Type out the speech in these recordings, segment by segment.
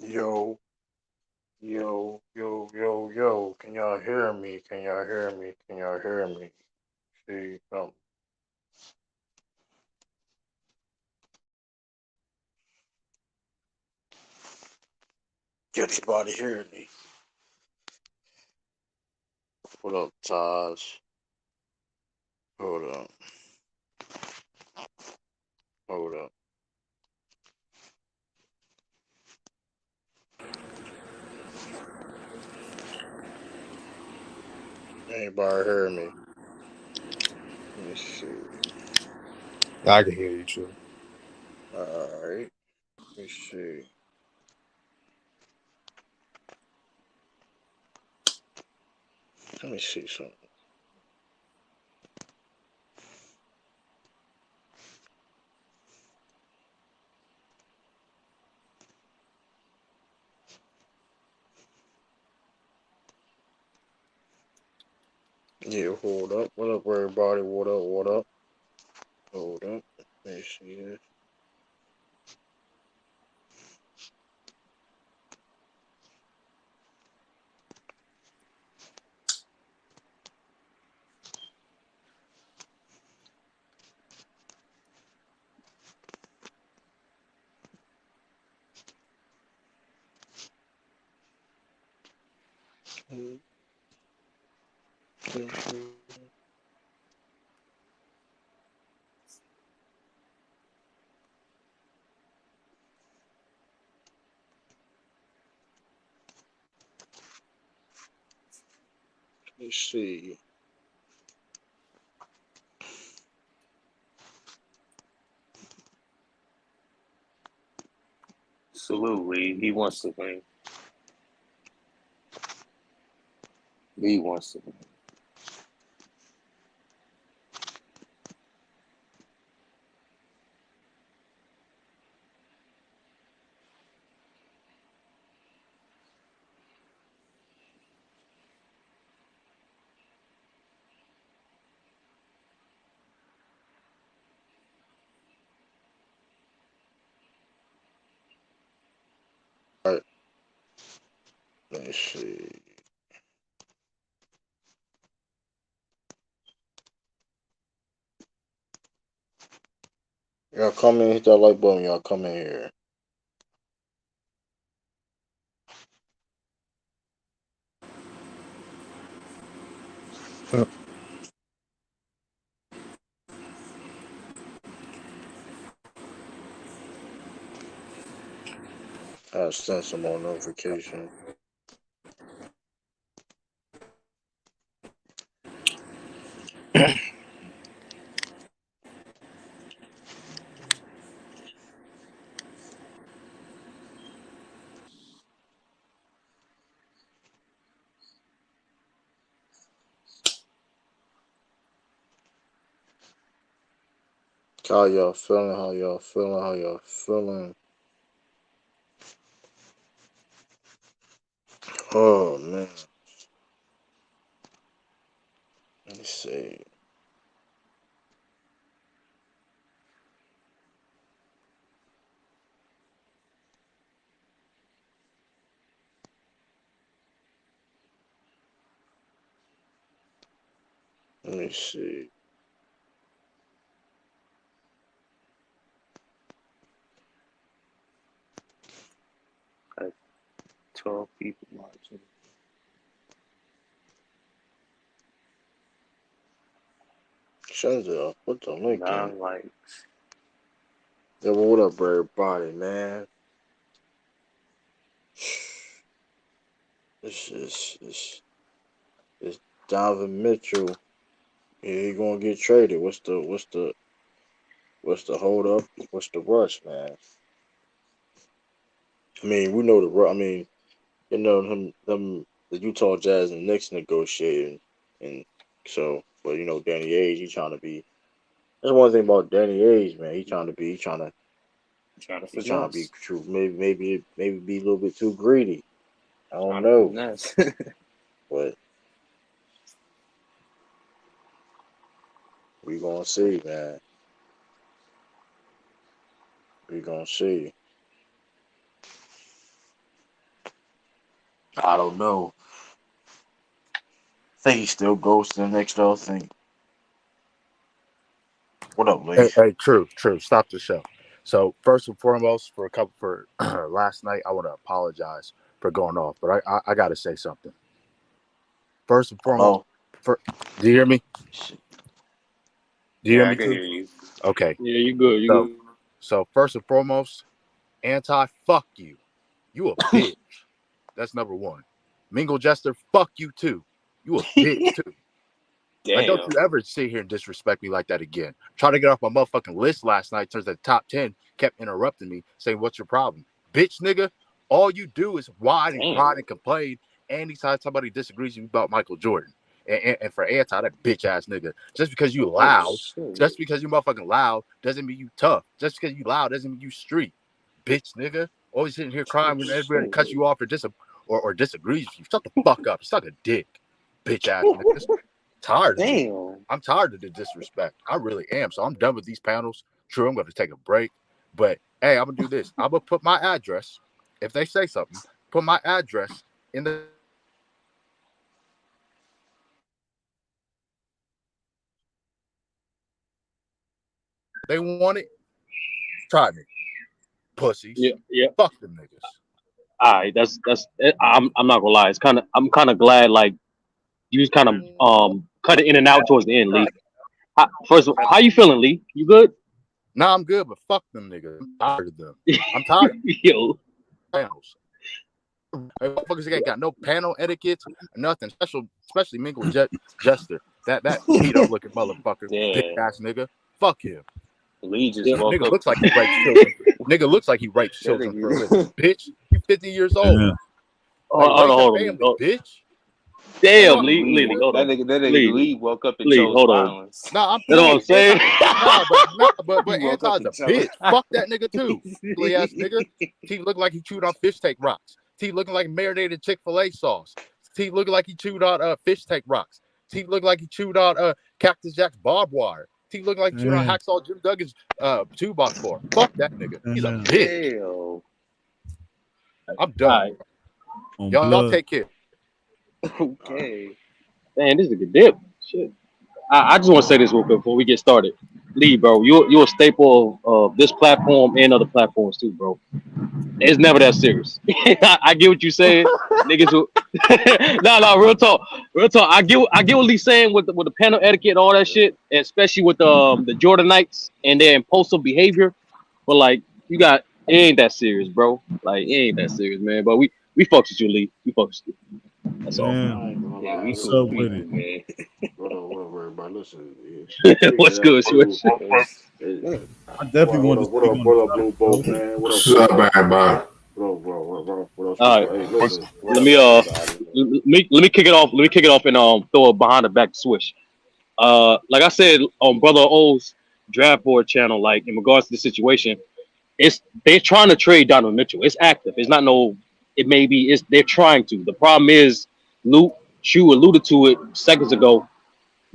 Yo, yo. Can y'all hear me? Can y'all hear me? Can y'all hear me? See, get anybody hear me? What up, Taj? Hold up. Hold up. Anybody hear me? Let me see. I can hear you, too. Alright. Let me see. Let me see something. Yeah, hold up. What up, everybody? What up? What up? Hold up. Let me see this. Let's see. Salute, Lee. He wants to win. Lee wants to win. Alright. Let me see. Y'all come in, hit that like button. Y'all come in here. I sent some more notification. How y'all feeling? How y'all feeling? How y'all feeling? Oh man. Let me see. Let me see. Like 12 people watching. Shenzel, put the link in. 9 likes. Yeah, but what up, everybody, man? This Donovan Mitchell. Yeah, he gonna get traded. What's the hold up? What's the rush, man? I mean, we know the rush. I mean, them the Utah Jazz and Knicks negotiating, and so, but Danny Ainge, he trying to be. That's one thing about Danny Ainge, man. Trying to He's trying to be finesse. true. Maybe be a little bit too greedy. I don't Trying to know, finesse. but we gonna see, man. We gonna see. I don't know. I think he still goes to the next though. I think. What up, Lee? Hey, true. Stop the show. So first and foremost, for last night, I want to apologize for going off, but I got to say something. First and foremost, Hello. for do you hear me? Shit. Do you hear Yeah, I me, can True? hear you. Okay. Yeah, you good. You So good. first and foremost, fuck you. You a bitch. That's number one. Mingle Jester, fuck you too. You a bitch too. Like, don't Damn. you ever sit here and disrespect me like that again. Trying to get off my motherfucking list last night, turns to the top 10, kept interrupting me, saying, what's your problem? Bitch, nigga, all you do is whine and Damn. cry and complain anytime somebody disagrees with you about Michael Jordan. And for Anti, that bitch ass nigga, just because you Oh loud, shit. just because you motherfucking loud, doesn't mean you tough. Just because you loud doesn't mean you street. Bitch, nigga. Always sitting here Oh crying when everybody shit. cuts you off or disagrees with you. Shut the fuck up. Suck a dick, bitch ass niggas. Tired of this. Damn. I'm tired of the disrespect. I really am. So I'm done with these panels. True, I'm going to take a break. But hey, I'm going to do this. I'm going to put my address. If they say something, put my address in the. They want it. Try me. Pussies. Yeah, yeah. Fuck them niggas. All right, that's. I'm not gonna lie. I'm kind of glad like you just kind of cut it in and out towards the end, Lee. First of all, how you feeling, Lee? You good? Nah, I'm good, but fuck them niggas. I'm tired of them. I'm tired of Yo, panels. Motherfuckers ain't got no panel etiquette, nothing. Especially Mingle Jester. That pedo looking motherfucker, bitch Damn. ass nigga. Fuck him. Lee just yeah. woke Nigga up. looks like he rapes children. Nigga looks like he rapes That children for a living. nigga. Bitch, you 50 years old. Damn. Like, Hold on, raise a hold on, Lee. family, Oh, bitch. That damn, Fuck, nigga Lee, Lee. Lee, hold on, That nigga Lee, Lee woke up and Lee, chose hold on. violence. nah, I'm You know what I'm cool. saying? He But woke up Anti's and a chose bitch. Fuck that nigga too. Ugly ass nigga. He look like he chewed on fish tank rocks. He looking like marinated Chick-fil-A sauce. He looking like he chewed on fish tank rocks. He looked like he chewed on Cactus Jack's barbed wire. He looking like he chewed on Damn. Hacksaw Jim Duggan's 2-box bar. Fuck that nigga. He's a Damn. bitch. Damn. I'm All done. right, On Y'all blood. take care. Okay. man, this is a good dip. Shit. I just want to say this real quick before we get started. Lee, bro, you're a staple of this platform and other platforms too, bro. It's never that serious. I get what you saying, niggas. Who, no, real talk, real talk. I get what Lee's saying with the panel etiquette and all that shit, and especially with the Jordanites and their impulsive behavior. But like, you got it ain't that serious, bro. Like, it ain't that serious, man. But we fucks with you, Lee. We fucks with you. That's all. Damn. I ain't gonna Yeah, lie. we What's Yo, cool up with people, it? man. what up, everybody? Listen, yeah. Speaking of What's that good, too, Swish? it, I definitely want to speak on the what up, topic, Blue Bolt, though. man? What up, What's Blue up, Bolt? everybody? What up, All Street right, Boy? Hey, listen. What let up, me everybody? let me kick it off. Let me kick it off and throw it behind the back to Swish. Like I said on Brother O's draft board channel, like in regards to the situation, it's they're trying to trade Donovan Mitchell. It's active. It's not no. It may be. It's they're trying to. The problem is, Luke Chu alluded to it seconds ago.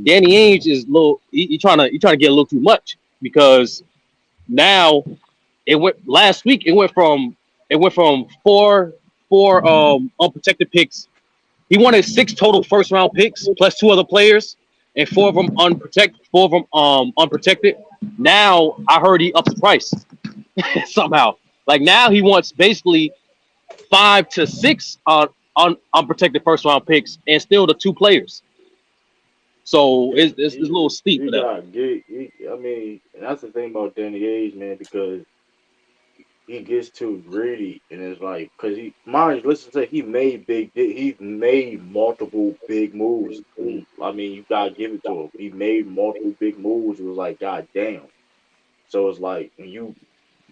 Danny Ainge is little. He trying to get a little too much because now it went last week. It went from four unprotected picks. He wanted six total first round picks plus two other players, and four of them unprotected. Four of them unprotected. Now I heard he upped the price somehow. Like now he wants basically five to six unprotected first round picks and still the two players. So it's a little steep You for that. got get. I mean, and that's the thing about Danny Age, man, because he gets too greedy, and it's like, cause mind you, listen to, he made multiple big moves, and I mean, you gotta give it to him. He made multiple big moves. It was like, god damn. So it's like when you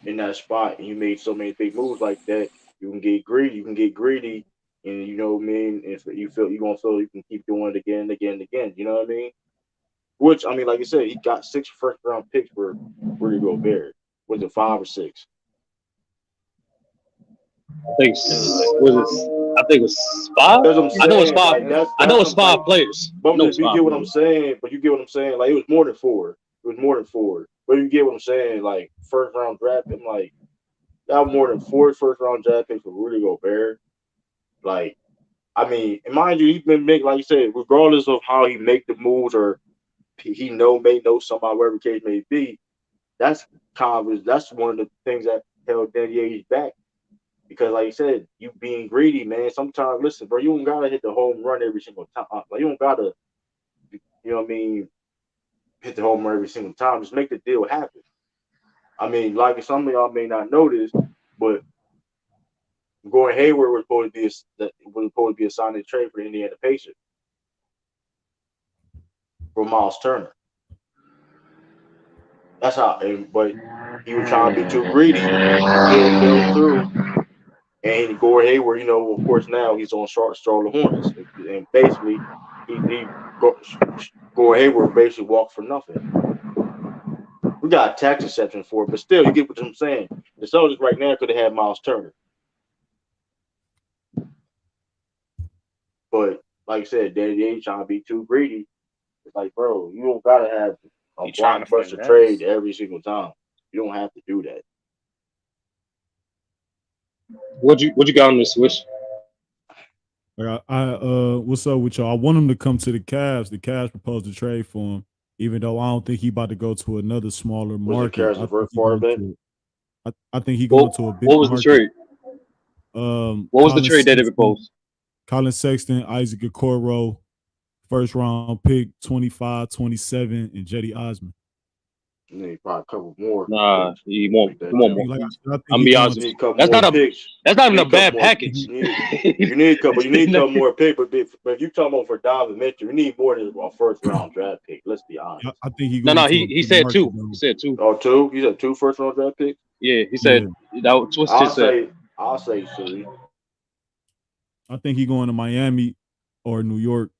in that spot and you made so many big moves like that, you can get greedy. You can get greedy, and you know what I mean. If you feel you gonna feel you can keep doing it again and again and again. You know what I mean? Which I mean, like I said, he got six first round picks for Rudy Gobert. Was it 5 or 6? I think And like was it? I think it was five. that's what I'm I know it's saying. five. Like that's I know that's it's what I'm five like. players. I But know it's you five get what I'm players. saying. But you get what I'm saying. Like it was more than 4. It was more than 4. But you get what I'm saying. Like first round draft. I'm like that was more than 4 first round draft picks for Rudy Gobert. Like I mean, and mind you, he's been making, like you said, regardless of how he make the moves or he may know somebody, whatever the case may be. That's that's one of the things that held Danny Ainge back. Because, like you said, you being greedy, man. Sometimes, listen, bro, you don't gotta hit the home run every single time. Like you don't gotta, you know what I mean, hit the home run every single time. Just make the deal happen. I mean, like some of y'all may not notice, but Gordon Hayward was supposed to be assigned a trade for the Indiana Pacers for Miles Turner. That's how. But he was trying to be too greedy. Deal fell through, and Gordon Hayward, of course, now he's on Charlotte Hornets, and basically, Gordon Hayward basically walked for nothing. We got a tax exception for it, but still, you get what I'm saying. The Celtics right now could have had Miles Turner. But like I said, Danny Ainge trying to be too greedy. It's like, bro, you don't gotta have a blockbuster trade every single time. You don't have to do that. What you got on the Swish? What's up with y'all? I want him to come to the Cavs. The Cavs proposed to trade for him, even though I don't think he about to go to another smaller market. I think he going to a big market. What was the trade? What was the trade that they proposed? Colin Sexton, Isaac Okoro, first round pick, 25, 27, and Jetty Osman. Probably a couple more. Nah, he won't. He won't more. I'm be honest. That's not even a bad package. You need a couple more picks, but if you talking about for Donovan Mitchell, you need more than a first round draft pick. Let's be honest. I think he. He said two. He said two. Oh, two. He said two first round draft picks. Yeah, he said that was what he said. I'll say three. I think he going to Miami or New York.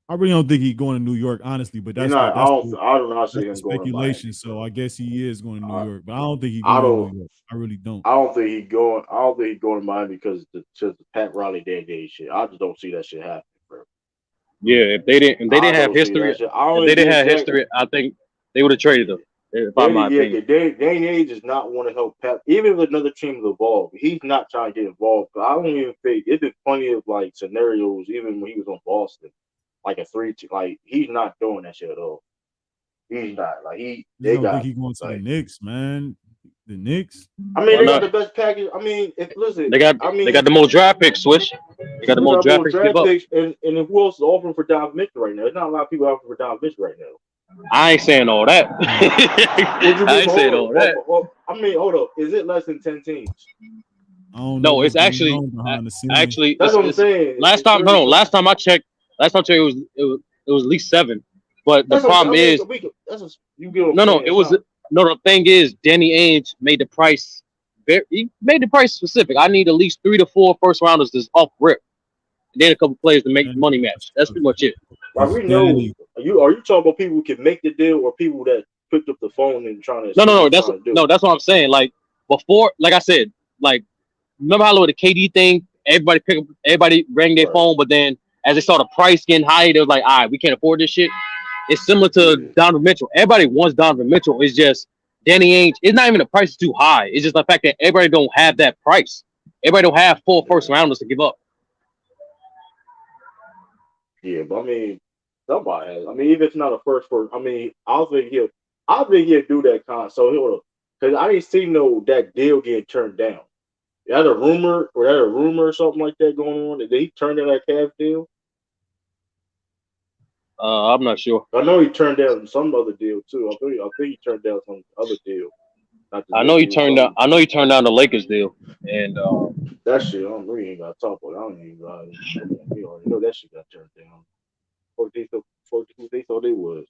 I really don't think he's going to New York, honestly, but that's I don't know. Speculation. So I guess he is going to New York, but I don't think he's going to New York. I really don't. I don't think he's going to Miami because the Pat Riley Day shit. I just don't see that shit happening, bro. Yeah, if they didn't have history, I think they would have traded him. Danny Ainge does not want to help Pat. Even if another team is involved, he's not trying to get involved. I don't even think there's been plenty of like scenarios, even when he was on Boston. Like a 3-2, like he's not doing that shit at all. He's not like think he's going to the Knicks, man. The Knicks. I mean, they got the best package. I mean, they got the most draft picks. Swish. They got the most draft picks. And who else is offering for Donovan Mitchell right now? There's not a lot of people offering for Donovan Mitchell right now. I ain't saying all that. I ain't saying all that. I mean, hold up. Is it less than 10 teams? No, it's actually that's what I'm saying. Last time I checked. Last time it was at least 7, but the problem is the thing is Danny Ainge made the price specific. I need at least 3 to 4 first rounders that's off rip, and then a couple players to make the money match. That's pretty much it. Like we know, are you talking about people who can make the deal or people that picked up the phone and trying to? No. That's what I'm saying. Like before, like I said, like remember how with the KD thing, everybody rang their phone, but then as they saw the price getting higher, they was like, all right, we can't afford this shit. It's similar to Donovan Mitchell. Everybody wants Donovan Mitchell. It's just Danny Ainge. It's not even the price is too high. It's just the fact that everybody don't have that price. Everybody don't have 4 first rounders to give up. Yeah, but I mean, somebody has. I mean, even if it's not a first, I mean, I think he'll do that kind. So because I didn't see that deal getting turned down. Is that a rumor or something like that going on? Did he turn down that Cavs deal? I'm not sure. I know he turned down some other deal too. I think he turned down some other deal. I know he turned down the Lakers deal, and that shit. We ain't got to talk about it. I don't even we already know that shit got turned down. What they thought they was.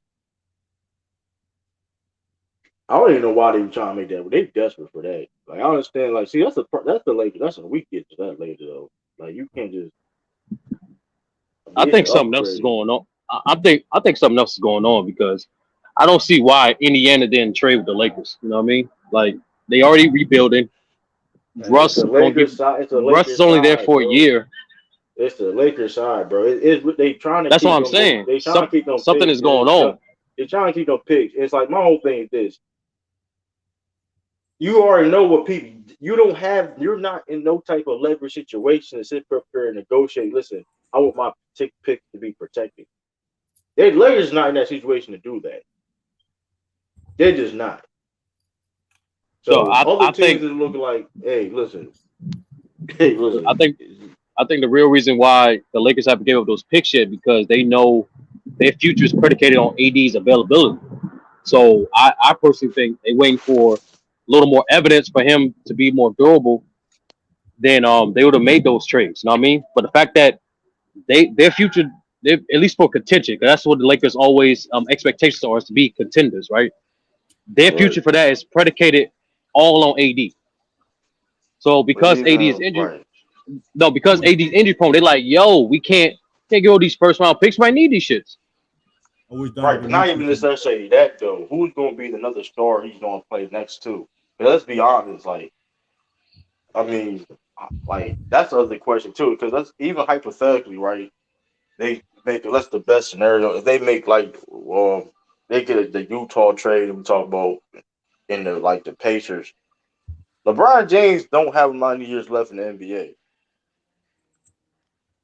I don't even know why they were trying to make that, but they desperate for that. Like I understand. Like, see, that's the Lakers. That's when we get to that later though. Like you can't just. I think something else is going on. I think something else is going on because I don't see why Indiana didn't trade with the Lakers. You know what I mean? Like they already rebuilding. Russ is only there for a year. It's the Lakers side, bro. They trying to. That's what I'm saying. They trying to keep them. Something is going on. They're trying to keep them picks. It's like my whole thing is this. You already know what people. you're not in no type of leverage situation to sit prepare and negotiate. Listen, I want my pick to be protected. They Lakers not in that situation to do that. They're just not. So So I, other I teams think is looking like, hey, listen, hey, I listen. think I think the real reason why the Lakers haven't given up those picks yet because they know their future is predicated on AD's availability. So I personally think they're waiting for a little more evidence for him to be more durable. Then they would have made those trades. You know what I mean? But the fact that their future, they at least for contention, because that's what the Lakers always expectations are is to be contenders, right? Their Right. future for that is predicated all on AD. So But because AD is even injured, right. no, because AD's injury prone, they're like, yo, we can't get all these first round picks. Might need these shits. I wish Right, but Donovan not Mitchell. even necessarily that though. Who's going to be another star he's going to play next to? But let's be honest. Like, I mean, like that's the other question too. Because that's even hypothetically, right? They make that's the best scenario. If they make like, they get the Utah trade we talk about in the like the Pacers. LeBron James don't have many years left in the NBA,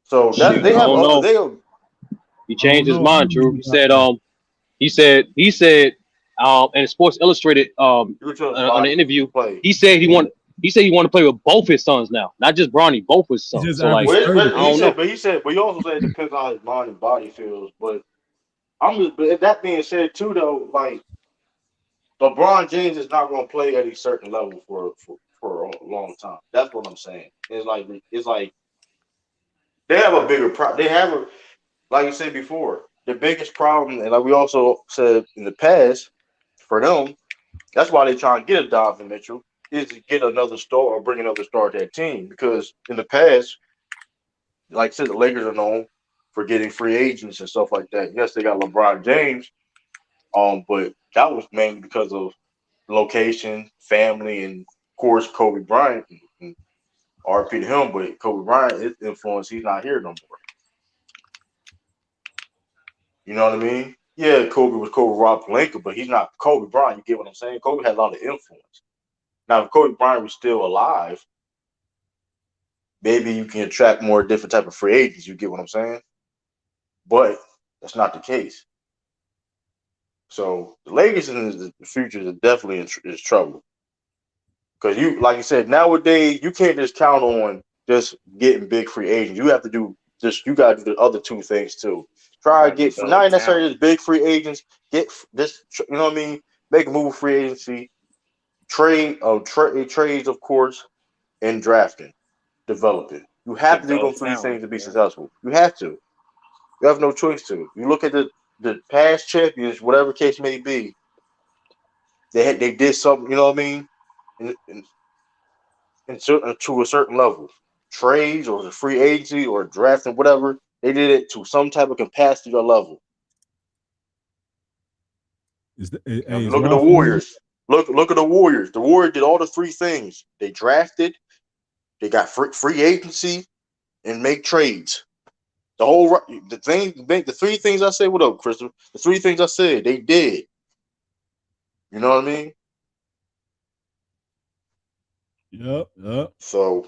so that's Shit, they I have don't other know. they. He I don't changed his know. I mind. don't True. know He about said that. and Sports Illustrated You chose on the body interview, play. he said he want to play with both his sons now, not just Bronny, both his He sons. just So like, arbitrated. I don't know. But he also said it depends on how his mind and body feels. But that being said too, though, like LeBron James is not going to play at a certain level for a long time. That's what I'm saying. It's like they have a bigger problem. They have a like you said before, the biggest problem, and like we also said in the past, for them, that's why they try and get a Donovan Mitchell is to get another star or bring another star to that team. Because in the past, like I said, the Lakers are known for getting free agents and stuff like that. Yes, they got LeBron James, but that was mainly because of location, family, and of course Kobe Bryant. And RP to him, but Kobe Bryant, his influence, he's not here no more. You know what I mean? Yeah, Kobe was Kobe Rob Palenka, but he's not Kobe Bryant. You get what I'm saying? Kobe had a lot of influence. Now, if Kobe Bryant was still alive, maybe you can attract more different type of free agents. You get what I'm saying? But that's not the case. So the Lakers in the future is definitely in trouble. Because you, like you said, nowadays you can't just count on just getting big free agents. You have to do just you got to do the other two things too. You Try to got to get for develop not necessarily talent. just big free agents. Get this, you know what I mean? Make a move free agency, trades of course, and drafting, developing. You have to do Develop those three talent. things to be Yeah. successful. You have to. You have no choice to. You look at the past champions, whatever case may be. They did something. You know what I mean? To a certain level. Trades or the free agency or drafting, whatever, they did it to some type of capacity or level. Hey, is Look at the Ralph familiar? Warriors. Look at the Warriors. The Warriors did all the three things. They drafted, they got free agency, and make trades. The three things I said. What up, Crystal? The three things I said they did. You know what I mean? Yep, yep. So,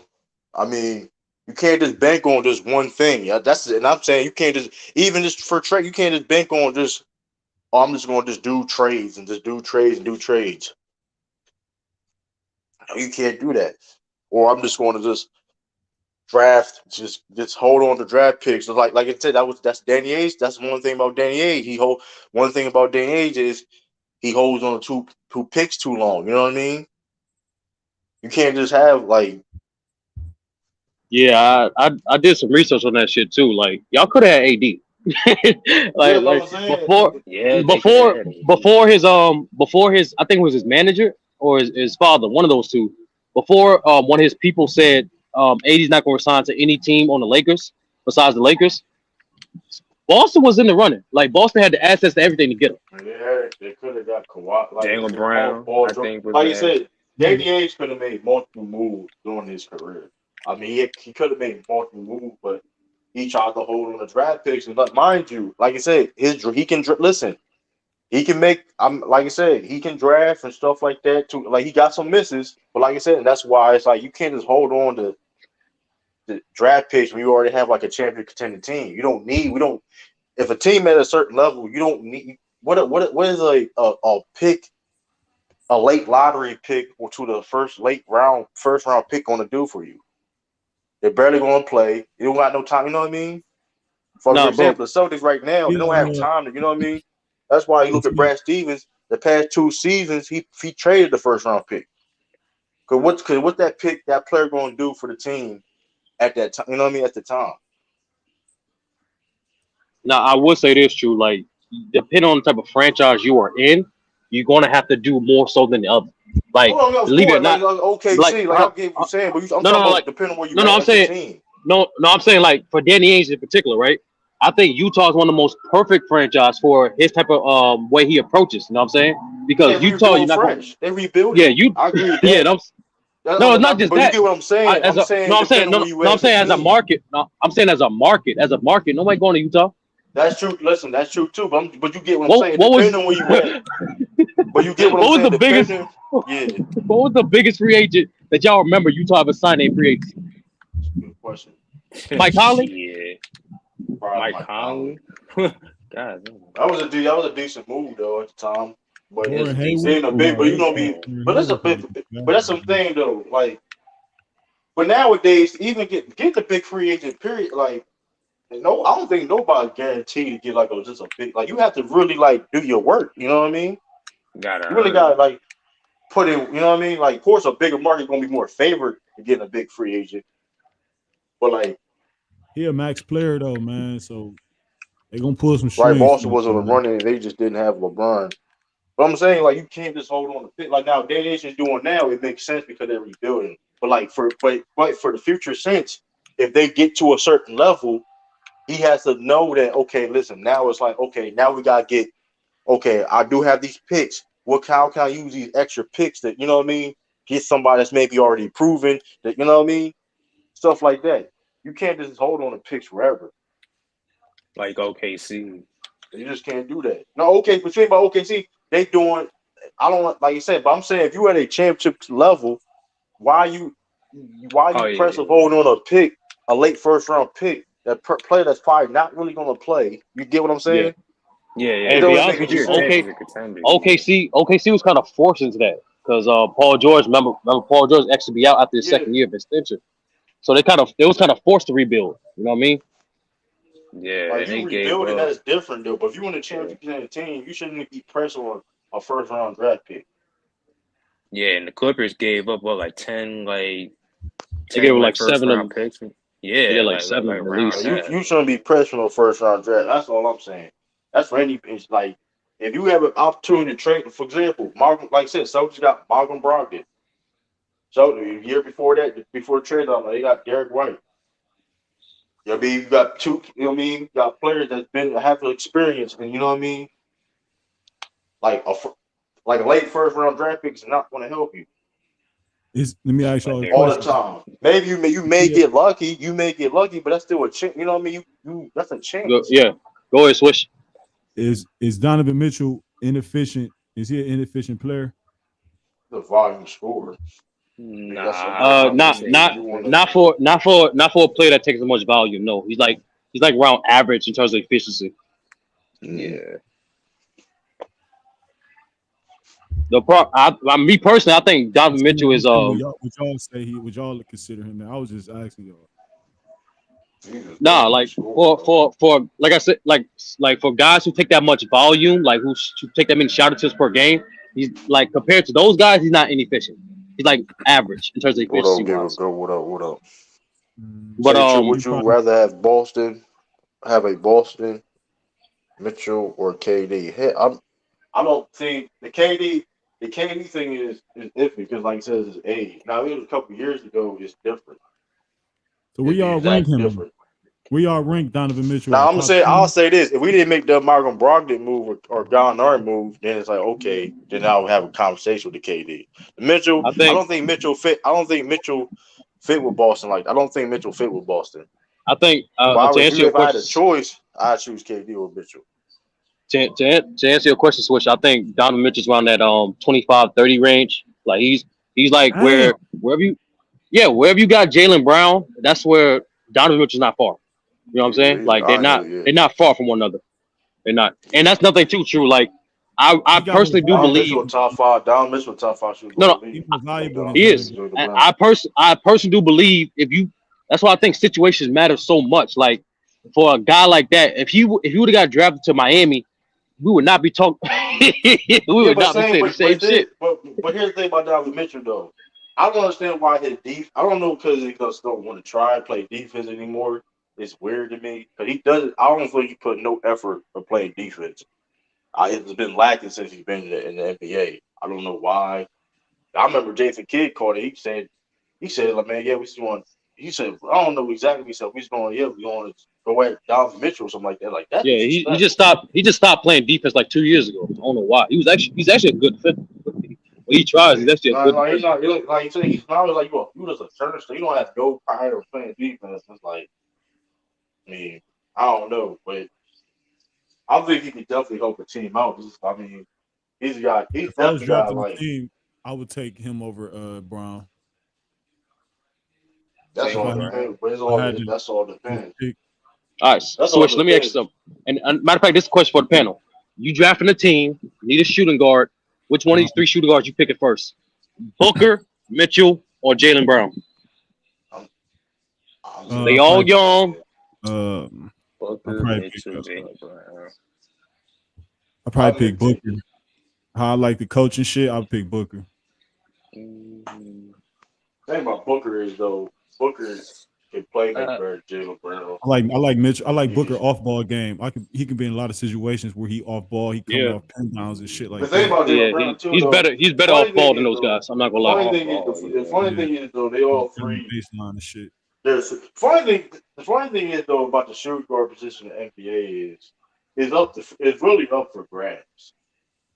I mean, you can't just bank on just one thing. Yeah, and I'm saying you can't just even just for trade. You can't just bank on just. Oh, I'm just going to just do trades and just do trades and do trades. No, you can't do that. Or I'm just going to just draft, just hold on to draft picks. So like I said, that's Danny Ainge. That's one thing about Danny Ainge. One thing about Danny Ainge is he holds on to two picks too long. You know what I mean? You can't just have like Yeah, I did some research on that shit too. Like y'all could have had AD. yeah, but like I'm saying before Yeah, they could have before had AD. before his I think it was his manager or his father, one of those two. Before one of his people said AD's not going to resign to any team on the Lakers besides the Lakers. Boston was in the running. Like Boston had the assets to everything to get him. they could have got Kawhi, like Jalen Paul Brown, Paul I George. think, was Like you there. said, Danny Ainge could have made multiple moves during his career. I mean, he could have made multiple moves, but he tried to hold on the draft picks. And mind you, like I said, he can listen. He can make. I'm like I said, he can draft and stuff like that too. Like he got some misses, but like I said, and that's why it's like you can't just hold on to the draft picks when you already have like a champion contending team. You don't need. We don't. If a team at a certain level, you don't need. What is a pick, a late lottery pick or to the first round pick going to do for you? They're barely going to play. You don't got no time. You know what I mean? For Nah, bro. example, the Celtics right now, they don't have time to. You know what I mean? That's why you look at Brad Stevens. The past 2 seasons, he traded the first round pick. Cause what's that pick, that player going to do for the team at that time? You know what I mean? At the time. Now, I would say this true. Like, depending on the type of franchise you are in, you're gonna have to do more so than the other. Like, believe it or not, like OKC, like I get what you're saying, but I'm talking about like, depending on where you no, at I'm as a saying, team. no, I'm saying like for Danny Ainge in particular, right? I think Utah is one of the most perfect franchise for his type of way he approaches. You know what I'm saying? Because Utah, you're not going. They rebuilding. Yeah, you. I agree with Yeah, that. no, it's not just but that. you get what I'm saying. I'm saying depending on where you at I'm saying as a market. No, I'm saying as a market, nobody going to Utah. That's true. Listen, that's true too. But you get what I'm saying. What was? Depending on where you at. But you get what I'm What was saying. the biggest? Yeah. What was the biggest free agent that y'all remember Utah ever signed a free agent? Good question. Mike Conley? Yeah. Mike Conley. God, that was a decent move though at the time. But it's Hayward, a big. But you know me. But that's a big. But that's something though. Like, but nowadays, even get the big free agent period. Like, no, I don't think nobody guaranteed to get like just a big. Like, you have to really like do your work. You know what I mean? You really gotta like put in. You know what I mean? Like, of course, a bigger market gonna be more favored to getting a big free agent. But like, he a max player though, man. So they gonna pull some right, strings. Boston wasn't running. They just didn't have LeBron. But I'm saying, like, you can't just hold on to pick. Like now, Danny Ainge is doing now, it makes sense because they're rebuilding. But like for the future sense, if they get to a certain level, he has to know that, okay, listen, now it's like, okay, now we gotta get, okay, I do have these picks. How can I use these extra picks that, you know what I mean? Get somebody that's maybe already proven that, you know what I mean? Stuff like that. You can't just hold on to picks forever. Like OKC. You just can't do that. No, okay, but think about OKC, they doing. I don't like you said, but I'm saying if you at a championship level, why you press of holding on a late first round pick, that player that's probably not really going to play. You get what I'm saying? Yeah. Hey, to be honest with you, OKC was kind of forced into that because Paul George, remember Paul George actually be out after his second year of extension, so they was kind of forced to rebuild. You know what I mean? Yeah, like you rebuilding, that is different though. But if you want a championship team, you shouldn't be pressed on a first round draft pick. Yeah, and the Clippers gave up like 10 they gave like first 7 round picks. Yeah, like 7 at least. You shouldn't be pressed on a first round draft. That's all I'm saying. That's for any. It's like if you have an opportunity to trade, for example, like I said, Celtics got Malcolm Brogdon. So the year before that, before the trade, they got Derek White. You know what I mean? You got two. You know what I mean? You got players that's have experience, and you know what I mean. Like a late first round draft pick is not going to help you. Let me ask y'all all the time. Maybe you may get lucky. You may get lucky, but that's still a chance. You know what I mean? You that's a chance. Go ahead, Swish. Is Donovan Mitchell inefficient? Is he an inefficient player? The volume scorer. Nah, not for a player that takes as much volume. No, he's like around average in terms of efficiency. Yeah. Me personally, I think Donovan Mitchell is would y'all say would y'all consider him that? I was just asking y'all. Nah, like for like I said, like for guys who take that much volume, like who take that many shot attempts per game, he's like compared to those guys, he's not inefficient. He's like average in terms of efficiency. What up? But would you rather have Boston, Mitchell, or KD? Hey, I don't think the KD thing is iffy because, like I said, it's age. Now it was a couple years ago. It's different. So we all rank him. Different. We all rank Donovan Mitchell. Now I'll say this: if we didn't make the Malcolm Brogdon move or Gallinari move, then it's like okay, then I'll have a conversation with the KD. Mitchell, I don't think Mitchell fit. I don't think Mitchell fit with Boston. Like I don't think Mitchell fit with Boston. I think if I had a choice, I'd choose KD or Mitchell. To answer your question, Switch, I think Donovan Mitchell's around that 25-30 range. Like he's like Damn. wherever you got Jaylen Brown, that's where Donovan Mitchell's not far. You know what I'm saying? Like they're not far from one another. They're not, and that's nothing too true. Like I He got more personally do Donovan believe. Mitchell a top five. Donovan Mitchell a top five shooter No, guard no, in the He's league. more I think valuable than Donovan he Mitchell is. Jalen. Jaylen I, Brown. I personally do believe if you. That's why I think situations matter so much. Like for a guy like that, if he would have got drafted to Miami, we would not be talking. we would not be saying the same shit. But here's the thing about Donovan Mitchell though. I don't understand why his defense. I don't know because he just don't want to try and play defense anymore. It's weird to me because he doesn't. I don't feel he put no effort of playing defense. It's been lacking since he's been in the NBA. I don't know why. I remember Jason Kidd called it. He said, like, man, yeah, we just want. He said, I don't know exactly what he said. We just going, yeah, we going to go at Donovan Mitchell or something like that. Like that. Yeah, he just stopped. He just stopped playing defense like 2 years ago. I don't know why. He's actually a good defender. When he tries, he's actually a good Like, he's defender. not like you said. He's not like you just a turner, so you don't have no pride of playing defense. It's like, I mean, I don't know, but I think he could definitely help a team out. I mean, he's If I was definitely got drafting a like team, I would take him over Brown. that's Take If all I had, depends. But I had that's all to depends. pick, All right, That's all Switch. Let me ask you depends. something. And matter of fact, this is a question for the panel. You drafting a team, need a shooting guard. Which one of these three shooting guards you picking first? Booker, Mitchell, or Jaylen Brown? They I all probably, young. I Booker, probably pick, Mitchell, Jaylen Brown. I probably pick Booker. How I like the coaching shit, I'll pick Booker. Mm, Thing about Booker is though, Booker can play make better than Jaylen Brown. I like Mitchell. I like Booker off ball game. He can be in a lot of situations where he off ball, he coming Yeah, off pin downs and shit The like thing that. about Jaylen yeah. Brown too, He's though, better. He's the better funny off ball thing than is those though, guys. I'm not the gonna lie. funny thing is the funny Yeah. thing is though, they all three. Baseline and shit. The funny thing is though about the shooting guard position in the NBA is really up for grabs.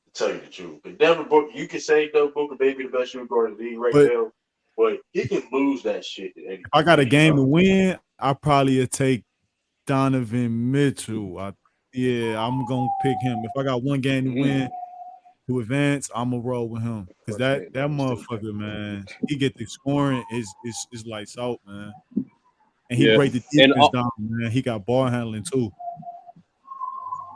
To tell you the truth, but Devin Booker, you can say Devin Booker may be the best shooting guard in the league right But now, but he can lose that shit at any if I got a game to time. win, I probably would take Donovan Mitchell. I'm gonna pick him. If I got one game to win to advance, I'm gonna roll with him because that motherfucker, man, he get the scoring is lights out, man, and he Yeah, break the and defense down, man. He got ball handling too.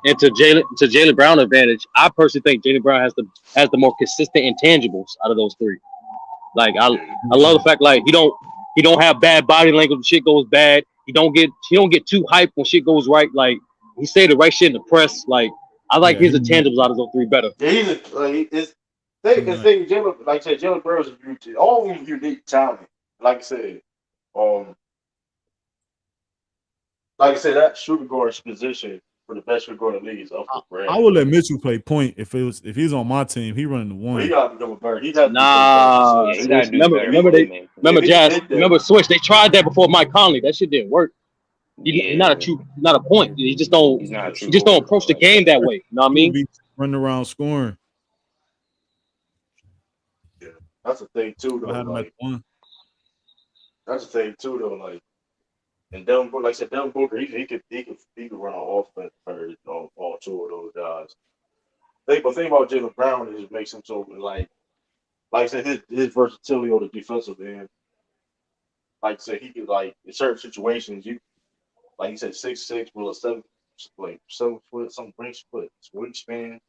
and to Jaylen Brown advantage, I personally think Jaylen Brown has the more consistent intangibles out of those three. Like I love the fact like he don't have bad body language when shit goes bad. He don't get too hyped when shit goes right. Like he say the right shit in the press. Like I like his intangibles out of those three better. Yeah, thing Jalen, like I said, Jalen Brown is beauty. All of them unique talent. Like I said, um, like I said, that shooting guard's position for the best shooting guard in the league is up for grabs. I would let Mitchell play point if he's on my team. He running the But he one. got to become a better. He got to Nah, Yeah, he gotta do better. remember Jazz. Remember Switch. They tried that before Mike Conley. That shit didn't work. He's not a point. He just don't. He's not a true He just don't approach the like game that way. You know what I He would mean? be running around scoring. Yeah, that's the thing too, though. I had him at one. That's the thing too, though. Like, and Devin Booker, like I said, Devin Booker, he could run on offense for all two of those guys. The thing about Jalen Brown is it makes him so like I said, his versatility on the defensive end. Like I said, he could like in certain situations, you like he said, 6'6" with a 7 foot, some wingspan.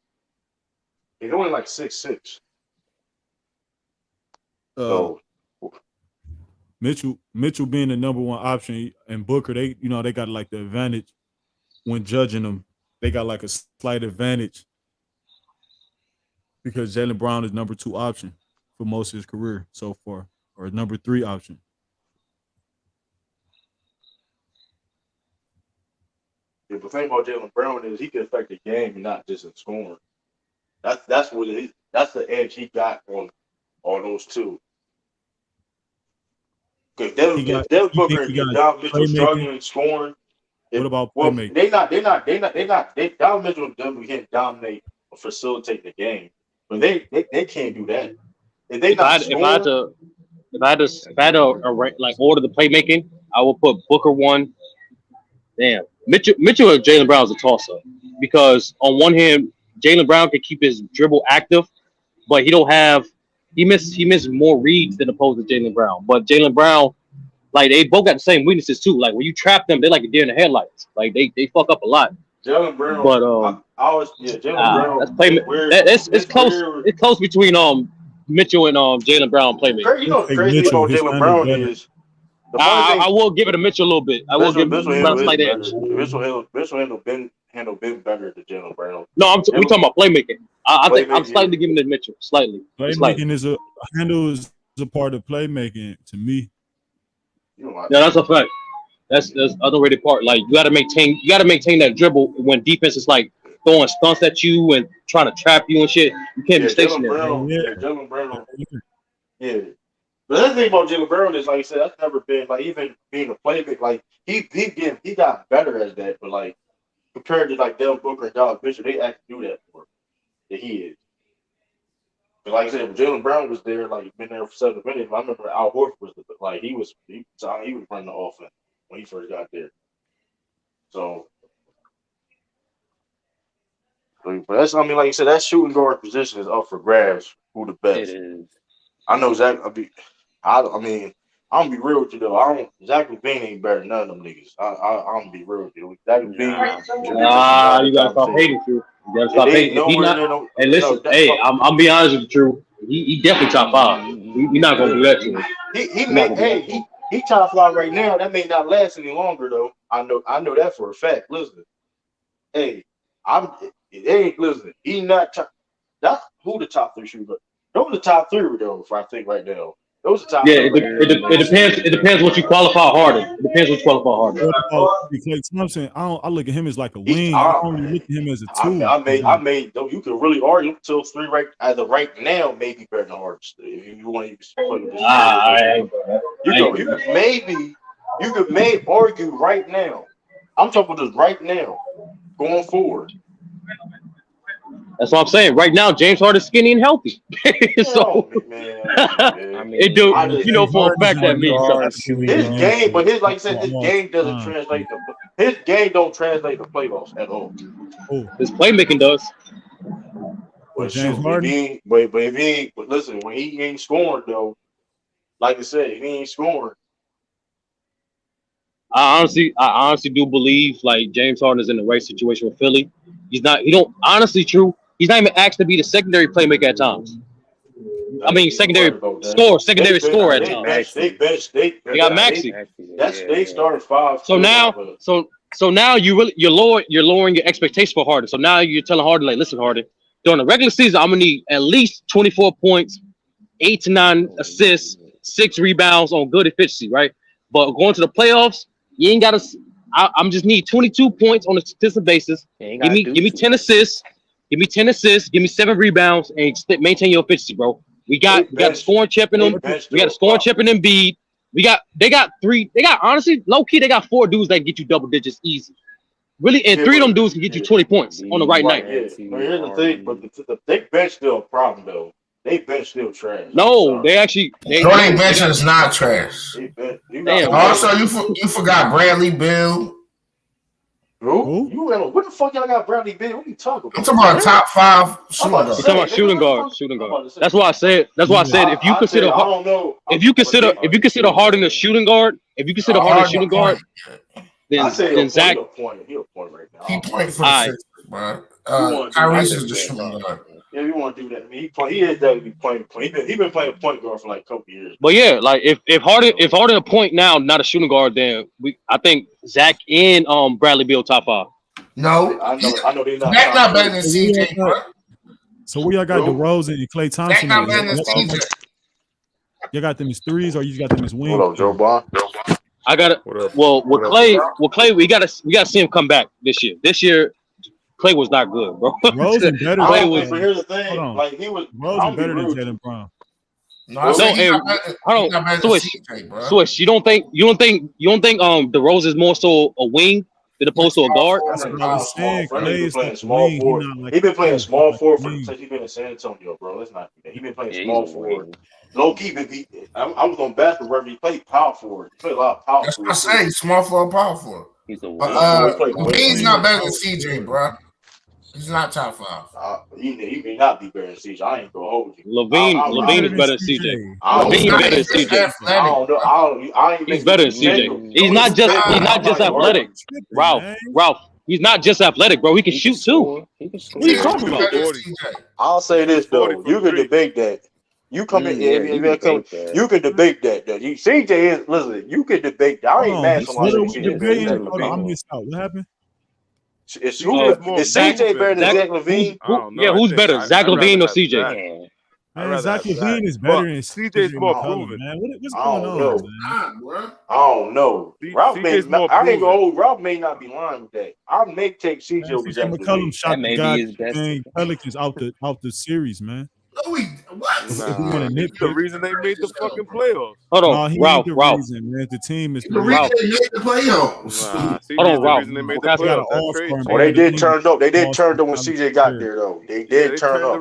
He's only like 6'6". So Mitchell being the number one option and Booker, they got like the advantage when judging them. They got like a slight advantage because Jaylen Brown is number 2 option for most of his career so far, or number 3 option. yeah, the thing about Jalen Brown is he can affect the game and not just in scoring. That's the edge he got on those two. Because Devin Booker and Donovan Mitchell struggling scoring. What about playmaking? Donovan Mitchell and them can dominate or facilitate the game, but they can't do that. If I had to like order the playmaking, I will put Booker 1. Damn, Mitchell or Jaylen Brown's a toss up. because on one hand, Jaylen Brown can keep his dribble active, but he missed more reads than opposed to Jaylen Brown. But Jaylen Brown, like they both got the same weaknesses too. Like when you trap them, they're like a deer in the headlights. Like they fuck up a lot. Jaylen Brown, But I always Jaylen Brown. that's it's close. It's close between Mitchell and Jaylen Brown playmaking. You know what's crazy Mitchell, about his Jaylen Brown better. is the funny thing. I will give it to Mitchell a little bit. I will give Mitchell him a slight edge. Mitchell handle Ben better than Jaylen Brown. No, we talking about playmaking. I think I'm Playmaking, slightly giving it to Mitchell. Slightly. Playmaking is a a part of playmaking to me. Yeah, that's a fact. That's underrated part. Like you gotta maintain that dribble when defense is like throwing stunts at you and trying to trap you and shit. You can't be stationary. Jaylen Brown. Yeah. But the other thing about Jaylen Brown is, like I said, that's never been like even being a playmaker. Like he got better as that, but like compared to like Devin Booker and Donovan Mitchell, they actually do that more than he is. But like I said, when Jaylen Brown was there, like been there for 7 minutes. I remember Al Horford was like he was running the offense when he first got there. So, but that's like you said, that shooting guard position is up for grabs. Who the best? It is. I know Zach. I'm gonna be real with you though. Zach LaVine ain't better than none of them niggas. I'm gonna be real with you. Zach LaVine. You gotta stop hating, Drew. You gotta stop hating. Hey, listen. I'm be honest with you, Drew. He definitely top 5. He not gonna do that to him. He top 5 right now. That may not last any longer though. I know that for a fact. Listen, listen. He not top. That's who the top 3 shooter. Those are the top 3 though. If I think right now. Those are top. Yeah, it depends. It depends what you qualify Harden. It depends what you qualify Harden. Clay Thompson, I look at him as like a wing. I don't look at him as a 2. I made though. You can really argue until 3 right now, maybe better than Harden. If you want to put you could maybe argue right now. I'm talking about this right now, going forward. That's what I'm saying. Right now, James Harden's skinny and healthy. So, it do. For a fact that means his game, but his like I said, his game doesn't translate. His game don't translate to playoffs at all. His playmaking does. But listen, when he ain't scoring though, like I said, if he ain't scoring. I honestly do believe like James Harden is in the right situation with Philly. He's not even asked to be the secondary playmaker at times. I mean, secondary score at times. They got Maxey. They started 5. So now you're lowering your expectation for Harden. So now you're telling Harden, like, listen, Harden, during the regular season, I'm gonna need at least 24 points, 8 to 9 assists, 6 rebounds on good efficiency, right? But going to the playoffs, you ain't gotta. I'm just need 22 points on a consistent basis. Give me 10 assists. Give me 10 assists. Give me 7 rebounds and maintain your efficiency, bro. We got a scoring chip in them. We got a scoring chip in Embiid. They got honestly, low key, they got 4 dudes that can get you double digits easy. Really, and 3 of them dudes can get you 20 points on the right night. Yeah. But here's the thing, but the bench still a problem though. They bench still trash. No, they actually. They bench is not trash. Also, you forgot Bradley Beal. Who? What the fuck y'all got Bradley Beal? What are you talking about? I'm talking about top 5 shooting guard. You're talking about shooting guard. That's why I said. If you consider Harden a shooting guard, then Zach. He a point right now. He played for the Sixers, bro. Tyrese is the shooting guard. Yeah, we want to do that. I mean, he is definitely playing point. He been playing point guard for like a couple years. But yeah, like if Harden a point now, not a shooting guard, then I think Zach and Bradley Beal top 5. No, I know they're not. Zach not better than CJ, bro. So we all got DeRozan and Klay Thompson. Zach not better than CJ. You got them as 3s or you got them as wings? Hold up, Joe Bond. I got it. Well, with Klay, we gotta see him come back this year. This year, Klay was not good, bro. Rosen better. But here's the thing, like he was. Rosen better than Jaylen Brown. Swish, you don't think DeRozan is more so a wing than opposed to a guard? That's what I was saying. He been playing small forward since he's been in San Antonio, bro. Let's not. He been playing small forward. Low key, I was on basketball wherever he played power forward. He played a lot of power forward. That's what I say. Small forward, power forward. He's a He's not better than CJ, bro. He's not top 5. He may not be better than CJ. I ain't gonna hold you. Levine is better than CJ. Levine better than CJ. I don't know. He's better than CJ. He's not just athletic. Ralph. He's not just athletic, bro. He can shoot too. What are you talking about? I'll say this though. You can debate that. You come in, you can debate that. Though. CJ is listen. You can debate that. I ain't mad at somebody saying CJ better than Zach LaVine. I missed out. What happened? Is CJ better than Zach LaVine? Who's better, Zach LaVine or CJ? Man, Zach LaVine is better than CJ's more proven. Man, what's going on? I don't know. Ralph may not. I ain't gonna hold. Ralph may not be lying with that. I may take CJ over Zach LaVine. Shot the guy Pelicans out the series, man. What? The reason they made the fucking playoffs. Hold on, Ralph. Reason, man. The team is the reason they made the playoffs. Hold on, Ralph. They made the playoffs. Oh, they did turn up. They did turn up when CJ got there, though. They did turn up.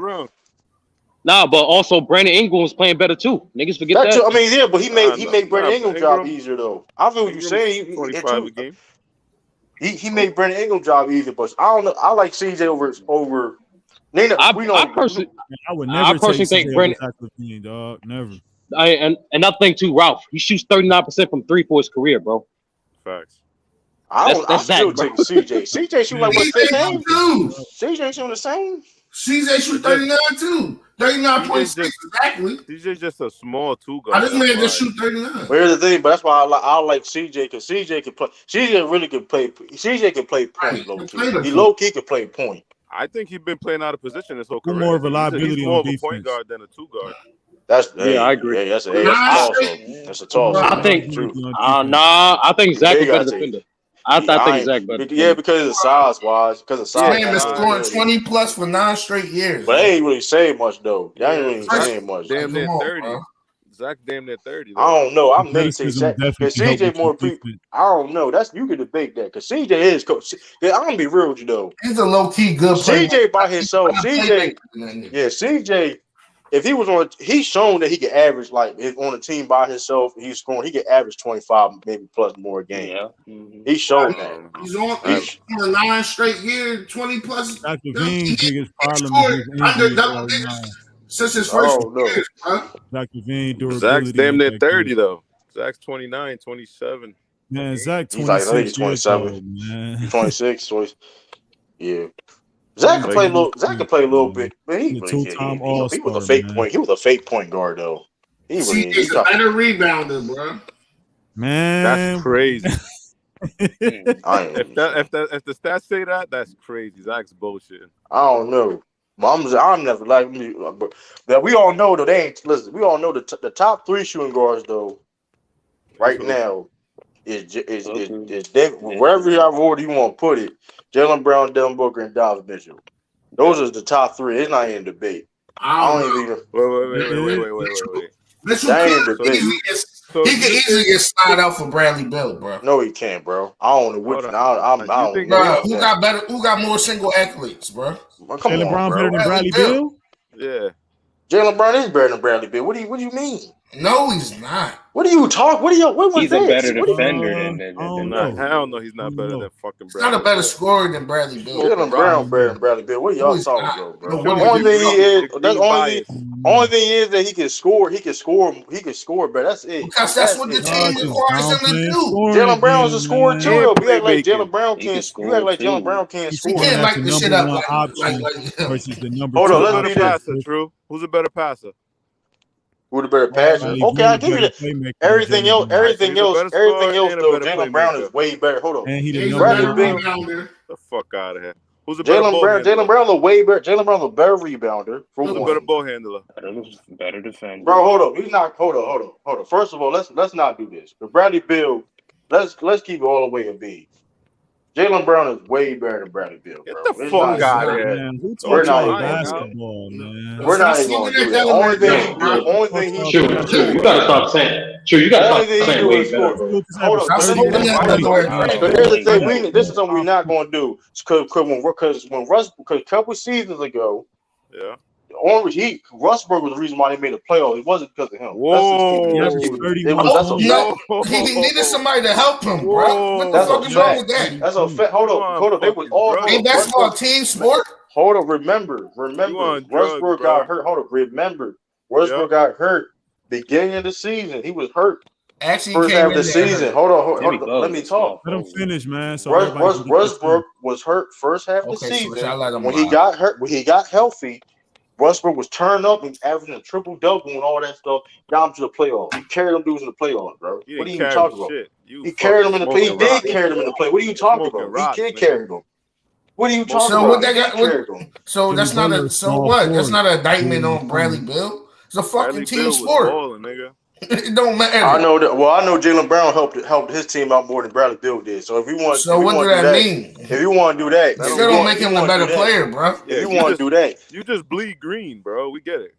Nah, but also Brandon Ingram was playing better too. Niggas forget that. I mean, yeah, but he made Brandon Ingram's job easier though. I feel what you're saying. 25 a game. He made Brandon Ingram's job easier, but I don't know. I like CJ over. I personally think Brandon. Dog, never. And I think too, Ralph. He shoots 39% from three for his career, bro. Facts. I still take CJ. CJ shoot like what? CJ shooting the same. CJ shoot 39 too. 39.6 exactly. CJ's just a small two guard. This man just shoot 39. But here's the thing, but that's why I like CJ because CJ can play. CJ really can play. CJ can play point low key. He low key can play point. I think he's been playing out of position this whole career. More reliability he's more of a point guard than a two guard. I agree. That's a toss. I think. I think Zach is better defender. I think Zach better. Yeah, because of size wise. Because of size. Man, been scoring 20 plus for 9 straight years. But they ain't really saying much though. They ain't really saying much. Damn near 30. Zach damn near 30. I don't know. I may take Zach because CJ more people. I don't know. You can debate that because CJ is coach. I'm gonna be real with you though. He's a low key good player. CJ by himself. CJ. If he was on, he's shown that he can average like if on a team by himself. He's scoring. He can average 25, maybe plus more a game. Yeah. He's shown that. He's on 9 straight years, 20 plus. Zach LaVine's biggest problem is under double digits since his first years, huh? Zach LaVine durability. Zach's damn near 30 though. Zach's 29, 27. Man, Zach 26. He's 27. He's 26. Yeah. Zach can play a little. Zach can play a little bit, but he was a fake point. He was a fake point guard though. He's a better rebounder, bro. Man, that's crazy. If the stats say that, that's crazy. Zach's bullshit. I don't know. I'm never like me, but we all know though. They ain't listen. We all know the top 3 shooting guards though. Right now is wherever order you want to put it. Jaylen Brown, Devin Booker, and Donovan Mitchell. Those are the top 3. It's not in debate. I don't even. Wait. That ain't in debate. He can easily get slide out for Bradley Beal, bro. No, he can't, bro. I don't know which. I don't know. Who got better? Who got more single athletes, bro? Jaylen Brown better than Bradley Beal? Yeah. Jaylen Brown is better than Bradley Beal. What do you mean? No, he's not. What are you talking? What was he's this? A better defender than hell no, he's not better than fucking Bradley. He's not a better scorer than Bradley Beal. Jaylen Brown better than Bradley Beal. What y'all talking about, bro? The only thing is that he can score. He can score, but that's it. Because that's what the team requires him to do. Jaylen Brown's a scorer too. You act like Jaylen Brown can't. You act like Jaylen Brown can't score. He can't light this shit up versus the number. Hold on, let's be passer. True. Who's a better passer? Who the better passer? Okay, I'll give you that. Everything else, though. Jaylen Brown is way better. Hold on. And he's Bradley Beal. The fuck out of here. Who's a better Jaylen Brown is way better. Jaylen Brown's a better rebounder. Who's a better ball handler? Better defender. Bro, hold on. He's not. Hold on. First of all, let's not do this. But Bradley Beal, let's keep it all the way in B. Jaylen Brown is way better than Bradley Beal, bro. Get the fuck out of here. We're not basketball, man. We're not even going to do that. The only thing he True, you got to stop saying. You got to stop saying way better. Hold on. But here's the thing. This is something we're not going to do. Because a couple seasons ago, yeah. Rustberg was the reason why they made a playoff. It wasn't because of him. He needed somebody to help him, bro. What the fuck is wrong with that? That's a fact. Hold on. They was all. Ain't basketball a team sport? Hold up. Remember. on drugs, Westbrook bro. got hurt. Hold up. Remember. Westbrook got hurt beginning of the season. He was hurt. Actually, First came half of in the there season. hurt. Hold on. Jimmy Let me talk. Let him finish, man. So everybody can get Westbrook was hurt first half of the Okay, switch. season. I let him When he got hurt, when he got healthy, Westbrook was turned up and averaging a triple double and all that stuff. Got him to the playoffs. He carried them dudes in the playoffs, bro. What are you talking about? He carried them in the play. He did carry them in the play. What are you talking about? He did carry them. What are you talking about? What they got? So that's not a. So what? That's not an indictment on Bradley Beal. It's a fucking team sport. Nigga. It don't matter. I know that. Well, I know Jaylen Brown helped his team out more than Bradley Beal did. So if you want, so what does that mean? If you want to do that, still don't make him a better player, bro. If you want to do that, you just bleed green, bro. We get it.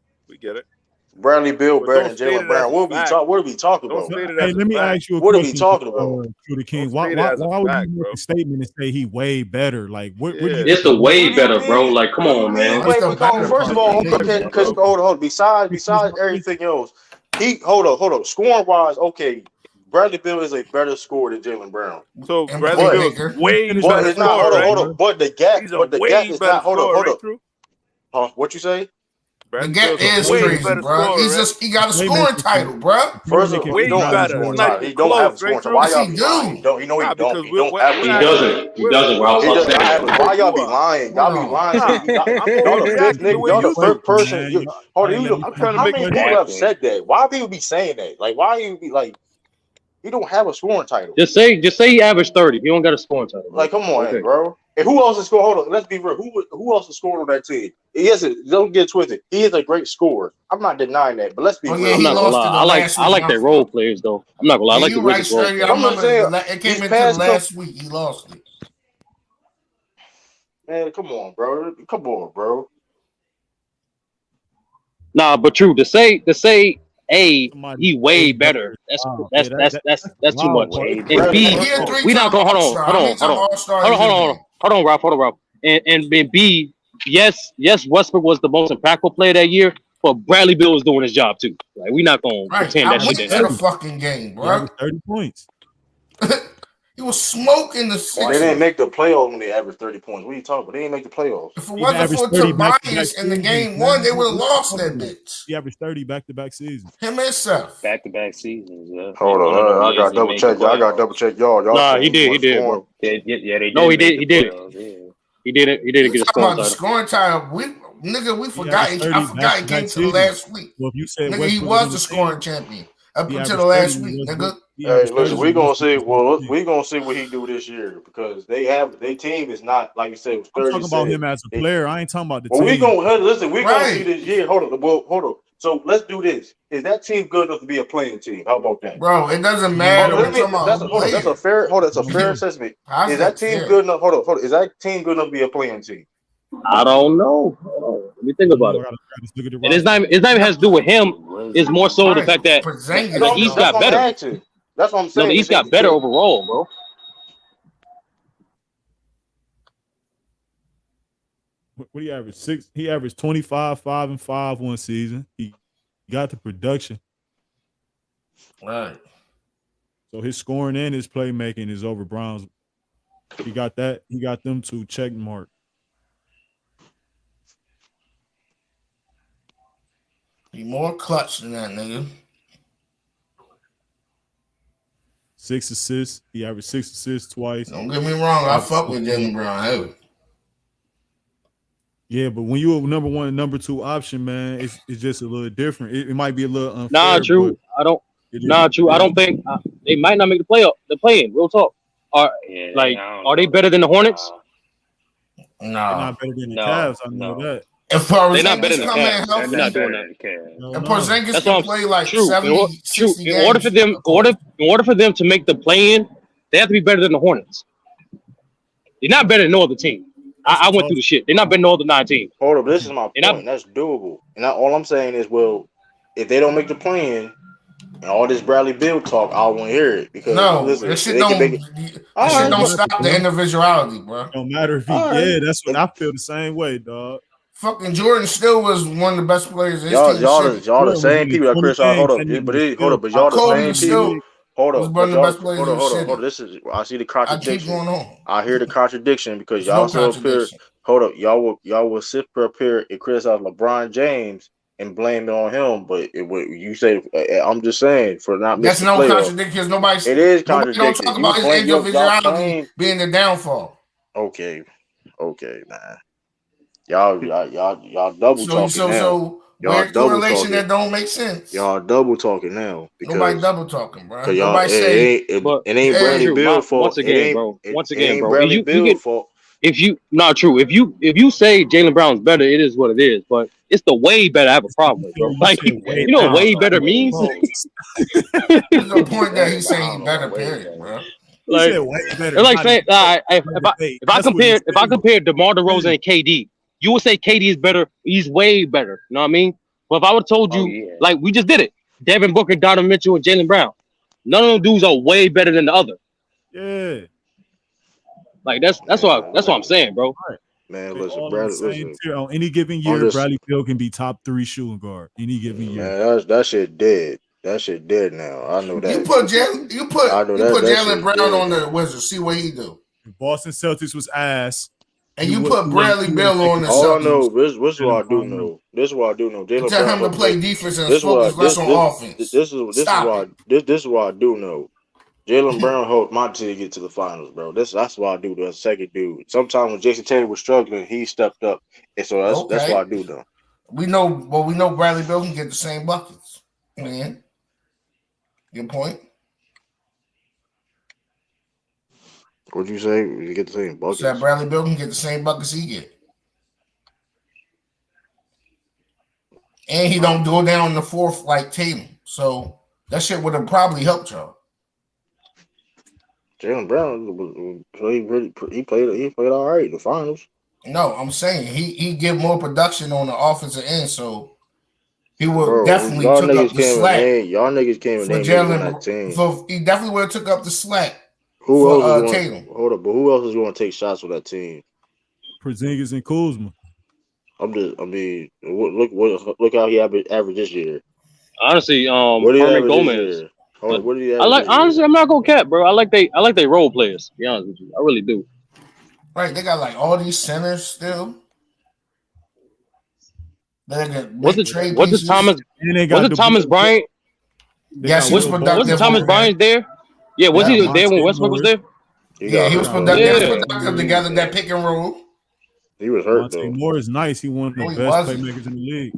Bradley Beal better than Jaylen Brown. What are we talking about? Hey, let me ask you a question. What are we talking about? To the King, why would you make a statement and say he way better? Like, what? It's the way better, bro. Like, come on, man. First of all, because hold on. Besides everything else, hold up. Scoring wise, okay. Bradley Beal is a better scorer than Jaylen Brown. So Bradley Beal is way better. It's not. Hold on. But the gap is not. Hold up. Huh? What you say? The gap is crazy, bro. He got a scoring title, bro. First of all, he don't have a scoring title. He don't have a scoring title. Why y'all be lying? He don't. He don't. He doesn't. Why y'all be lying? Y'all be lying. Y'all the fifth nigga. Y'all the fifth person. Hold on. How many people have said that? Why people be saying that? Like, why you be like? He don't have a scoring title. Just say he averaged 30. He don't got a scoring title. Like, come on, bro. And who else is scoring? Hold on, let's be real. Who else is scoring on that team? Don't get twisted. He is a great scorer. I'm not denying that, but let's be real. I'm not gonna lie. I like their role players though. I'm not gonna lie. I like the Wizards role players. I'm not saying it came into last week. He lost it. Man, come on, bro. Nah, but true to say he way better. That's too much. And B, we not gonna hold on, Ralph. And B, yes, Westbrook was the most impactful player that year, but Bradley Beal was doing his job too. Like, we not gonna pretend that shit didn't happen. The fucking game, bro. 30 points. He was smoking the Sixers. They didn't make the playoffs when they averaged 30 points. What are you talking about? They didn't make the playoffs. If it wasn't for Tobias in the game one, they would have lost that bitch. He averaged 30 back-to-back seasons. Him and Seth. Back-to-back seasons, yeah. Hold on. I got to double check. I got to double check y'all. Nah, he did, bro. Yeah, they did. No, he did. He didn't get a scoring title. Scoring title. We forgot. I forgot it came to the last week. Well, if you said he was the scoring champion up until the last week, nigga. Hey, listen, we're gonna see. Well, we're gonna see what he do this year because their team is not like you said. I'm talking about him as a player. I ain't talking about the team. We're gonna see this year. Hold on. So let's do this. Is that team good enough to be a playing team? How about that, bro? It doesn't matter. That's a fair assessment. Is that team good enough? Hold on. Is that team good enough to be a playing team? I don't know. Let me think about it. And it's not even has to do with him. It's more so the fact that he's got better. That's what I'm saying. No, he's got better overall, bro. What do you average? He averaged 25, 5 and 5 one season. He got the production. Right. So his scoring and his playmaking is over Brown's. He got that. He got them to check mark. He more clutch than that, nigga. 6 assists. He averaged 6 assists twice. Don't get me wrong. I fuck with Jaylen Brown heavy. Yeah, but when you're a number one and number two option, man, it's just a little different. It might be a little unfair. Nah, true. I don't think they might not make the play-in. Real talk. Are they better than the Hornets? No, they're not better than the Cavs. I know that. If they're not better than the Cavs. They're not doing that. And Porzingis can play like 70, 60 games. In order for them to make the play-in, they have to be better than the Hornets. They're not better than no other team. I went through the shit. They're not better than all the 9 teams. Hold up, this is my point. That's doable. And all I'm saying is, well, if they don't make the play-in, and all this Bradley Beal talk, I want to hear it because this shit don't stop the individuality, bro. No matter if that's what I feel the same way, dog. Fucking Jordan still was one of the best players. Y'all the same people that Chris. Hold up, but y'all the same people. Hold up. This is I see the contradiction. I hear the contradiction because y'all still appear. hold up, y'all will sit up here and criticize LeBron James and blame it on him, but you say I'm just saying for not That's missing the no playoffs. contradiction. Nobody It is don't contradicting. talk You about his blame y'all individuality blame. being the downfall. Okay, man. Y'all double talking now. So Y'all weird double correlation talking. that don't make sense. Y'all double talking now Nobody because double talking, bro. y'all Nobody say But it ain't not Bradley true. Beal's fault. Once again, bro. It Once again, ain't bro. If Bradley you get Beal's fault. if you not true. If you say Jaylen Brown's better, it is what it is. But it's the way better I have a problem with, bro. You Like said way you know what I better. don't way know. better Way means? better. there's a point that he's I saying don't he know better, about way period, better. bro. He Like said way better. it's like Not saying even if I That's what he compare said. DeMar DeRozan and KD, you would say KD is better. He's way better. You know what I mean? But if I would have told Oh you, yeah. like we just did it, Devin Booker, Donovan Mitchell, and Jaylen Brown, none of them dudes are way better than the other. Yeah. Like that's what I'm saying, bro. Right. Man, They listen, all in the Bradley, same listen. tier. On any given I'm year, just Bradley Beal can be top 3 shooting guard. Any given year. man, that shit dead. That shit dead now. I know You that. put Jalen, you I know put that Jalen shit's Brown dead on the now. Wizards. See what he do. If Boston Celtics was ass, And you put Bradley Beal on the All I know, Celtics this is what I Jaylen do Brown. know. This is what I do know. and Jaylen tell Brown him to gonna play. play defense and This is what focus less on offense. this is Stop why it. this is what I do know. Jaylen Brown helped my team get to the finals, bro. That's what I do. The second dude. Sometimes when Jason Tatum was struggling, he stepped up, and so that's what I Okay. do know. We know Bradley Beal can get the same buckets. Man. Your point? What'd you say? You get the same buckets? Said Bradley Beal can get the same buckets he get. And he don't go down in the fourth like Tatum. So that shit would have probably helped y'all. Jaylen Brown, he played all right in the finals. No, I'm saying he give more production on the offensive end, so he would Bro, definitely took up the slack y'all niggas came and for named niggas on that Jalen. team. So he definitely would have took up the slack Who else is for going? Tatum. Hold up, but who else is going to take shots with that team? Porzingis and Kuzma. I mean, look how he averaged this year. Honestly, What did he Herman average this Gomez. year? Hold up, what did he I average like this year? honestly, I'm not gonna cap, bro. I like they role players. To be honest with you, I really do. Right, they got like all these centers still. They got Was it trade was it pieces. Thomas? And they Was got it Thomas Bryant? Yes, he was Was it productive. Thomas over there. Bryant there? Yeah, was Yeah. he there when Monte Westbrook was Morris. there? Yeah, he was productive. They was productive together. That pick and roll. He was hurt Monte though. Morris nice. He one of the No, he best wasn't. playmakers in the league.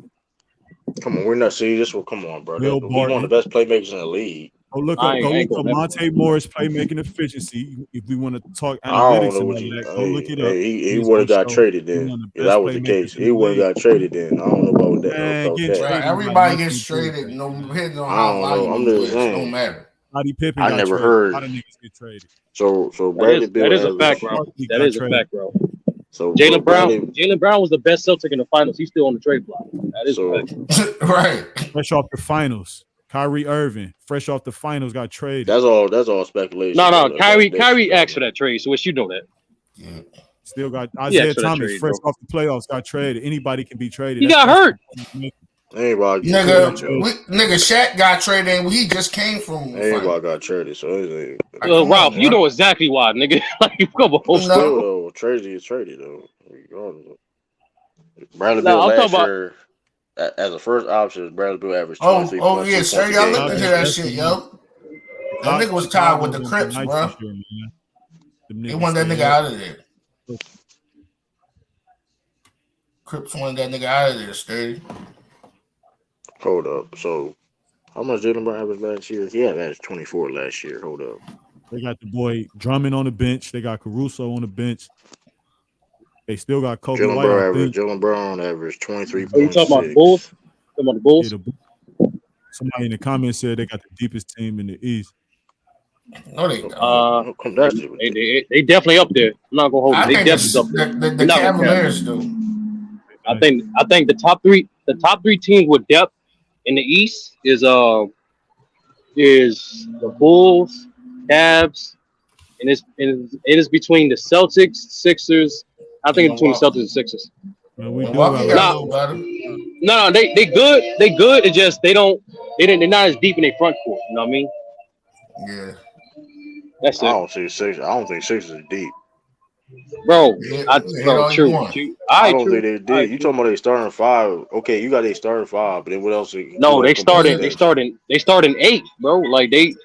Come on, we're not seeing this one. Come on, bro. Will He's one of the Barton. best playmakers in the league. Go look I up ain't going that Monte Morris playmaking efficiency. If we want to talk I don't analytics know and what all you. that, go look it up. He It's would have gonna got show traded he's then. one of the If that best was the case, playmakers in he the would have league. got traded then. I don't know about that. Man, About getting that. Right, traded is like everybody nothing gets to do with traded. that. No, depending on I how don't know. I'm valuable you just is. saying. Don't matter. Scottie Pippen I got never traded. heard. A lot of niggas get traded. So That Bradley Beal is a fact, averaged. bro. Barkley That got is a traded. fact, bro. So Jaylen Bradley. Brown was the best Celtic in the finals. He's still on the trade block. That is So a fact. Right. Fresh off the finals. Kyrie Irving, fresh off the finals, got traded. that's all speculation. No, Though. Kyrie asked for that trade, so you know that. Yeah. Still got He Isaiah asked for that Thomas, trade, fresh bro. off the playoffs, got traded. Anybody can be traded. He got hurt. Anybody Nigga, Shaq got traded and he just came from the Everybody finals. got traded. So it's Ralph, you know exactly why, nigga. Like, come on. still though, traded is traded though. Bradley No, Beal I'm last talking about. year, as a first option, Bradley Beal averaged 23.2 Oh yeah, points sir. a Y'all game looked into last that year. shit, yo. That nigga was tied with the Crips, nice bro. this year, man. They want that nigga out of there. Crips wanted that nigga out of there, Sturdy. Hold up. So, how much Jaylen Brown averaged last year? He had averaged 24 last year. Hold up. They got the boy Drummond on the bench. They got Caruso on the bench. They still got Kobe White. Jaylen Brown averaged 23.6. Are you talking about the Bulls? Talking about the Bulls? Yeah, somebody in the comments said they got the deepest team in the East. No, they don't. They definitely up there. I'm not gonna hold you. They definitely up there. The Cavaliers do. I think the top three teams with depth in the East is the Bulls, Cavs, and it is between the Celtics, Sixers. I think it's between the Celtics and Sixers. Man, we No, they good. They good. It's just they're not as deep in their front court. You know what I mean? Yeah. That's it. I don't think Sixers is deep. Bro, Hit all you want. I don't think they did. You talking about they starting 5? Okay, you got they starting 5, but then what else? No, they started 8, bro. Like they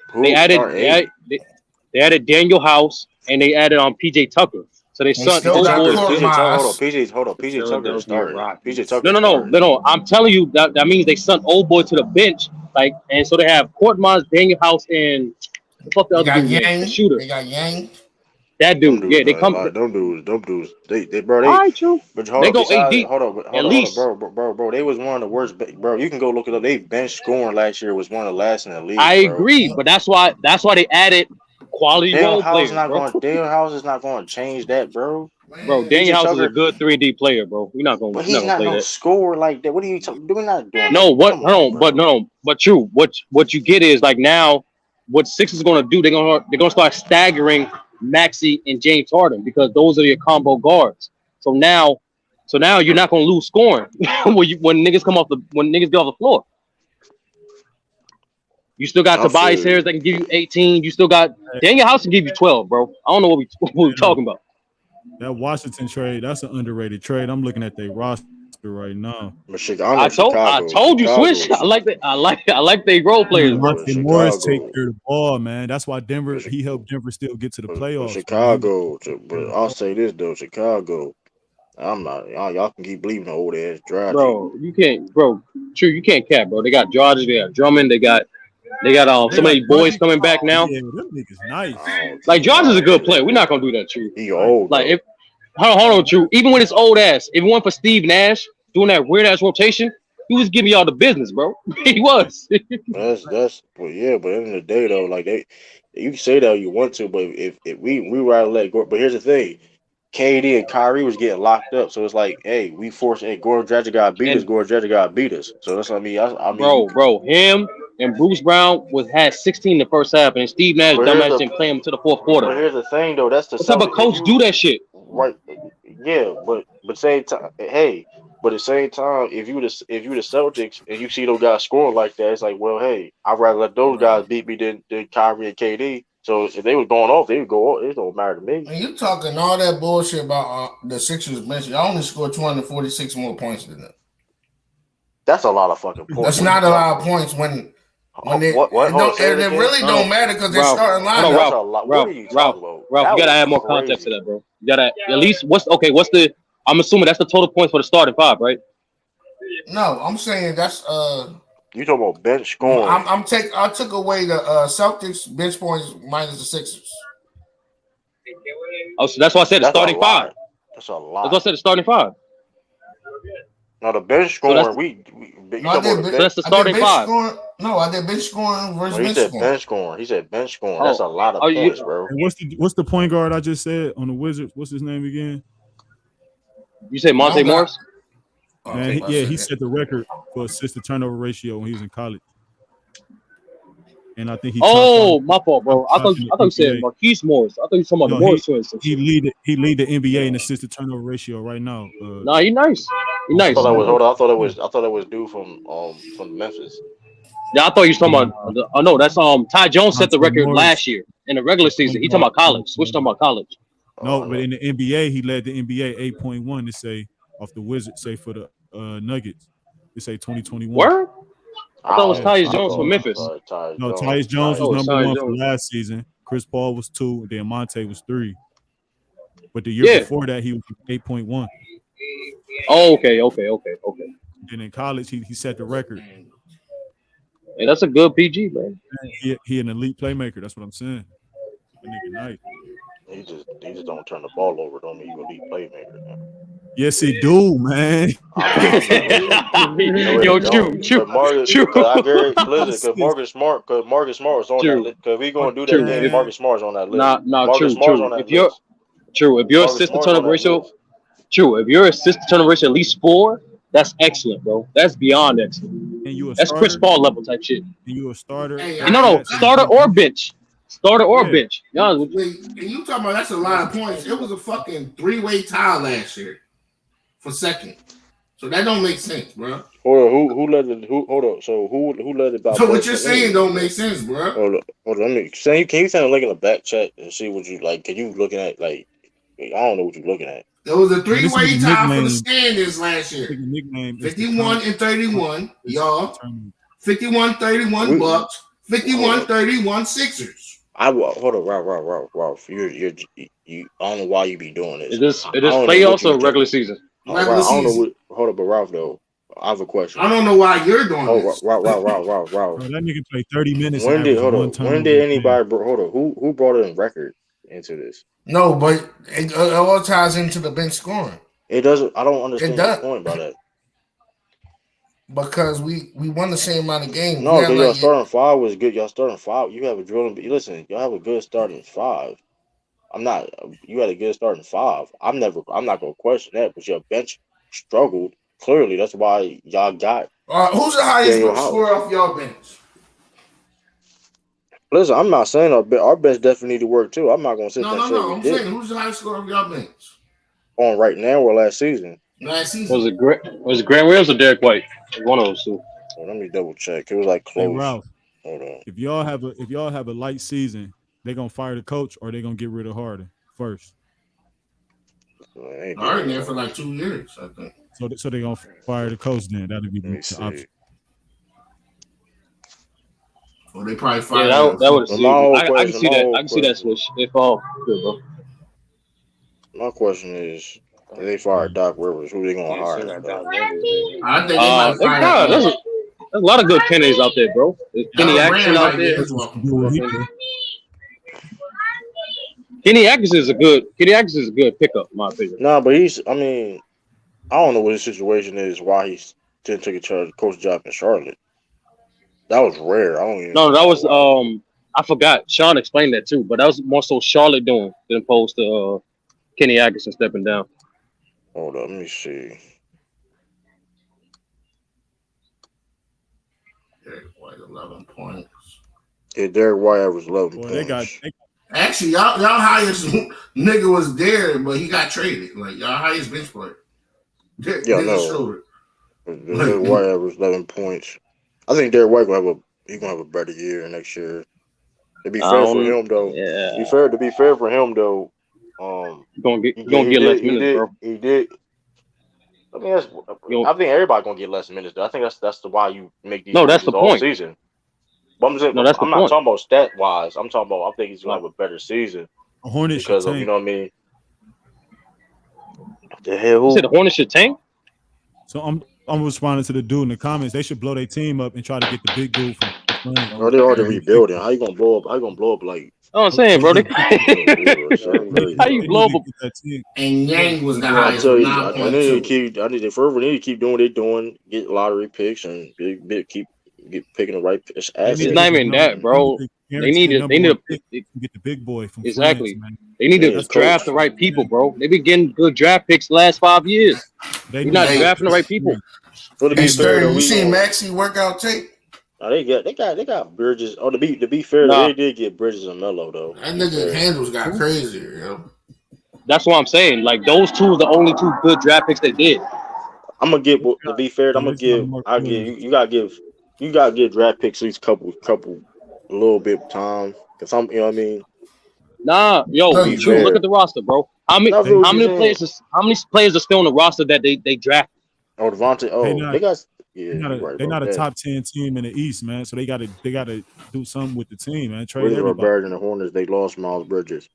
added Daniel House and they added on PJ Tucker. So they sent still got PJ Tucker started. PJ Tucker. No. I'm telling you that means they sent old boy to the bench. Like, and so they have Court Mars, Daniel House, and the fuck the other dude, the shooter. They got Yang. That dude, yeah, they come. Them dudes. They all right, true. But they go AD. Hold on, bro. They was one of the worst. Bro, you can go look it up. They bench scoring last year was one of the last in the league. I agree, but that's why they added quality role players. Daniel House is not going to change that, bro. Bro, Daniel House is a good 3D player, bro. We're not going. But he's not going to score like that. What are you talking? We're not doing. No, but true. What you get is like now, what Six is going to do? They're gonna start staggering Maxey and James Harden because those are your combo guards. So now you're not going to lose scoring when niggas get off the floor. You still got Tobias Harris that can give you 18. You still got Daniel House can give you 12, bro. I don't know what we're talking about. That Washington trade, that's an underrated trade. I'm looking at their roster right now. I told you, Swish. I like their role players. Martin Morris take care of the ball, man. That's why he helped Denver still get to the playoffs. Chicago, but I'll say this though, Chicago. I'm not. Y'all can keep believing the old ass draft. Bro, you can't, bro. True, you can't cap, bro. They got George, they got Drummond, they got some of these boys coming back now. Yeah, them niggas nice. Like George is a good player. We're not gonna do that, True. He old. Like if hold on, True. Even with his old ass, if it weren't for Steve Nash doing that weird ass rotation, he was giving y'all the business, bro. He was. But at the end of the day though, like you can say that you want to, but if we rather let go. But here's the thing. KD and Kyrie was getting locked up, so it's like, hey, we forced. Hey, Gordon Dragic got beat us. Gordon Dragic got beat us. So that's what I mean. I mean, bro, him and Bruce Brown had 16 in the first half, and Steve Nash dumbass didn't play him to the fourth quarter. But here's the thing, though. That's the what type of coach do that shit? Right? Yeah, but same time, hey, but at the same time, if you the Celtics and you see those guys scoring like that, it's like, well, hey, I'd rather let those guys beat me than Kyrie and KD. So if they was going off, they would go off. It don't matter to me. And you talking all that bullshit about the Sixers bench. I only scored 246 more points than them. That's a lot of fucking points. That's not a lot of points when they really don't matter because they're starting lineup. Ralph, you gotta add more context to that, bro. You gotta at least I'm assuming that's the total points for the starting 5, right? No, I'm saying that's you talking about bench scoring? I took away the Celtics bench points minus the Sixers. Oh, so that's why I said the starting 5. That's a lot. That's why I said the starting 5. No, the bench scoring. That's the starting 5. I did bench scoring versus bench scoring. He said bench scoring. That's a lot of points, bro. And what's the point guard I just said on the Wizards? What's his name again? You say Monte Morris? Man, he set the record for assist to turnover ratio when he was in college. And I think he. Oh, my fault, bro. I thought you said Marquise Morris. I thought you were talking about the Morris twins. He lead the NBA in assist to turnover ratio right now. Nah, he's nice. He's nice. I thought it was dude from Memphis. Yeah, I thought you was talking about. No, that's Ty Jones set the record last year in the regular season. He talking about college. Switch talking about college. No, but in the NBA, he led the NBA 8.1 to say off the Wizards, say for the Nuggets. They say 2021. Where? I thought it was Tyus Jones from Memphis. No, Tyus Jones was number 1 for last season. Chris Paul was 2, and then Monte was 3. But the year before that, he was 8.1. Oh, okay. And in college, he set the record. Hey, that's a good PG, man. He an elite playmaker. That's what I'm saying. That nigga nice. He just don't turn the ball over. Don't mean he's an elite playmaker, man. Yes, he do, man. Yo, true. Because Marcus Smart was on that list. Because we gonna do that game. Marcus Smart's on that list. True. If your assist to turnover ratio, if your assist to turnover ratio at least 4, that's excellent, bro. That's beyond excellent. That's Chris Paul level type shit. And you a starter? No, starter or bench. Starter or bench. And you talking about that's a lot of points. It was a fucking 3-way tie last year for second. So that don't make sense, bro. Hold on, who led it? Hold on. So who led it by? So what you're saying don't make sense, bro. Hold on. Can you send a link in the back chat and see what you like? Can you looking at like I don't know what you're looking at. It was a This is three-way the tie for the nickname. standings last I year. think the nickname is the 51 and 31, y'all. 51-31 Bucks. 51-31 Sixers. Hold on, Ralph. You. I don't know why you be doing this. Is this I don't know playoffs what or regular season? Regular I don't know season. what. Hold up, but Ralph though, I have a question. I don't know why you're doing this. Ralph. Bro, that nigga played 30 minutes. When did turnover anybody? Hold on. Who brought in record into this? No, but it all ties into the bench scoring. It doesn't. I don't understand your point by that. Because we won the same amount of games. No, because your starting five was good. Your starting five, you have a drilling. Listen, y'all have a good starting five. You had a good starting five. I'm not gonna question that, but your bench struggled. Clearly, that's why y'all got. Who's the highest scorer off y'all bench? Listen, I'm not saying our bench definitely need to work too. I'm not gonna sit there and say I'm saying who's the highest scorer of y'all bench? On right now or last season? Last season. Was it Grant Williams or Derek White? One of those two. Well, let me double check. It was like close. Hey, Ralph, hold on. If y'all have a light season, they gonna fire the coach or they gonna get rid of Harden first. Harden there for like 2 years, I think. So they gonna fire the coach then. That'll be the option. Well, they probably fire. Yeah, that would. I can see that. I can see that switch. If all good, bro. My question is, if they fire Doc Rivers, who they gonna hire? I think they might fire. There's a lot of good candidates out there, bro. There's Kenny Atkinson out there. Kenny Atkinson is a good pickup, in my opinion. No, but I don't know what his situation is. Why he didn't take a charge coach job in Charlotte. That was rare. I don't even. No, that was I forgot. Sean explained that too, but that was more so Charlotte doing than opposed to Kenny Atkinson stepping down. Hold up, let me see. Derek White 11 points. Yeah, Derek White averaged 11 points. Actually, y'all highest nigga was there, but he got traded. Like y'all highest bench player. Derek White averaged 11 points. I think Derek White gonna have a better year next year. To be fair for him though, to be fair for him though, gonna get less minutes, bro. He did. I think everybody gonna get less minutes. Though. I think that's why you make these. No, that's the point. Season. But I'm saying, I'm not talking about stat wise. I'm talking about. I think he's gonna have a better season. Hornets because of, you know what I mean. The hell? You said the Hornets should tank. So I'm responding to the dude in the comments. They should blow their team up and try to get the big dude from. Bro, they're already rebuilding. How you gonna blow up? How you gonna blow up like? I'm saying, bro. How you blow up? And Yang was the highest. I need to keep doing what they're doing. Get lottery picks and keep picking the right assets. It's not even that, bro. They need to get the big boy from exactly. France, they need to draft the right people, bro. They've been getting good draft picks the last 5 years. You're not drafting the right people. You seen Maxey workout tape? They got Bridges. Oh, to be fair, they did get Bridges and Melo though. That nigga handles got crazier, yo. That's what I'm saying. Like those two are the only 2 good draft picks they did. I'm gonna give. To be fair, I'm gonna give. You gotta give draft picks at least couple a little bit of time. Cause you know what I mean. Nah, look at the roster, bro. How many players are still on the roster that they drafted? Oh, Devontae. Oh, they got. Yeah, they're not a top 10 team in the East, man. So they gotta do something with the team, man. Trade everybody. Were better than the Hornets. They lost Miles Bridges.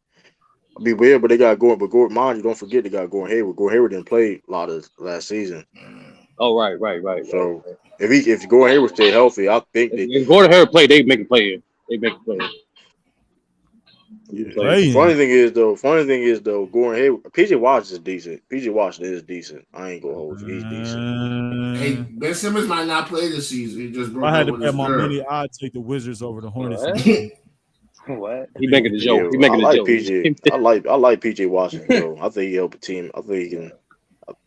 It'd be weird, but they got Gordon. But Gordon, mind you, don't forget they got Gordon Hayward. Gordon Hayward didn't play a lot of last season. Oh, right. So if Gordon Hayward stay healthy, I think if Gordon Hayward play, they make a play. Yeah. Funny thing is though, Gordon Hayward, PJ Washington is decent. PJ Washington is decent. I ain't gonna hold you. He's decent. Hey, Ben Simmons might not play this season. He just broke I had to bet my money. I'd take the Wizards over the Hornets. What? He making a joke. I like PJ Washington though. I think he help a team. I think he can.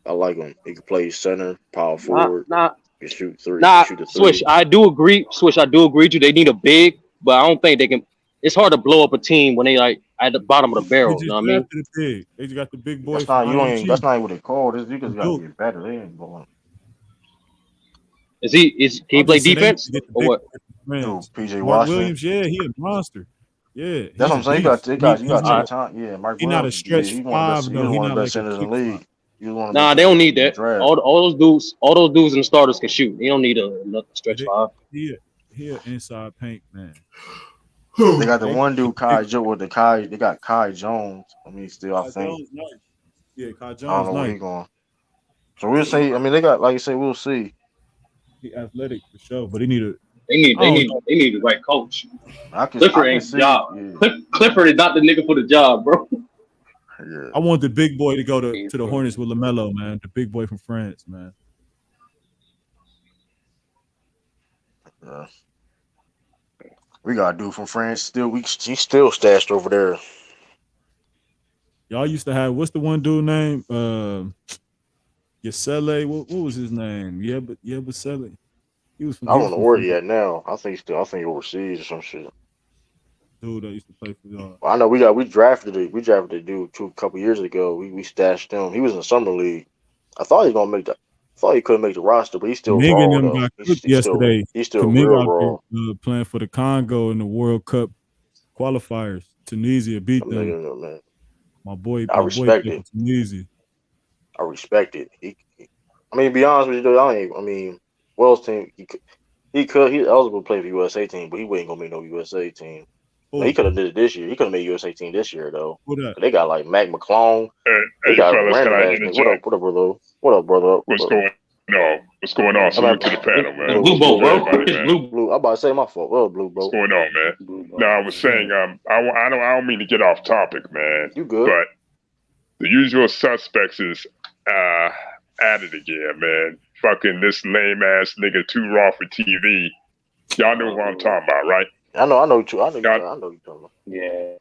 I like him. He can play center, power forward. He can shoot three. Shoot the three. Swish. I do agree with you. They need a big, but I don't think they can. It's hard to blow up a team when they like at the bottom of the barrel. You know what I mean? They just got the big boy. That's not even what they call this. You just got to get better. They ain't going. Can he play defense or what? PJ Mark Washington. Williams, yeah, he a monster. Yeah, That's what I'm saying. You got He, you got to not take time. Yeah, Mike he not a Brown. Yeah, stretch five he though. was He one of not the best like a centers in quick the five. league. He was one of the Nah, best they don't centers need in the that. draft. All those dudes and starters can shoot. They don't need another stretch five. He an inside paint man. They got the one dude, They They got Kai Jones. I mean, still, I Kai think. Jones nice. Yeah, Kai I don't Jones know where nice. he going. So we'll see. I mean, they got, like you say, we'll see. He athletic for sure, but he need a. They need I don't know. the right coach. I Clifford can ain't the see. job. Yeah. Clifford is not the nigga for the job, bro. Yeah. I want the big boy to go to the Hornets with LaMelo, man. The big boy from France, man. Yeah. We got a dude from France. He's still stashed over there. Y'all used to have what's the one dude name? Yasele. What was his name? Yabusele. He was I don't know where he France. at now. I think overseas or some shit. Dude that used to play for y'all. Well, I know we drafted a dude a couple years ago. We stashed him. He was in the summer league. I thought he couldn't make the roster, but he's still Kaminga and raw them though. got cooked yesterday. He's still Kaminga real out raw. there playing for the Congo in the World Cup qualifiers. Tunisia beat them. Man. My boy I respect played it. for Tunisia. I respect it. I mean, to be honest with you, though, I mean, Wells team, he's eligible to play for USA team, but he wasn't gonna make no USA team. No, he could have did it this year. He could have made USA team this year though. They got like Mac McClung. Hey, got fellas, can I interject? What up, brother? What up, brother? What's going on? What's going on? Salute to the panel, man. Blue Bowl, bro. Everybody, man. Blue. I'm about to say my fault. Well, Blue, bro. What's going on, man? No, I was saying, I don't mean to get off topic, man. You good? But the usual suspects is at it again, man. Fucking this lame ass nigga too raw for TV. Y'all know who I'm talking about, right? I know you too. I know you talking about. Yeah.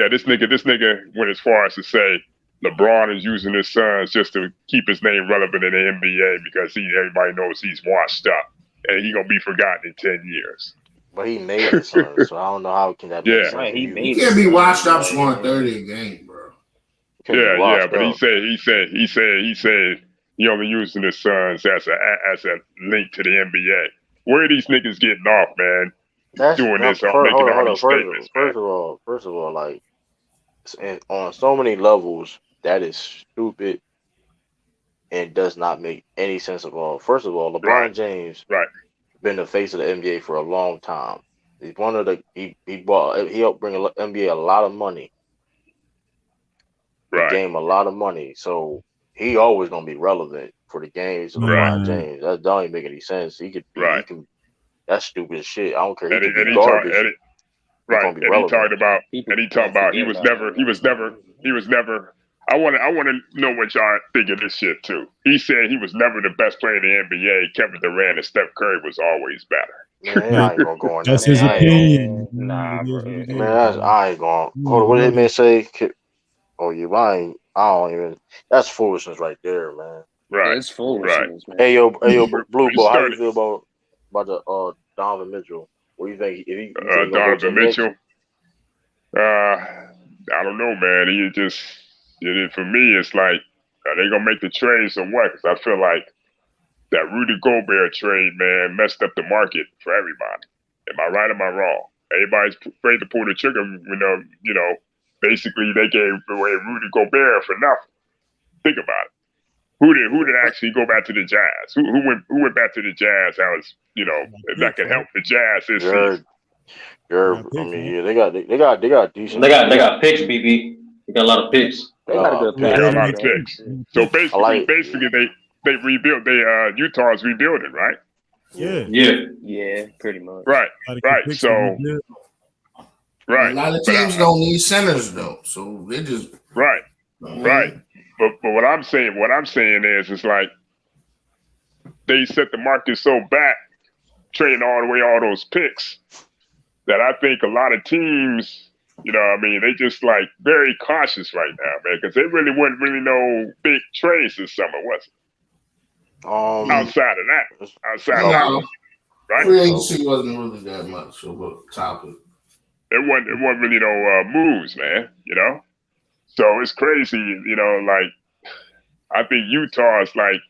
This nigga went as far as to say LeBron is using his sons just to keep his name relevant in the NBA because everybody knows he's washed up and he gonna be forgotten in 10 years. But he made his son, so I don't know how can that make sense. Right, He can't be washed up scoring 30 a game, bro. But he said he only using his sons as a link to the NBA. Where are these niggas getting off, man? Doing this, making all these statements. First of all, like on so many levels, that is stupid and does not make any sense at all. First of all, LeBron James been the face of the NBA for a long time. He's one of the he helped bring the NBA a lot of money. The game a lot of money, so he always gonna be relevant for the games of LeBron James. That don't even make any sense. He can. That's stupid as shit. I don't care. He can be garbage. He talked about he was never. I want to know what y'all think of this shit too. He said he was never the best player in the NBA. Kevin Durant and Steph Curry was always better. Man, I ain't gonna go on that. That's his opinion. Nah, bro. Man, I ain't gonna. Hold on, what did that man say? Oh, I don't even. That's foolishness right there, man. Right, it's foolishness, man. Hey yo, Blue Ball, how you feel about the Donovan Mitchell? What do you think? If he Donovan Mitchell. I don't know, man. He just for me, it's like are they gonna make the trade or what? Because I feel like that Rudy Gobert trade, man, messed up the market for everybody. Am I right? Or am I wrong? Everybody's afraid to pull the trigger. You know. Basically, they gave away Rudy Gobert for nothing. Think about it. Who did actually go back to the Jazz? Who went back to the Jazz? How is that could help the Jazz this season? I mean, yeah, they got decent. They got picks, BB. They got a lot of picks. They got a good pick. They got a lot of picks. So basically, they rebuilt. Utah's rebuilding, right? Yeah, pretty much. Right. So. Right. A lot of teams don't need centers though, so they just right. But what I'm saying is, it's like they set the market so back, trading all those picks, that I think a lot of teams, they just like very cautious right now, man, because they really wasn't no big trades this summer, was it? Outside of that, right? Free agency wasn't really that much of a topic. It wasn't really no moves, man, So it's crazy, like I think Utah is like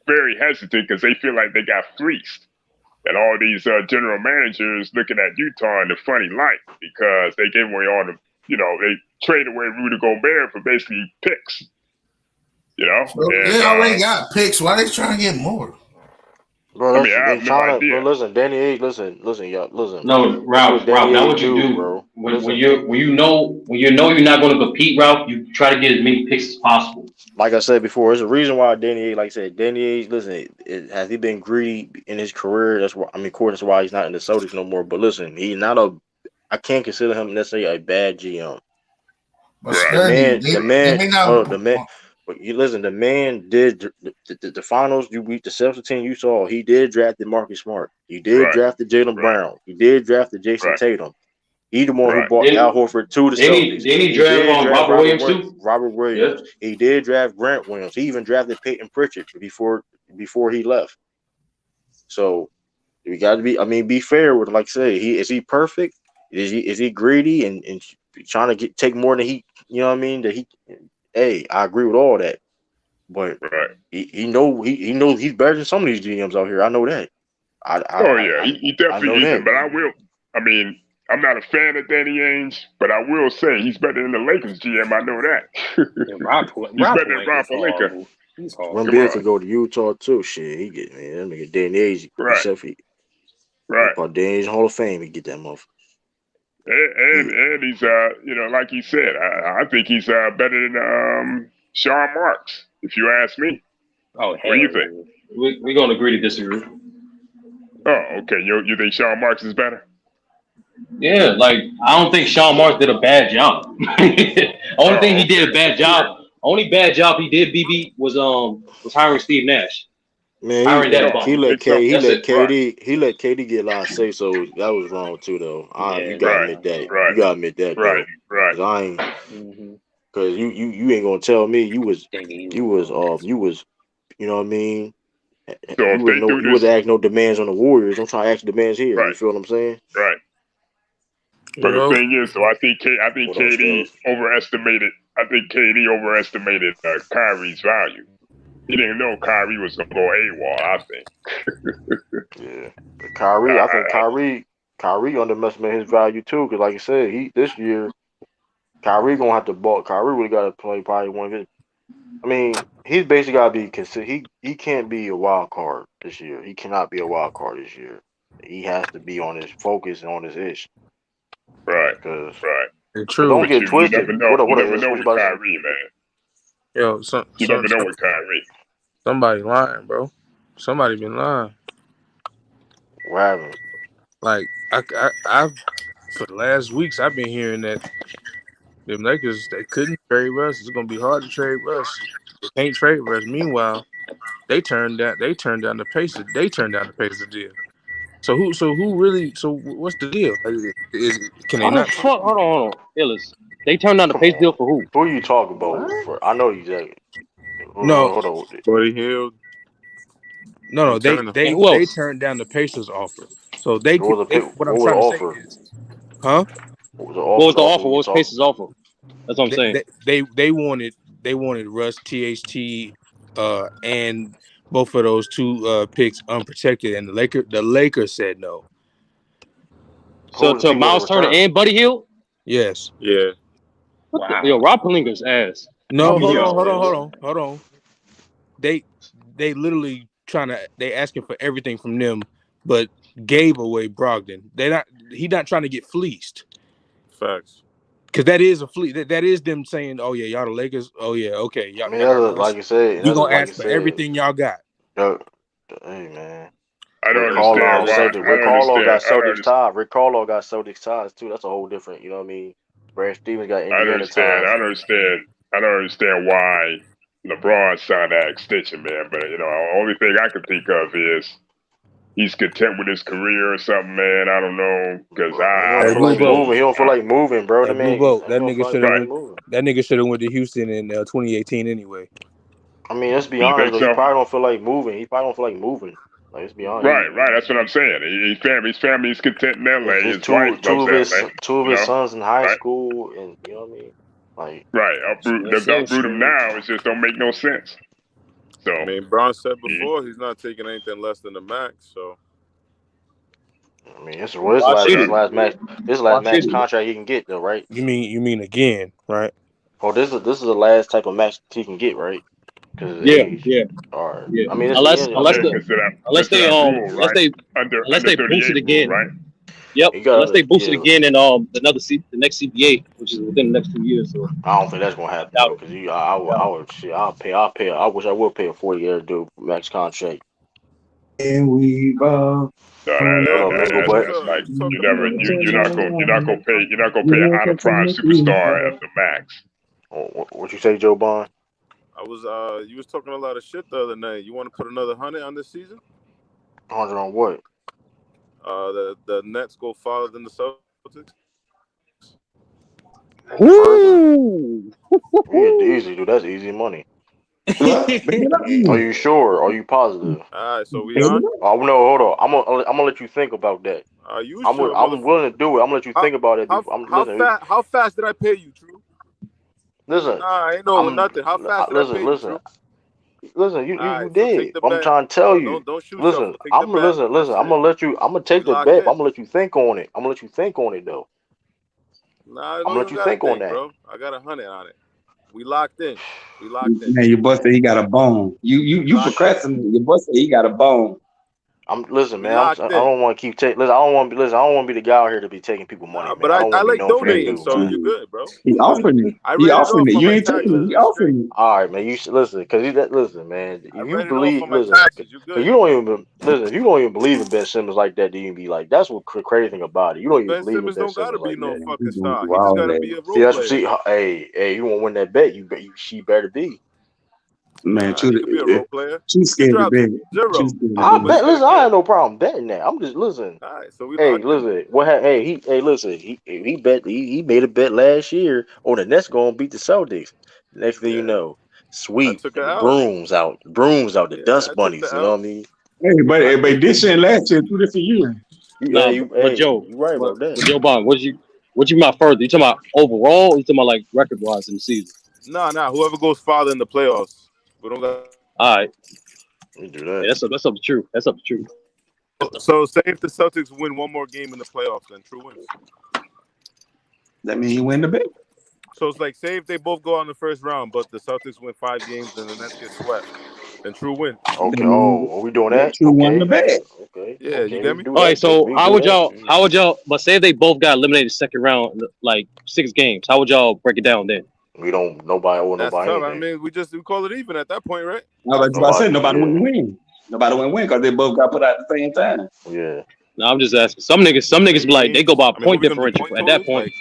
very hesitant because they feel like they got fleeced. And all these general managers looking at Utah in a funny light because they gave away all the, they traded away Rudy Gobert for basically picks. So they already got picks. Why they trying to get more? Bro, they trying to. Bro, listen, Danny Ainge. Listen, y'all. Listen. No, Ralph. Now what you do, bro? When you know you're not going to compete, Ralph, you try to get as many picks as possible. Like I said before, there's a reason why Danny Ainge. Like I said, Danny Ainge. Listen, has he been greedy in his career? That's why. Of course, that's why he's not in the Celtics no more. But listen, he's not a. I can't consider him necessarily a bad GM. But the man. But you listen, the man did the finals. You beat the 17 you saw. He did draft Marcus Smart. He did draft Jaylen Brown. He did draft Jason Tatum. He the one who brought Al Horford to the Celtics. He draft Robert Williams too. Robert Williams. Yeah. He did draft Grant Williams. He even drafted Peyton Pritchard before he left. So we got to be fair with him. Like I say, is he perfect? Is he greedy and trying to take more than he? You know what I mean? Hey, I agree with all that, but he knows he's better than some of these GMs out here. I know that. He definitely is. But I'm not a fan of Danny Ainge, but I will say he's better than the Lakers GM. I know that. He's better than Rob Pelinka. He's hard. When Beal could go to Utah too. Shit, he get that nigga Danny Ainge. Danny Ainge Hall of Fame. He get that motherfucker. And he's like you said, I think he's better than Sean Marks, if you ask me. Oh, what do you think? We're gonna agree to disagree. Oh, okay. You think Sean Marks is better? Yeah, like I don't think Sean Marks did a bad job. Only thing he did a bad job. Only bad job he did, BB, was hiring Steve Nash. Man, he let KD get a lot of say, so that was wrong too, though. You gotta admit that. You gotta admit that, though. Cause I ain't, cause you ain't gonna tell me you was, you know what I mean? So you was asking no demands on the Warriors. I'm trying to ask demands here. You feel what I'm saying? Right. But the thing is, so I think KD overestimated. I think KD overestimated Kyrie's value. He didn't know Kyrie was gonna go AWOL, I think. Yeah. I think Kyrie underestimated his value too, because like I said, this year Kyrie gonna have to ball. Kyrie really gotta play probably one of his. He's basically gotta be considered. He can't be a wild card this year. He cannot be a wild card this year. He has to be on his focus and on his ish. Right. True. Don't get twisted. You never know with Kyrie, man. Yo, you never know with Kyrie. Somebody lying, bro. Somebody been lying. What happened? Like I've for the last weeks I've been hearing that them Lakers they couldn't trade Russ. It's gonna be hard to trade Russ. They can't trade Russ. Meanwhile, they turned down the Pacers. They turned down the Pacers deal. So what's the deal? Can they not? Hold on. Illis. They turned down the Pacers deal for who? Who are you talking about? I know exactly. Hold on. Buddy Hield. No, they turned down the Pacers offer. So they could. What I'm trying to say is, huh? What was the offer? What was Pacers' offer? That's what I'm saying. They wanted Russ, THT, and both of those two picks unprotected, and the Lakers said no. So to Miles Turner and Buddy Hield? Yes. Yeah. Wow. Yo, Rob Pelinka's ass. No, hold on. They literally they asking for everything from them, but gave away Brogdon. He not trying to get fleeced. Facts. Because that is a fleece. That is them saying, "Oh yeah, y'all the Lakers. Oh yeah, okay, y'all." Like you said, we gonna ask for everything y'all got. Hey man, I don't understand why. Rick Carlisle got Celtics ties. Rick Carlisle got Celtics ties too. That's a whole different. You know what I mean? Brad Stevens got Indiana ties. I don't understand why LeBron signed that extension, man. But the only thing I can think of is he's content with his career or something, man. I don't know because he don't feel like moving, bro. That nigga should have went to Houston in 2018 anyway. Let's be honest. He probably don't feel like moving. Like, let's be honest. Right. That's what I'm saying. His family's content in LA. His wife loves LA. Two of his sons in high school, and you know what I mean. Like, right. Uproot him now. It just don't make no sense. So Bron said before he's not taking anything less than the max. So I mean, this is Why last should this he? last max Why should he? contract he can get though, right? You mean again, right? Oh, this is the last type of max he can get, right? Because of his Yeah, age. yeah, All right. yeah. I mean, it's the Unless end. I unless Yeah, mean, the because of unless that they rule, unless right? they Under unless they boost 38 it rule, again. right? Yep. you Unless gotta they boost it yeah. again in the next CBA, which is within the next 2 years. So I don't think that's gonna I happen doubt though, it. because Doubt I would shit. I'll pay. I wish I would pay a 40-year dude max contract. And we both. No, Hold up, man. Go back. that's like What you talking you about? never you're not gonna pay a high prime superstar at the max. What you say, Joe Bond? I was you was talking a lot of shit the other night. You want to put another 100 on this season? 100 on what? The Nets go farther than the Celtics. Further? Woo! Yeah, easy, dude. That's easy money. What? Bring it Are up. you sure? Are you positive? All right, so we Bring on. it up. Oh no, hold on. I'm gonna let you think about that. Are you sure, I'm willing motherfucker? to do it. I'm gonna let you How think about it. how I'm how listen. fast how fast did I pay you, True? Listen. Nah, I ain't know I'm nothing. How fast did I pay you, listen. True? Listen. All You right, so take did. the I'm bet. trying to tell you. Don't shoot Listen. shuffle. Take the I'm bet. listen. That's I'm it. gonna let you. I'm gonna We take the locked bet. But in. I'm gonna let you think on it. I'm gonna let you think on it though. Nah, I I'm don't gonna let even you gotta think on think, that. bro. I got 100 on it. We locked in. We locked in. Man, your boy said he got a bone. We You locked in. procrastinating. Your boy said he got a bone. Listen, We man. I locked in. don't want to keep taking. Listen. I don't want to be. Listen. I don't want to be the guy out here to be taking people money, Nah, man. but I don't I want to be like known for that donating, dude, so man. you're good, bro. He You good. offering it. I He read it offering off it. on You my ain't taking it. taxes. He You straight. offering it. All right, man. You should listen, because listen, man. I If you read it off believe, on my listen, taxes. You because good. you don't even listen. If you don't even believe in Ben Simmons like that, then you be like, that's what crazy thing about it. You don't even Ben believe in Simmons Ben don't gotta Simmons be like no that. Man, he fucking gonna star. do He just all gotta that. be a See, role that's what. player. See, hey, you want to win that bet? She better be. Man, Nah, he could be a role player. too He could scared to drop bet. Too 0, scared to I bet. but he bet. got a Listen, I have chance. no problem betting that. I'm just listen. All right, so we Hey, locked in. listen. Listen. He bet. He made a bet last year on the Nets going to beat the Celtics. Next thing you Yeah, know, I sweep, took a L. brooms out, the Yeah, I dust took the bunnies. You know L. what I mean? But this year and last year, 2 different years. Nah, but Joe, You right about that. but Joe Bond, what you about further? You talking about overall? Or you talking about like record wise in the season? Nah. Whoever goes farther in the playoffs, we don't got. All right, We do yeah, that. that's up to true. That's up to true. So say if the Celtics win one more game in the playoffs, then True wins. That means he win the bet. So it's like say if they both go on the first round, but the Celtics win 5 games and the Nets get swept, then True wins. That Okay. means Oh, are we doing that that? True won the Okay. bet. Yeah, you We get can me? do All right, that. We so can do that. how would y'all? But say if they both got eliminated second round, like 6 games. How would y'all break it down then? We don't. Nobody owe That's nobody tough. I anything. mean, we call it even at that point, right? I was about to say Nobody. nobody Yeah. win. Nobody win because they both got put out at the same time. Yeah. No, I'm just asking. Some niggas be like they go Games. by I mean, what point we gonna do? differential Point at that totals? point.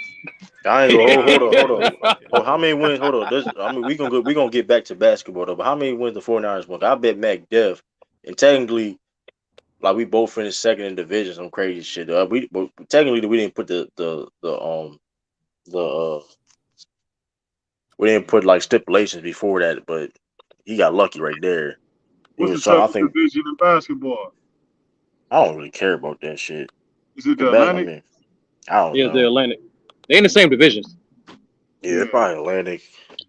Like, I ain't gonna nah, hold man. on. Fuck it. Well, how many wins? Hold on. I mean, we gonna get back to basketball though. But how many wins the 49ers won? I bet Mac Def, and technically, like we both finished second in division, some crazy shit. But technically we didn't put the we didn't put like stipulations before that. But he got lucky right there. He What's was the so I toughest think division in basketball? I don't really care about that shit. Is it The the back, I Atlantic? mean, I don't Yeah, the know. Atlantic. They in the same divisions. Yeah, it's Yeah. probably Atlantic.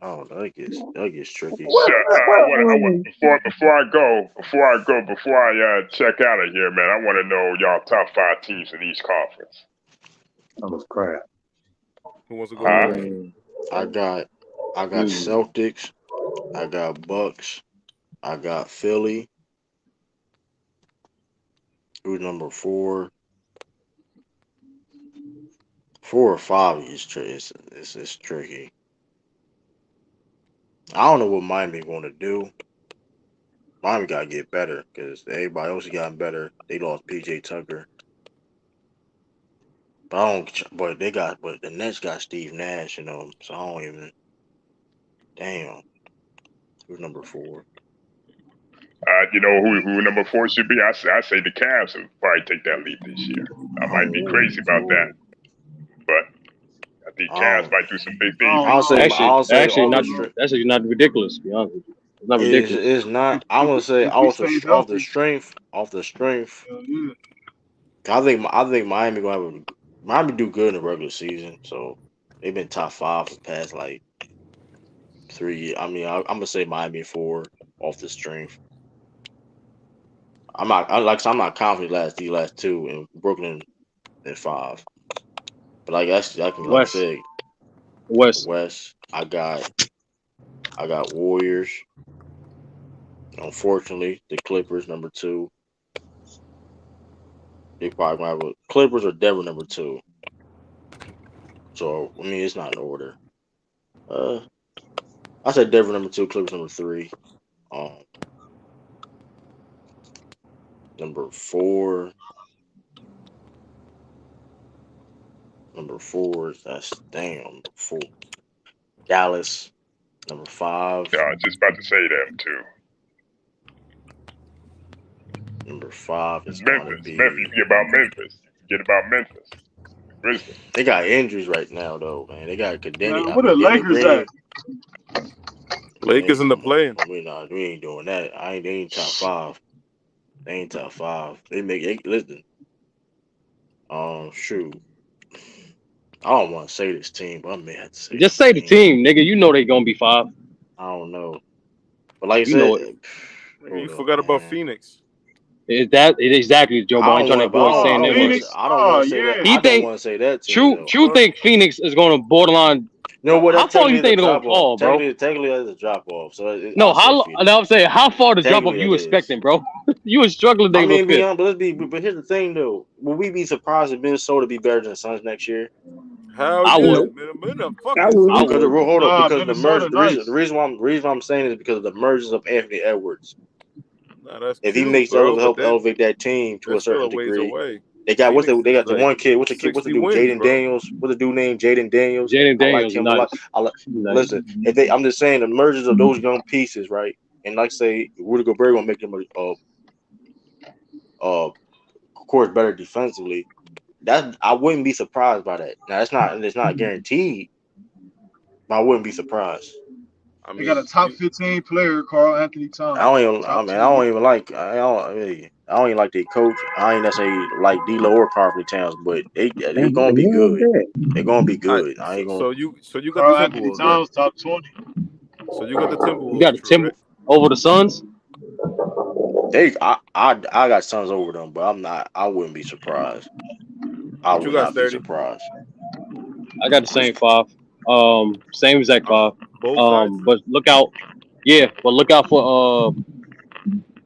I don't know. That gets tricky. So before I check out of here, man, I want to know y'all top 5 teams in each conference. Oh crap. Who wants to go Huh? first? I got Celtics. I got Bucks. I got Philly. Who's number 4? 4 or 5 is it's tricky. I don't know what Miami going to do. Miami got to get better because everybody else has gotten better. They lost PJ Tucker, but I don't. But the Nets got Steve Nash, So I don't even. Damn, who's number 4? You know who number 4 should be? I say the Cavs will probably take that leap this year. I might be crazy about that, but I think I Cavs don't. might do some big I things don't this year. know. I'll say Actually off the not. strength. That's actually not ridiculous. To be honest with you, it's not ridiculous. It's not. I'm gonna say If he stays off the healthy, strength. Off the strength. yeah. I think Miami gonna have Miami do good in the regular season. So they've been top 5 for the past like 3 years. I mean, I'm gonna say Miami 4 off the strength. I'm not confident these last two, and Brooklyn in 5. But like I can like I West. said, West. I got Warriors. Unfortunately, the Clippers number 2. They probably gonna have Clippers or Denver number 2. So I mean, it's not in order. I said Denver number 2, Clippers number 3. Number 4. Number 4 that's damn 4. Dallas number 5. Yeah, I was just about to say them too. Number 5 is Memphis. gonna be Memphis. You forget about Memphis. Grizzlies. They got injuries right now though, man. They got Kadeni. Where the Lakers at? Lakers in the play. We ain't doing that. They ain't top 5. They ain't top 5. Listen. Shoot. I don't want to say this team, but I may have to say. Just say the team, nigga. You know they gonna be 5. I don't know, but like I said, you forgot about Phoenix. Is that exactly Joe Biden trying to avoid saying that? I don't want to say that. I don't want to say that. True think Phoenix is going to borderline. You know what? How far you think they're going to fall, bro? Technically, that's a drop off. So I'm saying how far the drop off you expecting, bro? You were struggling. I mean, but here's the thing, though. Will we be surprised if Minnesota be better than the Suns next year? Hell I would. Hold up, because the reason why I'm saying is because of the emergence of Anthony Edwards. If he makes help elevate that team to a certain degree, they got the one kid. What's the dude? Jaden Daniels. What's the dude named Jaden Daniels? Jaden Daniels. Listen, I'm just saying the emergence of those young pieces, right? And like say Rudy Gobert gonna make them of course better defensively. I wouldn't be surprised by that. Now it's not guaranteed, but I wouldn't be surprised. They got a top 15 player, Carl Anthony Towns. I don't even like their coach. I ain't necessarily like D'Lo or Carl Towns, but they gonna be good. They're gonna be good. I ain't gonna. So you got Carl the Anthony Timberwolves. Towns top 20. So you got the Timberwolves. You got the Timberwolves over the Suns. I got Suns over them, but I'm not. I wouldn't be surprised. I would not be surprised. I got the same 5. Same exact 5. But look out. Yeah, but look out for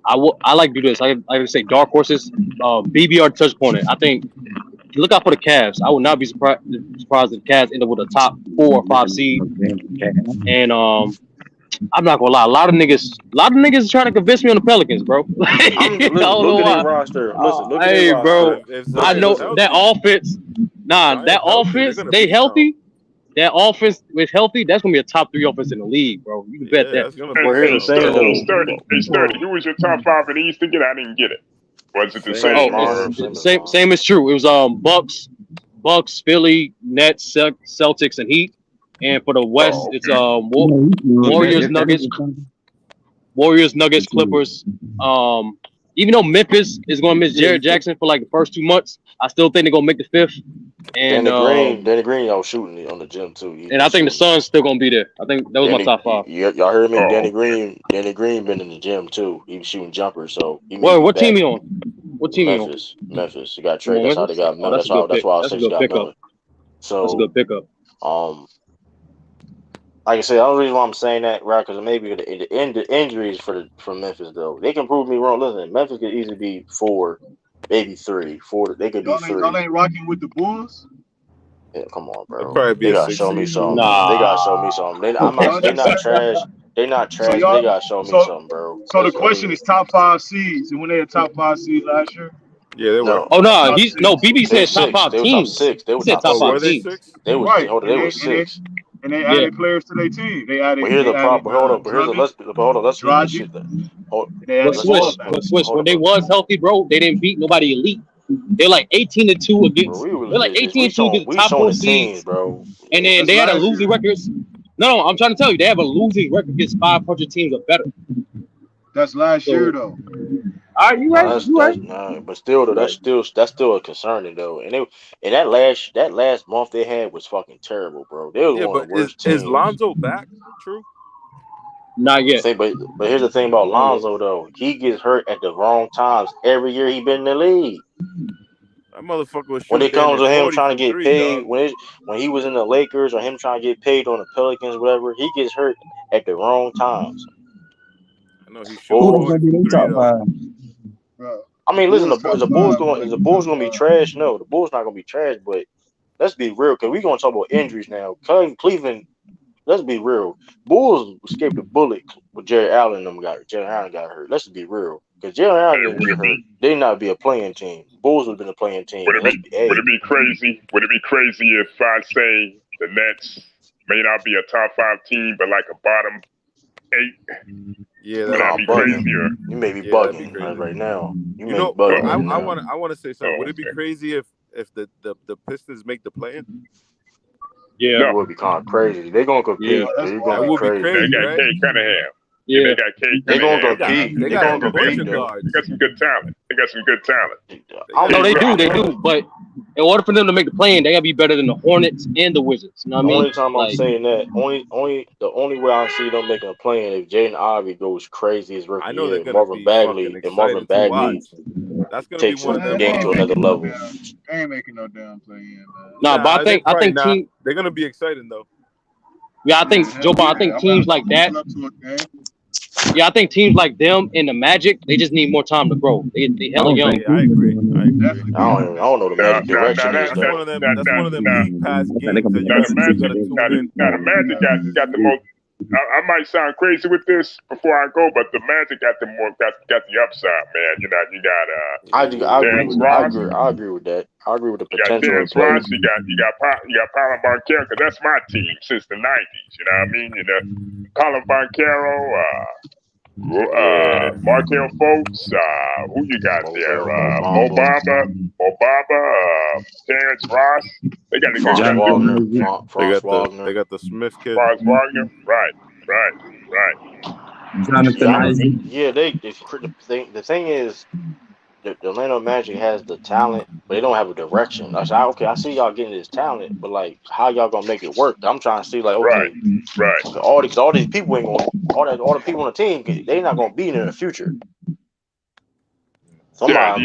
I like to do this. I like to say dark horses. BBR touch point it. I think look out for the Cavs. I would not be surprised if the Cavs end up with a top 4 or 5 seed. And I'm not gonna lie, a lot of niggas are trying to convince me on the Pelicans, bro. Look at their roster. Look at their roster. Bro. I know that offense. That offense, they healthy. That offense is healthy. That's gonna be a top 3 offense in the league, bro. You can bet that. Hey, Sturdy, who was your top 5 in the East again? I didn't get it. Was it the same? Same is true. It was Bucks, Philly, Nets, Celtics, and Heat. And for the West, it's Warriors, Nuggets, Clippers. Even though Memphis is gonna miss Jared Jackson for like the first 2 months, I still think they're gonna make the 5th. And Danny Green, y'all shooting on the gym too. And I think the Suns still gonna be there. I think that was my top 5. Y'all heard me? Danny Green been in the gym too. He was shooting jumpers. So what team he on? What team Memphis. He on? Memphis. He got traded. That's how they got. That's why I said he got Miller. So that's a good pickup. Like I said, the only reason why I'm saying that, right, because maybe the injuries for Memphis though, they can prove me wrong. Listen, Memphis could easily be 4, maybe 3. 4. They could be 3. Y'all ain't rocking with the Bulls. Yeah, come on, bro. They gotta show me something. Nah. They gotta show me something. They're not trash. They're not trash. So they gotta show me something, bro. So the question is top 5 seeds, and when they had top 5 seeds last year. Yeah, they were. No. Oh no, BB said top 5 teams. They were top 5 teams. They were 6. And they added players to their team. They added. But here's the problem. Hold on. Let's read this shit. Switch. When they was healthy, bro, they didn't beat nobody elite. They're like 18-2 against. They're like 18-2 against top 4 seeds, bro. And then they had a losing record. No, I'm trying to tell you, they have a losing record against 500 teams or better. That's last year though. All right, you right. Nah, but still, though, that's still a concerning though. And that last month they had was fucking terrible, bro. They was one of the worst teams. Is Lonzo back? True. Not yet. But here's the thing about Lonzo though. He gets hurt at the wrong times every year he been in the league. That motherfucker was When shooting it comes to him 40 trying to from get three, paid, dog. when he was in the Lakers or him trying to get paid on the Pelicans, whatever, he gets hurt at the wrong times. I know he's shooting Who 40 from three though. Bro, I mean, listen, Bulls is the top Bulls five, going? Is the Bulls going to be trash? No, the Bulls not going to be trash. But let's be real, because we're going to talk about injuries now. Cleveland, let's be real. Bulls escaped the bullet with Jared Allen. Jared Allen got hurt. Let's be real, because Jared Allen didn't get hurt. They not be a playing team. Bulls would have been a playing team. Would it be crazy? Would it be crazy if I say the Nets may not be a top 5 team, but like a bottom 8? Yeah, would that be crazy? Or? You may be bugging right now. You know, I want to say something. Would it be crazy if the Pistons make the play-in? Yeah, it would be kind of crazy. They're gonna compete. That would be crazy. They got right? Kate Cunningham. Yeah, they got Kate They're gonna Cunningham. compete. They They're got gonna a bunch compete. of guards. They got some good talent. They got some good talent. No, they do. But in order for them to make the play-in, they gotta be better than the Hornets and the Wizards. You know what I mean? Only time I'm saying that, the only way I see them making a play if Jaden Ivey goes crazy his rookie I know they're year, gonna be Marvin exciting to watch. That's gonna takes be one of them game to another level. They ain't making no damn play in, man. Nah, but I think team. They're gonna be exciting though. Yeah, I think Joe. I think teams like that. Yeah, I think teams like them and the Magic, they just need more time to grow. They hella young. I agree. I don't know the Magic direction is That's one of them. That's one of them league pass games that you gotta tune in. Now the Magic got the most. I might sound crazy with this before I go, but the Magic got the upside, man. You got I agree with that. I agree with the potential. You got Terrence Ross, you got Paolo Banchero, because that's my team since the 90s. You know what I mean? You know, Paolo Banchero, Markel Fultz, who you got there? Mo Bamba, Terrence Ross. They got the Franz Wagner. They got the Smith kid. Franz Wagner. Right. Jonathan Isaac. Yeah, the thing is, the Orlando Magic has the talent, but they don't have a direction. I said, okay, I see y'all getting this talent, but like, how y'all gonna make it work? I'm trying to see, like, okay, right. All these people ain't gonna, all the people on the team, they not gonna be in the future. Some of them's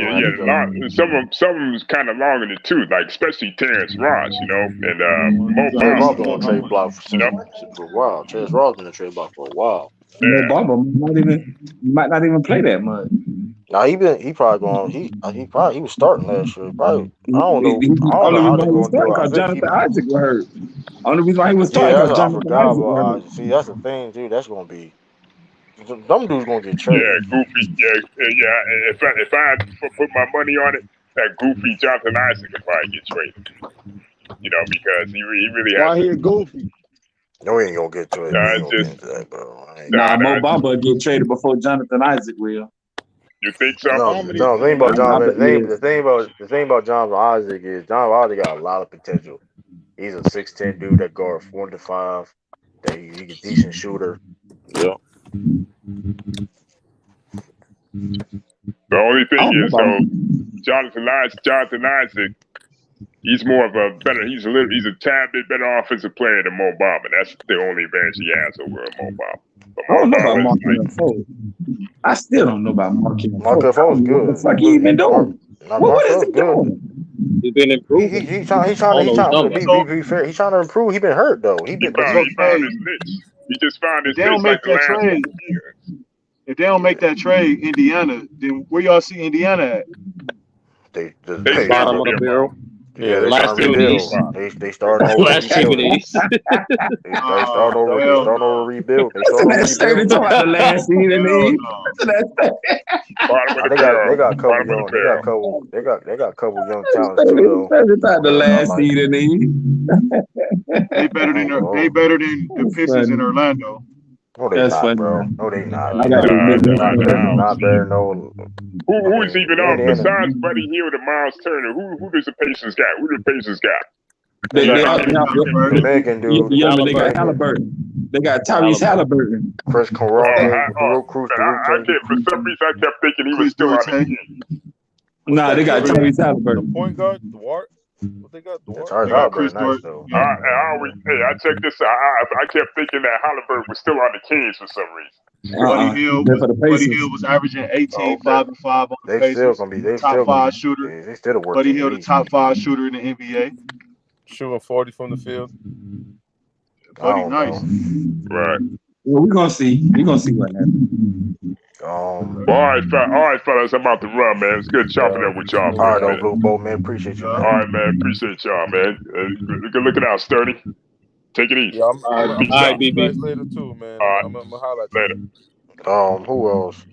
kind of long in the tooth, like especially Terrence Ross, you know, and Mo Bamba been on trade block for a while. Terrence Ross been on trade block for a while. Mo Bamba might not even play that much. Nah, he probably going. He was starting last year. Probably, I don't know. Only reason why he was starting because Jonathan Isaac was hurt. Only reason why he was starting because Jonathan Isaac was hurt. See, that's the thing, dude. That's gonna be. Them dudes gonna get traded. Yeah, goofy. Yeah. If I had to put my money on it, that goofy Jonathan Isaac could probably get traded. You know, because he really has. Why he goofy? No, he ain't gonna get traded. Mo Bamba get traded before Jonathan Isaac will. You think so? No, the thing about the thing about Jonathan Isaac is Jonathan Isaac got a lot of potential. He's a 6'10" dude that guard 4 to 5. That he's a decent shooter. Yeah. The only thing is though, Jonathan Isaac, he's more of a better. He's a tad bit better offensive player than Mo Bamba. That's the only advantage he has over Mo Bamba. I don't know about Markel Fultz. I still don't know about Markel Fultz. Markel Fultz good. What the fuck he been doing? What is he doing? He's been improving. He's trying to be fair. He's trying to improve. He been hurt though. He found his niche. He just found his niche like the last trade. If they don't make that trade, Indiana, then where y'all see Indiana at? They bottom of the barrel. Yeah, they last team in the East. They started over. Last team in the East. They start over rebuild. They the last seed in the East. They got a couple young talents too. The last seed in the East. They better than the Pistons in Orlando. No, they not, bro. No, they not. Not better. No. Who is even on besides Buddy Hield and Miles Turner? Who does the Pacers got? Who do the Pacers got? They got got Halliburton. They got Tyrese Halliburton. Chris Corral. For some reason, I kept thinking he was still on the team. Nah, they got Tyrese Halliburton. The point guard, the Wart. What they got, Dort? Tyrese They got Halliburton Chris nice Dort. though. Yeah. I checked this out. I kept thinking that Halliburton was still on the Kings for some reason. Buddy He Hill played was for the Buddy Pacers. Hill was averaging 18, Okay. 5 and 5 on the They still Pacers. gonna be. He was They top still gonna 5 be. shooter. They still a work Buddy team Hill, the East. top 5 shooter in the NBA. Shooting 40 from the field. I Buddy don't nice. know. Right. Well, we're gonna see. We're gonna see what happens. All right, fellas, I'm about to run, man. It's good chopping up with y'all All for right, a though, minute. Blue Boat man. Appreciate you, Yeah. All man. right, man. Appreciate y'all, man. Good looking out, Sturdy. Take it easy. Yeah, I'm All gonna right, see you BB. guys later too, man. All right, I'm gonna holler at later. you. Who else?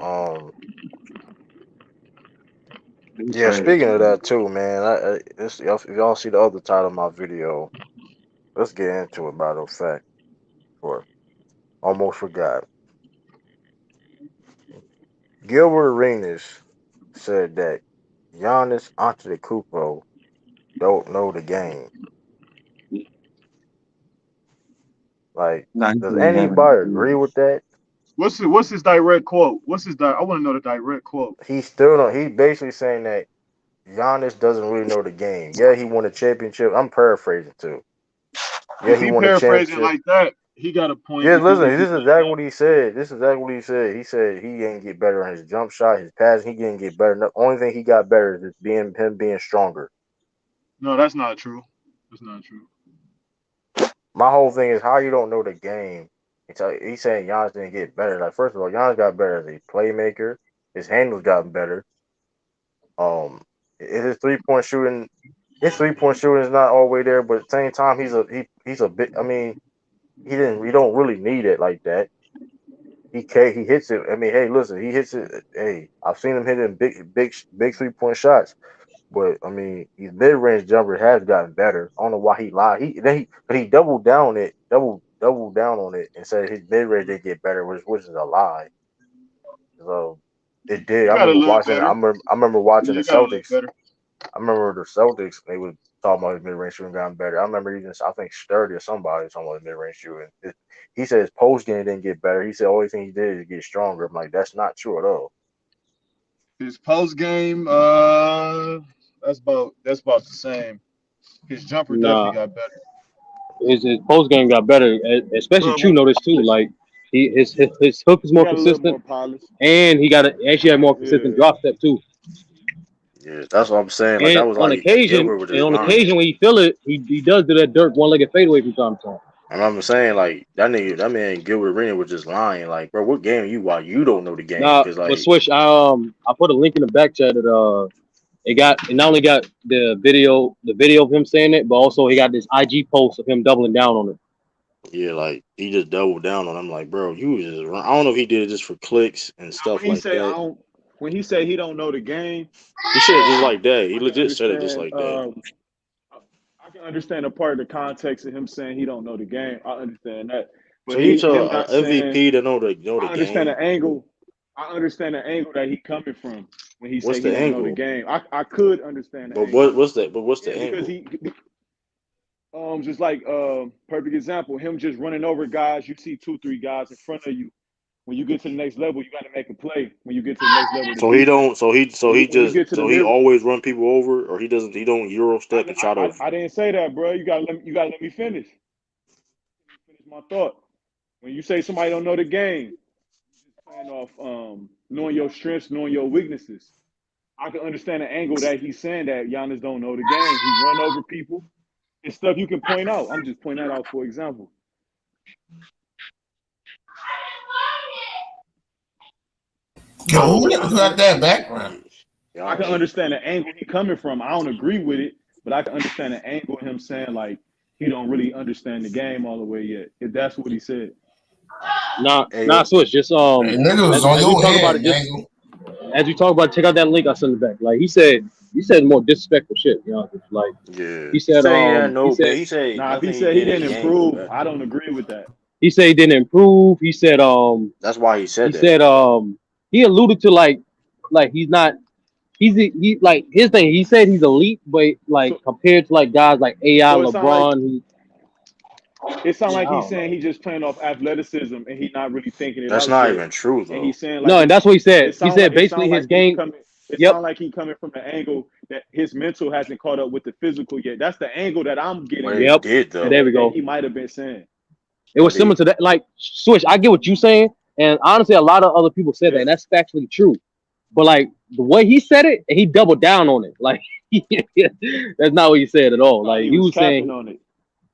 Yeah. Speaking of that too, man. If y'all see the other title of my video, let's get into it. Matter of fact, or almost forgot. Gilbert Arenas said that Giannis Antetokounmpo don't know the game. Like, does anybody agree with that? What's his direct quote? I want to know the direct quote. He still don't. He basically saying that Giannis doesn't really know the game. Yeah, he won a championship. I'm paraphrasing too. Yeah, If he he won a paraphrasing championship. like that, he got a point. Yeah, If he, listen, if this he is exactly what he said. This is exactly what he said. He said he didn't get better on his jump shot, his passing. He didn't get better. The only thing he got better is just being stronger. No, that's not true. That's not true. My whole thing is how you don't know the game. He's saying Giannis didn't get better. Like, first of all, Giannis got better as a playmaker. His handles gotten better. His 3-point shooting. His 3-point shooting is not all the way there, but at the same time, he's a bit. I mean, he don't really need it like that. He hits it. I mean, hey, listen, he hits it. Hey, I've seen him hitting big 3-point shots. But I mean, his mid-range jumper has gotten better. I don't know why he lied. But he doubled down on it and said his mid-range did get better, which is a lie. So it did. It got a little better. I remember watching Yeah, the it got a little Celtics. better. I remember the Celtics. They was talking about his mid-range shooting gotten better. I remember I think Sturdy or somebody talking about his mid-range shooting. He said his post game didn't get better. He said the only thing he did is get stronger. I'm like, that's not true at all. His post game, that's about the same. His jumper definitely got better. His post game got better, especially True noticed too. Like his hook is more consistent, and he actually had more consistent drop step too. Yeah, that's what I'm saying. Like, And that was on like occasion, Gilbert was just lying. when he feel it, he does do that Dirk one-legged fadeaway from time to time. And I'm saying, like, that man Gilbert Arenas was just lying. Like, bro, what game you watch? You don't know the game Nah, because, but like, Swish, I put a link in the back chat that it not only got the video of him saying it, but also he got this IG post of him doubling down on it. yeah, like, he just doubled down on. I'm like, bro, you was just. I don't know if he did it just for clicks and stuff like that. When he say he don't know the game, He said it just like that. He legit said it just like that. I can understand a part of the context of him saying he don't know the game. I understand that. But So you tell him not MVP saying, to know the I understand game. the angle. I understand the angle that he coming from when he What's say he the don't know the angle? game. I could understand the But angle. what's the Because angle? just like perfect example, him just running over guys. You see 2-3 guys in front of you. When you get to the next level, you got to make a play. When you get to the next level, So he don't. He mid- always run people over, or he doesn't. He don't Euro step and try to. I didn't say that, bro. You gotta let me finish. Finish my thought. When you say somebody don't know the game, you're just playing off knowing your strengths, knowing your weaknesses. I can understand the angle that he's saying that Giannis don't know the game. He run over people. It's stuff you can point out. I'm just pointing that out for example. Yo, who got that background? I can understand the angle he coming from. I don't agree with it, but I can understand the angle of him saying like he don't really understand the game all the way yet. If that's what he said. Nah, Switch. Just Hey, nigga was on your head, as we talk about, check out that link I sent it back. Like he said more disrespectful shit. You know, like he said if he said he didn't improve, I don't agree with that. He said he didn't improve. He said that's why he said that. He said he alluded to like he's not. He like his thing. He said he's elite, but like compared to like guys like AI, LeBron, it sounds like he's saying he's just playing off athleticism and he's not really thinking it That's out. not yet. even true though. And he's saying no, and that's what he said. He said basically his game. It sounds like he coming from the angle that his mental hasn't caught up with the physical yet. That's the angle that I'm getting. Well, he did though. There we go. He might have been saying. It was similar to that. Like, Switch, I get what you're saying. And honestly, a lot of other people said that, and that's factually true. But, like, the way he said it, and he doubled down on it. Like, that's not what he said at all. Like, he was saying on it.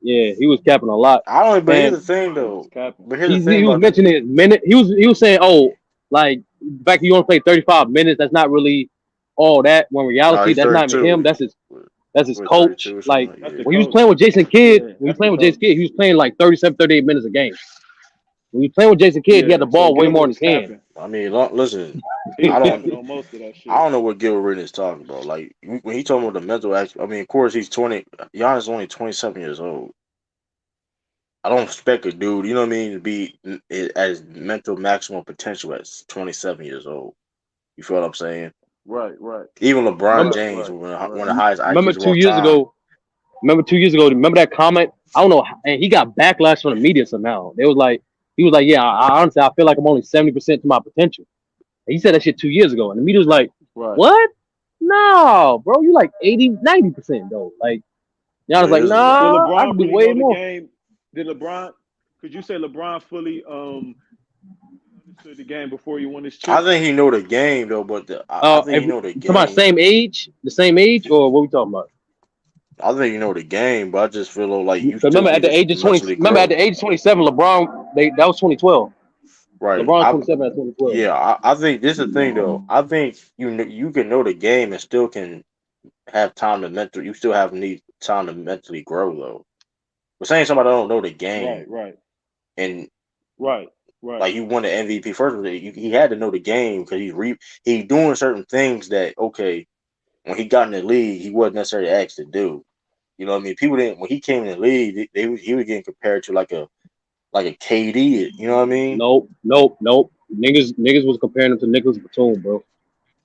Yeah, he was capping a lot. I don't. But here's the thing, though. But here's the thing. He was mentioning his minute. He was saying, oh, like, the fact that you only play 35 minutes, that's not really all that. When in reality, that's not even him. That's his coach. Like, when he was playing with Jason Kidd, he was playing like 37, 38 minutes a game. When he was playing with Jason Kidd, he had the ball way more in his hand. I mean, listen, I don't know what Gilbert is talking about. Like, when he talking about the mental aspect, I mean, of course, he's 20. Giannis is only 27 years old. I don't expect a dude, you know what I mean, to be at his mental maximum potential at 27 years old. You feel what I'm saying? Right. Even LeBron James, one of the highest IQs Remember 2 years ago? Remember that comment? I don't know, and he got backlash from the media somehow. He was like, yeah, I honestly, I feel like I'm only 70% to my potential. And he said that shit 2 years ago, and the media was like, what? No, bro, you like 80, 90% though. Like, I was like, nah, I can do way more. Could you say LeBron fully understood the game before he won his chip? I think he know the game though, but I think he know the game. Talking about the same age, or what we talking about? I think you know the game, but I just feel like you. Remember at the age of 20. Remember at the age of 27, LeBron. That was 2012. Right. LeBron 27 at 2012. Yeah, I think this is the thing though. I think you can know the game and still can have time to mentally. You still need time to mentally grow though. We're saying somebody don't know the game. Right. And right. Like you won the MVP first. He had to know the game because he's doing certain things that when he got in the league, he wasn't necessarily asked to do. You know what I mean? People didn't when he came in the league, he was getting compared to like a KD. You know what I mean? Nope. Niggas was comparing him to Nicholas Batum, bro.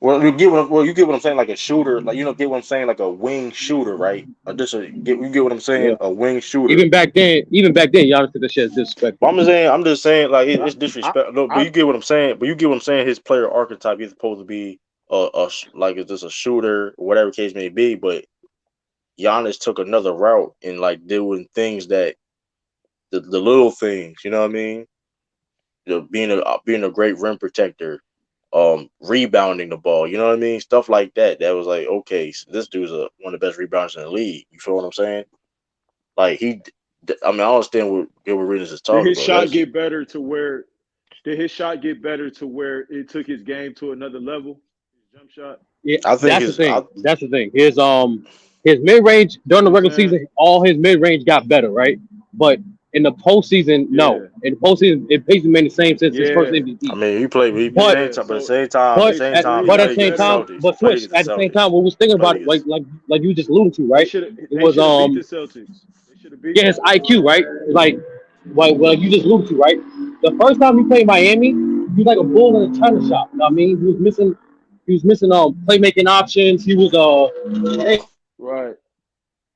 Well, you get what I'm saying, like a shooter, like get what I'm saying, like a wing shooter, right? Or just you get what I'm saying, Yeah. A wing shooter. Even back then, y'all took that shit as disrespectful. I'm just saying, like it's disrespectful. No, but you get what I'm saying. But you get what I'm saying. His player archetype is supposed to be like it's just a shooter, whatever case may be. But Giannis took another route and like doing things that the little things, you know what I mean? Being a great rim protector. Rebounding the ball, you know what I mean? Stuff like that. That was like, okay, so this dude's one of the best rebounders in the league. You feel what I'm saying? Like I understand what Gilbert Arenas is talking about. Did his shot get better to where it took his game to another level? His jump shot? Yeah, I think that's the thing. His mid range during the regular season, all his mid range got better, right? But in the postseason, no. In the postseason, it basically made the same since his first MVP. I mean, he played at the same time. But at the same time, what we was thinking about it, like you just alluded to, right? It was his IQ, right? Like you just alluded to, right? The first time he played Miami, he was like a bull in a china shop. You know what I mean, he was missing playmaking options. He was right,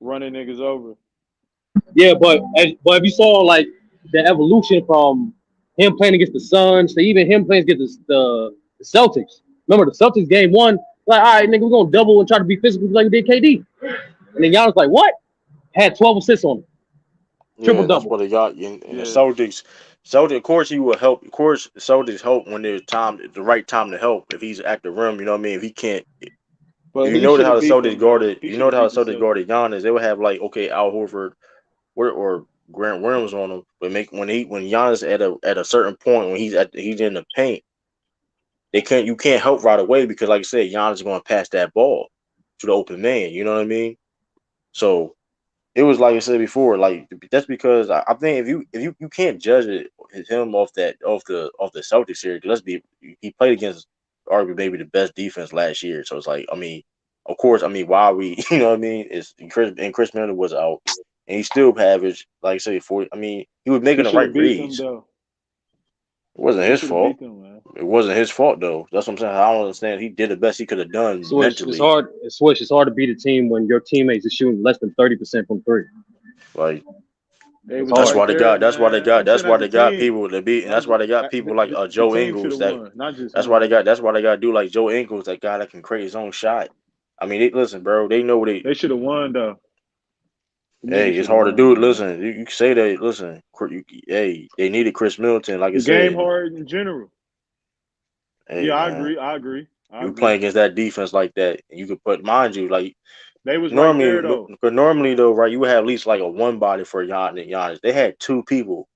running niggas over. Yeah, but if you saw like the evolution from him playing against the Suns to even him playing against the Celtics. Remember the Celtics game one, like, all right, nigga, we're gonna double and try to be physical like we did KD. And then Giannis like, what? Had 12 assists on him. Triple double. That's what they got. And the Celtics, of course, he will help. Of course, the Celtics help when there's the right time to help. If he's at the rim, you know what I mean? If he can't. You know how the Celtics guarded Giannis. They would have like, Al Horford or Grant Williams on him, but when Giannis at a certain point when he's in the paint, you can't help right away because like I said, Giannis is going to pass that ball to the open man. You know what I mean? So it was like I said before, like that's because I think if you can't judge him off the Celtics series. He played against arguably maybe the best defense last year. So it's like of course why are we you know what I mean? Chris Miller was out. And he still averaged, like I say, 40. I mean, he was making the right reads. It wasn't his fault. It wasn't his fault, though. That's what I'm saying. I don't understand. He did the best he could have done mentally. It's hard to beat a team when your teammates are shooting less than 30% from three. Like that's why they got people to beat, and that's why they got people like Joe Ingles. That's why they got do like Joe Ingles, that guy that can create his own shot. I mean, listen, bro. They know what They should have won though. Hey, it's hard to do it. Listen, you can say that. Listen, hey, they needed Chris Middleton, like I The game said. hard in general. Hey, Yeah, man, I agree. you playing against that defense like that, and you could put, mind you, like They was right there normally though, right? You would have at least like a one body for Giannis. They had two people.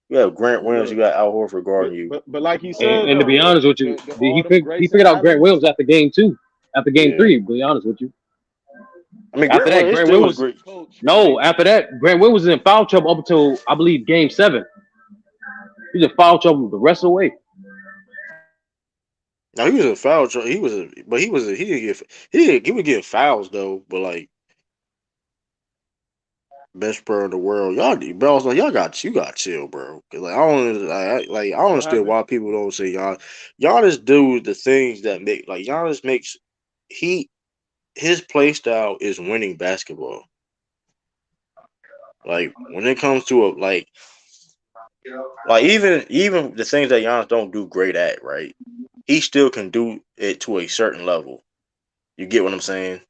You have Grant Williams, you got Al Horford guarding you. But like he said, and to be honest with you, he figured out Grant Williams after game 2, after game 3. To be honest with you. I mean, after that, Grant Williams was great. No, after that, Grant Williams was in foul trouble up until I believe game 7. He was in foul trouble the rest of the way. Now he was in foul trouble. He would get fouls though, but like best player in the world, y'all got chill, bro. Cause like I don't understand why people don't say Giannis do the things that make like Giannis makes his play style is winning basketball. Like when it comes to like even the things that Giannis don't do great at, right? He still can do it to a certain level. You get what I'm saying?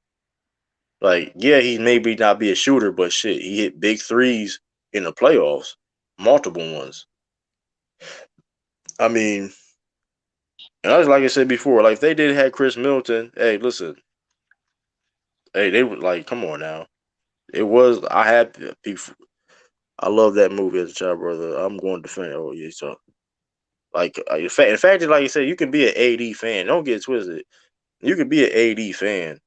Like, yeah, he maybe not be a shooter, but shit, he hit big threes in the playoffs, multiple ones. I mean, and I was like I said before, like if they did have Chris Middleton, hey, listen, hey, they would like, come on now. It was I love that movie as a child, brother. I'm going to defend it. Oh yeah, so like in fact, like you said, you can be an AD fan. Don't get twisted. You can be an AD fan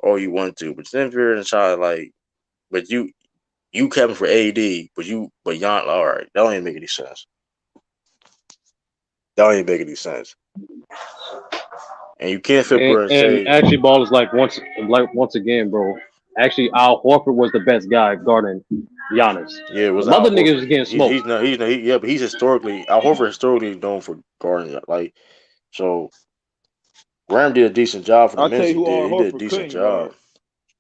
all you want to, but then if you're in a child like, but you coming for AD, but Jan, all right, that don't even make any sense. That don't even make any sense. And you can't flip and say actually, ball is like once again, bro. Actually, Al Horford was the best guy guarding Giannis. Yeah, it was the other niggas was getting smoked. But he's historically Al Horford historically known for guarding like so. Graham did a decent job for the minutes he did. He did a decent job.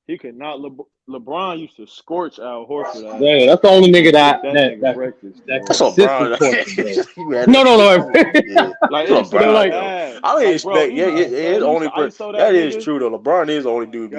He could not. LeBron used to scorch Al Horford. Yeah, that's the only nigga that's LeBron. No. Yeah. Like, I didn't expect. It's only. That is true though. LeBron is the only dude.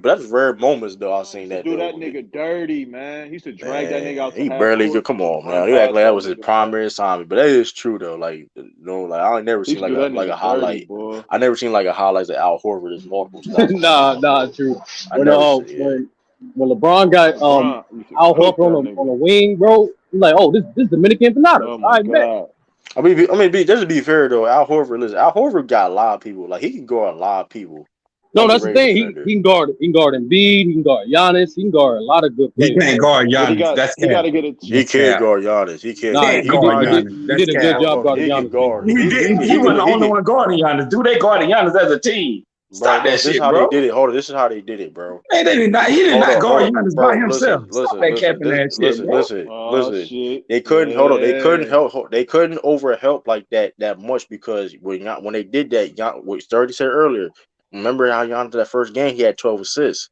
That's rare moments though. I've seen that. Do that nigga dirty, man. He used to drag that nigga out. He barely could. Come on, man. He act like that was his primary assignment, but that is true though. Like, I never seen like a highlight. I never seen like a highlight of Al Horford as multiple stuff. Nah, true. When LeBron got Al Horford on the wing, bro, he's like, oh, this is Dominican Panada. I bet. I mean, just to be fair though, Al Horford got a lot of people. Like he can go a lot of people. No, that's the thing. He can guard Embiid. He can guard Giannis. He can guard a lot of good players. He can't guard Giannis. He got to get it. He can't guard Giannis. He can't. He did a good job guarding Giannis. He wasn't the only one guarding Giannis. Dude, they guarding Giannis as a team. Stop that shit, bro. This is how they did it, bro. Hey, he did not guard Giannis by himself. Stop that capping that shit, bro. Listen. They couldn't hold on. They couldn't help. They couldn't overhelp like that much because when they did that, what Sturdy said earlier. Remember how Giannis that first game he had 12 assists.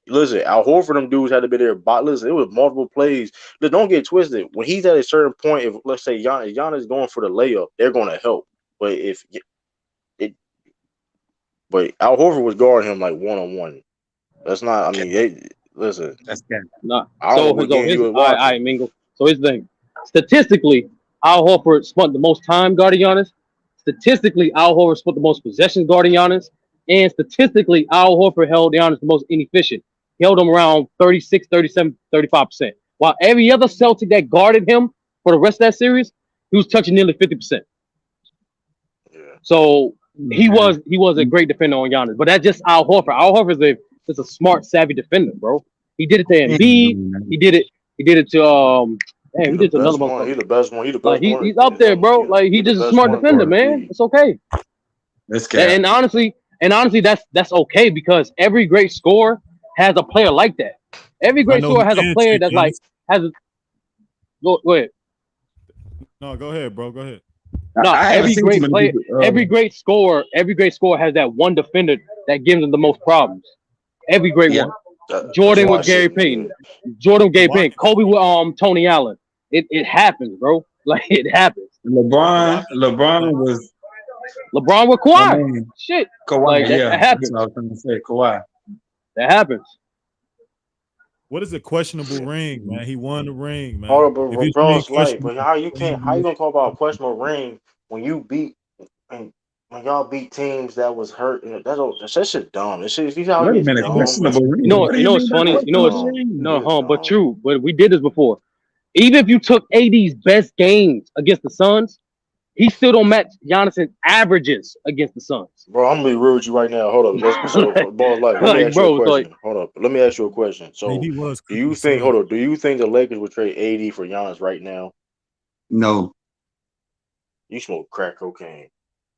Listen, Al Horford, them dudes had to be there. But listen, it was multiple plays. Listen, don't get twisted. When he's at a certain point, if let's say Giannis is going for the layup, they're going to help. But But Al Horford was guarding him like 1-on-1. That's not. I mean, listen. That's good. No. So Mingle. So here's the thing. Statistically, Al Horford spent the most time guarding Giannis. Statistically, Al Horford spent the most possessions guarding Giannis. And statistically, Al Horford held Giannis the most inefficient. He held him around 36, 37, 35%. While every other Celtic that guarded him for the rest of that series, he was touching nearly 50%. Yeah. So he was a great defender on Giannis. But that's just Al Horford. Al Horford is a smart, savvy defender, bro. He did it to Embiid. He did it to he did to another one. He's the best one. He's up there, bro. Like he's just a smart defender, man. It's okay. And honestly, that's okay because every great scorer has a player like that. Every great scorer has a player that's like has a. Go ahead. No, go ahead, bro. Go ahead. No, every great scorer has that one defender that gives them the most problems. Every great one. Jordan with Gary Payton. Kobe with Tony Allen. It happens, bro. Like it happens. LeBron was LeBron with My Kawhi. man, Shit. Kawhi, Like that that's happens. what I was trying to say. Kawhi. That happens. What is a questionable ring, man? He won the ring, man. Hold up, If but his bro, ring it's like, questionable, but how you gonna talk about a questionable ring when you beat when y'all beat teams that was hurt? That shit dumb. That shit, you know how Wait a it's minute, dumb. questionable ring. You know What do you what's mean by funny? You know what's questionable ring? no, but true. But we did this before. Even if you took AD's best games against the Suns, he still don't match Giannis' averages against the Suns. Bro, I'm gonna be real with you right now. Hold up. So, ball life. Let me ask you a question. Hold up. Let me ask you a question. So, he was do you think? Hold up. Do you think the Lakers would trade AD for Giannis right now? No. You smoke crack cocaine.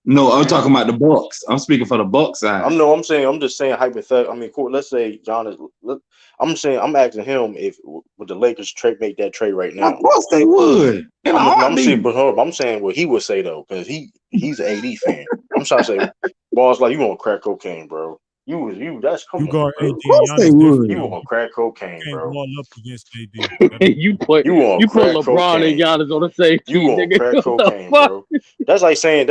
No, I'm talking about the Bucks. I'm speaking for the Bucks side. I'm just saying hypothetical. I mean, let's say Giannis. I'm asking him if would the Lakers make that trade right now? Of course they would. I'm saying, but hold up, I'm saying what he would say though, because he's an AD fan. I'm trying to say, balls like you on crack cocaine, bro. That's come you on, guard bro. AD. You on crack cocaine, bro. Ball up against AD. you put LeBron LeBron and Giannis on the same team. You on crack cocaine, bro. That's like saying,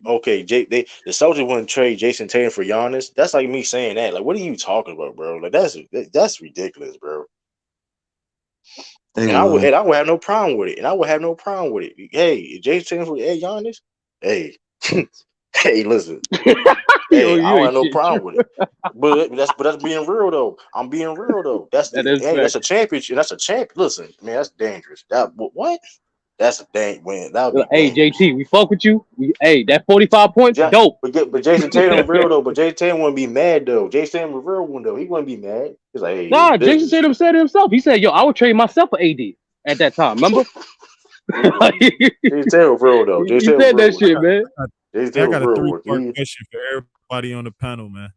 okay, the Celtics wouldn't trade Jason Tatum for Giannis. That's like me saying that. Like, what are you talking about, bro? Like, that's ridiculous, bro. I would have no problem with it. Hey, Jason Tatum for Giannis. Hey, hey, listen. Hey, I don't have no problem with it. But that's being real though. I'm being real though. That's a championship. That's a champ. Listen, man, that's dangerous. What? That's a dang win. That would be Hey, dangerous. JT, we fuck with you. That 45 points, dope. But Jason Tatum real though. But Jason Tatum wouldn't be mad though. Jason Tatum was real one though. He wouldn't be mad. He's like, hey, nah, Jason Tatum said it himself. He said, "Yo, I would trade myself for AD at that time." Remember? Jason Tatum real though. He said that shit, man. I got a 3-part question for everybody on the panel, man.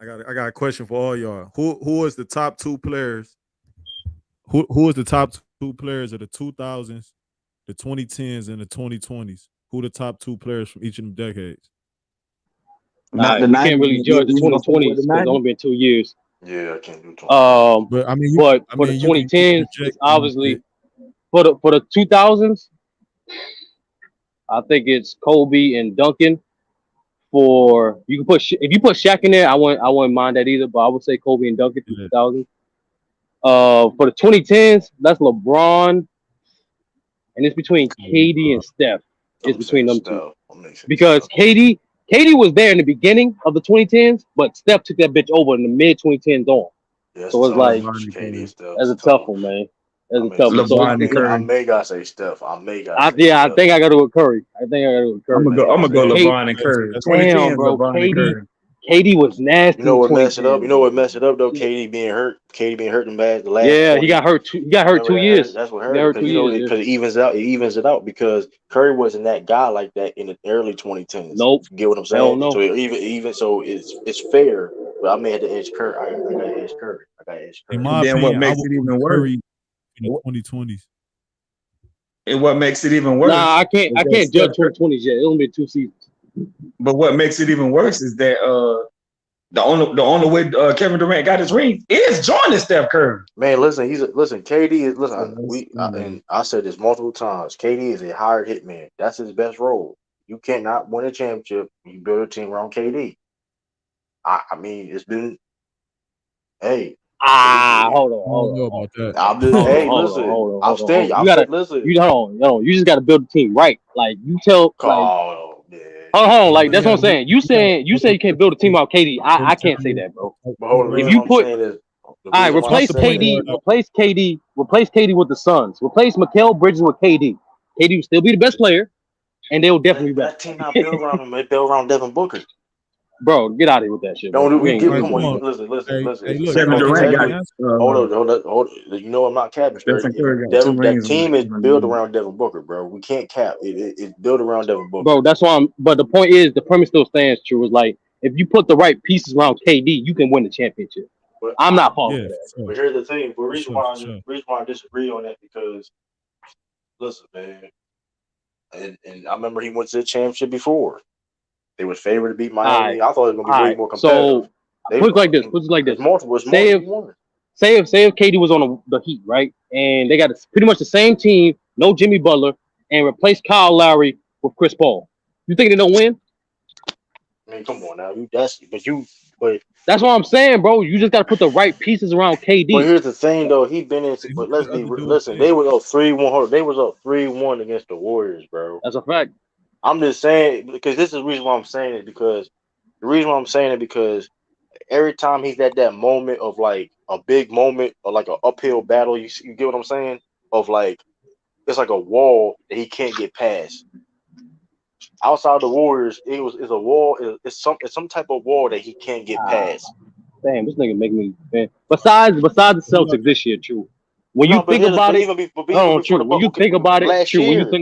I got a question for all y'all. Who is the top 2 players? Who is the top 2 players of the 2000s, the 2010s, and the 2020s? Who the top 2 players from each of them decades? Not the you can't really judge the 2020s because it's only been 2 years. Yeah, I can't do 20. But I mean, for the 2010s, it's obviously for the 2000s. I think it's Kobe and Duncan. If you put Shaq in there, I wouldn't mind that either. But I would say Kobe and Duncan for 2000. For the 2010s, that's LeBron, and it's between KD and Steph. It's between them two because KD was there in the beginning of the 2010s, but Steph took that bitch over in the mid 2010s on. So it's like that's a tough one, man. That's a tough one. I may gotta say Steph. I think I got to with Curry. I'm gonna go LeBron and Curry. 2010, bro, LeBron and Curry. KD was nasty. You know what messed it up? Though? KD being hurt in bad the last. Yeah, he got hurt. He got hurt 2 years. That's what hurt. Because it evens it out because Curry wasn't that guy like that in the early 2010s. Nope. You get what I'm saying? So even so, it's fair. But I may have to edge Curry. I got to edge Curry. In my opinion, what makes it even worse? In the 2020s. And what makes it even worse? Nah, I can't judge 2020s yet. It's only been 2 seasons. But what makes it even worse is that the only way Kevin Durant got his ring is joining Steph Curry. Man, listen, KD is and I said this multiple times. KD is a hired hitman. That's his best role. You cannot win a championship. You build a team around KD. I mean, it's been. Hey. Hold on. I'm just listen. I'm staying. You just got to build a team right. Like you tell. Hold on, like that's what I'm saying. You saying you can't build a team out KD. I can't say that, bro. If you put replace KD with the Suns. Replace Mikal Bridges with KD. KD will still be the best player, and they will definitely be better. That team not built around him. They built around Devin Booker. Bro, get out of here with that shit. Come on. Listen. Kevin Durant hold on. You know I'm not capping. That team is built around Devin Booker, bro. We can't cap. It's built around Devin Booker. Bro, that's why but the point is, the premise still stands true. Is like, if you put the right pieces around KD, you can win the championship. But I'm not falling for that. Sure. But here's the thing. The reason why I disagree on that because, listen, man, and I remember he went to the championship before. They was favored to beat Miami. I thought it was going to be way more competitive. So put it like this. Say if KD was on the Heat, right, and they got pretty much the same team, no Jimmy Butler, and replace Kyle Lowry with Chris Paul. You think they don't win? I mean, come on now, but that's what I'm saying, bro. You just gotta put the right pieces around KD. But here's the thing, though. He been in. But let's be listen. They was up 3-1. They was up 3-1 against the Warriors, bro. That's a fact. I'm just saying because this is the reason why I'm saying it because every time he's at that moment of like a big moment or like an uphill battle, you get what I'm saying? Of like it's like a wall that he can't get past. Outside the Warriors, it's a wall. It's some type of wall that he can't get past. Damn, this nigga making me. Man. Besides the Celtics this year, true. When you think about it, when you think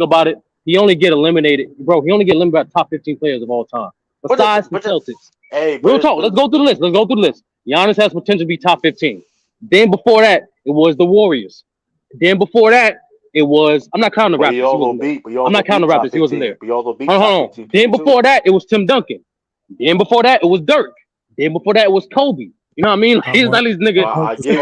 about it, he only get eliminated, bro. He only get eliminated by top 15 players of all time. Besides the Celtics. Hey, real talk. Let's go through the list. Giannis has potential to be top 15. Then before that, it was the Warriors. Then before that, it was. I'm not counting the Raptors. I'm not counting the Raptors. He wasn't there. Hold on. Then before that, it was Tim Duncan. Then before that, it was Dirk. Then before that, it was Kobe. You know what I mean? Like, it's not these niggas. I give you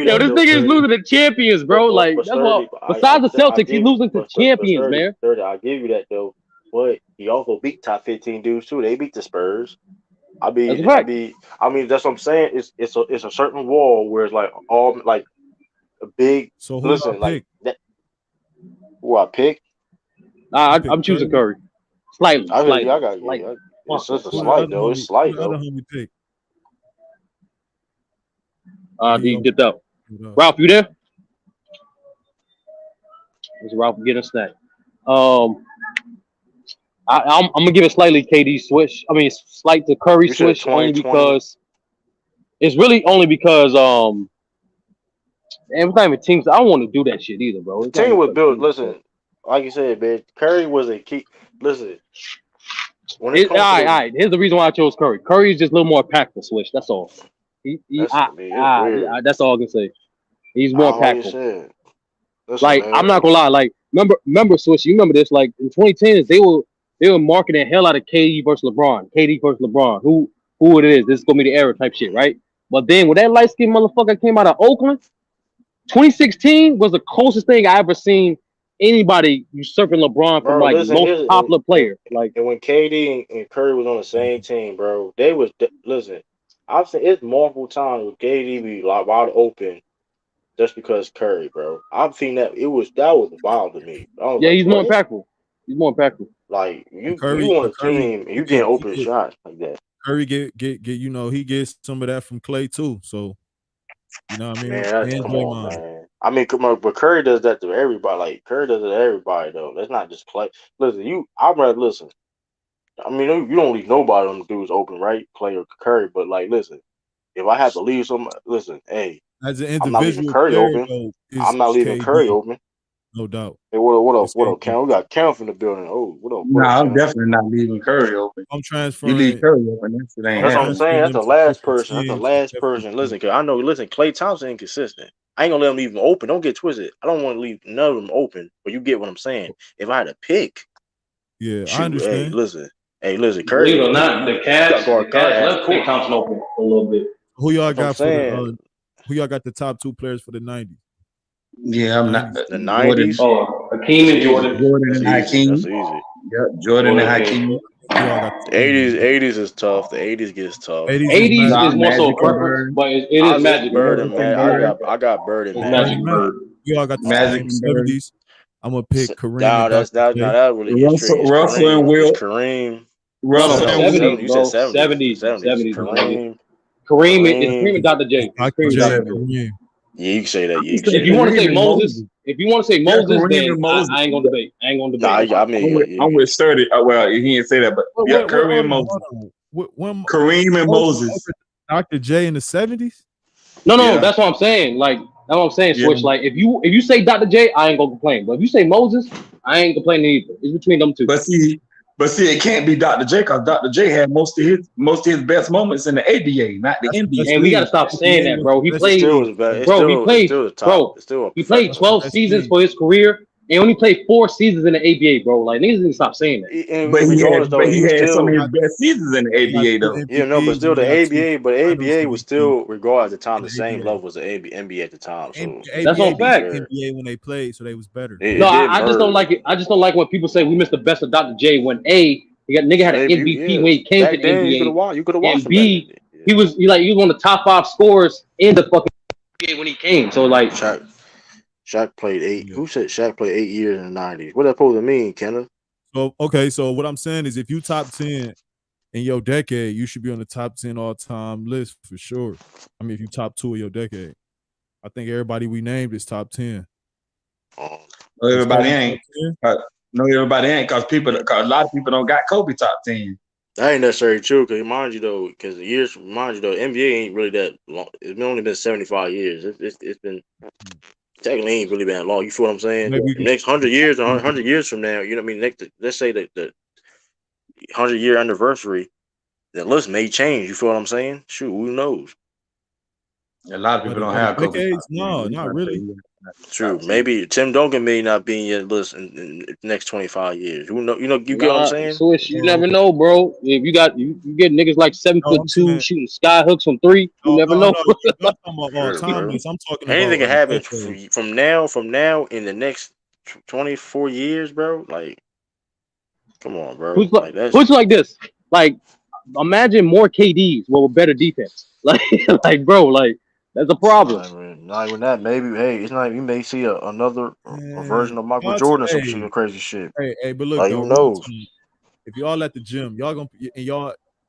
yo, this nigga is losing to champions, bro. Like, that's what. Besides the Celtics, he's losing to champions, man. I give you that though, but he also beat top 15 dudes too. They beat the Spurs. I mean, that's what I'm saying. It's a certain wall where it's like all like a big. So who listen, like that. Who I pick? I'm choosing Curry. Slightly. It's just a slight though. It's slight though. He dipped out. Ralph, you there? Is Ralph getting a snack? I'm gonna give it slightly KD switch. I mean, slight to Curry switch only because it's really only because every time it teams, I don't want to do that shit either, bro. The team was built. Listen, like you said, man, Curry was a key. Listen. All right. Here's the reason why I chose Curry. Curry is just a little more impactful, switch. That's all. That's all I can say. He's more impactful. Like I'm not gonna lie. Like remember, switch. You remember this? Like in 2010s, they were marketing the hell out of KD versus LeBron. Who it is? This is gonna be the era type shit, right? But then when that light skinned motherfucker came out of Oakland, 2016 was the closest thing I ever seen anybody usurping LeBron from most popular player. Like, and when KD and Curry was on the same team, bro, they was listen. I've seen it's multiple times where KD be like wide open just because Curry, bro. I've seen that. That was wild to me. He's more impactful. He's more impactful. Like you on a team and you getting open shots like that. Curry get he gets some of that from Clay too. So you know what I mean? Man, come on, man. I mean, but Curry does that to everybody. Like Curry does it to everybody, though. That's not just Clay. Listen, I'd rather listen. I mean, you don't leave nobody on the dudes open, right? Clay or Curry, but like, listen, if I have to leave somebody, listen, hey, as an individual, I'm not leaving Curry open. I'm not leaving Curry open. No doubt. Hey, what up, Cam? We got Cam from the building. Oh, what up? No, I'm definitely not leaving Curry open. I'm transferring. You leave Curry open. That's what I'm saying. That's the last person. Listen, cause I know. Listen, Klay Thompson inconsistent. I ain't gonna let him leave them open. Don't get twisted. I don't want to leave none of them open. But you get what I'm saying. If I had to pick, I understand. Hey, listen, Curry. Believe it or not, the Cavs left Klay Thompson open a little bit. Who y'all got who y'all got the top two players for the 90s? Yeah, I'm not the 90s. Hakeem and Jordan. Jordan and Hakeem. That's easy. Yep, Jordan and Hakeem. 80s is tough. The 80s gets tough. 80s is more so a preference, but it is Magic Bird and man. I got Bird and Magic Bird. You all got the Magic 70s. I'm gonna pick Kareem. That really Russell and Will. Kareem. Russell and Will. You said 70s. Kareem and Dr. J. Yeah, you can say that. If you want to say Moses, then I ain't gonna debate. I mean, I'm with Sturdy. Well, he didn't say that, but Kareem and Moses. Kareem and Moses. Dr. J in the 70s? No, that's what I'm saying. Like, that's what I'm saying, Switch. Yeah. Like, if you say Dr. J, I ain't gonna complain. But if you say Moses, I ain't complaining either. It's between them two. But see, it can't be Dr. J because Dr. J had most of his best moments in the ABA, not the NBA. And we gotta stop saying that, bro. He played 12 seasons for his career. and only played 4 seasons in the ABA, bro. Like niggas need to stop saying that. But Regardless though, he he was had some of still his best seasons in the You got ABA 2 though. yeah, no, but MVPs and still you the got 2 ABA, but Finals ABA was MVP. still regarded at the time In the the same ABA. level as the NBA at the time. So That's all ABA beat fact. the fair. NBA when they played, so they was better. It No, did I just don't merge. like it. I just don't like when people say we missed the best of Dr. J when A, nigga had an Maybe MVP yeah. when he came to Back the then you could have NBA, watched. You could have watched and him back then. B, he was one of the top 5 scorers in the fucking NBA when he came. So like, Shaq played 8. Yeah. Who said Shaq played 8 years in the 90s? What that supposed to mean, Kenneth? So okay, so what I'm saying is if you top 10 in your decade, you should be on the top 10 all-time list for sure. I mean, if you top 2 of your decade. I think everybody we named is top 10. No, everybody ain't. No, everybody ain't cause a lot of people don't got Kobe top 10. That ain't necessarily true, because mind you though, NBA ain't really that long. It's only been 75 years. It's been technically ain't really been long. You feel what I'm saying? Maybe The next 100 years or 100 years from now, you know what I mean? Let's say that the 100-year anniversary, the list may change. You feel what I'm saying? Shoot, who knows? A lot of people don't have Kobe. Decades? No, not really. True. Maybe Tim Duncan may not be in your list in the next 25 years. Who know? You get what I'm saying? Swish, you never know, bro. If you get niggas like 7'2" shooting sky hooks from 3, you never know. I'm talking about all time. I'm talking Anything about can happen from now in the next 24 years, bro. Like, come on, bro. Who's Like that's like this? Like, imagine more KDs with better defense. Like, bro, like that's a problem. not even that. Maybe hey, it's not. You may see another version of Michael Jordan or some shit, crazy shit. Hey, but look, like, though, who knows? If y'all at the gym, y'all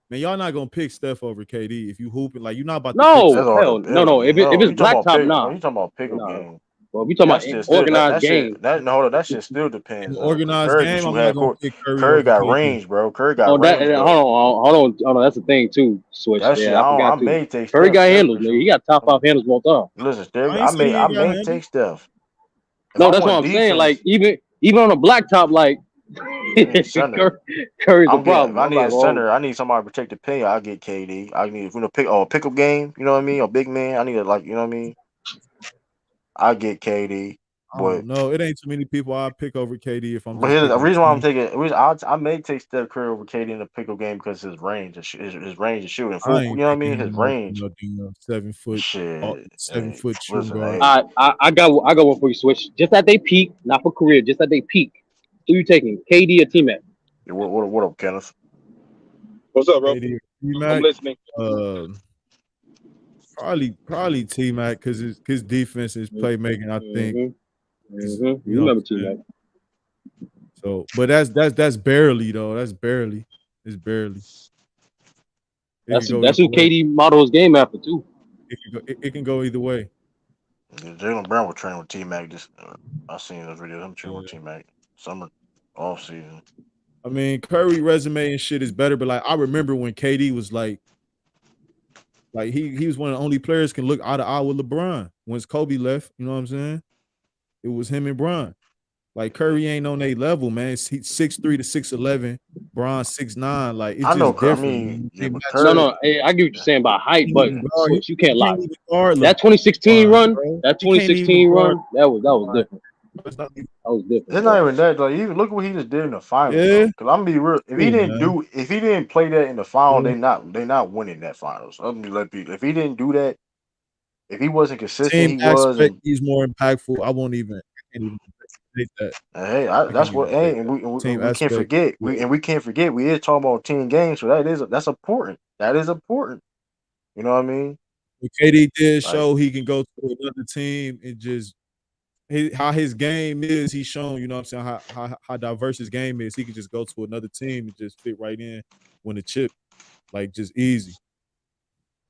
not gonna pick Steph over KD if you hooping. Like, you're not about to pick no. If it's blacktop, nah. You talking about pickup game? Well, we talking about organized game. That shit still depends. Organized game. I'm not gonna pick Curry. Curry got KD. range, bro. Curry got range. Hold on. That's the thing too. Switch. That shit, I forgot I may take Curry Steph. got handles, nigga. He got top 5 handles of all time. Listen, I may take Steph. No, that's what I'm saying. Like even on a blacktop, like Curry's a problem. I need a center. I need somebody to protect the paint. I get KD. I need pickup game. You know what I mean? A big man. I need you know what I mean? I get KD. But no, it ain't too many people I pick over KD if I'm. But here's the reason why I'm taking. I may take Steph Curry over KD in the pickup game because his range, his range of shooting. You know what I mean? His range. 7 foot. Shit. 7 foot shooting guard. I got one for you, Switch. Just at they peak, not for career. Just at they peak. Who you taking? KD or T-Mac? What up, Kenneth? What's up, bro? I'm listening. Probably T-Mac because his defense is playmaking. I think. You remember T-Mac? So, but that's barely though. That's barely. It's barely. That's who KD modeled his game after too. It can go either way. Jaylen Brown was training with T-Mac. I seen those videos. I'm training with T-Mac summer off season. I mean, Curry resume and shit is better, but like I remember when KD was like he was one of the only players can look eye to eye with LeBron. Once Kobe left, you know what I'm saying? It was him and Bron. Like Curry ain't on their level, man. He's 6'3" to 6'11", Bron 6'9". Like it's just different. No. Hey, I get what you're saying about height, but you can't lie. That 2016 run, that was different. That was different. It's not even that. Like, even look at what he just did in the finals. Yeah. Because I'm gonna be real. If he didn't play that in the final, they not winning that finals. If he didn't do that, if he wasn't consistent, he's more impactful. I can't even take that. Hey, that's what. Hey, and we can't forget. We can't forget. We is talking about team games, so that's important. That is important. You know what I mean? But KD did show he can go to another team and just how his game is. He's shown, you know what I'm saying, how diverse his game is. He can just go to another team and just fit right in, win a chip, like just easy.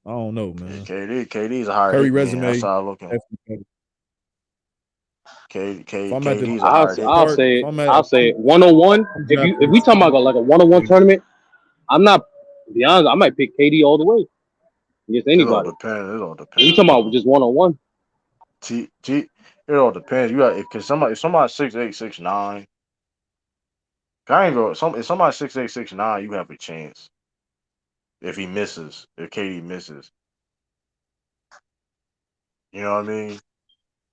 I don't know, man. KD's a higher Curry resume. That's how I look at it. I'll say 101. If we talking about like a 101 tournament, I'm not. To be honest, I might pick KD all the way against anybody. It all depends. You talking about just 101? It all depends. You got because if somebody's 6'8", 6'9", I ain't go. If somebody's 6'8", 6'9", you have a chance. If KD misses, you know what I mean.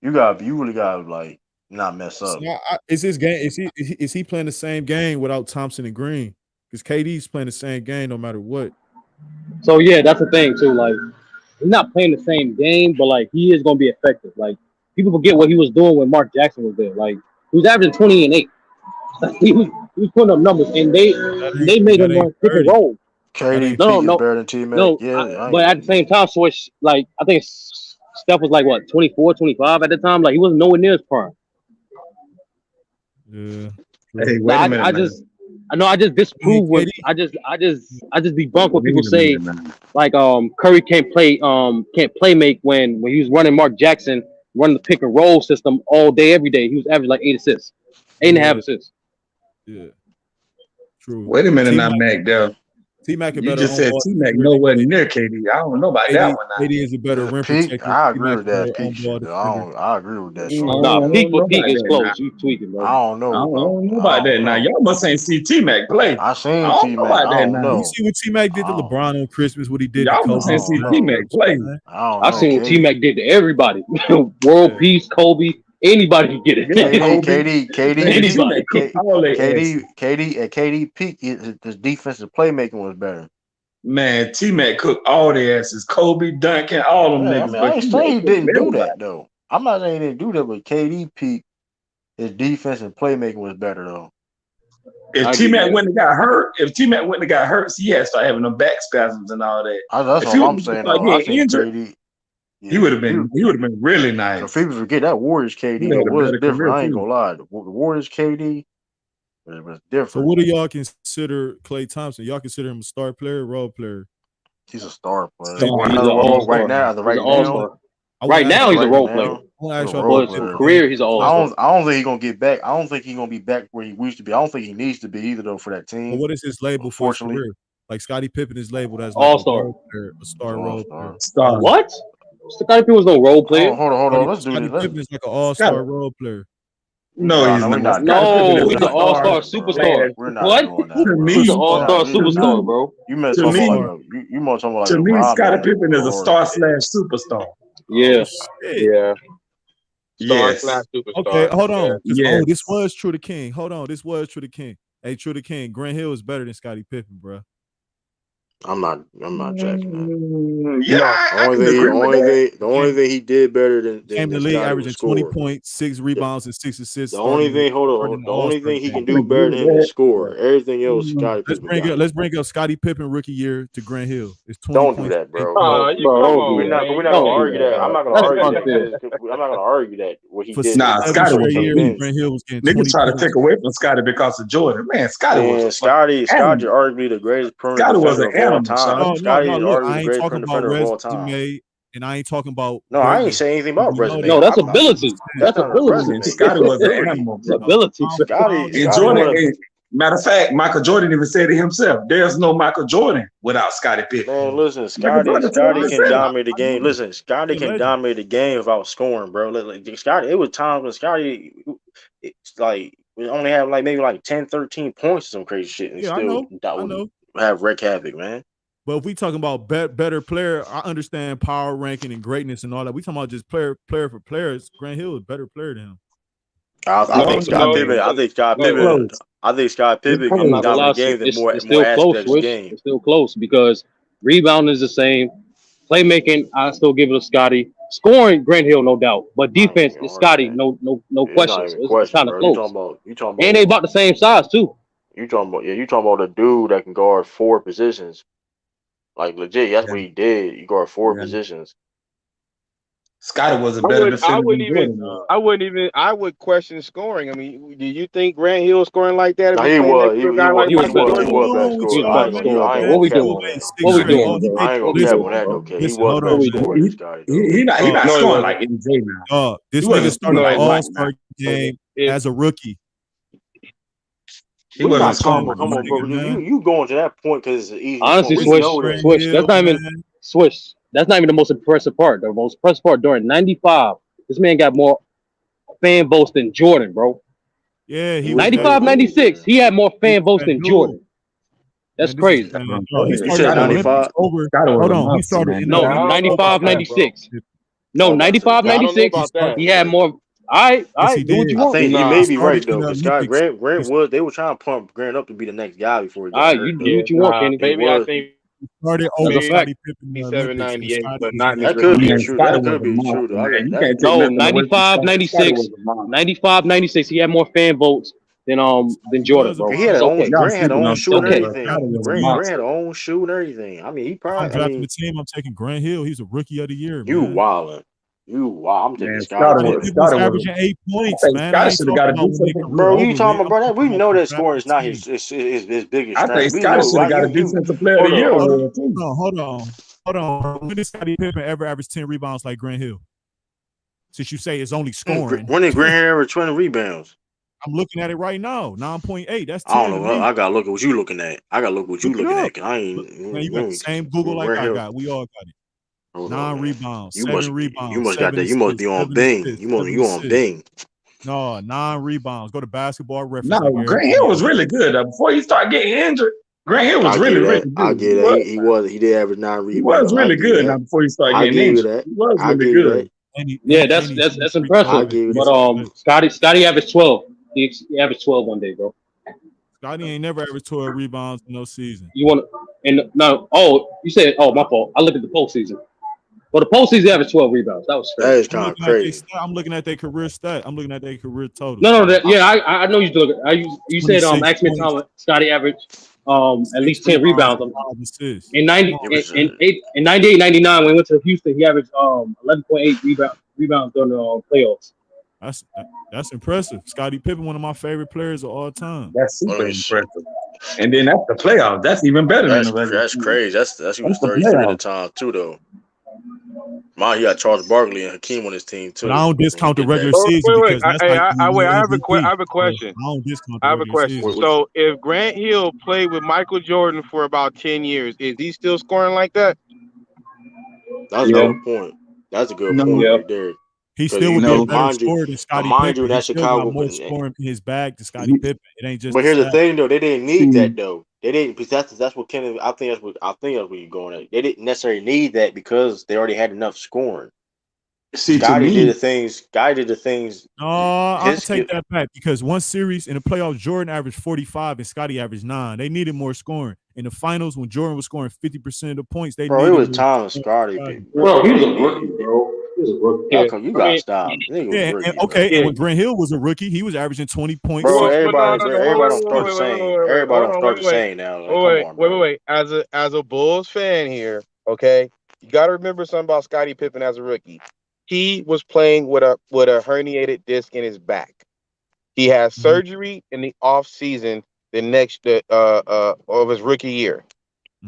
You really got like not mess up. Is his game? Is he playing the same game without Thompson and Green? Because KD's playing the same game no matter what. So yeah, that's the thing too. Like he's not playing the same game, but like he is gonna be effective. Like people forget what he was doing when Mark Jackson was there. Like he was averaging 20 and 8. Like, he was putting up numbers, and they made him run pick and roll. KD no, better than T-Mac. no. But at the same time, Swish, like I think Steph was like what 24, 25 at the time. Like he wasn't nowhere near his prime. Yeah. Hey, wait a minute. I just disprove what I just debunk what people say. Like Curry can't play make when he was running Mark Jackson, running the pick and roll system all day, every day. He was averaging like 8 assists, 8.5 assists. Yeah. True. Wait a minute now, Mac. T-Mac you just said T-Mac nowhere near KD. I don't know about that one. KD is a better rim protector. I agree with that. Peak. I agree with that. Nah, peak is close. You tweaking, bro. I don't know. I don't know about that. Now y'all must ain't see T-Mac play. I seen T-Mac. I don't know. You see what T-Mac did to LeBron on Christmas? What he did? Y'all must ain't see T-Mac play. I seen what T-Mac did to everybody. World Peace, Kobe. Anybody can get it. KD peak. His defensive playmaking was better. Man, T-Mac cooked all their asses. Kobe, Duncan, all them niggas. I ain't saying he didn't do that though. I'm not saying he didn't do that, but KD peak, his defense and playmaking was better though. If T-Mac wouldn't have got hurt, he had to start having them back spasms and all that. That's all I'm saying. I think KD. Yeah. He would have been really nice. If people forget that Warriors KD was different. I ain't gonna lie. The Warriors KD was different. So what do y'all consider Klay Thompson? Y'all consider him a star player, role player? He's a star player. Right now, he's a role player. For his career, he's an all-star. I don't think he's gonna get back. I don't think he's gonna be back where he used to be. I don't think he needs to be either though for that team. But what is his label for his career? Like Scottie Pippen is labeled as all-star, a star role player. What? Scottie Pippen was no role player. Hold on. Let's do this. Scottie Pippen is like an all-star role player. No, he's not. No, he's an all-star superstar. What? He's an all-star superstar, bro. You meant something like you want something like to me, Scottie Pippen is a star/superstar. Yeah. Yeah. Yes. Superstar. Okay, hold on. Yeah. Oh, this was True the King. Hold on. This was True the King. Hey, True the King. Grant Hill is better than Scottie Pippen, bro. I'm not jacking that. Yeah, the only thing he did better than came to the league averaging 20 points, 6 rebounds, and 6 assists. The only thing he can do better than him is score. Everything else, Scottie Pippen. Let's bring up Scottie Pippen rookie year to Grant Hill. It's 20 Don't points. do that, bro. We're not gonna argue that. I'm not gonna argue that. I'm not gonna argue that. What he did. Nah, Scottie was Grant Hill was getting 20 niggas try to take away from Scottie because of Jordan. Man, Scottie arguably the greatest perimeter defender of all time. I ain't talking about resume, and I ain't talking about. No, I ain't saying anything about resume. No, that's ability. That's ability. Scottie was an animal. Ability. Jordan. Matter of fact, Michael Jordan even said it himself. There's no Michael Jordan without Scottie Pippen. Man, listen, Scottie can dominate the game. Listen, Scottie can dominate the game without scoring, bro. Like Scottie, it was times when Scottie, we only have maybe 10, 13 points or some crazy shit, and I know. Have wreak havoc, man. But if we talking about better player, I understand power ranking and greatness and all that. We talking about just player for players. Grant Hill is a better player than him. I think Scott Pippen can dominate the game than more aspects of the game. It's still close because rebounding is the same. Playmaking, I still give it to Scottie. Scoring, Grant Hill, no doubt. But defense is Scottie, no questions. It's kind of close. You talking about, and they about the same size too. You talking about a dude that can guard 4 positions. Like legit, that's what he did. He guard 4 positions. Scottie was a better defender. I would question scoring. I mean, do you think Grant Hill scoring like that? No, he was better scorer. What we doing? I ain't gonna cap on that, okay. He was better scorer than Scottie. He not scoring like MJ now. This nigga started an all-star game as a rookie. He wasn't scoring. Come on, bro. You going to that point because it's easy. Honestly, Swish. That's not even Swish. That's not even the most impressive part. The most impressive part during 95, this man got more fan votes than Jordan, bro. Yeah, he 95, 96, he had more fan votes than Jordan. That's crazy. He said 95. Hold on. He started 95, 96. No, 95, 96. He had more. I Yes, he do what did. you I want. think you He may be started right in though, the because Scott Olympics. Grant was they were trying to pump Grant up to be the next guy before he got hurt You though. do what you want, Kenny. It Maybe I was think He started That's over a fact. Scottie Pippen in the 97, Olympics when 98, Scottie but was not in his that injured. rookie could be year. true. Scotty That was could a be true monster, though. man. You That can't take No, nothing away from 95, Scotty. Scotty 96. was a monster. 95, 96. He had more fan votes than He Jordan, was a bro. he had monster. his It's own okay. Y'all Grant had his sleeping own on shoe It's and Scotty, okay. bro. everything. Scotty was a Grant monster. had his own shoe and everything. I mean, he If I'm probably. I drafting mean, the team, I'm taking Grant Hill. He's a rookie of the year, you man. wildin'. You wild. I'm taking Man, Scottie Scottie Pippen. Pippen was Scotty was. averaging 8 I points, think man. I Scotty ain't should have talking got a about when their defensive. career Bro, you over talking with. about I'm bro? That talking we about know the that draft scoring the is not team. his biggest I think strength. We Scotty know. should have Like got a you. defensive player of the Hold year on. award too. Hold on. When did Scottie Pippen ever average 10 rebounds like Grant Hill? Since you say it's only scoring. When did Grant Hill average 20 rebounds? I'm looking at it right now. 9.8. That's I 10 don't to know. me. I gotta look at what you looking at. I gotta look what you Look it looking up. at. Cause I Look, ain't. man, you got the same Google like Grant I Hill. got. We all got it. Hold 9 on, man. rebounds, You 7 must rebounds, got 7 that. You must be assists, on 7 Bing. assists, 7 You on assists. Bing. No, 9 rebounds. Go to basketball reference No, like Grant everybody Hill was else. really good. Before he started getting injured, Grant Hill was I really, give really that. I good. give that. He did average 9 He was rebounds. I really give you good now that. before he started I getting give you injured. that. He was I really give you good. that. Yeah, And he that's shooting impressive. I 3 give you But Scotty averaged 12. He averaged 12 one day, bro. Scotty ain't never averaged 12 rebounds in no season. You want to and no? Oh, you said my fault. I look at the postseason. Well, the postseason averaged 12 rebounds. That was that crazy. is kind of crazy. I'm looking at their career stat. I'm looking at their career total. No, I know you look. You said 26 ask me points, Thomas. Scotty averaged at 6 least 10 rebounds, rebounds. and 5 assists. In Come 90 on. It was. in 98, 99, when he went to Houston, he averaged 11.8 rebounds during the playoffs. That's impressive. Scottie Pippen, one of my favorite players of all time. That's super Let me see. impressive. And then that's the playoffs. That's even better than the regular That's season. crazy. That's he was That's the 33 at the playoffs. time too though. He got Charles Barkley and Hakeem on his team too. But I don't discount the Get that. regular Oh, season wait. because that's I, like I, I, wait. I have MVP. I have a question. I don't discount the I have a regular question. season. So, if Grant Hill played with Michael Jordan for about 10 years, is he still scoring like that? That's a Yeah. good point. That's a good No. point Yeah. right there. He Because still would be a better mind you, scorer than Scottie mind you, Pippen. He that still got Chicago. more scoring in his bag than Scottie Pippen. It ain't just. But here's the stats. thing, though. They didn't need See, that, though. They didn't, because that's what Kenneth. I think that's where you're going at. They didn't necessarily need that because they already had enough scoring. to Scotty did me, the things. Guy did the things. No, I'll His take that back because one series in the playoffs, Jordan averaged 45 and Scotty averaged 9. They needed more scoring. In the finals, when Jordan was scoring 50% of the points, they Bro, it needed was more time scoring. Scotty. Bro, he was a rookie, bro. He was a rookie. Yeah. You I gotta mean, stop. Nigga was Yeah, rookie, and okay, bro. and when Grant Hill was a rookie, he was averaging 20 points. Bro, well, everybody no. don't start the same. Everybody don't start the same now. Like, come on, bro. Wait. As a Bulls fan here, okay, you got to remember something about Scottie Pippen as a rookie. He was playing with a herniated disc in his back. He had surgery in the off season of his rookie year,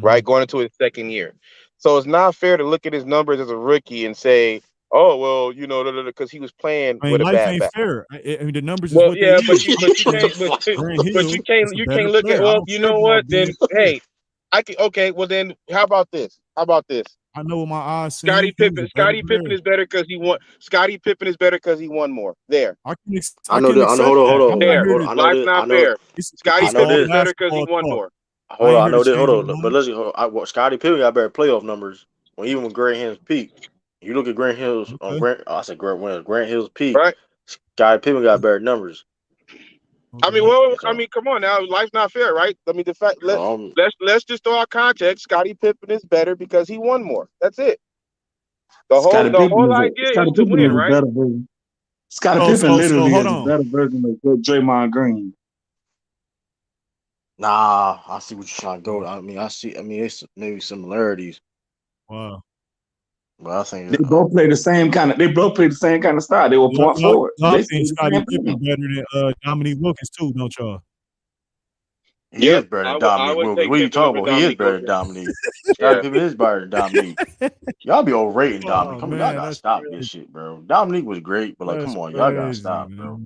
right, going into his second year. So it's not fair to look at his numbers as a rookie and say, oh well, because he was playing I mean, with a life bad ain't back. fair. I mean, the numbers is Well, what yeah, they is. but you can't You can't look at. I Well, don't you care know what? about Then being hey, I can. Okay, well then, how about this? I know what my eyes seen. Scottie He was a Pippen. better Scottie Pippen player. is better because he won. Scottie Pippen is better because he won more. There. I can I know accept that. Hold that. on. I'm not There. here to. I know Life's this. not fair. Scottie I know Pippen is this. better because he basketball won talk. more. Hold I on. ain't I know here to this. Hold change your on. But mind. let's. Scottie Pippen got better playoff numbers. Even when Grant Hill's peak, you look at Grant Hill's Okay. Grant Hill's peak. Right. Scottie Pippen got better numbers. I mean, Okay. come on now. Life's not fair, right? I mean, let's just throw our context. Scottie Pippen is better because he won more. That's it. The whole idea is to win, is a right? better version. Scottie Pippen literally is a better version of Draymond Green. Nah, I see what you're trying to go. I mean, it's maybe similarities. Wow. But I think They both play the same kind of style. They were point forward. Y'all They think the Scottie same Pippen thing. better than Dominique Wilkins too, don't y'all? He is better than Dominique Wilkins. What are you talking about? He is better than Dominique. Scottie Pippen is better than Dominique. Y'all be overrating Dominique. Come on, y'all gotta stop this shit, bro. Dominique was great, but come on, y'all gotta stop, bro.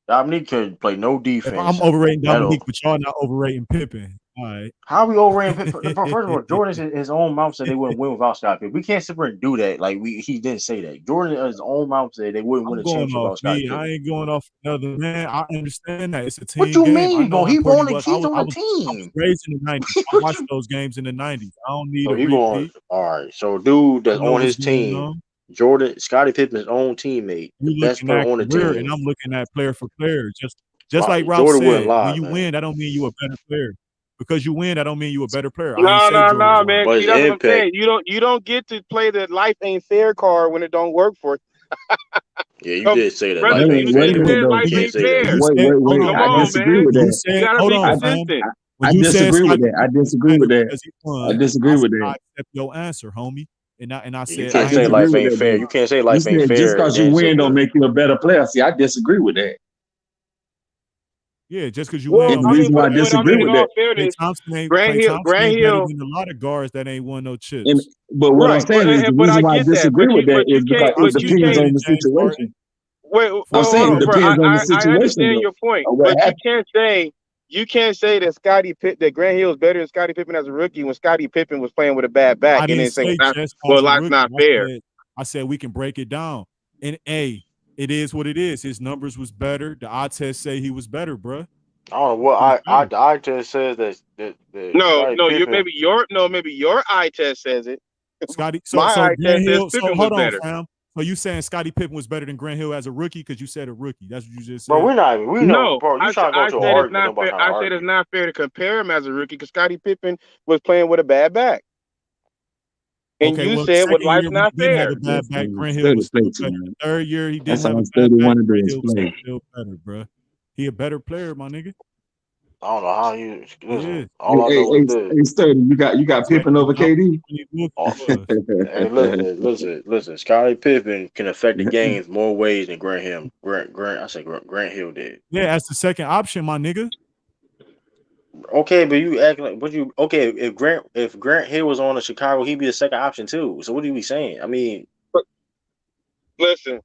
Dominique couldn't play no defense. I'm overrating Dominique, but y'all not overrating Pippen. All right. How we overrating Pippen? First of all, Jordan in his own mouth said they wouldn't win without Scottie Pippen. We can't sit here and do that. Like he didn't say that. Jordan in his own mouth said they wouldn't win a championship without Scottie Pippen. I ain't going off another man. I understand that it's a team. What you game. mean, bro? He won the keys on the I was team. raised in the 90s. I watched those games in the 90s. I don't need a Repeat. All right. So dude that's on his team Scottie Pippen's own teammate, the You best looking player at on the career, and team. I'm looking at player for player. Just like Ralph Jordan wouldn't said, when lie, you man. win, that don't mean you a better player. Because you win, that don't mean you a better player. I ain't No, say no, Jordan no, won. man. But See, his that's what I'm impact, saying. You don't get to play the life ain't fair card when it don't work for you. yeah, you did say that. Brother, Life Wait, ain't you wait just a fair. minute said though, life You K. did ain't say that. fair. You Wait, said, wait, hold wait. on, Come I on, Fam. disagree man. with You that. You said, gotta hold be on, I, fam. consistent. When I you said disagree with Scottie that. I Pippen was disagree better with that. because he I won, disagree with I that. accept your answer, homie. And I You said I can't I ain't say never disagree life with ain't that fair. though. You can't say You life ain't said just fair and because you then say win don't the. make you a better player. See, I disagree with that. yeah, just because you win Well, And the don't I mean mean, reason you why I but a I better disagree mean, in player. with all that, fairness, Klay Thompson ain't better Grant than a lot of guards that ain't won no and chips. but what I'm right? saying is the But reason I why I get that. disagree with that But is you because can't. Klay it But Thompson you ain't depends better can't. on than the James situation. Harden. Wait, I'm well, saying hold it on, bro. depends on the I situation understand though, your point, or what but you happened. can't say that Grant Hill is better than Scottie Pippen as a rookie when Scottie Pippen was playing with a bad back, I and didn't then say, say just well, as a life's rookie. not fair. I said we can break it down. And it is what it is. His numbers was better. The eye test say he was better, bruh. I don't know what He was better. I just said that No, Scottie no, Pippen. maybe your eye test says it. Scotty, so My so eye test Grant says Hill. So Pippen was hold on, better. fam. So you saying Scottie Pippen was better than Grant Hill as a rookie because you said a rookie? That's what you just Bro, said. we know, No, bro. You trying to go I to an said it's argument? not Nobody fair. trying to I said it's argue. not fair to compare him as a rookie because Scottie Pippen was playing with a bad back, and Okay, you well, the said, "Well, second life's year when not he didn't have fair." a bad Yes, back, man. Grant Hill Study was play still too, better. man. The third year he That's didn't have all a bad Study back, want to do Grant is Hill was play. still better, bruh. He a better player, my nigga. I don't know how you He listen. is. All I know is this. Hey, Study, you got That's why Pippen he was over dominant KD. when he looked All, was. hey, listen. Scottie Pippen can affect the games more ways than Grant Hill did. Yeah, as the second option, my nigga. Okay, but you act like what you okay? If Grant Hill was on the Chicago, he'd be the second option too. So what are we saying? I mean, Listen,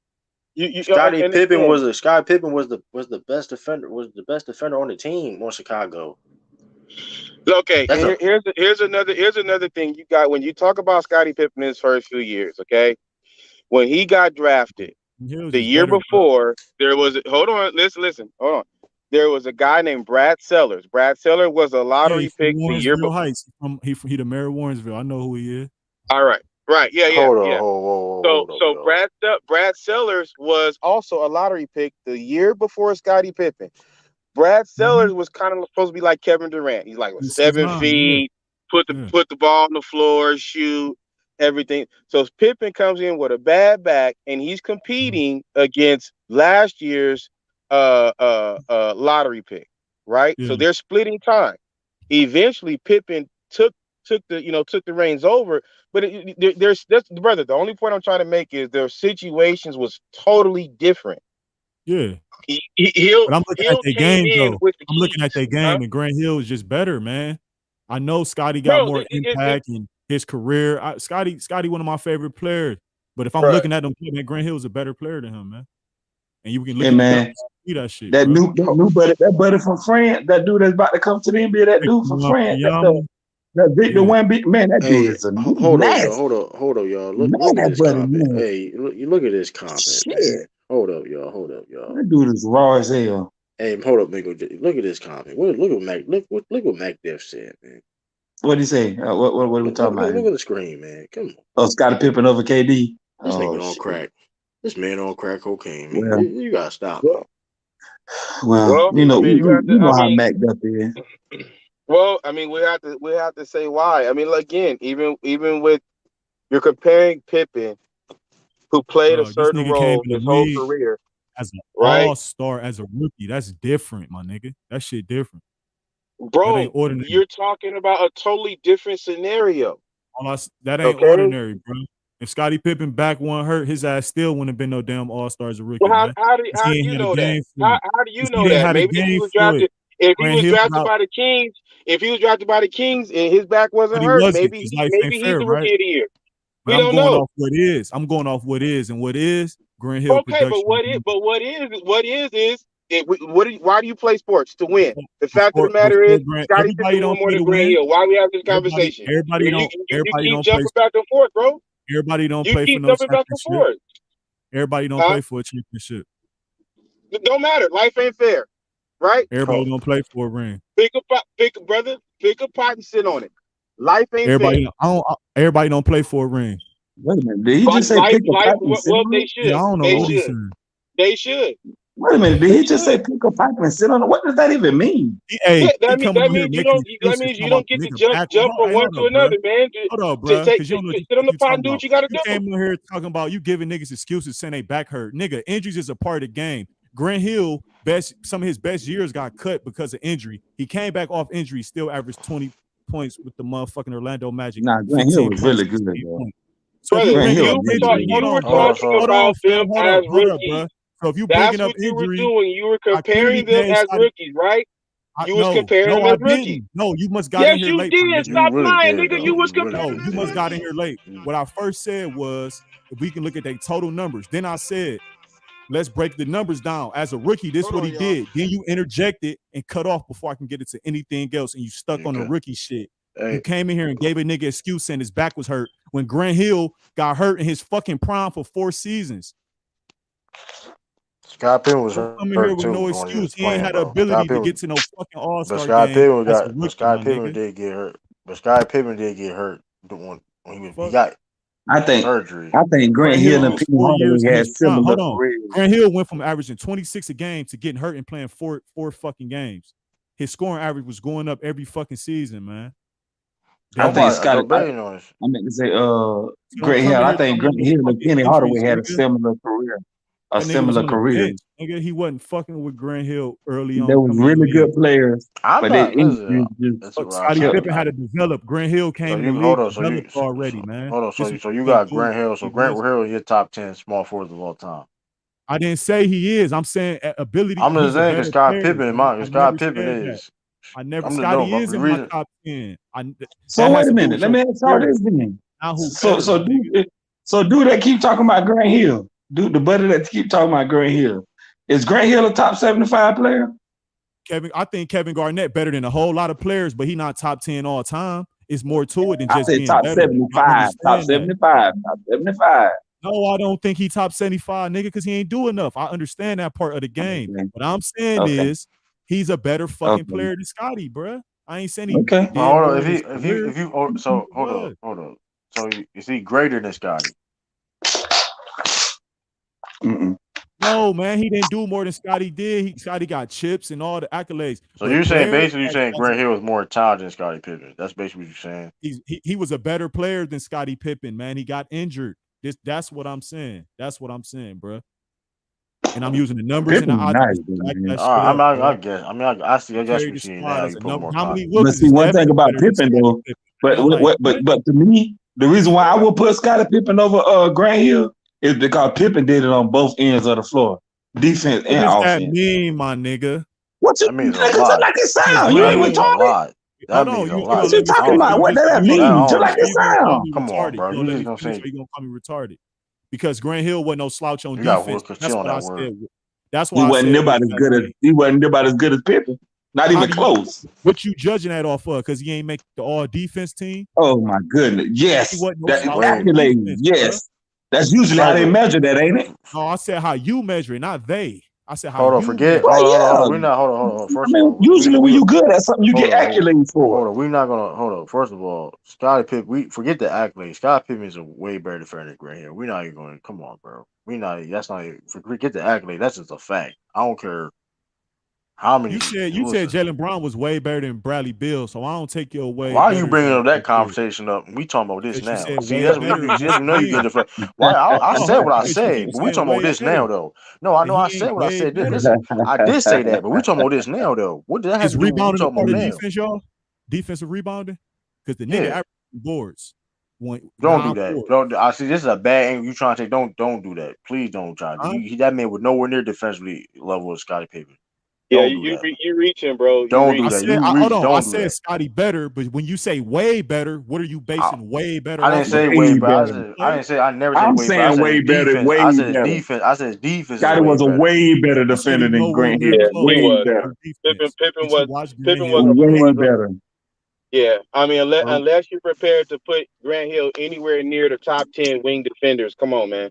you and again, Scottie Pippen was the best defender on the team on Chicago. okay. That's a Here's another thing you got when you talk about Scottie Pippen in his first few years. Okay, when he got drafted Hill was the just year better, bro. before, there was hold on, listen, hold on. There was a guy named Brad Sellers. Brad Sellers was a Yeah, he lottery from pick the year Warrensville before. Heights. He the mayor of Warrensville. I know who he is. All right, right, hold on, yeah. hold up, So y'all. Brad Sellers was also a lottery pick the year before Scottie Pippen. Brad Sellers was kind of supposed to be like Kevin Durant. He's like He's 7 6'9", yeah. feet, put the ball on the floor, shoot, everything. So Pippen comes in with a bad back, and he's competing against last year's lottery pick, right? Yeah. So they're splitting time. Eventually, Pippen took the reins over. But that's brother. The only point I'm trying to make is their situations was totally different. Yeah. He'll But I'm looking at their came game in though. with the I'm looking at keys, their huh? game, and Grant Hill is just better, man. I know Scotty got Bro. more impact in his career. Scotty, one of my favorite players. But if I'm Right. looking at him, man, Grant Hill is a better player than him, man. And you can look Hey at the man, numbers, see that shit, that bro. new buddy, that buddy from France, that dude that's about to come to the NBA, that dude from France, that Victor Yeah. Wembanyama, man, that dude Hey, is a hold up, y'all. nasty. Hold up, y'all. Man, Look at that this buddy, comment. man. Hey, you look at this comment, man. Shit. Hold up, y'all. That dude is raw as hell. Hey, hold up, Mingo. Look at this comment. Look what Mac Def said, man. What did he say? What are we talking about Look here? at the screen, man. Come on. Oh, Scottie Pippen over KD. This Oh nigga on shit. crack. This man on crack cocaine, man. Well, You gotta stop, man. you know, I mean, you have to. you know I how mean, Mac Duff is. well, I mean, we have to say why. I mean, again, even with you're comparing Pippen, who played a Bro, this certain nigga came role in the his whole league career, as an right? all-star, as a rookie. That's different, my nigga. That shit different. That Bro, ain't ordinary. you're talking about a totally different scenario. That ain't ordinary, bro. If Scottie Pippen back one hurt, his ass still wouldn't have been no damn all-star as a rookie, Well, man. how do He ain't you had a know that? game for it. How do you He know didn't that? have a Maybe game for it. if he Grant was Hill drafted got, by the Kings, and his back but wasn't he hurt, wasn't, maybe because life ain't he's fair, the right? rookie of the year. But We I'm don't going know. off what is. I'm going off what is, and what is Grant Hill Okay, but production. why do you play sports? To win. The fact of the matter Before is, Grant, Scottie everybody Pippen won don't more play than to Grant win. Hill. Why we have this conversation? You Everybody keep don't play. jumping back and forth, bro. Everybody don't You play for keep no jumping back and championship. forth. Everybody don't Huh? play for a championship. It don't matter. Life ain't fair, right? Everybody don't play for a ring. Pick a pot and sit on it. Life ain't fair. Everybody don't play for a ring. Wait a minute. Did he just say pick a pipe and sit on They it? should. Yeah, I don't know They what he's should. saying. They should. Wait a minute. Did They he just say should. pick a pipe and sit on it? What does that even mean? Hey, Yeah, he that coming over here means you making don't. That excuses means you talking about don't get to nigga jump back. from one Hold to up, bro. another, man. Hold up, bro. Because you don't know what Sit on the you pot talking and do about. what you got to You do. came in here talking about you giving niggas excuses saying they back hurt. Nigga, injuries is a part of the game. Grant Hill, some of his best years got cut because of injury. He came back off injury, still averaged 20 points with the motherfucking Orlando Magic. Nah, Grant Hill was really good, bro. So if you Brother, bringing you up were injury, talking about them as hold up, rookies. bro. So if you That's bringing up what you were injury, doing. You were I clearly comparing them gave as Scottie. rookies, right? You was comparing them I as rookies. didn't. No, you must got in Yes, here you late, my did. nigga. Stop really lying, did, nigga. though. You was You really comparing. No, you must got in here late. What I first said was if we can look at their total numbers. Then I said, let's break the numbers down. As a rookie, this is what he did. Then you interjected and cut off before I can get into anything else, and you stuck on the rookie shit. Hey. You came in here and gave a nigga excuse saying his back was hurt when Grant Hill got hurt in his fucking prime for 4 seasons. Scott Pippen was hurt Coming here with too no when he was excuse. He playing, ain't had the bro. ability to get to no fucking All-Star But Scott game Pippen as a got. rookie, But Scott my Pippen nigga. did get hurt. But Scott Pippen did get hurt when he got I think surgery. Grant Hill and Penny 4 years Hardaway in had his prime. similar Hold on. careers. Grant Hill went from averaging 26 a game to getting hurt and playing four fucking games. His scoring average was going up every fucking season, man. I think Scotty. on this. I meant to say, Grant Hill. I think Grant Hill and Penny Hardaway had a similar career. That nigga was on the bench, nigga. He wasn't fucking with Grant Hill early on. There was really good players. I'm but not. Scottie Pippen had to develop. Grant Hill came in the league developed already, man. Hold on. So you got Grant Hill. So Grant Hill is your top 10 small forwards of all time. I didn't say he is. I'm saying ability. I'm just saying because Scott Pippen is mine. Scott Pippen is. I never. Scotty is in my top 10. So wait a minute. Let me ask y'all this then. So dude that keep talking about Grant Hill. Dude, the buddy that keep talking about Grant Hill. Is Grant Hill a top 75 player? I think Kevin Garnett better than a whole lot of players, but he not top 10 all time. It's more to it than just being top better. 75. Top 75. Top 75. No, I don't think he top 75, nigga, because he ain't do enough. I understand that part of the game. Okay. What I'm saying is he's a better fucking player than Scotty, bro. I ain't saying he. Okay. Hold on. If you hold on. So is he greater than Scotty? No, man, he didn't do more than Scotty did. Scotty got chips and all the accolades. So you're saying Grant Hill was more talented than Scottie Pippen. That's basically what you're saying. He was a better player than Scottie Pippen, man. He got injured. That's what I'm saying. That's what I'm saying, bro. And I'm using the numbers and the odds. I see. I guess we see now. You put more time. But see, one thing about Pippen though, but to me, the reason why I would put Scottie Pippen over Grant Hill is because Pippen did it on both ends of the floor, defense and offense. What does that mean, my nigga? What you mean? Just like it sound. You ain't retarded. That means a lot. What you talking about? What does that mean? Just like it sound. Come on, bro. You just gonna say you gonna call me retarded because Grant Hill wasn't no slouch on defense. That's what I said. That's why he wasn't nearly as good as Pippen. Not even close. What you judging that off of? Because he ain't make the all defense team. Oh my goodness! Yes, accolades. Yes. That's usually how they measure that, ain't it? No, I said how you measure it, not they. I said how hold on, you forget. measure. Hold on. We're not. Hold on. First of all, usually when you good at something, you get accolades for. Hold on. We're not gonna. Hold on. First of all, Scottie Pippen. We forget the accolades. Scottie Pippen is a way better defender than Grant Hill. We're not even going. Come on, bro. We not. That's not. Forget the accolades. That's just a fact. I don't care. How many? You said Jaylen Brown was way better than Bradley Beal, so I don't take you away. Why are you bringing up that conversation up? We talking about this now. See, that's what you know. You get the. Why? I said what I said, but we talking about this now, though. No, I know I said what I said. I did say that, but we talking about this now, though. What did that have to do with what we talking about now? Defense, y'all. Defensive rebounding, because the nigga average boards. Don't do that. Don't. I see. This is a bad angle. You trying to take? Don't do that. Please don't try. That man was nowhere near defensively level of Scottie Pippen. Yeah, you reaching, bro. Don't do that. Hold on. I said Scotty better, but when you say way better, what are you basing way better? I didn't say way better. I didn't say. I never said way better. I'm saying way better. Way better. Defense. I said defense. Scotty was a way better defender than Grant Hill. Way better. Pippen was way better. Yeah, I mean, unless you're prepared to put Grant Hill anywhere near the top 10 wing defenders, come on, man.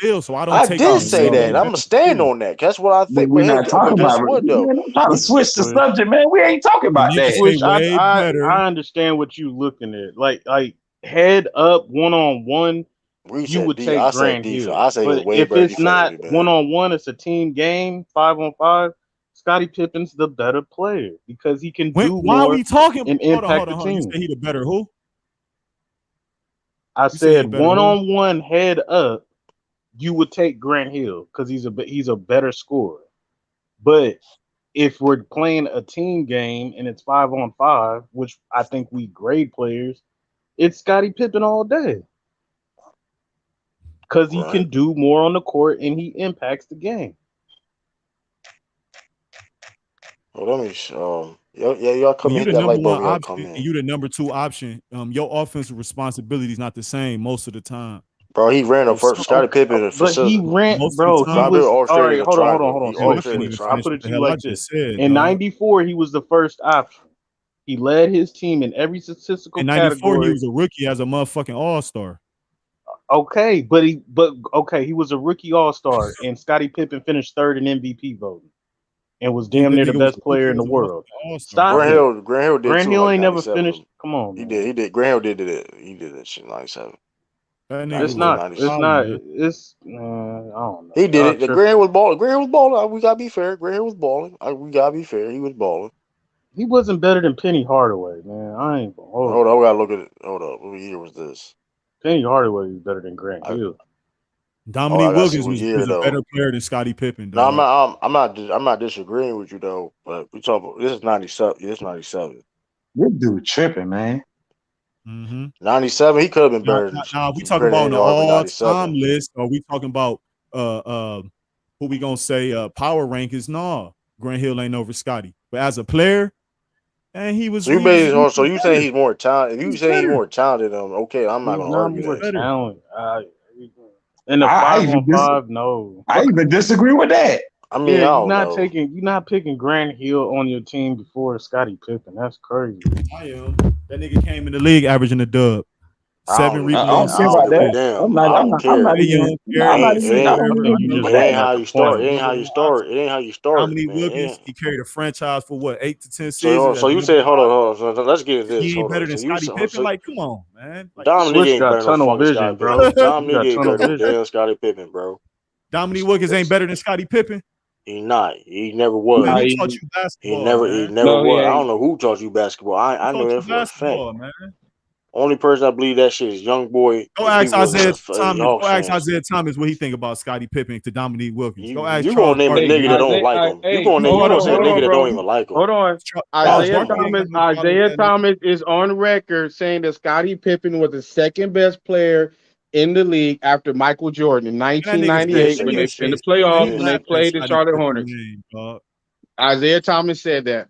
Beal, so I don't I take. did Beal say way that. I'm better gonna stand than on that. That's what I think. We're But not talking guess about what it. though? Man, I'm trying to switch the subject, man. We ain't talking The about that. niggas say Switch. way better. I understand what you looking at. Like head up 1-on-1, We you said would D. take I said Grant defense. Hill. I say he was But way if better it's not defensively, man. 1-on-1, it's a team game, 5-on-5. Scottie Pippen's the better player because he can do Why are more we talking? and Hold impact on. the You team. say he the better who? I You say he said better who? one-on-one head up, you would take Grant Hill because he's a better scorer. But if we're playing a team game and it's 5-on-5, which I think we grade players, it's Scottie Pippen all day. Because he Right. can do more on the court and he impacts the game. Well, let me. Y'all come When in, you hit the that number like one button. Y'all come option and in, you the number two option, your offensive responsibility is not the same most of the time. bro. He ran the So first. some, Scottie Pippen for But he ran, most of the bro. He time, Scottie Pippen was all orchestrated right. the Hold on, triangle. He So man, I listen, couldn't orchestrated even the I'll finish put triangle. what it the to you hell I like just this. said, In dog. '94, he was the first option. He led his team in every statistical In '94, he category. was a rookie as a motherfucking all-star. Okay, okay, he was a rookie all-star, and Scottie Pippen finished third in MVP voting and was Yeah, damn because near the nigga was a best rookie player in the as a world. motherfucking all-star, Stop bro. it. Grant Hill did Grant too in Hill like ain't never '97. finished. Come on, He man. did. Grant Hill did it. He did that shit in '97. That That nigga It's was was late a not. It's '96. problem, not. man. It's. I don't know. He did Y'all it. The tripping. Grant Hill was balling. Grant Hill was balling. We gotta be fair. Grant Hill was balling. We gotta be fair. He was balling. He wasn't better than Penny Hardaway, man. I ain't gonna hold Hold you. up, we gotta look at it. Hold up. What year was this? Penny Hardaway was better than Grant I Hill. Dominique gotta see Wilkins what year was a though. better player than Scottie Pippen, No, dog. I'm not disagreeing with you though. But we talk about this is '97. This is '97. This dude tripping, man. Mm-hmm. '97. He could have been Now, better now, than now, we talking about on Grant the Hill in all-time '97. list, or we talking about uh uh who we gonna say power rankings? No, Grant Hill ain't over Scotty, but as a player, and he was So you he was, basically, he so was you saying better. he's more talented? If He you was saying he's better. more talented, okay, I'm not He's gonna not argue He was more that. better. talent. In the I five even on dis- five, no. I even disagree with that. I mean, Yeah, I don't know. you're not picking Grant Hill on your team before Scottie Pippen. That's crazy. I am. That nigga came in the league averaging a dub, I don't 7 even I care. don't rebounds, I care 6 don't about give a that. assists. damn. I don't I'm care. not Hey, even. young, No, I'm carry, not It even. say I ain't. don't whatever. even I You give know a just It that ain't adding damn. how up the you start. points. It ain't how you start. It ain't how you start, Dominique man. It Wilkins, ain't. he carried a franchise for what 8 to 10 So, seasons so as the you number said, hold on, 5. hold on. So let's get into this. He ain't Hold better on. than So you Scottie so, Pippen. so Like, come on, man. Like, come on. Dominique Switch ain't got better than no tunnel fucking vision, Scottie Pippen. bro. You Dominique got ain't tunnel better than no vision. damn Scottie Pippen, bro. Dominique Wilkins ain't better than Scottie Pippen. He not. He never Man, was. Nah, who taught you He basketball, never. He man? never no, he was. I don't ain't. know who taught you basketball. Who I know taught that you for a fact. basketball, man? Only person I believe that shit is young boy Go and ask people Isaiah Thomas. Go Hawks ask fans. Isaiah Thomas what he think about Scottie Pippen to Dominique Wilkins. Go ask You Charles gonna name a Hey, Barkley. nigga that don't like him. You You Hold gonna on, say a hold nigga on, that don't bro. even like him. Hold on. Charles Isaiah Barkley ain't Thomas. got no problem with Isaiah that nigga. Thomas is on record saying that Scottie Pippen was the second best player in the league after Michael Jordan in And that nigga said, 1998 that when nigga they in said, the man, playoffs he He when they laughed at played the Scottie Charlotte Pippen Hornets. name, dog. Isaiah Thomas said that.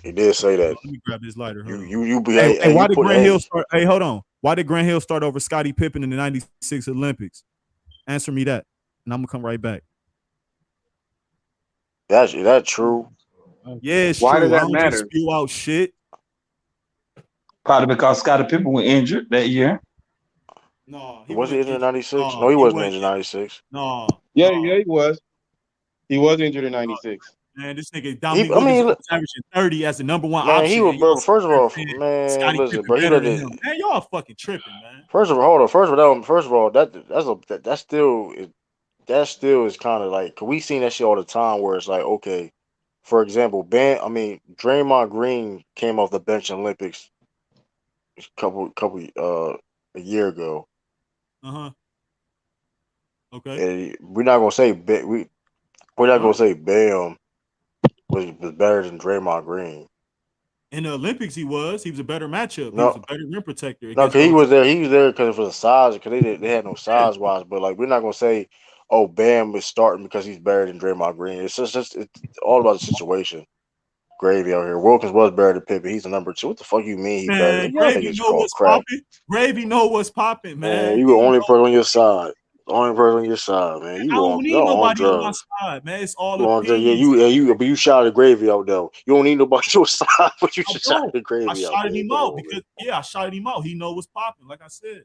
did say that. Let me grab this lighter. Hold on. You be Hey, you why did put Grant Hill start? Hey, hold on. Why did Grant Hill start over Scottie Pippen in the '96 Olympics? Answer me that, and I'm gonna come right back. that's true. Yeah, it's Why does true. I that don't just matter? spew out shit. Probably because Scottie Pippen was injured that year. No, he Was he wasn't injured in injured. '96? No, No, he he wasn't wasn't. injured in '96. No, Yeah, no. he was. He was injured in '96. Man, this nigga He, Dominique I Wilkins mean, was averaging 30 as the number one man, he option, was, and y'all bro. sitting First of there all, saying man, Scottie listen, Pippen bro. He better let than it. him. Man, y'all fucking tripping, man. First of all, hold on. First of all, that still is kind of like, cause we seen that shit all the time where it's like, okay, for example, Draymond Green came off the bench in Olympics a year ago. Uh-huh. Okay. And we're not gonna say we're not All gonna right. say Bam was better than Draymond Green. In the Olympics, he was. He was a better matchup. He was No, a better rim protector no, against cause he those. was there. He was there because of the size. Because they had no Yeah. size wise. But like, we're not gonna say, oh, Bam is starting because he's better than Draymond Green. It's all about the situation. Gravy out here. Wilkins was better than Pippen. He's the number two. What the fuck you mean he better Man, than y'all Gravy niggas know call what's crap? popping. Gravy know what's popping, Man, man. you the He only know. person on your side. The only person on your side, man. I don't need Y'all on nobody on my drugs. side, man. It's all You on drugs. Yeah, opinions. but you shot at Gravy out though. You don't need nobody on your side, but you I just shot don't. at I Gravy out, shouted man. him Come out on, man. because I shouted him out. He know what's popping, like I said.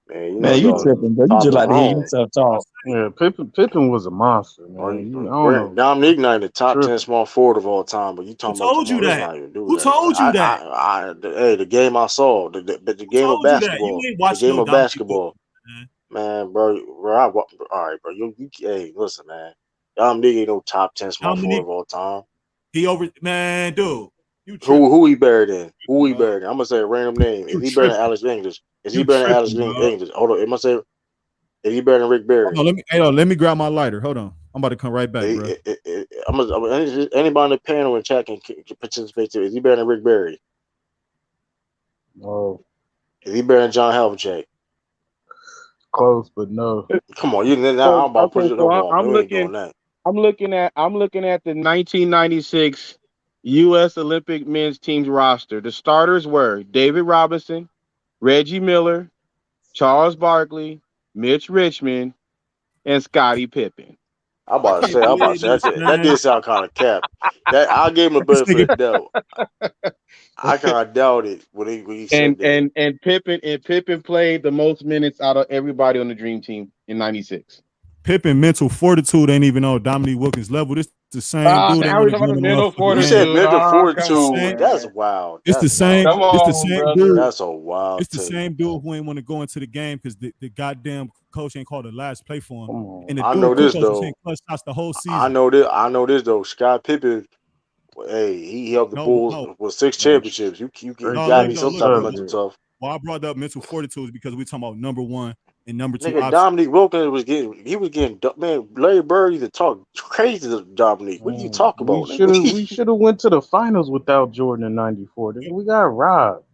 Man, you know Man, you y'all tripping, bro. You top just to like to hear wrong. yourself Like I talk. said. Yeah, Pippen was a monster, man. I don't know. Dominique not in the top 10 Tripping. small forward of all time, but you Who talking about told you let's that? not even do Who that. told you that? Hey, the game I saw, the Who game of told you that? You basketball, ain't watched no Dominique Wilkins, man. man, bro. All right, bro. Hey, listen, man. Dominique ain't no top 10 small forward Dominique, of all time. he over man, dude. Who he better than? Who he better than? I'm gonna say a random name. Is he better than Alex English? Is he better than Alex English? Hold on. I'm gonna say, is he better than Rick Barry? Hold on, let me grab my lighter. Hold on. I'm about to come right back, bro. Anybody on the panel and chat can participate too. Is he better than Rick Barry? Oh. Is he better than John Havlicek? Close, but no. Come on, I'm about to put it up on. I'm looking at the 1996 U.S. Olympic men's team's roster. The starters were David Robinson, Reggie Miller, Charles Barkley, Mitch Richmond, and Scottie Pippen. I'm about to say that did sound kind of cap. That I gave him a benefit of the doubt. I kind of doubted when he said that. And Pippen played the most minutes out of everybody on the Dream Team in '96. Pippen mental fortitude ain't even on Dominique Wilkins' level. This the same dude. You said mental fortitude. That's wild. It's the same. It's the same dude. That's a wild. It's the same dude who ain't want to go into the game because the goddamn coach ain't called the last play for him. And the I know this though. Clutch shots the whole season. I know this though. Scott Pippen. Hey, he helped the Bulls with 6 championships. You got me some type of mental tough. Well, I brought up mental fortitude is because we're talking about number one and number two. Nigga, Dominique Wilkins was getting man. Larry Bird used to talk crazy to Dominique. What are you talking about? We should have went to the finals without Jordan in '94. We got robbed.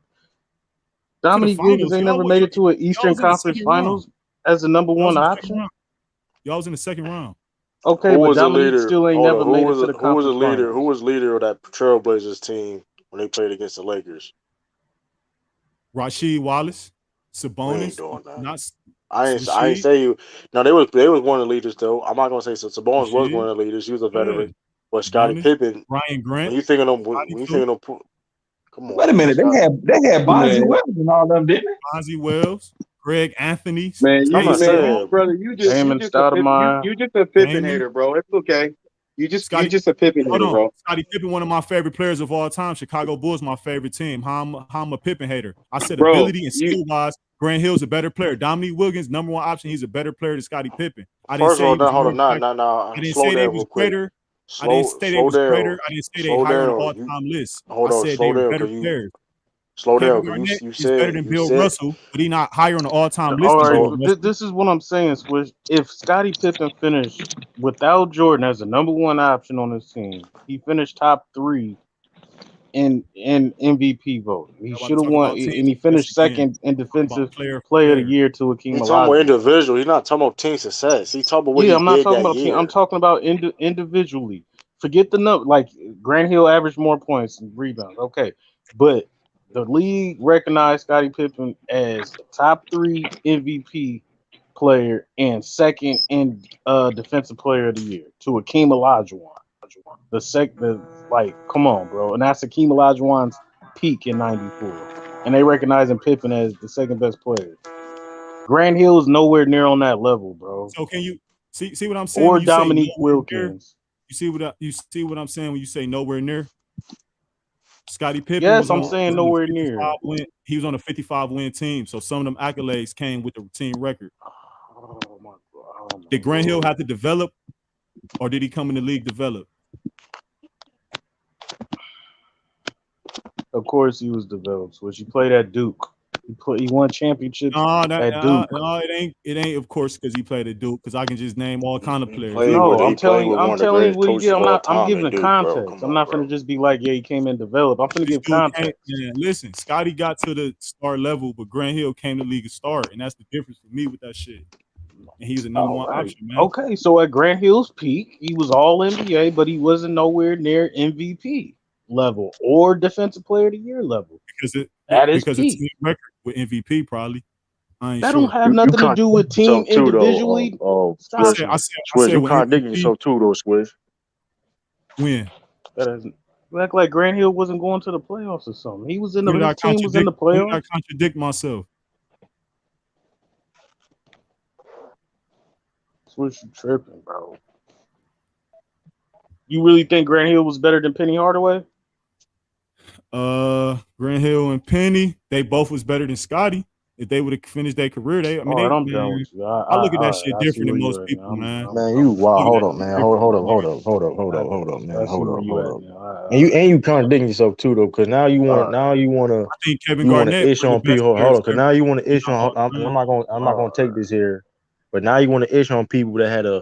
Dominique Wilkins ain't never made it to an Eastern Conference Finals as a number one option. Y'all was in the second round. Okay, but Dominique still ain't never made it to the conference finals. Who was leader of that Trailblazers team when they played against the Lakers? Rasheed Wallace, Sabonis. I ain't say you. No, they was one of the leaders though. I'm not gonna say so. Sabonis was one of the leaders. He was a veteran. But Scottie Pippen, Ryan Grant. When you thinking of, come on. Wait a minute, they had Bonzi Wells and all them, didn't they? Bonzi Wells, Greg Anthony. Man, brother, you just a Pippen hater, bro. It's okay. You just a Pippen hater, bro. Scottie Pippen, one of my favorite players of all time. Chicago Bulls, my favorite team. How I'm a Pippen hater. I said ability and skill wise, Grant Hill's a better player. Dominique Wilkins, number one option. He's a better player than Scottie Pippen. I didn't say I didn't say they was greater. I didn't say they was greater. I didn't say they higher on the all-time list. I said they were better players. Slow down. He's better than Bill Russell, but he's not higher on the all-time list. All right, this is what I'm saying, Swish. If Scottie Pippen finished without Jordan as the number one option on his team, he finished top 3 in MVP voting. He should have won, and he finished second in defensive player of the year to Hakeem Olajuwon. He's talking about individual. He's not talking about team success. He's talking about what I'm not talking about team. I'm talking about individually. Forget the number. Like Grant Hill averaged more points and rebounds. Okay, but the league recognized Scottie Pippen as top 3 MVP player and second in defensive player of the year to Hakeem Olajuwon. Come on, bro. And that's Hakeem Olajuwon's peak in '94. And they recognizing Pippen as the second best player. Grant Hill is nowhere near on that level, bro. So can you see what I'm saying? Or Dominique Wilkins. You see what I'm saying when you say nowhere near? Scottie Pippen. Yes, I'm saying nowhere near. He was on a 55-win team, so some of them accolades came with the team record. Oh my God. Did Grant Hill have to develop, or did he come in the league develop? Of course, he was developed. So he played at Duke. He won championships at Duke. No, it ain't. Of course, because he played at Duke. Because I can just name all kind of players. No, I'm telling you what he did. I'm giving the context. I'm not gonna just be like, yeah, he came in developed. I'm gonna give context. Listen, Scottie got to the star level, but Grant Hill came to the league a star, and that's the difference for me with that shit. And he's a number one option, man. Okay, so at Grant Hill's peak, he was all NBA, but he wasn't nowhere near MVP level or defensive player of the year level. Because it's team record with MVP probably. That don't have nothing to do with team individually. I said you contradicting yourself too, though, Squish. When? You act like Grant Hill wasn't going to the playoffs or something. He was in the team was in the playoffs. I contradict myself. Swish, you tripping, bro. You really think Grant Hill was better than Penny Hardaway? Grant Hill and Penny, they both was better than Scottie. If they would have finished their career, All right, I'm done with you. I look at that shit I see different where than you most at people, now. man. Man, you wow. Look at Hold that up, shit man. different Hold than most up, man. I see Hold where up, you hold at up. now. And you contradicting yourself too though, because now you want I think Kevin you want to Garnett issue one on of the best people. Hold players on, because ever. now you want to He's issue not on. all I'm time. not gonna take this here, but now you want to issue on people that had a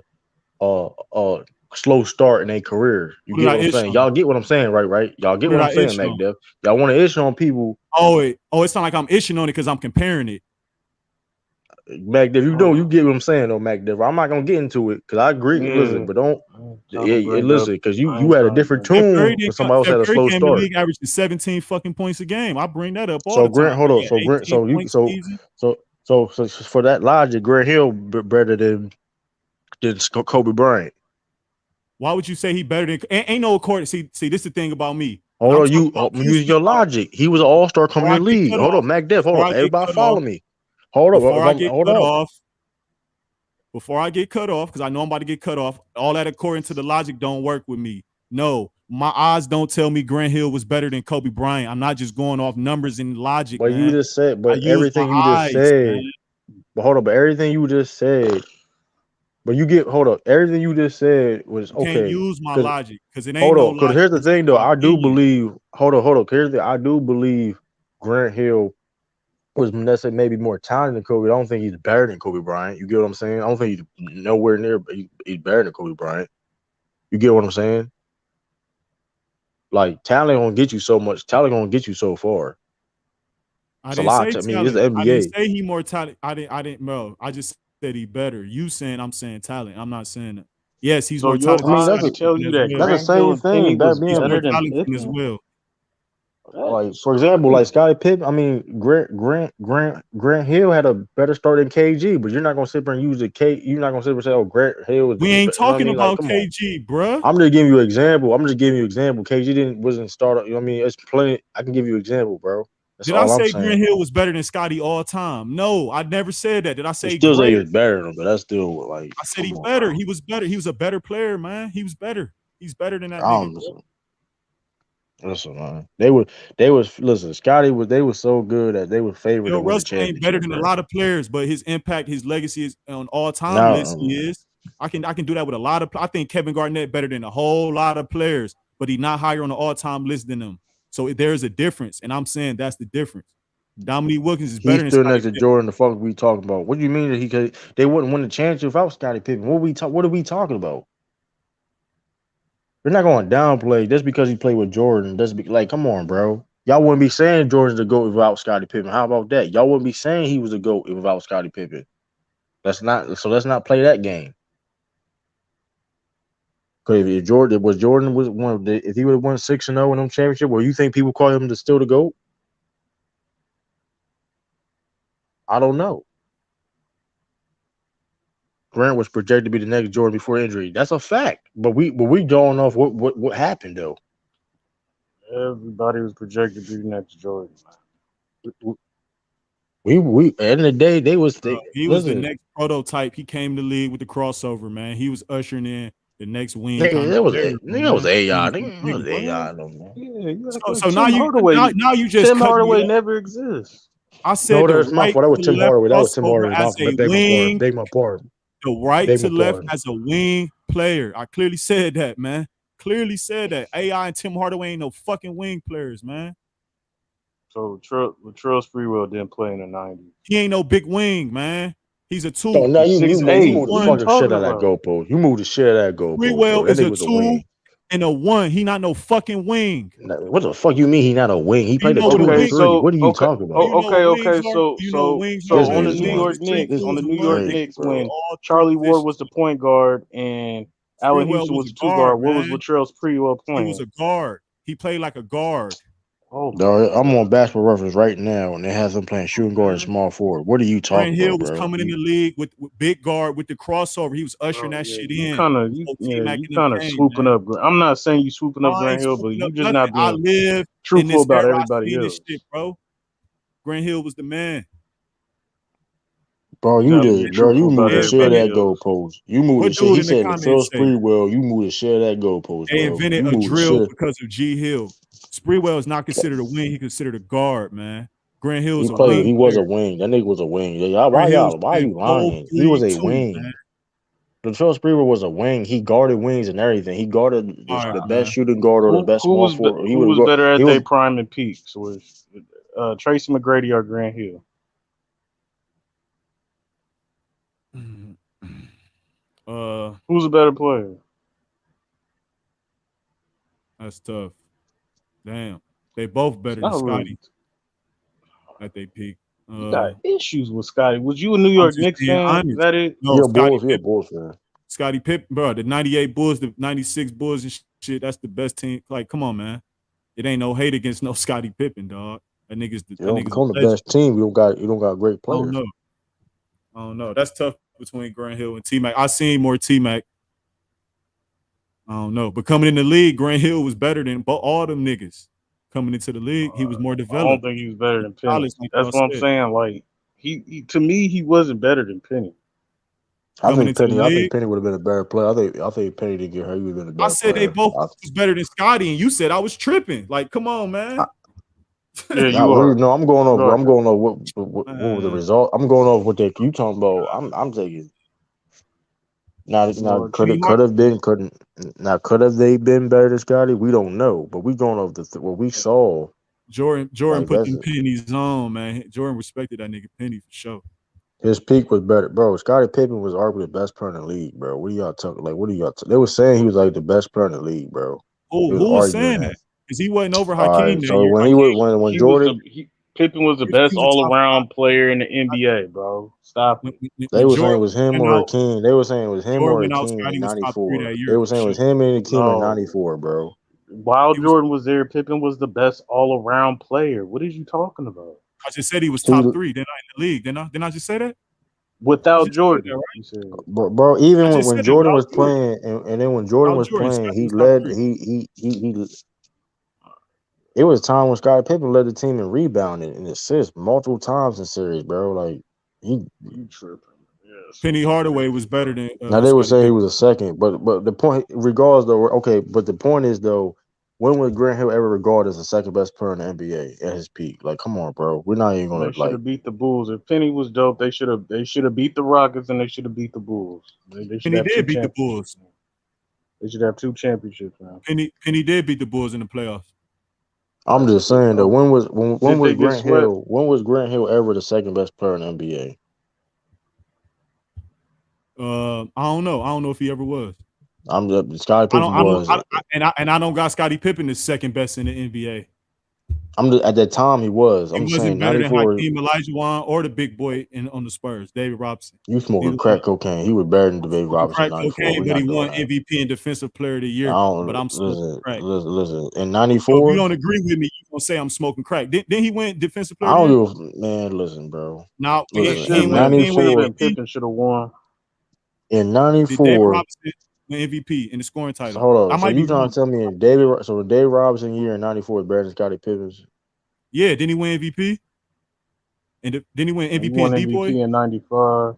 slow start in their career. You Who did get I what I'm issue saying? on? Y'all get what I'm saying, right? Y'all get Who what did I'm I saying, issue on? MacDev. Y'all want to issue on people. It's not like I'm issuing on it because I'm comparing it. MacDev, you get what I'm saying though, MacDev. I'm not gonna get into it because I agree. Listen, but don't listen because you had a different tune when somebody else Steph had a Curry slow came in the start. league averaging 17 fucking points a game. I bring that up all So the time. Grant, hold on. Yeah, So Grant, 18 points season. so for that logic, Grant Hill better than Kobe Bryant. Why would you say he better than? Ain't no accord. See, this is the thing about me. Hold on, you use your logic. He was an all-star coming in the league. Hold on, MacDev. Hold on, everybody follow me. Hold on, before I get cut off, because I know I'm about to get cut off. All that according to the logic don't work with me. No, my eyes don't tell me Grant Hill was better than Kobe Bryant. I'm not just going off numbers and logic. But man. you just said, but I use everything my you just eyes, said. man. But hold on, but everything you just said. But you get hold up. Everything you just said was okay. Can't use my logic because it ain't hold no on, because logic. here's the thing though. I do opinion. believe. Hold on. Here's the I do believe Grant Hill was necessarily maybe more talented than Kobe. I don't think he's better than Kobe Bryant. You get what I'm saying? I don't think he's nowhere near. But he's better than Kobe Bryant. You get what I'm saying? Like talent gonna get you so much. Talent gonna get you so far. I It's a didn't lot. say I mean, talent. it's the I didn't NBA. say he more talent. I didn't, bro. I just said he better. You saying I'm saying talent. I'm not saying that. Yes, he's more talented. I mean, tell you that That's the same thing. That He's being more talented as well. Like for example, like Scottie Pippen. I mean, Grant Hill had a better start than KG, but you're not gonna sit there and use the K. You're not gonna sit there and say, "Oh, Grant Hill was." We ain't You know what I talking mean? about Like, come on. KG, bruh. I'm just giving you an example. KG wasn't start. You know what I mean? It's plenty. I can give you an example, bro. That's Did I all I'm say saying. Grant Hill was better than Scottie all time? No, I never said that. Did I say Still say he great? was better than him, but that's still like. I said he better. He was better. He was a better player, man. He was better. He's better than that nigga. Listen, man. They was listen. Scotty was. They was so good that they were favored to Bill win the Russell ain't better championship. than a Bro. lot of players, but his impact, his legacy is on all time Now, list. He is. I can do that with a lot of. I think Kevin Garnett better than a whole lot of players, but he's not higher on the all time list than them. So there's a difference, and I'm saying that's the difference. Dominique Wilkins is He's better than still Scottie next to Pippen. Jordan. The fuck we talking about? What do you mean that he could? They wouldn't win the championship without Scottie Pippen. What are we talking about? They're not going to downplay just because he played with Jordan. Like, come on, bro. Y'all wouldn't be saying Jordan's the GOAT without Scottie Pippen. How about that? Y'all wouldn't be saying he was the GOAT without Scottie Pippen. Let's not play that game. Because if Jordan was one of the, if he would have won 6-0 in them championship, well, you think people call him still the GOAT? I don't know. Grant was projected to be the next Jordan before injury. That's a fact. But we going off what happened though. Everybody was projected to be next Jordan. We at the end of the day, he was the next prototype. He came to the league with the crossover, man. He was ushering in the next wing. Nigga, was AI. So now you just Tim cut Hardaway me never exists. I said the right that was to Tim left Hardaway. That was Tim crossover Hardaway. as a wing. Beg my pardon. The right Beg to my left pardon. as a wing player. I clearly said that, man. Clearly said that. AI and Tim Hardaway ain't no fucking wing players, man. So Latrell Sprewell didn't play in the 90s. He ain't no big wing, man. He's a two. So now you moved the fucking shit out of that goalpost. You moved the shit out of that goalpost. Sprewell is a was two and a one. He not no fucking wing. What the fuck you mean he not a wing? He played a 2 and 3. What are you talking about? So on the New York Knicks, when Charlie Ward was the point guard and Allen Houston was the two guard, what was Latrell Sprewell playing? He was a guard. He played like a guard. Oh, I'm on Basketball Reference right now, and they have them playing shooting guard and small forward. What are you talking Grant Hill about, was bro? coming in the league with big guard with the crossover. He was ushering that shit in. You kind of swooping up. I'm not saying you swooping up Grant Hill, but you just not being truthful about everybody else. Shit, bro. Grant Hill was the man. Bro, you moved the shit of that goalpost. You moved the shit. He said Latrell Sprewell. You moved the shit of that goalpost, bro. They invented a drill because of G Hill. Sprewell is not considered a wing. He considered a guard, man. Grant Hill He was a played. wing He was a player. wing. That nigga was a wing. Yeah, Grant Hill why played you both lying? He was 3 a 2, wing. man. Latrell Sprewell was a wing. He guarded wings and everything. He guarded All right, the man. best shooting guard or the best Who small was forward. He who would was go. better He at was. their prime and peaks? Was Tracy McGrady or Grant Hill? Who's a better player? That's tough. Damn, they both better than Not Scotty really. at they peak. You got issues with Scotty. Was you a New I'm York just Knicks being fan? Is honest. that it? No, Scotty He a Pippen. Bulls fan. Scotty Pippen, bro. The '98 Bulls, the '96 Bulls and shit. That's the best team. Like, come on, man. It ain't no hate against no Scotty Pippen, dog. That nigga's You don't a become the legend. best team. You don't got great I don't players. know. I don't know. That's tough between Grant Hill and T-Mac. I seen more T-Mac. I don't know. But coming in the league, Grant Hill was better than all them niggas. Coming into the league, he was more I don't developed. think he was better than Penny. College, like That's y'all what I'm said. saying. Like he to me, he wasn't better than Penny. I Coming think into the Penny league, would have been a better player. I think Penny didn't get hurt. He would have been a I better said they player. both was better than Scotty, and you said I was tripping. Like, come on, man. Yeah, Nah, you are. no, I'm going You off. are. I'm going off what was the result. I'm going off what they you talking about. I'm taking. Now could have been couldn't now could have they been better than Scotty? We don't know, but we going off what we saw. Jordan Like, put them pennies on, man. Jordan respected that nigga Penny for sure. His peak was better, bro. Scottie Pippen was arguably the best player in the league, bro. What are y'all talking? Like, what are y'all? They were saying he was like the best player in the league, bro. Who was saying that? Because he wasn't over All Hakeem right, that so year. when Jordan, Pippen was the best all around player in the NBA, bro. Stop it. they were saying it Jordan was him went or out, Hakeem. They were saying it was him or Jordan went out, Hakeem Scotty in was top 3 '94. that They year were for saying it was sure. him and Hakeem in No. '94, bro. While Jordan was there, Pippen was the best all around player. What are you talking about? I just said he was top 3. Then I in the league. Didn't I just say that? Without Jordan, that, right? you said. Bro, even I just when said that Jordan without was Jordan. playing, and then when Jordan Without was Jordan, playing, Scotty he was top led. 3. He. It was a time when Scottie Pippen led the team in rebounding and assists multiple times in series, bro. Like You tripping? Yes. Penny Hardaway was better than now they would Scotty say he Pippen. was a second, but the point, regardless though, okay. But the point is though, when was Grant Hill ever regarded as the second best player in the NBA at his peak? Like, come on, bro. We're not even They gonna should have beat the Bulls. If Penny was dope, they should have beat the Rockets and they should have beat the Bulls. They should Penny have 2 did beat the championships. Bulls. They should have 2 championships now. Penny did beat the Bulls in the playoffs. I'm just saying though, when was they get Grant swept? Hill? When was Grant Hill ever the second best player in the NBA? I don't know. I don't know if he ever was. Scottie Pippen was. I don't got Scottie Pippen the second best in the NBA. At that time he was. I'm He saying wasn't better than 94. Hakeem Olajuwon or the big boy on the Spurs, David Robinson. You smoking crack cocaine. He was better than David Robinson in Crack 94. cocaine, We're but not he doing won that. MVP and Defensive Player of the Year. But I'm smoking crack. Listen. In So if '94, you don't agree with me, you gonna say I'm smoking crack. Didn't he win Defensive Player I of the Year? don't give a man. Listen, bro. Now Listen, in '94, Pippen should have won. In Did David '94, Robinson win MVP in the scoring title? hold I on. So might be you trying wrong. to tell me the David Robinson year in '94 is better than Scottie Pippen's? Yeah, didn't he win MVP? And didn't he win MVP He won and D-Boy? MVP in '95.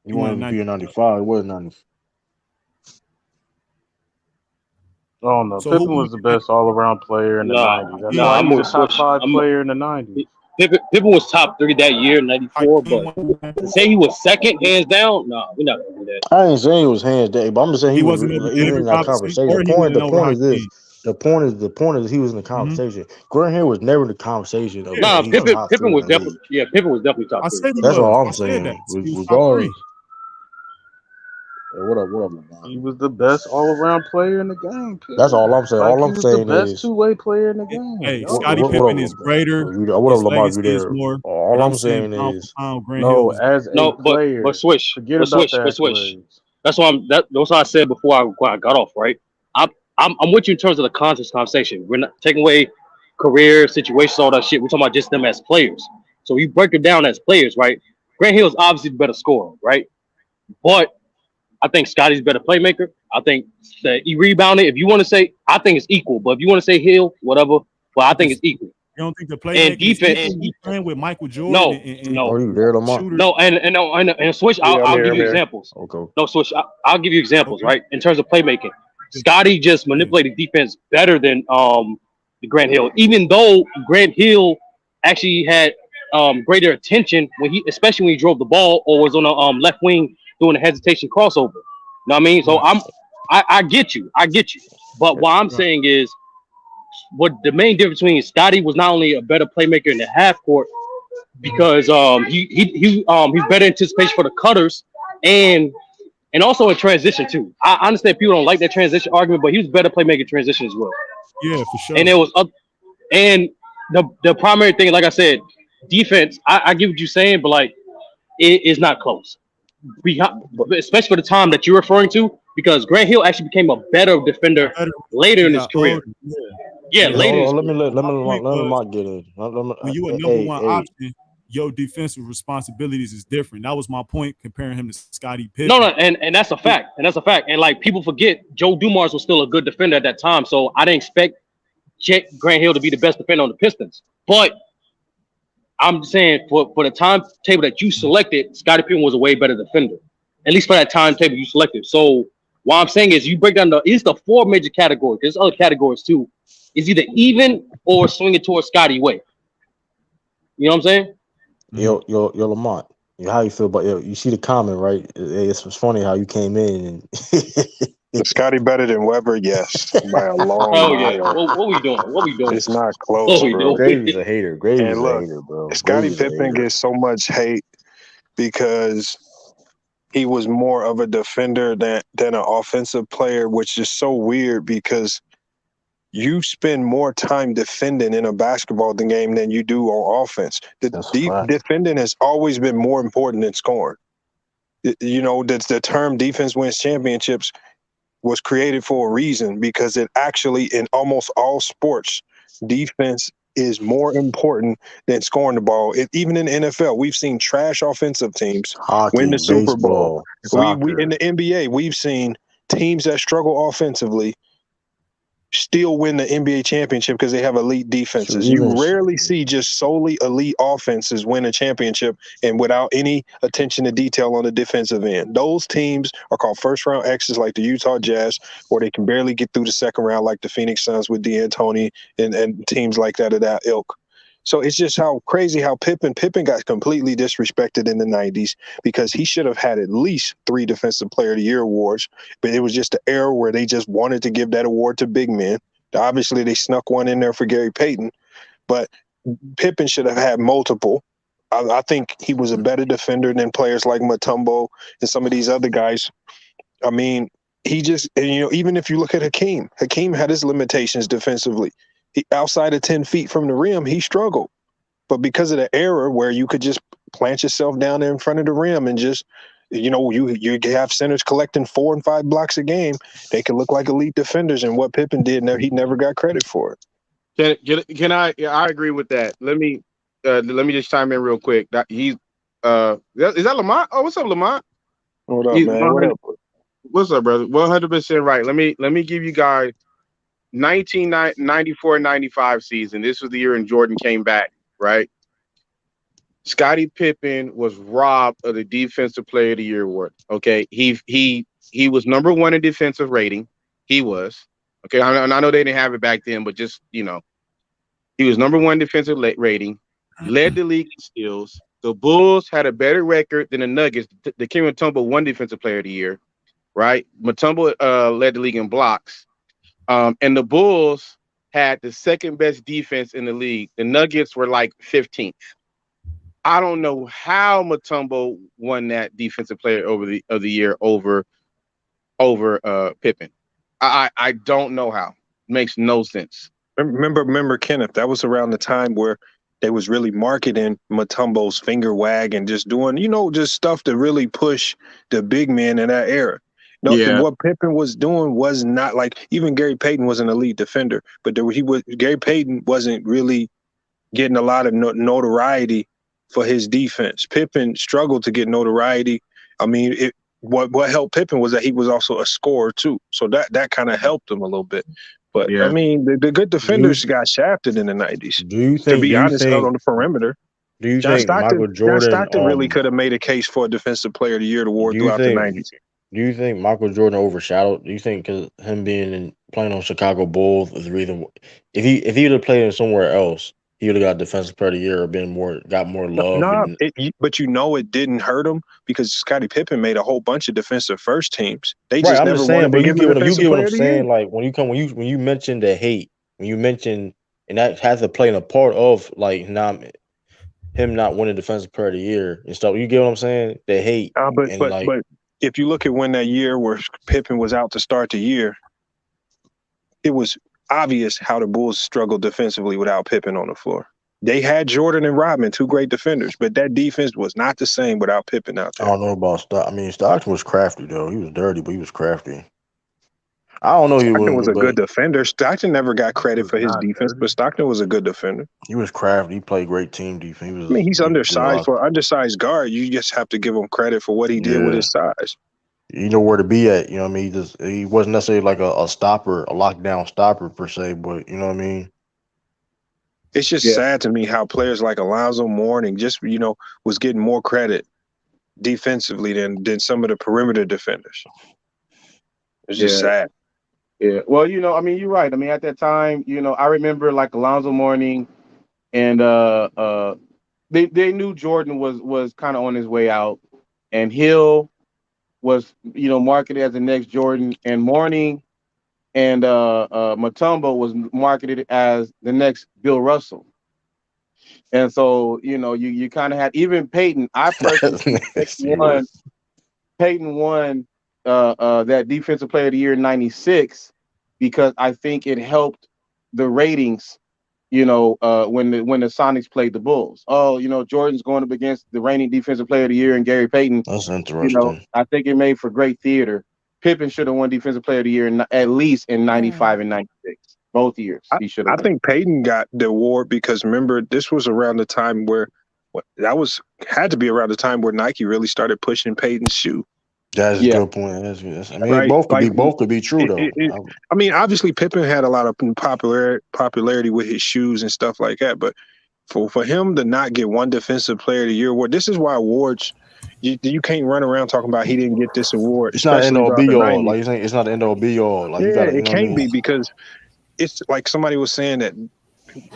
He won MVP in '95. It was '90. Oh no, So Pippen was the best all-around player in the '90s. That's why he's a top 5 player in the '90s. Pippen was top 3 that year in '94, but to say he was second, hands down, no, we're not gonna do that. I ain't saying he was hands down, but I'm just saying he was wasn't over even David in that Robinson, conversation. or he wasn't The over point is this. Hakeem. The point is he was in the conversation. Grant Hill was never in the conversation of Nah, he's Pippen top 3 was in the definitely league. Pippen was definitely top 3. I said he That's was. all I'm I said saying. that. He was top 3. Regardless. What up, man? He was the best all-around player in the game. Period. That's all I'm saying. Like all he I'm was the saying best is, two-way player in the game. Hey, what Scottie Pippen is greater. What up, His Lamar? You legacy is there? more. All But I'm saying saying pound is, for pound, Grant Hill No, was as a player, but switch, forget but about switch, the but switch. accolades. That's what I said before I got off, right? I'm with you in terms of the conscious conversation. We're not taking away career situations, all that shit. We're talking about just them as players. So you break them down as players, right? Grant Hill is obviously the better scorer, right? But I think Scotty's a better playmaker. I think that he rebounded. If you want to say, I think it's equal. But if you want to say Hill, whatever, but I think it's equal. You don't think the And playmaking is defense, equal? You playing with Michael Jordan and are you there, Lamar? shooters? No, and switch. I'll give you examples. Okay. No, switch. I'll give you examples, right? In terms of playmaking, Scotty just manipulated defense better than the Grant Hill. Even though Grant Hill actually had greater attention especially when he drove the ball or was on the left wing doing a hesitation crossover. You know what I mean? So I get you, but what I'm saying is, what the main difference between Scotty was not only a better playmaker in the half court because he's better anticipation for the cutters and also in transition too. I understand people don't like that transition argument, but he was better playmaker in transition as well. Yeah, for sure. And there was and the primary thing, like I said, defense. I get what you're saying, but like it is not close. Especially for the time that you're referring to, because Grant Hill actually became a better defender later in his career. Yeah, later. Let me Lamont get it. When you a number one option, your defensive responsibilities is different. That was my point comparing him to Scottie Pippen. No, and that's a fact. And like people forget, Joe Dumars was still a good defender at that time. So I didn't expect Grant Hill to be the best defender on the Pistons. But I'm saying for the timetable that you selected, Scottie Pippen was a way better defender. At least for that timetable you selected. So what I'm saying is you break down it's the four major categories. There's other categories too. It's either even or swinging towards Scotty way. You know what I'm saying? Yo, Lamont. How you feel about you see the comment, right? It's funny how you came in and Scotty better than Weber, yes, by a long mile. What we doing? It's not close, bro. Gravy's a hater. Gravy's and look, a hater, bro. Scottie Pippen gets so much hate because he was more of a defender than an offensive player, which is so weird because you spend more time defending in a basketball game than you do on offense. Defending has always been more important than scoring. You know, the term defense wins championships was created for a reason because it actually, in almost all sports, defense is more important than scoring the ball. Even in the NFL, we've seen trash offensive teams win the Super Bowl. We in the NBA, we've seen teams that struggle offensively still win the NBA championship because they have elite defenses. You rarely see just solely elite offenses win a championship and without any attention to detail on the defensive end. Those teams are called first-round exits like the Utah Jazz, or they can barely get through the second round like the Phoenix Suns with D'Antoni and teams like that of that ilk. So it's just how crazy how Pippen got completely disrespected in the 90s because he should have had at least 3 Defensive Player of the Year awards, but it was just an era where they just wanted to give that award to big men. Obviously, they snuck one in there for Gary Payton, but Pippen should have had multiple. I think he was a better defender than players like Mutombo and some of these other guys. I mean, even if you look at Hakeem had his limitations defensively. Outside of 10 feet from the rim, he struggled. But because of the era where you could just plant yourself down there in front of the rim and just, you have centers collecting 4 and 5 blocks a game, they can look like elite defenders. And what Pippen did, he never got credit for it. Can I? Yeah, I agree with that. Let me just chime in real quick. Is that Lamont? Oh, what's up, Lamont? What up, man? What up? What's up, brother? 100% right. Let me give you guys 1994-95 season. This was the year when Jordan came back, right? Scottie Pippen was robbed of the Defensive Player of the Year award. Okay, he was number 1 in defensive rating. He was okay. I know they didn't have it back then, but just he was number 1 defensive rating, led the league in steals. The Bulls had a better record than the Nuggets. The King Mutombo won Defensive Player of the Year, right? Mutombo led the league in blocks. And the Bulls had the second best defense in the league. The Nuggets were like 15th. I don't know how Mutombo won that Defensive Player of the Year over Pippen. I don't know how. Makes no sense. Remember, Kenneth, that was around the time where they was really marketing Mutombo's finger wag and just doing, just stuff to really push the big men in that era. What Pippen was doing was not like, even Gary Payton was an elite defender, but Gary Payton wasn't really getting a lot of notoriety for his defense. Pippen struggled to get notoriety. I mean, what helped Pippen was that he was also a scorer too, so that kind of helped him a little bit. But I mean, the good defenders got shafted in the 90s. Do you think? To be honest, out on the perimeter. Do you think Michael Jordan? John Stockton really could have made a case for a Defensive Player of the Year award throughout the 90s. Do you think Michael Jordan overshadowed? Do you think because him playing on Chicago Bulls is the reason? If he would have played somewhere else, he would have got defensive player of the year or got more love. But it didn't hurt him because Scottie Pippen made a whole bunch of defensive first teams. They Right, just I'm never just saying, wanted but to you give him get defensive what player I'm of the year. saying. Like when you mention the hate, when you mention, and that has to play in a part of like him not winning defensive player of the year and stuff. You get what I'm saying? The hate But if you look at when that year where Pippen was out to start the year, it was obvious how the Bulls struggled defensively without Pippen on the floor. They had Jordan and Rodman, two great defenders, but that defense was not the same without Pippen out I there. don't know about Stockton. I mean, Stockton was crafty though. He was dirty, but he was crafty. I don't know. Stockton was a good defender. Stockton never got credit for his defense, but Stockton was a good defender. He was crafty. He played great team defense. He's undersized for an undersized guard. You just have to give him credit for what he did with his size. You know where to be at. You know what I mean? He wasn't necessarily like a stopper, a lockdown stopper per se, but you know what I mean? It's just sad to me how players like Alonzo Mourning was getting more credit defensively than some of the perimeter defenders. It's just sad. Yeah. Well, I mean, you're right. I mean, at that time, I remember like Alonzo Mourning and they knew Jordan was kind of on his way out, and Hill was marketed as the next Jordan, and Mourning and Mutombo was marketed as the next Bill Russell. And so, you kind of had even Peyton. I personally Peyton won that defensive player of the year in '96 because I think it helped the ratings, when the Sonics played the Bulls. Jordan's going up against the reigning defensive player of the year and Gary Payton. That's interesting. I think it made for great theater. Pippen should have won defensive player of the year at least in '95 and '96. Both years he should have. I think Peyton got the award because remember this was around the time where had to be around the time where Nike really started pushing Peyton's shoe. That's a good point. I mean, both could be true though. I mean, obviously Pippen had a lot of popularity with his shoes and stuff like that, but for him to not get one defensive player of the year award, this is why awards you can't run around talking about he didn't get this award. It's not end all be all. Like you're saying, it's not end all be all. Like it can't be because it's like somebody was saying that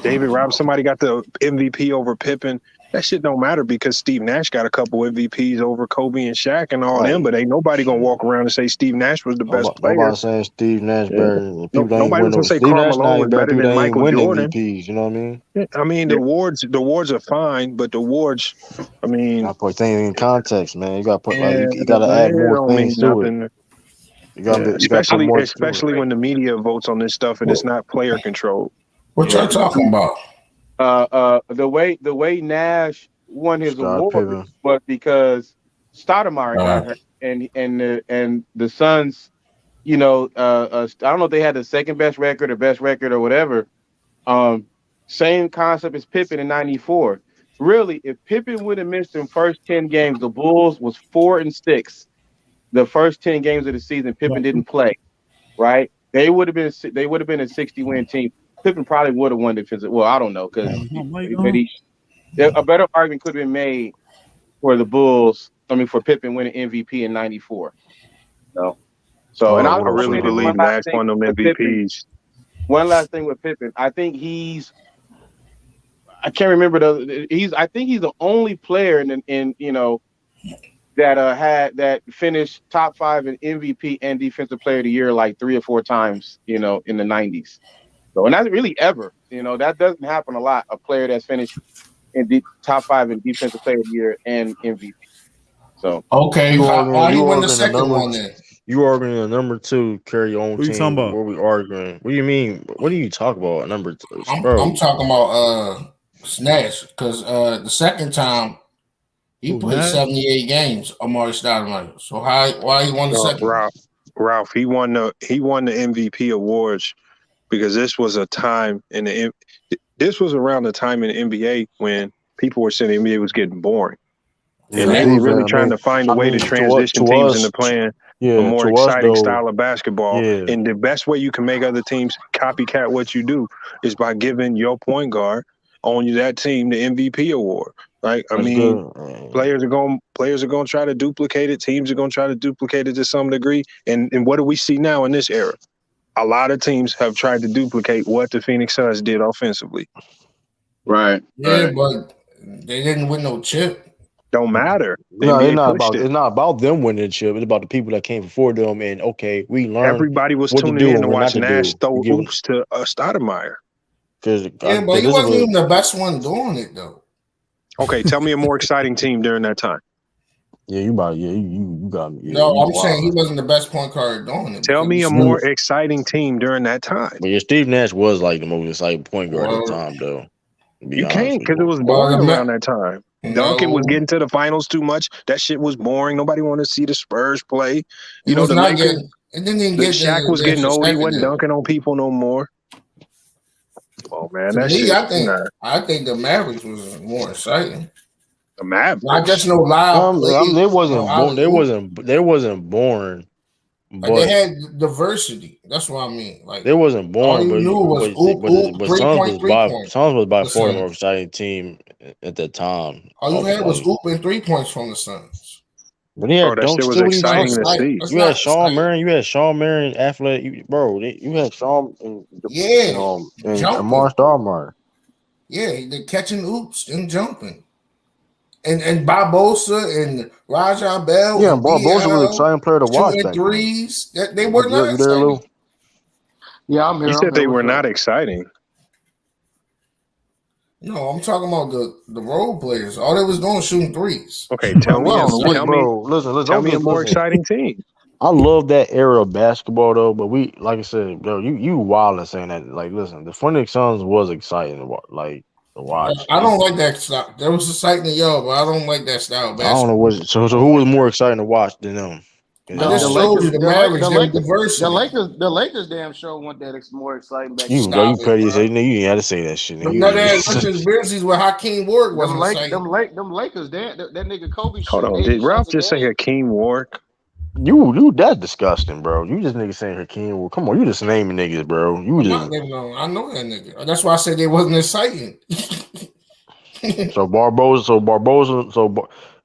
David Robinson, somebody got the MVP over Pippen. That shit don't matter because Steve Nash got a couple MVPs over Kobe and Shaq and all them, but ain't nobody gonna walk around and say Steve Nash was the best player. Nobody saying Steve Nash better. Nobody was gonna say Karl Malone was better than Michael Jordan. MVPs, you know what I mean? I mean, the awards are fine, but the awards, I mean, you gotta put things in context, man. You gotta put you gotta add more things to it. Especially when the media votes on this stuff and it's not player controlled. What y'all talking about? The way Nash won his award was because Stoudemire got hurt, and the Suns, I don't know if they had the second best record or best record or whatever. Same concept as Pippen in '94. Really, if Pippen would have missed the first 10 games, the Bulls was 4-6. The first 10 games of the season, Pippen didn't play. Right? They would have been a 60-win team. Pippen probably would have won defensive. Well, I don't know because a better argument could have been made for the Bulls. I mean, for Pippen winning MVP in '94. And I really believe Nash won them MVPs. One last thing with Pippen, I think I can't remember I think he's the only player that finished top 5 in MVP and Defensive Player of the Year like 3 or 4 times, in the '90s. So, and that's really ever, that doesn't happen a lot. A player that's finished in the top 5 in Defensive Player of the Year and MVP. So okay, why you win the second one then? You arguing a number 2, carry your own team. What you talking about? Where we arguing? What do you mean? What do you talk about? Number 2? I'm talking about Nash because the second time he played 78 games. Amari Stoudemire. So why he won the second? Ralph, he won the MVP awards because this was a time this was around the time in the NBA when people were saying the NBA was getting boring. And they were really trying to find a way to transition teams into playing a more exciting style of basketball. Yeah. And the best way you can make other teams copycat what you do is by giving your point guard on that team the MVP award. Like, I mean, players are going to try to duplicate it. Teams are going to try to duplicate it to some degree. And what do we see now in this era? A lot of teams have tried to duplicate what the Phoenix Suns did offensively. Right. Yeah, Right. but they didn't win no chip. Don't matter. The No, NBA pushed it's it. not about them winning the chip. It's about the people that came before them. And okay, we learned Everybody was what to tuning do in and to what watch not to Nash do. throw You get oops to Stoudemire. because Yeah, but he wasn't even the best one doing it though. Okay, tell me a more exciting team during that time. Yeah, you got me. Yeah, No, you I'm saying he wild. wasn't the best point guard doing it. Tell me a because more exciting team during that time. But yeah, Steve Nash was like the most exciting point guard at the Well, time, though. To be You honest can't with because it you. was Well, boring the around that time. Duncan was getting to the finals too much. That shit was boring. Nobody wanted to see the Spurs play. It You know, was the not Lakers. getting. It didn't even The get Shaq the was getting old. He wasn't consecutive. dunking on people no more. Oh man, To that me, shit. I think the Mavericks was more exciting. The Mavericks. Not just no loud plays. They No wasn't born. They wasn't born. But they But had diversity. That's what I mean. Like they wasn't all born. you knew was But three Suns point, was by The far the more Suns. exciting team at that time. All you had was Like, oop and 3 points from the Suns. when he had That shit dunks was too, what are you exciting talking to about? see. You had Sean Marion. You had Sean Marion, athletic. You had Sean and Yeah, and jumping. Amar Stoudemire. Yeah, they catching oops and jumping. And Barbosa and Raja Bell Yeah, and Barbosa was an BL exciting player to watch shooting back then. threes. That they were not You there, Lou? exciting. Yeah, I'm here. You I'm said here. they What's were not up? exciting. No, I'm talking about the role players. All they was doing was shooting threes. Okay, tell me, Listen, tell me a more exciting team. I love that era of basketball though, but like I said, bro, you wild in saying that. Like, listen, the Phoenix Suns was exciting to watch. I don't like that style. There was exciting to y'all, but I don't like that style of I don't know basketball. so who was more exciting to watch than them? I just told you the Mavericks, they were diversity. The Lakers damn show want that more exciting back You then. petty as hell. You didn't have to say that shit. Them nut ass Lakers jerseys with Hakeem Ward wasn't exciting. Them Lakers, that nigga Kobe Hold shooting on, 80 did Ralph shots a just say game. Hakeem Ward? You that's disgusting, bro. You just niggas saying Hakeem. Well, come on, you just naming niggas, bro. You I'm just not letting know. I know that nigga. That's why I said they wasn't exciting.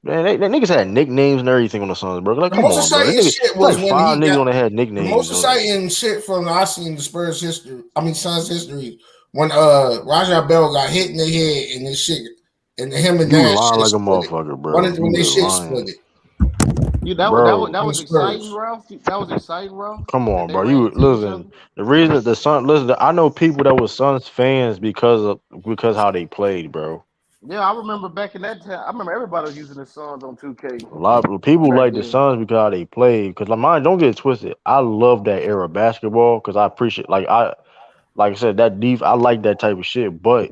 Man, they niggas had nicknames and everything on the Suns, bro. Like, The come most on, bro. exciting shit was like when 5 he niggas got on that had the nicknames. most exciting shit from I seen the Spurs history. I mean Suns history when Raja Bell got hit in the head and this shit and him and You Nash lying shit like a split it. motherfucker, bro. When they You shit lying. split it. That Bro. was exciting, Ralph. That was exciting, Ralph. Come on, They bro. ran You into each listen. other. The reason that the Sun listen, I know people that was Suns fans because how they played, bro. Yeah, I remember back in that time. I remember everybody was using the Suns on 2K. A lot of people Back like the then. Suns because how they played. Because like mine, don't get it twisted. I love that era of basketball because I appreciate like I said that deep. I like that type of shit, but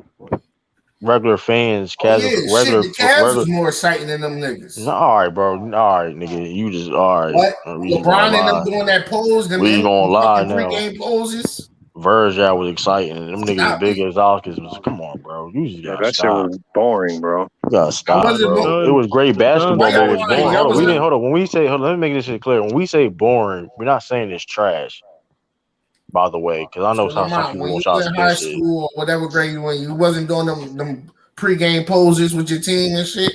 regular fans, Oh yeah, regular. the Cavs was more exciting than them niggas. No, all right, bro. All right, nigga. You just all right. What? We just LeBron gonna and them lie. doing that pose, them We gonna lie fucking now. pregame poses. Virgil was exciting. Them niggas Stop big it. as Oscars was. Come on, bro. You just gotta That shit stop. was boring, bro. You gotta stop, wasn't bro. It was great basketball, Why but it y'all was lying? boring. Y'all Hold on, wasn't. When we say, let me make this shit clear. When we say boring, we're not saying it's trash. By the way, because I know So some people when want you y'all was to in spit high shit. school or whatever grade you in, you wasn't doing them pregame poses with your team and shit,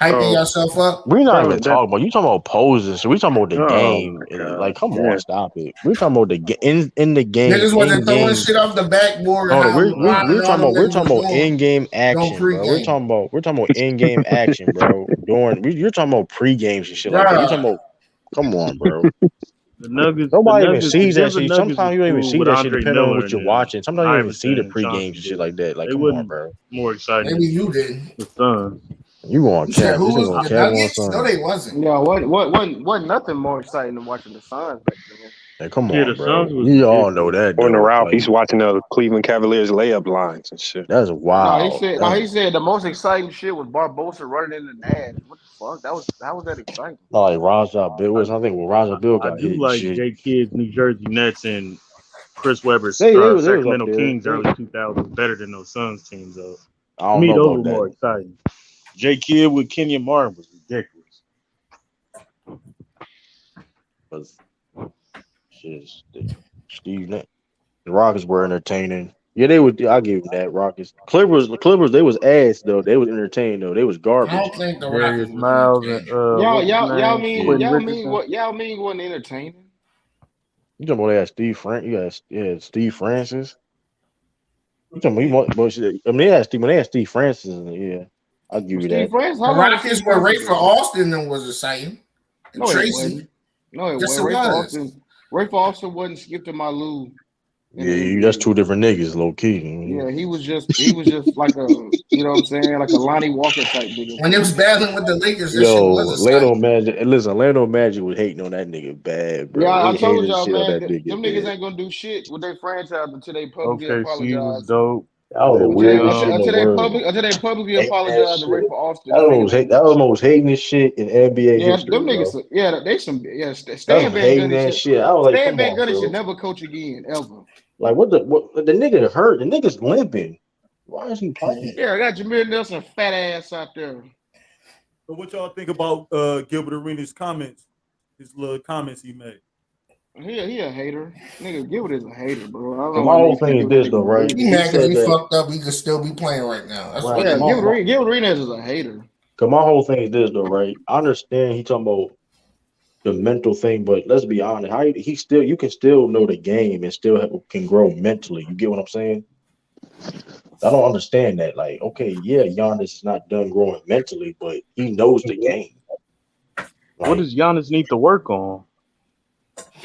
hyping yourself up. We're not even talking about you talking about poses. So we talking about the game. Like, come on, stop it. We're talking about the in the game. Niggas wasn't throwing In-game. shit off the backboard. Hold on, How LeBron and all them we're niggas talking was about doing in-game action, bro. We're pregame. talking about in-game action, bro. You're talking about pre-games and shit like that. You talking about come on, bro. The Nuggets. Nobody the even Nuggets, sees the that Denver shit. Nuggets Sometimes was you don't even cool see with that shit Andre depending on Miller what and you're watching. Sometimes you don't even see the Iverson, pre-games Chauncey and shit Billups. like that. Like, They come on, wasn't bro. more exciting. Maybe you did. The Suns. You going You said cap? who This was nigga the cap on Nuggets? No, son. they wasn't. Yeah, wasn't nothing more exciting than watching the Suns back then. Hey, come Yeah, on, the bro. Suns was We all ridiculous. know that When the though. Ralph, Like, he's watching the Cleveland Cavaliers layup lines and shit. that's No, wild. he said the most exciting shit was Barbosa running in the Nash. What the fuck? How was that exciting? Like Raja Bill was. I think when Raja Bill I got do hit and like shit. J. Kidd's New Jersey Nets and Chris Webber's They was up Sacramento there. Kings early 2000s better than those Suns teams though. I To don't me, know those about were more that. exciting. J. Kidd with Kenyon Martin was ridiculous. Shit, Steve Nash. The Rockets were entertaining. Yeah, they would. I give them that. Rockets, Clippers. They was ass though. They was entertaining though. They was I garbage. don't think the Darius Rockets was Miles and entertaining. what's his name? Quentin Y'all Richardson. mean wasn't entertaining? You talking about they had Steve Francis? You got Steve Francis. You talking about I mean, when they had Steve Francis, yeah, I'll give you Steve that. Francis, The how long was Rockets Steve were Francis Rafer there? Austin and was exciting. And No, it Tracy. wasn't. No, it Yes, wasn't. it was. Rafer Austin wasn't Skip to my Lou in the Yeah, that's NBA. two different niggas, low key. Yeah, he was just like a, you know what I'm saying, like a Lonnie Walker type nigga. When it was battling with the Lakers, that shit Yo, was Orlando exciting. Magic. Listen, Orlando Magic was hating on that nigga bad, Yeah, bro. I They told hated the y'all, shit on man, that nigga, them niggas man. ain't gonna do shit with their franchise until they publicly OKC was apologize. dope. That was the weirdest shit in the world. Until they publicly Hating that apologize to shit. Rafer Austin, That them was niggas ain't that doing was the shit. most hating shit in NBA Yeah, history, them bro. niggas. Yeah, they some. Yeah, That's Stan some Van hating Gundy that should. shit. I was like, Stan come Van on, Gundy should bro. never coach again, ever. Like, what the nigga hurt? The nigga's limping. Why is he playing? Yeah, I got Jameer Nelson fat ass out there. So what y'all think about Gilbert Arenas' comments? His little comments he made. He a hater. Nigga, Gilbert is a hater, bro. I don't So know my why whole niggas thing keep is giving that this nigga though, right? He green. mad because said he that, fucked up. He could still be playing right now. That's right? what. Yeah, Gilbert Arenas is a hater. Cause my whole thing is this though, right? I understand he talking about the mental thing, but let's be honest, he still you can still know the game and still can grow mentally. You get what I'm saying? I don't understand that. Like, okay, yeah, Giannis is not done growing mentally, but he knows the game. What Like, does Giannis need to work on?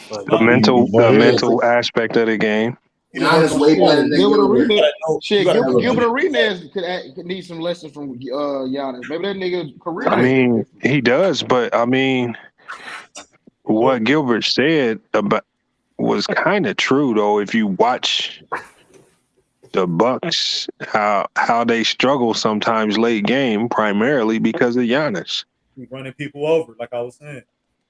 Like, The you the know, mental aspect of the game. Giannis way better than Gilbert Gilbert. Arenas. You Shit, gotta Gilbert Arenas could need some lessons from Giannis. Maybe that nigga career I could be mean, different. he does, but I mean, what Gilbert said about was kind of true though. If you watch the Bucks, how they struggle sometimes late game, primarily because of Giannis. He running people over, like I was saying.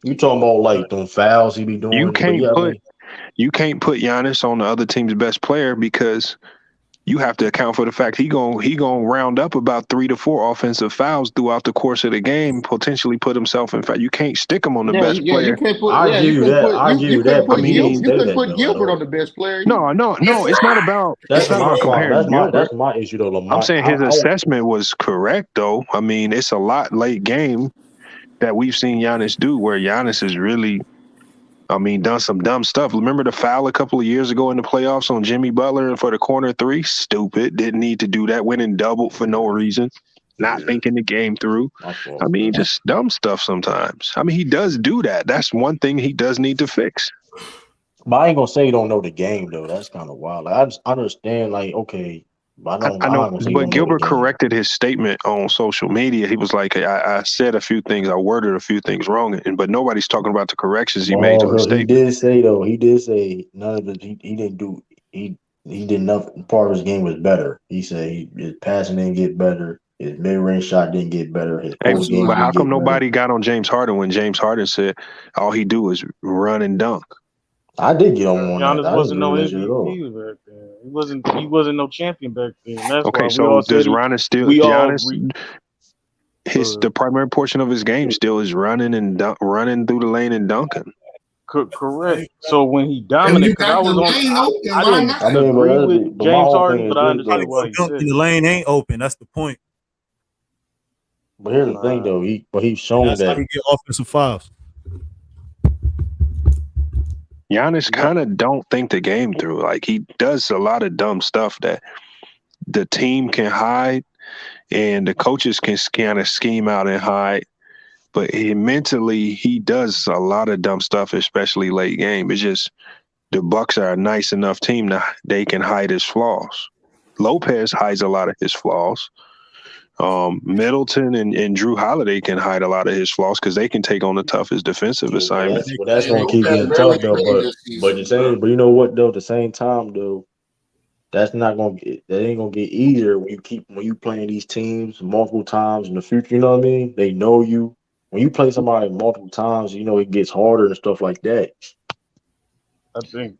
you talking about like them fouls he be doing, You but can't yeah, I put mean, you can't put Giannis on the other team's best player because you have to account for the fact he gonna round up about 3 to 4 offensive fouls throughout the course of the game, potentially put himself in fact. You can't stick him on the best You player. can't put. I Yeah, give you you couldn't that. put. I give you that, I but he didn't mean, You say couldn't that put though at Gilbert on all. the best player. no, it's not about. That's It's not about comparing Gilbert. that's my issue though, I'm Lamont. saying his assessment was correct though. I mean, it's a lot late game that we've seen Giannis do where Giannis is really, I mean, done some dumb stuff. Remember the foul a couple of years ago in the playoffs on Jimmy Butler for the corner three? Stupid. Didn't need to do that. Went and doubled for no reason. Not thinking the game through. I mean, just dumb stuff sometimes. I mean, he does do that. That's one thing he does need to fix. But I ain't gonna say you don't know the game though. That's kind of wild. Like, I just understand, like, okay, but I I'm know, not gonna say you but don't know the Gilbert game. corrected his statement on social media. He was like, I said a few things, I worded a few things wrong, but nobody's talking about the corrections he made to his He statement. did say though. He did say none of the. He didn't do. He did nothing. Part of his game was better. He said his passing didn't get better. His mid range shot didn't get better. His Hey, post game but how didn't come get better. nobody got on James Harden when James Harden said all he do is run and dunk? I did get on that. Giannis I didn't wasn't no agree with that shit at all. MVP back then. He wasn't no champion back then. That's Okay, why we so all does said Giannis still the primary portion of his game still is running and running through the lane and dunking. Correct. So when he If dominated, you because I got the was on, lane open, I why didn't not? I mean, agree with but my James whole Harden, thing but is I this understood though. why he said The it. lane ain't open. That's the point. But here's the thing though. He's shown That's how that he get offensive fouls. Giannis kind of don't think the game through. Like he does a lot of dumb stuff that the team can hide and the coaches can kind of scheme out and hide. But mentally, he does a lot of dumb stuff, especially late game. It's just the Bucks are a nice enough team that they can hide his flaws. Lopez hides a lot of his flaws. Middleton and Drew Holiday can hide a lot of his flaws because they can take on the toughest defensive assignment. that's gonna keep getting tough though. But the same. But you know what though? At the same time though, that ain't gonna get easier when you playing these teams multiple times in the future. You know what I mean? They know you. When you play somebody multiple times, you know it gets harder and stuff like that. I think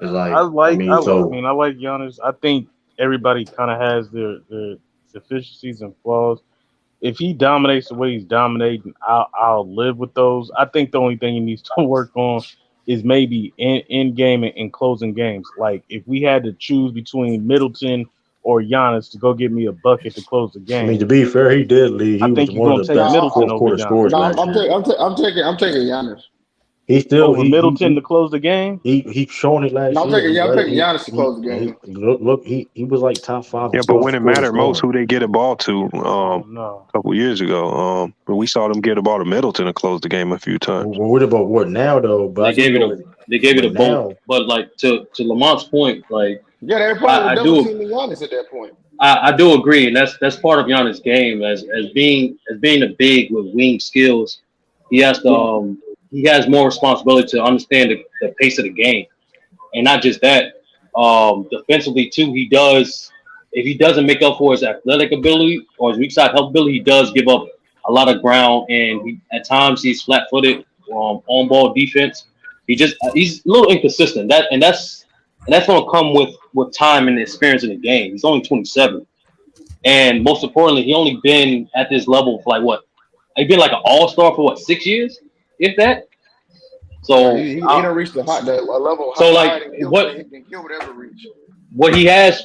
It's like I like Giannis. I think everybody kind of has their deficiencies and flaws. If he dominates the way he's dominating, I'll live with those. I think the only thing he needs to work on is maybe in game and closing games. Like if we had to choose between Middleton or Giannis to go get me a bucket to close the game, I mean, to be fair, he did lead. He I was think you're one gonna of the take best Middleton fourth over quarter Giannis. scorers No, last year. I'm taking Giannis. He still over Middleton to close the game. He shown it last No, I'm year. taking Giannis to close the game. Look, he was like top 5. Yeah, but when it mattered most, who they get a ball to, a couple years ago, but we saw them get a ball to Middleton to close the game a few times. Well, what about what now though? But They gave it a both. But like to Lamont's point, like yeah, they probably double teaming Giannis at that point. I do agree, and that's part of Giannis' game as being a big with wing skills. He has to he has more responsibility to understand the pace of the game, and not just that. Defensively too, he does. If he doesn't make up for his athletic ability or his weak side help ability, he does give up a lot of ground, and at times he's flat-footed on ball defense. He's a little inconsistent. That's going to come with time and experience in the game. He's only 27, and most importantly, he only been at this level for like what? He's been like an all-star for what, 6 years, if that. So he don't reach the level. So like than Gilbert ever reached. What he has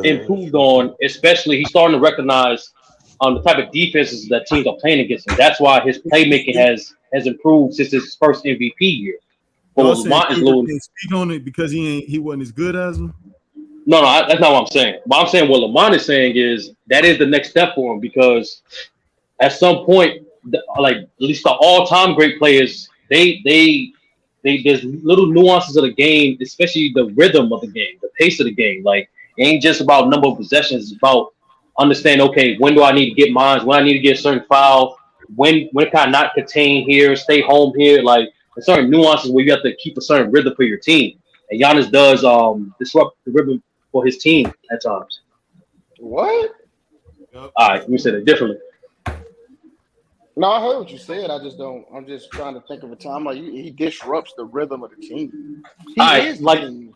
improved on, especially he's starting to recognize the type of defenses that teams are playing against him. That's why his playmaking has improved since his first MVP year. But speak on it because he wasn't as good as him. No, that's not what I'm saying. What I'm saying, what Lamont is saying is that is the next step for him because at some point, like at least the all-time great players, they there's little nuances of the game, especially the rhythm of the game, the pace of the game. Like it ain't just about number of possessions; it's about understanding. Okay, when do I need to get mines? When I need to get a certain foul? When can I not contain here? Stay home here? Like there's certain nuances where you have to keep a certain rhythm for your team. And Giannis does disrupt the rhythm for his team at times. What? All right, let me say that differently. No, I heard what you said. I'm just trying to think of a time like he disrupts the rhythm of the team. Not his thing.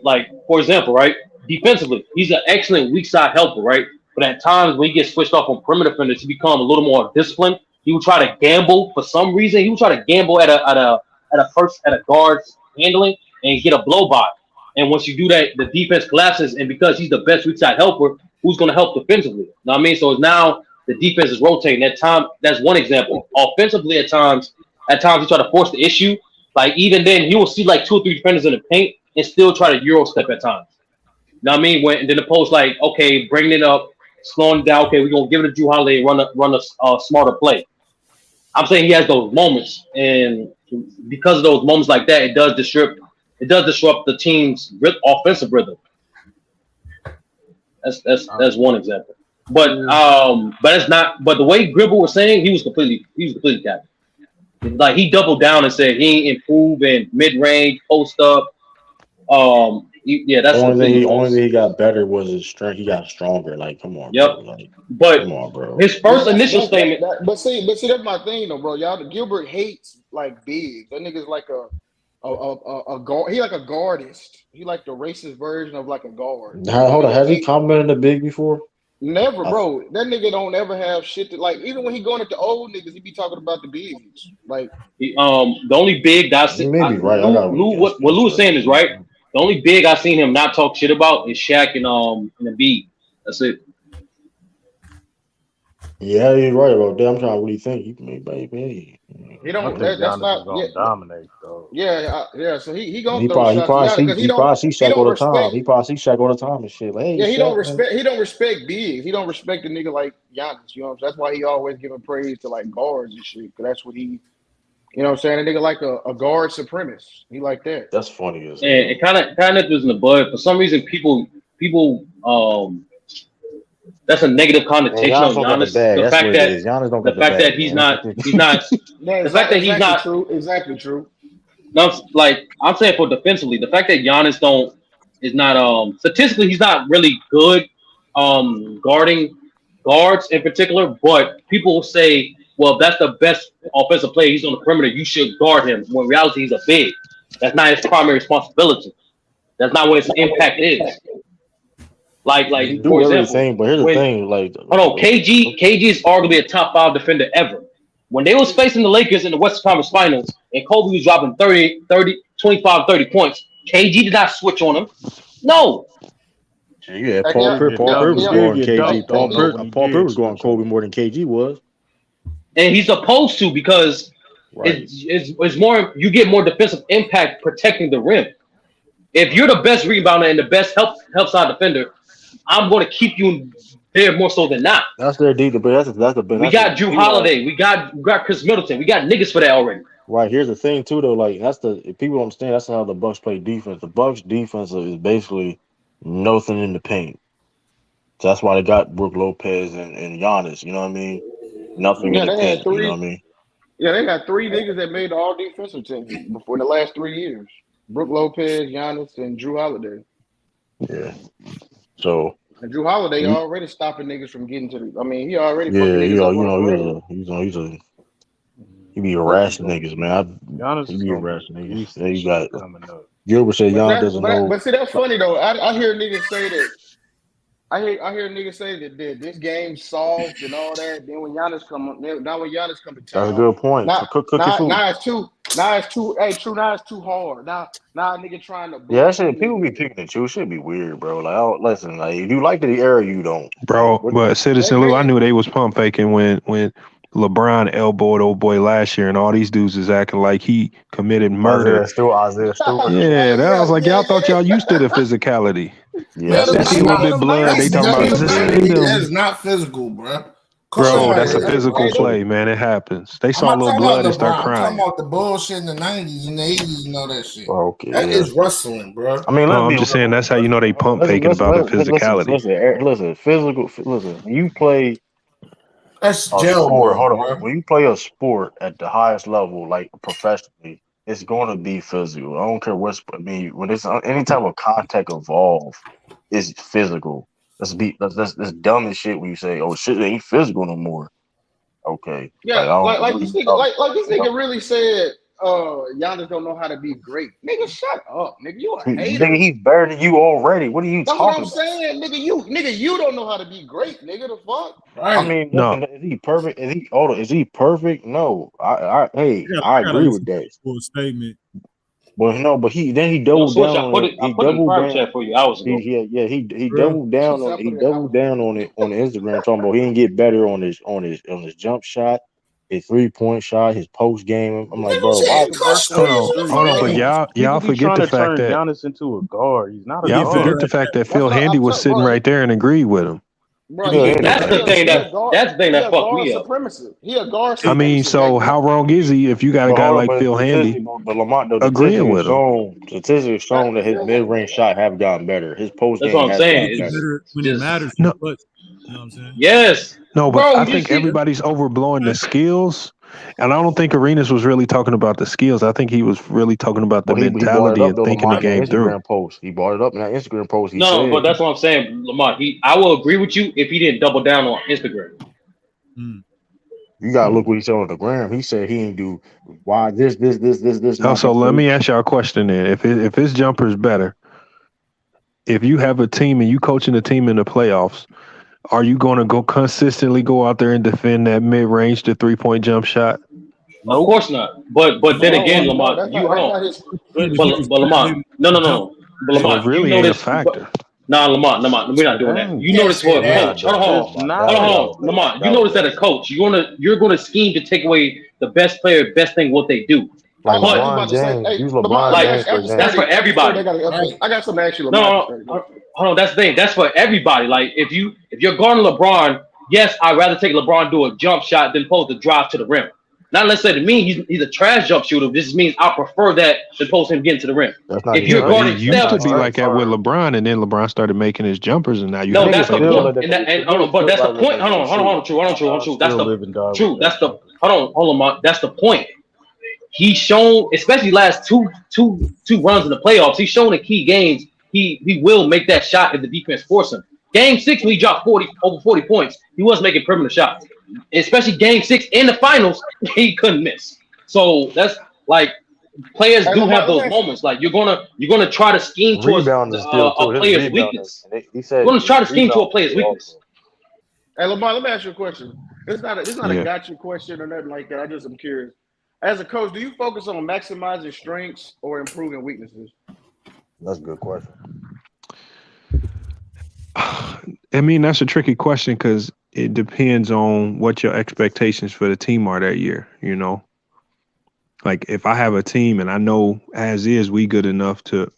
Like, for example, right? Defensively, he's an excellent weak side helper, right? But at times when he gets switched off on perimeter defenders, he become a little more disciplined. He would try to gamble for some reason. He would try to gamble at a guard's handling and get a blow by. And once you do that, the defense collapses. And because he's the best weak side helper, who's going to help defensively? You know what I mean? So it's now the defense is rotating. That's one example. Offensively, at times he try to force the issue. Like even then, he will see like 2 or 3 defenders in the paint and still try to Euro step at times. You know what I mean? And then the post like, okay, bringing it up, slowing it down. Okay, we're gonna give it to Drew Holiday and run a smarter play. I'm saying he has those moments, and because of those moments like that, it does disrupt the team's offensive rhythm. That's one example. But it's not. But the way Gribble was saying, he was completely capped. Like he doubled down and said he ain't improved in mid range, post up. That's the only thing he got better was his strength. He got stronger. Like, come on. Yep. Bro. Like, but come on, bro. His first initial statement. But see, that's my thing, though, bro. Gilbert hates like big. That nigga's like a guard. He like a guardist. He like the racist version of like a guard. Hold on. Has he commented the big before? Never, bro. That nigga don't ever have shit to like. Even when he going at the old niggas, he be talking about the bigs. Like the only big that I see. Maybe right. What Lou was saying is right. The only big I seen him not talk shit about is Shaq and Embiid. That's it. Yeah, you're right about that. I'm trying to really think. He don't. That's not gonna dominate though. Yeah. So he gonna throw shots. He probably see Shaq all the time. He probably see Shaq all the time and shit. Like, hey, yeah, he Shaq, don't respect. He don't respect bigs. He don't respect a nigga like Giannis. You know what I'm saying? That's why he always giving praise to like guards and shit. Cause that's what he. You know what I'm saying? A nigga like a guard supremacist. He like that. That's funny as hell. And it kind of was in the bud. For some reason, people that's a negative connotation on Giannis. The fact that he's not the fact that he's not true. Exactly true. No, like I'm saying for defensively, the fact that Giannis is not statistically he's not really good guarding guards in particular, but people will say, well, if that's the best offensive player, he's on the perimeter, you should guard him. When in reality, he's a big. That's not his primary responsibility. That's not what his impact is. Like for example, but here's the thing, like KG is arguably a top 5 defender ever. When they was facing the Lakers in the Western Conference Finals and Kobe was dropping 25, 30 points, KG did not switch on him. No. Yeah, Paul Pierce was going KG. Paul Pierce was going Kobe more than KG was. And he's supposed to because Right. It's more. You get more defensive impact protecting the rim. If you're the best rebounder and the best help side defender, I'm going to keep you there more so than not. That's their deep, but We got Drew Holiday. We got Chris Middleton. We got niggas for that already. Right. Here's the thing too, though. Like if people don't understand, that's how the Bucks play defense. The Bucks defense is basically nothing in the paint. So that's why they got Brook Lopez and Giannis. You know what I mean? Nothing in Yeah, the they had paint. You know three. what I mean? Yeah, they got three niggas that made the all defensive team before the last 3 years. Brook Lopez, Giannis, and Drew Holiday. Yeah. So. And Drew Holiday already stopping niggas from getting to the. I mean, he already Yeah, fucking he niggas up on the he be harassing niggas, man. He be harassing niggas. Then you got Gilbert said Giannis doesn't know. But see, that's funny though. I hear niggas say that. I hear niggas say that this game's soft and all that. Then when Giannis come to town, That's a good point. Now it's too. Hey, true. Now it's too hard. Now a nigga trying to. Yeah, that shit. People be picking and choose. Should be weird, bro. Like, listen, like if you like the era, you don't, bro. But Citizen Lou, I knew they was pump faking when LeBron elbowed old boy last year, and all these dudes is acting like he committed murder. Isaiah Stewart. Yeah, I was like, y'all thought y'all used to the physicality. Yeah, they see a little bit blood. They talking about that is not physical, bro. Bro, that's a physical play, man. It happens. They saw a little blood and start crying. I'm talking about the bullshit in the 90s and the 80s and all that shit. Okay, that is wrestling, bro. I mean, I'm just saying that's how you know they pump faking about the physicality. Listen, physical. Listen, when you play that's a sport. Hold on, when you play a sport at the highest level, like professionally, it's going to be physical. I don't care what. I mean, when it's any type of contact involved, it's physical. That's dumb as shit when you say, "Oh shit, it ain't physical no more." Okay. Yeah, like this nigga really said, Giannis don't know how to be great. Nigga, shut up, nigga. You a hater. Nigga, he's better than you already. What are you talking about? That's what I'm saying, nigga. You don't know how to be great, nigga. The fuck? Right. I mean, no. Is he perfect? Is he perfect? No. I agree with that. Full statement. Well, no, but he doubled down on it. He doubled down for you hours ago. He doubled down on it. He doubled down on it on the Instagram talking about he didn't get better on his jump shot, his 3-point shot, his post game. I'm like, bro, why? Hold on, but y'all forget the fact that Giannis into a guard. He's not a y'all guard. forget the fact that Phil Handy was sitting right there and agreed with him. Bro, that's the thing that fucked me up. He a guard. I mean, so how wrong is he if you got a guy like Phil Handy agreeing with him? Statistics shown that his mid-range shot have gotten better. His post game. That's what I'm saying. It's better when it matters. No. You know what I'm saying? Yes. No, but I think everybody's overblowing the skills. And I don't think Arenas was really talking about the skills. I think he was really talking about the mentality and thinking the game through. He brought it up in that Instagram post. But that's what I'm saying, Lamont. I will agree with you if he didn't double down on Instagram. You gotta look what he said on the gram. He said he didn't do why this. So let me ask y'all a question then. If his jumper is better, if you have a team and you coaching a team in the playoffs, are you going to consistently go out there and defend that mid-range to 3-point jump shot? Of course not. But then again, Lamont, you hold. But Lamont, no. But Lamont, so it really ain't a factor. Lamont, we're not doing that. You notice for a coach. Hold on, Lamont. You notice that a coach, you're gonna scheme to take away the best player, best thing what they do. Like but LeBron James, use LeBron James. That's for everybody. I got something to ask you. No, hold on. That's the thing. That's for everybody. Like if you're guarding LeBron, yes, I'd rather take LeBron do a jump shot than post a drive to the rim. Not let's say to me he's a trash jump shooter. This means I prefer that than post him getting to the rim. If you're guarding, it used to be like that with LeBron, and then LeBron started making his jumpers, and now you. No, that's the point. But that's the point. Hold on. True. That's the true. That's the hold on. That's the point. He's shown, especially last two runs in the playoffs. He's shown in key games he will make that shot if the defense force him. Game 6 when he dropped over 40 points, he was making perimeter shots. Especially game 6 in the finals, he couldn't miss. So that's like players do have those moments. Like you're gonna try to scheme towards a player's weakness. You're gonna try to scheme to a player's weakness. Hey Lamar, let me ask you a question. It's not a gotcha question or nothing like that. I just am curious. As a coach, do you focus on maximizing strengths or improving weaknesses? That's a good question. I mean, that's a tricky question because it depends on what your expectations for the team are that year, you know. Like if I have a team and I know as is we good enough to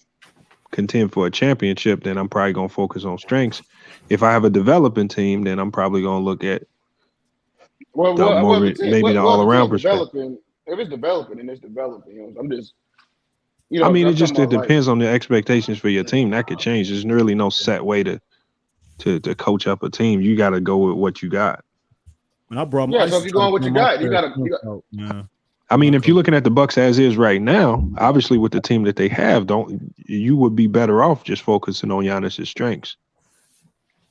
contend for a championship, then I'm probably gonna focus on strengths. If I have a developing team, then I'm probably gonna look at Well, the well, well, more if the team, maybe the well, all if the around team's perspective. developing, if it's developing, then it's developing. You know, I'm just, I mean, I'm talking it about like, depends on the expectations for your team. That could change. There's really no set way to coach up a team. You got to go with what you got. When I brought, yeah. I So used if to you're try to going with bring you my got, you players gotta, you got. out, man. I mean, if you're Coach. looking at the Bucks as is right now, obviously with the team that they have, you would be better off just focusing on Giannis's strengths.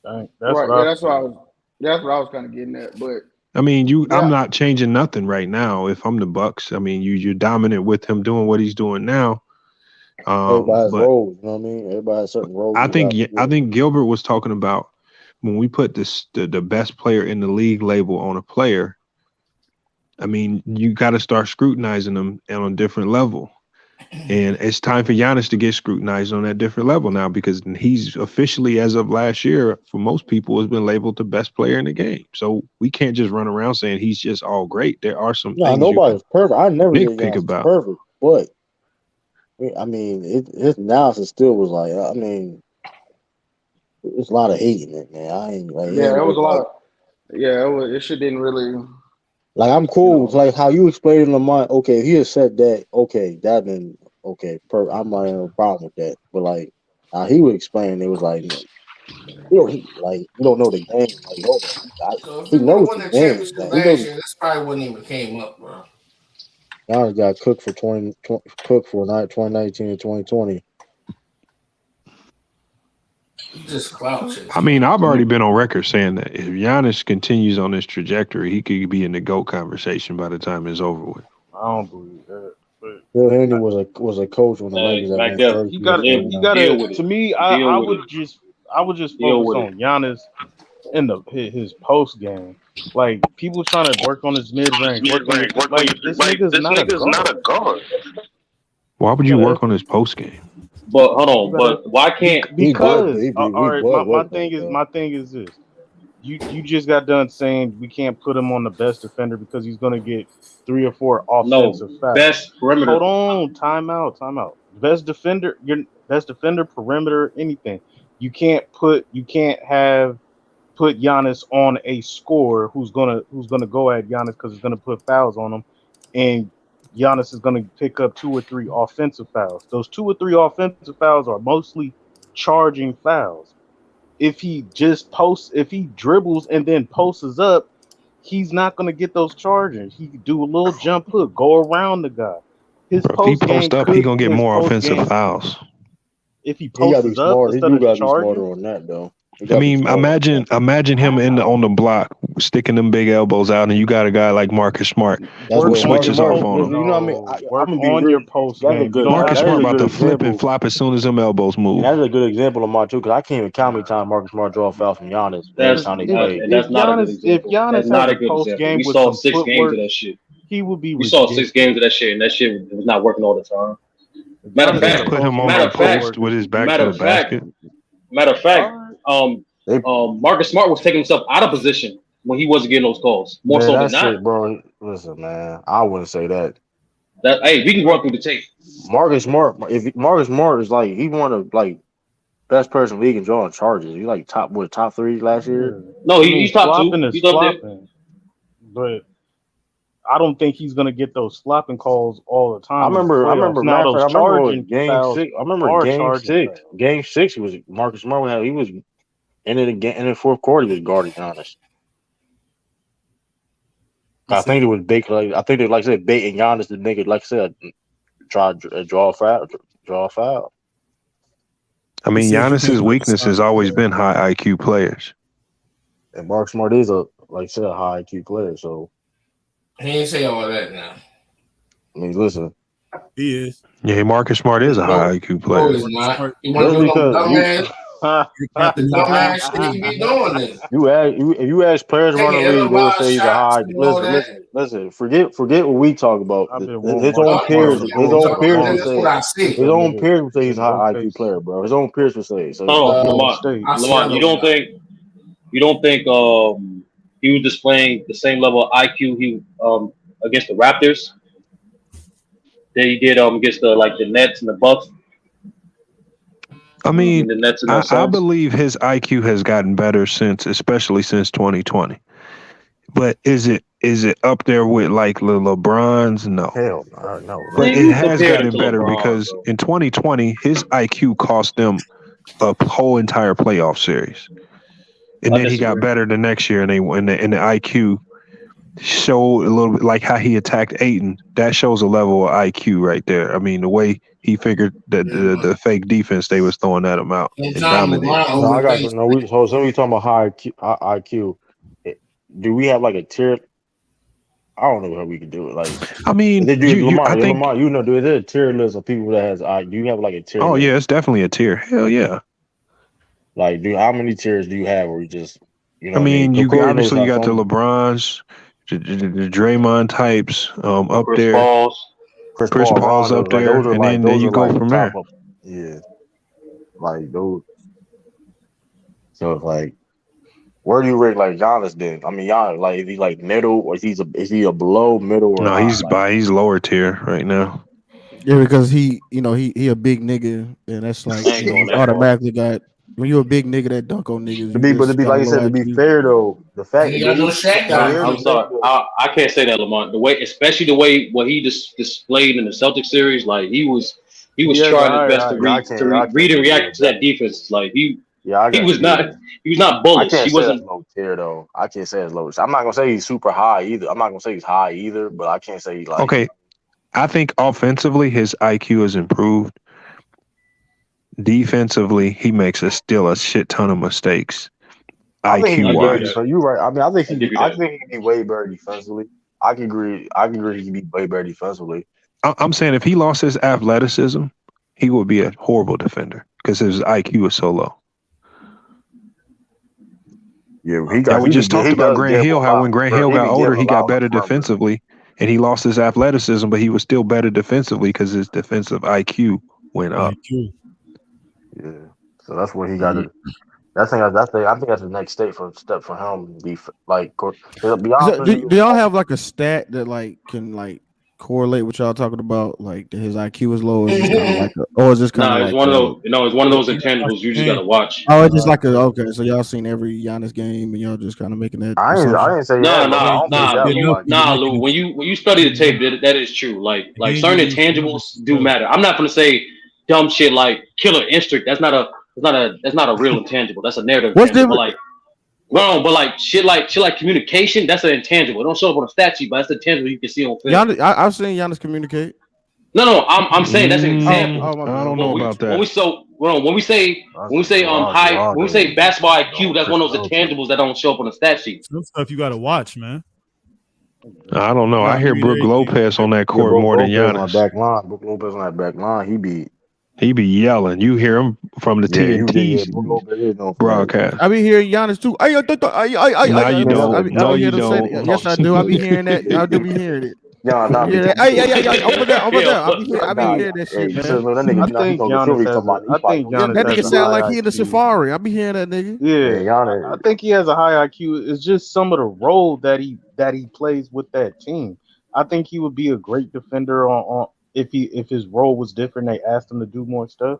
That's Right. what Yeah, I that's what I feel. was. That's what I was kind of getting at. But I mean, I'm yeah, not changing nothing right now. If I'm the Bucks, I mean, you're dominant with him doing what he's doing now. Everybody has But roles, you know what I mean? Everybody has certain roles I you got think to I do. think Gilbert was talking about when we put the best player in the league label on a player. I mean, you got to start scrutinizing them on a different level. And it's time for Giannis to get scrutinized on that different level now because he's officially, as of last year, for most people, has been labeled the best player in the game. So we can't just run around saying he's just all great. There are some No, things you can nobody's perfect. I never say nitpick Giannis is about. perfect, but I mean, his analysis still was like, I mean, there's a lot of hate in it, man. I ain't like, it yeah, ain't it was really a lot like, of. Yeah, it was. It shit didn't really. I'm You cool with know. like how you explained in the mind. Okay, if he had said that, okay, that been okay. I'm not having a problem with that. But like, how he would explain, it was like, you know, you don't know the game. Like, hold on, So if he we would have knows won the the game. championship Like, he last knows. year, this probably wouldn't even came up, bro. Giannis got cooked for 2019 and 2020. He just clout I chasing. mean, I've already been on record saying that if Giannis continues on this trajectory, he could be in the GOAT conversation by the time it's over with. I don't believe that. But Phil Haney was a coach on the Hey, Lakers that back won up. 32 you games. got to, you got Deal to. with it. To me, Deal I with it. would just Deal focus with it. on Giannis in his post game. Like people trying to work on his mid range, work on your like this nigga's not a guard. Why would You you gotta work on his post game? But hold you on. gotta But why can't He was because all right. My working on thing it is though. this. You just got done saying we can't put him on the best defender because he's gonna get 3 or 4 no offensive fouls. best perimeter? Hold on, time out. Best defender, your best defender, perimeter, anything. You can't have put Giannis on a scorer who's gonna go at Giannis because he's gonna put fouls on him, and Giannis is gonna pick up 2 or 3 offensive fouls. Those 2 or 3 offensive fouls are mostly charging fouls. If he dribbles and then posts up, he's not gonna get those charges. He could do a little jump hook, go around the guy. His Bro, if he post game post up, he could gonna get his more post offensive game fouls. if he He gotta be posts up smart. He instead do of gotta be smarter charging. on that though. He I gotta be mean, smarter on that. imagine him on the block, sticking them big elbows out, and you got a guy like Marcus Smart That's who Work what on your switches off post. on him. Listen, you know what I mean? No, I'm work gonna be on real. your post That's a game. You good. don't Marcus have That is Smart a to. about good to flip and example, flop as soon as them elbows and move. that's a good example of mine too. Because I can't even count how many times Marcus Smart draw a foul from Giannis every Because That's time they if play. and if that's not a good Giannis example. That's has not a a good post example. game We with saw some 6 games of footwork, that shit. he would be We saw 6 games of ridiculous. that shit, and that shit was not working all the time. If Matter of Giannis They had a fact, put him post on game matter the with of fact, post footwork, with his back to matter the of fact, basket. matter of all fact, right, They Marcus Smart was taking himself out of position when he wasn't getting those calls, more man, so than that not. shit, bro. Listen, man, I wouldn't say that. That hey, we can run through the tape. Marcus Smart, if Marcus Smart is like he one of like best person in the league in drawing charges. He like top 3 last year. yeah. No, I mean he's top two. flopping is He's up there. flopping, but I don't think he's gonna get those flopping calls all the I time in the remember. I playoffs. remember. Now Matter of fact, those I remember what was charging game fouls 6. I remember are game charging 6. fouls. Game 6 was Marcus Smart. He was in it again in the fourth quarter. He was guarding Giannis. I think it was big. Like I think they like I said baiting Giannis to make it like I said try to draw a foul. Draw a foul. I He mean, said you Giannis's can't play weakness has beside the always ball, been bro. high IQ players. And Mark Smart is a like I said a high IQ player. So He ain't say all that now. I mean, listen. He is. Yeah, Marcus Smart is a No, high IQ no, player. he's Marcus not. Smart, He want to Just do no because dumbass, Captain dumbass Hook. shit. He be doing this. if you ask players around Taking the league, they will ill-advised say he's a shots high. and all Listen, that. listen. Forget what we talk about. I've been wanting His Marcus own No, Smart that's on peers, the what his we Bulls own for talk the about. peers would longest. That's what say I see. his That own nigga peers would say he's a in high IQ OKC, player, bro. His own peers would say so. Hold on, Golden Lamont. State. I see Lamont, other ones. you don't think he was displaying the same level of IQ he against the Raptors? that he did against the Nets and the Bucks. I mean, The Nets and I Suns. believe his IQ has gotten better especially since 2020. But is it up there with like the LeBrons? No. Hell, no. But Man, it you has compared him gotten to better LeBron, because bro. in 2020, his IQ cost them a whole entire playoff series. And I then he got disagree. better the next year, and the IQ showed a little bit like how he attacked Ayton. That shows a level of IQ right there. I mean, the way he figured the fake defense they was throwing at him out and Sometimes dominated. LeBron No, I got overthinks. no. We talking about high IQ. Do we have like a tier? I don't know how we can do it. Like, I mean, Lamar, you know, is there a tier list of people that has? Do you have like a tier? Oh list? yeah, it's definitely a tier. Hell yeah. Like, how many tiers do you have? Where you just, you know, I mean, you Corey obviously knows you how got the some LeBrons, the Draymond types up Chris there. Paul's. Chris Paul's Rondo, up there, and then those you are go like from top there. of, yeah, like those. So it's like, where do you rate like Giannis then? I mean, Giannis, like, is he like middle or is he a below, middle, or No, high? he's lower tier right now. Yeah, because he a big nigga, and that's like I ain't going that far. automatically got when you're a big nigga that dunk on niggas, To you be just got like a you low said, to be IQ. fair though, the fact He got no Shaq but I'm here's the sorry. thing, though. I can't say that, Lamont. The way, especially the way what he just displayed in the Celtics series, like he was He has a trying his higher best to IQ. read and react to that defense. Like he was not I bullish. can't He say that's wasn't. low tier though. I can't say it's low. I'm not gonna say he's super high either. I'm not gonna say he's high either, but I can't say like Okay, I think offensively his IQ has improved. Defensively, he makes still a shit ton of mistakes. I think he IQ can be better. wise, So you're right. I mean, I think I give you I that. think he can be way better defensively. I can agree. He can be way better defensively. I'm saying if he lost his athleticism, he would be a horrible defender because his IQ is so low. Yeah, We just talked about Grant Hill. How when Grant Hill got older, he got better defensively, and he lost his athleticism, but he was still better defensively because his defensive IQ went up. Yeah, so that's what he got to. I think that's the next step for him. Be like, to be honest with you, Do y'all have like a stat that like can like correlate what y'all talking about? Like that his IQ is low, or is just kind of like, or is just kind No, of it's like one of those. No, it's one of those intangibles you just gotta watch. Oh, it's just like okay. So y'all seen every Giannis game, and y'all just kind of making that. I didn't say that. Lou. When you study the tape, that is true. Like certain intangibles do matter. I'm not gonna say dumb shit like killer instinct. That's not a real intangible. That's a narrative. What's intangible. different? But like shit like communication. That's an intangible. It don't show up on a stat sheet, but that's the tangible you can see on film. I've seen Giannis communicate. No, I'm saying that's an example. I don't know about that. When we say basketball IQ, that's one of those intangibles that don't show up on the stat sheet. Some stuff you gotta watch, man. I don't know. I hear Brook Lopez on that court more than Giannis. Brook Lopez on that back line, he be yelling. You hear him from the TNT broadcast. I be hearing Giannis too. No, you don't. No, you don't. Yes, I do. I be hearing that. I do be hearing it. Yeah, over there. I be hearing that shit, man. That nigga sound like he in the safari. I be hearing that nigga. Yeah, I think he has a high IQ. It's just some of the role that he plays with that team. I think he would be a great defender on if his role was different. They asked him to do more stuff.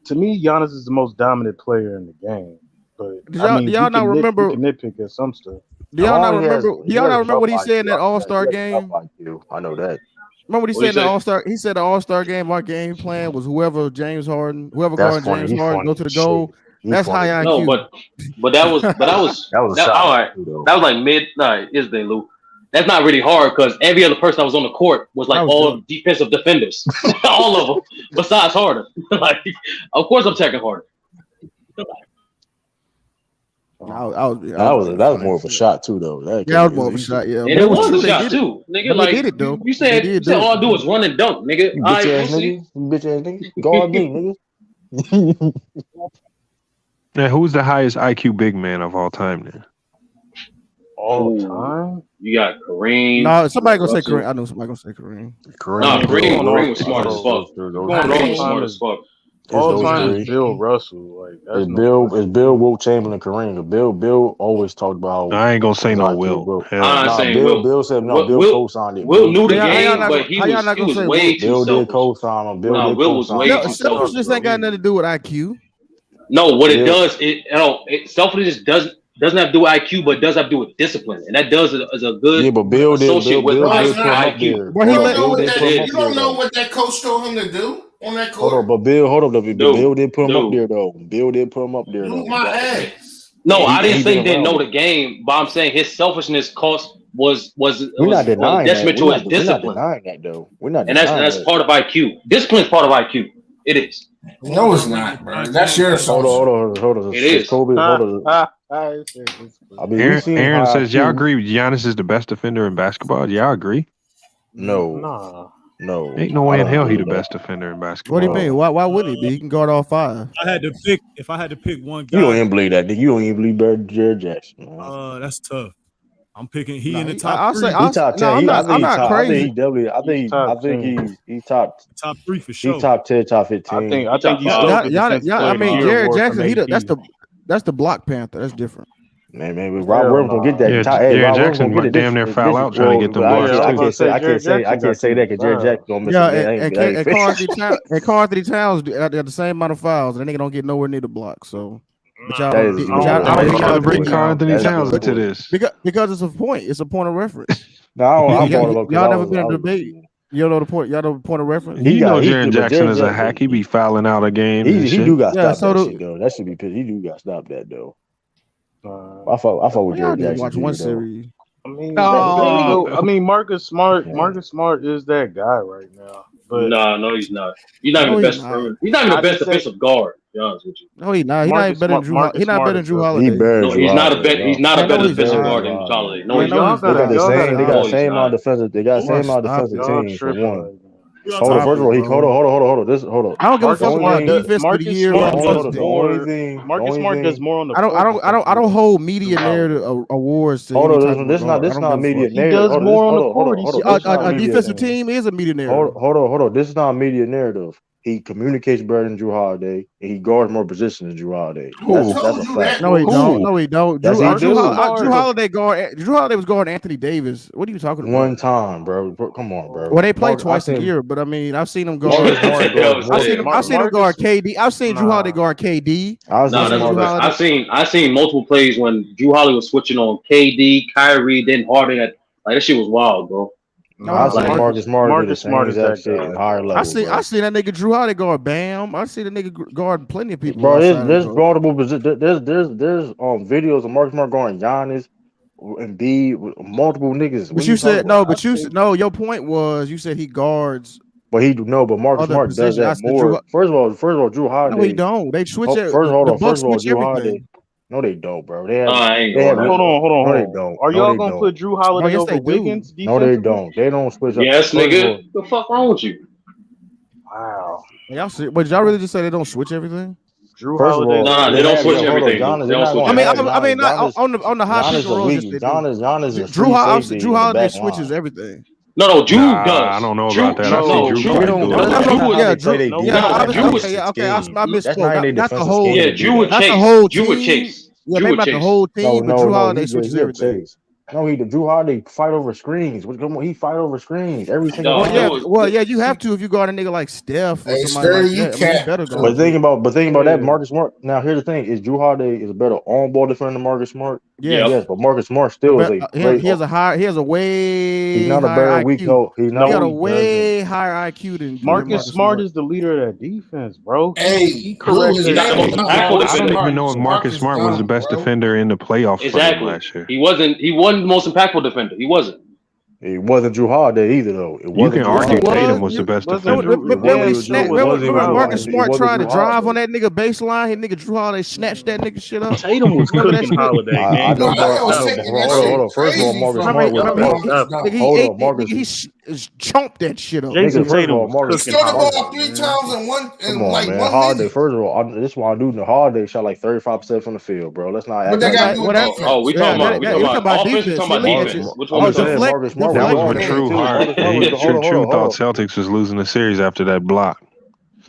To me, Giannis is the most dominant player in the game. But do y'all not remember? You can nitpick at some stuff. Do y'all not remember what he said in that All-Star game? I know that. Remember what he said in the All-Star? He said the All-Star game, our game plan was whoever guarding James Harden go to the goal. That's high IQ. No, but that was all right. That was like mid. No, here's the thing, Lou. That's not really hard because every other person that was on the court was like all defensive defenders, all of them, besides Harden. Like, of course, I'm checking Harden. That was more of a shot too, though. That was more of a shot, yeah. And it was a shot too, nigga. Like, did it though. You said all I do is run and dunk, nigga. Bitch ass nigga. Guard me, nigga. Now, who's the highest IQ big man of all time then? All time? You got Kareem. No, somebody gonna say Kareem. I know somebody gonna say Kareem. Kareem was smart as fuck. Smart as fuck. It's All those time three. is Bill Russell. Like that's It's no Bill. question. It's Bill, Wilt Chamberlain, Kareem. Bill always talked about I ain't gonna say his no IQ, Will. bro. Hell I'm no. Nah, saying Will. Bill said no. Bill Will co-signed it. Will knew the How y'all game, not but gonna, how y'all not he gonna was say way too Bill did selfish. co-sign him. Bill No, did Will was co-sign way him. too selfish, selfishness bro. ain't got nothing to do with IQ. No, what it Bill, does, selfishness doesn't have to do with IQ, but it does have to do with discipline, and that does is a good yeah, but Bill did. associate with No, it's Did put him not. up IQ. there. Well, You he Hold don't up, let. know Bill what did Yes, it put him up you is. there don't know though. what that coach told him to do on that Hold court. up, but Bill Dude, did put him up dude. there though. Bill did put him up there Loot though. my ass. No, I And didn't he say been he didn't around know him. the game, but I'm saying his selfishness was We're not a denying that. detriment to his We're not discipline, denying that though. We're not and denying that's that. part of IQ. Discipline is part of IQ. It is. No, it's not, bro. That's your assumption. Hold on. It Since is. Kobe, hold on. I mean, we seen Aaron high says, y'all IQ. agree Giannis is the best defender in basketball? Y'all agree? No, Ain't no I way in don't hell he agree the with that. best defender in What do you basketball. mean? Why wouldn't he be? He can guard all five. If I had to pick one You don't guy, even believe that. You don't even believe Jared Jackson. Man. that's tough. I'm picking he No, in the he, top I'll say three. He top no. 10. I I'm think he not top. I think crazy. he definitely. He's top 10. He top. Top three for He sure. top 10, top I 15. think he stole the defensive I player of the mean, year Jared award from Jackson. AP. That's the block panther. That's different. Man, Rob Hell Williams gonna get that. nah. Yeah, Hey, Jared Rob Williams Jackson gonna get might it. damn near foul out trying to get them Well, blocks I was about to say I Jared Jackson can't say that because Jared Jackson gonna miss Yeah, it. and Carl Anthony Towns got the same amount of fouls, and the nigga don't get nowhere near the block. So, but y'all, That is Why you trying to bring Carl Anthony That's a Towns good into point. this? because it's a point. It's a point of reference. No, I brought it up because Y'all I never was. been in a debate. You don't know the point. Y'all know the point of reference. He got Jared but Jackson Jared is a Jackson, hack. He be fouling out of games and he shit. do got to Yeah, stop so that shit though. That should be. He do got to stop that though. I fought with y'all Jared need to Jackson watch one Jr. though. series. I mean, Marcus Smart is that guy right now. But No, he's not. He's not even the best. He's not even the best defensive guard. To be honest with you. No, he's not. He's not even better than Drew. He's not better than Drew Holiday. He better No, Drew he's not a Holiday. bet. He's not a better defensive guard than Holiday. Holiday. No, Man, he's no, not. he's They got not. the same. They got the same amount of defensive. They got the same amount of defensive team for one. Hold on. First of all, hold on. I don't give a fuck about defense of the year. Marcus Smart does more on the I don't hold media narrative awards to any type of regard. This not media He narrative. does more on the court. A defensive team is a media narrative. Hold on. This is not a media narrative. He communicates better than Drew Holiday, and he guards more positions than Drew Holiday. That's a fact. No, he don't. No, he don't. Drew Holiday was guarding Anthony Davis. What are you talking about? One time, bro. Come on, bro. Well, they play twice a year, but I mean, I've seen him guard. I've seen him guard KD. I've seen Drew Holiday guard KD. I've seen multiple plays when Drew Holiday was switching on KD, Kyrie, then Harden. That shit was wild, bro. I've seen Marcus Smart do the same exact shit in higher levels. I seen that nigga Drew Holiday guard Bam. I see the nigga guard plenty of people. Bro, there's multiple positions. There's videos of Marcus Smart guarding Giannis and Beal, multiple niggas. But you said no. But you no. Your point was you said he guards. But Marcus Smart does that more. First of all, Drew Holiday. No, he don't. They switch it. First of all, Drew Holiday. No, they don't, bro. They have. Hold on. No, they don't. Are y'all gonna put Drew Holiday over Wiggins? No, they don't. They don't switch up. Yes, nigga. The fuck wrong with you? Wow. Y'all see? But y'all really just say they don't switch everything? Drew Holiday. No, they don't switch everything. They don't switch. I mean, not on the high pick and roll. Giannis is Drew Holiday switches everything. No, Drew does. I don't know about that. I misspoke. Not the whole. Yeah, Drew would chase. Yeah, maybe not the whole team, but Drew Holiday switches everything. No, Drew Holiday fight over screens. He fight over screens every single time. Well, yeah, you have to if you guard a nigga like Steph or somebody like that. But thinking about that, Marcus Smart. Now here's the thing: is Drew Holiday is a better on-ball defender than Marcus Smart? Yes, but Marcus Smart still is he has a way. He's not a better weak though. He got a way higher IQ than Marcus Smart is the leader of that defense, bro. Hey, he corrected. I don't even know if Marcus Smart was the best defender in the playoffs last year. He wasn't the most impactful defender. He wasn't. It wasn't Drew Holiday either, though. You can argue Tatum was the best defender. Remember Marcus Smart tried to drive on that nigga baseline? His nigga Drew Holiday snatched that nigga shit up. Tatum was cooking Holiday. Hold on. First of all, Marcus Smart was. He chomped that shit up. Jason Tatum was cooking Holiday. 3 times in one. Come on, man. Holiday. First of all, this is why I do know. Holiday shot like 35% from the field, bro. Let's not. We talking about offense. We talking about defense. Which one was that? That was when True Hart. True thought Celtics was losing the series after that block.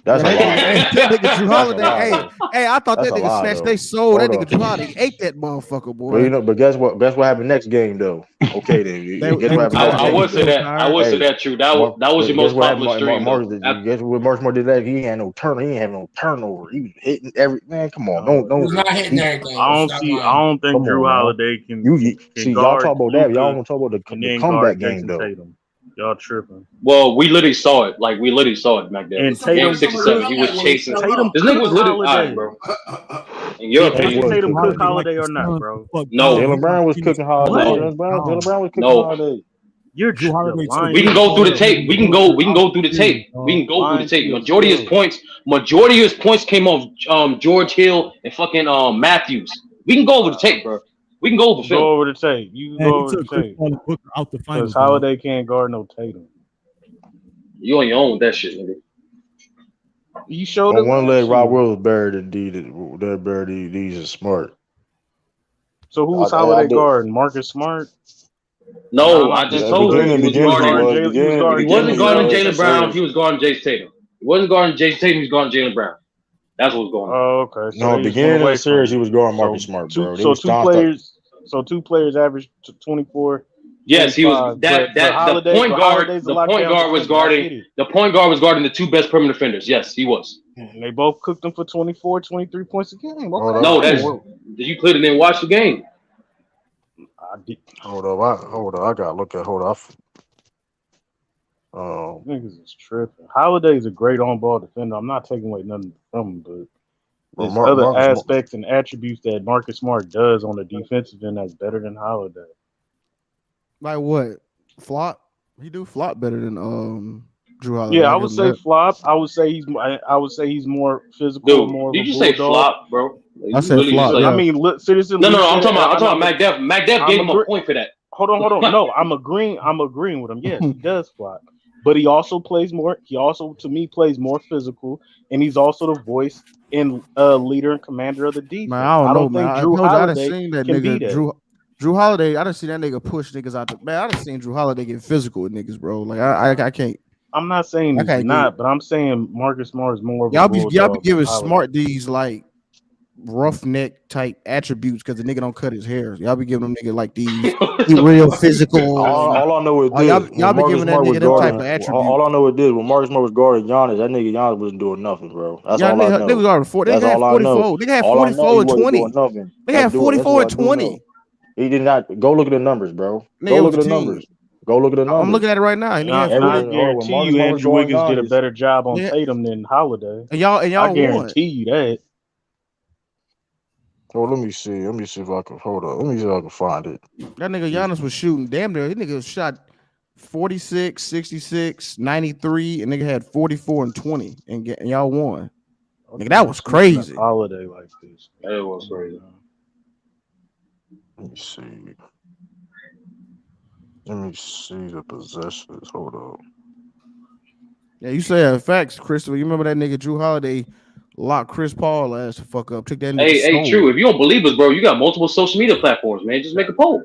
That's a lie. That nigga Drew That's a Holiday. lie, Hey, though. I thought That's that a nigga lie, snatched though. they soul. That Hold nigga on. Drew Holiday ate that motherfucker, But boy. but guess what? Guess what happened next game though? Okay, then. Guess They what were happened tired. next I They game? would say was that. I tired. would say Hey, that true. That was your guess most what happened? popular stream though. Guess what Marcus Smart did that? He ain't had no turn. He ain't have no turnover. He was hitting every man. Come on, He's not hitting everything. I don't Stop see. I lying. don't think come Drew on now. Holiday can You see, y'all guard talk about that. Y'all Luka don't talk about and the then comeback guard game Jason though. Tatum. Y'all tripping. Well, we literally saw it. Like we literally saw it back there. And Game Tatum 6 and cooked. 7, he was chasing. Tatum This nigga cooked was literally all right, Holiday. bro. In your Did opinion, Jason Tatum Holiday cook like Holiday the or not, Suns bro? fuck no, down. Jalen Brown was cooking Holiday. no, Jalen Brown was cooking no. Holiday. You're Holiday took We lying. can go through the tape. We can go through the tape. We can go through the Lying to tape. Majority of his points came off George Hill and fucking Matthews. We can go over the tape, bro. We can go over film. Go over the tape. You can Man, go he over the took Chris tape. Paul and Booker out the Because finals, dog. Holiday can't guard no Tatum. You on your own with that shit, nigga. You showed it On one last leg, Rob year. Will was buried indeed. They're buried. These are smart. So who was I Holiday did. guarding? Marcus Smart? No, I just told you he was guarding. He wasn't guarding Jalen Brown. He was guarding Jason Tatum. He wasn't guarding Jason Tatum. He was guarding Jalen Brown. That's what was going on. Oh, okay. So No, they just beginning went of away the series, from he was guarding Marcus Smart, bro. They So was two nonstop. players. So two players averaged 24. Yes, he was 25, that but Holiday, the point guard. Holiday's a The point lockdown guard was defender. I get guarding. it. The point guard was guarding the two best perimeter defenders. Yes, he was. And they both cooked them for 24, 23 points a game. Okay. No, that's you clearly didn't watch the game. I did. Hold up, I gotta look at. Hold up. Niggas is tripping. Holiday's a great on-ball defender. I'm not taking away nothing from him, but there's other Marcus aspects and attributes that Marcus Smart does on the defensive end that's better than Holiday. Like what? Flop? He do flop better than Drew Holiday. Yeah, I would say flop. I would say he's more physical, Dude, more did of a you say bulldog. flop, bro? I said flop. I mean, seriously. No, I'm talking about Mac Def. Mac Def gave him a point for that. Hold on. No, I'm agreeing with him. Yes, he does flop, but he also plays more. He also, to me, plays more physical, and he's also the voice and leader and commander of the defense. Man, I don't know, think man. Drew I done Holiday seen that can be nigga. that. Drew Holiday. I done seen that nigga push niggas out the man. I done seen Drew Holiday get physical with niggas, bro. Like I can't. I'm not saying he's not, but I'm saying Marcus Smart is more of y'all a be bulldog giving than Holiday. Smart these like roughneck type attributes because the nigga don't cut his hair. Y'all be giving them nigga like these he real physical. All I know is this. Y'all be giving that nigga them type of attributes. All I know is this. When Marcus Smart was guarding Giannis, that nigga Giannis wasn't doing nothing, bro. That's all I know. Nigga guarding 40. They had 44. They had 44 and 20. They had 44 and 20. He did not. Go look at the numbers, bro. Go look at the numbers. Go look at the numbers. I'm looking at it right now. And I guarantee you Andrew Wiggins did a better job on Tatum than Holiday. And y'all I guarantee you that. Oh, let me see. Let me see if I can hold up. Let me see if I can find it. That nigga Giannis was shooting damn near. That nigga shot 46, 66, 93, and nigga had 44 and 20, and y'all won. Nigga, that was crazy. Holiday like this. That was crazy. Let me see. Let me see the possessions. Hold up. Yeah, you say facts, Christopher. You remember that nigga Drew Holiday locked Chris Paul ass the fuck up. Took that nigga. Hey, true. If you don't believe us, bro, you got multiple social media platforms, man. Just make a poll.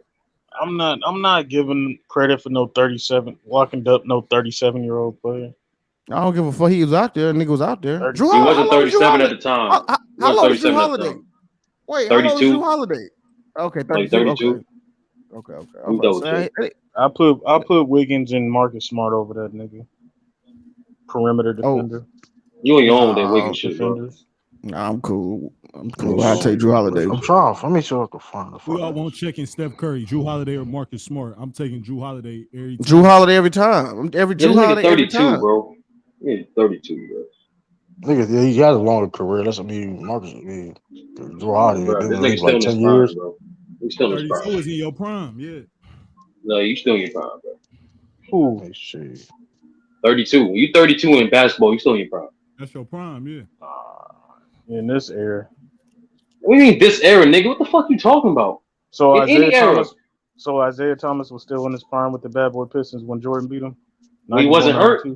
I'm not giving credit for no 37 locking up no 37-year-old player. I don't give a fuck. He was out there. Nigga was out there. He wasn't 37 at the time. How long was Drew Holiday? Wait, 32. How long was Drew Holiday? Okay, 32. Like 32. Okay. I put Wiggins and Marcus Smart over that nigga. Perimeter defender. You ain't on with that Wiggins shit, bro. Nah, I'm cool. I'll take Drew Holiday. I'm trying. Let me see if I can find the. We all won't check in Steph Curry, Drew Holiday, or Marcus Smart. I'm taking Drew Holiday every time. Drew Holiday every time. Drew Holiday 32, every time. bro. Yeah, 32, bro. Nigga, he has a longer career. That's Marcus. Drew Holiday. Bro, this nigga still like in 10 his years. prime, bro. He's still in his 32 prime. is in your prime, yeah. No, you still in your prime, bro. Who? Let me see. 32. When you 32 in basketball, you still in your prime. That's your prime, yeah. In this era. What do you mean this era, nigga? What the fuck you talking about? So in any era. Isaiah Thomas was still in his prime with the Bad Boy Pistons when Jordan beat him. When he wasn't hurt.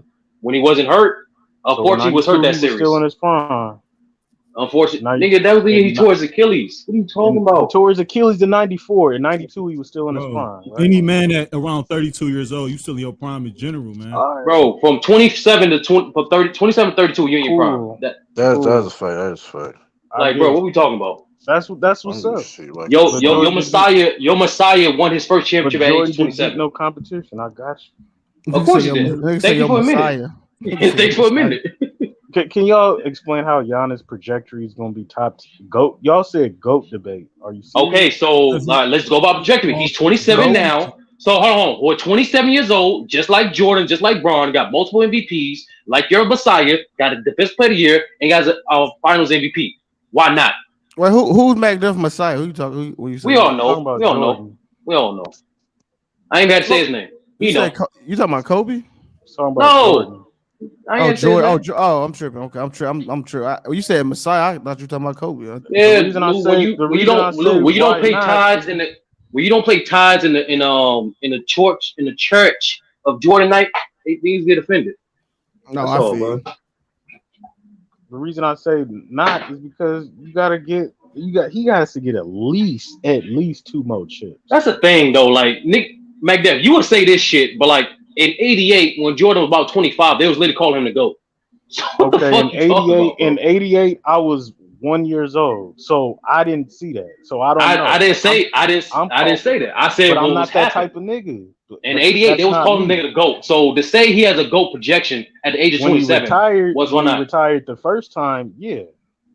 When he wasn't hurt, unfortunately, he was hurt that series. Still in his prime. Unfortunately, nigga, that was the year he tore his Achilles. What are you talking about? He tore his Achilles in '94. In '92, he was still in his prime. Right? Any man at around 32 years old, you still in your prime in general, man. Bro, from 27 to 27 to 32, you're in your prime. That's a fact. That's a fact. Like, bro, what we talking about? That's what's up. Your Messiah won his first championship at age 27. No competition. I got you. Of course you did. Thank you for a minute. Thanks for a minute. Can y'all explain how Giannis' trajectory is going to be top GOAT? Y'all said GOAT debate. Are you serious? Okay, so let's go about trajectory. He's 27 now. So hold on. We're 27 years old, just like Jordan, just like Bron, got multiple MVPs, like your Messiah, got a defensive player of the year, and got a finals MVP. Why not? Well, who's McDuff Messiah? Who you talking? Who you We all know. We all know. I ain't got to say his name. You know. You talking about Kobe? No. Jordan. I'm tripping. Okay, I'm tripping. You said Messiah. I thought you were talking about Kobe. Yeah, when you don't play tides in the church of Jordan Knight, these get offended. No, I feel. The reason I say not is because he has to get at least 2 more chips. That's the thing though. Like Nick McDuff, you would say this shit, but like in '88 when Jordan was about 25, they was literally calling him to go. So okay, in '88, I was 1 year old, so I didn't see that. So I don't know. I didn't say that. I said but I'm not that type of nigga. In '88, they was calling nigga the GOAT. So to say he has a GOAT projection at the age of 27 when he retired the first time, yeah.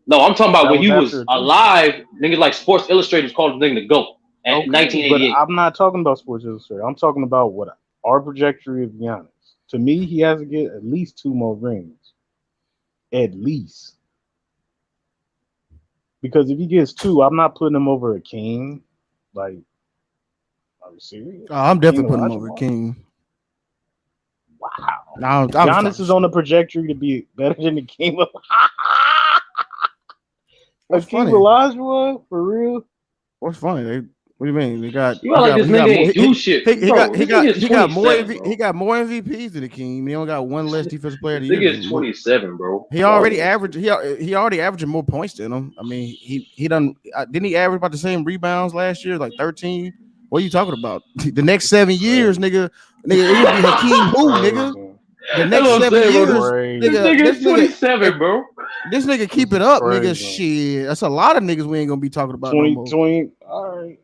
No, I'm talking about when he was alive. Niggas like Sports Illustrated was calling the nigga the GOAT at 1988. But I'm not talking about Sports Illustrated. I'm talking about what our trajectory of Giannis. To me, he has to get at least 2 more rings. At least. Because if he gets 2, I'm not putting him over a King. Like, are you serious? I'm definitely putting him over King. Wow. Giannis is on the trajectory to be better than the King. King Olajuwon, for real? What's funny? What do you mean? They got. You like this nigga ain't do shit. He got more MVPs than the King. He only got one less defensive player. This nigga is 27, bro. He already averaged. He already averaging more points than him. I mean, he done. Didn't he average about the same rebounds last year, like 13? What are you talking about? The next 7 years, nigga, it would be Hakeem who, nigga. The next 7 years, nigga is 27, bro. This nigga keep it up, nigga. Shit, that's a lot of niggas we ain't gonna be talking about. 20, all right.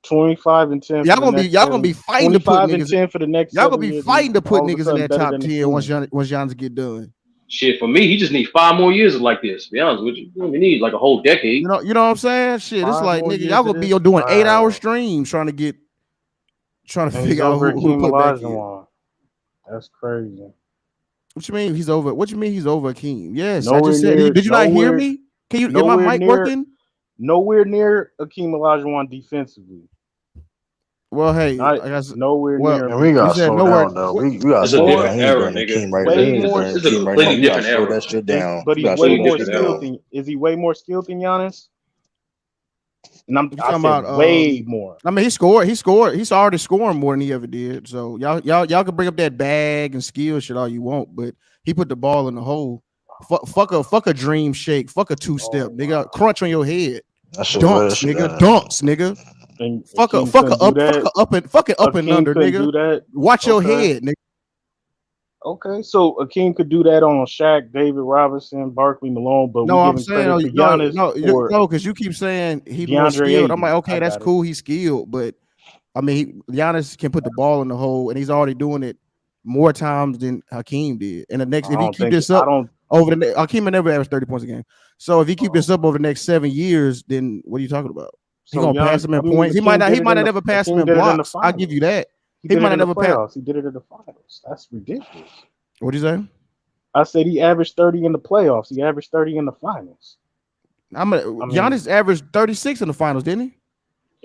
25 and 10. Y'all gonna be fighting to put niggas and 10 for the next. Y'all gonna be fighting to put niggas in that top 10 once Giannis get done. Shit, for me, he just need 5 more years like this. To be honest with you, we need like a whole decade. You know what I'm saying? Shit, it's like nigga, y'all gonna be doing 8-hour streams trying to figure out who put back in. That's crazy. What you mean he's over? What you mean he's over Akeem? Yes, I just said. Did you not hear me? Can you get my mic working? Nowhere near Akeem Olajuwon defensively. Well, hey, I guess nowhere near. And we got to slow down, though. We got to slow down. Akeem right there. This is a completely different era. Slow that shit down. But he's way more skilled than. Is he way more skilled than Giannis? And I'm talking about way more. I mean, he scored. He's already scoring more than he ever did. So y'all can bring up that bag and skill shit all you want, but he put the ball in the hole. Fuck a dream shake. Fuck a 2-step. Nigga, crunch on your head. Dunks, nigga. Dunks, nigga. And fuck an up and under, nigga. Watch your head, nigga. Okay, so Akeem could do that on Shaq, David Robinson, Barkley, Malone, but no, I'm saying no, because you keep saying he's more skilled. I'm like, okay, that's cool, he's skilled, but I mean, Giannis can put the ball in the hole, and he's already doing it more times than Hakeem did. And the next, if he keep this up over the Hakeem never averaged 30 points a game. So if he keep this up over the next 7 years, then what are you talking about? He's gonna pass him in points. He might not never pass him in blocks. I'll give you that. He might never pass. He did it in the finals. That's ridiculous. What'd you say? I said he averaged 30 in the playoffs. He averaged 30 in the finals. Giannis averaged 36 in the finals, didn't he?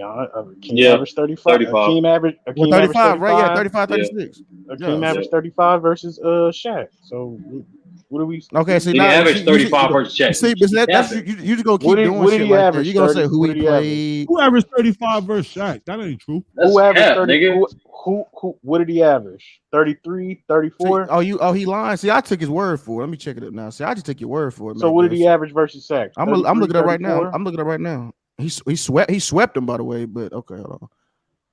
Akeem averaged 35. Akeem averaged 35, right? Yeah, 35, 36. Akeem averaged 35 versus Shaq. So what do we? Okay, so he averaged 35 versus Shaq. See, but that's you just gonna keep doing shit like that. You gonna say who he played? Who averaged 35 versus Shaq? That ain't true. Who averaged 30? What did he average? 33, 34? He lying. See, I took his word for it. Let me check it up now. See, I just took your word for it. So what did he average versus Sacks? I'm looking at right now. I'm looking at right now. He swept him, by the way, but okay, hold on.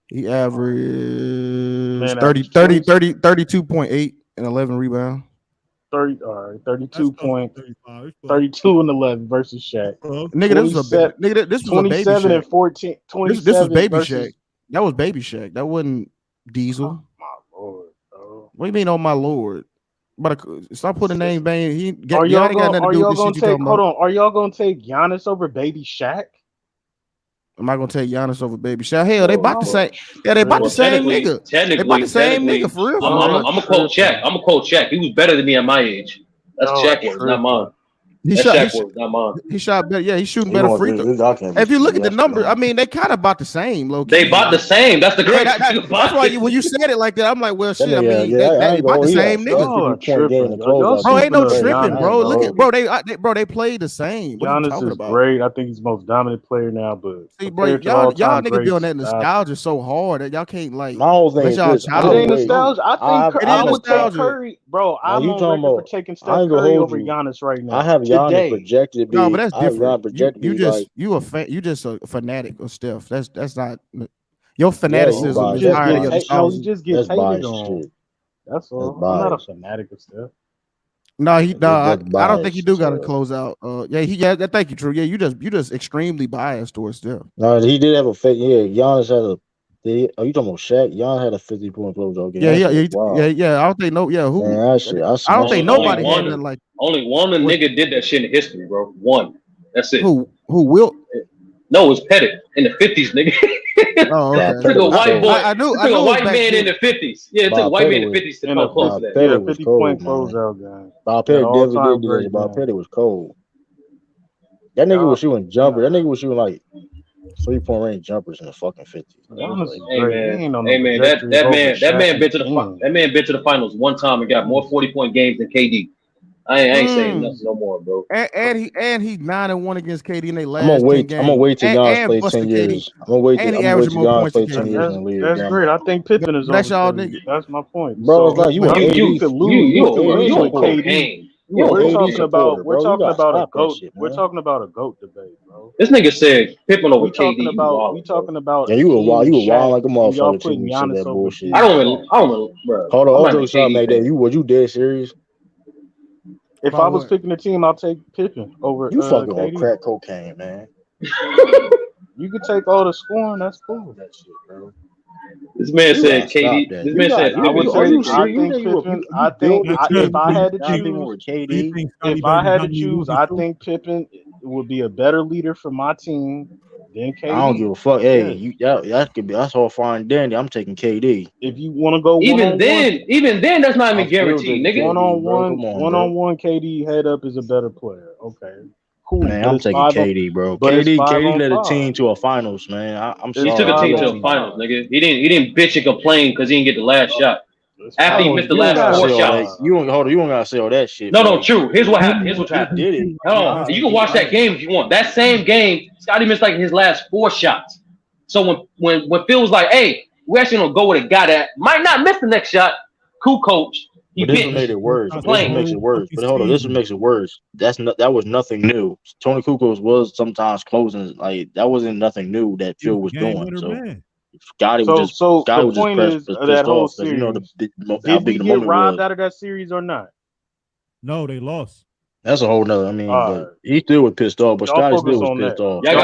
He averaged 32.8 and 11 rebound. 32 points, 32 and 11 versus Shaq. Nigga, this was a baby 27 Shaq. and 14. This was baby Shaq. That was baby Shaq. That wasn't Diesel. Oh, my lord, bro. What do you mean, oh my lord? But stop putting name bang. Are y'all gonna take? Hold on. Are y'all gonna take Giannis over baby Shaq? Am I gonna take Giannis over baby Shaq? Hell, they about the same. Yeah, they about the same nigga. They about the same nigga for real. I'm gonna quote Shaq. He was better than me at my age. That's Shaq was, not mine. He shot better. Yeah, he's shooting better free throws. If you look at the numbers, I mean, they kind of about the same. They about the same. That's the crazy. That's why when you said it like that, I'm like, well, shit. I mean, they about the same niggas. Bro, ain't no tripping, bro. Look at they played the same. What Giannis is great. I think he's the most dominant player now. But see, bro, y'all niggas be on that nostalgia so hard that y'all can't like. It ain't nostalgia. I think I would take Curry, bro. I'm on record for taking Steph Curry over Giannis right now. I have Giannis projected to be. No, but that's different. You just a fanatic of Steph. That's not your fanaticism. You just get hated on. That's all. I'm not a fanatic of Steph. No, I don't think you do got to close out. Thank you, True. Yeah, you just extremely biased towards Steph. No, he did have a fake. Yeah, Giannis had a. Are you talking about Shaq? Giannis had a 50-point closeout game. Yeah. I don't think no. Yeah, who? Man, I don't think nobody had that like. Only one nigga did that shit in history, bro. One. That's it. Who will? No, it was Pettit in the 50s, nigga. Oh, okay. It took a white boy. I knew a white man then. in the 50s. Yeah, it took a white man in the 50s to come close to that. Yeah, 50-point closeout guy. Bob Pettit definitely did this. Bob Pettit was cold. That nigga was shooting jumpers. That nigga was shooting like 3-point range jumpers in the fucking 50s. Hey man, that man been to the finals one time and got more 40-point games than KD. I ain't saying nothing no more, bro. And he 9-1 against KD in their last. I'm gonna wait till Giannis play 10 years. I'm gonna wait till Giannis play 10 years in the league. That's great. I think Pippen is. That's y'all niggas. That's my point, bro. It's like you could lose. You could win with KD. We're talking about a GOAT. We're talking about a GOAT debate, bro. This nigga said Pippen over KD. We talking about. Yeah, you were wild like a motherfucker. Y'all putting Giannis over. I don't know, bro. Hold on, Ojo shot like that. You dead serious? If I was picking a team, I'll take Pippen over. You fucking on crack cocaine, man. You could take all the scoring. That's cool. That shit, bro. This man said KD. This man said. I think if I had to choose, I think Pippen would be a better leader for my team than KD. I don't give a fuck. Hey, that's all fine and dandy. I'm taking KD. If you want to go even then, that's not even guaranteed, nigga. One on one, KD head up is a better player. Okay. Cool. Man, I'm taking KD, bro. KD led a team to a finals, man. I'm sorry. He took a team to a finals, nigga. He didn't bitch and complain because he didn't get the last shot. After he missed the last 4 shots. You don't gotta say all that shit. No, true. Here's what happened. Did it. No, you can watch that game if you want. That same game, Scotty missed like his last 4 shots. So when Phil was like, hey, we're actually gonna go with a guy that might not miss the next shot, cool coach. But this made it worse. But hold on, this makes it worse. That was nothing new. Tony Kukoc was sometimes closing, like that wasn't nothing new that Phil was doing. So Scotty was just pissed off because you know how big the moment was. Did we get robbed out of that series or not? No, they lost. That's a whole nother. I mean, but he still was pissed off, but Scotty still was pissed off. Y'all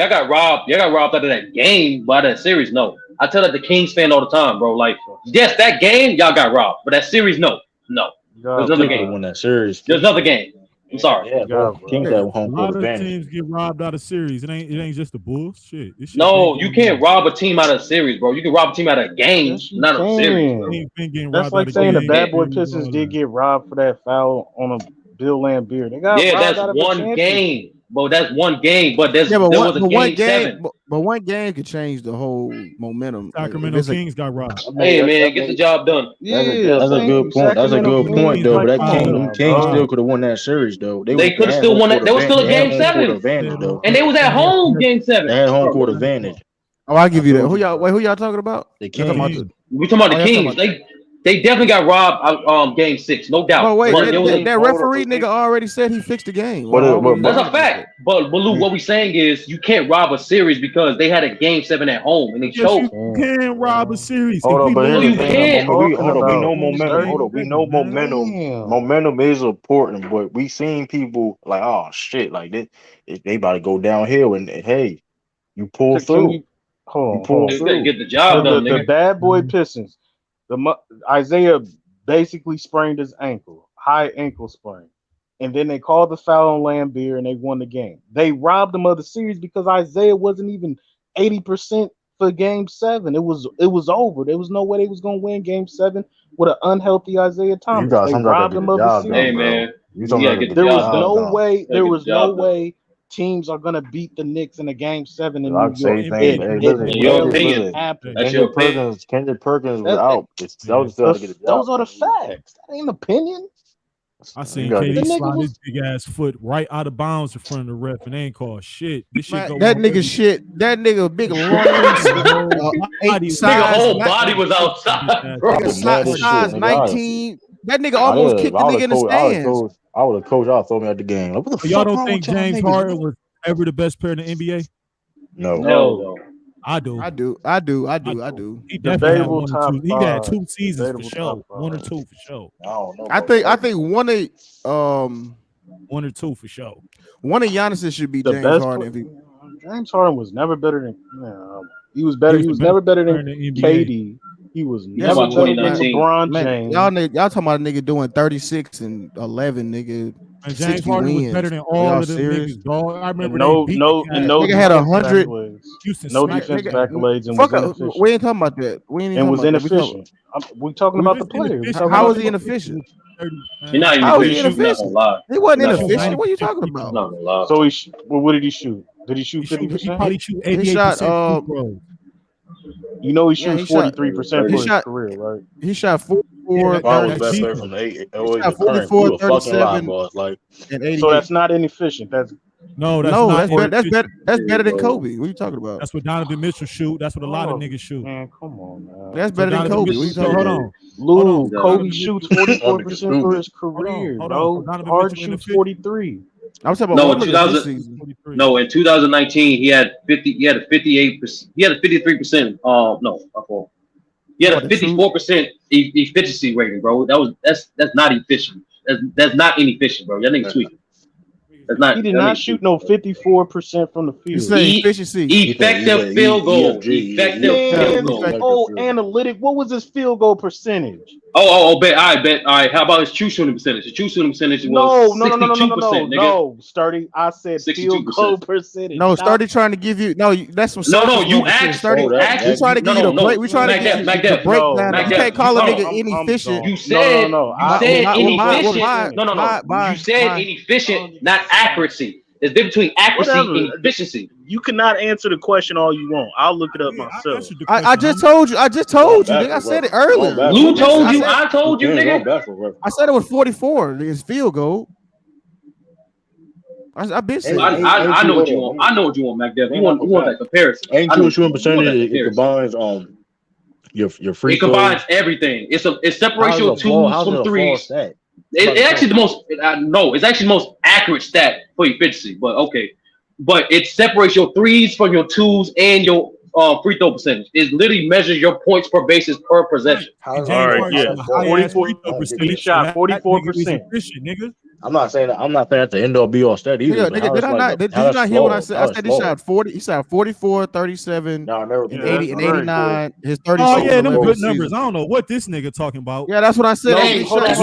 got robbed out of that game, but that series, no. I tell that the Kings fan all the time, bro. Like, yes, that game, y'all got robbed, but that series, no. There's another game. Won that series. There's another game. I'm sorry. Yeah, bro. Kings have home court advantage. A lot of teams get robbed out of series. It ain't just the Bulls. Shit. No, you can't rob a team out of a series, bro. You can rob a team out of a game, not a series. That's like saying the Bad Boy Pistons did get robbed for that foul on a Bill Lambier. They got that's one game. Bro, that's one game, but there was a game 7. But one game could change the whole momentum. Sacramento Kings got robbed. Hey man, get the job done. That's a good point. That's a good point, though. But that Kings still could have won that series, though. They could have still won that. There was still a game 7, and they was at home game 7. They had home court advantage. Oh, I'll give you that. Who y'all talking about? We talking about the Kings. They definitely got robbed game 6, no doubt. Oh wait, But that referee nigga already said he fixed the game. That's a fact. But Lou, what we saying is you can't rob a series because they had a game 7 at home and they choked. You can rob a series. Hold on, but here's the you thing. can't. We know momentum. Hold on, we know momentum. Momentum is important, but we seen people like, oh shit, like they about to go downhill, and hey, you pull through. Hold on. Get the job done, The bad boy Pistons. Isaiah basically sprained his ankle, high ankle sprain, and then they called the foul on Lambeer and they won the game. They robbed them of the series because Isaiah wasn't even 80% for game 7. It was over. There was no way they was gonna win game 7 with an unhealthy Isaiah Thomas. They robbed them of the series. Hey man, there was no way teams are gonna beat the Knicks in a game 7 in New York. Kendrick Perkins was out. Those are the facts. That ain't opinion. I seen KD slide his big ass foot right out of bounds in front of the ref and they ain't called shit. This shit go that nigga big nigga whole body was outside. Size 19. That nigga almost kicked the nigga in the stands. I would have coached. I'll throw me out the game. Like, what the y'all fuck don't think James Harden was ever the best player in the NBA? No. I do. He definitely had 1 or 2. He had 2 seasons for sure. 1 or 2 for sure. I don't know. I think one or 2 for sure. One of Giannis should be James Harden. James Harden was never better than. He was better. He was never better than KD. He was never better than LeBron James. Y'all talking about a nigga doing 36 and 11, nigga. And James Harden was better than all of them niggas, dog. I remember nigga had 100. No defensive accolades and was inefficient. We ain't talking about that. And was inefficient. We talking about the player. How was he inefficient? You're not even inefficient. He wasn't inefficient. What are you talking about? So what did he shoot? Did he shoot 50%? He probably shoot 88%. You know he shoots 43% for his career, right? He shot 44, 37, and 80. So that's not inefficient. That's better than Kobe. What are you talking about? That's what Donovan Mitchell shoot. That's what a lot of niggas shoot. Man, come on, man. That's better than Kobe. What are you talking about? Lou, Kobe shoots 44% for his career. Harden shoots 43. I was talking about in 2019 he had 50. He had a 58%. He had a 53%. He had a 54% efficiency rating, bro. That's not efficient. That's not inefficient, bro. Y'all niggas tweaking. That's not. He did not shoot no 54% from the field. Efficiency. Effective field goal. Effective field goal. Analytic. What was his field goal percentage? Bet. All right. How about his true shooting percentage? His true shooting percentage was 62%. No, Sturdy. I said 62%. Field goal percentage. No, Sturdy trying to give you. No, that's what. No. You asked Sturdy. We trying to give you the break. We trying to give you the breakdown. You can't call a nigga inefficient. You said inefficient. No. You said inefficient, not accuracy. There's a difference between accuracy and efficiency. You cannot answer the question all you want. I'll look it up myself. I just told you. Nigga. I said it earlier. Lou told you. I told you, nigga. I said it was 44. His field goal. I've been saying. I know what you want. I know what you want, McDev. You want that comparison. Ain't true shooting percentage. It combines your free. It combines everything. It separates your twos from threes. It's actually the most. It's actually the most accurate stat for efficiency. But okay, but it separates your threes from your twos and your free throw percentage. It literally measures your points per basis per possession. All right, yeah, 44%. He shot 44%. I'm not saying that's the end all be all stat either. Did you not hear what I said? I said he shot 40. He shot 44, 37, and 80 and 89. His 30. Oh yeah, them good numbers. I don't know what this nigga talking about. Yeah, that's what I said. Hold on.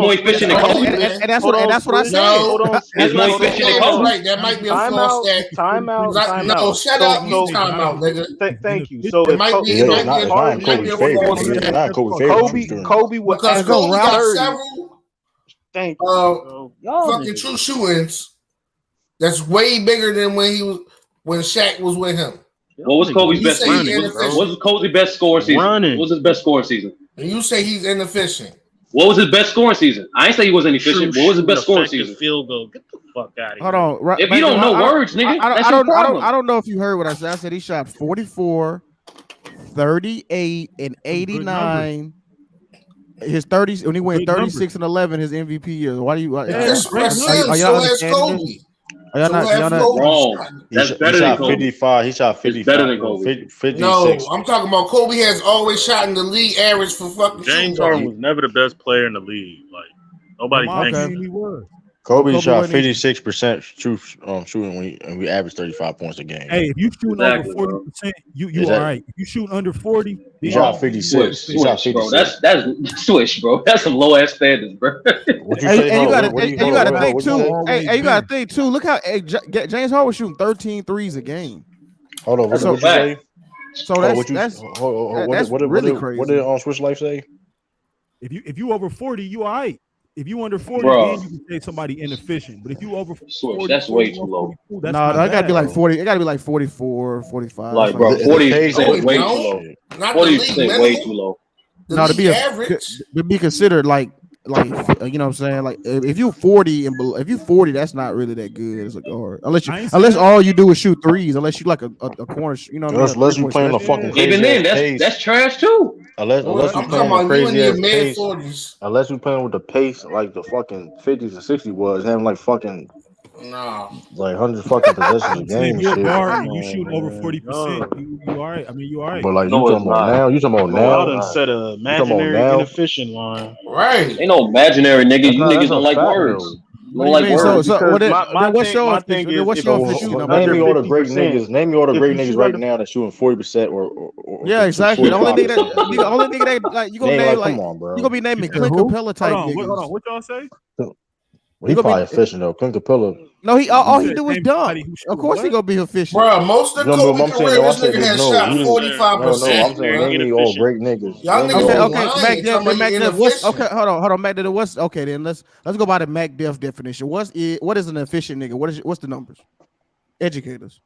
More efficient than Kobe. And that's what I said. It's more efficient than Kobe. Right, that might be a false stat. Time out. No, shut up. You time out, nigga. Thank you. So it might be Kobe was because Kobe got several. Thank you. Fucking true shootings. That's way bigger than when Shaq was with him. What was Kobe's best season? What was Kobe's best scoring season? What was his best scoring season? And you say he's inefficient. What was his best scoring season? I ain't say he wasn't efficient. What was his best scoring season? Field goal. Get the fuck out of Hold here. on. Right, If you don't know words, nigga, that's your problem. I don't know if you heard what I said. I said he shot 44, 38, and 89. His 30s when he went 36 and 11, his MVP year. Why do you? That's are so y'all has understanding Kobe. this? Y'all not? Wrong. That's better than Kobe. 55. He shot 55. Better than Kobe. 56. No, I'm talking about Kobe has always shot in the league average for fucking James shooting Harden guard. was never the best player in the league. Like nobody thinks He was. Kobe shot 56% shooting when we averaged 35 points a game. Hey, if you shooting Exactly, over 40%, you all right. If you shooting under 40, he shot 56. He shot Switch, bro. 56. That's switch, bro. That's some low ass standards, bro. What you say? And you got to What think you too. say? Hey, you got to think too. Look how James Harden was shooting 13 threes a game. Hold on. What you say? So that's really crazy. What did Switch Life say? If you over 40, you all right. If you under 40, Bro. then you can say somebody inefficient. But if you over 40, Switch, that's way too low. That's No, not it got to be bad, like 40. It got to be like 44, 45. Like, bro, 40% way too low. 40% way too low. No, to be considered like you know what I'm saying, like if you 40 and below, if you 40, that's not really that good as a guard unless all you do is shoot threes, unless you like a corner, you know what I mean? Unless you playing a fucking crazy even then that's trash too. Unless you I'm playing talking the crazy ass mid pace, 40s. unless you playing with the pace like the fucking 50s and 60s was, having like fucking Nah, like 100 fucking possessions a game If and you're a shit. guard and you shooting over 40%, you all right. I mean, you all right. But like No, you it's talking about not. now, you talking about Y'all now. done set a You talking about imaginary now? inefficient line. right. Ain't no imaginary nigga. That's You not- niggas that's don't a like fact, words. though. You don't like words. My thing is, what's if your it's official number? Name me all the 50%, great niggas. Name me all the if great you niggas shoot right under- now that's shooting 40% or Yeah, exactly. The only nigga 45%. that only nigga that like you gonna Name, name like, like come on, bro. you gonna be naming You said Clint who? Capella type Hold niggas. on. What y'all say? He probably efficient though. Clint Capella. No, he all he said do is name dunk. somebody who Of shooting course he what? gonna be efficient. Bro, most of the No, but Kobe I'm saying, career, no, I this said nigga has no. shot You didn't- 45%. No, I'm saying name me all great niggas. Y'all Name me niggas all- be Okay, lying. Mac Def, Talking about Mac you Def, what's inefficient. okay? Hold on, Mac Def, what's okay? Then let's go by the Mac Def definition. What is an efficient nigga? What's the numbers? Educators.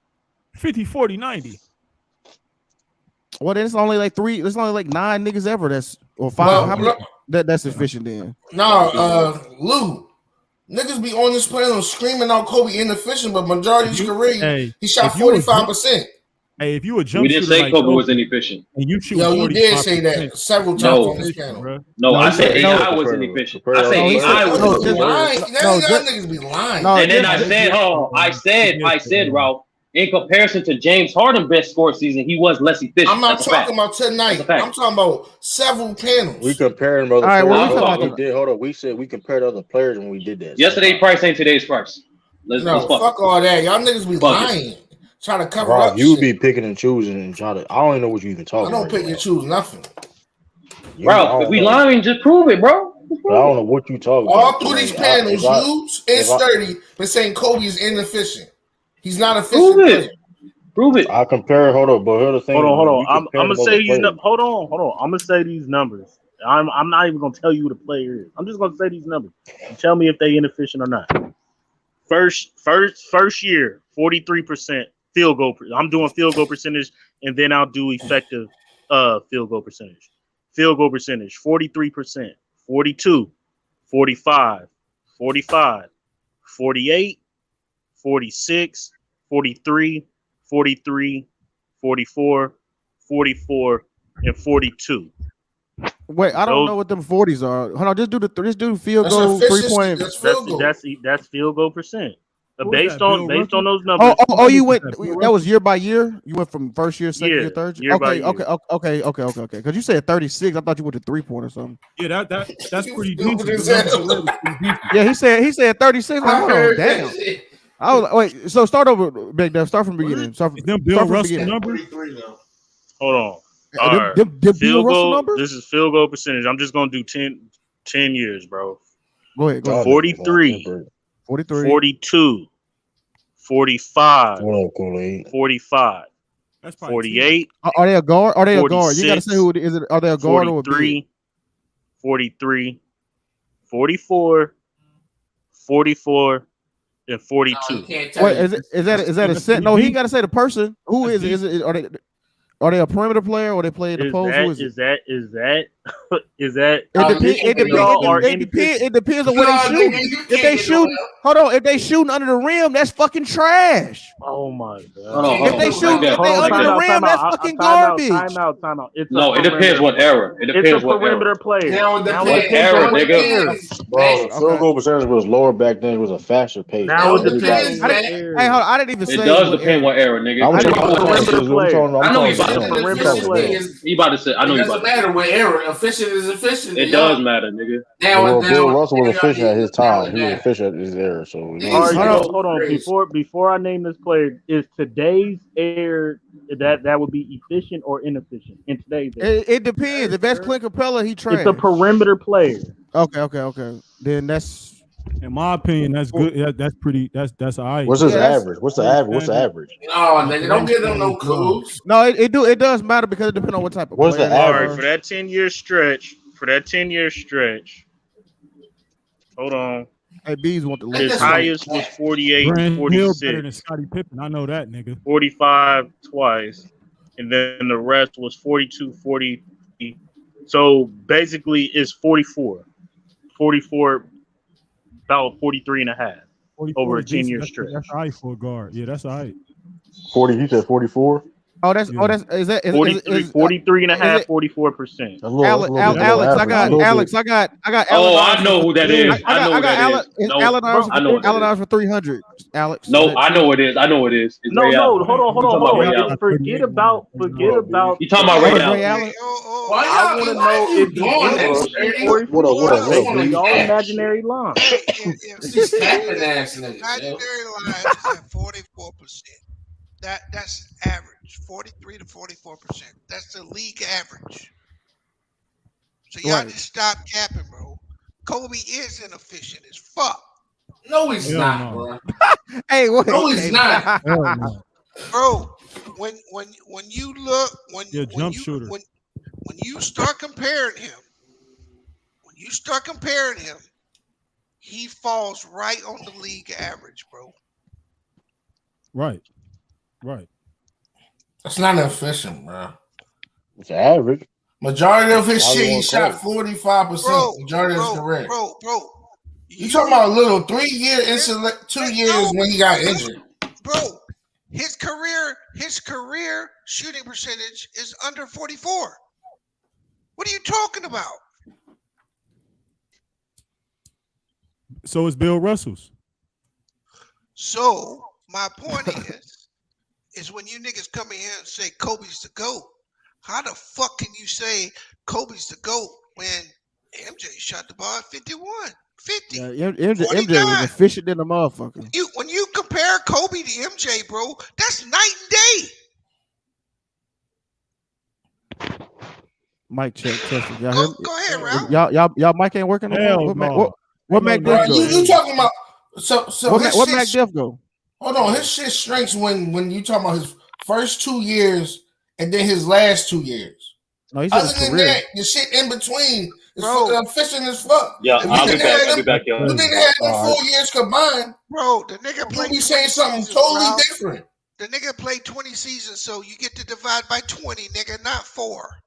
50, 40, 90. Well, then it's only like 9 niggas ever that's or 5. Well, How many that's efficient then? Nah, Lou. Niggas be on this planet screaming out Kobe inefficient, but majority of his career, he shot 45%. Hey, if you a jump We didn't shooter say like Kobe was inefficient. and you shoot, Yo, you did say that several times on this panel. No, I said AI was inefficient. I said AI was inefficient. Y'all niggas be lying. And then I said, I said, Ralph, in comparison to James Harden best score season, he was less efficient. I'm not That's a fact. talking about tonight. I'm talking about several panels. We comparing other right, players. well, we talking We did. Hold on. We said we compared other players when we did that. Yesterday's price ain't today's price. Let's fuck all that. Y'all niggas be lying. Trying to cover Rob, up you shit. be picking and choosing and trying to. I don't even know what you even talking I don't about. pick and choose nothing. Ralph, if we lying, just prove it, bro. I don't know what you talking All about. through these panels, you and Sturdy been saying Kobe is inefficient. He's not efficient. Prove it. Prove it. I compare. Hold on, but here's the thing. Hold on. I'm gonna say these. numbers. Hold on. I'm gonna say these numbers. I'm not even gonna tell you who the player is. I'm just gonna say these numbers. You tell me if they inefficient or not. First year, 43% field goal. I'm doing field goal percentage, and then I'll do effective field goal percentage. Field goal percentage, 43%, 42, 45, 45, 48, 46, 43, 43, 44, 44, and 42. Wait, I don't know what them 40s are. Hold on, just do field goal 3-point. That's field goal percent. Based on those numbers. Oh, you went. That was year by year. You went from first year, second year, third year. Okay. Because you said 36. I thought you went to 3-point or something. Yeah, that's pretty decent. Yeah, he said 36. Like, hold on, damn. I was wait. So start over, Big Dev. Start from the beginning. Start from Bill Russell numbers. Hold on. All right. Field goal. This is field goal percentage. I'm just gonna do 10 years, bro. Go ahead. 43, 42, 45, 45, 48. Are they a guard? Are they a guard? You gotta say who it is. Are they a guard or a big? 43, 44, 44, and 42. Wait, is that a set? No, he got to say the person. Who is it? Are they a perimeter player or they play the post? Who is that Is that it depends on where they shoot. If they shoot, hold on. If they shooting under the rim, that's fucking trash. Oh my god! If they shoot, if they under the rim, that's fucking garbage. Time out. No, it depends what era. It depends what era. Perimeter player. Now it What era, nigga? Bro, field goal percentage was lower back then. It was a faster pace. Now it depends. Hey, hold on. I didn't even say it does depend what era, nigga. I'm talking I know you about to say. You about to say. I know you about to say. It doesn't matter what era. Efficient is efficient. It does matter, nigga. Bill Russell was efficient at his time. He was efficient at his era. So hold on. Before I name this player, is today's era that would be efficient or inefficient in today's era? It depends. If that's Clint Capella, he trash. It's a perimeter player. Okay. Then that's, in my opinion, that's good. That's pretty. That's all right. What's his average? What's the average? Oh, nigga, don't give them no clues. No, it does matter because it depends on what type of What's player. the average? For that 10-year stretch. Hold on. Hey, Bees want the list. His highest was 48, Grant Hill better 46, than Scottie Pippen. I know that, nigga. 45 twice, and then the rest was 42, 40. So basically, it's 44, about 43 and a half over a 10-year stretch. That's all right for a guard. Yeah, that's all right. 40. He said 44. Oh, that's is that 43 and a half, 44%. Alex, I got Alex. Oh, I know who that is. I know who that is. Allen for 300. Alex. No, I know it is. It's no, Ray Allen. Hold on. Forget about. You talking about Ray Allen? I want to know if he's in y'all imaginary line. Imaginary line is at 44%. That's average, 43 to 44%. That's the league average. So y'all just stop capping, bro. Kobe is inefficient as fuck. No, he's not, bro. Hey, wait. No, he's not. Bro, when you look when shooter. When you start comparing him, he falls right on the league average, bro. Right. That's not efficient, bro. It's average. Majority of his shit, he shot 45%. Majority of his career. Bro. You talking about a little 3 year 2 years when he got injured. Bro, his career shooting percentage is under 44. What are you talking about? So is Bill Russell's. So my point is when you niggas come in here and say Kobe's the GOAT, how the fuck can you say Kobe's the GOAT when MJ shot the ball at 51, 50? Yeah, MJ was efficient than a motherfucker. When you compare Kobe to MJ, bro, that's night and day. Mic check, testing. Y'all hear me? Go ahead, Ralph. Y'all mic ain't working. What Mac Diff go? You talking about what Mac Diff go? Hold on, his shit shrinks when you talking about his first 2 years and then his last 2 years. No, he's other than that, the shit in between is fucking efficient as fuck. Yeah, I'll be back, yo. You didn't have them 4 years combined, bro. The nigga played. You be saying something totally different. The nigga played 20 seasons, so you get to divide by 20, nigga, not 4.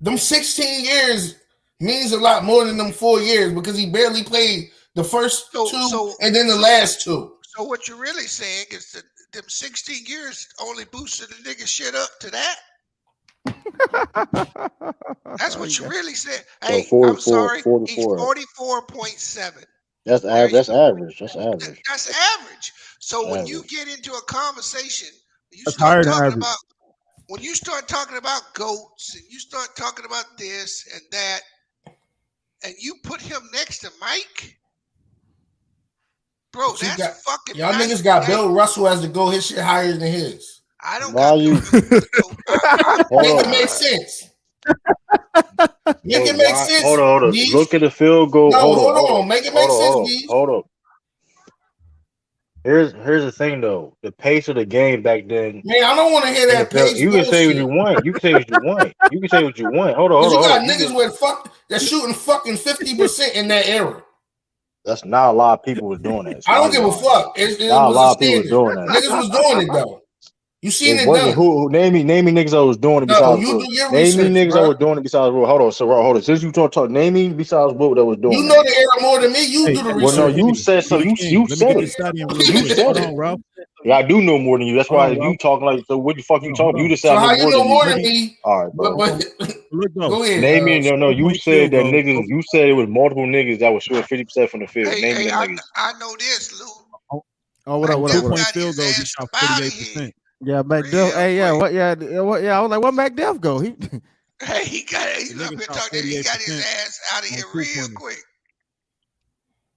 Them 16 years means a lot more than them 4 years because he barely played the first two and then the last 2. So what you're really saying is that them 16 years only boosted the nigga shit up to that? That's what you really said. Hey, 44, I'm sorry. 44. He's 44.7. That's average. That's average. That's average. So when you get into a conversation, you start talking about when you start talking about GOATs and you start talking about this and that, and you put him next to Mike, bro, that's fucking. Y'all niggas got Bill Russell as the GOAT. His shit higher than his. I don't value. Make it make sense. Make it make sense. Hold on. Look at the field goal. No, hold on. Make it make sense, Hold on. Here's the thing though. The pace of the game back then. Man, I don't want to hear that pace. You can say what you want. You can say what you want. Hold on. You got niggas with that's shooting fucking 50% in that era. That's not a lot of people was doing that. I don't give a fuck. It not a lot of people was doing that. Niggas was doing it though. You seen It it wasn't done. who name me niggas that was doing it No, besides you Will. do your Name me research, niggas that bro. was doing it besides Will. Hold on. Since you talk, name me besides Will that was You doing know that. the era more than me. You Hey, do the Well, no, research. you King, said so. brother You King, let me said get it. this shot in real You quick. said Hold it. on, Ralph. Yeah, I do know more than you. That's Hold why on, you Ralph. talking like so. What the fuck you Hold talking? You on. just said So I know how you more know than you. more Let than me. me? All right, bro. But Look though. go ahead. Name me. No, you 2-point said field that goal. niggas. You said it was multiple niggas that was shooting 50% from the field. Name me them niggas. I know this, Lou. Oh, what up? What up? What up? 2-point field goals. He shot 48%. Yeah, McDuff. Hey, yeah, what? Yeah, yeah. I was like, what McDuff go? He. Hey, he got it. The I've nigga been shot talking. He got his 48% ass out of on here two real pointers. quick.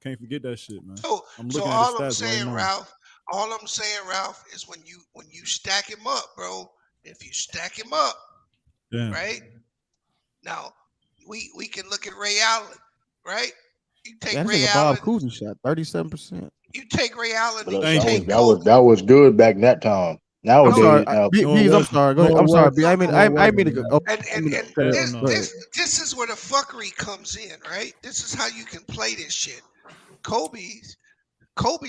Can't forget that shit, man. I'm So looking at his all I'm stats right saying, now. Ralph, is when you stack him up, bro. If you stack him up, Damn. right? Now we can look at Ray Allen, right? You take Yeah, this Ray nigga Bob Allen. Cousy shot 37%. You take Ray Allen But and you Thank you. take Kobe. that was good back in that time. I'm sorry, Nowadays, now No, it Bees. I'm wasn't. sorry. Go No, ahead. it I'm sorry, wasn't. B. I mean, No, it I mean to wasn't, go. man. Oh, And I mean, Hell no. this is where the fuckery comes in, right? This is how you can play this shit. Kobe's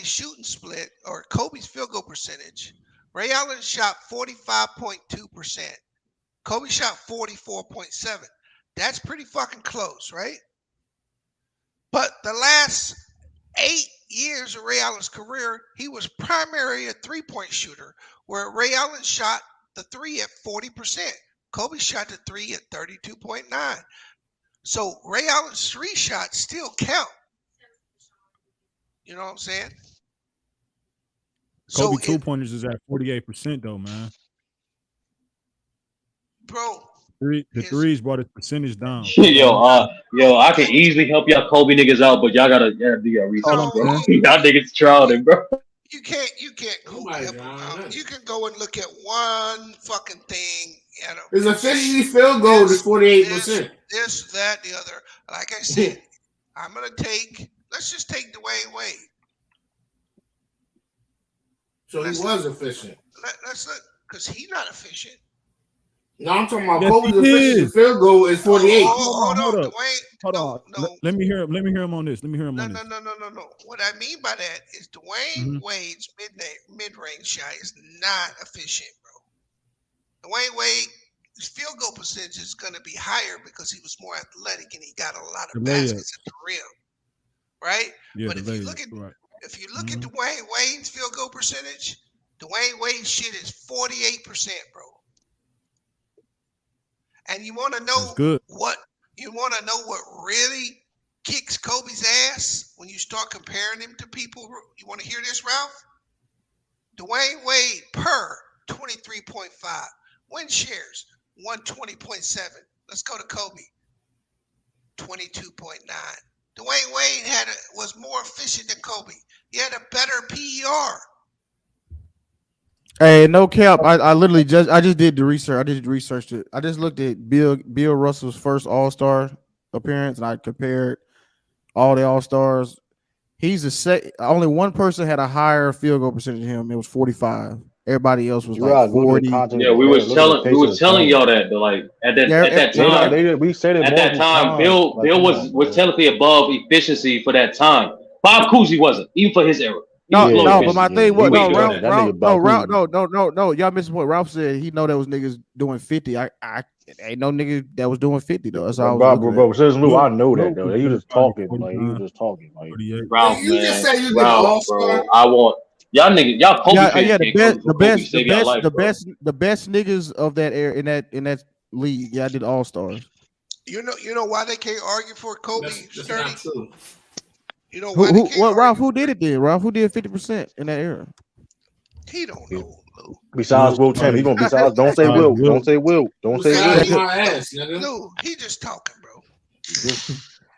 shooting split or Kobe's field goal percentage. Ray Allen shot 45.2%. Kobe shot 44.7. That's pretty fucking close, right? But the last 8 years of Ray Allen's career, he was primarily a three-point shooter, where Ray Allen shot the three at 40%. Kobe shot the three at 32.9. So Ray Allen's three shots still count. You know what I'm saying? Kobe So two pointers is at 48% though, man. bro, The threes brought his percentage down. Yo, I can easily help y'all Kobe niggas out, but y'all gotta do your All research, I'm bro. saying. Y'all niggas trolling, bro. you can't help him out. You can go and look at one fucking thing. You know, his efficiency field goal is 48%. This, that, the other. Like I said, let's just take Dwayne Wade. So he was efficient. Let's look, because he's not efficient. No, I'm talking about Yes, Kobe's he efficiency is. field goal is 48. Hold on, Hold on. No. Let me hear him on this. No. What I mean by that is Dwayne Mhm. Wade's mid-range shot is not efficient, bro. Dwayne Wade's field goal percentage is going to be higher because he was more athletic and he got a lot The of layup. baskets at the rim, right? Yeah, But the if you layup. look at Right. Dwayne Wade's field goal percentage, Dwayne Wade's shit is 48%, bro. And you want to know what really kicks Kobe's ass when you start comparing him to people? You want to hear this, Ralph? Dwayne Wade per 23.5 win shares 120.7. Let's go to Kobe 22.9. Dwayne Wade was more efficient than Kobe. He had a better PER. Hey, no cap. I literally just did the research. I just researched it. I just looked at Bill Russell's first All-Star appearance, and I compared all the All-Stars. He's only one person had a higher field goal percentage than him. It was 45. Everybody else was like 40. Yeah, we was telling y'all that, but like at that time, we said it at that multiple time, times. Bill Like, come on, was technically above efficiency for that time. Bob Cousy wasn't, even for his era. He was below But my efficiency. thing was We know Ralph. that. No. Y'all missed what Ralph said. He know there was niggas doing 50. I ain't no nigga that was doing 50 though. That's all I was looking at. Says Lou, I know that though. He was just talking. Like he was just talking. Like Ralph, You just man, say you did Ralph, bro. I want y'all niggas, y'all Kobe fans can't Kobe for Kobe. Save y'all life, bro. the best niggas of that era in that league. Yeah, I did All Stars. You know why they can't argue for Kobe? That's not true. You know why they can't argue? Ralph? Who did it then? Ralph, who did 50% in that era? He don't know. besides Will Chamberlain, he gonna besides. Don't say Will. Don't say Will. Don't say Will. My ass, nigga. No, he just talking, bro.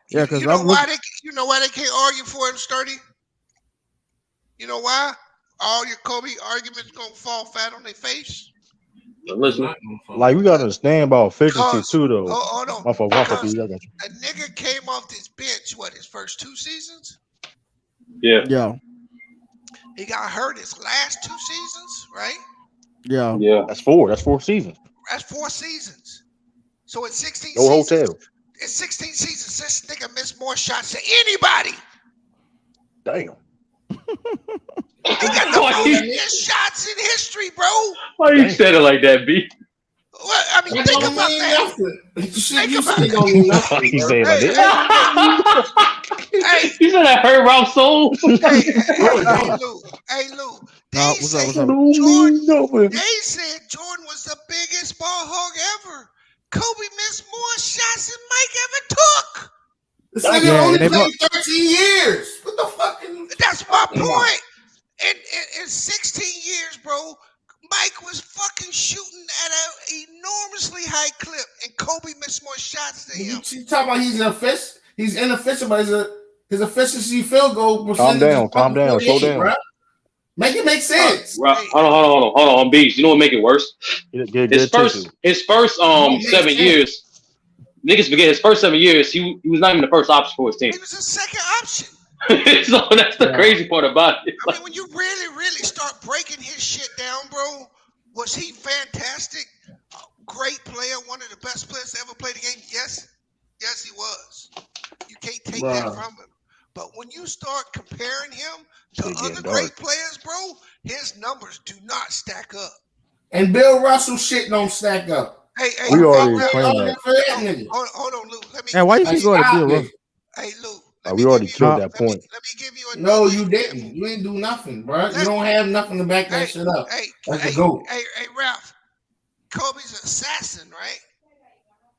Yeah, because you know why they can't argue for him, Sturdy? You know why? All your Kobe arguments gonna fall flat on their face. Listen, like we gotta understand about efficiency too, though. Hold on. My fault, I got you. A nigga came off this bench. What, his first 2 seasons? Yeah. Yeah. He got hurt his last 2 seasons, right? Yeah. Yeah. That's 4. That's 4 seasons. That's 4 seasons. So in 16 No seasons, hotel. in 16 seasons, this nigga missed more shots than anybody. Damn. He got the most shots in history, bro. Why you said it like that, B? Well, I mean, think about that. Shit you say don't mean nothing. He said like this. Hey, You said I hurt Ralph's soul. Hey, Lou. They said Jordan was the biggest ball hog ever. Kobe missed more shots than Mike ever took. This nigga only played 13 years. What the fuck? That's my point. In 16 years, bro, Mike was fucking shooting at an enormously high clip, and Kobe missed more shots than him. You talking about he's inefficient, but his efficiency field goal percentage. Calm down, slow down. Bro. Make it make sense. Hold on, Beast. You know what make it worse? His first 7 years. Niggas forget his first 7 years. He was not even the first option for his team. He was a second option. So that's the crazy part about it. I mean, when you really start breaking his shit down, bro, was he fantastic? Great player, one of the best players to ever play the game? Yes, he was. You can't take that from him. But when you start comparing him to other great players, bro, his numbers do not stack up. And Bill Russell shit don't stack up. Hey, we already claimed that. Hold on, Lou. Hey, why you keep going to Bill Russell? Hey, Lou. We already killed that point. Let me give you a No, you didn't. You didn't do nothing, bro. You don't have nothing to back that shit up. That's a goat. Hey, Ralph. Kobe's an assassin, right?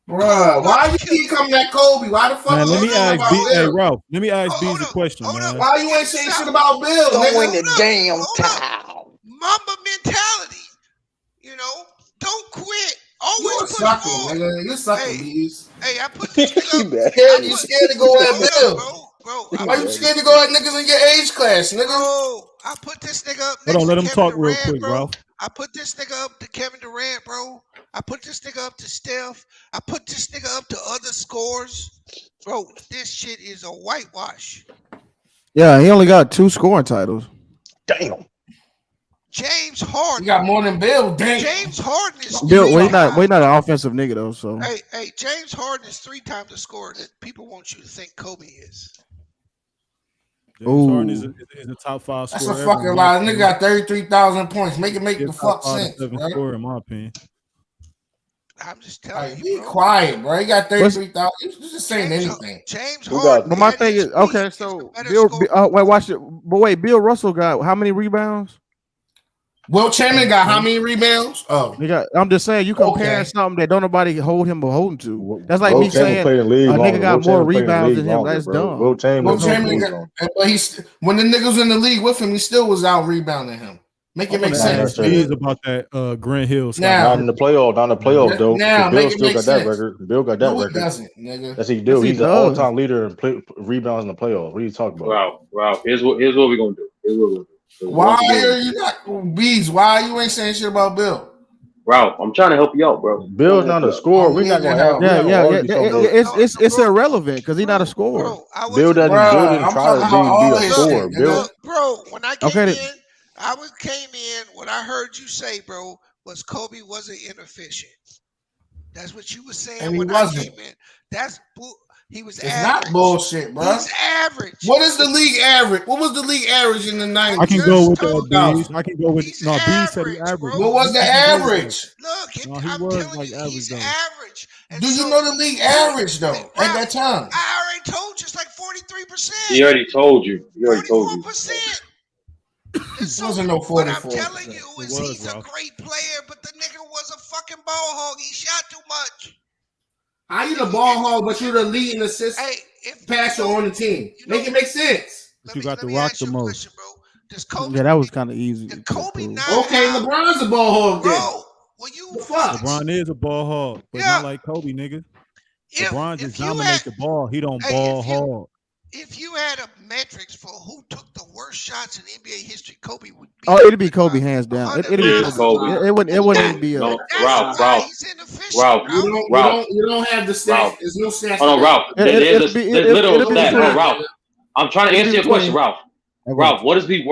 Bruh, why you keep coming at Kobe? Why the fuck? Man, let me ask B. Hey, Ralph. Let me ask B a question, man. Why you ain't saying shit about Bill? Throwing the damn towel. Mamba mentality. You know, don't quit. Always You're push sucking, forward. nigga. You're sucking, bees. Hey, I put this nigga up. You scared to go at Bill? Bro, why you scared to go at niggas in your age class, nigga? Bro, I put this nigga up. Hold on, let him talk real Durant, quick, bro. Ralph. I put this nigga up to Kevin Durant, bro. I put this nigga up to Steph. I put this nigga up to other scores. Bro, this shit is a whitewash. Yeah, he only got 2 scoring titles. Damn. James Harden. You got more than Bill. Damn. James Harden is Bill, we not an offensive nigga though. So hey, James Harden is 3 times the scorer that people want you to think Kobe is. James Harden is a top 5 scorer. That's a fucking lie. Nigga got 33,000 points. Make it make the fuck sense. Scorer, in my opinion. I'm just telling you. Be quiet, bro. He got 33,000. You just saying anything. James Harden. But my thing is, okay, so Bill, wait, watch it. But wait, Bill Russell got how many rebounds? Will Chamberlain got how many rebounds? Oh, I'm just saying you comparing something that don't nobody hold him beholden to. That's like me saying a nigga got more rebounds than him. That's dumb. Will Chamberlain when the niggas in the league with him, he still was out rebounding him. Make it make sense. He's about that Grant Hill. Not in the playoff, though. Now, Bill still got that record. Bill got that record. Doesn't, nigga. Yes, he do. He's an all-time leader in rebounds in the playoffs. What are you talking about? Ralph, here's what we're gonna do. Why are you not bees? Why you ain't saying shit about Bill? Ralph, I'm trying to help you out, bro. Bill's not a scorer. We're not gonna have. It's irrelevant because he's not a scorer. Bill didn't try to be a scorer. Bill, bro, when I came in, what I heard you say, bro, was Kobe wasn't inefficient. That's what you were saying and when I came in. He was it's average. Not bullshit, bro. He's average. What is the league average? What was the league average in the 90s? I can go with B's. I can go with B said he average. What was the average? Look, he was like average. He's average. Do you know the league average though at that time? I already told you it's like 43%. He already told you. 44%. This wasn't no 44%. What I'm telling you is he's a great player, but the nigga was a fucking ball hog. He shot too much. How you the ball hog, but you're the leading assist passer on the team? Make it make sense. You got to rock the most. Yeah, that was kind of easy. Okay, LeBron's a ball hog then. The fuck? LeBron is a ball hog, but not like Kobe, nigga. LeBron just dominate the ball. He don't ball hog. If you had a metrics for who took the worst shots in NBA history, Kobe would be. Oh, it'd be Kobe hands down. It'd be Kobe. It wouldn't even be a. Ralph. You don't have the stats. There's no stats. Hold on, Ralph. There's literal stat. No, Ralph. I'm trying to answer your question, Ralph. Ralph, what is the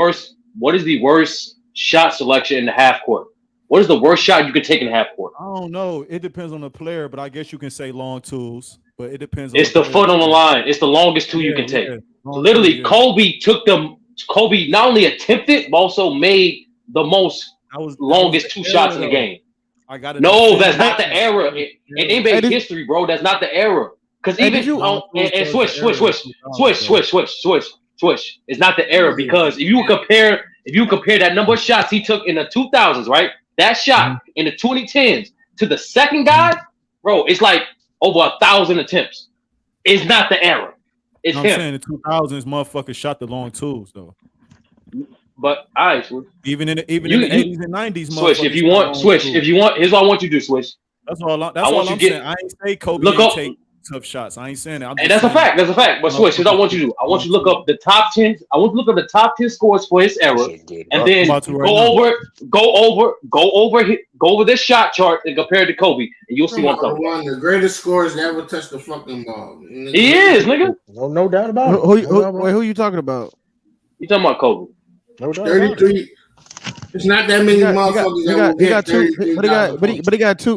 worst shot selection in the half court? What is the worst shot you could take in the half court? I don't know. It depends on the player, but I guess you can say long tools. But it depends. It's the foot on the line. It's the longest two you can take. Literally, Kobe took them Kobe not only attempted, but also made the most longest two shots in the game. I got it. No, that's not the era in NBA history, bro. That's not the era. Because even and switch. It's not the era because if you compare that number of shots he took in the 2000s, right? That shot in the 2010s to the second guy, bro, it's like over 1,000 attempts. It's not the era. It's I'm him. saying the 2000s, motherfuckers shot the long twos though. But all right, Switch. Even in the 80s and 90s, Switch. If you want, here's what I want you to do, Switch. That's all I'm saying. I ain't say Kobe didn't take tough shots. I ain't saying that. And that's a fact. That's a fact. But Switch, here's what I want you to do. I want you to look up the top 10. I want you to look up the top 10 scores for his era, and then go over this shot chart and compare it to Kobe, and you'll see what I'm talking about. One of the greatest scorers to ever touch the fucking ball. He is, nigga. No doubt about it. Who you talking about? You talking about Kobe? No doubt. 33. It's not that many motherfuckers that will get 33.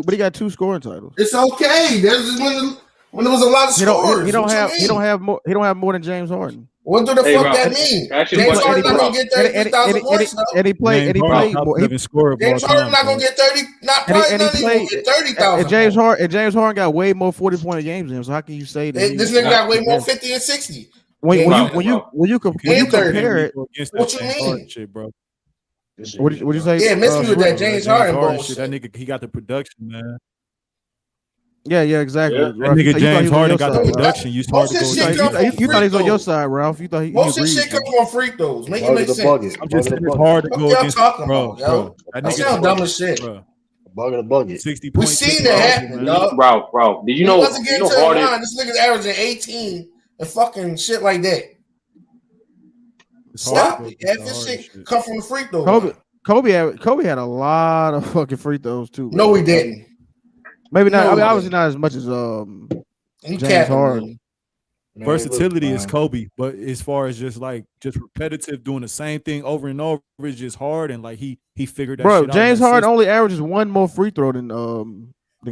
But he got two scoring titles. It's okay. That's when there was a lot of scores. He don't have more than James Harden. What do the fuck that mean? James Harden not gonna get 33,000 points though. And he played more. James Harden not gonna get 30. Not probably not even gonna get 30,000. And James Harden got way more 40-point games than him. So how can you say that? This nigga got way more 50 and 60. When you compare it, what you mean? Shit, bro. What you say? Yeah, miss me with that James Harden bullshit. That nigga, he got the production, man. Yeah, exactly. That nigga James Harden got the production. You thought he was on your side, Ralph. You thought he most of shit comes from free throws. Make it make sense. I'm just saying it's hard to go against, bro. That sounds dumb as shit. Bug of the bucket. 60 We seen that happen, dog. Bro. Did you know? Wasn't getting to the line. This nigga's averaging 18 and fucking shit like that. Stop it. This shit come from the free throw. Kobe had a lot of fucking free throws too. Bro. No, he didn't. Maybe not. I mean, obviously not as much as James Harden. Versatility is Kobe, but as far as just repetitive, doing the same thing over and over is just hard, and like he figured that. Bro, shit James out Harden only averages one more free throw than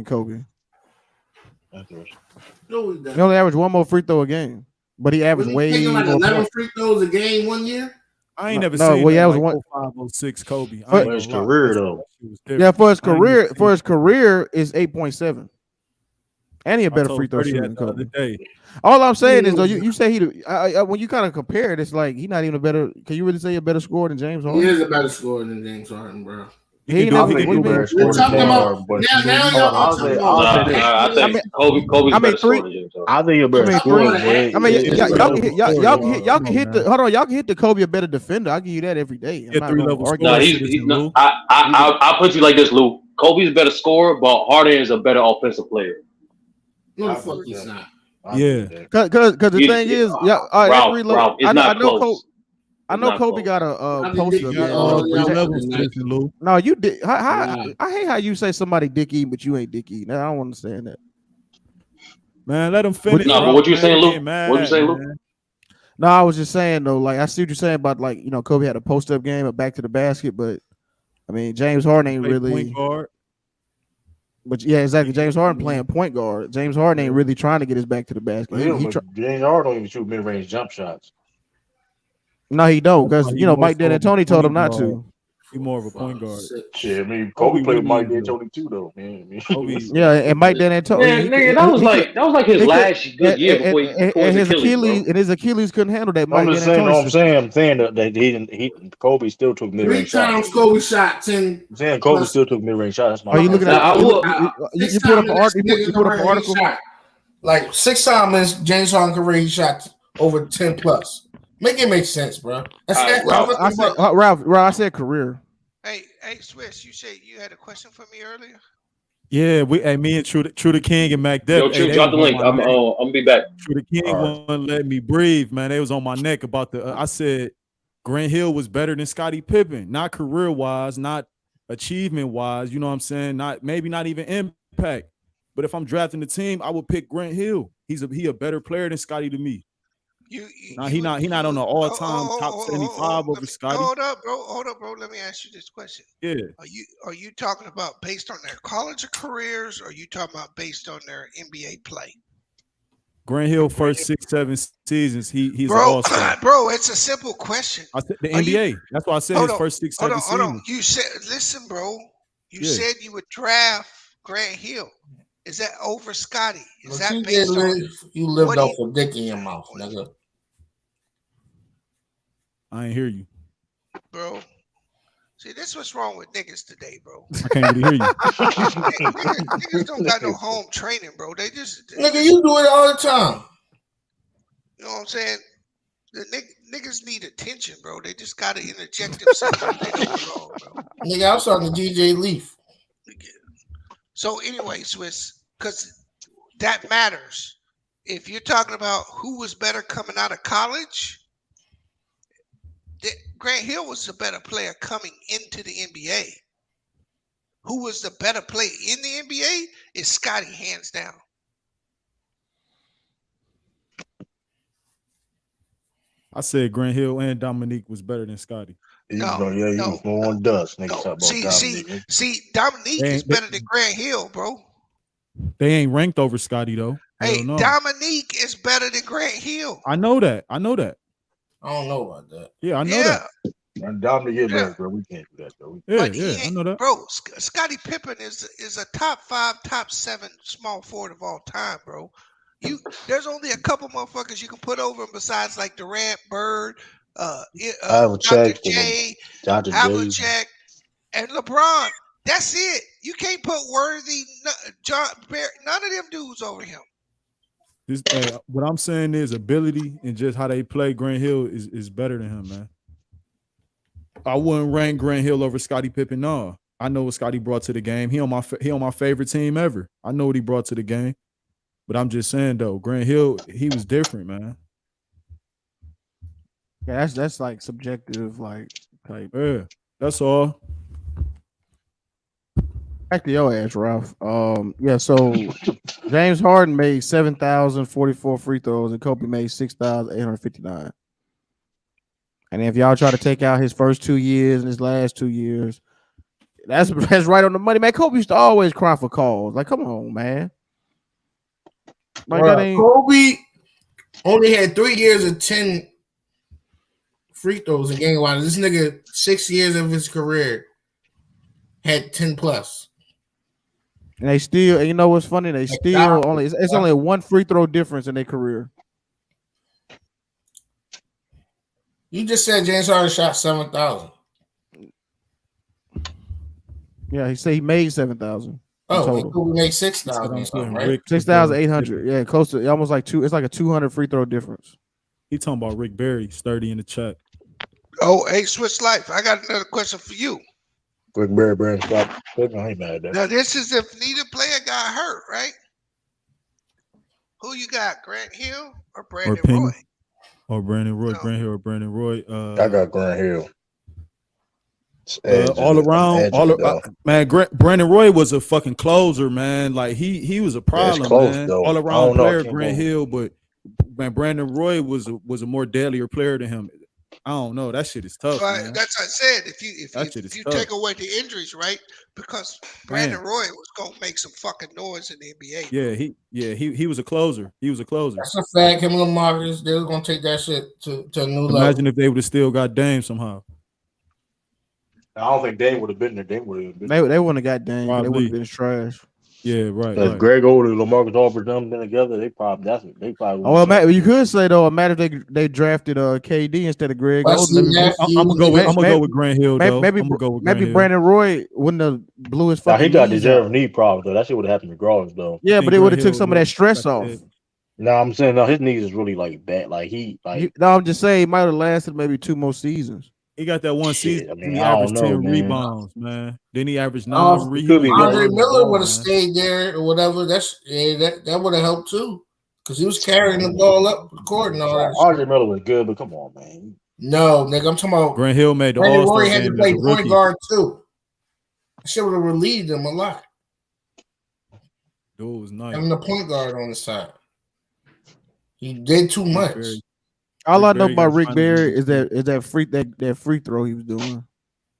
Kobe. No, he only averaged one more free throw a game, but he averaged way like more. 11 free throws a game 1 year. I ain't never seen well, that, like 0506 Kobe. For his career though. Yeah, for his career is 8.7. And he a better free throw shooter than Kobe. All I'm saying is though, you say when you kind of compare it, it's like he's not even a better. Can you really say a better scorer than James Harden? He is a better scorer than James Harden, bro. He ain't never. We're talking about now. Y'all talking about. Kobe's better scorer than James Harden. I think you're better scorer. I mean, y'all can hit the. Hold on, y'all can hit the Kobe a better defender. I'll give you that every day. No, I'll put you like this, Lou. Kobe's a better scorer, but Harden is a better offensive player. No, the fuck he's not. Yeah, because the thing is, Ralph, it's not close. I know Kobe got a poster. No, you did. I hate how you say somebody dick eating, but you ain't dick eating. I don't understand that. Man, let him finish. No, but what you saying, Luke? What you saying, Luke? No, I was just saying though. Like I see what you're saying about Kobe had a post up game, a back to the basket, but I mean James Harden ain't really. Point guard. But yeah, exactly. James Harden playing point guard. James Harden ain't really trying to get his back to the basket. James Harden don't even shoot mid range jump shots. No, he don't, because Mike D'Antoni told him not to. He's more of a point guard. Shit, I mean, Kobe played with Mike D'Antoni too, though, man. Yeah, and Mike D'Antoni. That was like his last good year before his Achilles. And his Achilles couldn't handle that. I'm saying that Kobe still took mid range shots. 3 times Kobe shot 10. I'm saying Kobe still took mid range shots. Are you looking at? You put up an article. Like 6 times in James Harden career, he shot over 10 plus. Make it make sense, bro. Ralph, I said career. Hey, Swiss, you said you had a question for me earlier? Yeah, me and True the King and Mac Dep. Yo, True, drop the link. I'm gonna be back. True the King wouldn't let me breathe, man. They was on my neck about the. I said Grant Hill was better than Scottie Pippen, not career wise, not achievement wise. You know what I'm saying? Not even impact. But if I'm drafting the team, I would pick Grant Hill. He a better player than Scottie to me. He not on the all-time top 75 over Scottie. Hold up, bro. Let me ask you this question. Yeah. Are you talking about based on their college careers, or are you talking about based on their NBA play? Grant Hill first 6-7 seasons, he's an Bro, all-star. bro, it's a simple question. I said the Are you- NBA. That's why I said hold his on, first 6-7 hold on. seasons. You said, listen, bro. You Yeah. said you would draft Grant Hill. Is that over Scotty? Is that you based on you lived what off he- a dick in your mouth, nigga. I ain't hear you. bro? See, this what's wrong with niggas today, bro. I can't really hear you. niggas don't got no home training, bro. They just Nigga, you do it all the time. You know what I'm saying? The niggas need attention, bro. They just gotta interject themselves when they do it wrong, bro. Nigga, I was talking to DJ Leaf. So anyway, Swiss, because that matters. If you're talking about who was better coming out of college, Grant Hill was the better player coming into the NBA. Who was the better player in the NBA is Scotty, hands down. I said Grant Hill and Dominique was better than Scotty. He was more on dust. Niggas talk about Dominique. See, Dominique is better than Grant Hill, bro. They ain't ranked over Scotty though. Hey, no. Dominique is better than Grant Hill. I know that. I don't know about that. Yeah, I know that. And Dominique is better, bro. We can't do that though. I know that. Bro, Scottie Pippen is a top 5, top 7 small forward of all time, bro. There's only a couple motherfuckers you can put over him besides like Durant, Bird, Dr. J, Havlicek, and LeBron. That's it. You can't put Worthy, John Barrett, none of them dudes over him. What I'm saying is ability and just how they play. Grant Hill is better than him, man. I wouldn't rank Grant Hill over Scottie Pippen. No, I know what Scottie brought to the game. He on my favorite team ever. I know what he brought to the game. But I'm just saying though, Grant Hill, he was different, man. Yeah, that's like subjective, like type. Yeah, that's all. Back to your ass, Ralph. Yeah, so James Harden made 7,044 free throws and Kobe made 6,859. And if y'all try to take out his first 2 years and his last 2 years, that's right on the money, man. Kobe used to always cry for calls. Like, come on, man. Like that ain't... Kobe only had 3 years of 10 free throws in game line. This nigga, 6 years of his career, had 10 plus. And they still, and you know what's funny? They still only it's only a 1 free throw difference in their career. You just said James Harden shot 7,000. Yeah, he said he made 7,000. Oh, Kobe made 6,000, right? 6,800. Yeah, close to almost like two. It's like a 200 free throw difference. He talking about Rick Barry, sturdy in the chat. Oh, hey, Switch Life. I got another question for you. Rick Barry, Brandon Scott. I ain't mad at that. Now, this is if neither player got hurt, right? Who you got, Grant Hill or Brandon Roy? Or Brandon Roy, Grant Hill or Brandon Roy. I got Grant Hill. All around, man. Brandon Roy was a fucking closer, man. Like he was a problem, close, man. Though. All around player, Grant Hill, but man, Brandon Roy was a more deadlier player than him. I don't know. That shit is tough, man. That's what I said. If you take away the injuries, right? Because Brandon Roy was gonna make some fucking noise in the NBA. He was a closer. He was a closer. That's a fact. Him and LaMarcus, they were gonna take that shit to a new level. Imagine if they would have still got Dame somehow. I don't think Dame would have been there. Dame would have been. They wouldn't have got Dame. They would have been trash. Yeah, right. If Greg Oden and LaMarcus Aldridge them together, they probably. Oh, well, you could say though, imagine if they drafted KD instead of Greg Oden. I'm gonna go with Grant Hill though. Maybe Brandon Roy wouldn't have blew his fucking. He got deserved knee problems though. That shit would have happened regardless though. Yeah, but it would have took some of that stress off. No, I'm saying his knees is really like bad. No, I'm just saying he might have lasted maybe 2 more seasons. He got that one season. He averaged 10 rebounds, man. Then he averaged 9 rebounds. Andre Miller would have stayed there or whatever. That would have helped too, because he was carrying the ball up the court and all that. Andre Miller was good, but come on, man. No, nigga, I'm talking about Grant Hill made the All-Star game. Roy had to play point guard too. That shit would have relieved him a lot. Dude was nice. Having the point guard on the side, he did too much. All I know about Rick Barry is that free throw he was doing.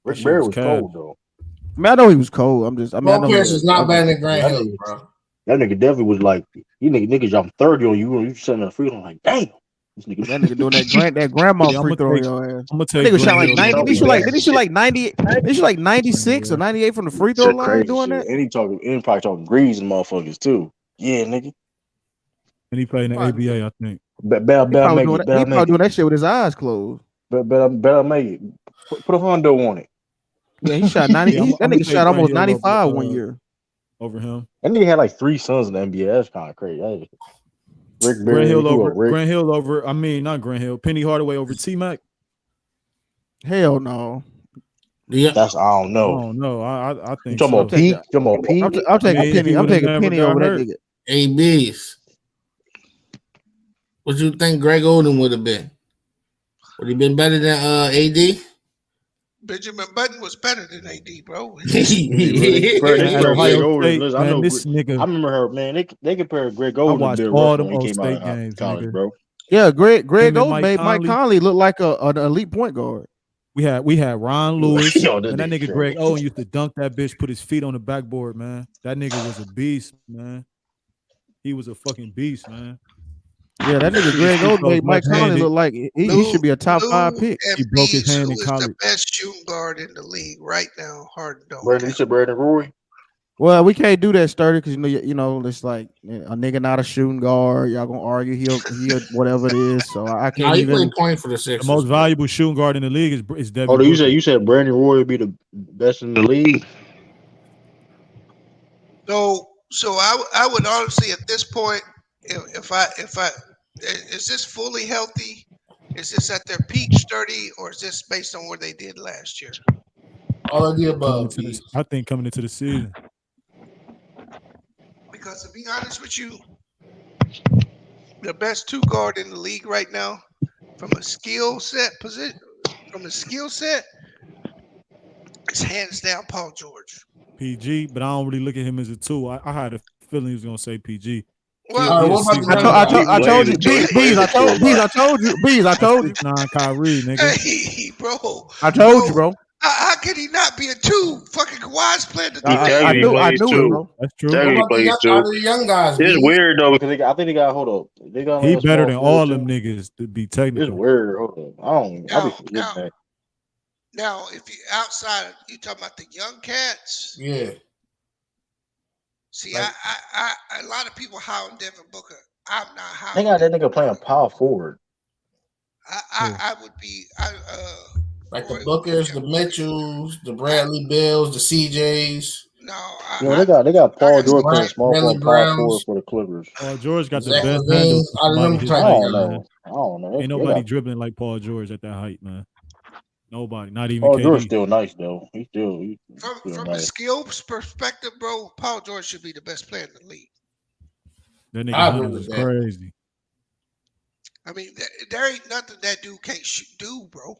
Rick Barry was cold though. I mean, I know he was cold. I know Pierce is not better than Grant Hill, bro. That nigga definitely was like, you niggas dropping 30 on you, and you sitting in the free throw like, damn. This nigga, That nigga doing that grandma Yeah, free throw on your ass. I'm gonna That take nigga shot Grant like Hill 90. over Did he shoot like 90? Did he shoot like 96 or 98 from the free throw shit line crazy doing shit. that? And he probably talking grease and motherfuckers too. Yeah, nigga. and he played in the ABA, I think. Better He probably make doing it. that. He Better make probably doing it. that shit with his eyes closed. Better make it. Put a hundo on it. Yeah, he shot 90. Yeah, I'm That gonna nigga take shot Grant almost Hill 95 one year. over him. That nigga had like 3 sons in the NBA. That's kind of crazy. Rick Grant Barry, Hill who over a Rick? Grant Hill over. I mean, not Grant Hill. Penny Hardaway over T-Mac. Hell no. Yeah, that's I don't I know. don't know. I You think talking so. about P? You talking about P? I'm taking if Penny. he I'm would've taking never Penny got over that hurt. nigga. ABs. What you think Greg Oden would have been? Would he been better than AD? Benjamin Button was better than AD, bro. Bro, they compare Greg Ohio Oden. State, Listen, I man, know. this nigga. I remember her, man. They compare Greg I Oden to watched Bill all Russell them when he Ohio came out State of games, college, nigga. bro. Yeah, Greg Him and Oden made Mike Conley look like an elite point guard. We had Ron Lewis, Yo, this and that nigga nigga Greg crazy. Oden used to dunk that bitch, put his feet on the backboard, man. That nigga was a beast, man. He was a fucking beast, man. Yeah, that nigga Greg Oden made Mike Conley look like he should be a top 5 pick. He broke his Embiid, hand who in is college. the best shooting guard in the league right now? Harden don't Brandon, you said Brandon Roy? Well, we can't do that, Sturdy, because you know, it's like a nigga not a shooting guard. Y'all gonna argue he'll whatever it is. So I can't Nah, he even. played point for the The Sixers. most valuable shooting guard in the league is Devin Oh, Booker. you said Brandon Roy would be the best in the league? So I would honestly at this point, if I is this fully healthy? Is this at their peak Sturdy, or is this based on what they did last year? All of the Coming above. into this, I think coming into the season. Because to be honest with you, the best 2 guard in the league right now, from a skill set, it's hands down Paul George. PG, but I don't really look at him as a 2. I had a feeling he was gonna say PG. Well, what about the I told you, Bees. I told you, Bees. I told you. Nah, Kyrie, nigga. Hey, bro. I told you, bro. How could he not be a 2? Fucking Kawhi's playing the 3. I knew it, bro. That's true. What about the young guys? It's B? weird though because I think they got hold up. They got He a better small than forward, all too. them niggas to be It's technical. weird. Hold on. I be forgetting that. Now, if you outside, you talking about the young cats. Yeah. See, I a lot of people high on Devin Booker. I'm not high. They got that nigga playing power forward. I would be Like the Bookers, the Mitchells, the Bradley Bills, the CJs. No, they got Paul George playing small Bradley forward, power Browns. forward for the Clippers. Paul George got the Zach best LaVine, handles. I remember His type height, of guy. man. I don't know. Ain't nobody dribbling like Paul George at that height, man. Nobody, not even Paul KD. George still nice though. He's still from the nice. skills perspective, bro. Paul George should be the best player in the league. That nigga I agree handles with is that. crazy. I mean, there ain't nothing that dude can't do, bro.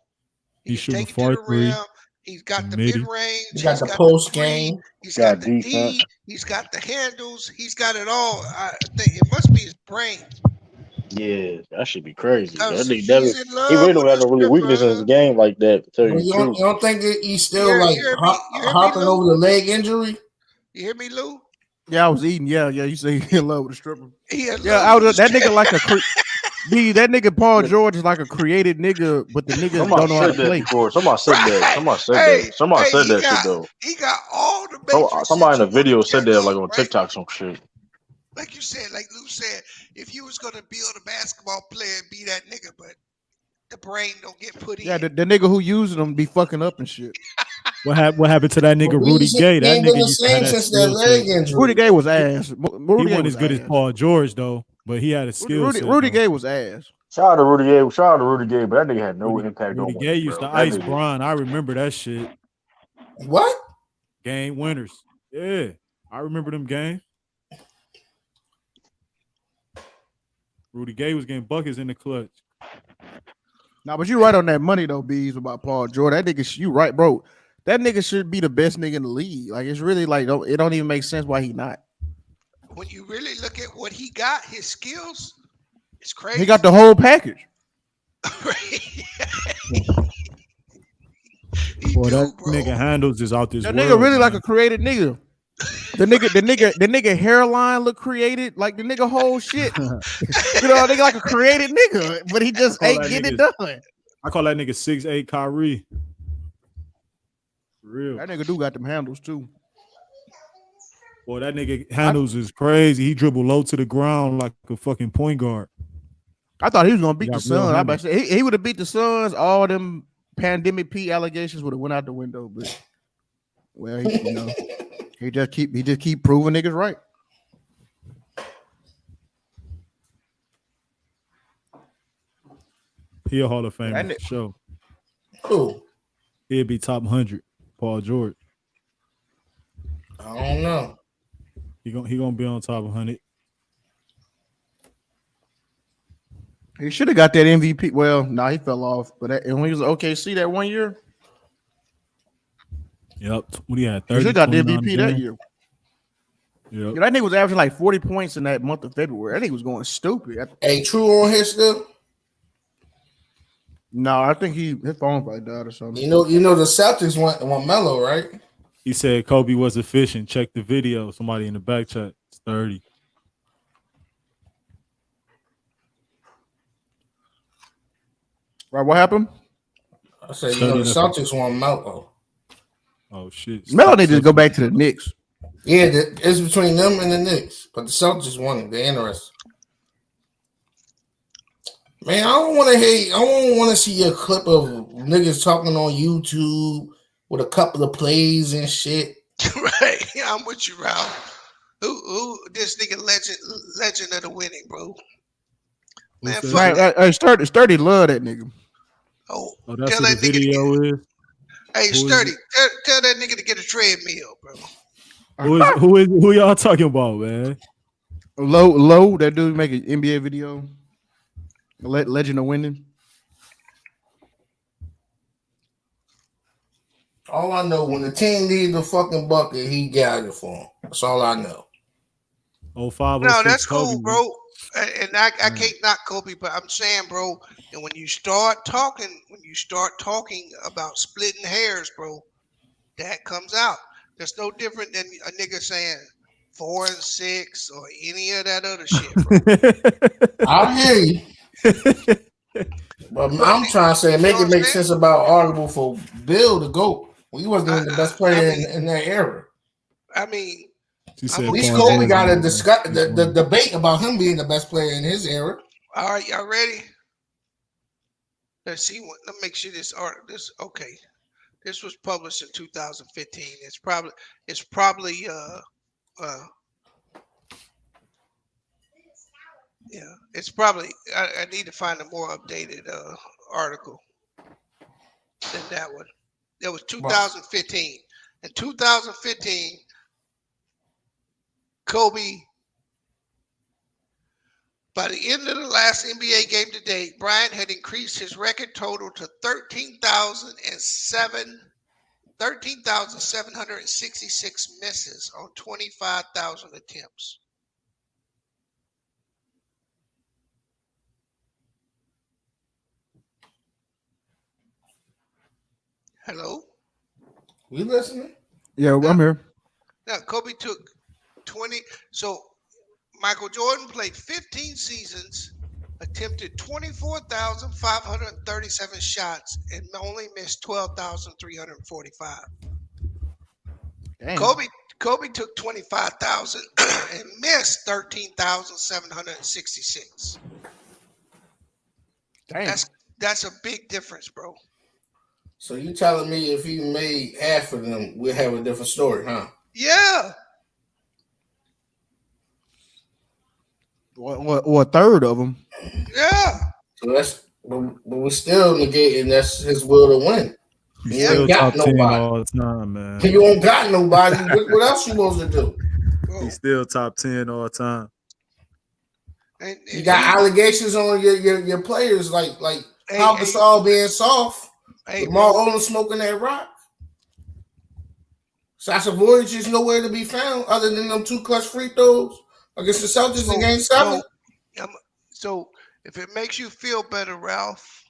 He's shooting Take it to the 4-3. rim. He's got the mid Midi. range. He got the post game. He's Got got the defense. D. He's got the handles. He's got it all. I think it must be his brain. Yeah, that should be crazy. That Cause nigga she's Devin, in he love really with don't have the no really weakness in his stripper. game like that. To tell But you you the truth. don't think that he's still You like hear me, hopping Lou? over the leg injury? You hear me, Lou? Yeah, I was eating. Yeah. You say he in love with a stripper. He in Yeah, love with the that nigga like a. That nigga Paul George is like a created nigga, but the nigga Somebody don't know how to said that play. before. Somebody said that. Somebody said that. Somebody said that shit though. He got all the basics. Somebody in the video said that like on TikTok some shit. Like you said, like Lou said, if you was gonna build a basketball player, be that nigga, but the brain don't get put in. Yeah, the nigga who using them be fucking up and shit. What happened to that nigga Rudy Gay? That ain't been nigga the used to have same that since that skill leg set. injury. Rudy Gay was ass. He Rudy Gay wasn't was as good as ass. Paul George though, but he had a skill set. Rudy though. Gay was ass. Shout out to Rudy Gay. Shout out to Rudy Gay, but that nigga had no impact Rudy on Gay women, used bro. to That ice nigga- Bron. I remember that shit. What? Game winners. Yeah, I remember them games. Rudy Gay was getting buckets in the clutch. Nah, but you right on that money though, Bees, about Paul George. That nigga, you right, bro. That nigga should be the best nigga in the league. Like it's really like it don't even make sense why he not. When you really look at what he got, his skills, it's crazy. He got the whole package. Boy, that nigga handles is out this That world. nigga really man. like a created nigga. The nigga hairline look created, like the nigga whole shit. You know, nigga like a created nigga, but he just ain't getting it done. I call that nigga 6'8" Kyrie. For real. That nigga do got them handles too. Boy, that nigga handles is crazy. He dribble low to the ground like a fucking point guard. I thought he was gonna beat the Suns. I about to say he would have beat the Suns. All them pandemic P allegations would have went out the window. But well, he just keep proving niggas right. He a Hall of Famer for sure. Who? He'd be top 100. Paul George. I don't know. He gonna be on top 100. He should have got that MVP. Well, no, he fell off. But when he was OKC that 1 year, yep, when he had 30, he should have got the MVP that year. Yep. That nigga was averaging like 40 points in that month of February. That nigga was going stupid. Hey, True on here still? No, I think his phone probably died or something. You know the Celtics want Melo, right? He said Kobe was efficient. Check the video. Somebody in the back chat. It's 30. Right, what happened? I said, the Celtics want Melo. Oh shit! Melo need to go back to the Knicks. Yeah, it's between them and the Knicks, but the Celtics want it. They're interested. Man, I don't want to hate. I don't want to see a clip of niggas talking on YouTube with a couple of plays and shit. Right, yeah, I'm with you, Ralph. Who this nigga legend of the winning, bro? Man, Sturdy love that nigga. Oh, that's tell what that the nigga video is. Hey, Sturdy, tell that nigga to get a treadmill, bro. Who y'all talking about, man? Low, that dude make an NBA video. Legend of winning. All I know, when the team needs a fucking bucket, he got it for him. That's all I know. 05, No, that's Kobe, cool, bro. And I can't knock Kobe, but I'm saying, bro, and when you start talking about splitting hairs, bro, that comes out. That's no different than a nigga saying 4 and 6 or any of that other shit, bro. I hear you. But I'm trying to say, make it make sense about arguable for Bill to go. Well, he wasn't even the best player in that era. I mean, at least Kobe got to discuss the debate about him being the best player in his era. All right, y'all ready? Let's see. Let me make sure this okay. This was published in 2015. It's probably yeah, it's probably I need to find a more updated article than that one. That was 2015. In 2015, Kobe, by the end of the last NBA game to date, Bryant had increased his record total to 13,766 misses on 25,000 attempts. Hello? We listening? Yeah, I'm here. Now, Kobe took 20. So, Michael Jordan played 15 seasons, attempted 24,537 shots, and only missed 12,345. Kobe took 25,000 and missed 13,766. Damn. That's a big difference, bro. So you telling me if he made half of them, we'd have a different story, huh? Yeah. Or a third of them. Yeah. So but we're still negating that's his will to win. He's still top 10 all the time, man. You don't got nobody. What else you supposed to do? He's still top 10 all the time. And you got allegations on your players like Pau Gasol being soft. Lamar Odom smoking that rock. Sasha Voyage is nowhere to be found other than them 2 clutch free throws against the Celtics in Game 7. So if it makes you feel better, Ralph,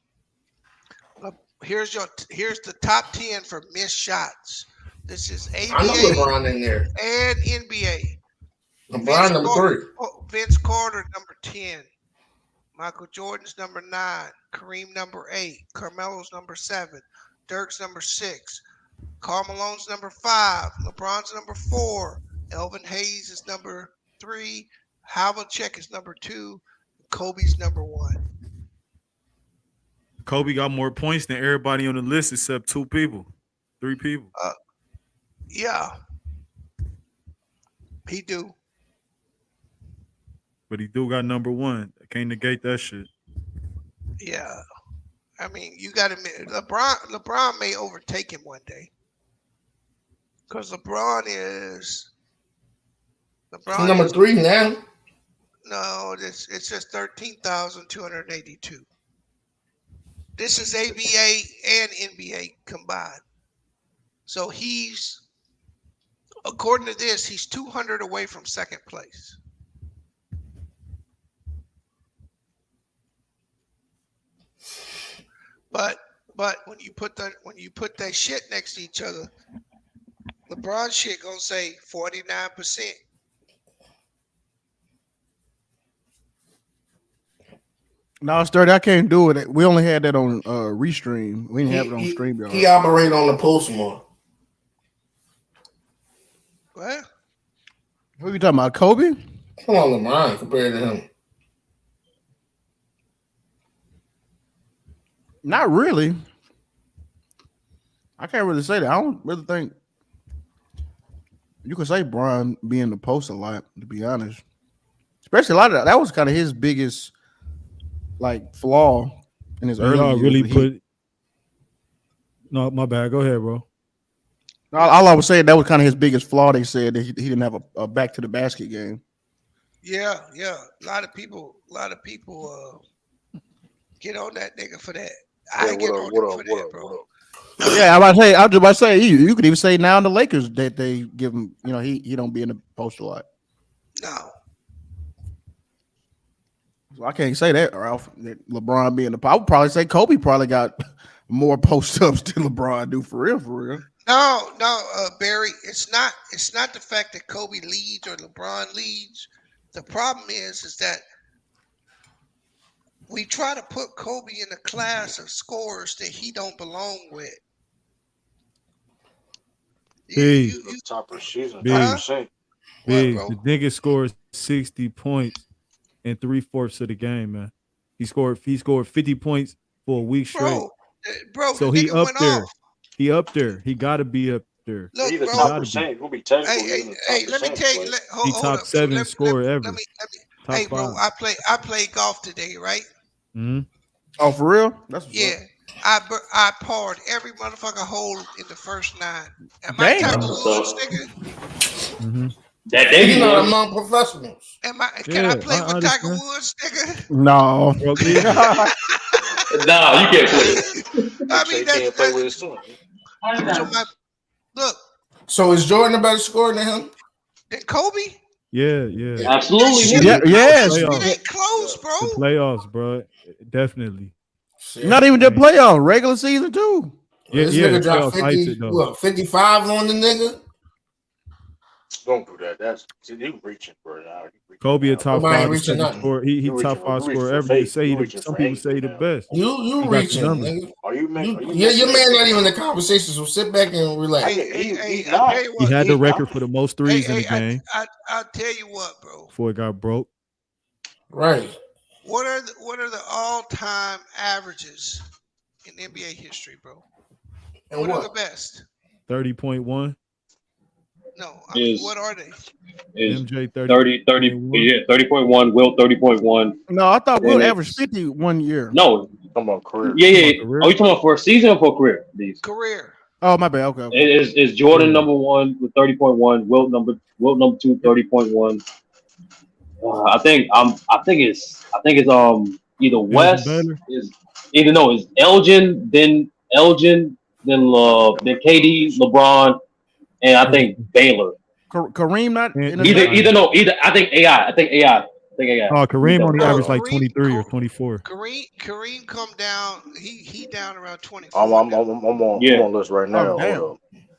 here's the top 10 for missed shots. This is I know ABA LeBron in there. and NBA. LeBron number 3. Vince Carter number 10. Michael Jordan's number 9. Kareem number 8. Carmelo's number 7. Dirk's number 6. Karl Malone's number 5. LeBron's number 4. Elvin Hayes is number 3. Havlicek is number 2. Kobe's number 1. Kobe got more points than everybody on the list except 2 people, 3 people. Yeah, he do. But he do got number 1. I can't negate that shit. Yeah, I mean, you got to admit, LeBron may overtake him one day, because LeBron is number 3 now. No, it's just 13,282. This is ABA and NBA combined. So he's, according to this, he's 200 away from second place. But when you put that shit next to each other, LeBron shit gonna say 49%. No, Sturdy, I can't do it. We only had that on Restream. We didn't have it on StreamYard. He operate on the post more. What? Who are you talking about, Kobe? Come on, LeBron compared to him. Not really. I can't really say that. I don't really think you could say Bron being the post a lot, to be honest. Especially a lot of that was kind of his biggest flaw in his early years. Really put. No, my bad. Go ahead, bro. All I was saying, that was kind of his biggest flaw. They said that he didn't have a back to the basket game. Yeah. A lot of people get on that nigga for that. I get on him for that, bro. Yeah, I was just about to say you could even say now in the Lakers that they give him, he don't be in the post a lot. No. So I can't say that, Ralph. That LeBron being the I would probably say Kobe probably got more post ups than LeBron do for real. No, Barry. It's not the fact that Kobe leads or LeBron leads. The problem is that we try to put Kobe in a class of scorers that he don't belong with. Big. Top of the season. Big. The nigga scored 60 points in 3/4 of the game, man. He scored 50 points for a week straight. Bro, so he up there. Off. He up there. He got to be up there. Look, he's the bro, top percent. He'll be technical. Hey, let me tell you. He top 7 scorer ever. Top hey, 5. Bro, I played golf today, right? Mm-hmm. Oh, for real? That's I parred every motherfucking hole in the first 9. Am I Tiger Woods, nigga? Mm-hmm. You're not among professionals. Can I play with Tiger Woods, nigga? No. No, you can't play. I mean, can't play with his son. Look. So is Jordan a better scorer than him? Than Kobe? Yeah. Absolutely. Yes. It ain't close, bro. The playoffs, bro. Definitely. Not even the playoffs. Regular season, too. Yeah, this nigga dropped 55 on the nigga? Don't do that. That's you reaching for it now. Kobe a top 5 scorer. He top 5 scorer ever. Some people say the best. You reaching, nigga. Are you man? Your man not even in the conversation. So sit back and relax. He had the record for the most threes in the game. I'll tell you what, bro. Before it got broke. Right. What are the all-time averages in NBA history, bro? And what are the best? 30.1. No, I mean, what are they? MJ 30, 30.1, Wilt 30.1. No, I thought Wilt averaged 50 one year. No. Talking about career. Yeah. Are you talking about for a season or for a career? These? Career. Oh, my bad. Okay. Is Jordan number 1 with 30.1, Wilt number 2, 30.1. I think it's either West is it's Elgin, then KD, LeBron, and I think Baylor. Kareem not either I think AI. Oh, Kareem only averaged like 23 or 24. Kareem come down. He down around 24. I'm on list right now.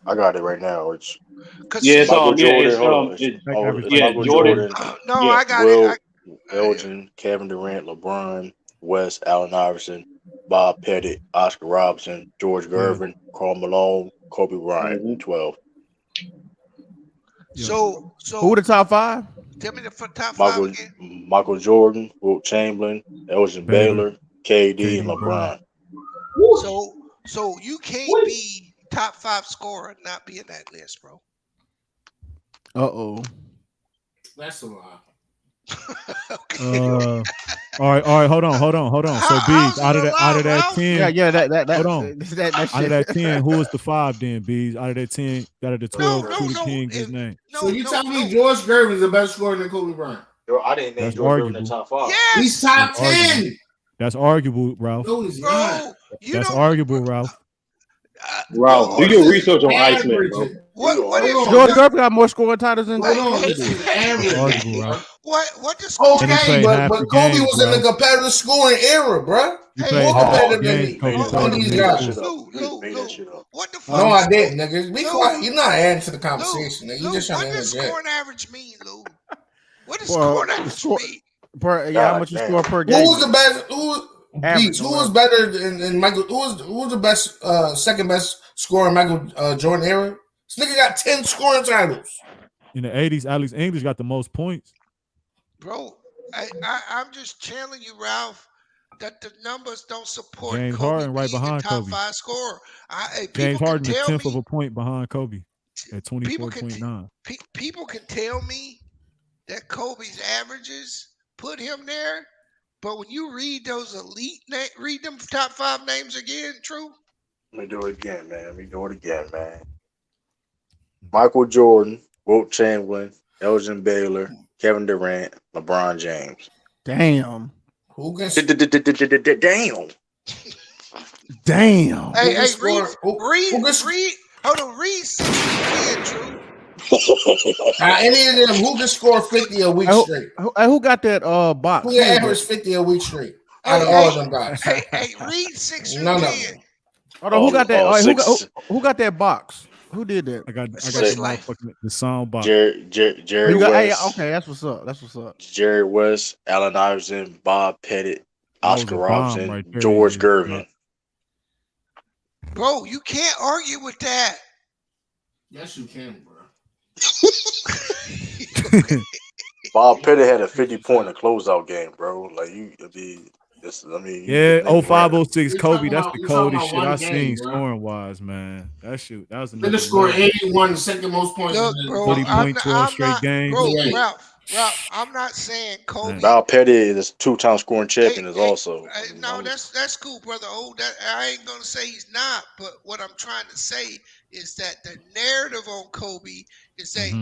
I got it right now. It's Yeah, it's Michael Jordan. it's Hold on. It's Michael Jordan. No, Yeah. I got Will, it. Elgin, Kevin Durant, LeBron, West, Allen Iverson, Bob Pettit, Oscar Robertson, George Gervin, Karl Malone, Kobe Bryant. 12. So who the top 5? Tell me the top 5 again. Michael Jordan, Wilt Chamberlain, Elgin Baylor, KD, and LeBron. So you can't be top 5 scorer and not be in that list, bro. That's a lie. All right, hold on. So Bees, out of that 10, hold on. Out of that 10, who is the 5 then, Bees? Out of that 10, out of the 12, who the king his name? So you tell me George Gervin is the best scorer than Kobe Bryant? Yo, I didn't name That's George Gervin in arguable. the top 5. Yes. He's top 10. That's arguable, Ralph. No, he's not. That's arguable, Ralph. Ralph, do your research on Iceman, bro. What is George Gervin got more scoring titles than arguable, Ralph. What does okay, but Kobe was in the competitive scoring era, bro. More competitive than me. Some of these guys. What the fuck? No, I didn't, nigga. Be quiet. You're not adding to the conversation, nigga. You just trying to What does interject. scoring average mean, Lou? What does scoring average mean? How much you score per game? Who was the best? Who was better than Michael? Who was the best, second best scorer in Michael Jordan era? This nigga got 10 scoring titles. In the 80s, Alex English got the most points. Bro, I'm just telling you, Ralph, that the numbers don't support James Kobe Harden right being behind the top Kobe. 5 scorer. James Harden a tenth of a point behind Kobe at 24.9. People can tell me that Kobe's averages put him there, but when you read those read them top 5 names again, True? Let me do it again, man. Michael Jordan, Wilt Chamberlain, Elgin Baylor, Kevin Durant, LeBron James. Damn. Who gets damn? Damn. Hey, read. Hold on, read 60 again, True. Any of them, who can score 50 a week straight? Who got that box? Who can average 50 a week straight? Out of all of them guys. Hey, read 6 None of them. Hold on, who got that? Who got that box? Who did that? I got the sound box. Jerry West. Okay, that's what's up. Jerry West, Allen Iverson, Bob Pettit, Oscar Robertson, right there, George Gervin. Bro, you can't argue with that. Yes, you can, bro. Bob Pettit had a 50-point in a closeout game, bro. Like yeah, 0506 Kobe. That's the coldest shit I seen scoring wise, man. That was another. Nigga scored 81, second most points. Look, bro, 40.12 straight games. Bro, Ralph, I'm not saying Kobe. Bob Pettit is a 2-time scoring champion. Also. No, that's cool, brother. I ain't gonna say he's not, but what I'm trying to say is that the narrative on Kobe is a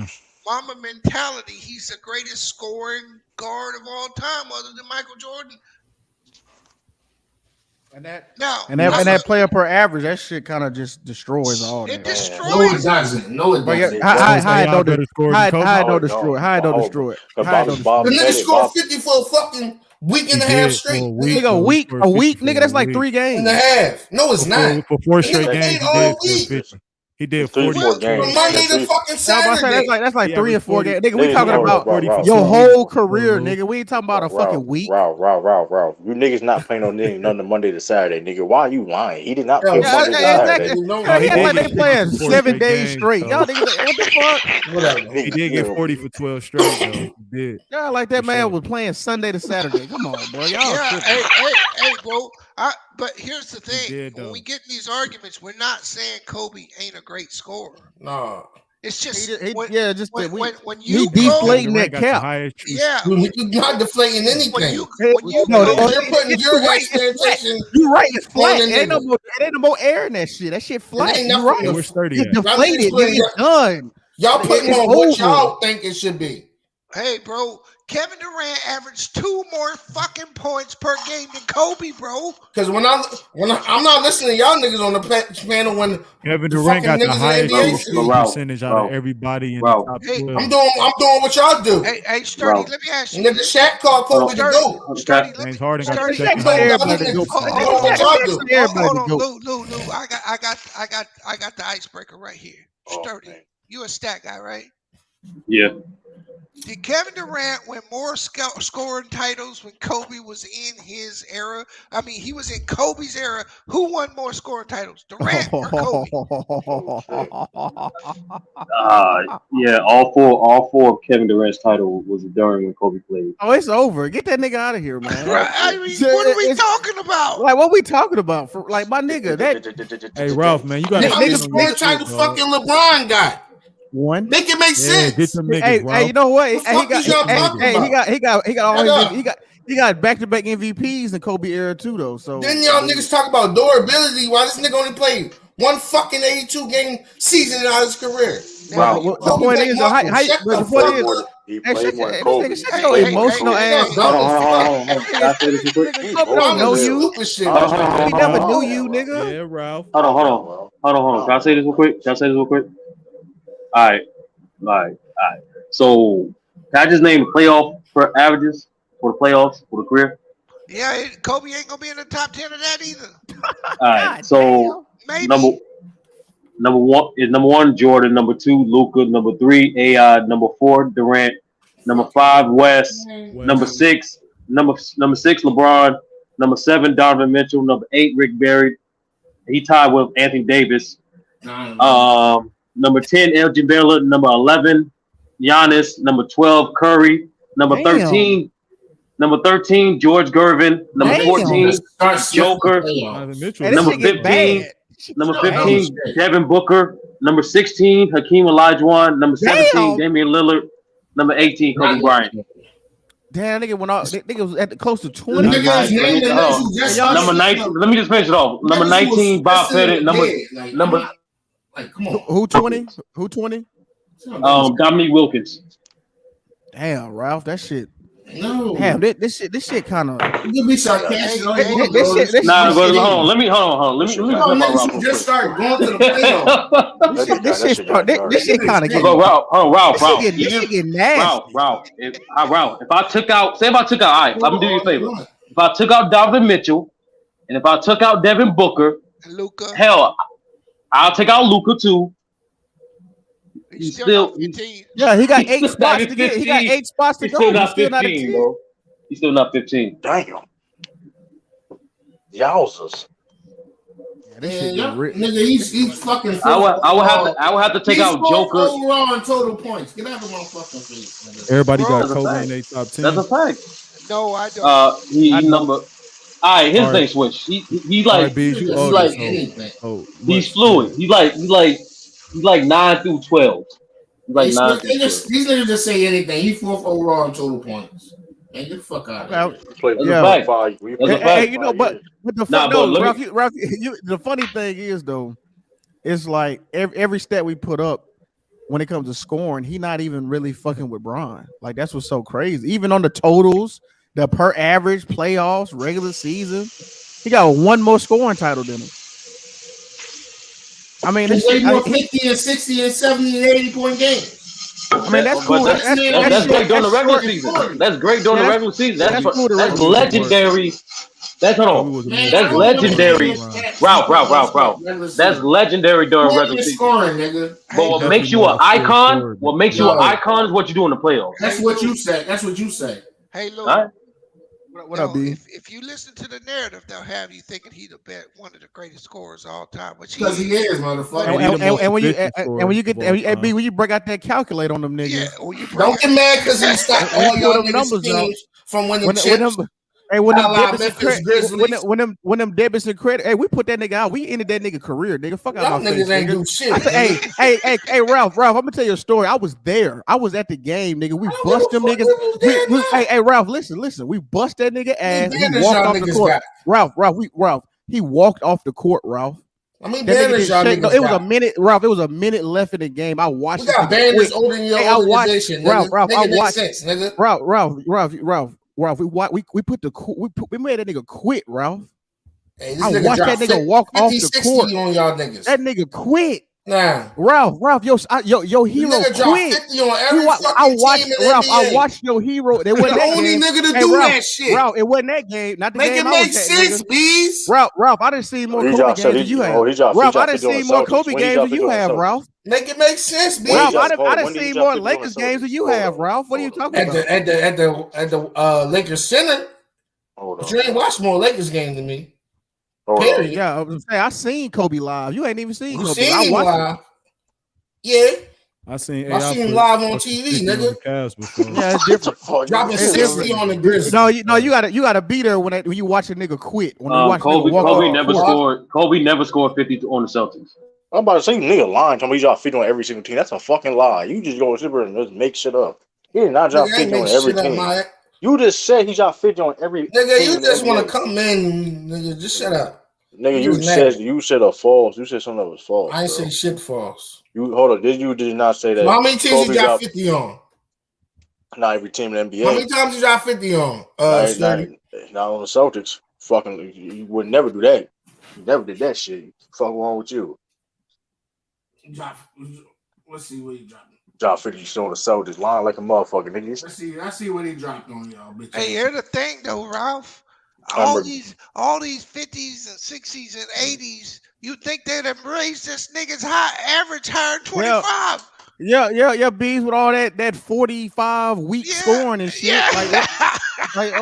Mamba mentality. He's the greatest scoring guard of all time, other than Michael Jordan. And that player per average, that shit kind of just destroys all that. It destroys. No, it doesn't. No, it doesn't. How it don't destroy it? The nigga scored 50 for a fucking week and a half straight. A week, nigga. That's like 3 games and a half. No, it's not. For 4 straight games, he did 44 games. From Monday to fucking Saturday. That's like 3 and 4 games. Nigga, we talking about your whole career, nigga. We ain't talking about a fucking week. Ralph. You niggas not playing on nothing Monday to Saturday, nigga. Why are you lying? He did not play Monday to Saturday. They playing 7 days straight. Y'all niggas, what the fuck? Whatever. He did get 40 for 12 straight, though. He did. Y'all like that man was playing Sunday to Saturday. Come on, bro. Y'all. Hey, bro. But here's the thing: when we get in these arguments, we're not saying Kobe ain't a great scorer. No, it's just when you deflating that cap. Yeah, you're not deflating anything. You're putting your expectation. You're right. It's flat. It ain't no more air in that shit. That shit flat. You're right. It's deflated. It's done. Y'all putting on what y'all think it should be. Hey, bro. Kevin Durant averaged 2 more fucking points per game than Kobe, bro. Because when I'm not listening to y'all niggas on the panel when Kevin Durant got the highest percentage out of everybody in the top 12. I'm doing what y'all do. Hey, Sturdy, let me ask you. Nigga, Shaq called Kobe the GOAT. James Harden got the second highest. Hold on, Lou. I got the icebreaker right here. Sturdy, you a stat guy, right? Yeah. Did Kevin Durant win more scoring titles when Kobe was in his era? I mean, he was in Kobe's era. Who won more scoring titles, Durant or Kobe? Yeah, all four of Kevin Durant's title was during when Kobe played. Oh, it's over. Get that nigga out of here, man. I mean, what are we talking about? Like, what we talking about? For like, my nigga, that. Hey, Ralph, man, you got How many scoring titles fucking LeBron got? One. Make it make sense. Get some niggas, Hey, Ralph. you know what? The fuck is y'all talking about? He got all his, he got back-to-back MVPs in Kobe era too, though. So Then y'all niggas talk about durability while this nigga only played one fucking 82 game season out of his career. Well, the point is, the point is, he played more than Kobe. Shut your emotional ass. Don't know you. He never knew you, nigga. Yeah, Ralph. Hold on. Can I say this real quick? All right. So, can I just name the playoff for averages for the playoffs for the career? Yeah, Kobe ain't gonna be in the top 10 of that either. All right. So, number one, Jordan. Number 2, Luka. Number 3, AI. Number 4, Durant. Number 5, West. Number 6, LeBron. Number 7, Donovan Mitchell. Number 8, Rick Barry. He tied with Anthony Davis. Number 10, Elgin Baylor. Number 11, Giannis. Number 12, Curry. Number 13, George Gervin. Number 14, Joker. Number 15, Devin Booker. Number 16, Hakeem Olajuwon. Number 17, Damian Lillard. Number 18, Kobe Bryant. Damn, nigga went off. Nigga was at close to 20. Number 19. Let me just finish it off. Number 19, Bob Pettit. Number. Like, come on. Who 20? Who 20? Dominique Wilkins. Damn, Ralph, that shit. No. Damn, this shit kind of. You can be sarcastic. Nah, but hold on. Let me. Just start going to the playoffs. This shit kind of getting. Ralph. This shit getting nasty. Ralph. If I took out, all right, I'm gonna do you a favor. If I took out Donovan Mitchell, and if I took out Devin Booker, Luka, hell, I'll take out Luka too. He's still yeah, he got 8 spots to get. He got 8 spots to go. He's still not 15, bro. He's still not 15. Damn. Yowzers. Nigga, he's fucking. I would have to take out Joker. Overall in total points. Get out of my fucking face. Nigga. Everybody got Kobe in their top 10. That's a fact. No, I don't. He number. All right, his thing switch. He's like he's fluid. He's like 9 through 12. He's like 9 through 12. These niggas just say anything. He 4th overall in total points. Man, get the fuck out of here. Hey, you know, but the Ralph, the funny thing is though, it's like every stat we put up when it comes to scoring, he not even really fucking with Bron. Like that's what's so crazy. Even on the totals, the per average, playoffs, regular season, he got one more scoring title than him. I mean, he's more 50 and 60 and 70 and 80 point games. I mean, that's cool. That's great during the regular season. That's great during the regular season. That's legendary. That's legendary. Ralph. That's legendary during regular season. But what makes you an icon? What makes you an icon is what you do in the playoffs. That's what you say. Hey, look. All right. What up, B? If you listen to the narrative, they'll have you thinking he's one of the greatest scorers of all time. Because he is, motherfucker. And when you break out that calculator on them niggas, don't get mad because he stopped all your numbers from winning chips. Hey, when them debits and credit, hey, we put that nigga out. We ended that nigga career, nigga. Fuck out my face. Niggas ain't do shit. I said, hey, Ralph, I'm gonna tell you a story. I was there. I was at the game, nigga. We bust them niggas. Hey, Ralph, listen. We bust that nigga ass. He walked off the court. Ralph, he walked off the court, Ralph. I mean, banners y'all niggas. It was a minute, Ralph. It was a minute left in the game. I watched. We got banners older than your organization. Ralph, I watched. Nigga. Ralph, we made that nigga quit, Ralph. Hey, I watched that nigga walk off the court. On y'all niggas. That nigga quit. Nah. Ralph, your hero nigga dropped quit. 50 on every fucking team in Ralph, NBA. I watched your hero. They wasn't the that only game. nigga to Hey, do Ralph, that shit. Ralph, it wasn't that game. Not the Make game it I make was at, sense, nigga. bees. Ralph, I didn't see more He Kobe dropped games than you have. he dropped Ralph, I didn't 50 on the see more Celtics. Kobe When he games dropped than 50 you on the have, Celtics? Ralph. Make it make sense, bees. Ralph, I Hold on, didn't when did he see drop more 50 on the Lakers games Celtics? than you Hold have, on. Ralph. What are you talking At about? the Lakers Center. Hold on. But you ain't watched more Lakers games than me. Hold Period. on. Yeah, I was saying I seen Kobe live. You ain't even seen You Kobe. seen I him watched live. Yeah. I seen I AI seen him put live on fucking TV, 50 on the nigga. Cavs before. Yeah, it's different. Dropping It's 60 on the different. Grizzlies. No, you gotta be there when you watch a nigga quit. When you watch a nigga Kobe walk Kobe off never the court. scored. Kobe never scored 50 on the Celtics. I'm about to say, nigga lying. Talking about he dropped 50 on every single team. That's a fucking lie. You just go over and just make shit up. He did not drop Nigga, I 50 ain't make on every shit up, team. Mike. You just said he dropped 50 on every Nigga, team you in the just want NBA. to come in, nigga. Just shut up. Nigga, You just mad. you said a false. You said something that was false. I ain't bro. say shit false. You hold on. You did not say that. So how many teams Kobe you dropped 50 on? Not every team in the NBA. How many times you dropped 50 on? Not on the Celtics. Fucking, you would never do that. You never did that shit. Fuck wrong with you? Let's see what he dropped. Drop 50 on the Celtics, lying like a motherfucker, nigga. Let's see what he dropped on y'all. Bitch. Hey, here's the thing though, Ralph. I All remember- these 50s and 60s and 80s, you think they'd have raised this nigga's average higher than 25? Yeah, bees with all that 45 week scoring and shit. Like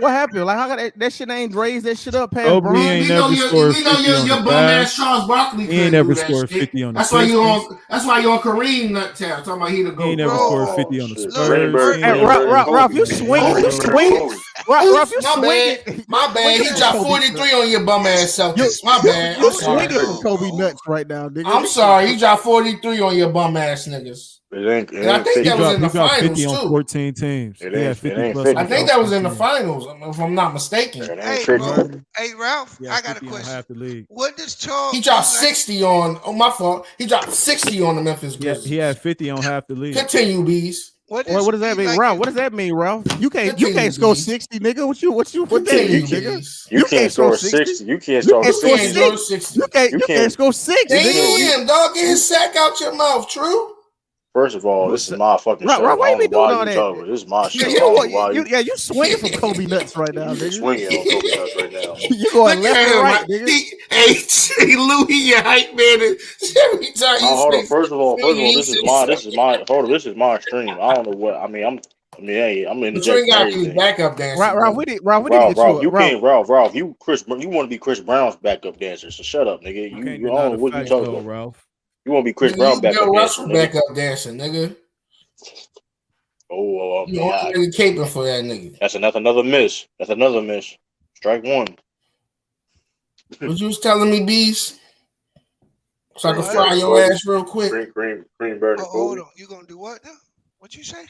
what happened? Like how that shit ain't raised that shit up past Kobe Bron? ain't never scored 50 on your the bum ass Cavs. Charles Barkley He ain't never scored 50 on the That's why you Pistons. on. That's why you on Kareem nuttail talking about he the He goat. ain't never scored 50 on the Spurs. Ralph, you swinging. Ralph, you My swinging. bad. My bad. He dropped 43 on your bum ass Celtics. My bad. You I'm sorry. swinging from Kobe nuts right now, nigga. I'm sorry. He dropped 43 on your bum ass niggas. And I think that was in the finals 50 on too. 14 teams. It He had ain't 50 plus 50. on I think that was 14 in the teams. finals, if I'm not mistaken. Hey, Ralph, Yeah, I got a 50 on question. half the league. What does Charles? He dropped 60 on. Oh, my fault. He dropped 60 on the Memphis Yeah, Grizzlies. he had 50 on half the league. Continue, bees. What does that mean, Ralph? What does that mean, Ralph? You can't score 60, nigga. What that mean, nigga? You can't score 60. You can't score 60. You can't score 60. Damn, dog, get his sack out your mouth. True. First of all, this is my fucking show. Ralph, why I you be don't know doing why all you that? talking about. This is my show. I don't know why You swinging from Kobe nuts right now, you nigga. swinging on Kobe nuts right now. You going left and right, nigga. Hey, Louis, your hype man. Every time you Hold on. say First of all, this is my. Hold on, this is my stream. I don't know what. I'm interjecting everything. Backup dancer. Ralph, we need to get Ralph, you. Ralph, you want to be Chris Brown's backup dancer. So shut up, nigga. You can't don't deny know the what you facts, talking though, about. Ralph. You want to be Chris Nigga, Brown you backup Bill dancer, Russell nigga. backup dancer, nigga. Oh, You only nigga caping for that nigga. That's another miss. That's another miss. Strike one. What you was telling me, bees? So I can fry your ass real quick. Cream bird. Hold on. You gonna do what now? What you say?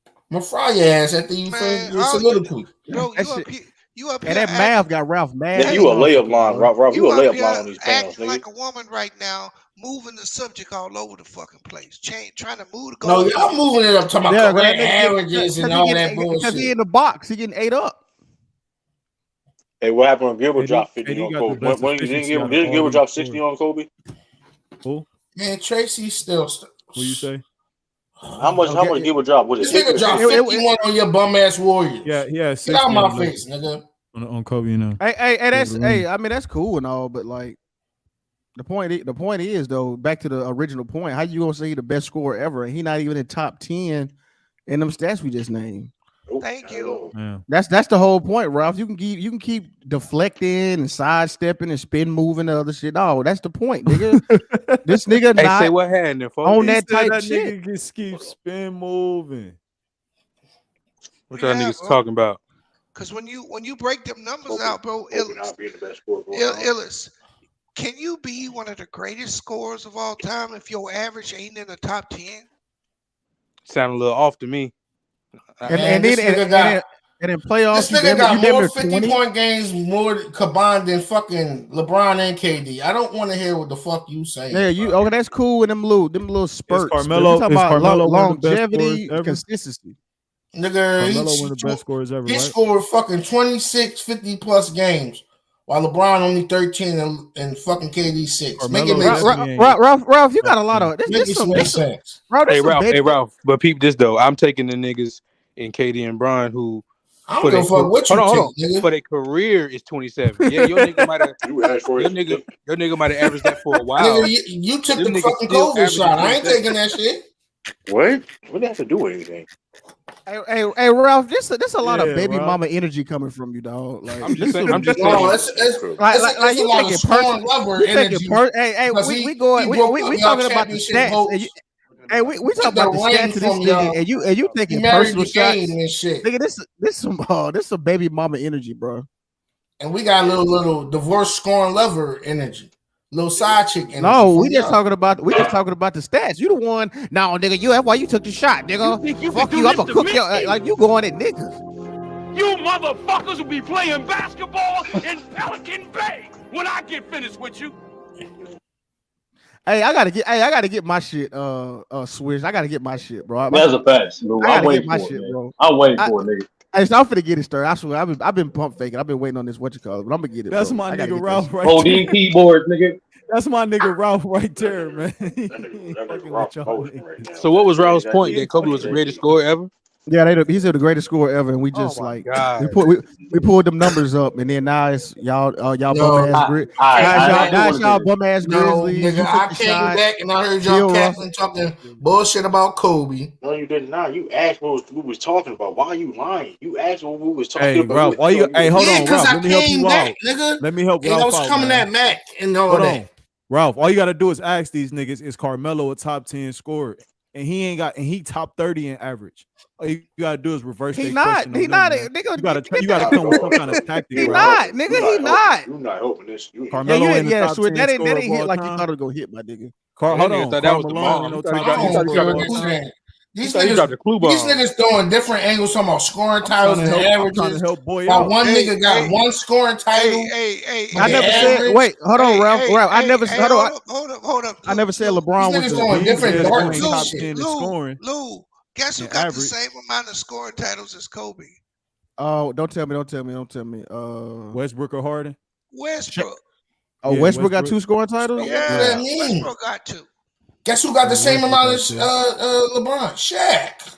I'm gonna fry your ass after you finish your soliloquy. Bro, you up here. And that math got Ralph mad. Nigga, you a layup line, Ralph. You a layup line on these panels, acting nigga. like a woman right now, moving the subject all over the fucking place. Trying to move the No, goal. y'all moving it up, talking about career averages and all that bullshit. Because he in the box, he getting ate up. Hey, what happened when Gilbert dropped 50 he on got Kobe? the best When efficiency didn't out of Gilbert all drop these 60 scores. on Kobe? Who? Man, Tracy still. What you say? How much Gilbert drop? Was This it nigga dropped 51 on your bum ass Warriors. Yeah, Get 60 out my on the- face, nigga. on Kobe, you know. I mean that's cool and all, but like the point is though, back to the original point, how you gonna say he the best scorer ever and he not even in top 10 in them stats we just named? Thank you. Yeah. That's the whole point, Ralph. You can keep deflecting and sidestepping and spin moving and other shit. Oh, that's the point, nigga. This nigga Hey, not say what happened, folks? on He that said type that shit. nigga just keep spin moving. What y'all niggas talking about? Because when you break them numbers out, bro, Illis. Illis, can you be one of the greatest scorers of all time if your average ain't in the top 10? Sound a little off to me. And then playoffs, This nigga got you more near 50-point games more combined than fucking LeBron and KD. I don't want to hear what the fuck you saying. Yeah, that's cool in them little spurts. Carmelo- You talking is about Carmelo one of the best longevity, scorers ever? consistency. Nigga, Carmelo one of the best scorers ever, he right? scored fucking 26, 50 plus games while LeBron only 13 and fucking KD 6. Make it Carmelo make sense. definitely ain't. Ralph, you got a lot of Make this. it make sense. Bro, this Hey some Ralph, baby. but peep this though. I'm taking the niggas in KD and Brian who I don't give a fuck what you take, nigga. for their career is 27. Yeah, your nigga might have You asked for your it. nigga might have averaged that for a while. Nigga, you took Them the niggas fucking still COVID shot. I ain't 27. taking that shit. What? What did that have to do with anything? Hey, Ralph, this a lot of Yeah, baby Ralph. mama energy coming from you, dog. Like I'm just saying. No, it's a lot of scoring lever energy. Hey, because we he talking y'all about the championship stats. hopes. And you, hey, we talking Took the about the ring stats of this from nigga, y'all. and you He taking married personal the game shots. and shit. Nigga, this some baby mama energy, bro. And we got a little divorce scoring lever energy. Little side chick energy. No, from we just y'all. talking about the stats. You the one. No, nigga, that's why you took the shot, nigga. Fuck you. I'm gonna cook your like you going at niggas. You motherfuckers will be playing basketball in Pelican Bay when I get finished with you. Hey, I gotta get my shit switched. I gotta get my shit, bro. That's a fact, bro. I gotta I'm waiting get my for it, shit, man. bro. I'm waiting for it, nigga. Hey, so I'm finna get it started. I swear, I've been pump faking. I've been waiting on this but I'm gonna get it. That's bro. my I gotta nigga get Ralph right Holding there. keyboard, nigga. That's my nigga Ralph right there, man. That nigga Ralph motion right now. So what was Ralph's That point? nigga That Kobe was the greatest scorer ever? Yeah, he's the greatest scorer ever, and we just my like God. we pulled them numbers up, and then now it's y'all bum ass grit. Now it's y'all bum ass No, Grizzlies. nigga, I came back and I heard y'all Captain talking bullshit about Kobe. No, you did not. You asked what we was talking about. Why are you lying? You asked what we was talking Hey, about. Ralph, why you? Hey, hold on, because Ralph. I Let me help came you back, out. nigga. Let me help And I Ralph was out, coming man. at Mac and all Hold that. on, Ralph. All you got to do is ask these niggas: is Carmelo a top 10 scorer? And he top 30 in average. All you gotta do is reverse He their not. question. He on not. them, man. Nigga, You gotta come with some kind of tactic. He Ralph. not, nigga. He not. You not helping this. Carmelo ain't the top So 10 that scorer ain't of hit all like you time. thought it was gonna hit, my nigga. Hold on, Thought that was the Carmelo bomb. ain't no He thought he top 10 dropped scorer of the all bomb. time. These He dropped the clue bomb. niggas throwing different angles, talking about scoring titles and I'm trying averages. to help boy While out. one nigga got one scoring title. I never said. Wait, hold on, Ralph. I never. Hold up. I never said LeBron was niggas the. throwing He different said dark LeBron top shit. 10 in scoring. Lou, guess who and got the average. same amount of scoring titles as Kobe? Oh, don't tell me. Westbrook or Harden? Westbrook. Oh, Yeah, Westbrook got 2 scoring titles. What does that mean? Westbrook got 2. Guess who got the same Westbrook amount got as 2. LeBron? Shaq.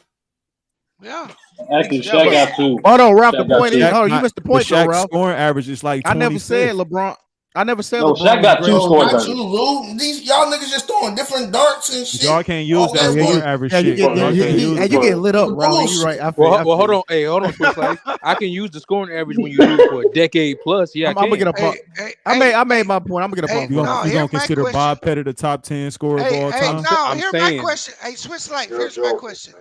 Yeah. Actually, Shaq got 2. Hold on, Ralph. Shaq The point is, got 2. you missed the point though, Shaq's Ralph. scoring average is like 25th. I never said LeBron. I never said No, LeBron Shaq was got the 2 greatest. scoring Not titles. you, Lou. These y'all niggas just throwing different darts and shit. Y'all can't use All that that scoring was- average Yeah, you shit. get Y'all can't use you that. get lit up, Ralph. Bullshit. You right. I feel. Well, hold on. Hey, hold on, Twitch Life. I can use the scoring average when you do it for a decade plus. Yeah, I'm gonna get up. I made my point. I'm gonna get up. You gonna consider Bob Pettit the top 10 scorer of all time? No, I'm here's saying. my question. Hey, Swiss Life, here's my question.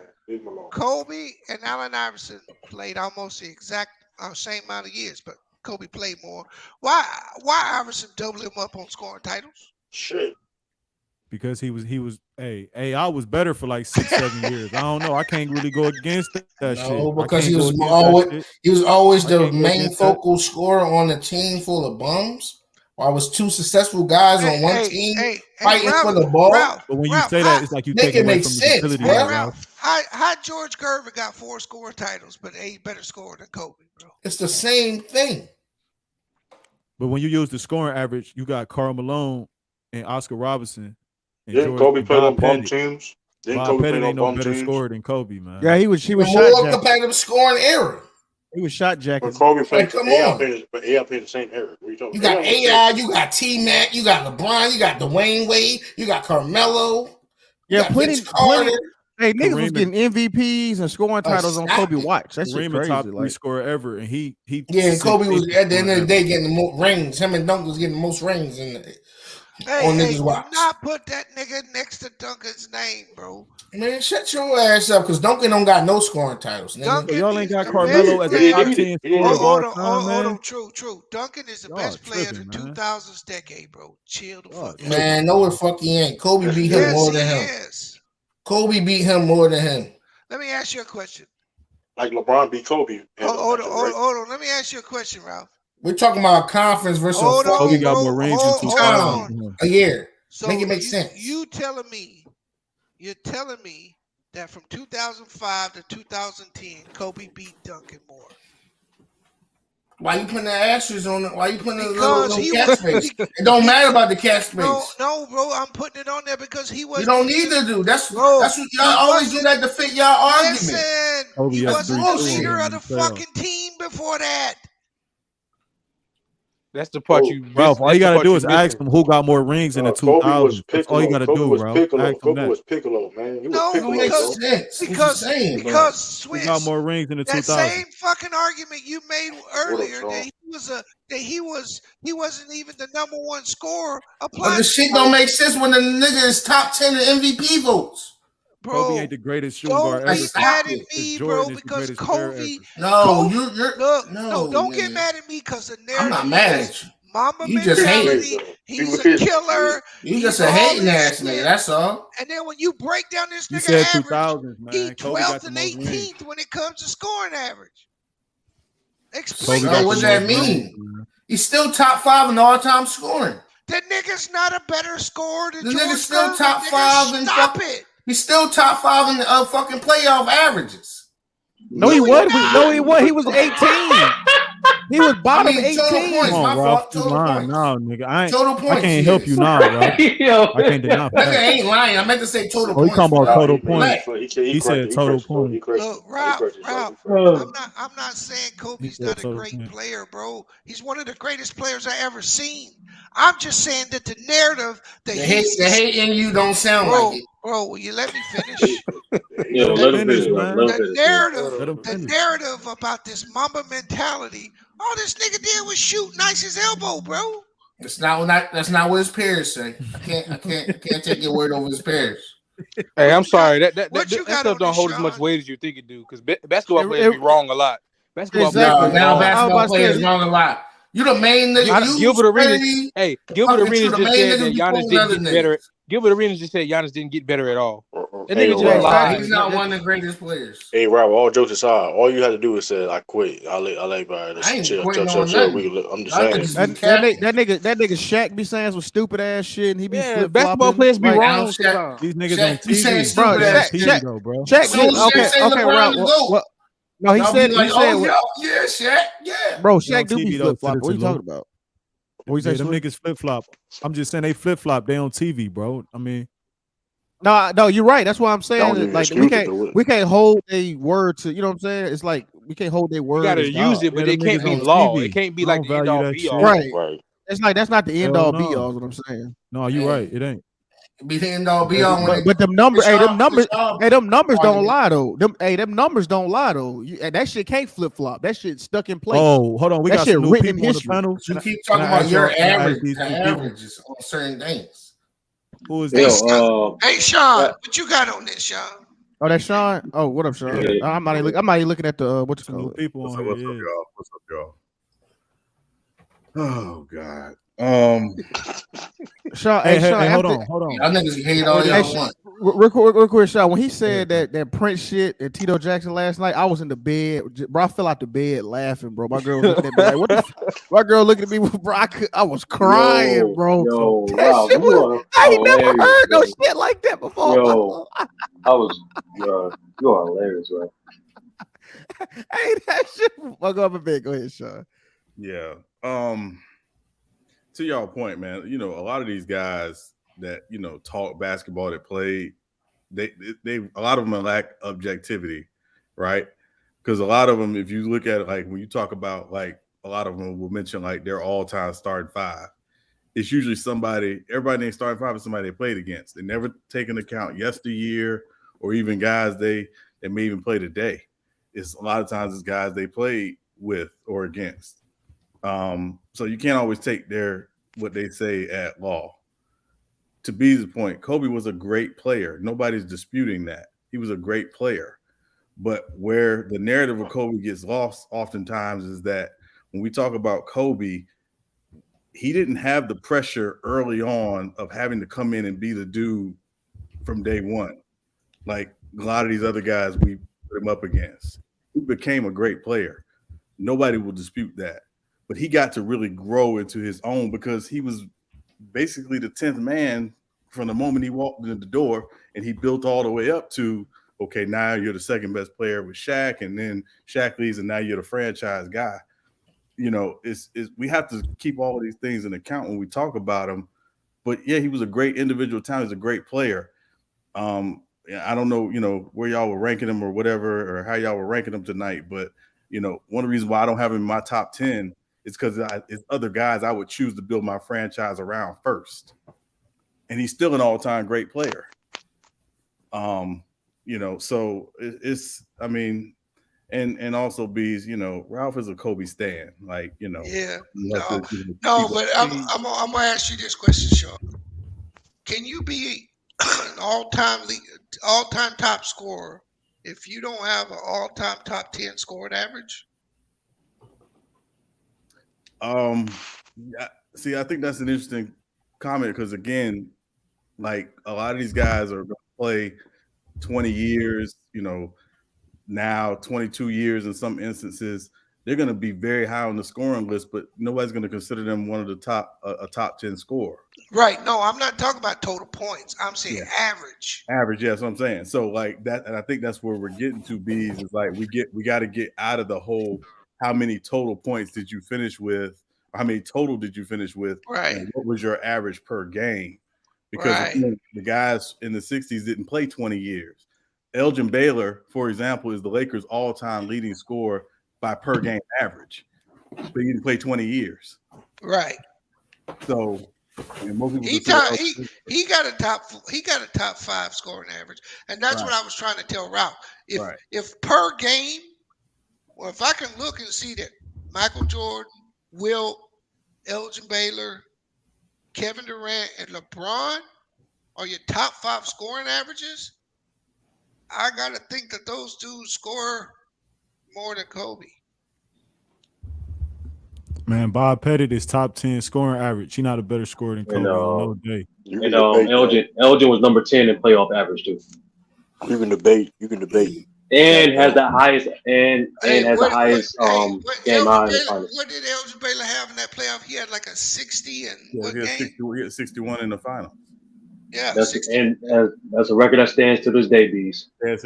Kobe and Allen Iverson played almost the exact same amount of years, but Kobe played more. Why Iverson double him up on scoring titles? Shit. Because he was I was better for like 6-7 years. I don't know. I can't really go against that shit. No, because I he can't was go against that shit. always I the can't go main against that. focal scorer on a team full of bums. While it was 2 successful guys on one team fighting for the ball. But when you say that, it's like you make take it away make from the sense, utility bro. of it, Ralph. How George Gervin got 4 scoring titles, but ain't better scorer than Kobe, bro? It's the same thing. But when you use the scoring average, you got Karl Malone and Oscar Robinson and Didn't Kobe play on Bob bum Pettit. teams? Didn't Bob Kobe Pettit play ain't on no bum better teams? scorer than Kobe, man. Yeah, he was The shot more jacking. competitive scoring era. He was shot jacking. But Kobe played. Like, come AI on. played, but AI played the same era. What are you talking You about? got AI, you got T-Mac, you got LeBron, you got Dwayne Wade, you got Carmelo, you Yeah, got plenty. Vince Carter. Hey, niggas was Kareem getting MVPs and scoring titles on Kobe watch. That shit Kareem a crazy. top 3 Like, scorer ever, and he Yeah, and Kobe was 6'8" at the end of the scoring day average. getting the most rings. Him and Dunk was getting the most rings Hey, on niggas' do watch. not put that nigga next to Duncan's name, bro. Man, shut your ass up, because Duncan don't got no scoring titles, nigga. Duncan Y'all ain't is got the Carmelo best as a player. top 10 scorer of all time, Hold man. on, true. Duncan is the Y'all best player of the tripping, man. 2000s decade, bro. Chill the fuck out. Man, no the fuck he ain't. Kobe beat him Yes, more he than him. is. Kobe beat him more than him. Let me ask you a question. Like LeBron beat Kobe. Hold on. Let me ask you a question, Ralph. We're talking about a conference versus Hold a on, Kobe fucking got more rings in hold 2000 on. than him. a year. So Make it make sense. you're telling me that from 2005 to 2010, Kobe beat Duncan more. Why you putting the ashes on it? Why you putting a Because little he cat was. space? It don't matter about the cat space. No, bro. I'm putting it on there because he was. You don't need to do. That's Bro, what y'all always do that to fit y'all argument. Listen, Kobe he had wasn't 3-2 the on leader him of the in the playoffs. fucking team before that. That's the part you miss. Ralph, all That's you the gotta part do you is missing. ask him who got more rings in the Kobe was 2000s. That's all you Piccolo. gotta Kobe do, was bro. Piccolo. Ask him Kobe that. was Piccolo, man. He was No, Piccolo, because bro. because Who Swiss, got more rings in the that 2000s? same fucking argument you made What up, earlier Sean? he wasn't even the number one scorer But applies. the shit don't make sense when the nigga is top 10 in MVP votes. Kobe ain't the greatest shooting Don't guard Like, ever. get mad at it. me, Jordan bro, is the because greatest player Kobe. ever. No, Kobe, you're look, no, don't get nigga. mad at me because the I'm not narrative mad is at you. Mamba You just mentality. hate. He's a killer. You just He's a all hating this ass shit. nigga. That's all. And then when you break down this You nigga said average, 2000s, he man. Kobe got 12th the and most rings. 18th when it comes to scoring average. Explain Kobe So got what the that most mean? rings, man. He's still top 5 in all-time scoring. That nigga's not a better scorer than The George nigga's still Gervin. top Nigga, 5 in stop it. He's still top 5 in the fucking playoff averages. No, he wasn't. No, he was. He was 18. He was bottom 18. Total points. Come on, My Ralph. fault. You Total lying points. now, nigga. Total I points. can't help you now, Ralph. I can't deny Nigga that. ain't lying. I meant to say total Oh, he points. talking about total points. He He said total points. Look, Ralph, I'm not saying He Kobe's said not a total great points. player, bro. He's one of the greatest players I ever seen. I'm just saying that the narrative that The hate in you don't sound like it. Bro, will you let me finish? Yo, let him finish, man. Let him The finish. narrative about this Mamba mentality. All this nigga did was shoot nice as elbow, bro. That's not what his peers say. I can't take your word over his peers. Hey, I'm sorry. That you got stuff on don't this, hold as much weight as you think it do. Because basketball players be wrong a lot. Basketball No, players be now wrong. basketball players wrong a lot. You the main nigga. Gilbert Arenas. Hey, Gilbert Arenas just said that Giannis didn't get better. Gilbert Arenas just said Giannis didn't get better at all. That Hey, nigga just lied. He's not one of the greatest players. Hey, Rob, all jokes aside, all you had to do is say, I quit. I let everybody I ain't chill. quitting on nothing. I'm just saying. That nigga Shaq be saying some stupid ass shit, and he be flip basketball players be wrong sometimes. These niggas Shaq on be saying TV. stupid ass TV shit. though, bro. Shaq So Shaq did say okay, LeBron Rob. the GOAT. No, he Y'all said be like, he said yeah, Shaq, yeah. bro, They on Shaq do be TV though, flip flopping. What are you Titty talking about? What you Yeah, say, them Swift? niggas flip flop. I'm just saying they flip flop. They on TV, bro. I mean, No, you're right. That's why I'm Don't saying give me like excuse to do it. we can't hold a word to, you know what I'm saying? It's like we can't hold their You word gotta as use God. it, but yeah, it them can't niggas be on law. TV. It can't be I like don't the end value all that be shit. all. Right. It's like that's not the end Hell all no. be all is what I'm saying. No, you right. It ain't. Be the end all be all. But them numbers, them numbers Pardon don't me. lie though. Them numbers don't lie though. And that shit can't flip flop. That shit stuck in place. Oh, hold on. We that got shit some new written in people on the history. panel. You Can keep I talking about ask your y'all- can I ask average, these the new people? averages on certain things. Who is Hey, that? hey, Sean, what you got on this, Sean? Oh, that's Sean. Oh, what up, Sean? Yeah. I'm not even looking at the what you Some call new it. people on here. What's up, Yeah. y'all? What's up, y'all? Oh God. Sean, Hey, Sean, hold after- on. Y'all niggas hate all Hey, y'all want. real quick, Sean. When he said that Prince shit at Tito Jackson last night, I was in the bed, bro. I fell out the bed laughing, bro. My girl was looking at me like, "What?" My girl looking at me, bro. I was crying, bro. Yo, That wow, shit you was. are I ain't never hilarious, heard no bro. shit like that before. Yo, you are hilarious, bro. Hey, that shit. I'll go up a bit. Go ahead, Sean. Yeah. To y'all point, man, you know, a lot of these guys that, you know, talk basketball that play, they a lot of them lack objectivity, right? Because a lot of them, if you look at it, like when you talk about, like, a lot of them will mention like their all-time starting five. It's usually somebody, everybody named starting five is somebody they played against. They never take into account yesteryear or even guys they may even play today. It's a lot of times it's guys they played with or against. So you can't always take what they say at law. To B's point, Kobe was a great player. Nobody's disputing that. He was a great player. But where the narrative of Kobe gets lost oftentimes is that when we talk about Kobe, he didn't have the pressure early on of having to come in and be the dude from day one. Like a lot of these other guys we put him up against. He became a great player. Nobody will dispute that. But he got to really grow into his own because he was basically the 10th man from the moment he walked in the door, and he built all the way up to, okay, now you're the second best player with Shaq, and then Shaq leaves, and now you're the franchise guy. it's we have to keep all of these things in account when we talk about him. But yeah, he was a great individual talent. He's a great player. I don't know, where y'all were ranking him or whatever, or how y'all were ranking him tonight. But one of the reasons why I don't have him in my top 10 is because it's other guys I would choose to build my franchise around first. And he's still an all-time great player. So it's and also Bees, Ralph is a Kobe stan. Yeah. No, no, but I'm gonna ask you this question, Sean. Can you be an all-time top scorer if you don't have an all-time top 10 scoring average? See, I think that's an interesting comment because again, like a lot of these guys are going to play 20 years, now 22 years in some instances. They're going to be very high on the scoring list, but nobody's going to consider them one of the a top 10 scorer. Right. No, I'm not talking about total points. I'm saying average. Average, yeah, that's what I'm saying. So like that, and I think that's where we're getting to, Bees, is like we got to get out of the whole how many total points did you finish with, or how many total did you finish with, right? And what was your average per game? Because the guys in the 60s didn't play 20 years. Elgin Baylor, for example, is the Lakers' all-time leading scorer by per game average, but he didn't play 20 years. Right. So most people he got a top 5 scoring average, and that's what I was trying to tell Ralph. If per game, well, if I can look and see that Michael Jordan, Wilt, Elgin Baylor, Kevin Durant, and LeBron are your top 5 scoring averages, I got to think that those dudes score more than Kobe. Man, Bob Pettit is top 10 scoring average. He's not a better scorer than Kobe on no day. And Elgin was number 10 in playoff average too. You can debate. And has the highest has the highest game high in the finals. What did Elgin Baylor have in that playoff? He had like a 60 and what game? He had 61 in the final. Yeah, that's a record that stands to this day, Bees. But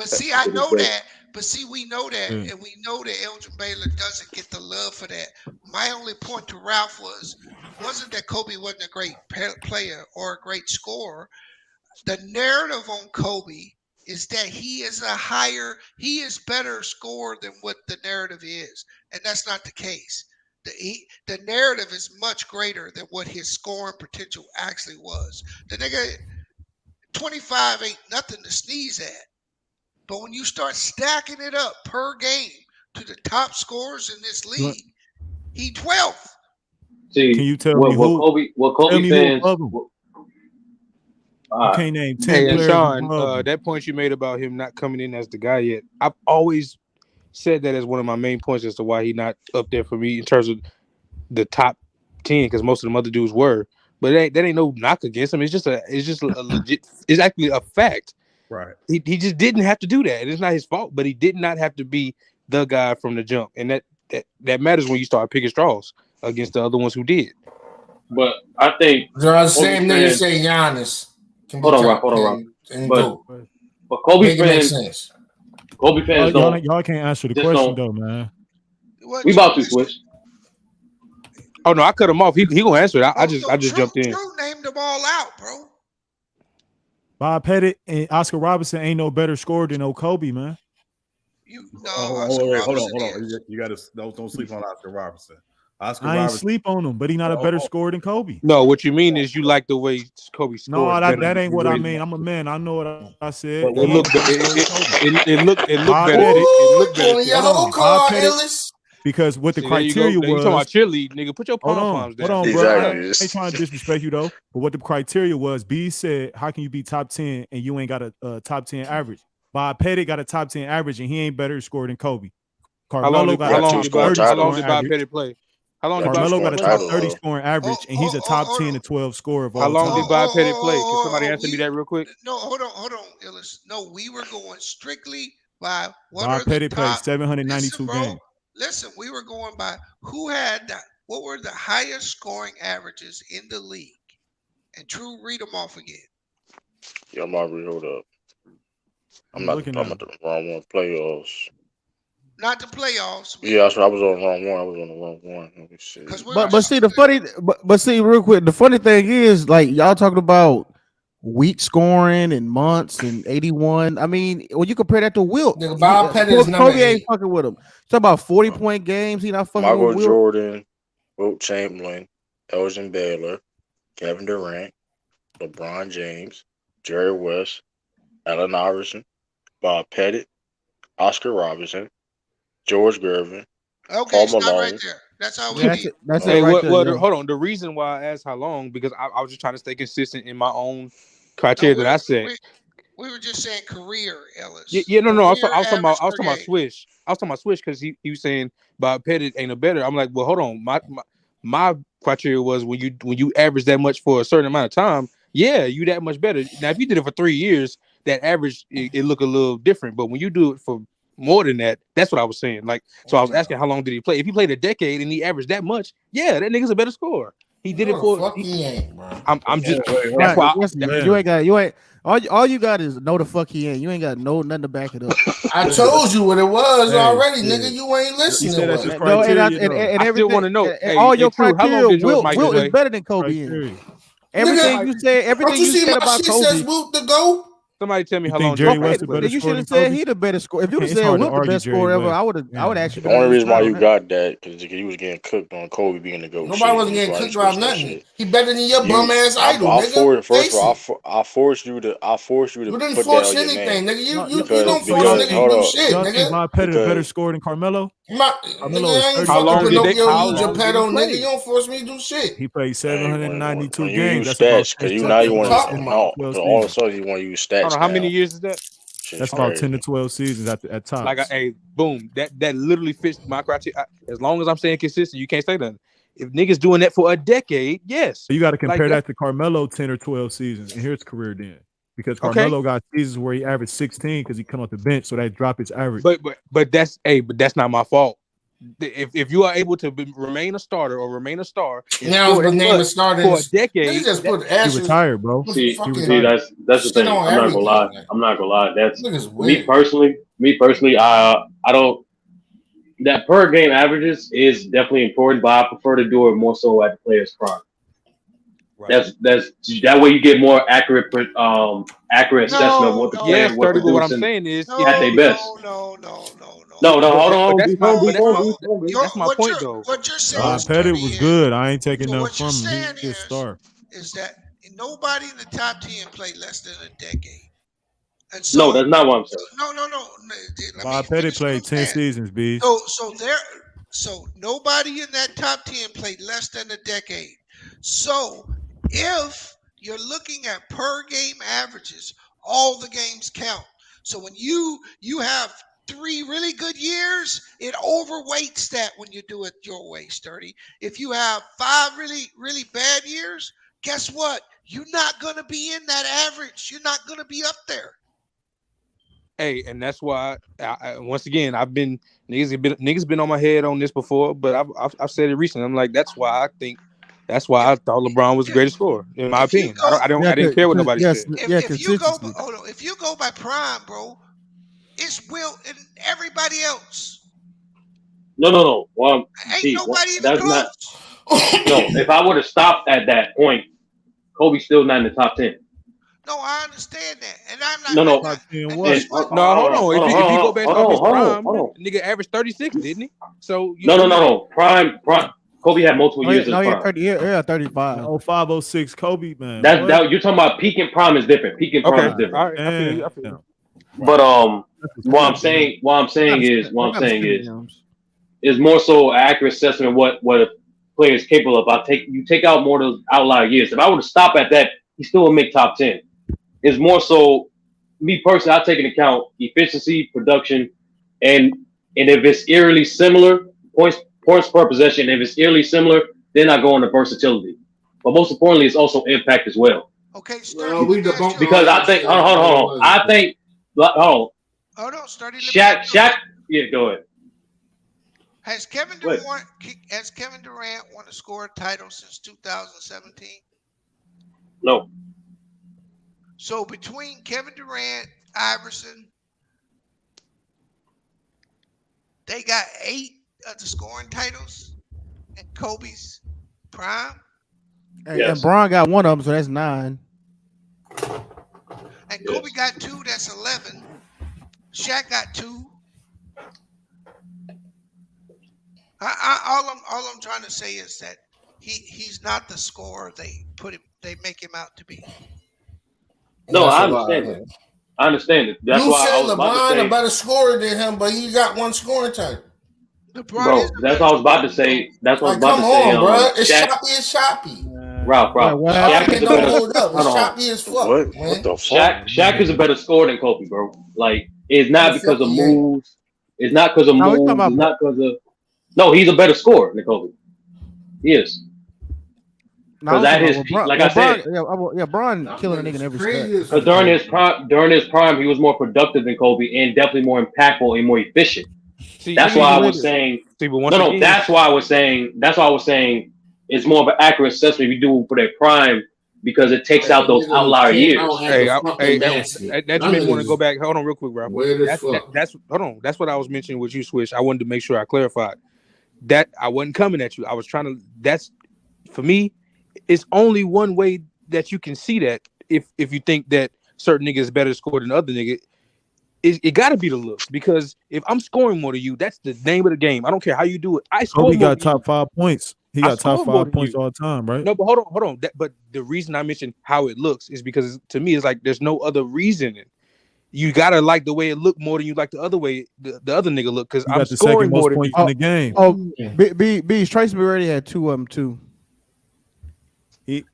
see, I know that. But see, we know that, and we know that Elgin Baylor doesn't get the love for that. My only point to Ralph wasn't that Kobe wasn't a great player or a great scorer. The narrative on Kobe is that he is better scorer than what the narrative is, and that's not the case. The narrative is much greater than what his scoring potential actually was. The nigga 25 ain't nothing to sneeze at. But when you start stacking it up per game to the top scorers in this league, he 12th. See, can you tell me who? What Kobe fans? You can't name 10 players. Sean, that point you made about him not coming in as the guy yet, I've always said that as one of my main points as to why he's not up there for me in terms of the top 10, because most of them other dudes were. But that ain't no knock against him. It's just a legit. It's actually a fact. Right. He just didn't have to do that. It's not his fault, but he did not have to be the guy from the jump, and that matters when you start picking straws against the other ones who did. But I think same nigga say Giannis. Hold on, Rob. But Kobe fans, y'all can't answer the question though, man. We about to switch. Oh no, I cut him off. He gonna answer it. I just jumped in. Drew named them all out, bro. Bob Pettit and Oscar Robertson ain't no better scorer than Kobe, man. Hold on. You gotta don't sleep on Oscar Robertson. I ain't sleep on him, but he's not a better scorer than Kobe. No, what you mean is you like the way Kobe scored. No, that ain't what I mean. I'm a man. I know what I said. It looked better. Because what the criteria was, you talking about cheerlead, nigga. Put your palms down. Hold on, bro. I ain't trying to disrespect you though. But what the criteria was, B said, how can you be top 10 and you ain't got a top 10 average? Bob Pettit got a top 10 average and he ain't better scored than Kobe. Carmelo got a top 30 How long did Bob Pettit play? Carmelo got a top 30 scoring average and he's a top 10 to 12 scorer of all time. How long did Bob Pettit play? Can somebody answer me that real quick? No, hold on, Illis. No, we were going strictly by what Bob Pettit played 792 games. Listen, we were going by what were the highest scoring averages in the league. And Drew, read them off again. Yeah, I'm already hold up. I'm not talking about the wrong one playoffs. not the playoffs. Yeah, that's right. I was on the wrong one. I was on the wrong one. Let me see. But see the funny, but see real quick, the funny thing is like y'all talking about week scoring and months and 81. I mean, when you compare that to Wilt, Nigga, Bob Pettit is number Kobe ain't 8. fucking with him. Talk about 40-point games. He not fucking Michael with Wilt. Jordan, Wilt Chamberlain, Elgin Baylor, Kevin Durant, LeBron James, Jerry West, Allen Iverson, Bob Pettit, Oscar Robertson, George Gervin, Okay, Paul stop Malone. right there. That's all we That's need. it. That's Hey, it right there. Yeah. hold on. The reason why I asked how long because I was just trying to stay consistent in my own No, criteria that I said. we were just saying career, Ellis. Yeah, no. I was Career talking about average per game. Swish. I was talking about Swish because he was saying Bob Pettit ain't no better. I'm like, well, hold on. My criteria was when you average that much for a certain amount of time, yeah, you that much better. Now, if you did it for 3 years, that average it look a little different. But when you do it for more than that, that's what I was saying. Like, so I was asking how long did he play? If he played a decade and he averaged that much, yeah, that nigga's a better scorer. He did it No, for. fuck he ain't, bro. I'm just. That's Right, why. listen, you ain't all you got is no the fuck he ain't. You ain't got nothing to back it up. I told you what it was Hey, already, yeah. nigga. You ain't He listening. said that's his No, and criteria. though. and I still everything. want to know. And Hey, all your True, how long criteria, did George Wilt Michael is play? better than Kobe. Criteria. Everything you said, Don't everything you you see said my about shit Kobe. says Wilt the GOAT? Somebody tell me You how think long Jerry George West Michael a played. better Then you scorer should than have said Kobe? he the better scorer. If you would have It's said hard to Wilt the argue best Jerry scorer ever, West. I would Yeah. actually The been only on his reason why side on you that. got that because he was getting cooked on Kobe being the GOAT. Nobody wasn't That's getting why cooked you about switched that nothing. shit. He better than your bum ass idol, I nigga. forced first of Face all, it. I forced you to You didn't put that force on your anything, name nigga. You because don't force niggas to hold do up shit, Y'all think nigga. Bob Pettit a better because scorer than Carmelo? Nigga, Carmelo is I ain't 30 How fucking long did Pinocchio how and long did he Geppetto, nigga. play? You don't force me to do shit. He played hey, 792 when you games. use That's about stats 10, because you 10 now to you 12 want Talking seasons. about. no 12 because all of a seasons. sudden you want to use I don't stats know how many now. years is that. Shit's That's about 10 to crazy. 12 seasons at tops. Like, hey, boom, that literally fits my criteria. As long as I'm staying consistent, you can't say nothing. If niggas doing that for a decade, yes. You got to Like compare that to Carmelo 10 or 12 seasons and his career then. Because okay, Carmelo got seasons where he averaged 16 because he come off the bench, so that dropped his average. but that's not my fault. If you are able to remain a starter or remain a star and Now score the that name much is starting. for a Nigga decade, just put He ashes. retired, bro. See, He Fucking see, retired. that's the shit thing. on I'm not gonna lie. everything. I'm not gonna lie. That's Niggas me weird. personally. I don't. That per game averages is definitely important, but I prefer to do it more so at the player's prime. right? That's that way you get more accurate assessment of what the Yeah, player was sturdy. But what I'm producing saying is, at their best. No, hold but on, that's my before, that's my point though. What you're saying, Bob Pettit Sturdy, was is good. I ain't taking so nothing what you're from him. saying He's a star. is that nobody in the top 10 played less than a decade. And No, so that's not what I'm saying. no. Let me Bob Pettit finish what I'm played 10 saying. seasons, B. So nobody in that top 10 played less than a decade. So if you're looking at per game averages, all the games count. So when you have 3 really good years, it overweights that when you do it your way, Sturdy. If you have 5 really bad years, guess what? You're not going to be in that average. You're not going to be up there. Hey, and that's why once again niggas been on my head on this before, but I've said it recently. I'm like, that's why I thought LeBron was the greatest scorer in my opinion. I didn't care what nobody said. If you go by prime, bro, it's Will and everybody else. No. Well, Ain't nobody even that's close. not. No, if I would have stopped at that point, Kobe's still not in the top 10. No, I understand that, and I'm not. No. Top 10 And, what? No, hold on. If you go based off his prime, hold on. nigga averaged 36, didn't he? So No. Prime. Kobe had multiple years in prime. 35. 05, 06 Kobe, man. That you're talking about peak and prime is different. Peak and prime is different. All right, I feel you. But what I'm saying is more so an accurate assessment of what a player is capable of. You take out more of those outlier years. If I were to stop at that, he still would make top 10. It's more so me personally. I take into account efficiency, production, and if it's eerily similar points per possession. If it's eerily similar, then I go on the versatility. But most importantly, it's also impact as well. Okay, because I think hold on. I think hold on, Sturdy. Shaq. Yeah, go ahead. Has Kevin Durant won a score title since 2017? No. So between Kevin Durant, Iverson, they got 8 of the scoring titles in Kobe's prime. And Bron got one of them, so that's 9. And Kobe got 2, that's 11. Shaq got 2. All I'm trying to say is that he's not the scorer they make him out to be. No, I understand that. I understand it. That's you why I say was about to LeBron say, a better scorer than him, but he got 1 scoring title. bro. That's what I was about to say. That's what I was about Come to say. on, bro. It's Shaq, choppy as choppy. Ralph. Shaq is a Don't better. hold up. It's Hold on. choppy as fuck, What? man. What the fuck? Shaq is a better scorer than Kobe, bro. Like, it's not The because fuck of he ain't. moves. It's not because of No, we moves. talking about It's not because of. No, he's a better scorer than Kobe. He is. Because at his peak, like I said, Bron killing a nigga in every step. because during his prime, he was more productive than Kobe and definitely more impactful and more efficient. That's why I was saying. That's why I was saying. That's why I was saying. It's more of an accurate assessment you do for their prime because it takes out those outlier years. That made me want to go back. Hold on, real quick, Ralph. That's hold on. That's what I was mentioning with you, Swish. I wanted to make sure I clarified that I wasn't coming at you. I was trying to. That's for me. It's only one way that you can see that if you think that certain nigga is better scored than other nigga. It got to be the looks because if I'm scoring more than you, that's the name of the game. I don't care how you do it. I score Kobe more got than top 5 points. He got top 5 points all the time, right? No, but hold on. But the reason I mentioned how it looks is because to me it's like there's no other reason. You gotta like the way it looked more than you like the other way the other nigga look because I'm got the scoring second more most than points you. in the game. Tracy already had 2 of them too. The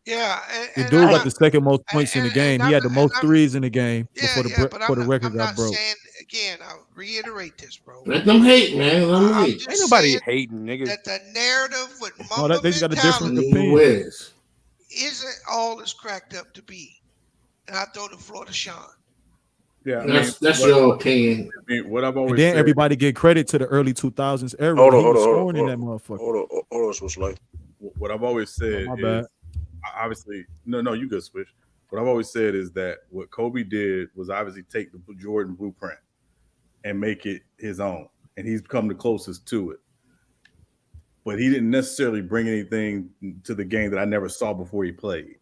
and dude got the second most points in the game. He had the most threes in the game before the record got broke. Again, I'll reiterate this, bro. Let them hate, man. Let them hate. Ain't nobody hating, nigga. That the narrative with No, Mamba they just got a different mentality opinion. isn't all it's cracked up to be. And I throw the floor to Sean. Yeah, that's your opinion. I mean, what I've always And then said, everybody get credit to the early 2000s era. Hold on, He was hold on, scoring in that motherfucker. Hold on, Switch like. what I've always said my is bad. obviously no, you good, Switch. What I've always said is that what Kobe did was obviously take the Jordan blueprint and make it his own, and he's become the closest to it. But he didn't necessarily bring anything to the game that I never saw before he played.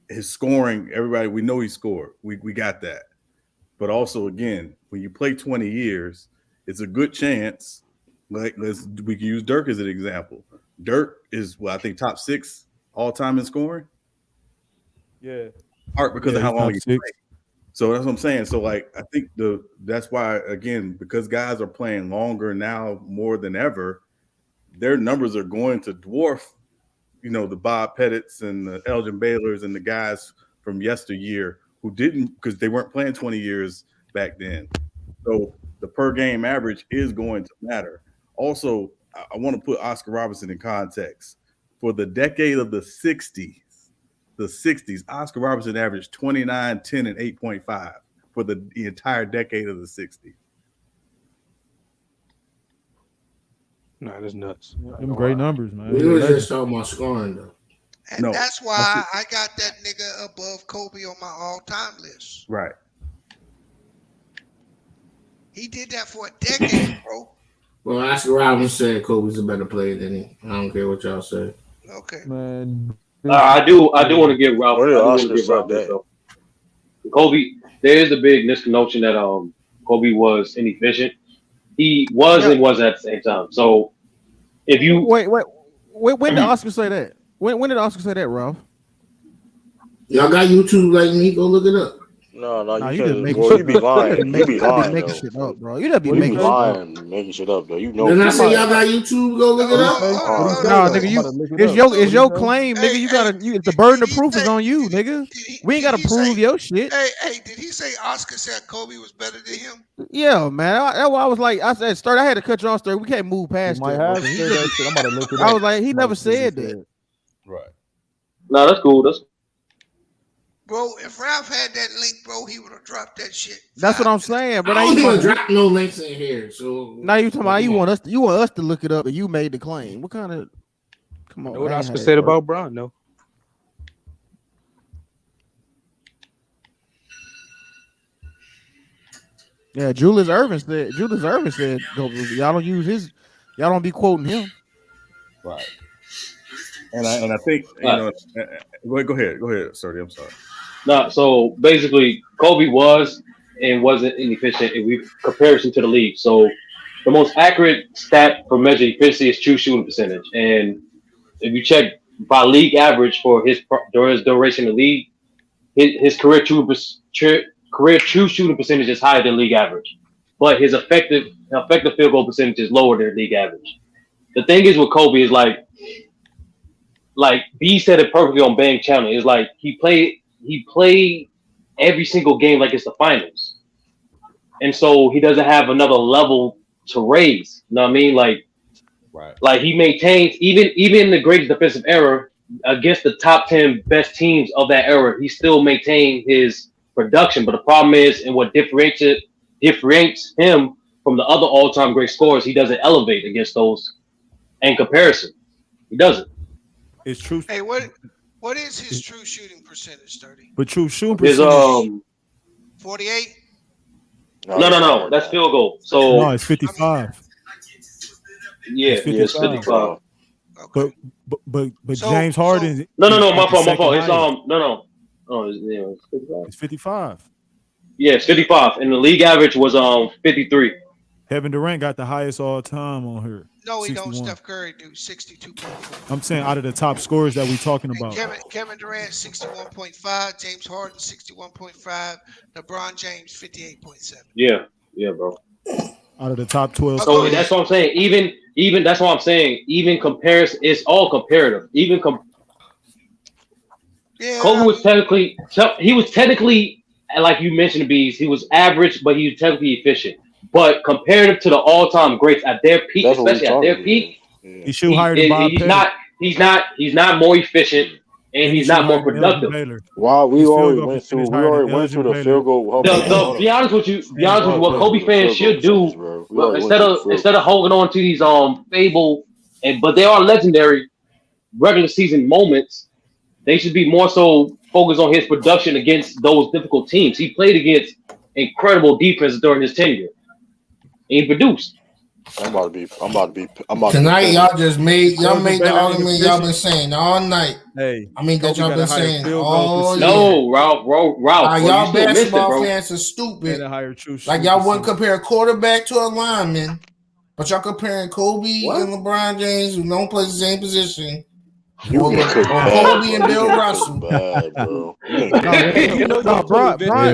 His scoring, everybody, we know he scored. We got that. But also, again, when you play 20 years, it's a good chance. Like we can use Dirk as an example. Dirk is, I think top 6 all time in scoring. Yeah. Part because of how long he played. played. So that's what I'm saying. So like I think that's why, again, because guys are playing longer now more than ever, their numbers are going to dwarf, the Bob Pettits and the Elgin Baylors and the guys from yesteryear who didn't, because they weren't playing 20 years back then. So the per game average is going to matter. Also, I want to put Oscar Robertson in context. For the decade of the 60s, Oscar Robertson averaged 29, 10, and 8.5 for the entire decade of the 60s. Nah, that's nuts. Them great numbers, man. We were just talking about scoring, though. And that's why I got that nigga above Kobe on my all-time list. Right. He did that for a decade, bro. Well, Oscar Robertson said Kobe's a better player than he. I don't care what y'all say. Okay. Man. I do want to give Ralph. Kobe, there is a big misnotion that Kobe was inefficient. He was and wasn't at the same time. So if you wait, when did Oscar say that? When did Oscar say that, Ralph? Y'all got YouTube like me? Go look it up. No, you can't. just Bro, you be lying. You be lying, making though. shit up, bro. You just be You making be shit lying, up. making shit up, though. You know. Didn't I say y'all got YouTube? Go look it up. No, nigga, it's your claim, nigga. You gotta, the burden of proof is on you, nigga. We ain't gotta prove your shit. Hey, did he say Oscar said Kobe was better than him? Yeah, man. That's why I was like, I said, Sturt, I had to cut you off, Sturt. We can't move past might that. have Bro. said that shit. I'm about to look it I up. was like, he never said that. Right. No, that's cool. Bro, if Ralph had that link, bro, he would have dropped that shit. That's what I'm saying. But I don't even drop no links in here. So now you talking about you want us to look it up and you made the claim. What kind of come on? Know what Oscar said about Bron, no. Yeah, Julius Erving said, y'all don't use his, y'all don't be quoting him. Right. And I think go ahead, Sturdy. I'm sorry. No, so basically, Kobe was and wasn't inefficient in comparison to the league. So the most accurate stat for measuring efficiency is true shooting percentage. And if you check by league average for during his duration in the league, his career true shooting percentage is higher than league average, but his effective field goal percentage is lower than league average. The thing is with Kobe is like B said it perfectly on Bang Channel. It's like he played every single game like it's the finals, and so he doesn't have another level to raise. You know what I mean? Like he maintains even in the greatest defensive era against the top 10 best teams of that era, he still maintained his production. But the problem is, and what differentiates him from the other all-time great scorers, he doesn't elevate against those in comparison. He doesn't. It's true. Hey, what is his true shooting percentage, 30? But true shooting percentage 48? No. That's field goal. So no, it's 55. Yeah, it's 55. But James Harden. No. My fault. It's no. Oh, it's 55. It's 55. Yeah, it's 55, and the league average was 53. Kevin Durant got the highest all time on her. No, he 61. don't. Steph Curry do 62.4. I'm saying out of the top scorers that we talking about. Kevin Durant 61.5, James Harden 61.5, LeBron James 58.7. Yeah, bro. Out of the top 12. So that's what I'm saying. Even that's what I'm saying. Even comparison, it's all comparative. Kobe was technically, like you mentioned, Bees, he was average, but he was technically efficient. But comparative to the all-time greats at their peak, especially at their peak, he shoot higher than Bob Pettit. He's not more efficient, and he's not more productive. Wow, we already went through the field goal. To be honest with you, what Kobe fans should do instead of holding on to these fable but they are legendary regular season moments, they should be more so focused on his production against those difficult teams. He played against incredible defense during his tenure. And he produced. I'm about to be. Tonight, y'all just made the argument y'all been saying all night. Hey, that y'all been saying all year. No, Ralph. Y'all basketball fans are stupid. Like y'all wouldn't compare a quarterback to a lineman, but y'all comparing Kobe and LeBron James, who don't play the same position. Kobe and Bill Russell. Bad, bro.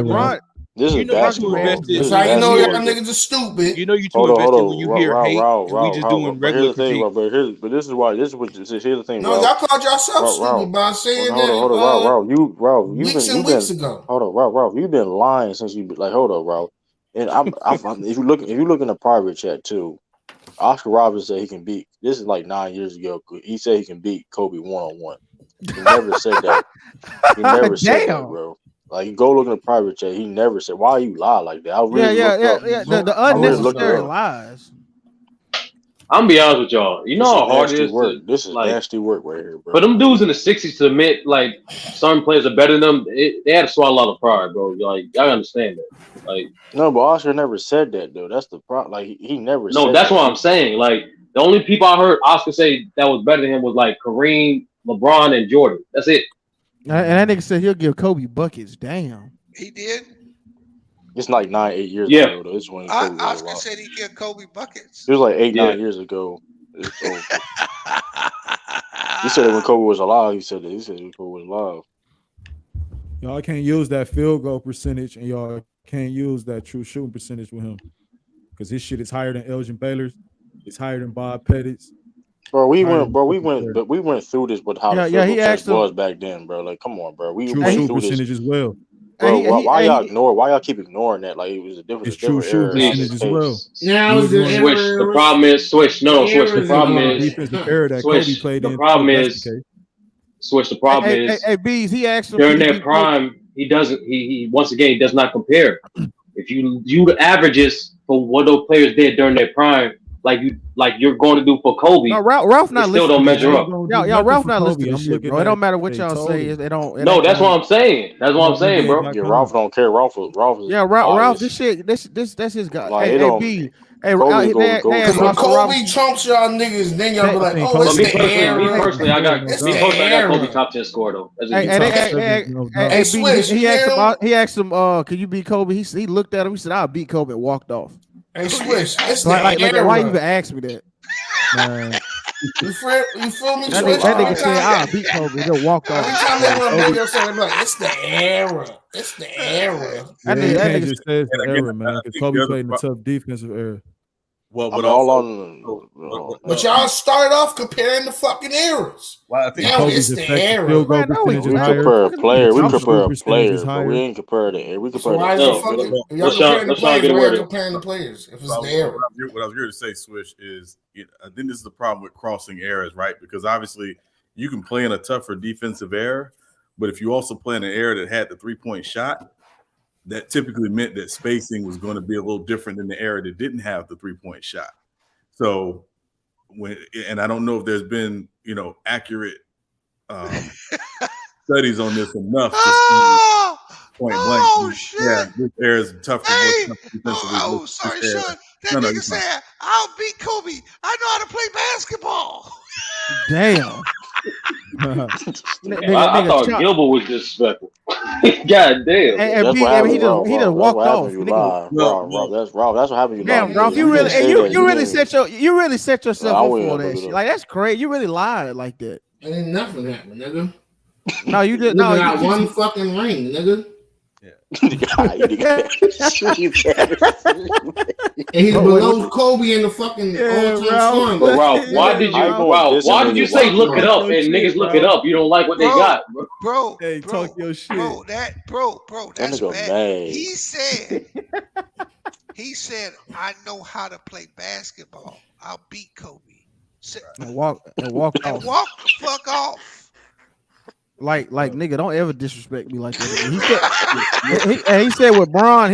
Brian. This is basketball. That's how you know y'all niggas are stupid. You know you too invested when you hear hate, and we just doing regular critique. But this is why. Here's the thing. No, y'all called yourself stupid by saying that. Ralph, weeks ago. Hold on, Ralph, you've been lying since you hold up, Ralph. And if you look in the private chat too, Oscar Robertson said he can beat. This is like 9 years ago. He said he can beat Kobe 1-on-1. He never said that. He never said that, bro. Like, you go look in the private chat. He never said, "Why you lie like that?" I really The unnecessary lies. I'm gonna be honest with y'all. You know how hard it is. This is nasty work right here, bro. For them dudes in the '60s to admit like some players are better than them, they had to swallow a lot of pride, bro. Like, I understand that. Like, no, but Oscar never said that though. That's the problem. Like, he never. No, said that's that. what I'm saying. Like, the only people I heard Oscar say that was better than him was like Kareem, LeBron, and Jordan. That's it. And that nigga said he'll give Kobe buckets. Damn. He did. It's like 8 years ago though. This when Oscar said he give Kobe buckets. It was like 9 years ago. He said it when Kobe was alive. He said when Kobe was alive. Y'all can't use that field goal percentage, and y'all can't use that true shooting percentage with him, because his shit is higher than Elgin Baylor's. It's higher than Bob Pettit's. Bro, we went through this with how the field goal was back then, bro. Like, come on, bro. We true went shooting through percentage this as well. Bro, why y'all keep ignoring that? Like, it was a different. It's true shooting percentage as well. Switch. The problem is switch. No, switch. The problem is switch. The problem is switch. The problem is Bees. He asked him during their prime. He doesn't. He once again does not compare. If you the averages for what those players did during their prime, like you're going to do for Kobe, no, Ralph not it still listening. don't measure up. Y'all, Ralph not listening to this shit, bro. It don't matter what y'all say. It don't. No, that's what I'm saying. That's what I'm saying, bro. Yeah, Ralph don't care. Ralph is Yeah, Ralph. This shit. This that's his guy. Like, Hey, B. Hey, Kobe Because when Kobe trumps y'all niggas, then y'all be like, oh, it's the era. Me personally, I got Kobe top 10 score though. Hey, Swish, he asked him, can you beat Kobe? He looked at him. He said, I'll beat Kobe and walked off. Hey, Swish, it's like, the era. Why you even ask me that? You feel me? That nigga said, I'll beat Kobe. He'll walk off. Every time they want to make something like, it's the era. It's the era. That nigga just says the era, man. Because Kobe played in a tough defensive era. Well, but but y'all started off comparing the fucking eras. Well, I think now Kobe's it's the effective era. field goal percentage is higher. compare a player. We compare a player, is but higher. we ain't compare the era. We compare So why is it fucking? Y'all comparing the players. Why y'all comparing the players? If it's the era. What I was here to say, Swish, is I think this is the problem with crossing eras, right? Because obviously you can play in a tougher defensive era, but if you also play in an era that had the 3-point shot, that typically meant that spacing was going to be a little different than the era that didn't have the 3-point shot. So and I don't know if there's been, accurate studies on this enough to see point blank. Oh shit! Yeah, this era is tougher. Hey, more sorry, Sean. That nigga said, "I'll beat Kobe. I know how to play basketball." Damn. I thought Gilbert was disrespectful. God damn. That's what happened. He just walked off. That's what happened. You damn, Ralph, you really set yourself up for that shit. Like that's crazy. You really lied like that. Ain't nothing happened, nigga. No, you just no. Got one fucking ring, nigga. And he's below Kobe in the fucking all-time scoring. But Ralph, why did you say look it up and niggas look it up? You don't like what they got, bro. Hey, talk your shit, bro. That's bad. He said, I know how to play basketball. I'll beat Kobe. And walk off. Walk the fuck off. Like nigga, don't ever disrespect me like that. He said with Bron,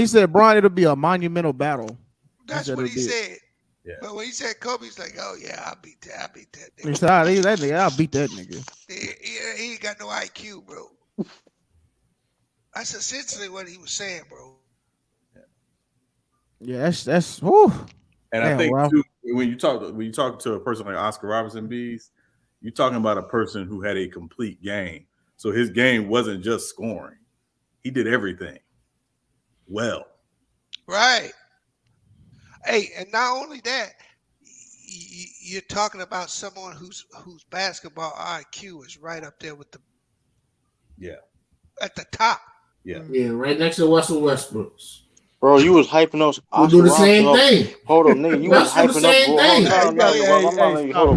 it'll be a monumental battle. That's what he said. Yeah. But when he said Kobe, he's like, oh yeah, I'll beat that nigga. He said, I'll beat that nigga. He ain't got no IQ, bro. That's essentially what he was saying, bro. Yeah, that's whew. And I think too, when you talk to a person like Oscar Robertson, Bees, you're talking about a person who had a complete game. So his game wasn't just scoring. He did everything well. Right. Hey, and not only that, you're talking about someone whose basketball IQ is right up there with at the top. Yeah, right next to Russell Westbrook's. Bro, you was hyping us. We'll do the same thing. Hold on, nigga. You was hyping up. Hold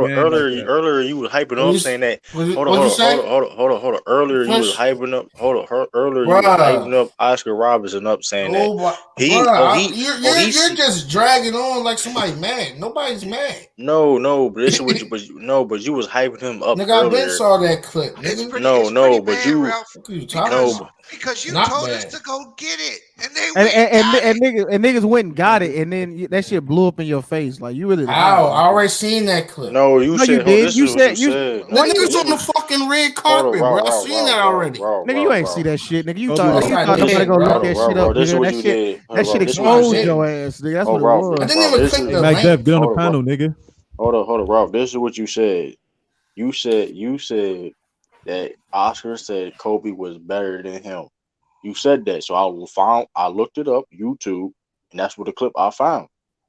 on. Earlier, you was hyping up saying that. Hold on. Earlier, you was hyping up. Earlier, you was hyping up Oscar Robertson up saying that. You're just dragging on like somebody mad. Nobody's mad. No, but this is what but you was hyping him up. Nigga, I been saw that clip. No, but you. Because you told us to go get it, and niggas went and got it, and then that shit blew up in your face. Like you really. I already seen that clip. No, you said. You said. The niggas on the fucking red carpet, bro. I seen that already. Nigga, you ain't see that shit, nigga. You thought nobody gonna look that shit up. That shit exposed your ass, nigga. That's what it was. I didn't even click the link. Get on the panel, nigga. Hold on, Ralph. This is what you said. You said that Oscar said Kobe was better than him. You said that, so I looked it up, YouTube, and that's what the clip I found.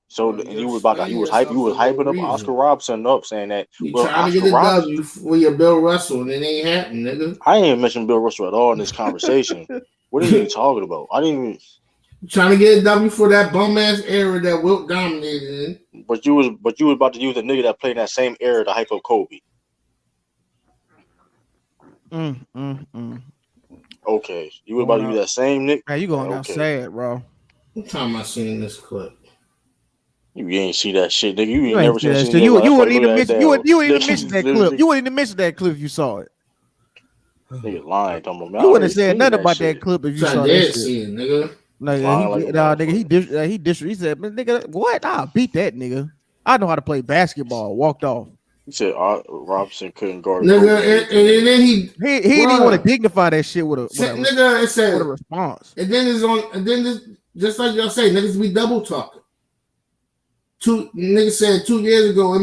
So and you was hyping up Oscar Robertson up, saying that trying to get a W for your Bill Russell, and it ain't happening, nigga. I ain't even mentioned Bill Russell at all in this conversation. What are you talking about? I didn't even trying to get a W for that bum ass era that Wilt dominated in. But you was about to use a nigga that played in that same era to hype up Kobe. Okay, you were about to use that same Nick. Man, you going out sad, bro. What time I seen this clip? You ain't see that shit, nigga. You ain't never seen that shit. You wouldn't even mention. You wouldn't mention that clip. You wouldn't even mention that clip if you saw it. Nigga lying, you wouldn't have said nothing about that clip if you saw that shit. See it, nigga. Like he said, "Man, nigga, what? I'll beat that nigga. I know how to play basketball." Walked off. He said Robinson couldn't guard Nigga, and then he didn't even want to dignify that shit with a nigga. It said with a response. And then it's on. And then this, just like y'all say, niggas be double talking. Niggas said 2 years ago.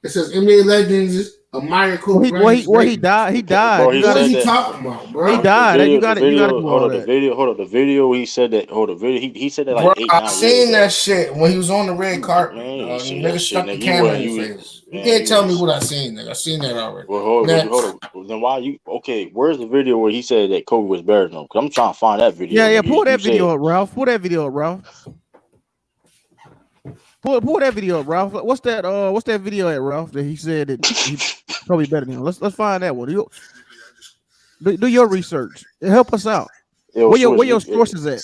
It says NBA legends admire Kobe Bryant. Well, he died. He died. Bro, what is he talking about, bro? He died. You got to hold up. The video. He said that. Hold up. He said that like bro, 8-9 I years seen ago. that shit when he was on the red carpet. Nigga stuck the camera in his face. You can't tell me what I seen, nigga. I seen that already. Well, hold up. Then why you? Okay, where's the video where he said that Kobe was better than him? Because I'm trying to find that video. Yeah. Pull that video up, Ralph. Pull that video up, Ralph. Pull that video up, Ralph. What's that video at, Ralph? That he said that he's probably better than him. Let's find that one. Do your research. Help us out. Where your sources at?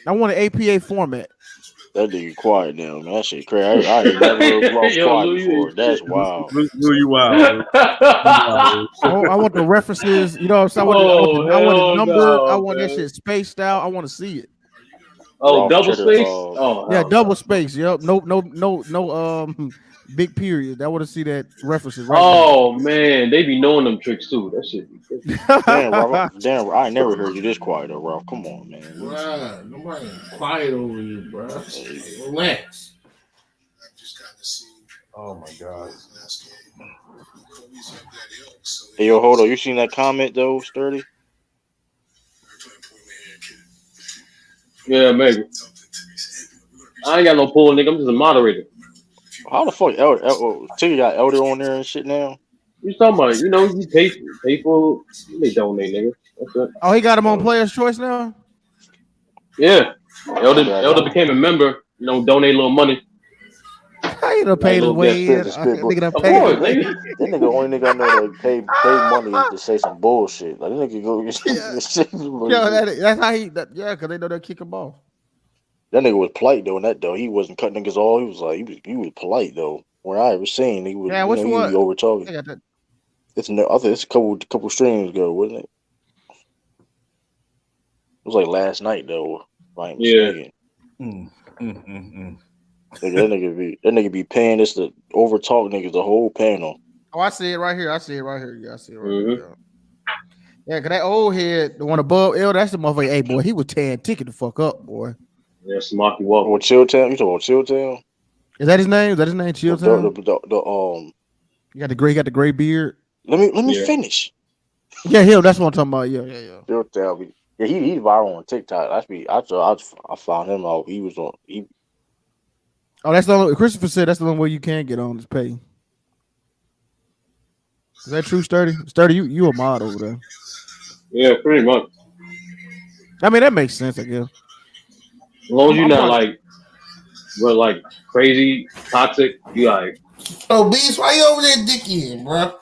I want an APA format. That nigga quiet now, man. That shit crazy. I ain't never heard Ralph quiet before. That's wild. You wild. I want the references. You know what I'm saying? I want the number. I want that shit spaced out. I want to see it. Oh, double space. Oh, yeah, double space. Yep. No. Big period. I want to see that references. Right now. Man, they be knowing them tricks too. That shit. Damn, I ain't never heard you this quiet though, Ralph. Come on, man. Bruh, nobody quiet over you, bro. Relax. Oh my god. Hey, yo, hold on. You seen that comment though, Sturdy? Yeah, maybe. I ain't got no pull, nigga. I'm just a moderator. How the fuck Tiggy got Elder on there and shit now? You talking about? You know, you pay for they donate, nigga. That's it. Oh, he got him on Player's Choice now. Yeah, Elder became a member. You know, donate a little money. How you done paid his way in? Nigga done paid his way in. That nigga only nigga I know that pay money to say some bullshit. Like that nigga go that's how he. Because they know they'll kick him off. That nigga was polite though. In that though, he wasn't cutting niggas off. He was like he was polite though. Where I ever seen he was, he was over talking. I think it's a couple streams ago, wasn't it? It was like last night though. If I ain't mistaken. That nigga be paying us to over talk niggas the whole panel. Oh, I see it right here. Yeah, I see it right here. Yeah, cause that old head, the one above L, that's the motherfucker. Hey boy, he was tearing ticket the fuck up, boy. Yeah, Smoky Walker. What Chilltown? You talking about Chilltown? Is that his name? Chilltown? You got the gray beard. Let me finish. Yeah, him. That's what I'm talking about. Yeah. Chilltown. Yeah, he's viral on TikTok. I found him out. He was on. Oh, that's the only. Christopher said that's the only way you can get on is pay. Is that true, Sturdy? Sturdy, you a mod over there? Yeah, pretty much. I mean, that makes sense, I guess. As long as you're not like crazy, toxic, you like. Oh, Beast, why you over there dicking, bro?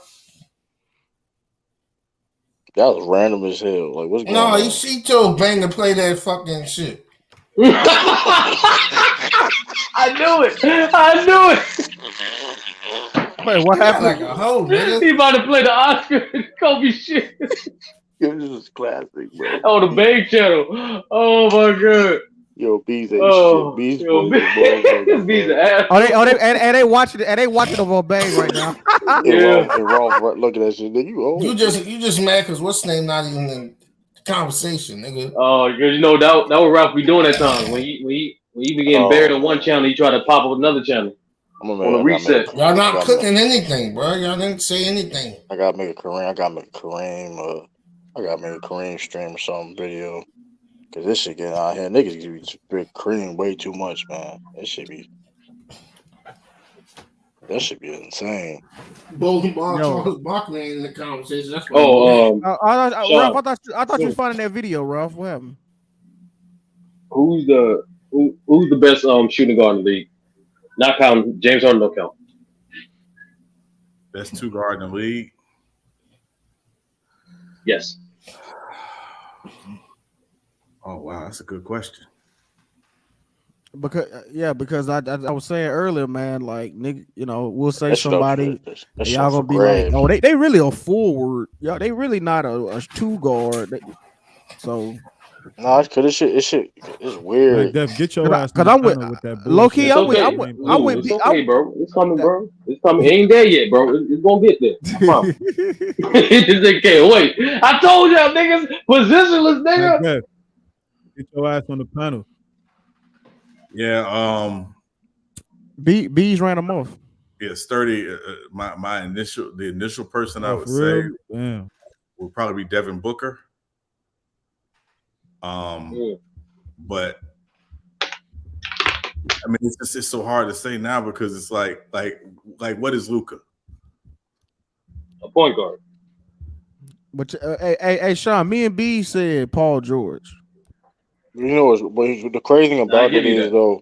That was random as hell. Like, what's going on? No, you see Joe Bang to play that fucking shit. I knew it. Wait, what happened? Like a hoe, nigga. He about to play the Oscar Kobe shit. This is classic, bro. On the Bang channel. Oh my god. Yo, Bees ain't shit. Bees Bees ass. They watching it. And they watching it on Bang right now. And Rolf look at that shit. You just mad because what's name not even in the conversation, nigga. Oh, because you know that what Ralph be doing at times when he be getting buried on one channel, he try to pop up another channel. On a reset. Y'all not cooking anything, bro. Y'all didn't say anything. I gotta make a Kareem. I gotta make a Kareem stream or something video. Cause this shit getting out here. Niggas be Kareem way too much, man. That should be insane. Bolden Ball, Charles Barkley ain't in the conversation. That's Ralph, I thought you was finding that video, Ralph. What happened? Who's the best shooting guard in the league? Not counting James Harden, no count. Best two guard in the league. Yes. Oh wow, that's a good question. Because I was saying earlier, man, like nigga, you know, we'll say somebody, y'all gonna be like, oh, they really a forward, y'all, they really not a two guard. So nah, it's weird. Like, Def, get your ass on because the I'm with panel with that low bullshit. key. It's okay, Lou. It's okay, bro. It's coming, bro. It's coming. It ain't there yet, bro. It's gonna get there. I promise. It just can't wait. I told y'all, niggas, positionless, Like, nigga. Def, get your ass on the panel. Yeah. Bees ran them off. Yeah, sturdy. The initial person I Oh, would for say real? Damn. would probably be Devin Booker. But I mean, it's so hard to say now because it's like what is Luka? A point guard. But hey, Sean, me and B said Paul George. You know, but the crazy thing about it is though.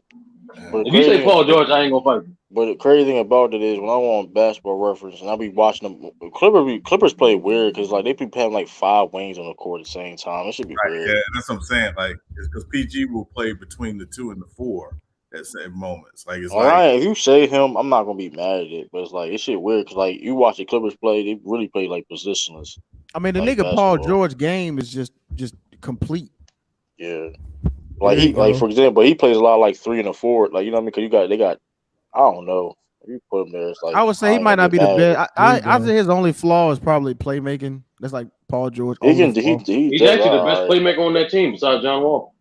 If you say Paul George, I ain't gonna fight you. But the crazy thing about it is when I want Basketball Reference and I be watching them, Clippers play weird because like they be having like 5 wings on the court at the same time. It should be weird. Yeah, that's what I'm saying. Like, it's because PG will play between the 2 and the 4 at certain moments. Like, it's If you say him, I'm not gonna be mad at it. But it's like it's shit weird because like you watch the Clippers play, they really play like positionless. I mean, the like nigga Paul basketball. George game is just complete. Yeah, like for example, he plays a lot like 3 and a 4. Like you know what I mean? Because they got I don't know. If you put him there, it's like I would say he might not be the best. I think his only flaw is probably playmaking. That's like Paul George. He's actually the best playmaker on that team besides John Wall.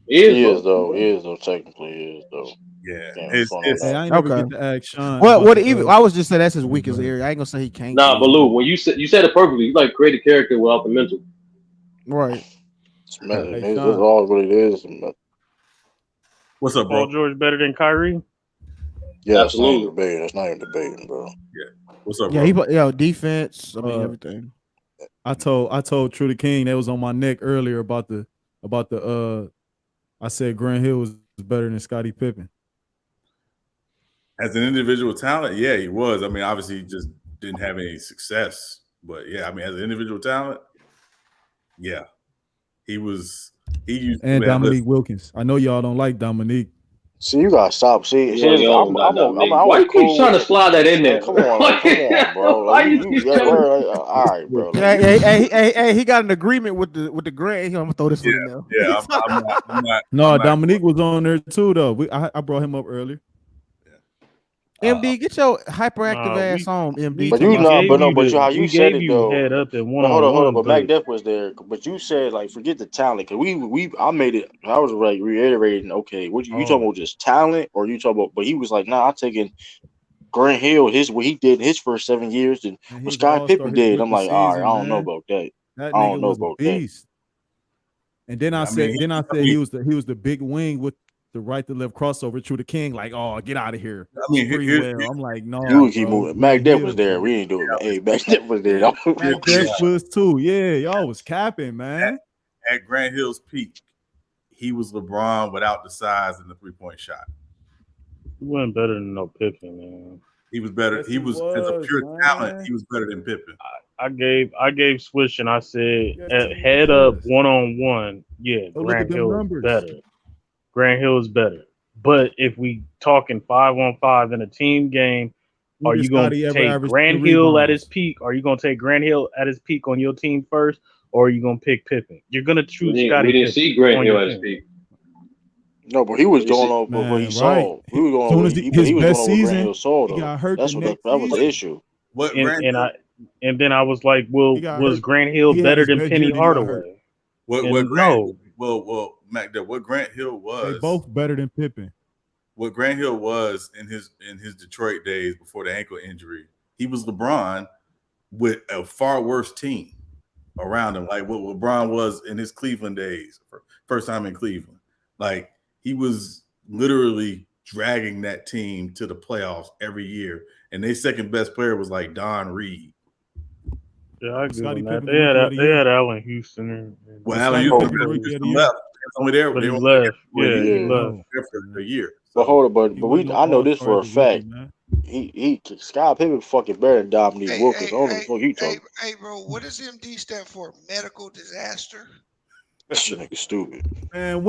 He is though. Technically, he is though. Yeah, Hey, I ain't never get to ask Sean. What even? I was just saying that's his weakest area. I ain't gonna say he can't. Nah, but Lou, when you said it perfectly, you like create a character without the mental. Right. It's all what it is. What's up, Paul George better than Kyrie? Yeah, that's not even debating. That's not even debating, bro. Yeah. What's up, Yeah, bro? defense. I mean everything. I told True the King that was on my neck earlier about the I said Grant Hill was better than Scottie Pippen. As an individual talent, yeah, he was. I mean, obviously, he just didn't have any success. But yeah, I mean, as an individual talent, yeah, he was. He used and Dominique Wilkins. I know y'all don't like Dominique. See, you gotta stop. See, why you keep trying to slide that in there? Come on, bro. Like, all right, bro. Like, Hey, he got an agreement with the Grant. I'm gonna throw this one in there. Yeah, I'm not. No, Dominique was on there too, though. I brought him up earlier. MD, get your hyperactive ass on, MD. But how you said it though. Head up and hold on. But Mac Def was there. But you said like forget the talent because I made it. I was like reiterating. Okay, what you talking about? Just talent, or you talking about? But he was like, nah, I'm taking Grant Hill. What he did in his first 7 years and what Scott Pippen did. I'm like, all right, I don't know about that. That nigga was a beast. And then I said he was the big wing with the right to left crossover to the King, like, oh, get out of here. I mean, I'm like, no. You keep moving. Mac Def was there. We ain't doing it. Hey, Mac Def was there. Mac Def was too. Yeah, y'all was capping, man. At Grant Hill's peak, he was LeBron without the size and the 3-point shot. He wasn't better than no Pippen, man. He was better. Yes, he was as a pure talent. He was better than Pippen. I gave Swish and I said head up 1-on-1. Yeah, Grant Hill is better. Grant Hill is better. But if we talking 5-on-5 in a team game, are you going to take Grant Hill at his peak? Are you going to take Grant Hill at his peak on your team first, or are you going to pick Pippen? You're going to choose Scottie. We didn't see Grant Hill at his peak. No, but he was going on what he saw. He was going on his best season. Grant Hill saw, though. He got hurt. That was the issue. And then I was like, well, was Grant Hill better than Penny Hardaway? Well, Mac, what Grant Hill was, they both better than Pippen. What Grant Hill was in his Detroit days before the ankle injury, he was LeBron with a far worse team around him, like what LeBron was in his Cleveland days, first time in Cleveland. Like he was literally dragging that team to the playoffs every year, and their second best player was like Don Reed. Yeah, I agree on that. They had Allen Houston. Well, Allen Houston left. Only there, but he left. He left for a year. But hold on, but I know this for a fact. He Scott Pippen fucking better than Dominique Wilkins. I don't know what you talking. Hey, bro, what does MD stand for? Medical disaster. That shit nigga stupid. Man,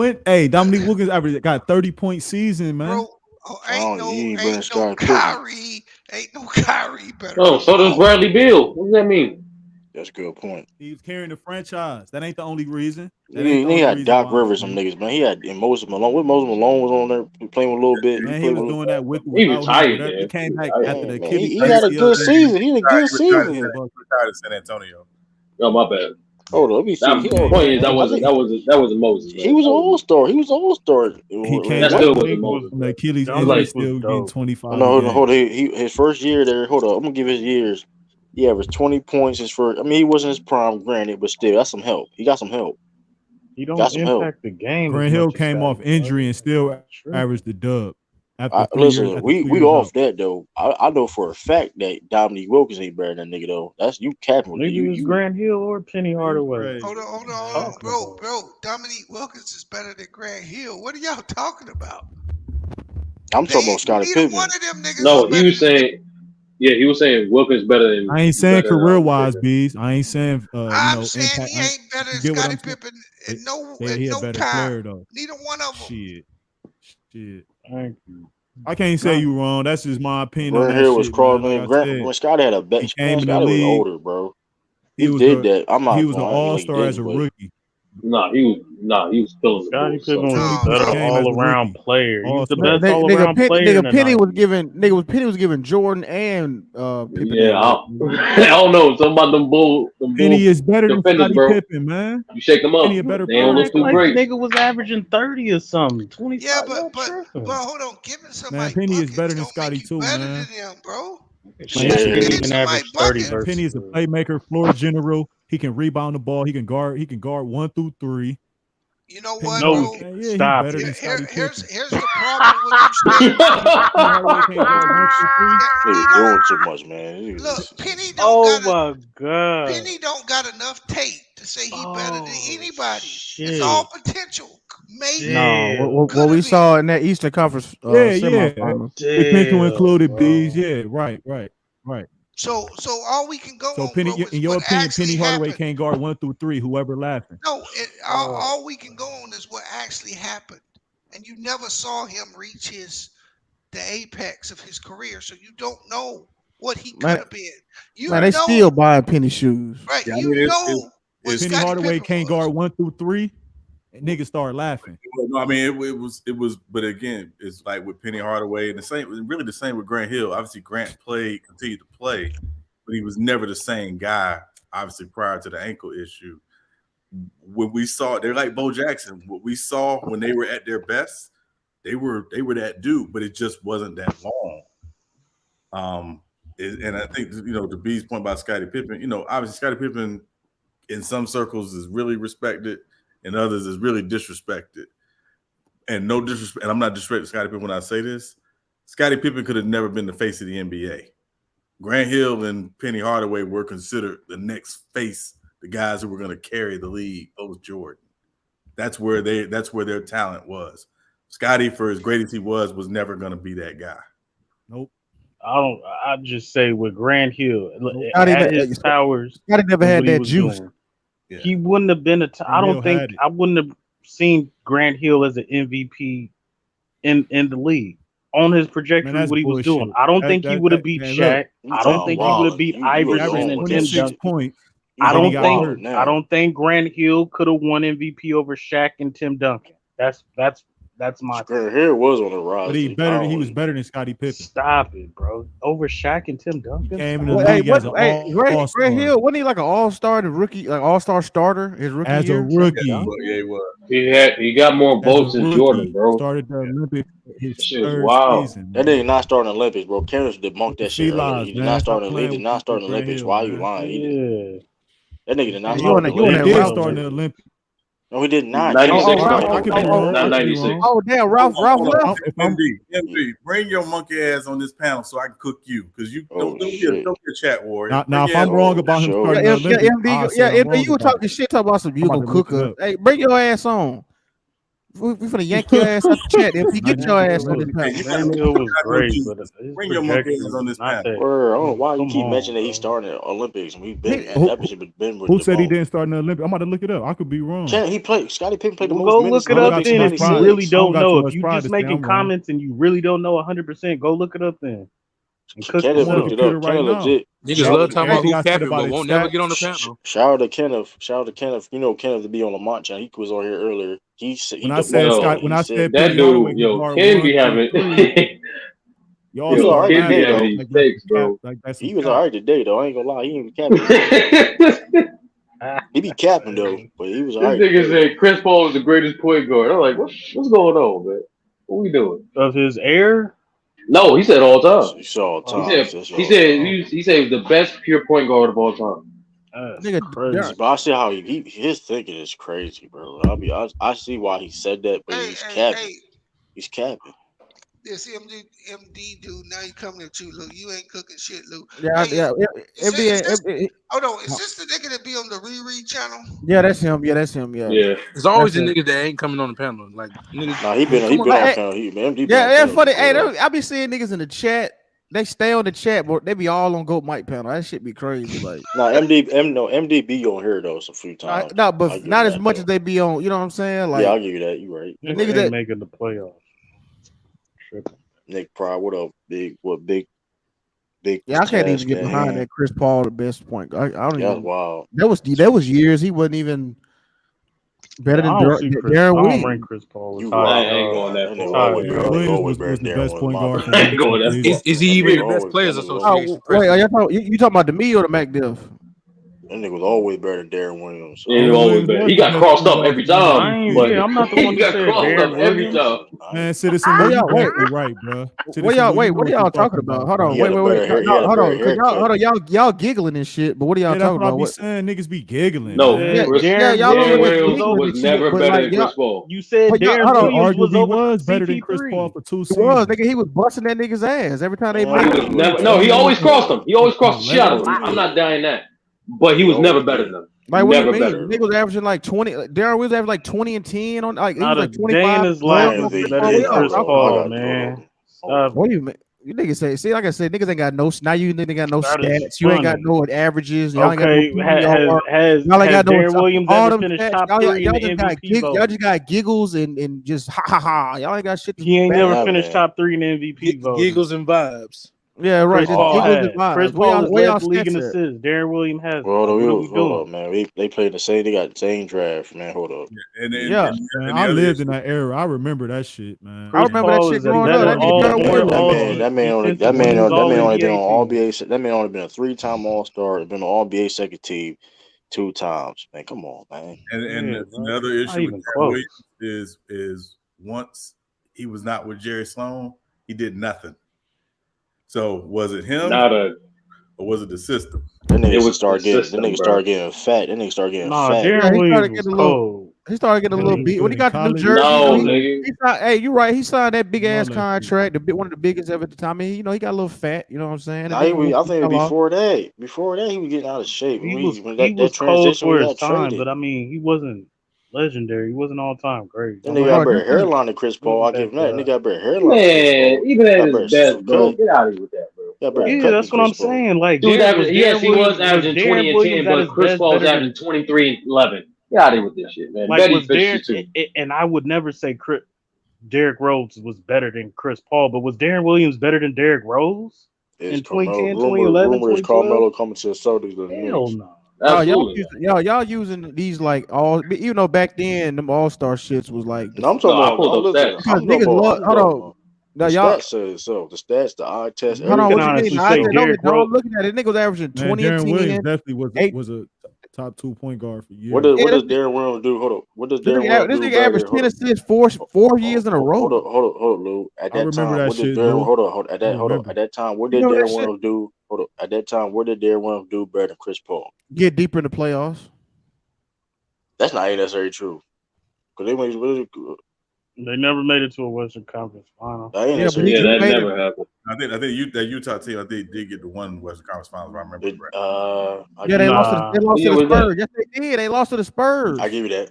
Dominique Wilkins got 30-point season, man. Bro, ain't no Kyrie better. Oh, so does Bradley Beal. What does that mean? That's a good point. He was carrying the franchise. That ain't the only reason. He had Doc Rivers, some niggas, man. He had Moses Malone. When Moses Malone was on there playing with a little bit. Man, he was doing that with He without him. retired, Whatever. He came back after the Man, Achilles. he had a good season. He had a good season. He retired in San Antonio. Oh, my bad. Hold on, let me see. The point is that wasn't Moses. Man. He was an all-star. He was an all-star. He came That back still wasn't Moses. from the Achilles Like, injury, still getting 25. No, hold on. His first year there. Hold on, I'm gonna give his years. He averaged 20 points his first. I mean, he wasn't his prime, granted, but still, that's some help. He got some help. He don't got some impact help. the game. Grant Hill came off injury and still averaged the dub. After 3 Listen, years, we off that though. I know for a fact that Dominique Wilkins ain't better than that nigga though. That's you capping with Maybe it was Grant Hill or Penny Hardaway. Hold on, bro. Dominique Wilkins is better than Grant Hill. What are y'all talking about? I'm talking about Scottie Pippen. One of them niggas. No, he was saying. Yeah, he was saying Wilkins better than. I ain't saying career wise, Bees. I ain't saying I'm saying impact. he ain't better than Scottie Pippen in no better time. player though. Neither one of them. Shit. Thank you. I can't say you wrong. That's just my opinion. Grant Hill was crawling. When Scottie had a bet, Scottie was older, bro. He did that. I'm not. He was an all-star as a rookie. Nah, he was filling the Scottie booth. Pippen was a better all-around player. He's the best Nigga, all-around player. Penny was giving Jordan and Pippen. Yeah, I don't know. Some about them bull. Penny is better than defenders, Scottie bro. Pippen, man. You shake them up. Penny a better They don't look too Like great. nigga was averaging 30 or something. 25. Yeah, but hold on. Giving somebody Man, Penny is better than Scottie too, better man. than them, bro. Even average 30 Man, versus. Penny is a playmaker, floor general. He can rebound the ball. He can guard 1 through 3. You know what, No, bro? Yeah, stop. He's better than Scottie Here's Pippen. the problem with you saying. Nigga doing too much, man. Look, Penny don't Oh got my god. Penny don't got enough tape to say he better than anybody. Shit. It's all potential. Maybe. No, what we saw in that Eastern Conference semifinals. Potential included Bees. Yeah, right. So all we can go So on, Penny, bro, in your opinion, actually Penny Hardaway happened. can't guard 1 through 3. Whoever laughing. No, all we can go on is what actually happened, and you never saw him reach the apex of his career, so you don't know what he could have been. They still buying Penny shoes. Right? Yeah, You know what Penny Scottie Hardaway Pippen can't was. guard 1 through 3. And niggas start laughing. No, I mean it was, but again, it's like with Penny Hardaway and really the same with Grant Hill. Obviously, Grant continued to play, but he was never the same guy. Obviously, prior to the ankle issue, when we saw they're like Bo Jackson. What we saw when they were at their best, they were that dude, but it just wasn't that long. And I think to B's point about Scottie Pippen, obviously Scottie Pippen in some circles is really respected. And others is really disrespected. And no disrespect. And I'm not disrespecting Scottie Pippen when I say this. Scottie Pippen could have never been the face of the NBA. Grant Hill and Penny Hardaway were considered the next face, the guys who were going to carry the league post Jordan. That's where their talent was. Scottie, for as great as he was never going to be that guy. Nope. I just say with Grant Hill, Scottie at his powers, Scottie never had that juice. Yeah. He wouldn't have been I don't think I wouldn't have seen Grant Hill as an MVP in the league on his trajectory. What he was doing, I don't think he would have beat Shaq. I don't think he would have beat Iverson and Tim Duncan. I don't think Grant Hill could have won MVP over Shaq and Tim Duncan. That's my. Grant Hill was on the rise. But he was better than Scottie Pippen. Stop it, bro. Over Shaq and Tim Duncan. Grant Hill wasn't he like an all-star, the rookie, like all-star starter his rookie as year? a rookie? Yeah, he was. He got more votes than Jordan, bro. Started the Olympics his third wow. season. That nigga not starting the Olympics, bro. Candace debunked that shit. Lies, He did not start in the Olympics. Why are you lying? Yeah. That nigga did not start in the He did Olympics. start in the Olympics. No, he did not. 96. I could be wrong. Not 96. Oh damn, Ralph left. MD, bring your monkey ass on this panel so I can cook you because you don't be a chat warrior. Now if I'm wrong about him starting the Olympics, MD, you were talking shit about some you gonna cook us. Hey, bring your ass on. We finna yank your ass out the chat. If you get your ass on this panel. Grant Hill was great, but bring your monkey ass on this panel. I don't know why you keep mentioning that he started in the Olympics. We've been who said he didn't start in the Olympics? I'm about to look it up. I could be wrong. He played. Scottie Pippen played the most Go minutes. look it up then. If you really don't know, if you pride just to say making I'm comments and you really don't know 100%, go look it up then. I'm on the computer right now. Legit. Niggas love talking about who capping, but won't never get on the panel. Shout out to Kenneth. Shout out to Kenneth. You know Kenneth to be on the Munch. He was on here earlier. When I said that dude, Ken be having. Y'all saw alright Ken be today, having these takes, bro. He was alright today, though. I ain't gonna lie. He ain't capping. He be capping though, but he was This alright. nigga said Chris Paul is the greatest point guard. I'm like, what's going on, man? What we doing? Of his air? No, he said all time. He said all time. He said he was the best pure point guard of all time. Crazy. But I see how his thinking is crazy, bro. I see why he said that, but he's capping. He's capping. This MD dude, now he coming at you, Lou. You ain't cooking shit, Lou. Yeah. Hold on, is this the nigga that be on the Riri channel? Yeah, that's him. Yeah. It's always the niggas that ain't coming on the panel. Like niggas. Nah, he been on panel. MD Yeah, funny. Hey, I be seeing niggas in the chat. They stay on the chat, but they be all on Goat Mike panel. That shit be crazy. Like, MD be on here though, some few times. No, but not as much as they be on. You know what I'm saying? Like, yeah, I'll give you that. You right. Niggas that making the playoffs. Nick Pryor, what up? Big. Yeah, I can't even get behind that. Chris Paul, the best point guard. I don't even. Wow. That was years he wasn't even better than Darren Williams. I don't Chris Paul. I ain't going that far. Williams was the best point guard. Is he even the best players association? Wait, are you talking about the me or the MacDiff? That nigga was always better than Darren Williams. Yeah, he always better. He got crossed up every time. I'm not the one that said Darren every time. Man, Citizen, wait, right, bro. What are y'all talking about? Hold on, wait. Hold on, y'all giggling and shit. But what are y'all talking about? What saying? Niggas be giggling. No, Darren Williams was never better than Chris Paul. You said Darren Williams was better than Chris Paul for 2 seasons. He was, nigga. He was busting that nigga's ass every time they played. No, he always crossed him. He always crossed the shit out of him. I'm not dying that. But he was never better than them. Like, what do you mean? Nigga was averaging like 20. Darren Williams averaged like 20 and 10 on like he was like 25. Dane is like Chris Paul, man. What do you mean? You niggas say, see, like I said, niggas ain't got no. Now you niggas ain't got no stats. You ain't got no averages. Y'all ain't got no. Y'all ain't got no. Darren Williams ever finished top 3 in the MVP vote? Y'all just got giggles and just ha ha ha. Y'all ain't got shit. He ain't never finished top 3 in the MVP vote. Giggles and vibes. Yeah, right. Chris Paul is led the league in assists. Darren Williams has. Hold up, man. They played the same. They got the same draft, man. Hold up. And I lived in that era. I remember that shit, man. I remember that shit growing up. That man only been on All-NBA. That man only been a 3-time All-Star. Been on All-NBA second team 2 times. Man, come on, man. And another issue with Darren Williams is once he was not with Jerry Sloan, he did nothing. So was it him or was it the system? Then niggas start getting fat. Then niggas start getting fat. Darren Williams was cold. He started getting a little beat when he got to New Jersey. Hey, you're right. He signed that big ass contract, one of the biggest ever at the time. He got a little fat. You know what I'm saying? I think before that, he was getting out of shape. He was cold for his time, but I mean, he wasn't legendary. He wasn't all time great. Then they got better hairline than Chris Paul. I give him that. They got better hairline. Man, even at his best, bro. Get out of here with that, bro. Yeah, that's what I'm saying. Like, dude, he was averaging 20 and 10, but Chris Paul was averaging 23 and 11. Get out of here with this shit, man. Like, was and I would never say Derrick Rose was better than Chris Paul, but was Darren Williams better than Derrick Rose in 2010, 2011, 2012? Carmelo coming to the Celtics. Hell no. Y'all using these like all, you know, back then them all-star shits was like. No, I'm talking about stats. Niggas love. Hold on. No, y'all says so. The stats, the eye test. Hold on, what you mean? I'm looking at it. Niggas was averaging 20 and 10. Williams definitely was a top 2 point guard for years. What does Darren Williams do? Hold up. What does Darren Williams do? This nigga averaged 10 assists 4 years in a row. Hold up, Lou. At that time, what did Darren? At that time, what did Darren Williams do? Hold up. At that time, what did Darren Williams do better than Chris Paul? Get deeper in the playoffs. That's not necessarily true. Because they never made it to a Western Conference final. That never happened. I think that Utah team, did get to one Western Conference Finals. If I remember correctly. They lost to the Spurs. Yes, they did. They lost to the Spurs. I give you that.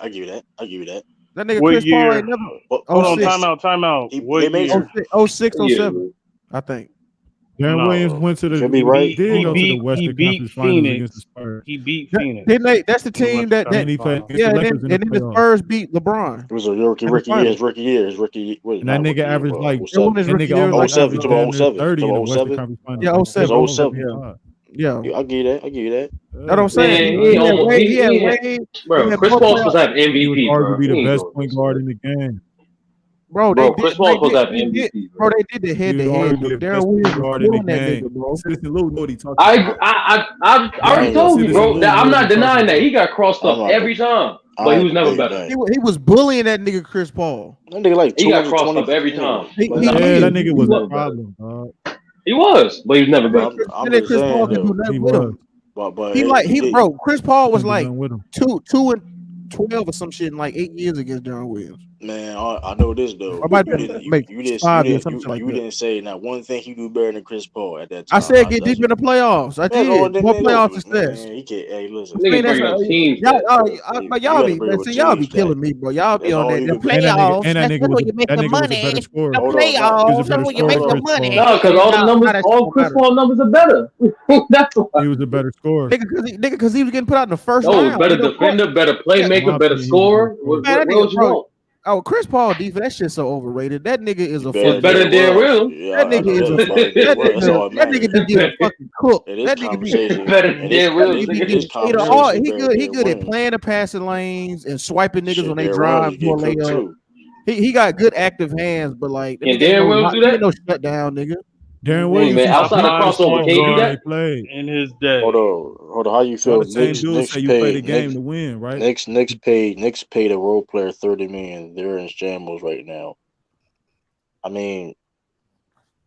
That nigga Chris Paul ain't never. Hold on, time out. What year? 06, 07, I think. Darren Williams went to the Should be right. did go to the Western Conference Finals against the Spurs. He beat Phoenix. Didn't they? That's the team that And he played against yeah, the and Lakers then in the the playoffs. Spurs beat LeBron. It was a rookie year. His rookie year. His rookie. What is And that not nigga rookie year, averaged like It wasn't his that rookie nigga year. almost Like 07. averaged You talking damn near about 07? 30 in the Western 07? Conference Finals. Yeah, Like, 07. It was 07. 75. Yeah. I give you that. I give you that. That's what I'm saying. Man, bro, Chris Paul's supposed to have He was MVP, bro. arguably He the ain't best doing point this, guard in the game. Bro, Chris Paul's supposed to have MVP, bro. They did the head He to was head. arguably the Darren best Williams point was guard in the killing that game. nigga, bro. Citizen Lou know what he talking I about. already told you, bro. That I'm not denying that he got crossed I'm up not every time, but he was never better. He was bullying that nigga Chris Paul. That nigga like He got crossed 220. up every time. He but did. That nigga was he a problem, dog. He was, but he was never better. I'm Then just Chris Paul saying could do though. nothing He with was. him. But He bro. Chris Paul was Couldn't do like nothing with him. 2-12 or some shit in like 8 years against Darren Williams. Man, I know this though. Or might You be didn't. make You didn't. 5 You years, didn't. something like You that. didn't say not one thing he do better than Chris Paul at that time. I said get deep in the playoffs. I Man, did. More playoff man, success. he can't. Hey, listen. Niggas that's bring up teams. y'all be man, see, y'all be killing me, bro. Y'all be That's on all that. you The could be. playoffs. And that nigga That's was where you make the a money. better scorer. The Hold on, playoffs. He was a That's better where you scorer make than the Chris money. Paul. No, because all the Now numbers, that's all Chris better. Paul numbers are better. That's why. He was a better scorer. Nigga, because he was getting put out in the first No, round. better defender, better playmaker, better scorer. What Man, that else nigga, you bro. want? Oh, Chris Paul defense, that shit's so overrated. That nigga is a It's better than Darren Williams. That nigga is a that nigga be getting fucking cooked. That nigga be better than Darren Williams. He good at playing the passing lanes and swiping niggas when they drive to a layup. He got good active hands, but like Can Darren Williams do that? No shutdown, nigga. Darren Williams man, outside of crossover, can you do that? Played. In his day. Hold on. How you feel? The same dudes say you play the game to win, right? Knicks paid a role player $30 million. They're in shambles right now. I mean,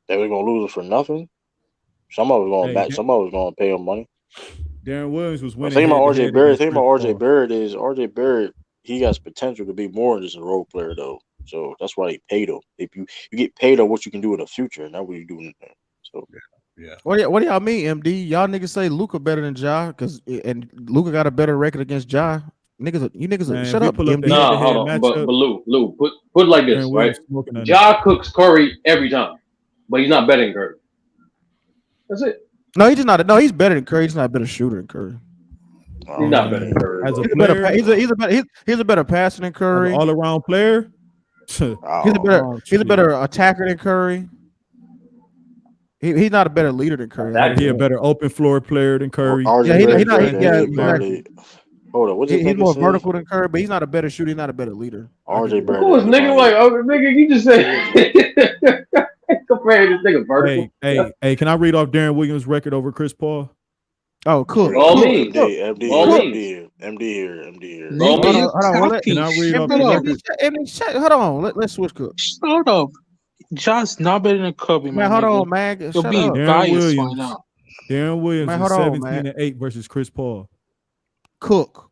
they were gonna lose it for nothing. Somebody was going back. Somebody was gonna pay him money. Darren Williams was winning. Think about RJ Barrett. RJ Barrett. He has potential to be more than just a role player, though. So that's why they paid him. If you get paid on what you can do in the future, not what you do in there. So yeah. What do y'all mean, MD? Y'all niggas say Luka better than Ja, and Luka got a better record against Ja. You niggas, shut up, MD. Nah, hold on. But Lou, put it like this, right? Ja cooks Curry every time, but he's not better than Curry. That's it. No, he's just not. No, he's better than Curry. He's not a better shooter than Curry. He's not better than Curry. As a player, he's a better passer than Curry. All around player. He's a better attacker than Curry. He's not a better leader than Curry. He's a better open floor player than Curry. Exactly. Hold on, he's more vertical than Curry, but he's not a better shooter. He's not a better leader. RJ Barrett. Who is nigga like? Oh, nigga, you just said comparing this nigga vertical. Hey, can I read off Darren Williams' record over Chris Paul? Oh, cool. All me. MD here. Hold on. Can I read off the record? Hold on. Let's switch Cook. Shut up. Ja's not better than Kobe, man. Hold on, man. You're being biased right now. Darren Williams is 17-8 versus Chris Paul. Cook.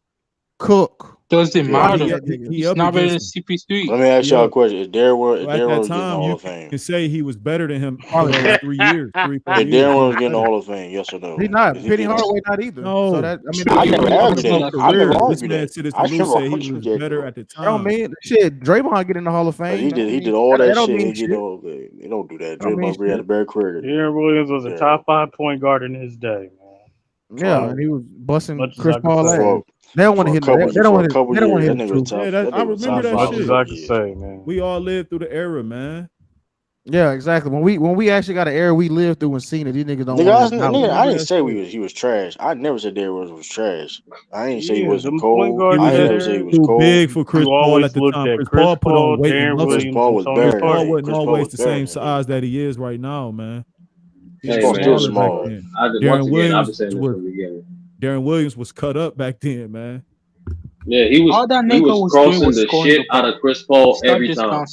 Doesn't matter. He's not better than CP3. Let me ask y'all a question. Is Darren Williams at that getting the time, Hall you of Fame? can say he was better than him for those 3 years. Is Darren Williams getting the Hall of Fame? Yes or no? He's not. Penny Hardaway not either. No. So that, I never argued that. I never This argued man that. Citizen Lou said he was better at the time. I don't mean shit. Draymond get in the Hall of Fame. He did all that shit. He don't do that. Draymond had a better career. Darren Williams was a top 5 point guard in his day, man. Yeah, and he was busting Chris Paul ass. They don't want to hit. They don't want to hit. I remember that shit. I can say, man. We all lived through the era, man. Yeah, exactly. When we actually got an era we lived through and seen it, these niggas don't. I didn't say he was trash. I never said Darren Williams was trash. I didn't say he wasn't cold. I never say he was too cold. big for Chris Paul at the time. Chris Paul put on weight and muscle. Chris Paul was Chris buried. Paul wasn't always the same size that he is right now, man. Hey, man, still small. Darren Williams was cut up back then, man. Yeah, he was crossing the shit out of Chris Paul every time,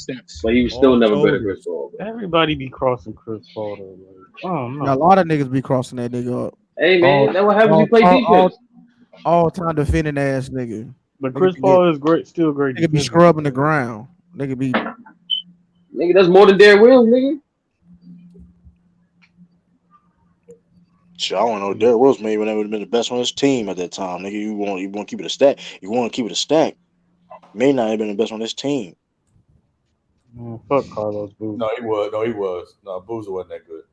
but he was still never better than Chris Paul. Everybody be crossing Chris Paul though. A lot of niggas be crossing that nigga up. Hey man, that what happens when you play defense. All time defending ass nigga. But Chris Paul is great, still great. Nigga be scrubbing the ground. Nigga, that's more than Darren Williams, nigga. I don't know. Derrick Rose maybe would have been the best on his team at that time. Nigga, you want to keep it a stack. You want to keep it a stack. May not have been the best on his team. Fuck Carlos Boozer. No, he was. No, Boozer wasn't that good.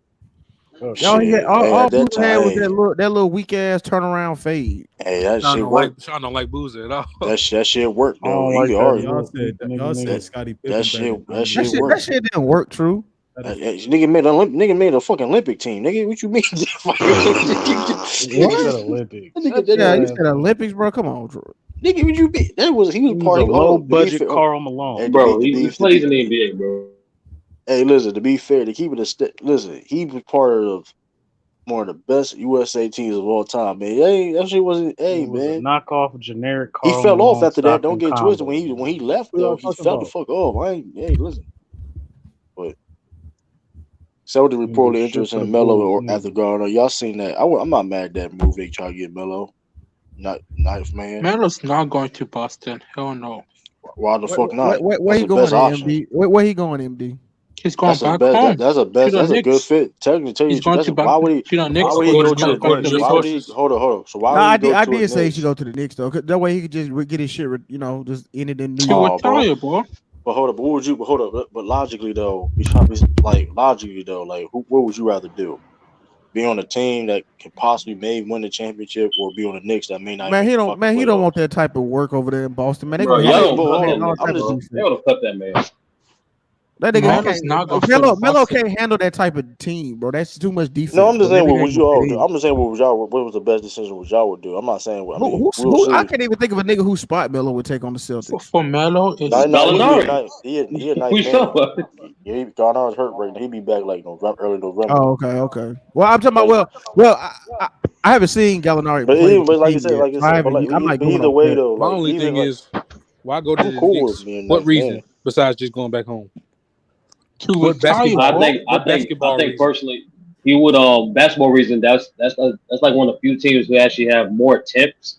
Shit, all at that Boozer had was time, that little weak ass turnaround fade. hey, that Sean shit don't like worked. Sean don't like Boozer at all. That shit worked I though. don't You like could that argue look. Y'all said Scottie Pippen that better than shit. That Donovan shit Mitchell. That worked. shit didn't work, true. Nigga made a fucking Olympic team. Nigga, what you mean? He said Olympics. Yeah, you said Olympics, bro. Come on, Drew. Nigga, what you mean? He was He was part. a Hold low on, to be budget fair, Karl Malone. hey, Bro, he plays in the NBA, bro. Hey, listen. To be fair, to keep it a listen, he was part of one of the best USA teams of all time, man. Hey, that shit wasn't. Hey, It was a man, knockoff generic he Karl fell off Malone after that. Don't Stockton get twisted. combo. When he left What though, y'all he talking fell the about? fuck off. Hey, listen. But Celtics Nigga reportedly shit interested for the in Melo Bulls. after Garner. Y'all seen that? I'm not mad at that move. They try to get Melo. Not knife man. Melo's not going to Boston. Hell no. Why the fuck not? Where That's he the going best to option. MD? Where he going, MD? He's going That's the back best. home. That's a best. To the That's a good Knicks. fit. Technically, tell you He's the truth, going to back why would he? to the Why Knicks would he because go he's to going the to collect Knicks? the Why would he? resources. Hold on. So why No, would he go I to the did say he Knicks? should go to the Knicks though. 'Cause that way he could just get his shit, just end it in New To York. retire, bro. But hold up. What would you? But hold up. But logically though, we trying to be like logically though, like what would you rather do? Be on a team that could possibly may win the championship, or be on the Knicks that may not Man, make he the don't. fucking Man, he don't playoffs? want that type of work over there in Boston. Man, they Bro, gonna y'all have don't cut that all nigga, type of bro. defense. They would have cut that man. That nigga Melo's not going to go to Melo Boston. can't handle that type of team, bro. That's too much defense. No, I'm just bro. saying That what nigga would ain't you gonna all fit do? in. I'm just saying what was the best decision what y'all would do. I'm not saying. I mean, we'll Who? I see. can't even think of a nigga whose spot Melo would take on the Celtics. For Melo, it's He a nice man. Yeah, Garner's hurt right now. He be back like early November. Oh, okay. Well, I'm talking about I haven't seen Gallinari play. But like I yet, said, so I'm not going either off way that. though, My like only even thing like is, why go to I'm the cool Knicks? with being What nice reason man. besides just going back home? To What retire, basketball? bro. I What think basketball reason? personally, he would basketball reason. That's like one of the few teams who actually have more attempts.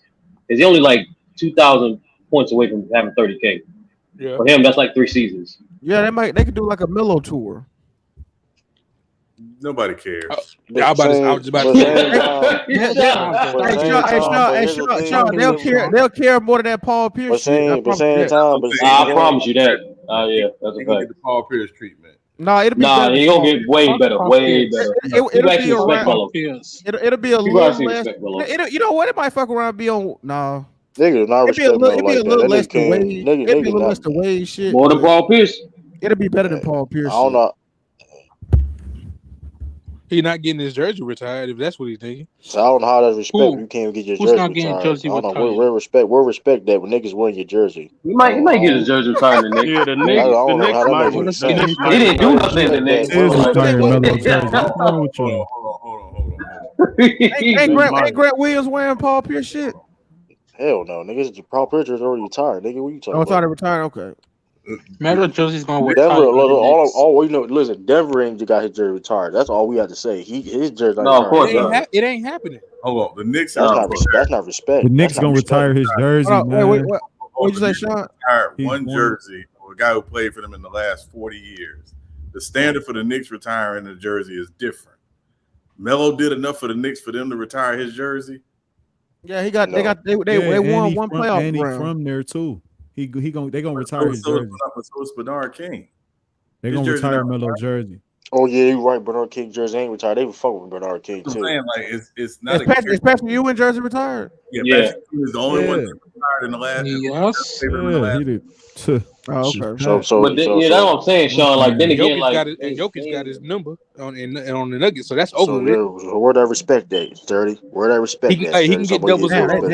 Is he only like 2,000 points away from having 30K? Yeah. For him, that's like 3 seasons. Yeah, they could do like a Melo tour. Nobody cares. I was just about to say. Sean, they'll care more than that Paul Pierce shit. I promise you that. Yeah, that's a He gonna fact. get the Paul Pierce treatment. No, it'll be better. He gonna get way better, way better. People actually respect Melo. It'll be a People little actually less. respect Melo. You know what? It might fuck around and be on. No, Niggas not it'd be a respect little, Melo like that. That less nigga the can't. Wade. It'd be a little less the Wade shit. More than Paul Pierce. It'll be better than Paul Pierce. I don't know. He's not getting his jersey retired if that's what he's thinking. So I don't know how that's respect. You can't even get your Who's jersey not getting retired. jersey I don't know retired? where respect that when niggas wearing your jersey. He might get his jersey retired in the Knicks. Yeah, the I Knicks. don't The know how that makes Knicks any sense. He didn't do nothing in the Knicks. Is retiring Melo jersey. What's wrong with you? Ain't Grant Williams wearing Paul Pierce shit? Hell no, niggas. Paul Pierce is already retired. Nigga, what you talking Oh, I about? thought he retired. Okay. Melo jersey's going to Denver, retire. all we know. Listen, Denver ain't got his jersey retired. That's all we have to say. His jersey not No, of course retired. not. It ain't happening. Hold on, the Knicks. That's not respect. The Knicks That's not gonna respect. retire his jersey, man. What'd you say, Sean? Retired He's one one. jersey for a guy who played for them in the last 40 years. The standard for the Knicks retiring the jersey is different. Melo did enough for the Knicks for them to retire his jersey. Yeah, they Yeah, won one playoff and he round. from there too. They gonna retire his jersey. So is Bernard King. They His gonna jersey retire not Melo jersey. Oh yeah, you're right. Bernard King jersey ain't retired. They were fucking with Bernard King I'm too. saying like it's not Is Patrick Ewing jersey retired? Yeah, Patrick Ewing is the only one that retired in the last. Yes. He did. Oh, okay. That's what I'm saying, Sean. Like then again, Jokic got his number on the Nuggets, so that's over. Where that respect that, Sturdy? Where that respect that? He can get double zeros. He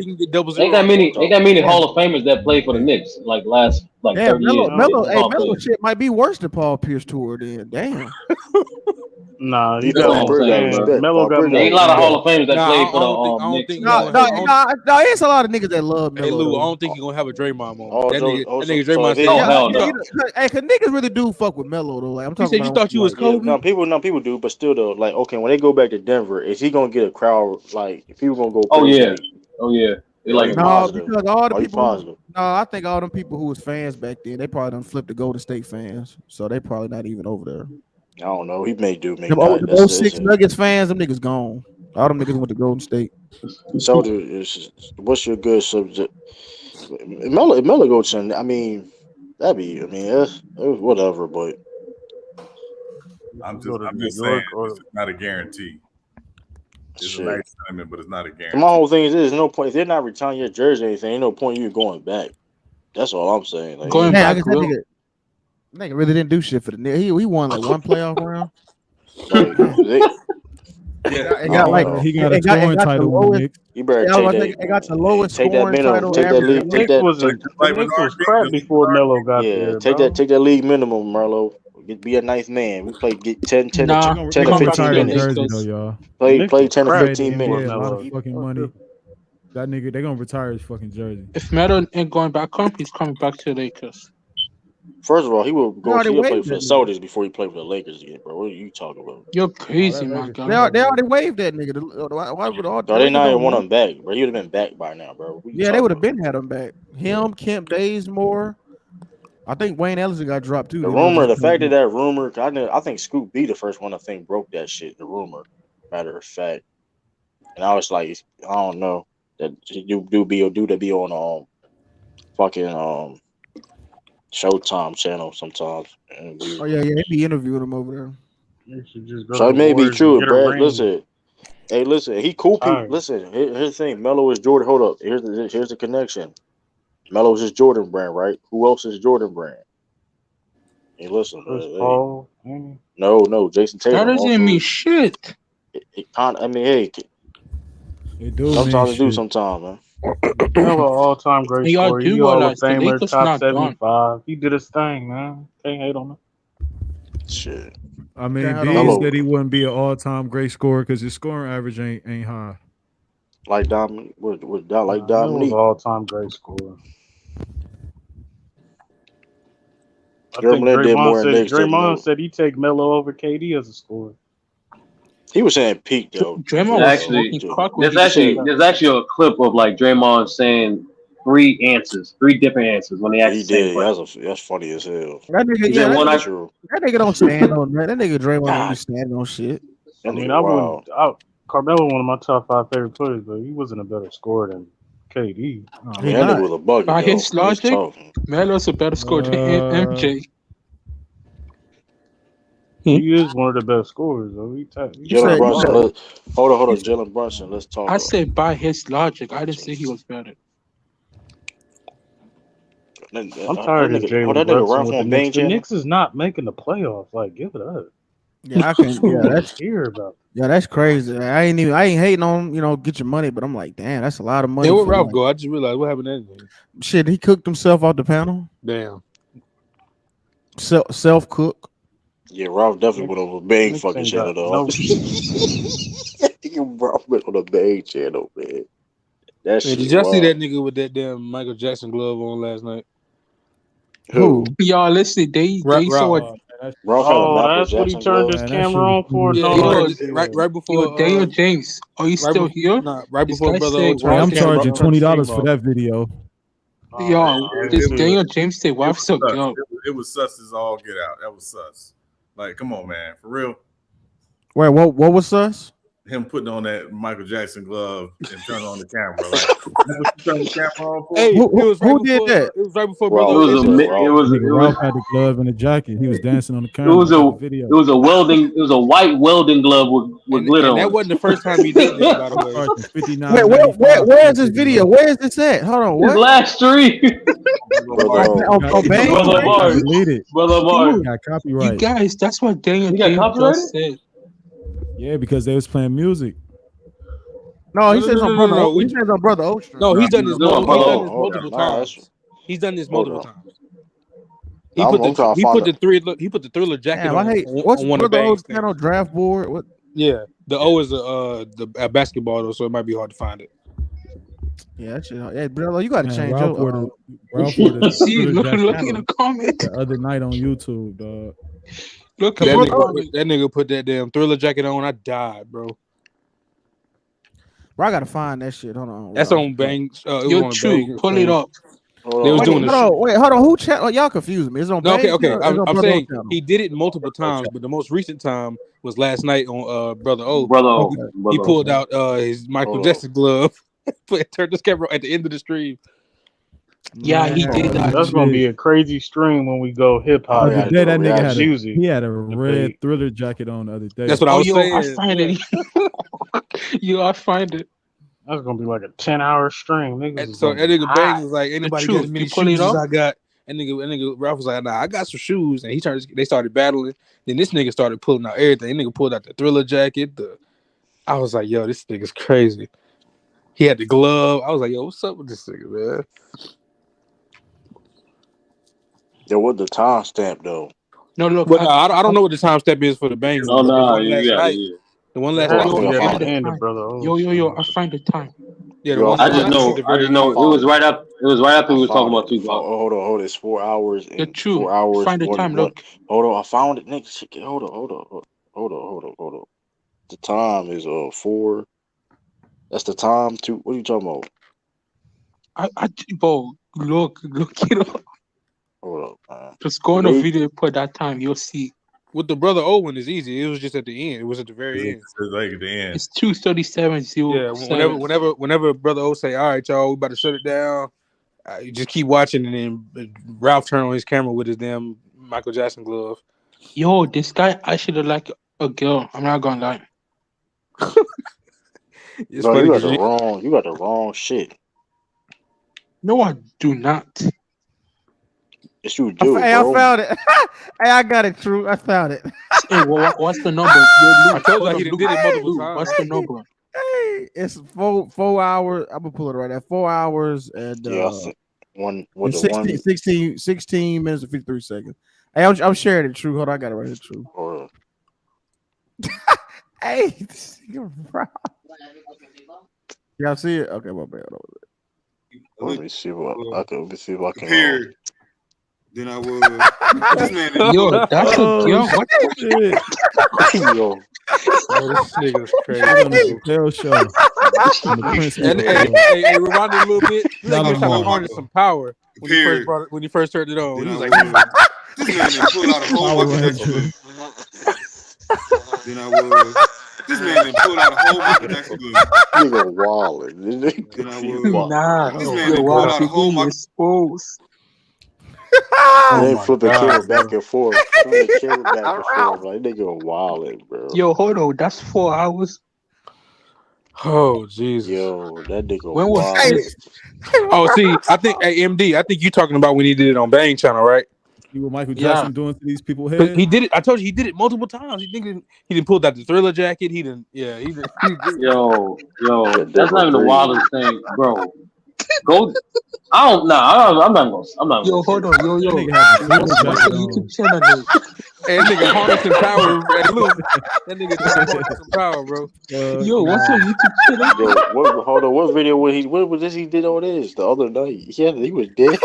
can get double zeros. Ain't that many Hall of Famers that play for the Knicks like last 30 years. Melo shit might be worse than Paul Pierce tour. Then damn. Nah, That's what I'm saying, Melo got ain't a lot of Hall of Famers that play for the Knicks. No, it's a lot of niggas that love Melo. Hey Lou, I don't think he's gonna have a Draymond moment. That nigga Draymond said, hell no. Hey, cause niggas really do fuck with Melo though. Like I'm talking. You said you thought you was Kobe. No, people do, but still though, like okay, when they go back to Denver, is he gonna get a crowd? Like if people gonna go? Oh crazy, yeah. Like because all the people. Positive? No, I think all them people who was fans back then, they probably done flipped to Golden State fans, so they probably not even over there. I don't know. He may do. May Them not. old 06 Nuggets fans, them niggas gone. All them niggas went to Golden State. So, what's your good subject? Melo go to. I mean, that's whatever. But I'm Go to New just saying York or it's not a guarantee. It's Shit. a nice sentiment, but it's not a guarantee. My whole thing is there's no point if they're not retiring your jersey or anything. Ain't no point in you going back. That's all I'm saying. Like, Going Man, I back, guess that nigga really didn't do shit for the nigga. He won like one playoff round. like they, It got like he got a scoring the title on the lowest. Knicks. you better Yeah, I take was that. like, it got the lowest Take that scoring minimum. title Take that average. league. the Take Knicks that. was Take, the Knicks was crap before Melo got there, take bro. that. Take that league minimum, Merlo. Be a ninth man. We play get 10 to nah, 10 They to gonna 15 retire the minutes. jersey though, y'all. The Knicks Play was 10 to crap Pay the 15 before NBA minutes. a lot of Melo. fucking money. That nigga, they gonna retire his fucking jersey. if Melo ain't going back home, he's coming back to the Lakers. First of all, he will They go. already He'll play waived for the that nigga. Celtics before he play for the Lakers again, bro. What are you talking about? You're Oh, crazy, that my Lakers guy. They already waived that nigga. Why would all the No, they Lakers not even don't want waive? him back, bro. He would have been back by now, bro. What you Yeah, they talking would have about? been had him back. Him, Kemp Bazemore. I think Wayne Ellison got dropped too. The Didn't he? rumor, Just the fact came that back. rumor, I think Scoop B the first one I think broke that shit. The rumor, matter of fact, and I was like, I don't know that do be on fucking Showtime channel sometimes. And Oh yeah, he be interviewing him over there. You should just go to so the it may be Warriors and true, get a Brad. ring. Listen, hey, listen, he cool people. Tired. Listen, here's the thing. Melo is Jordan. Hold up. Here's the connection. Melo's his Jordan brand, right? Who else is Jordan brand? Hey, listen, Chris bro. Hey, Paul. no, Jason That Tatum doesn't mean also. shit. I mean, hey, It do mean sometimes it do. shit. Sometimes, man. Melo all-time great And y'all scorer. do He Hall of realize the Famer, Lakers top not done. 75. He did his thing, man. Can't hate on him. Shit. I mean, Can't B hold on. said he wouldn't be an all-time great scorer because his scoring average ain't high. Like Dominique, like Melo's Dominique. all-time great scorer. I Jeremy think Lin did more in Knicks than Draymond Melo. said he'd take Melo over KD as a scorer. He was saying peak though. Draymond was smoking crack when There's he said that. actually a clip of like Draymond saying three different answers when they asked He the same did. question. That's funny as hell. That nigga, He yeah, said that one nigga, I True. that nigga don't stand on that. That nigga Draymond don't be God, standing on shit. that I mean, nigga I wild. wouldn't. Carmelo, one of my top 5 favorite players, but he wasn't a better scorer than KD. I He mean, that nigga not. was a bucket By though. his He was logic, tough. Melo's a better scorer than MJ. He is one of the best scorers, though. Jalen Brunson. Hold on. Jalen Brunson. Let's talk. I said by his logic. I didn't say he was better. I'm tired of that Jalen nigga Brunson run with the from Knicks. Bang The channel. Knicks is not making the playoffs. Like, give it up. Yeah, I can't. Yeah, that's hear about. Yeah, that's crazy. I ain't hating on get your money, but I'm like, damn, that's a lot of money. Yeah, where For Ralph like, go? I just realized what happened to that. shit, he cooked himself off the panel. Damn. Self cook. Yeah, Ralph definitely went over Bang fucking channel though. Ralph went on the Bang channel, man. That shit. Did y'all see that nigga with that damn Michael Jackson glove on last night? Who? Y'all listen, they saw it. Ralph had a Michael that's what he Jackson turned glove. his camera on for. Yeah, No, right before. Daniel James, are you still here? Nah, right This before guy brother said, O Hey, I'm turned charging turned the $20 stream for off. that video. Yo, this Daniel James say, "Why so young?" It was sus as all get out. That was sus. Like, come on, man, for real. Wait, what was sus? Him putting on that Michael Jackson glove and turning on the camera. Like, that's what you turn the camera on for? Hey, who did that? It was right before Ralph, brother. Ralph had the glove and the jacket. He was dancing on the It camera. was a white welding glove with glitter and that on it. wasn't the first time he did that, by the way. Where is this video? Where is this at? Hold on, His what? last stream. Brother Mark. Got You copyright. guys, that's what Daniel You got James copyrighted? just said. Yeah, because they was playing music. No, he says on brother. no. He says on brother Ocean. No, he's done this. No, multiple Nah, times. He's done this multiple times. He I'm put trying to the find he put the Thriller jacket Damn, on. I hate. on What's one of brother Bang's O's channel draft board? What? Yeah, the O is a basketball though, so it might be hard to find it. Yeah, that shit. Yeah, brother, you got to Man, change Ralph your. wore the See, Twitter jacket look in the comments. the other night on YouTube, dog. Look That at nigga put that damn Thriller jacket on. I died, bro. Bro, I gotta find that shit. Hold on. That's on Bang. Yo, Chew, pull it up. They was doing this. Hold on. Who channel? Y'all confused me. It's on. No, Bang okay. channel or it's on I'm Brother saying O's channel? he did it multiple times, but the most recent time was last night on Brother O. He Brother pulled out his Michael Jackson glove, turned his camera at the end of the stream. Yeah, he did that. That's gonna be a crazy stream when we go hip Oh, hop. yeah, Other day that nigga had Juicy. he had a red debate. Thriller jacket on the other day. That's what I was yo, saying. I find it. Yo, I find it. That's gonna be like a 10-hour stream. Niggas is So gonna that be nigga hot. Bang was like, anybody got as truth. many You pull it shoes as off? I got? And nigga Ralph was like, nah, I got some shoes. And they started battling. Then this nigga started pulling out everything. Nigga pulled out the Thriller jacket. I was like, yo, this nigga's crazy. He had the glove. I was like, yo, what's up with this nigga, man? Yo, what the timestamp though? No, look. But I don't know what the timestamp is for the Bang one. The one last night. The one last night. Yo, I find the time. Yeah, the one I just know it was right up. It was right after we were talking about Tupac. Hold on. It's 4 hours and true. 4 hours. Find the time. Look. Hold on, I found it, nigga. Hold on. The time is 4. That's the time. What are you talking about? Bro, look it up. Hold up, man. Just go on a video and put that time. You'll see. With the brother Owen is easy. It was just at the end. It was at the very end. It's like at the end. It's 2:37. Yeah. Whenever brother O say, "All right, y'all, we about to shut it down," you just keep watching, and then Ralph turned on his camera with his damn Michael Jackson glove. Yo, this guy, I should have liked a girl. I'm not gonna lie. No, you got the wrong shit. No, I do not. Yes, you do. I found it. Hey, I got it, True. I found it. Hey, what's the number? I told you he did it multiple times. What's the number? Hey, it's 4 hours. I'm gonna pull it right now. 4 hours and 16 minutes and 53 seconds. Hey, I'm sharing it, True. Hold on, I got it right here, True. Hey, y'all see it? Okay, my bad. Let me see what I can. Compared than I was. This man is yo, that's a yo. What the shit? Yo, this nigga's crazy. Hell show. And hey, rewind it a little bit. He was trying to harness some power when he first turned it on. He was like, this man didn't pull out a whole bunch of Then I was. This man done pulled out a whole bunch of extra good. Nigga wildin'. Then I was. Nah, this man done pulled out a whole bunch. Exposed. They flipping camera back and forth. Like nigga wildin', bro. Yo, hold on. That's 4 hours. Oh Jesus. Yo, that nigga when was wildin'. Oh, see, I think MD. I think you talking about when he did it on Bang Channel, right? See what Michael Jackson doing to these people here? He did it. I told you he did it multiple times. He didn't pull out the Thriller jacket. He didn't. Yeah, he did. Yo, that's not even the wildest thing, bro. Go. I don't know. I'm not gonna. Yo, hold on. Yo. What's the YouTube channel name? Hey, that nigga harnessing power at Luke. That nigga harnessing power, bro. Yo, what's your YouTube channel? Yo, hold on. What video what was this he did on this the other night? Yeah, he was dead.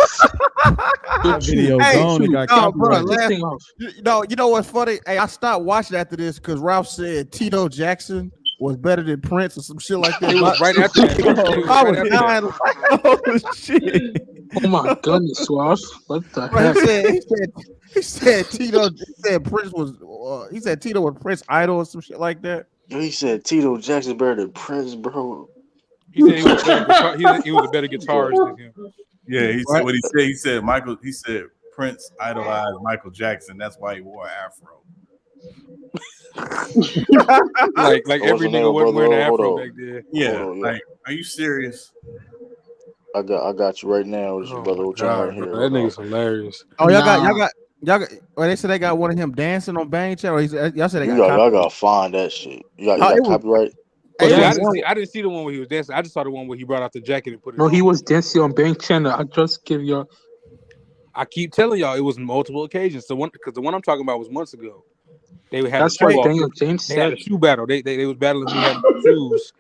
That video gone. It got copyrighted. You know what's funny? Hey, I stopped watching after this because Ralph said Tito Jackson was better than Prince or some shit like that. It was right after that. I was dying like, oh shit. Oh my goodness, Ralph. What the heck? He said Tito. He said Prince was. He said Tito was Prince idol or some shit like that. He said Tito Jackson better than Prince, bro. He said he was a better guitarist than him. Yeah, he said what he said. He said Michael. He said Prince idolized Michael Jackson. That's why he wore an afro. like every nigga wasn't wearing an afro back then. Yeah, like, are you serious? I got you right now. This brother God, right here. That nigga's hilarious. Oh, y'all got. Well, they said they got one of him dancing on Bang Channel. Y'all said they got. Y'all gotta find that shit. You got copyright. I didn't see the one where he was dancing. I just saw the one where he brought out the jacket and put it on. He was dancing on Bang Channel. I just give you. I keep telling y'all it was multiple occasions. So because the one I'm talking about was months ago. They had That's right. Daniel James had a shoe battle. They was battling who had shoes,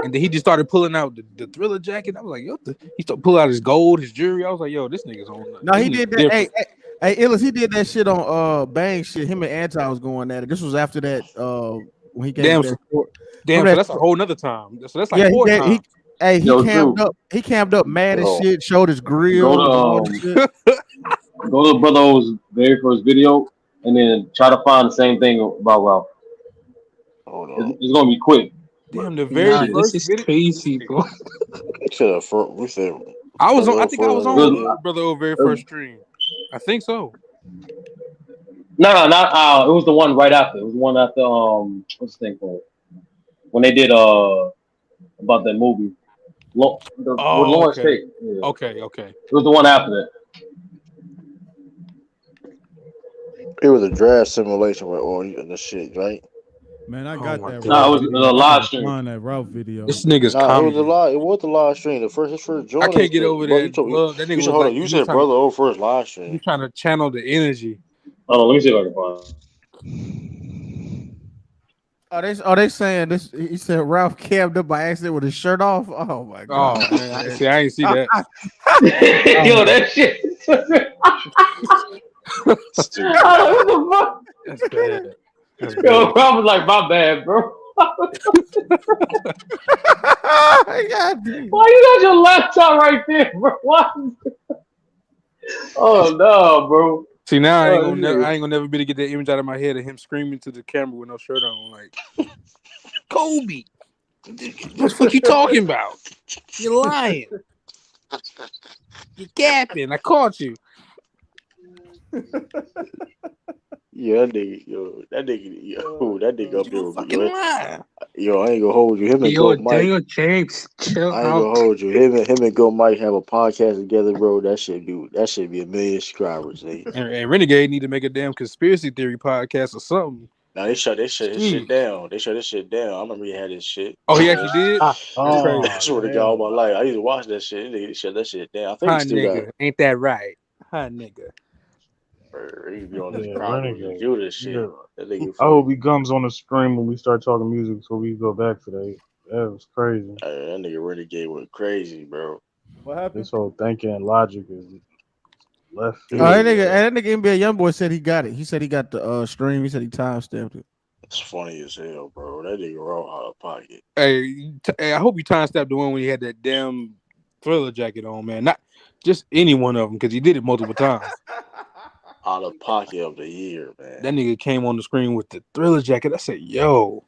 and then he just started pulling out the Thriller jacket. I was like, yo, he started pulling out his gold, his jewelry. I was like, yo, this nigga's on. No, he did that. Hey, Illis, he did that shit on Bang shit. Him and Anti was going at it. This was after that when he came. Damn, so that's a whole nother time. So that's like 4 times. He camped up mad as shit. Showed his grill. Go to Brother O's very first video. And then try to find the same thing about Ralph. It's gonna be quick. Damn, the very first this is crazy, bro. We said I think I was on Brother O very first stream. I think so. No, not it was the one right after. It was the one after what's the thing called? When they did about that movie. With Lawrence okay. Tate. Yeah. Okay. It was the one after that. It was a draft simulation with all the shit, right? Man, I got that. No, it was a live stream. Find that route video. This nigga's Nah, comedy. It was the live stream. His first joint. I can't get over that. Love that nigga. You hold on. You said Brother O first live stream. He's trying to channel the energy. Hold on, let me see if I can find. Are they saying this? He said Ralph cabbed up by accident with his shirt off. Oh my god! Oh man, I ain't see that. Yo, that shit. Stupid. What the fuck? That's bad. That's bad. Yo, I was like, my bad, bro. Why you got your laptop right there, bro? Why? Oh no, bro. See, now I ain't gonna never be able to get that image out of my head of him screaming to the camera with no shirt on, like, Kobe, what the fuck you talking about? You're lying. You're capping. I caught you. Yeah, that nigga up there. Fucking lie. Yo, I ain't gonna hold you. Him and Go Mike. Daniel James, chill I ain't gonna hold you. Him and Go Mike have a podcast together, bro. That should be 1 million subscribers. And Renegade need to make a damn conspiracy theory podcast or something. Nah, they shut his shit down. They shut his shit down. I remember he had his shit. Oh, he actually did? I swear to God, all my life. I used to watch that shit. They shut that shit down. I think he still got it. Ain't that right? Hi, nigga. He be on this Renegade. Do this shit. Yeah. I hope he comes on the stream when we start talking music so we go back today. That was crazy. That nigga Renegade went crazy, bro. What happened? This whole thinking and logic is left field. That nigga NBA YoungBoy said he got it. He said he got the stream. He said he timestamped it. It's funny as hell, bro. That nigga raw out of pocket. Hey, I hope you timestamped the one when he had that damn Thriller jacket on, man. Not just any one of them, because he did it multiple times. Out of pocket of the year, man. That nigga came on the screen with the Thriller jacket. I said, "Yo."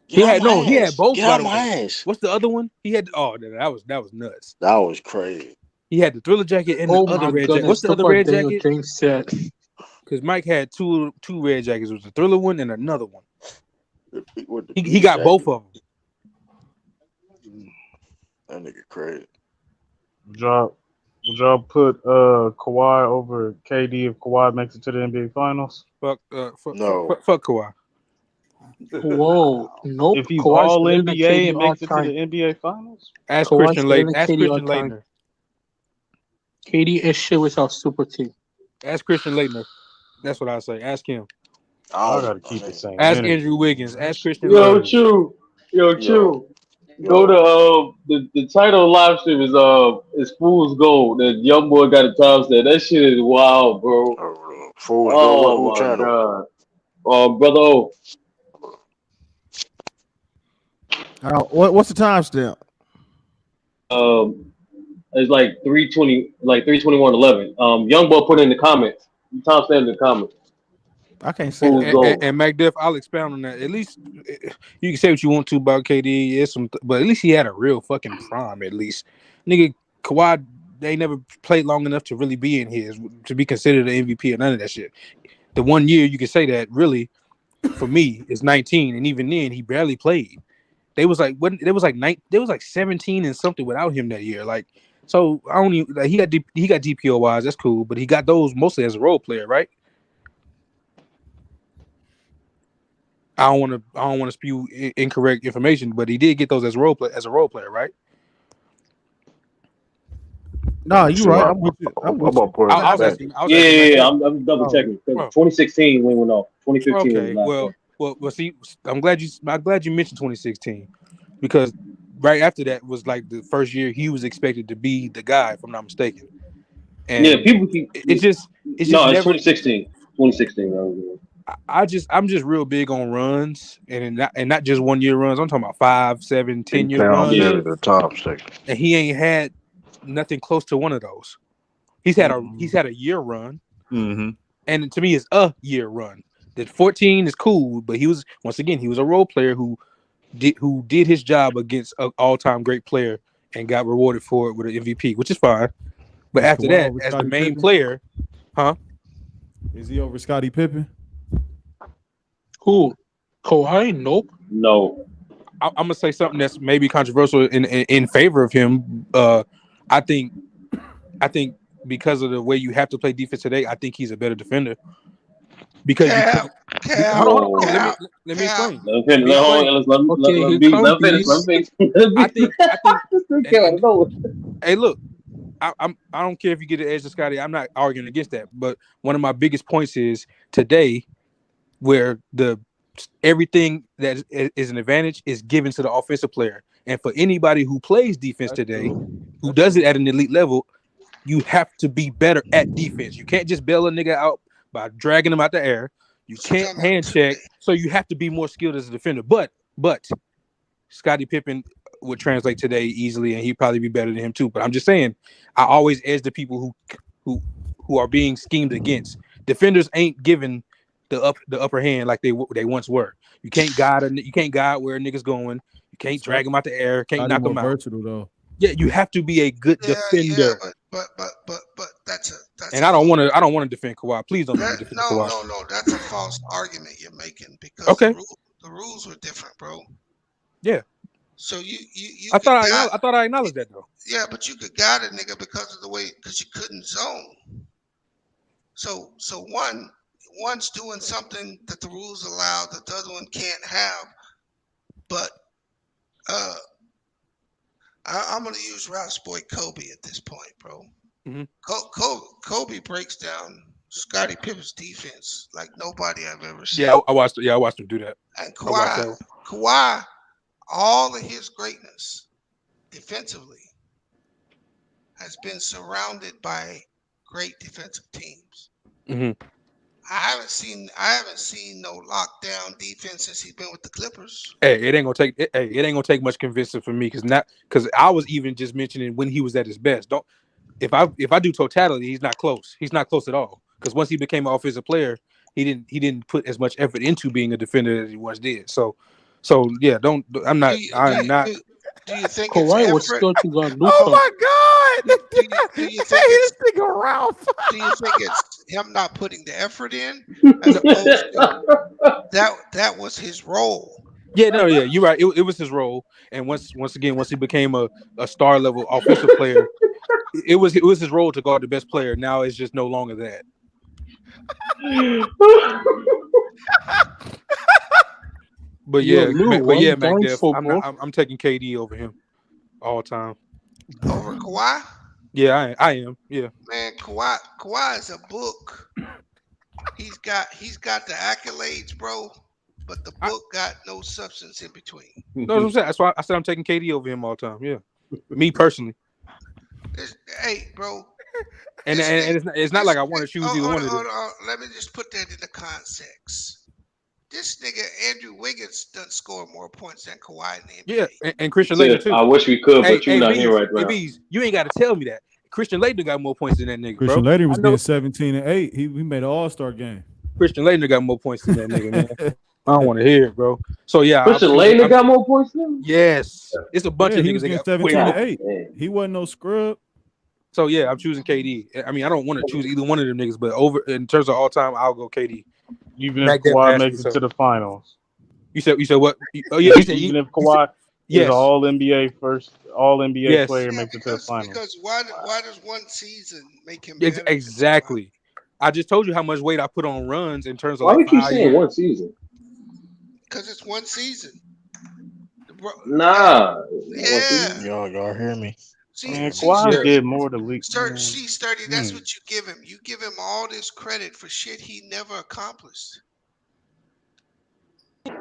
He had both. Get out my ass. What's the other one? He had that was nuts. That was crazy. He had the Thriller jacket and the other red jacket. What's the other red jacket? James said. Because Mike had two red jackets. It was the Thriller one and another one. He got both of them. That nigga crazy. Would y'all put Kawhi over KD if Kawhi makes it to the NBA Finals? Fuck Kawhi. Whoa, nope. If he's all NBA and makes it to the NBA Finals? Ask Christian Laettner. KD is shit without super team. Ask Christian Laettner. That's what I say. Ask him. I gotta keep it same. Ask Andrew Wiggins. Ask Christian Laettner. Yo, Chew. Go to the title of live stream is Fool's Gold. That young boy got a timestamp. That shit is wild, bro. Fool's Gold. What channel? God. Brother O. What's the timestamp? It's like 3:20, like 3:21:11. Young boy put in the comments. Timestamp in the comments. I can't say that. And MacDiff, I'll expound on that. At least you can say what you want to about KD, but at least he had a real fucking prime. At least, nigga, Kawhi, they never played long enough to really be in his to be considered an MVP or none of that shit. The 1 year you can say that really, for me, is 19, and even then he barely played. They was like 17 and something without him that year. Like, so I don't even he got DPO wise, that's cool, but he got those mostly as a role player, right? I don't want to spew incorrect information, but he did get those as a role player, right? No, you're right. I'm double checking. 2016 when we went off. 2015. Okay, well, see, I'm glad you mentioned 2016 because right after that was like the first year he was expected to be the guy, if I'm not mistaken. And it's just it's 2016. 2016. I'm just real big on runs and not just 1 year runs. I'm talking about 5, 7, 10 year runs. Yeah, the top section. And he ain't had nothing close to one of those. He's had a year run, and to me, it's a year run. The 14 is cool, but he was a role player who did his job against an all-time great player and got rewarded for it with an MVP, which is fine. But Is after Kawhi that, over as the Scottie main Pippen? player, Is he over Scottie Pippen? Who? Kawhi? Nope. No. I'm gonna say something that's maybe controversial in favor of him. I think because of the way you have to play defense today, I think he's a better defender. Because you can't. Hold on, let me explain. Let him finish. I think. Hey, look, I don't care if you get the edge to Scotty. I'm not arguing against that. But one of my biggest points is today, where everything that is an advantage is given to the offensive player. And for anybody who plays defense today, who does it at an elite level, you have to be better at defense. You can't just bail a nigga out by dragging him out the air. You can't hand check. So you have to be more skilled as a defender. But Scottie Pippen would translate today easily, and he'd probably be better than him too. But I'm just saying, I always edge the people who are being schemed against. Defenders ain't given the upper hand like they once were. You can't guide where a nigga's going. You can't drag him out the air. Can't knock him out. Versatile though. Yeah, you have to be a good defender. But that's and I don't want to defend Kawhi. Please don't make me defend Kawhi. No, that's a false argument you're making because the rules were different, bro. Yeah. So you I thought I acknowledged that though. Yeah, but you could guide a nigga because you couldn't zone. So one's doing something that the rules allow that the other one can't have. But I'm gonna use Ralph's boy Kobe at this point, bro. Mm-hmm. Kobe breaks down Scottie Pippen's defense like nobody I've ever seen. Yeah, I watched him do that. And Kawhi, all of his greatness defensively has been surrounded by great defensive teams. Mm-hmm. I haven't seen no lockdown defense since he's been with the Clippers. Hey, it ain't gonna take much convincing for me because I was even just mentioning when he was at his best. If I do totality, he's not close. He's not close at all. Because once he became an offensive player, he didn't put as much effort into being a defender as he once did. So yeah, I'm not. Do you think Kawhi was still to go do Oh my God! Do you think it's Ralph? Do you think it's him not putting the effort in, as opposed to that was his role? Yeah, no, yeah, you're right. It was his role, and once he became a star level offensive player, it was his role to guard the best player. Now it's just no longer that. But Mac Def, I'm taking KD over him all time. Over Kawhi? Yeah, I am. Yeah. Man, Kawhi is a book. He's got the accolades, bro, but the book got no substance in between. No, that's what I'm saying. That's why I said I'm taking KD over him all the time. Yeah, me personally. Hey, bro. And it's not like I want to choose either one of them. Let me just put that into context. This nigga Andrew Wiggins doesn't score more points than Kawhi in the NBA. Yeah, and Christian Laettner too. I wish we could, but you're not here right now. Bees, you ain't got to tell me that. Christian Laettner got more points than that nigga, Christian bro. Laettner was getting 17 and 8. He made an All-Star game. Christian Laettner got more points than that nigga, man. I don't want to hear it, bro. So yeah, Christian Laettner got more points than him? Yes, it's a bunch of he niggas was that got 17 and 8. He wasn't no scrub. So yeah, I'm choosing KD. I mean, I don't want to choose either one of them niggas, but over in terms of all time, I'll go KD. Even if Kawhi makes it to the finals. You said what? Oh yeah, even if Kawhi is an All NBA player, makes it to the finals. Because why does one season make him? Exactly. I just told you how much weight I put on runs in terms of. Why we keep saying one season? Because it's one season. Nah. Yeah. Y'all hear me? Man, Kawhi did more to leak. Sturdy, that's what you give him. You give him all this credit for shit he never accomplished.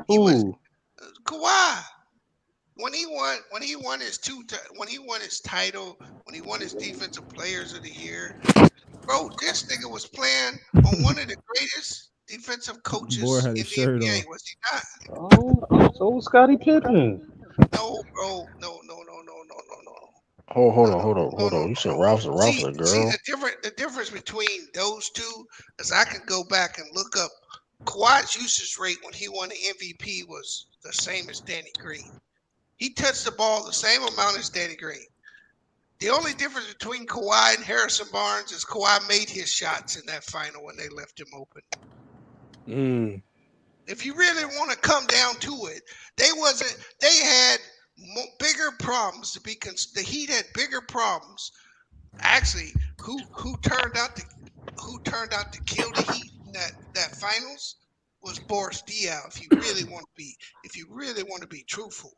Ooh. Kawhi. When he won his title, when he won his Defensive Players of the Year, bro, this nigga was playing on one of the greatest defensive coaches in the NBA. Was he not? Oh, so was Scottie Pippen. No, bro. No. Hold on. You said Ralph's a girl. See, the difference between those two is I can go back and look up Kawhi's usage rate when he won the MVP was the same as Danny Green. He touched the ball the same amount as Danny Green. The only difference between Kawhi and Harrison Barnes is Kawhi made his shots in that final when they left him open. If you really want to come down to it, they had bigger problems to be. The Heat had bigger problems. Actually, who turned out to kill the Heat in that finals was Boris Diaw. If you really want to be truthful,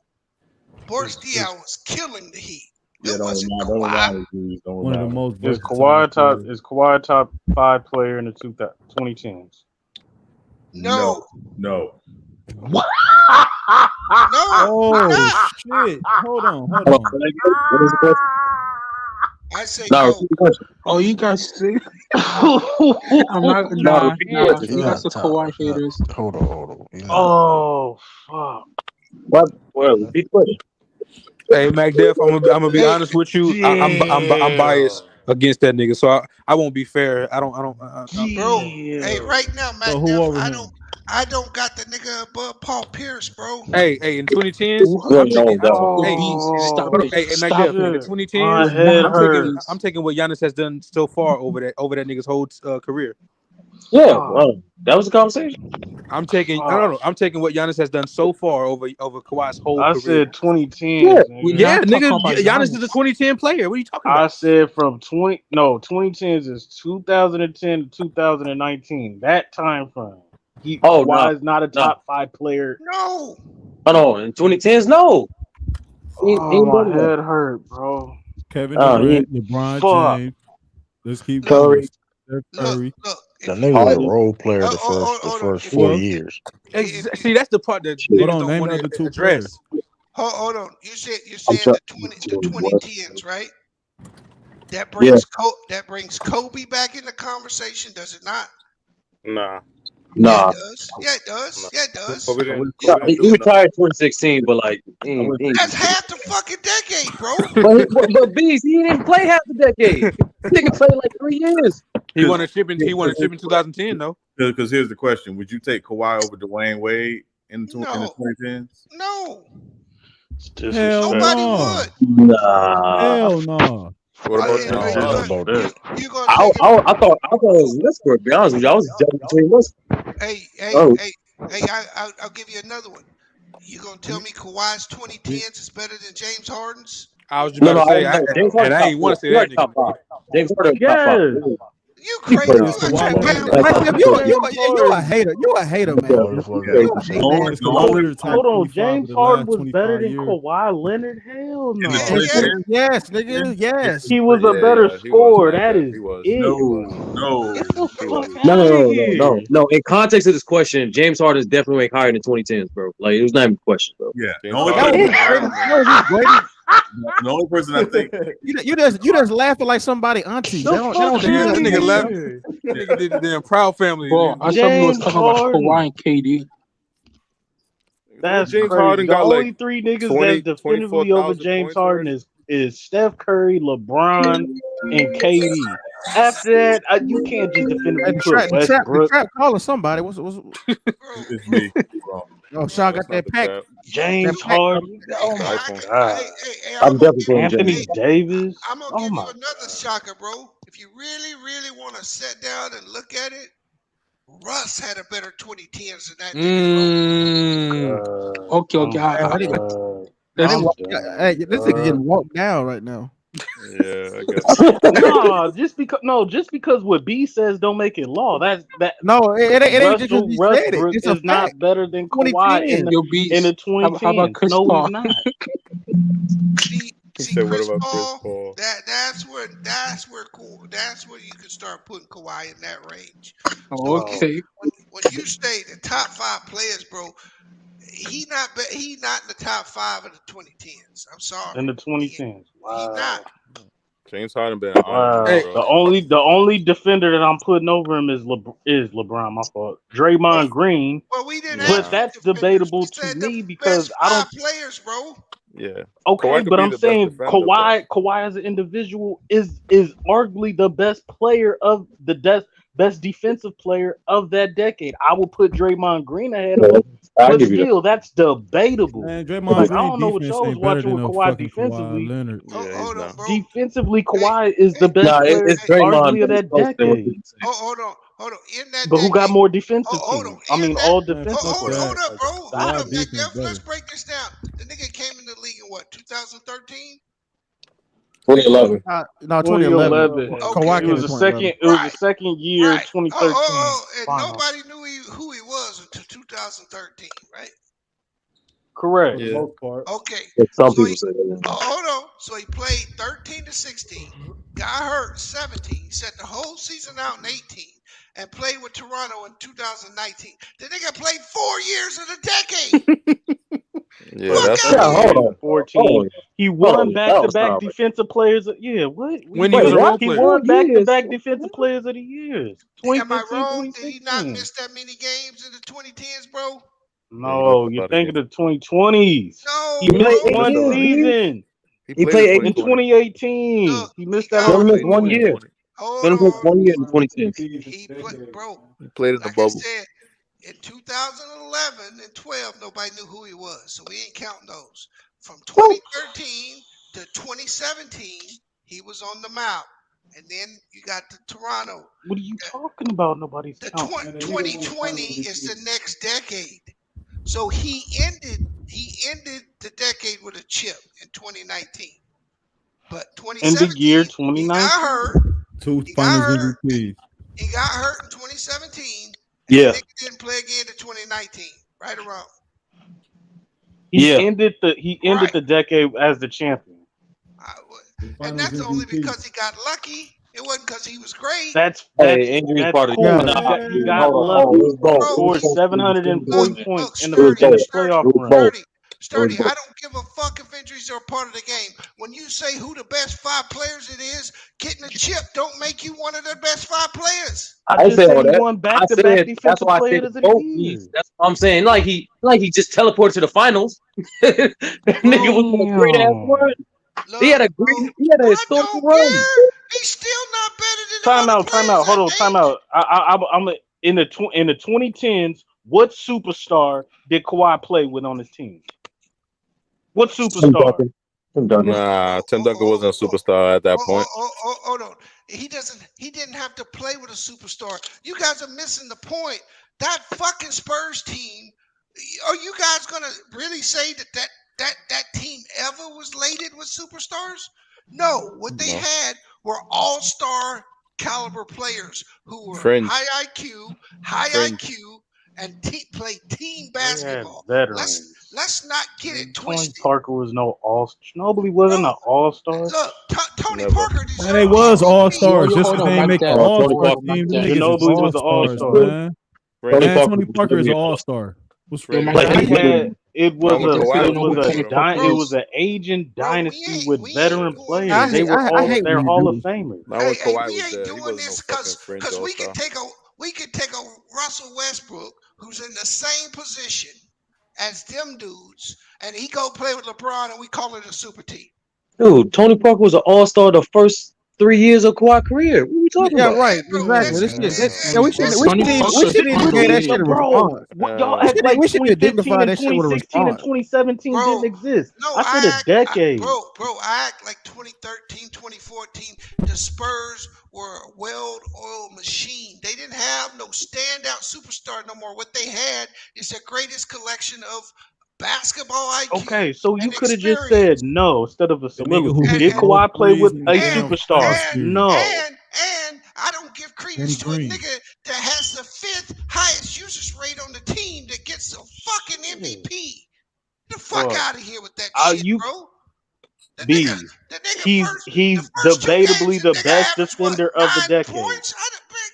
Boris Diaw was killing the Heat. Yeah, It wasn't Kawhi. One of the most Is versatile Kawhi top 5 player in the 2010s? No. What? No. Oh shit! Hold on. What is the question? I say No. Oh, you guys see? I'm not. Nah, you guys are Kawhi haters. Hold on. Oh fuck! Well, repeat the question. Hey, Mac Def, I'm gonna be honest with you. I'm biased against that nigga, so I won't be fair. Bro, hey, right now, Mac So who Def, over him? I don't got the nigga above Paul Pierce, bro. Hey, in 2010s, Well, I'm taking. no. Hey, Mac Def, in the 2010s, I'm taking what Giannis has done so far over that nigga's whole career. Yeah, that was the conversation. I'm taking. I'm taking what Giannis has done so far over Kawhi's whole I career. said 2010. Yeah, nigga. Giannis is a 2010 player. What are you talking about? I said from 2010s is 2010 to 2019. That time frame. Kawhi is not a top 5 player. No. Oh no, in 2010s, no. My head hurt, bro. Kevin Durant, LeBron James. Let's keep going. Steph Curry. The nigga's a role player the first 4 years. See, that's the part that niggas don't want to address. Hold on. You said the 2010s, right? That brings Kobe back in the conversation, does it not? Nah. Nah. Yeah, it does. He retired 2016, but like that's half the fucking decade, bro. but Bees, he didn't play half the decade. Nigga played like 3 years. He won a chip in 2010 though. Because here's the question: would you take Kawhi over Dwayne Wade in the 2010s? No. Hell Nobody no. would. Nah. Hell no. What about that? I thought it was Westbrook. To be honest with you, I was jumping between Westbrook. Hey, I'll give you another one. You gonna tell me Kawhi's 2010s is better than James Harden's? I was just about to say, James and I ain't want to say that top nigga. 5. James Harden top 5. You crazy? You a hater. You a hater, man. Hold on, James Harden was better than Kawhi Leonard? Hell no. Yes, nigga. Yes. He was a better scorer. That is No. In context of this question, James Harden is definitely ranked higher than 2010s, bro. Like it was not even a question, bro. Yeah. The only person I think you just laughing like somebody auntie. That nigga left. Nigga did the damn Proud Family. Bro, I thought we was talking about Kawhi and KD. That's James crazy. Harden The got only like 3 niggas 20, that's definitively over James Harden is Steph Curry, LeBron, and KD. After that, you can't just definitively put Westbrook. The trap calling somebody. What's it's me. Oh, Sean got that pack. James Harden. Oh my god. I'm definitely going Anthony Davis. I'm gonna give you another shocker, bro. If you really, really want to sit down and look at it, Russ had a better 2010s than that nigga. Okay. Hey, this nigga getting walked down right now. Yeah, I guess. just because what B says don't make it law. That no, it ain't just because he said it. It's is not better than Kawhi in the 2010s. How about Chris Paul? He's not. See, Chris Paul, that's where you can start putting Kawhi in that range. Okay. When you say the top 5 players, bro, he not in the top 5 of the 2010s. I'm sorry. In the 2010s. Wow. He not. James Harden been an honor, bro. The only defender that I'm putting over him is LeBron. My fault. Draymond Green. Well, we didn't. But that's debatable to me because I don't. Players, bro. Yeah. Okay, but I'm saying Kawhi as an individual is arguably the best player of the best defensive player of that decade. I will put Draymond Green ahead of him, I'll but give you that. still, that's debatable. Man, Draymond Like I Green don't know what defense y'all was ain't better watching than with no Kawhi fucking Kawhi defensively. Leonard. Yeah, he's not. Defensively, Kawhi is the best Nah, player, it's Draymond, arguably, of but it's that closer than what decade. you saying. Hold on. In that But who got decade, more defensive hold on. teams? I mean, all Man, defensive fuck players. Hold that. up, bro. Hold Kawhi up, Mac defense Jeff. better. Let's break this down. The nigga came in the league in what, 2013? 2011. No, 2011. 2011. Kawhi It came was in a 2011. second. It was a second year. 2013 And final. nobody knew who he was until 2013, right? Correct. For the most part. Okay. Some So people say that. hold on. So he played 13 to 16, got hurt 17, set the whole season out in 18, and played with Toronto in 2019. The nigga played 4 years of the decade. Yeah, Fuck that's out Yeah, of here. hold on. 14. He won back-to-back Stop. defensive players. Yeah, what? When he was a role He player. won back-to-back defensive players of the years. Am I 2015, wrong? Did he not 2016. miss that many games in the 2010s, bro? No, you're thinking of the 2020s. No, He missed bro. one season. He played In 2018. He missed that He whole only missed 1 season. year. Hold He only missed on. 1 year in 2010. He played, bro. He played in the Like I bubble. said, in 2011 and 12, nobody knew who he was, so we ain't counting those. From 2013 to 2017, he was on the map, and then you got the Toronto. What are you talking about? Nobody's The counting. 2020 is the next decade. So he ended the decade with a chip in 2019. But In the 2017, year he 2019. got hurt. Two He got finals hurt. MVPs. He got hurt in 2017, and Yeah. the nigga didn't play again to 2019. Right or wrong? He ended the decade as the champion. And that's only because he got lucky. It wasn't because he was great. That's injury that's part of cool. the You got hold lucky. on. It was both. He scored 740 points in the It was playoff both. run. Sturdy, I don't give a fuck if injuries are a part of the game. When you say who the best 5 players it is, getting a chip don't make you one of the best 5 players. I just said he won back-to-back that's defensive why I players said of the both. year. That's what I'm saying. Like he just teleported to the finals. That nigga was on a great ass run. He had a historical run. He's still not better than Time out. Hold on, time out. I'm in the 2010s. What superstar did Kawhi play with on his team? What superstar? Nah, Tim Duncan wasn't a superstar at that point. Hold on. He didn't have to play with a superstar. You guys are missing the point. That fucking Spurs team. Are you guys gonna really say that team ever was laden with superstars? No. What they had were all-star caliber players who were high IQ, and played team basketball. Veterans. Let's not get it Tony twisted. Parker was no all-star. Nobody wasn't an all-star. Look, Tony Parker. Man, they was all stars. Just hold because on, they ain't make Mike the Jack. all Tony star Parker, team, Mike them Jack. niggas is Ginobili all was an stars, all-star. man. Tony Man, Parker Tony was Parker is an really all star. It was an aging dynasty with veteran players. They were all their Hall of Famers. Not when Kawhi we was ain't there. He doing wasn't this no fucking fringe because we all-star. can take a Russell Westbrook who's in the same position as them dudes, and he go play with LeBron, and we call it a super team. Dude, Tony Parker was an all-star the first 3 years of Kawhi's career. What are we talking about? Yeah, right. Exactly. We should even gave that shit a response. Y'all act like We should 2015 dignify and that shit with a 2016 and response. 2017 didn't exist. I said a decade. I act like 2013, 2014, the Spurs were a well-oiled machine. They didn't have no standout superstar no more. What they had is their greatest collection of basketball IQ. Okay, so you could have just said no instead of a soliloquy. Did And Kawhi play with a damn superstar? No. And I don't give credence to a nigga that has the 5th highest usage rate on the team that gets a fucking MVP. The fuck out of here with that shit, bro. He's debatably the best defender of the decade.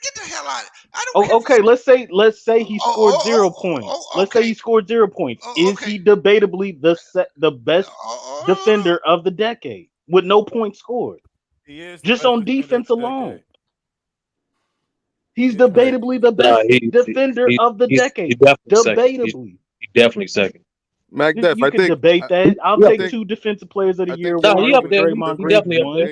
Get the hell out of it. Okay, let's say he scored 0 points. Let's say he scored 0 points. Is he debatably the best defender of the decade with no points scored? Just on defense alone. He's debatably the best defender of the decade. Debatably. He's definitely second. Mac Def, You can debate that. I'll take 2 defensive players of the year. He up there. He definitely up there.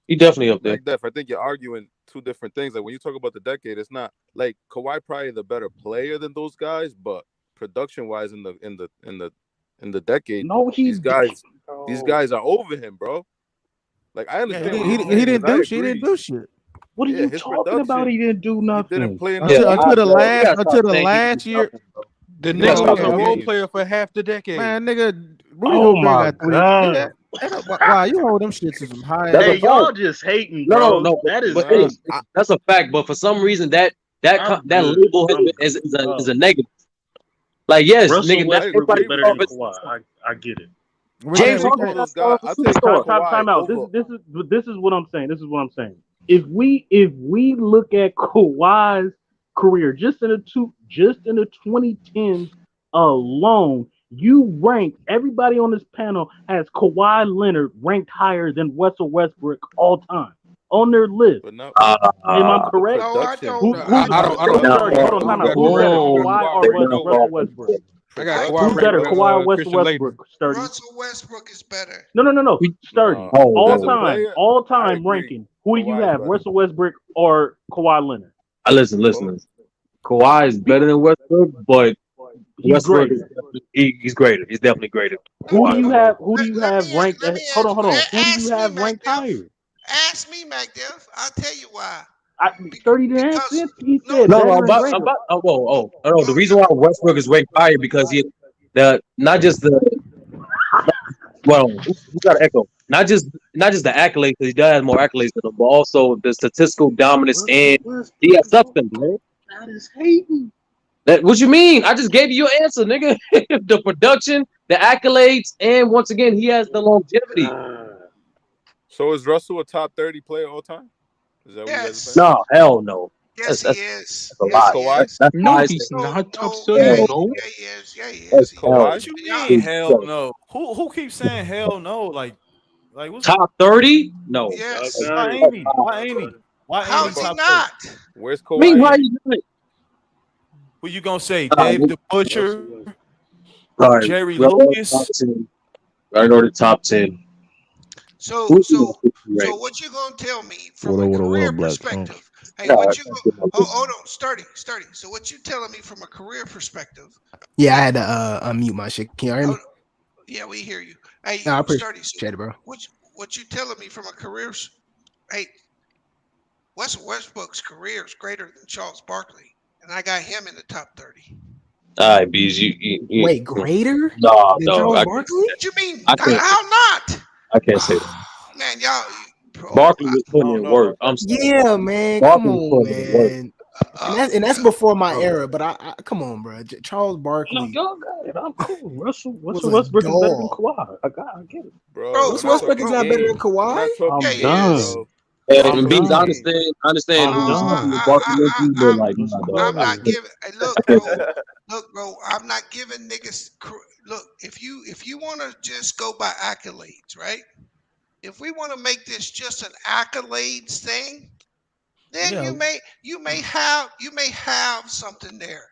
He definitely up there. Mac Def, I think you're arguing two different things. Like when you talk about the decade, it's not like Kawhi probably the better player than those guys, but production wise in the decade, these guys are over him, bro. Like I understand he didn't do shit. He didn't do shit. What are you talking about? He didn't do nothing. He didn't play until the last year. The nigga was a role player for half the decade. Man, nigga, Rudy Gobert got 3. Nigga, wow, you hold them shits to some high. Hey, y'all just hating, bro. No. That is that's a fact. But for some reason, that label is a negative. Like yes, Russell nigga, Westbrook was better than Kawhi. I get it. James Harden. Time out. This is what I'm saying. If we look at Kawhi's career just in the 2010s alone, you rank everybody on this panel has Kawhi Leonard ranked higher than Russell Westbrook all time on their list. Am I correct? No, I don't. Hold on, time out. Who's better, Kawhi or Russell Westbrook? I got Kawhi. Who's better, Kawhi or Russell Westbrook? Sturdy. Russell Westbrook is better. No. Sturdy. All time ranking. Who do you have, Russell Westbrook or Kawhi Leonard? Listen. Kawhi is better than Westbrook, but Westbrook he's greater. He's definitely greater. Who do you have ranked? Hold on. Who do you have ranked higher? Ask me, MacDev. I'll tell you why. 30 to answer. He said no. The reason why Westbrook is ranked higher because he not just the we got to echo. Not just the accolades, because he does have more accolades than them, but also the statistical dominance and he has substance, man. That is hating. What you mean? I just gave you your answer, nigga. The production, the accolades, and once again, he has the longevity. So is Russell a top 30 player all time? Is that what you guys are saying? No, hell no. Yes, he is. That's a lot. No, he's not top 30, bro. Yeah, he is. What you mean? Hell no. Who keeps saying hell no? Like what's top 30? No. Yes. Why ain't he? How is he not? Where's Kawhi? Why you doing it? Who you gonna say? Dave the Butcher? Right. Jerry Lucas? I know the top 10. So what you gonna tell me from a career perspective? Hey, what you hold on, sturdy. So what you telling me from a career perspective? Yeah, I had to unmute my shit. Can you hear me? Yeah, we hear you. Hey, no, I sturdy. appreciate it, bro. What you telling me from a career? Hey, Westbrook's career is greater than Charles Barkley, and I got him in the top 30. All right, Bees, you wait, greater? No, Charles Barkley? What you mean? How not? I can't say that. Man, y'all. Barkley was putting in work. Yeah, man. Barkley come on, man. And that's before my era, but I come on, bro. Charles Barkley. Y'all got it. I'm cool. Russell Westbrook is better than Kawhi. I get it, bro. Russell Westbrook is not better than Kawhi. I'm done. And Bees, I understand. I'm not giving. Hey, look, bro. I'm not giving niggas. Look, if you want to just go by accolades, right? If we want to make this just an accolades thing, then you may have something there.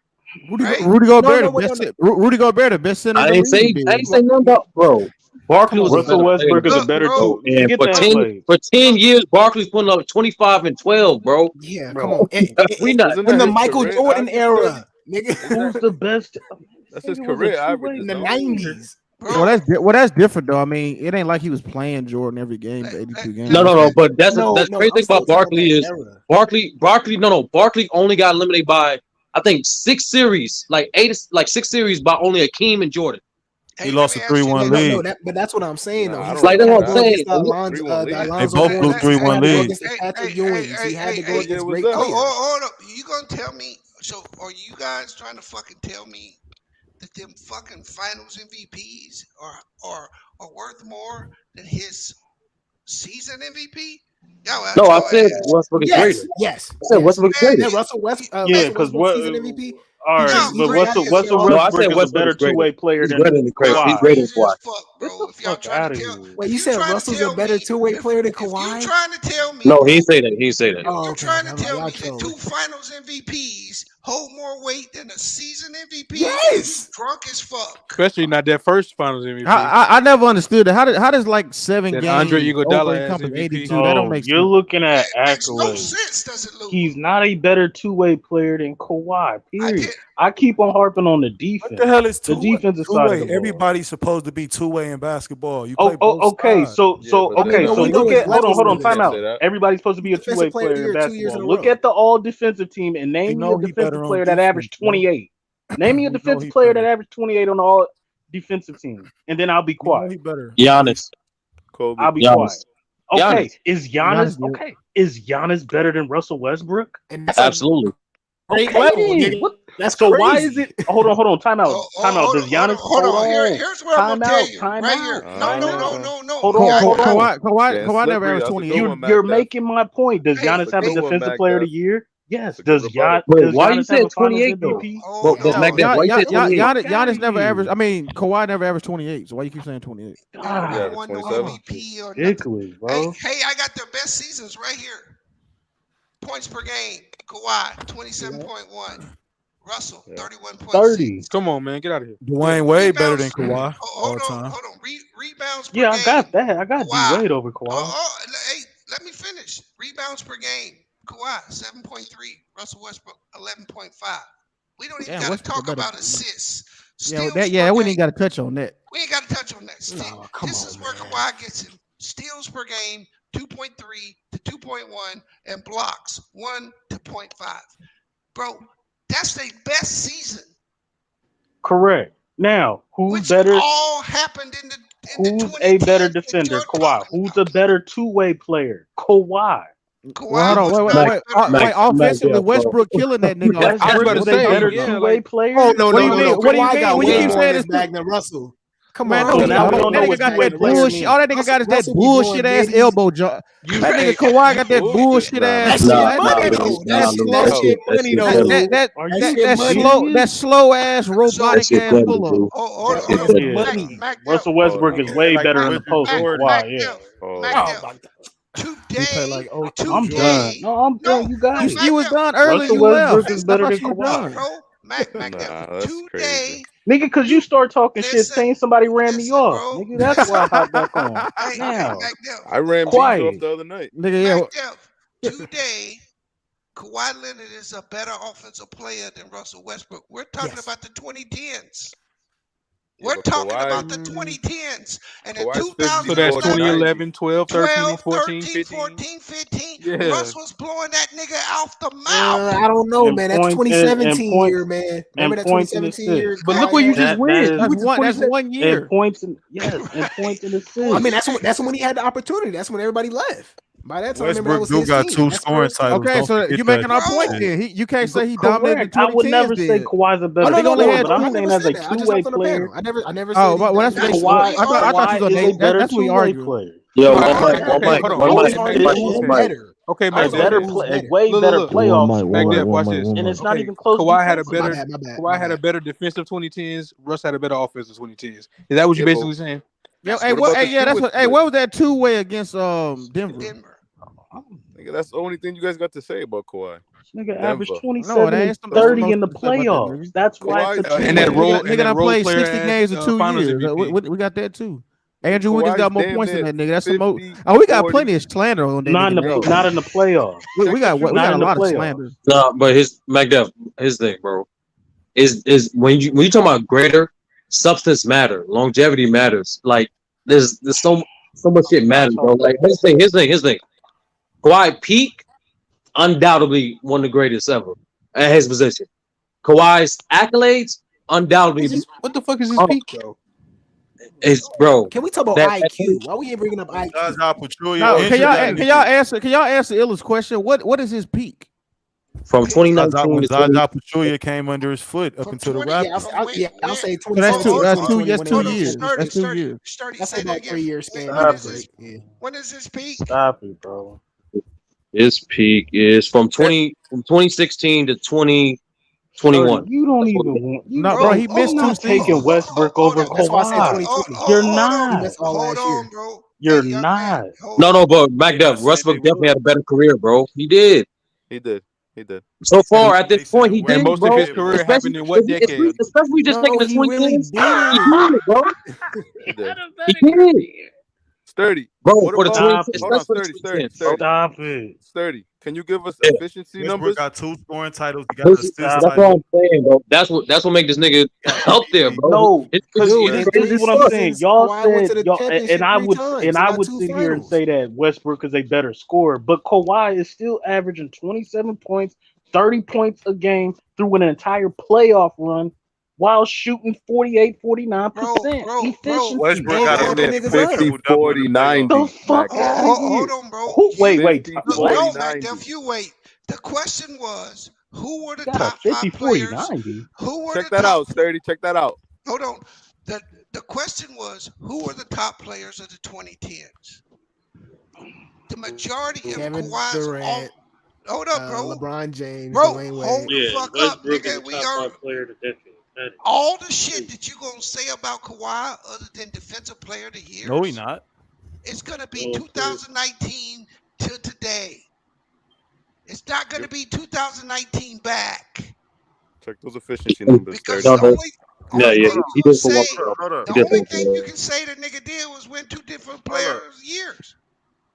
Rudy Gobert, Rudy Gobert, the best center. I ain't say nothing about bro. Barkley was Russell Westbrook is a better two. And for 10 years, Barkley's putting up 25 and 12, bro. Yeah, come on. We not in the Michael Jordan era, nigga. Who's the best? That's his career average in the 90s. Well, that's different though. I mean, it ain't like he was playing Jordan every game, 82 games. No. But that's crazy thing about Barkley is Barkley only got eliminated by I think 6 series, like 6 series by only Hakeem and Jordan. He lost a 3-1 lead. But that's what I'm saying though. That's what I'm saying. They both blew 3-1 leads. He had to go against great players. Hold up. You gonna tell me? So are you guys trying to fucking tell me that them fucking finals MVPs are worth more than his season MVP? No, I said Westbrook is greater. Yes. I said Westbrook is greater. Russell Westbrook. Yeah, because season MVP. All right, but Russell Westbrook is a better two-way player than Kawhi. He's greater than Kawhi. Wait, you said Russell's a better two-way player than Kawhi? You trying to tell me? No, he ain't say that. He ain't say that. You trying to tell me that 2 finals MVPs hold more weight than a season MVP? Yes. Drunk as fuck. Especially not that first Finals MVP. I never understood that. How does like 7 That games Andre Iguodala over as encompass MVP? 82? That don't make sense. You're looking at Makes no accolades. sense, does it, Lou? He's not a better two-way player than Kawhi. Period. I keep on harping on the defense. What the hell is the defensive side of the ball. Everybody's supposed to be two-way in basketball. You play both okay. sides. So look at hold on, time out. that. Everybody's supposed to be a two-way player in basketball. Look at the all-defensive team and name me a defensive player that averaged 28. Name me a defensive player that averaged 28 on the all-defensive team, and then I'll be quiet. Giannis. Kobe. I'll be quiet. Okay, is Giannis better than Russell Westbrook? Absolutely. Okay, that's so crazy. why is it? Hold on, time out. Does Giannis hold on. Here's what I'm gonna tell you. Right here. No. Hold on. Kawhi never averaged 28. You're making my point. Does Giannis have a defensive player of the year? Yes. Does Giannis? Why you said have a finals 28 though? MVP? Giannis never averaged. I mean, Kawhi never averaged 28. So why you keep saying 28? Yeah, 27. Ridiculous, bro. Hey, I got their best seasons right here. Points per game. Kawhi 27.1. Russell 31.6. 30. Come on, man, get out of here. Dwayne Wade better than Kawhi all time. Hold on. Rebounds per Yeah, game. I got that. I got Kawhi. D-Wade over Kawhi. Hey, let me finish. Rebounds per game. Kawhi 7.3. Russell Westbrook 11.5. We don't even got to talk about assists. We ain't got to touch on that. We ain't got to touch on that. This is where Kawhi gets him. Steals per game 2.3 to 2.1 and blocks 1 to 0.5. Bro, that's their best season. Correct. Now, who's better? All happened in the Who's a better defender? Kawhi. Who's a better two-way player? Kawhi. Wait. Offensively, Westbrook killing that nigga. Westbrook is a better two-way player. Oh no. What do you mean? What do you mean? When you keep saying this back than Russell. Come man, on, that nigga got that bullshit. All that nigga got is that bullshit ass elbow job. That nigga Kawhi got that bullshit ass. That slow ass robotic ass pull up. Russell Westbrook is way better in the post than Kawhi. Yeah. Today, I'm done. No, I'm done. You got it. You was done early. Russell You Westbrook left. is better than Kawhi. Nigga, because you start talking shit saying somebody ran me off. Nigga, that's why I hopped back on. Now, I ran Beal off the other night. Nigga, today, Kawhi Leonard is a better offensive player than Russell Westbrook. We're talking about the 2010s. We're talking about the 2010s. And in 2000, so that's 2011, 12, 13, 14, 15. Yeah. Russ was blowing that nigga off the mouth. I don't know, man. That's 2017 year, man. Remember that 2017 year? But look where you just went. That's 1 year. And points and assists. I mean, that's when he had the opportunity. That's when everybody left. By that time, Westbrook do got 2 scoring titles. Okay, so you making our point then. You can't say he dominated the 2010s. I would never say Kawhi's a better player, but I'm saying as a two-way player. I never said. Oh, well, that's Kawhi. I thought you was a better. That's what we argued. Yo, Okay, a way better playoff. Watch this. And it's not even close. Kawhi had a better defensive 2010s. Russ had a better offensive 2010s. Is that what you're basically saying? Yeah. What was that two-way against Denver? Nigga, that's the only thing you guys got to say about Kawhi. Nigga averaged 27 and 30 in the playoffs. That's why it's and that role. Nigga done played 60 games in 2 years. We got that too. Andrew Wiggins got more points than that nigga. That's the most. Oh, we got plenty of slander on that. Not in the playoffs. We got a lot of slander. No, but his thing, bro, is when you talk about greater, substance matter, longevity matters. Like there's so much shit matters, bro. Like his thing. Kawhi peak, undoubtedly one of the greatest ever at his position. Kawhi's accolades, undoubtedly. What the fuck is his peak, though? It's bro. Can we talk about IQ? Why we ain't bringing up IQ? Can y'all answer Illa's question? What is his peak? From 2019 to Zaza Pachulia came under his foot up until the Raptors. I'll say 20. That's 2 years. That's 2 years. That's about 3 years span. When is his peak? Stop it, bro. His peak is from 2016 to 2021. You don't even want. Bro, he missed 2 seasons. Taking Westbrook over Kawhi. You're not. Hold on, bro. You're not. No, but back up. Westbrook definitely had a better career, bro. He did. He did. So far, at this point, he did, most bro. of his career happened in what decade? Especially we just taking the swing games. He did it, bro. He did. He did. Sturdy. Bro, What for the about swing, hold on, especially Sturdy, the Sturdy, swing Sturdy. Stop it. Sturdy. Can you give us Yeah. efficiency Westbrook numbers? got 2 scoring titles. He got an assist That's title. what I'm saying, bro. That's what make this nigga up there, bro. No, because Dude, this crazy is what as I'm fuck. saying. Y'all Kawhi went to said the y'all, championship and I 3 would times. and He I got would 2 sit here and finals. say that Westbrook is a better scorer, but Kawhi is still averaging 27 points, 30 points a game through an entire playoff run while shooting 48, 49% efficiency. Westbrook got a He said 50 50, triple double in the 40, 90. The fuck Mac. out of here. Hold on, bro. Wait, 50, No, 40, Mac 90. Duff, you wait. The question was, who were the Got a top 50, 5 40, players? 90. Who were Check the that top? out, Sturdy. Check that out. Hold on. The question was, who were the top players of the 2010s? The majority of Kevin Kawhi's Durant, hold up, bro. LeBron James, Bro, Dwayne hold Wade. the Yeah, fuck up, Westbrook is nigga. the We top are 5 player of the decade. That is. all the shit that you gonna say about Kawhi other than defensive player of the year. No, he not. It's gonna be Oh, 2019 to today. It's not gonna be 2019 back. Check those efficiency numbers, Because Sturdy. the only Yeah, thing yeah, you he can did for say, one. Hold up. the He did only for thing one. you can say the nigga did was win 2 different Hold players up. years.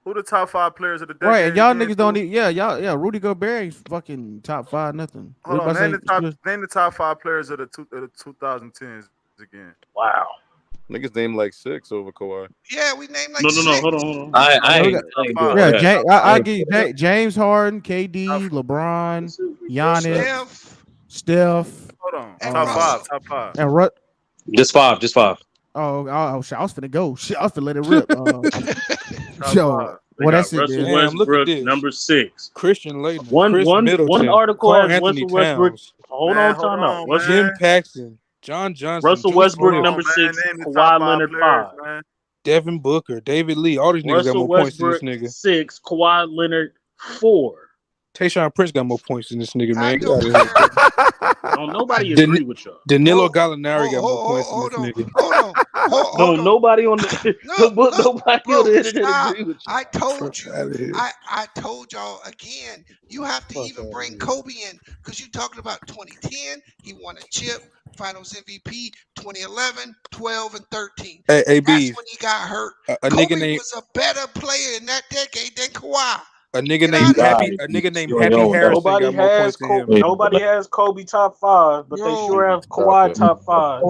Who the top 5 players of the decade? Right, and y'all again, niggas don't too? need. Yeah. Rudy Gobert ain't fucking top 5 nothing. Hold What on. about Name the top 5 players of the 2010s again. Wow. Niggas named like 6 over Kawhi. Yeah, we named like No, 6. hold on. I Yeah, we ain't got, doing yeah, that. I give you James Harden, KD, LeBron, Giannis, Steph. Hold on. And Top Russell. 5. Top 5. And Rut. Just five. Oh, shit, I was finna go. Shit, I was finna let it rip. Top Yo, 5. They well, got that's it. Russell Then. Damn, look at Westbrook, this. number 6. Christian Laettner, One Chris Middleton, article Karl has Anthony Russell Westbrook. Towns, Hold Man, on, hold time out. on, Jim man. Paxton, John Johnson, Russell Juice Westbrook, Hold Smith, on, number man. 6. Name the top Kawhi 5 Leonard, players, 5. man. Devin Booker, David Lee. All these niggas got Russell more points than this Westbrook, nigga. 6. Kawhi Leonard, 4. Tayshaun Prince got more points than this nigga, man. I Get don't out of here. care. Don't nobody agree with y'all. Danilo Gallinari got more points than Hold this on. nigga. No, nobody on the nobody on the internet Stop. agree with you. I told Fuck outta you. here. I told y'all again. You have to even bring Kobe in because you're talking about 2010. He won a chip, Finals MVP. 2011, 12, and 13. Hey, That's Bees, when he got hurt. a Kobe nigga named was a better player in that decade than Kawhi. a nigga Get named out of Happy here. a nigga named You ain't Happy on that. Harrison got more points than him. Nobody has Kobe top 5, but they sure have Stop Kawhi it. top 5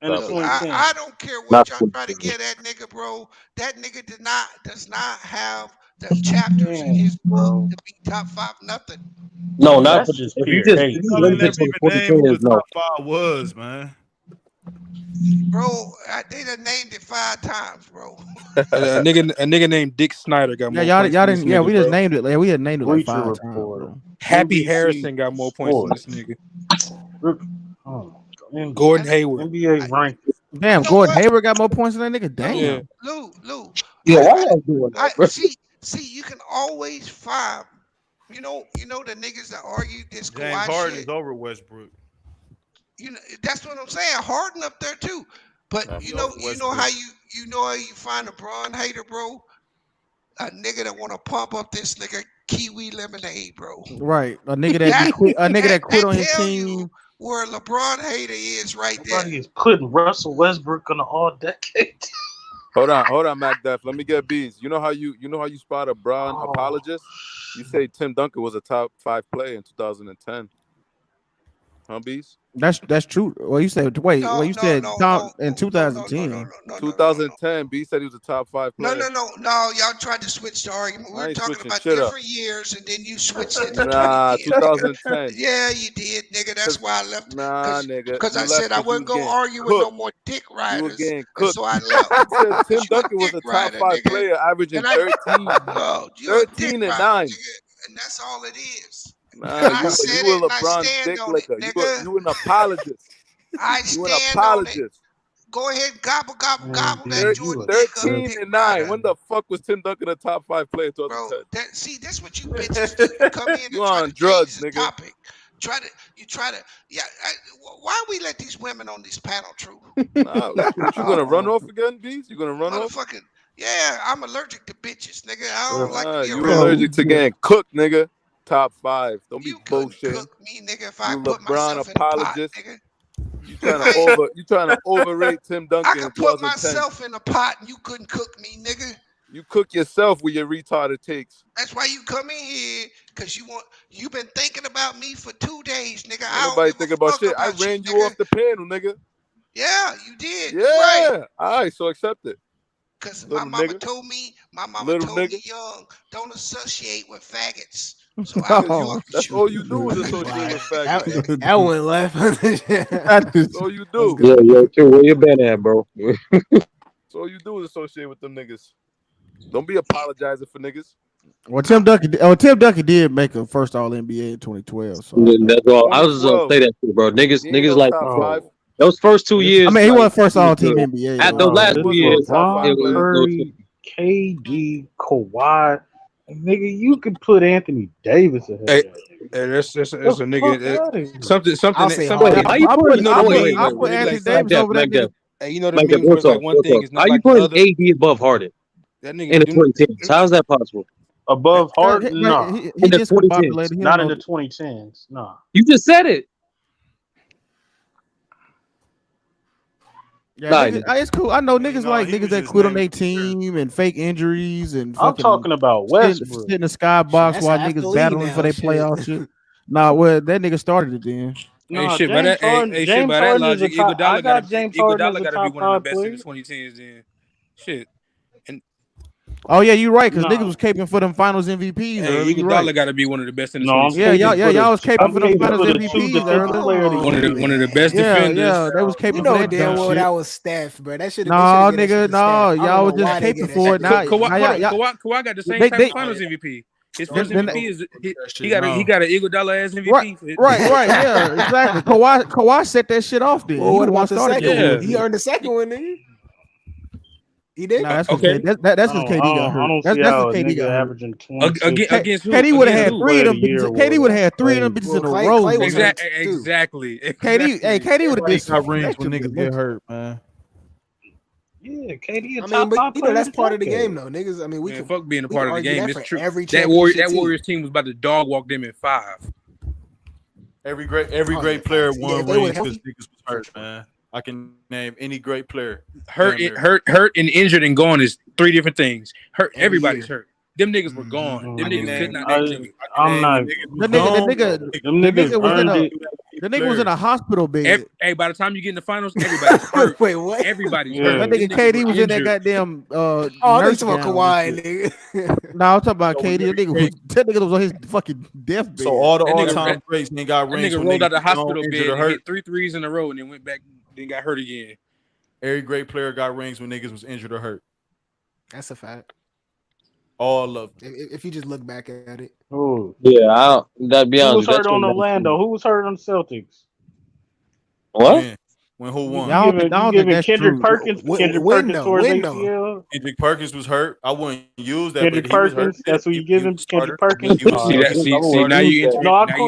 in the Stop it. 2010s. I don't care what y'all try to get at nigga, bro. That nigga does not have the chapters in his book to be top 5 nothing. No, not That's just if you pure just hate. Y'all ain't limited never to the even named who 2010s. the No, top 5 was, man. Bro, they done named it 5 times, bro. A nigga named Dick Snyder got Yeah, more y'all points than this didn't. Yeah, nigga, we just bro. named it. Like, we had named it like Bleacher 5 times, Report. bro. Happy NBC Harrison got more points than Sports. this nigga. NBA Gordon Hayward. rankings. Damn, You know Gordon what? Hayward got more points than that nigga. Damn. Yeah. Lou. yeah, why y'all doing that, bro? See, you can always find, you know the niggas that argue this James Kawhi Harden shit. is over Westbrook. You know, that's what I'm saying. Harden up there too. But you know how you find a Bron hater, bro? A nigga that want to pump up this nigga Kiwi Lemonade, bro. Right, a nigga that quit on his tell team. you where LeBron hater is right Nobody there. is putting Russell Westbrook on the all decade. Hold on, Mac Def. Let me get Bees. You know how you spot a Bron apologist? You say Tim Duncan was a top 5 player in 2010. Huh, Bees? That's true. Well, you said you said Tom in 2010. 2010, B said he was a top 5 player. No. Y'all tried to switch the argument. We were talking about different years, and then you switched it to 2010. Yeah, you did, nigga. That's why I left. Nah, nigga. Because I You said left I 'cause you wasn't was going to getting argue with no cooked. more dick You was riders. getting And cooked. so I left. You said Tim You a Duncan was dick a top rider, 5 nigga. player, averaging And 13, you're a dick 13 and rider, 9. nigga. And that's all it is. Nah, I said you it a and I LeBron stand dick on it, licker. nigga. You an apologist. I You an stand on it. apologist. Go ahead, gobble that Jordan 13 and 9. When the fuck was Tim Duncan a top 5 player in 2010? Bro, that's what you bitches do. You come in and You try on to drugs, change the nigga. topic. Why we let these women on this panel, True? Nah, what you gonna run off again, Bees? You gonna run off? Yeah, I'm allergic to bitches, nigga. I don't like to be You around. allergic to getting cooked, nigga. top 5. Don't be bullshitting. Cook me, nigga, if I You put LeBron myself in a pot, apologist. nigga. You trying to overrate Tim Duncan I in could put 2010. myself in a pot and you couldn't cook me, nigga. You cook yourself with your retarded takes. That's why you come in here, because you've been thinking about me for 2 days, nigga. Ain't nobody thinking about shit. I ran you off the panel, nigga. Yeah, you did. Yeah. Right. All right, so accept it. Because my mama told me young, don't associate with faggots. So That's all you do is associate with faggots. That one left. That's all you do. Yo, Q, where you been at, bro? That's all you do is associate with them niggas. Don't be apologizing for niggas. Well, Tim Duncan did make a first All NBA in 2012. So That's all. I was just gonna say that too, bro. Niggas like those first 2 years. I mean, he wasn't first All Team NBA. At those last 2 years, Curry, KD, Kawhi, nigga, you could put Anthony Davis ahead. Hey, that's a nigga. Something. Wait, you putting? I put Anthony Davis over that nigga. Hey, you know the memes where it's like one thing is not How you like the putting other. AD above Harden That in nigga the 2010s? How's that possible? Above Harden? No. He In the discombobulated. 2010s. Not in the 2010s. No. You just said it. Yeah, niggas, it's cool. I know niggas like niggas that quit on their team and fake injuries and I'm talking about Westbrook. sit in the skybox while niggas battling for their playoff shit. Nah, well, that nigga started it then. Hey, shit, by that, shit, by that logic, Iguodala got to be one of the best in the 2010s. Then, shit, and oh yeah, you right, because niggas was caping for them Finals MVPs. hey, Iguodala got to be one of the best in the 2010s. Y'all was caping for them Finals MVPs. One of the best defenders. Yeah, they was caping You for know that damn well shit. that was Steph, bro. That should. No, nigga, no, y'all was just caping for it. Kawhi got the same type of Finals MVP. His first MVP is he got an Iguodala as MVP. Right, yeah, exactly. Kawhi set that shit off then. Well, what about the second one? He Yeah. earned the second one, nigga. He did. Nah, that's okay. That's because KD got hurt. That's because KD got hurt. Averaging 26. Against who? KD would have had 3 of them. KD would have had 3 of them bitches in a row. Exactly. KD would have been got rings when niggas get hurt, man. Yeah, KD. But you know that's part of the game, though, niggas. I mean, we can fuck being a part of the game. It's true. Every that Warriors team was about to dog walk them in 5. Every great player won rings because niggas was hurt, man. I can name any great player. Hurt and injured and gone is 3 different things. Everybody's hurt. Them niggas were gone. Them niggas could not. I'm not. The nigga was in a hospital bed. Hey, by the time you get in the finals, everybody's hurt. Wait, what? Everybody's hurt. That nigga KD was in that goddamn. I'm talking about Kawhi, nigga. No, I'm talking about KD. That nigga was on his fucking deathbed. So all the all-time greats ain't got rings. That nigga rolled out the hospital bed and hit 3 threes in a row and then went back, then got hurt again. Every great player got rings when niggas was injured or hurt. That's a fact. All of them. If you just look back at it. Oh yeah, that'd be honest. Who was hurt on Orlando? Who was hurt on the Celtics? What? When who won? You giving Kendrick Perkins? Kendrick Perkins towards ACL. Kendrick Perkins was hurt. I wouldn't use that. Kendrick Perkins. That's who you giving. Kendrick Perkins. See, now you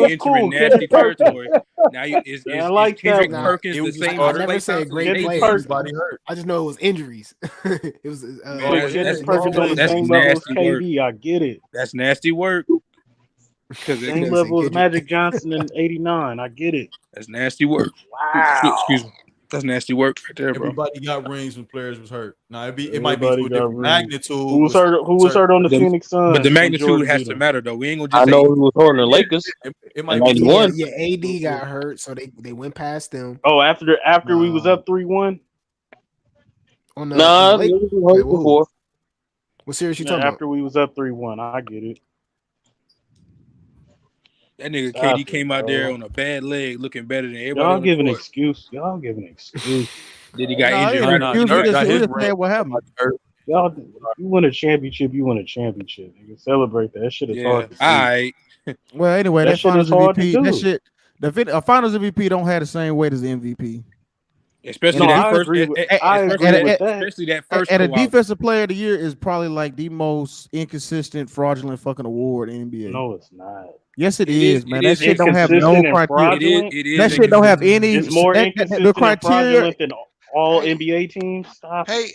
entering nasty territory. Now is Kendrick Perkins the same? I never said great players. I just know it was injuries. It was. Kendrick Perkins on the same level as KD. I get it. That's nasty work. Same level as Magic Johnson in '89. I get it. That's nasty work. Wow. Excuse me. That's nasty work right there, bro. Everybody got rings when players was hurt. Now it might be to a different magnitude. Who was hurt on the Phoenix Suns? But the magnitude has to matter though. We ain't gonna just. I know who was hurt on the Lakers. It might be 91. Yeah, AD got hurt, so they went past them. Oh, after we was up 3-1. Nah, he was hurt before. What series you talking about? After we was up 3-1, I get it. That nigga KD came out there on a bad leg, looking better than everybody. Y'all give an excuse. Y'all give an excuse. Did he got injured? Right? What happened? Y'all, you win a championship. You win a championship. You can celebrate that. That shit is hard to see. All right. Well, anyway, that shit Finals is hard to MVP, do. that shit, a Finals MVP don't have the same weight as the MVP. Especially that first. Especially that first. And a defensive player of the year is probably like the most inconsistent, fraudulent fucking award in NBA. No, it's not. Yes, it is, man. That shit don't have no criteria. It is. That shit don't have any. It's more inconsistent the criteria. and fraudulent than all NBA teams. Stop. Hey,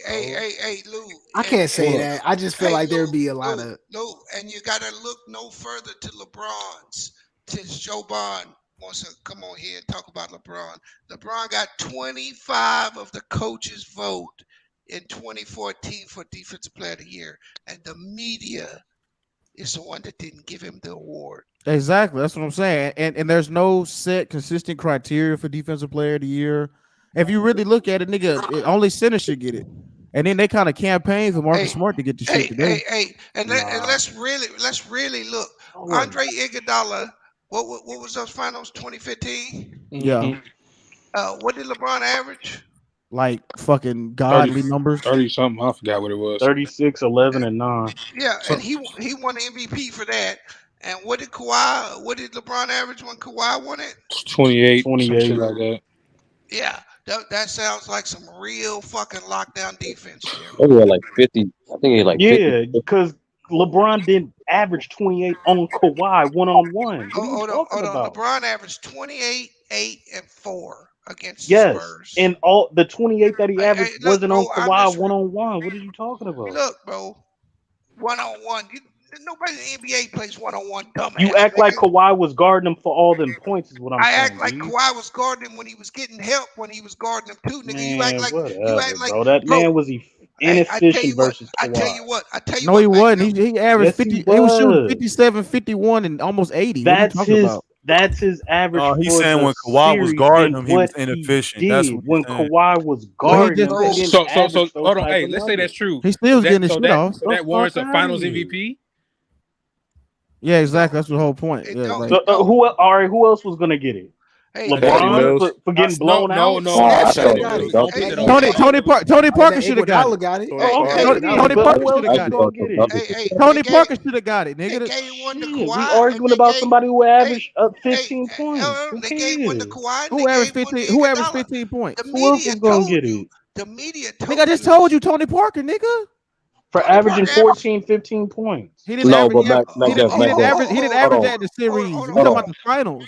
Lou. I can't say Hold that. I just feel like there'd be a lot of. Lou, and you got to look no further to LeBron's. Since Joe Bond wants to come on here and talk about LeBron. LeBron got 25 of the coaches' vote in 2014 for Defensive Player of the Year, and the media is the one that didn't give him the award. Exactly, that's what I'm saying. And there's no set consistent criteria for Defensive Player of the Year. If you really look at it, nigga, only center should get it. And then they kind of campaign for Marcus Smart to get the shit today. And let's really look. Andre Iguodala, what was those finals 2015? Yeah. What did LeBron average? Like fucking godly 30, numbers. 30 something. I forgot what it was. 36, 11, and 9. Yeah, and he won the MVP for that. And what did LeBron average when Kawhi won it? 28, some shit like that. Yeah, that sounds like some real fucking lockdown defense there. I think he had like 50. I think he had like 50. Yeah, because LeBron didn't average 28 on Kawhi one-on-one. What are you talking about? LeBron averaged 28, 8, and 4 against the Yes, Spurs. and all the 28 that he averaged wasn't on Kawhi one-on-one. What are you talking about? Look, bro, one-on-one. Nobody in the NBA plays one-on-one, dumbass. You act like Kawhi was guarding him for all them points is what I'm saying. I act like Kawhi was guarding him when he was getting help, when he was guarding him too, nigga. Man, You act like bro. That man was inefficient versus Kawhi. I tell you what. No, he wasn't. He averaged 50. He was shooting 57, 51, and almost 80. That's his average. Oh, he's saying when Kawhi was guarding him, he was inefficient. That's what when Kawhi was guarding him. So hold on. Hey, let's say that's true. He still getting his shit off. So that warrants a Finals MVP. Yeah, exactly. That's the whole point. Yeah, who else was gonna get it? LeBron for getting blown out. Tony Parker should have got it. Tony Parker should have got it. Tony Parker should have got it, nigga. We arguing about somebody who averaged 15 points. Who averaged 15? Who averaged 15 points? Who else was gonna get it? The media. Nigga, I just told you, Tony Parker, nigga. For averaging 14, 15 points. He didn't average that in the series. We're talking about the finals.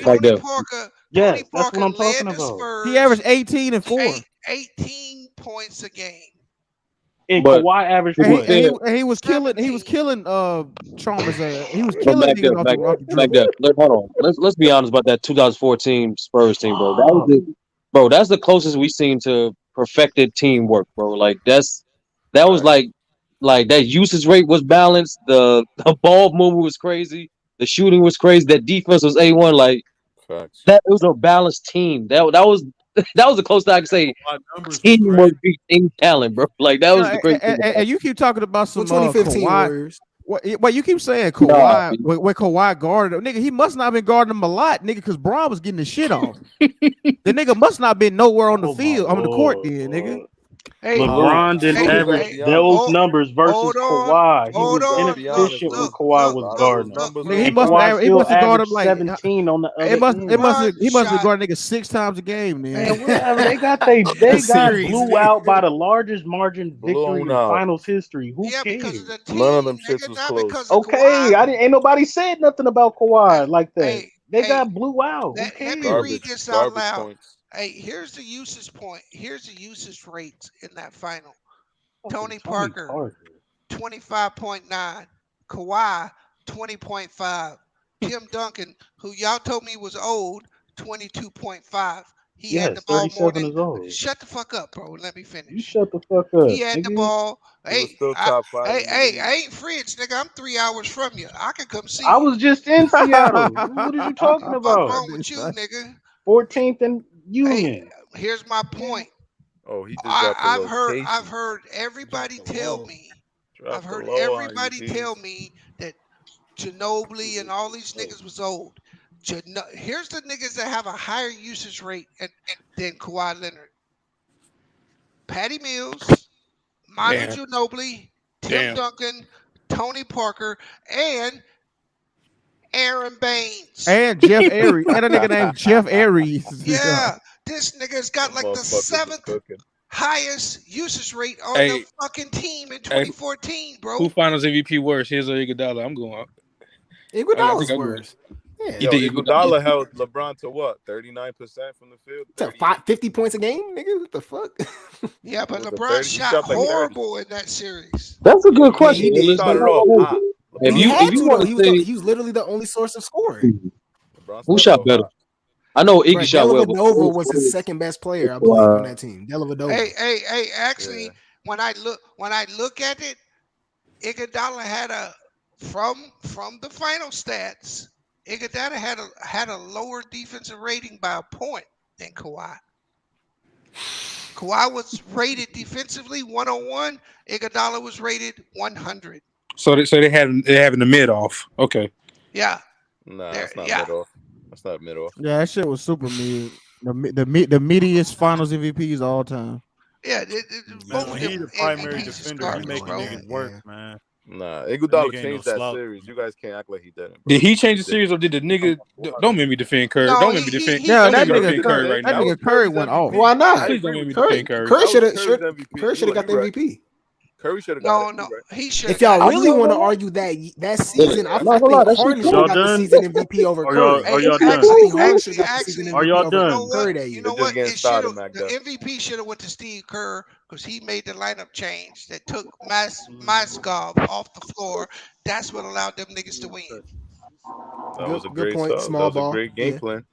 Yes, that's what I'm talking about. He averaged 18 and 4. 18 points a game. And Kawhi averaged what? And he was killing Chalmers. He was killing niggas back there. Hold on. Let's be honest about that 2014 Spurs team, bro. That's the closest we seen to perfected teamwork, bro. Like that was like that usage rate was balanced. The ball movement was crazy. The shooting was crazy. That defense was A1. Like that, it was a balanced team. That was the closest I could say teamwork beat team talent, bro. Like that was the great thing. And you keep talking about some 2015 Kawhi. Well, you keep saying Kawhi, when Kawhi guarded him, nigga, he must not have been guarding him a lot, nigga, because Braun was getting the shit off. The nigga must not have been nowhere on the field, on the court then, nigga. LeBron didn't average those numbers versus Kawhi. He was inefficient when Kawhi was guarding him. He must have guarded him like 17 on the other he must have guarded niggas 6 times a game, then. Man, whatever. They got blew out by the largest margin victory in finals history. Who cares? None of them shits was close. Okay, ain't nobody said nothing about Kawhi like that. They got blew out. Let me read this out loud. Hey, here's the usage point. Here's the usage rates in that final. Tony Parker, 25.9. Kawhi, 20.5. Tim Duncan, who y'all told me was old, 22.5. He had the ball more than. Shut the fuck up, bro. Let me finish. You shut the fuck up. He had the ball. Hey, I ain't fridge, nigga. I'm 3 hours from you. I can come see you. I was just in Seattle. What are you talking about? What's wrong with you, nigga? 14th and Union. Hey, here's my point. Oh, he just got the location. I've heard everybody tell me. I've heard everybody tell me that Ginobili and all these niggas was old. Here's the niggas that have a higher usage rate than Kawhi Leonard. Patty Mills, Manu Ginobili, Tim Duncan, Tony Parker, and Aaron Baines. And Jeff Aries. And a nigga named Jeff Aries. Yeah. This nigga's got like the 7th highest usage rate on the fucking team in 2014, bro. Who finals MVP worse? Here's Iguodala. I'm going. Iguodala's worse. Yeah. Yo, Iguodala held LeBron to what? 39% from the field. 50 points a game, nigga. What the fuck? Yeah, but Was it LeBron 30? He shot shot like 30. horrible in that series. That's a good Yeah, question. he did. Started But off hot. If he you had to want though. to say He was literally the only source of scoring. LeBron who started shot off better, hot. I know Iggy Bro, shot well, but Dellavedova was his second best player, I believe, on that team. Dellavedova. Hey, actually, when I look at it, Iguodala had from the final stats, Iguodala had a lower defensive rating by a point than Kawhi. Kawhi was rated defensively 101. Iguodala was rated 100. So they having the mid off. Okay. Yeah. Nah, that's not mid off. That's not mid off. Yeah, that shit was super mid. The meatiest Finals MVPs all time. Yeah, Man, when he the primary defender, he making niggas work, man. Nah, That Iguodala nigga ain't changed no that slouch. series. You guys can't act like he didn't. Bro. Did he change the series or did the nigga? Don't make me defend Curry. No, don't make me defend. he- don't that make me nigga- defend Curry right now. Curry went off. Why not? Please don't make me Curry, defend Curry. Curry should have Curry's MVP. Curry should have got the MVP. Curry should have got it. No, he should. If y'all really want to argue that season, I think Harden should have got the season MVP over Curry. Are y'all I done? think Harden should have got the season Are MVP y'all over done? Curry that year. You know what? getting It started, should've- the Magda. MVP should have went to Steve Kerr because he made the lineup change that took Maskov off the floor. That's what allowed them niggas to win. That was a Good great point. start. Small That was ball. a great game Yeah. plan.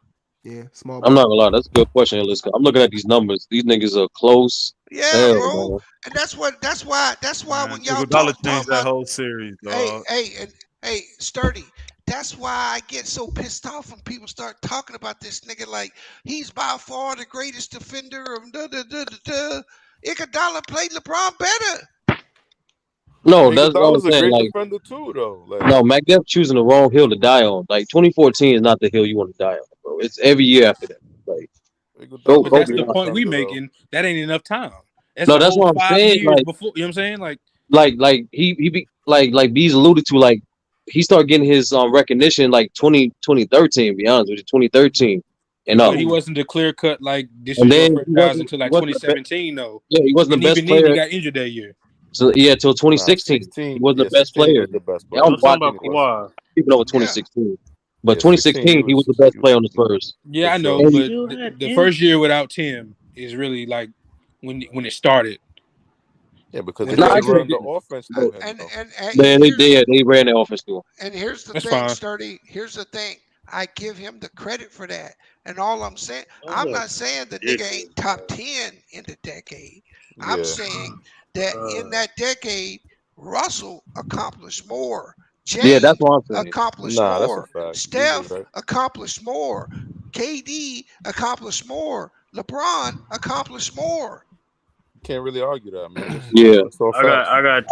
Yeah, small. I'm not gonna lie, that's a good question. I'm looking at these numbers. These niggas are close. Yeah, hell, bro. man. And that's why when y'all Iguodala talk changed that about whole series, dog. hey, Sturdy. That's why I get so pissed off when people start talking about this nigga like he's by far the greatest defender of Iguodala played LeBron better. No, that's what I'm Iguodala's a saying. great Like, defender too, though. Like, no, McDeff choosing the wrong hill to die on. Like 2014 is not the hill you want to die on, bro. It's every year after that. Like, go But that's the beyond. point we making. That ain't enough time. That's No, the that's whole what I'm 5 saying. years Like, before. You know what I'm saying? like he be like Bees alluded to. Like, he started getting his recognition like 2013. To be honest with you, 2013 and up. But he wasn't the clear cut like this And is your then franchise until like he wasn't the 2017 though. Yeah, he wasn't And the best even then, player. he got injured that year. So yeah, till 2016, 16, he wasn't the best 16 player. was the best Yeah, player. I was I'm talking watching about Kawhi. keeping over 2016, but Yeah, 2016 he was the best player on the Spurs. Yeah, I know, And but the first year without Tim is really like when it started. Yeah, because When they it- run the offense through him. And Man, they ran the offense through him. And here's the That's thing, fine. Sturdy. Here's the thing. I give him the credit for that. And all I'm saying, I'm not saying the nigga ain't top 10 in the decade. I'm Yeah. saying that in that decade, Russell accomplished more. Yeah, James that's what I'm saying. accomplished Nah, that's a more. fact. Steph Right. accomplished more. KD accomplished more. LeBron accomplished more. Can't really argue that, man. Yeah. That's all I got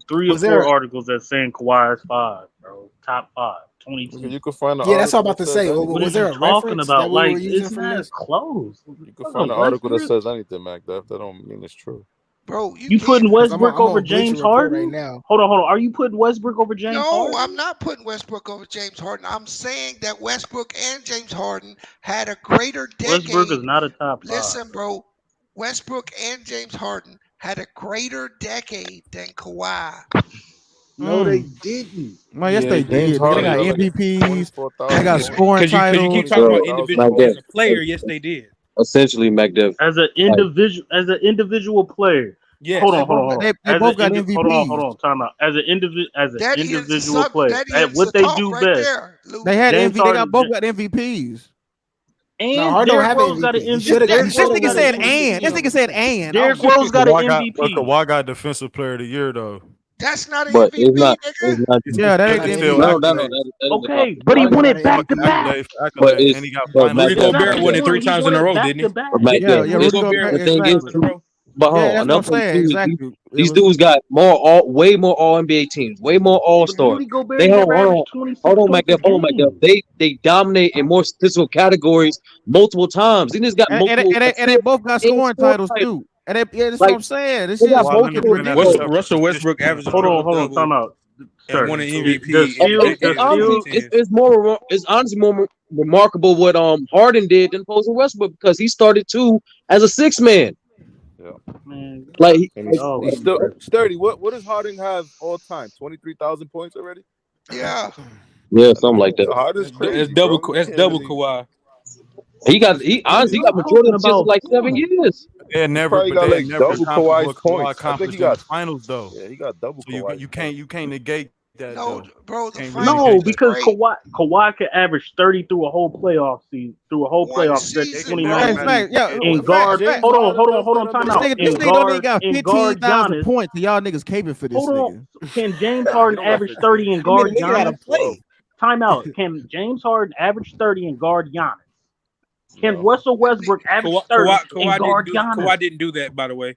three or Was there four articles that saying Kawhi is 5, bro. Top 5. 22. You can find an Yeah, that's what I'm article about to that say. says What Was are there you a talking reference about? that we were Like, using it's from not this? close. You can find an article that says anything, Mac. That don't mean it's true. Bro, You putting Westbrook over James Harden? right now. Hold on. Are you putting Westbrook over James No, Harden? I'm not putting Westbrook over James Harden. I'm saying that Westbrook and James Harden had a greater decade. Westbrook is not a top 5. Listen, bro. Westbrook and James Harden had a greater decade than Kawhi. No, they didn't. Well, yes, they James did. Harden They got got like MVPs. 24,000 They got points. scoring Because you titles. keep talking about Bro, individual like as a player. Yes, they did. Essentially, McDeff. As an individual player. Yes. Hold on. They As both a got indi- MVPs. Hold on. Time out. As an That ends the individual sub- player, that at ends what the they talk do right best. there, Lou. They had James MV. They got Harden- both got MVPs. And No, Harden don't Derrick have Rose got an MVP. MVP. This nigga said and. This nigga said and. Derrick Rose got an Kawhi MVP. Kawhi got Defensive Player of the Year though. That's not an But MVP, it's not. nigga. It's not. Yeah, that ain't It's the still MVP. No, accolade. that is a Okay, but he compliment. won it back to Fucking back. accolade for But accolade, it's and he got but finals. Rudy McDeff. Gobert won it 3 times in a row, didn't he? Back. But Rudy McDeff. Rudy Gobert Gobert, won The thing 3 is, times in a row. but hold Yeah, on. that's what Another I'm thing saying. too is Exactly. these dudes got way more All NBA teams, way more All But Stars. Rudy Gobert They never averaged 26 hold on, points a McDeff, hold on, McDeff. game. They dominate in more statistical categories multiple times. These niggas got multiple. And they both got scoring titles too. And that's what I'm saying. This They got is Kawhi fucking Leonard been at the ridiculous. Russell Westbrook averaged a Hold on. triple Time double out. and won an MVP. It's honestly more remarkable what Harden did than opposing Westbrook because he started too as a 6-man. Yeah. Man, Like And he's still sturdy. What does Harden have all time? 23,000 points already? Yeah. Yeah, something like that. Harden's That's crazy, double. bro. You That's can't double really. Kawhi. He honestly got majority of assists in like 7 years. They had He never, probably but got they had like never double accomplished Kawhi's what Kawhi points. I think he accomplished in the got. finals, though. Yeah, he got double So Kawhi's points. you can't negate that No, though. bro, the Can't really finals No, negate was that. because great. Kawhi could average 30 through a whole playoff season, through a whole One playoff stretch, They season, could never bro. Hey, match. fact, yeah, and fact, guard. fact. James Harden Hold on, does time This that out. nigga, this And nigga don't even guard, got and guard 15,000 Giannis. points, and y'all niggas caping for this Hold on. nigga. Can James He Harden don't got average 15. 30 and I mean, guard the nigga gotta Giannis? play. Time out. Can James Harden average 30 and guard Giannis? Can No. Russell Westbrook average 30 and guard Giannis? Kawhi didn't do that, by the way.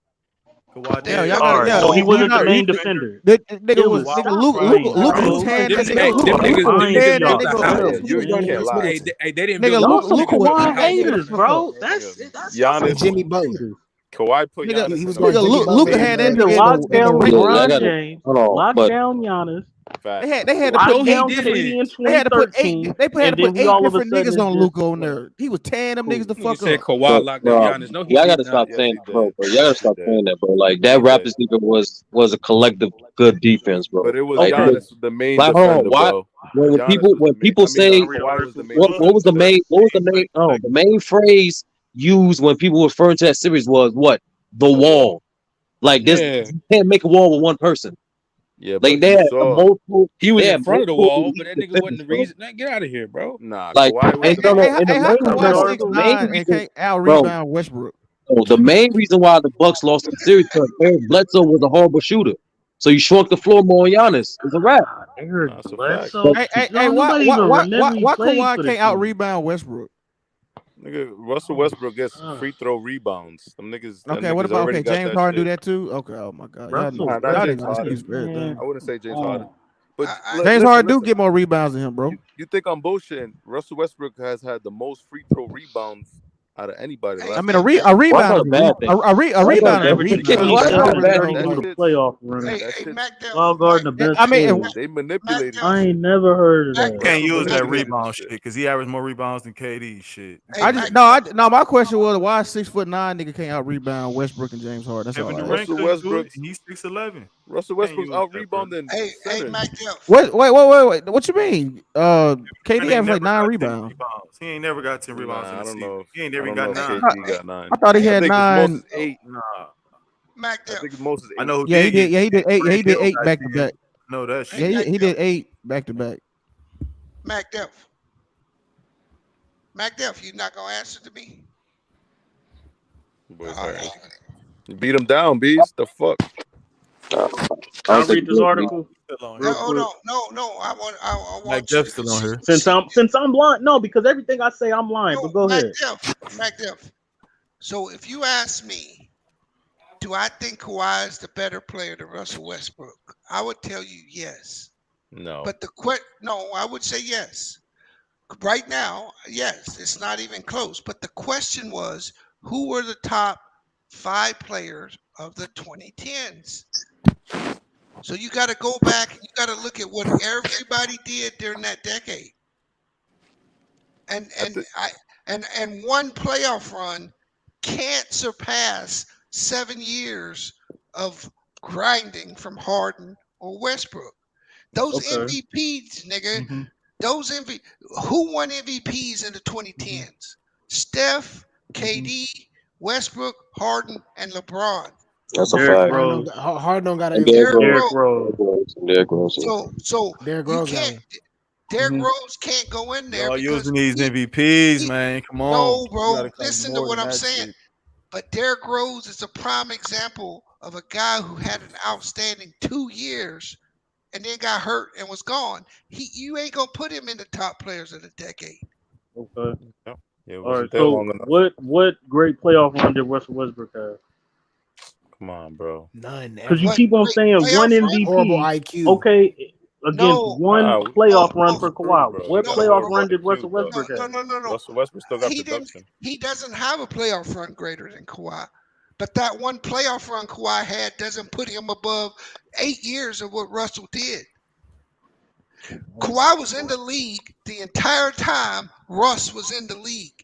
Kawhi Yeah, did. y'all All got right, yeah. so he You wasn't the not main you, defender. nigga It was was nigga stop Luke lying, was bro. hand Them, that hey, nigga them niggas, Luke was them niggas tearing built that the nigga house. up. You can't lie. Hey, they didn't Nigga build Luke the house. Luke Some was Kawhi tearing that nigga haters, the fuck up. bro. That's Giannis, Jimmy Butler. Kawhi put Nigga, Giannis He was in going the Jimmy Butler. Luke main had that man. nigga nigga locked in the down ring. Yeah, I LeBron got it. James, Hold on, locked but down Giannis, Facts. They had to put locked No, he down didn't. KD in they had to put 2013, had to and then put we 8 all of a different sudden niggas is on just Luke on there. He was tearing them niggas the Nigga fuck said up. Kawhi locked down Giannis. No, he y'all did gotta not. stop Yes, saying he that, bro. did. Y'all gotta Yes, he stop did. saying that, bro. Like that He did. Raptors defense was a collective good defense, But bro. it was Like, Giannis the main like, hold on, defender, why? bro. When Giannis was the main. people I mean, say Kawhi was the main what was defender. the main phrase used when people were referring to that series was what? The wall. Like this, Yeah, you can't make a wall with one person. Yeah, Like but you saw. he was they in had front of the multiple wall, but elite that nigga wasn't defenders, the bro. reason. Man, get out of here, bro. Nah, Like, Kawhi and wasn't. no, no, and the How main Kawhi reason, the main 6'9" and reason, can't out bro. rebound Westbrook? So the main reason why the Bucks lost the series because Eric Bledsoe was a horrible shooter. So you shrunk the floor more on Giannis. It's a wrap. Eric That's a fact. Bledsoe. Hey, Nobody even remember he why played Kawhi for the can't out team. rebound Westbrook? Nigga, Russell Westbrook gets free throw rebounds. Them Okay, what niggas about already got James that Harden do shit. that too? Okay, oh my god, y'all Russell niggas, Nah, not y'all James niggas Harden. excuse for everything. I wouldn't say James Harden. But James Harden do listen. get more rebounds than him, bro. You think I'm bullshitting? Russell Westbrook has had the most free throw rebounds out of anybody. I mean, a rebound is a rebound is a rebound. He I don't really averaged 30 know, through like, the playoff run. That shit. While guarding the best I mean, player. They manipulated. I ain't never heard of that. You can't use that manipulated rebound this shit because he averaged more rebounds than KD. Shit. My question was why 6'9" nigga can't out rebound Westbrook and James Harden. That's all. Kevin I Durant asked. couldn't do it, and he's 6'11". Russell Westbrook's out rebounding centers. Wait. What you mean? KD averaged like 9 rebounds. He ain't never got 10 rebounds in I the don't season. know. He ain't I never don't got know 9. if KD got 9. I thought he had think 9. It's 8. Nah. I think it's most is 8. I know who Yeah, did get. he did 8. Yeah, he did Hill 8 got back to 10. back. No, that shit. Yeah, he did 8 back to back. Mac Def, you not gonna answer to me? You beat him down, beast. The fuck. I'll read this article. No, hold on. No. I want Like Jeff's still on here. Since I'm blind, no, because everything I say I'm lying. But go ahead. Mac Def. So if you ask me, do I think Kawhi is the better player than Russell Westbrook? I would tell you yes. No. But I would say yes. Right now, yes, it's not even close. But the question was, who were the top 5 players of the 2010s? So you got to go back. You got to look at what everybody did during that decade. And one playoff run can't surpass 7 years of grinding from Harden or Westbrook. Those MVPs, nigga. Mm-hmm. Who won MVPs in the 2010s? Steph, KD, Westbrook, Harden, and LeBron. That's a fact. Harden don't got an Derrick Rose. So Derrick you Rose can't. Derrick Rose can't go in there. Y'all because using these MVPs, man. Come on. No, You bro. gotta come Listen to more what than I'm that saying. shit. But Derrick Rose is a prime example of a guy who had an outstanding 2 years and then got hurt and was gone. You ain't gonna put him in the top players of the decade. Okay. Yeah, All right. So what great playoff run did Russell Westbrook have? Come on, bro. None. Because you keep on saying one MVP. Horrible IQ. Okay, against one playoff run for Kawhi. What playoff run did Russell Westbrook have? No. Russell Westbrook still got production. He doesn't have a playoff run greater than Kawhi. But that one playoff run Kawhi had doesn't put him above 8 years of what Russell did. Kawhi was in the league the entire time Russ was in the league.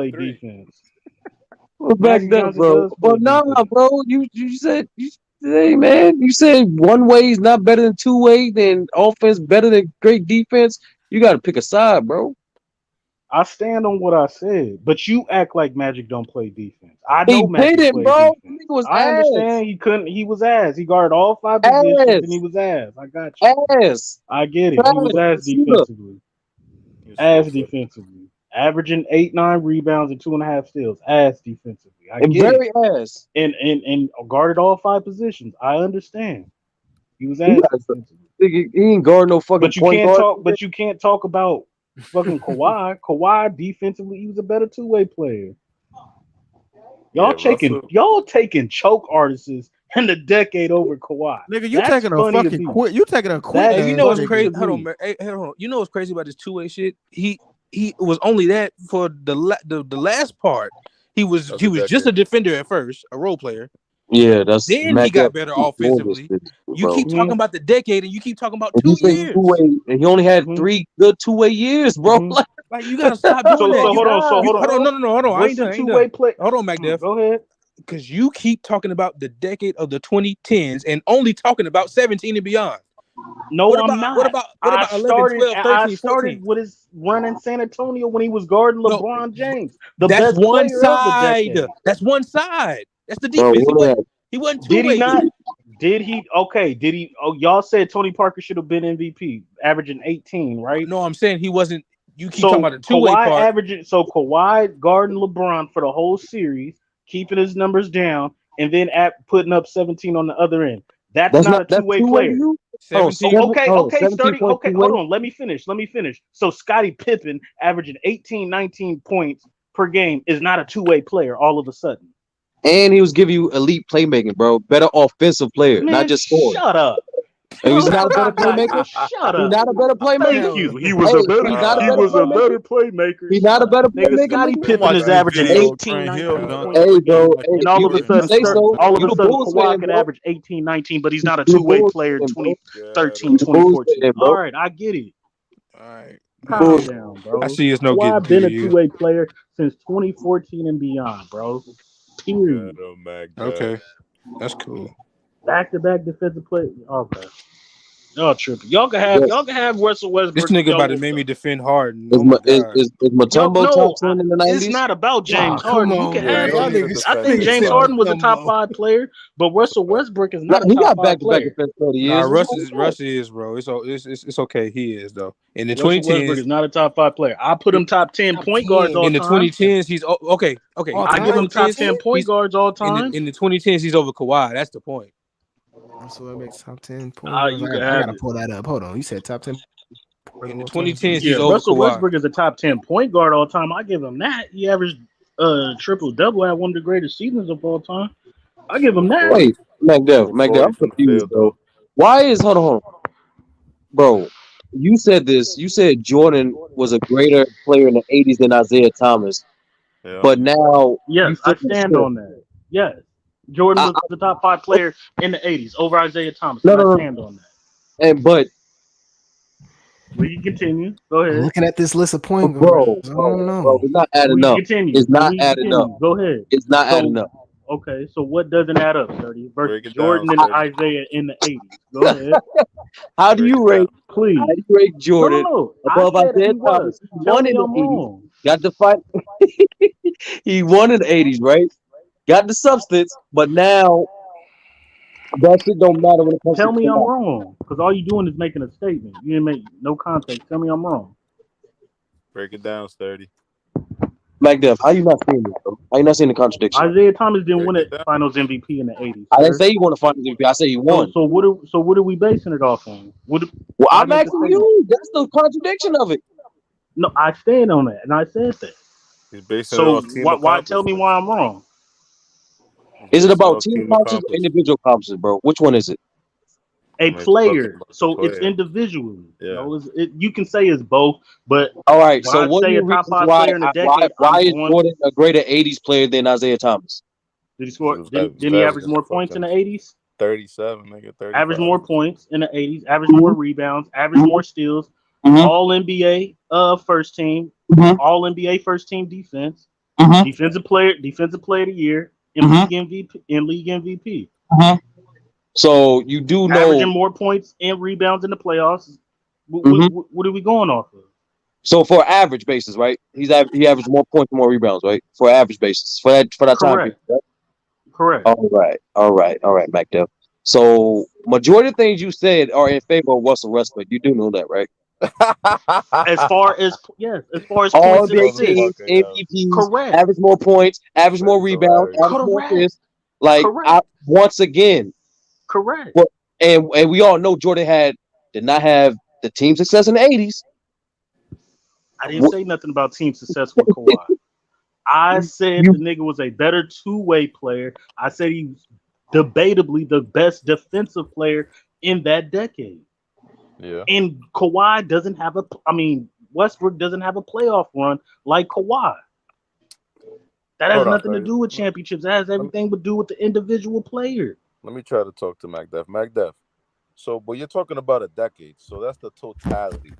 play three. defense. Well, Magic backed up, Johnson bro. does play But nah, defense. bro. You said hey man, you said one way is not better than two way, then offense better than great defense. You got to pick a side, bro. I stand on what I said, but you act like Magic don't play defense. I He know Magic didn't, plays bro. defense. Nigga was I understand ass. he couldn't. He was ass. He guarded all 5 positions, and he was ass. I got you. Ass. I get it. He was ass defensively. Ass defensively. Averaging 8-9 rebounds and 2.5 steals. Ass defensively. I And get very it. ass. And guarded all 5 positions. I understand. He was ass defensively. He ain't guard no fucking But you point can't guard. talk. But you can't talk about fucking Kawhi. Kawhi defensively, he was a better 2-way player. Y'all taking choke artists in the decade over Kawhi. Nigga, you taking a fucking quit. You taking a quit. Hey, you know what's crazy? Hold on, man. Hey, hold on. You know what's crazy about this 2-way shit? He was only that for the last part. He was just a defender at first, a role player. Yeah, that's then he got better offensively. You keep talking about the decade, and you keep talking about 2 years. And he only had 3 good 2-way years, bro. Like you gotta stop doing that. So hold on. No, hold on. What's the 2-way play? Hold on, MacDev. Go ahead. Because you keep talking about the decade of the 2010s and only talking about 17 and beyond. No, I'm not. What about 11, 12, 13, I started with his run in San Antonio when he was guarding LeBron James, the that's best one player side. of the decade. That's one side. That's the defense. He wasn't 2-way. Did he not? Did he? Okay. Did he? Oh, y'all said Tony Parker should have been MVP, averaging 18, right? No, I'm saying he wasn't. You keep talking about the 2-way Kawhi part. averaging. So Kawhi guarding LeBron for the whole series, keeping his numbers down, and then putting up 17 on the other end. That's not a 2-way player. 17. Okay, Sturdy. Okay, hold on. Let me finish. So Scottie Pippen averaging 18, 19 points per game is not a 2-way player all of a sudden. And he was giving you elite playmaking, bro. Better offensive player, not just scoring. Shut up. And he's not a better playmaker. Shut up. He's not a better playmaker. Thank you. He was a better playmaker. He's not a better playmaker. Scottie Pippen is averaging 18, 19 points. Hey, bro. And all of a sudden, Kawhi could average 18, 19, but he's not a 2-way player in 2013, 2014. All right, I get it. All right. Calm down, bro. I see it's no Kawhi getting been a to you. 2-way player since 2014 and beyond, bro. Period. Okay. That's cool. Back-to-back defensive play. Okay. Y'all tripping. Y'all can have Russell Westbrook. This nigga about to make me defend Harden. Is Mutombo top 10 in the 90s? It's not about James Harden. You can have. I think niggas James Harden was a top 5 player, but Russell Westbrook is not a He top got 5 back-to-back player. defense 30 years. Nah, Russ is, bro. It's okay. He is though. In the Russell 2010s, Westbrook is not a top 5 player. I put him top 10 point guards all in the time. 2010s, he's okay. I give him top 10 point guards all time. In the 2010s, he's over Kawhi. That's the point. So that makes top 10 points. I gotta pull that up. Hold on. You said top 10. In the 2010s, he's over Russell Kawhi. Westbrook is a top 10 point guard all time. I give him that. He averaged triple-double at one of the greatest seasons of all time. I give him that. Wait, MacDev, I'm confused, bro. Why is hold on, bro? You said this. You said Jordan was a greater player in the 80s than Isaiah Thomas, but now yes, I stand on that. Yes, Jordan was the top 5 player in the 80s over Isaiah Thomas. I stand on that. And but we can continue. Go ahead. I'm looking at this list of point guards. I don't know. Bro, it's not adding up. It's not adding up. Go ahead. It's not adding up. Okay, so what doesn't add up, Sturdy? Versus Jordan and Isaiah in the 80s. Go ahead. How do you rate? Please. How do you rate Jordan above Isaiah Thomas? He won in the 80s. Got the fight. He won in the 80s, right? Got the substance, but now that shit don't matter when it comes to. Tell me I'm wrong, because all you doing is making a statement. You didn't make no context. Tell me I'm wrong. Break it down, Sturdy. MacDev, how you not seeing this, bro? How you not seeing the contradiction? Isaiah Thomas didn't win a Finals MVP in the 80s. I didn't say he won a Finals MVP. I said he won. So what are we basing it off on? Well, I'm asking you. That's the contradiction of it. No, I stand on that, and I said that. He's basing so it on why tell me why I'm wrong? Is it about team accomplishments or individual accomplishments, bro? Which one is it? A player, so it's individually. Yeah. You know, you can say it's both, but all right. So what do you why is Jordan a greater 80s player than Isaiah Thomas? Did he score? Didn't he average more points in the 80s? 37, nigga. 35. Average more points in the 80s. Average more rebounds. Average more steals. All NBA first team. All NBA first team defense. Defensive player of the year. League MVP. So you do know averaging more points and rebounds in the playoffs. What are we going off of? So for average basis, right? He averaged more points, more rebounds, right? For average basis, for that time period. Right? Correct. All right, MacDev. So majority of things you said are in favor of Russell Westbrook. You do know that, right? As far as All points and big assists, teams, MVPs, correct. average more points, average more rebounds, average more assists. Like once again, correct. But, and we all know Jordan did not have the team success in the 80s. I didn't say nothing about team success with Kawhi. I said the nigga was a better two-way player. I said he was debatably the best defensive player in that decade. Yeah. And Kawhi doesn't have Westbrook doesn't have a playoff run like Kawhi. That has nothing to do with championships. That has everything to do with the individual player. Let me try to talk to MacDef. MacDef. So, but you're talking about a decade. So that's the totality.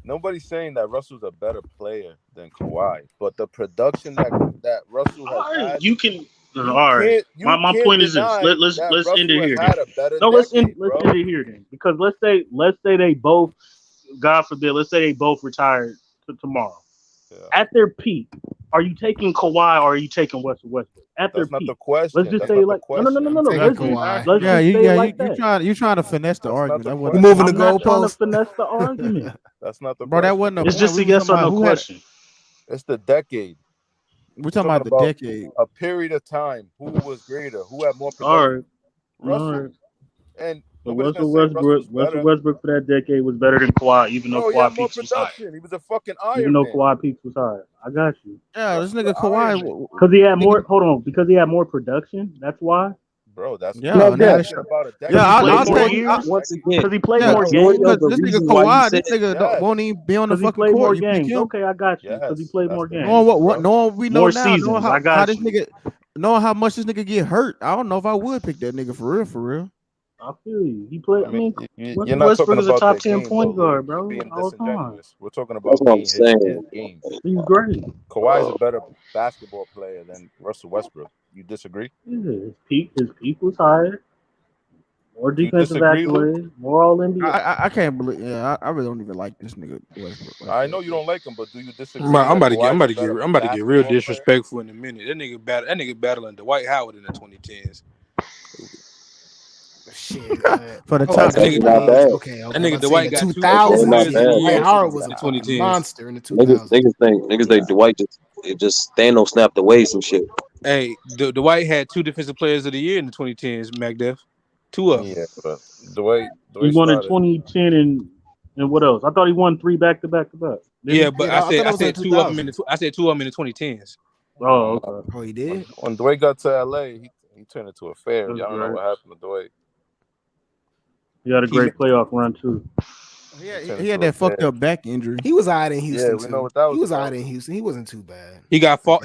Nobody's saying that Russell's a better player than Kawhi, but the production that Russell has had, you can. All right. My point is this. Let's end it here. Let's end it here then. Because let's say they both, God forbid, let's say they both retire tomorrow. Yeah. At their peak, are you taking Kawhi or are you taking Westbrook? That's not the question. Let's just say like no. Let's just say like that. You trying to finesse the argument? We're moving the goalpost. Trying to finesse the argument. That's not the bro. question. That wasn't. It's just a yes or no question. It's the decade. We're talking about the decade. A period of time. Who was greater? Who had more production? All right. Russell. And Russell Westbrook for that decade was better than Kawhi, even though Kawhi peaks was higher. He was a fucking Iron Even though Man. Kawhi peaks was higher. I got you. Yeah, this nigga Kawhi. Because he had more. Hold on. Because he had more production. That's why. Bro, that's about a decade. I'll take it once again. Because he played more games. This nigga Kawhi, this nigga won't even be on the fucking court. Okay, I got you. Because he played more games. We know more now. Seasons. How this nigga, knowing how much this nigga get hurt, I don't know if I would pick that nigga for real. I feel you. He played. You're not Westbrook talking is a top top 10 point guard, bro. Being All time. We're talking about his game. He's great. Kawhi is a better basketball player than Russell Westbrook. You disagree? Yeah, his peak was higher. More defensive accolades, more All NBA. I can't believe. Yeah, I really don't even like this nigga Westbrook. I know you don't like him, but do you disagree? I'm about to get real disrespectful in a minute. That nigga battling Dwight Howard in the 2010s. Shit, for the top nigga. Okay. That nigga Dwight got 2000. Dwight Howard was a 2010s. monster in the 2000s. Niggas think Dwight just Thanos snapped away some shit. Hey, Dwight had 2 defensive players of the year in the 2010s. MacDef, 2 of them. Yeah, but Dwight he won in 2010 and what else? I thought he won 3 back-to-back. Yeah, but I said 2 of them in the 2010s. Oh, okay. Oh, he did. When Dwight got to LA, he turned into a fair. Y'all don't know what happened to Dwight. He had a great playoff run too. He had that fucked up back injury. He was out in Houston. Yeah, we know what that was. He was out in Houston. He wasn't too bad. He got 4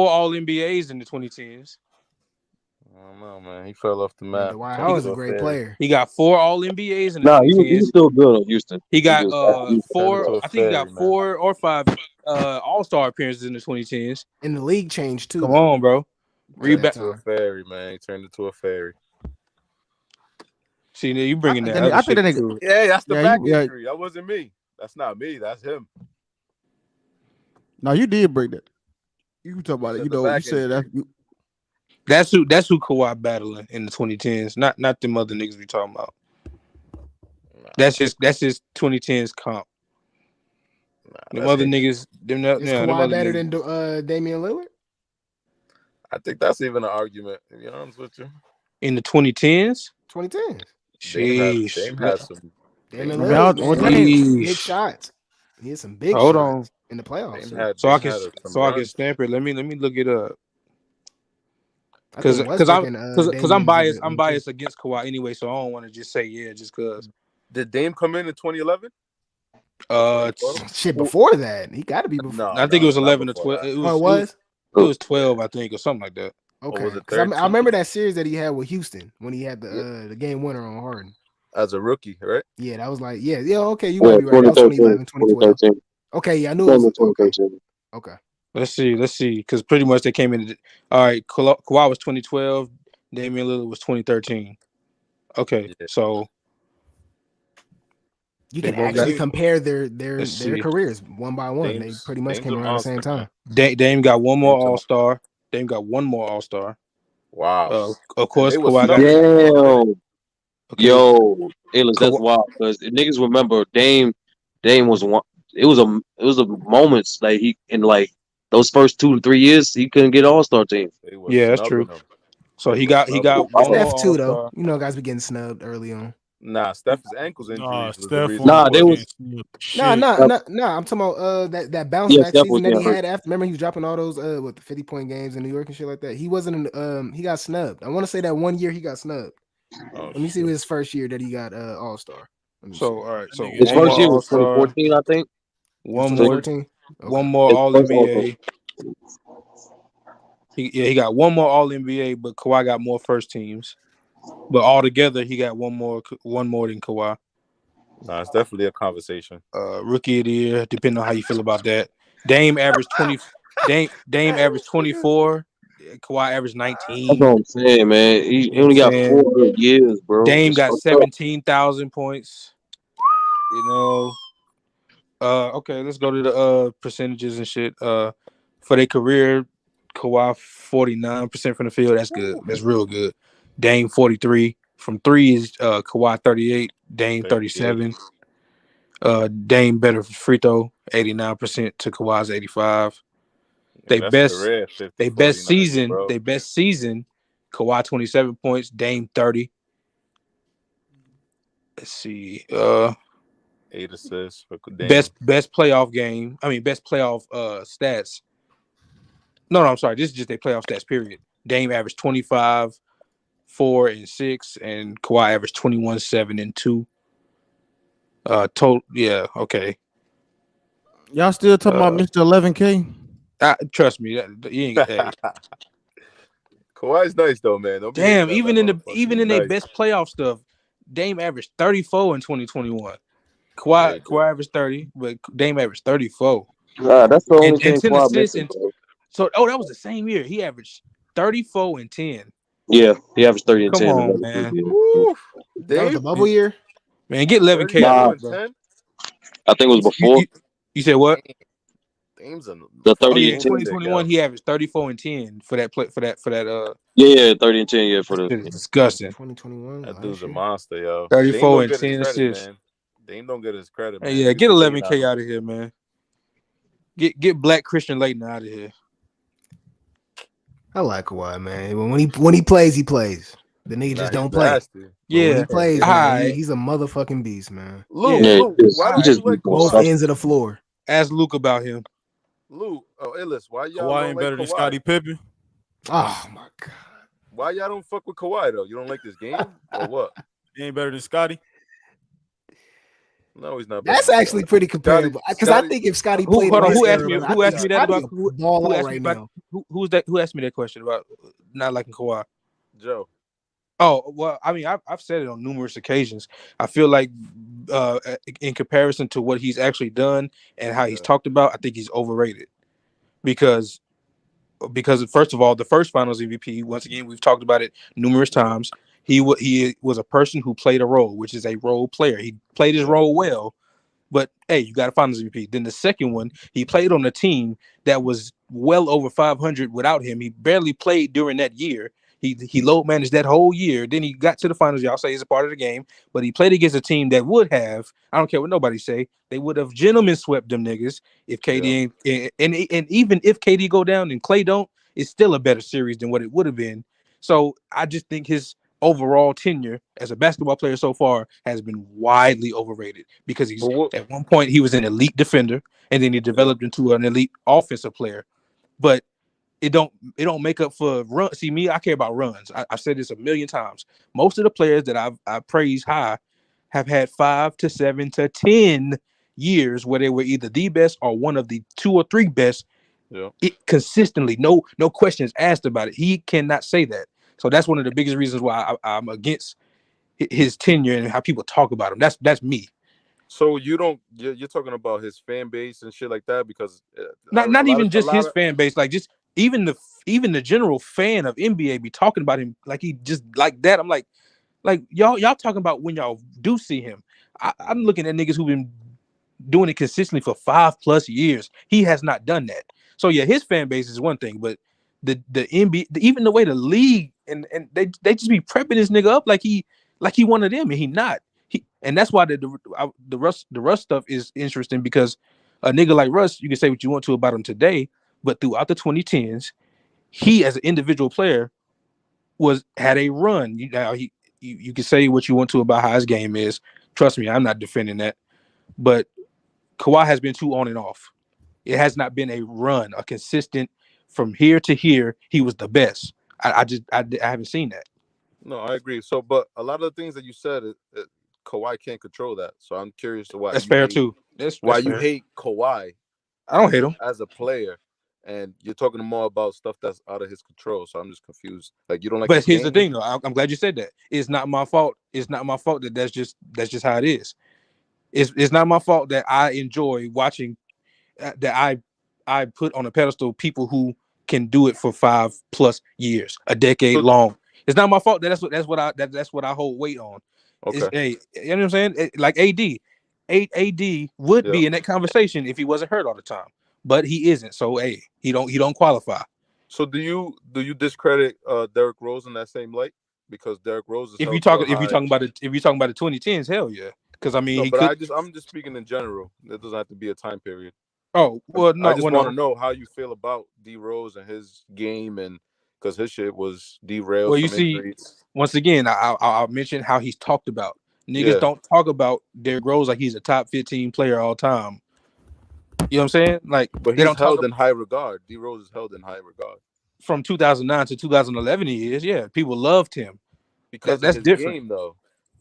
All NBAs in the 2010s. I don't know, man. He fell off the map. Dwight Howard was a great player. He got 4 All NBAs in the 2010s. He was still good on Houston. He got 4. I think he got 4 or 5 All-Star appearances in the 2010s. And the league changed too. Come on, bro. Rebound to a fairy, man. He turned into a fairy. See, you bringing that. I think that nigga. Yeah, that's the back injury. That wasn't me. That's not me. That's him. No, you did break that. You talk about it. You know, you said that. That's who Kawhi battling in the 2010s. Not them other niggas we talking about. That's just 2010s comp. Them other niggas. Is Kawhi better than Damian Lillard? I think that's even an argument, to be honest with you. In the 2010s? 2010s. Sheesh. Dame had some big shots. He had some big shots in the playoffs. So I can stamp it. Let me look it up. Because I'm biased. I'm biased against Kawhi anyway, so I don't want to just say just because. Did Dame come in 2011? Shit, before that, he got to be before. No, I think it was 11 or 12. It was 12, I think, or something like that. Okay, I remember that series that he had with Houston when he had the game winner on Harden as a rookie, right? Yeah, that was like okay, you might be right. That was 2011, 2012. Okay, yeah, I knew it was 2013. Okay. Let's see, because pretty much they came in. All right, Kawhi was 2012, Damian Lillard was 2013. Okay, so You They can both got. actually compare their Let's see. careers one by one. They pretty much came around the same time. Dame got one more All-Star. Dame got one more All-Star. Wow. Of course, they was Kawhi got. Damn. Okay. Yo, Illis, that's wild because niggas remember Dame was one. It was a moments like he in like those first 2 to 3 years he couldn't get All-Star team. Yeah, that's true. So he got one more Steph too, though. All-Star. You know, guys be getting snubbed early on. Nah, Steph's ankles injuries was the Steph reason. Nah, they was Nah. I'm talking about that bounce Yeah, back Steph season was that he getting hurt. had after. Remember, he was dropping all those the 50-point games in New York and shit like that. He wasn't in, he got snubbed. I want to say that one year he got snubbed. Let me see his first year that he got All-Star. So all right, so His one first more year was All-Star, 2014, I think. one Was more, 2014? one more His All first NBA. He got one more All NBA, but Kawhi got more first teams. But altogether, he got one more than Kawhi. Nah, it's definitely a conversation. Rookie of the year, depending on how you feel about that. Dame averaged 20. Dame averaged 24. Kawhi averaged 19. That's what I'm saying, man. He You know only what I'm got saying? 4 good years, bro. Dame It's got fucked up. 17,000 points. You know. Okay, let's go to the percentages and shit. For their career, Kawhi 49% from the field. That's good. That's real good. Dame 43 from three is Kawhi 38. Dame 37. Dame better free throw 89% to Kawhi's 85. They That's best career 50, they 40, best 90, season. bro. They best season. Kawhi 27 points. Dame 30. Let's see. 8 assists for Dame. Best playoff game. I mean, best playoff stats. No, I'm sorry. This is just their playoff stats, period. Dame averaged 25, 4, and 6, and Kawhi averaged 21, 7, and 2. Total, yeah, okay. Y'all still talking about Mr. 11K? Trust me, you ain't. Hey. Kawhi's nice though, man. Don't be Damn, hating on that motherfucker. even in their best playoff stuff, Dame averaged 34 in 2021. Kawhi averaged 30, but Dame averaged 34. That's the only and thing 10 Kawhi assists. missing, bro. So, that was the same year. He averaged 34 and 10. Yeah, he averaged 30 and Come 10. on, man. That was the bubble year. Man, get 11K out of here, bro. I think it was before. You said what? Dame's the 30 Oh, yeah, and 10. 2021 he averaged 34 and 10 for that Yeah, 30 and 10, yeah, for the disgusting. 2021. That dude's a monster, yo. 34 and Dame don't 10 get his credit, assists. man. Dame don't get his credit, man. Hey, yeah, get People hating 11K on him. out of here, man. Get Black Christian Layton out of here. I like Kawhi, man. When he plays, he plays. The nigga just don't play. Yeah, when he plays, man, right. he's a motherfucking beast, man. Luke, why do you like both Kawhi? ends of the floor? Ask Luke about him. Luke, Illis, why y'all Kawhi don't ain't like better than Kawhi? Scottie Pippen? Oh my god. Why y'all don't fuck with Kawhi though? You don't like this game or what? He ain't better than Scottie? No, he's not. That's actually pretty comparable. Because I think if Scottie played, Who asked me that about? Who asked me about? Who's that? Who asked me that question about not liking Kawhi? Joe. Oh well, I mean, I've said it on numerous occasions. I feel like, in comparison to what he's actually done and how he's talked about, I think he's overrated. Because first of all, the first Finals MVP. Once again, we've talked about it numerous times. He was a person who played a role, which is a role player. He played his role well. But hey, you got a Finals MVP. Then the second one, he played on a team that was well over 500 without him. He barely played during that year. He load managed that whole year. Then he got to the finals. Y'all say he's a part of the game, but he played against a team that would have. I don't care what nobody say. They would have gentlemen swept them niggas if KD and even if KD go down and Clay don't, it's still a better series than what it would have been. So I just think his overall tenure as a basketball player so far has been widely overrated because he's at one point he was an elite defender and then he developed into an elite offensive player, but it don't make up for run. See me, I care about runs. I've said this a million times. Most of the players that I praise high have had 5 to 7 to 10 years where they were either the best or one of the 2 or 3 best. Consistently, no questions asked about it. He cannot say that. So that's one of the biggest reasons why I'm against his tenure and how people talk about him. That's me. So you're talking about his fan base and shit like that because not even just his fan base, like just even the general fan of NBA be talking about him like he just like that. I'm like y'all talking about when y'all do see him. I'm looking at niggas who've been doing it consistently for 5+ years. He has not done that. So yeah, his fan base is one thing, but the NBA, even the way the league and they just be prepping this nigga up like he one of them, and he not. And that's why the Russ stuff is interesting, because a nigga like Russ, you can say what you want to about him today, but throughout the 2010s, he as an individual player had a run. You can say what you want to about how his game is. Trust me, I'm not defending that, but Kawhi has been too on and off. It has not been a run, a consistent from here to here. He was the best. I haven't seen that. No, I agree. So, but a lot of the things that you said, Kawhi can't control that. So I'm curious to why That's fair too. That's you fair. hate Kawhi. I don't hate him as a player, and you're talking more about stuff that's out of his control. So I'm just confused. Like, you don't like. But here's the thing, though. I'm glad you said that. It's not my fault. It's not my fault that's just how it is. It's not my fault that I enjoy watching. That I put on a pedestal people who can do it for 5+ years, a decade long. It's not my fault that's what I hold weight on. Okay. You know what I'm saying? Like AD would be in that conversation if he wasn't hurt all the time, but he isn't. So he don't qualify. So do you discredit Derrick Rose in that same light? Because Derrick Rose is if you're talking about the 2010s, hell yeah. Because I mean, I'm just speaking in general. It doesn't have to be a time period. Oh well, no. I just want to know how you feel about D Rose and his game, and because his shit was derailed. Well, you see, once again, I'll mention how he's talked about. Niggas don't talk about Derrick Rose like he's a top 15 player all time. You know what I'm saying? Like, but he's held in high regard. D Rose is held in high regard. From 2009 to 2011, he is. Yeah, people loved him because that's different. Game, though.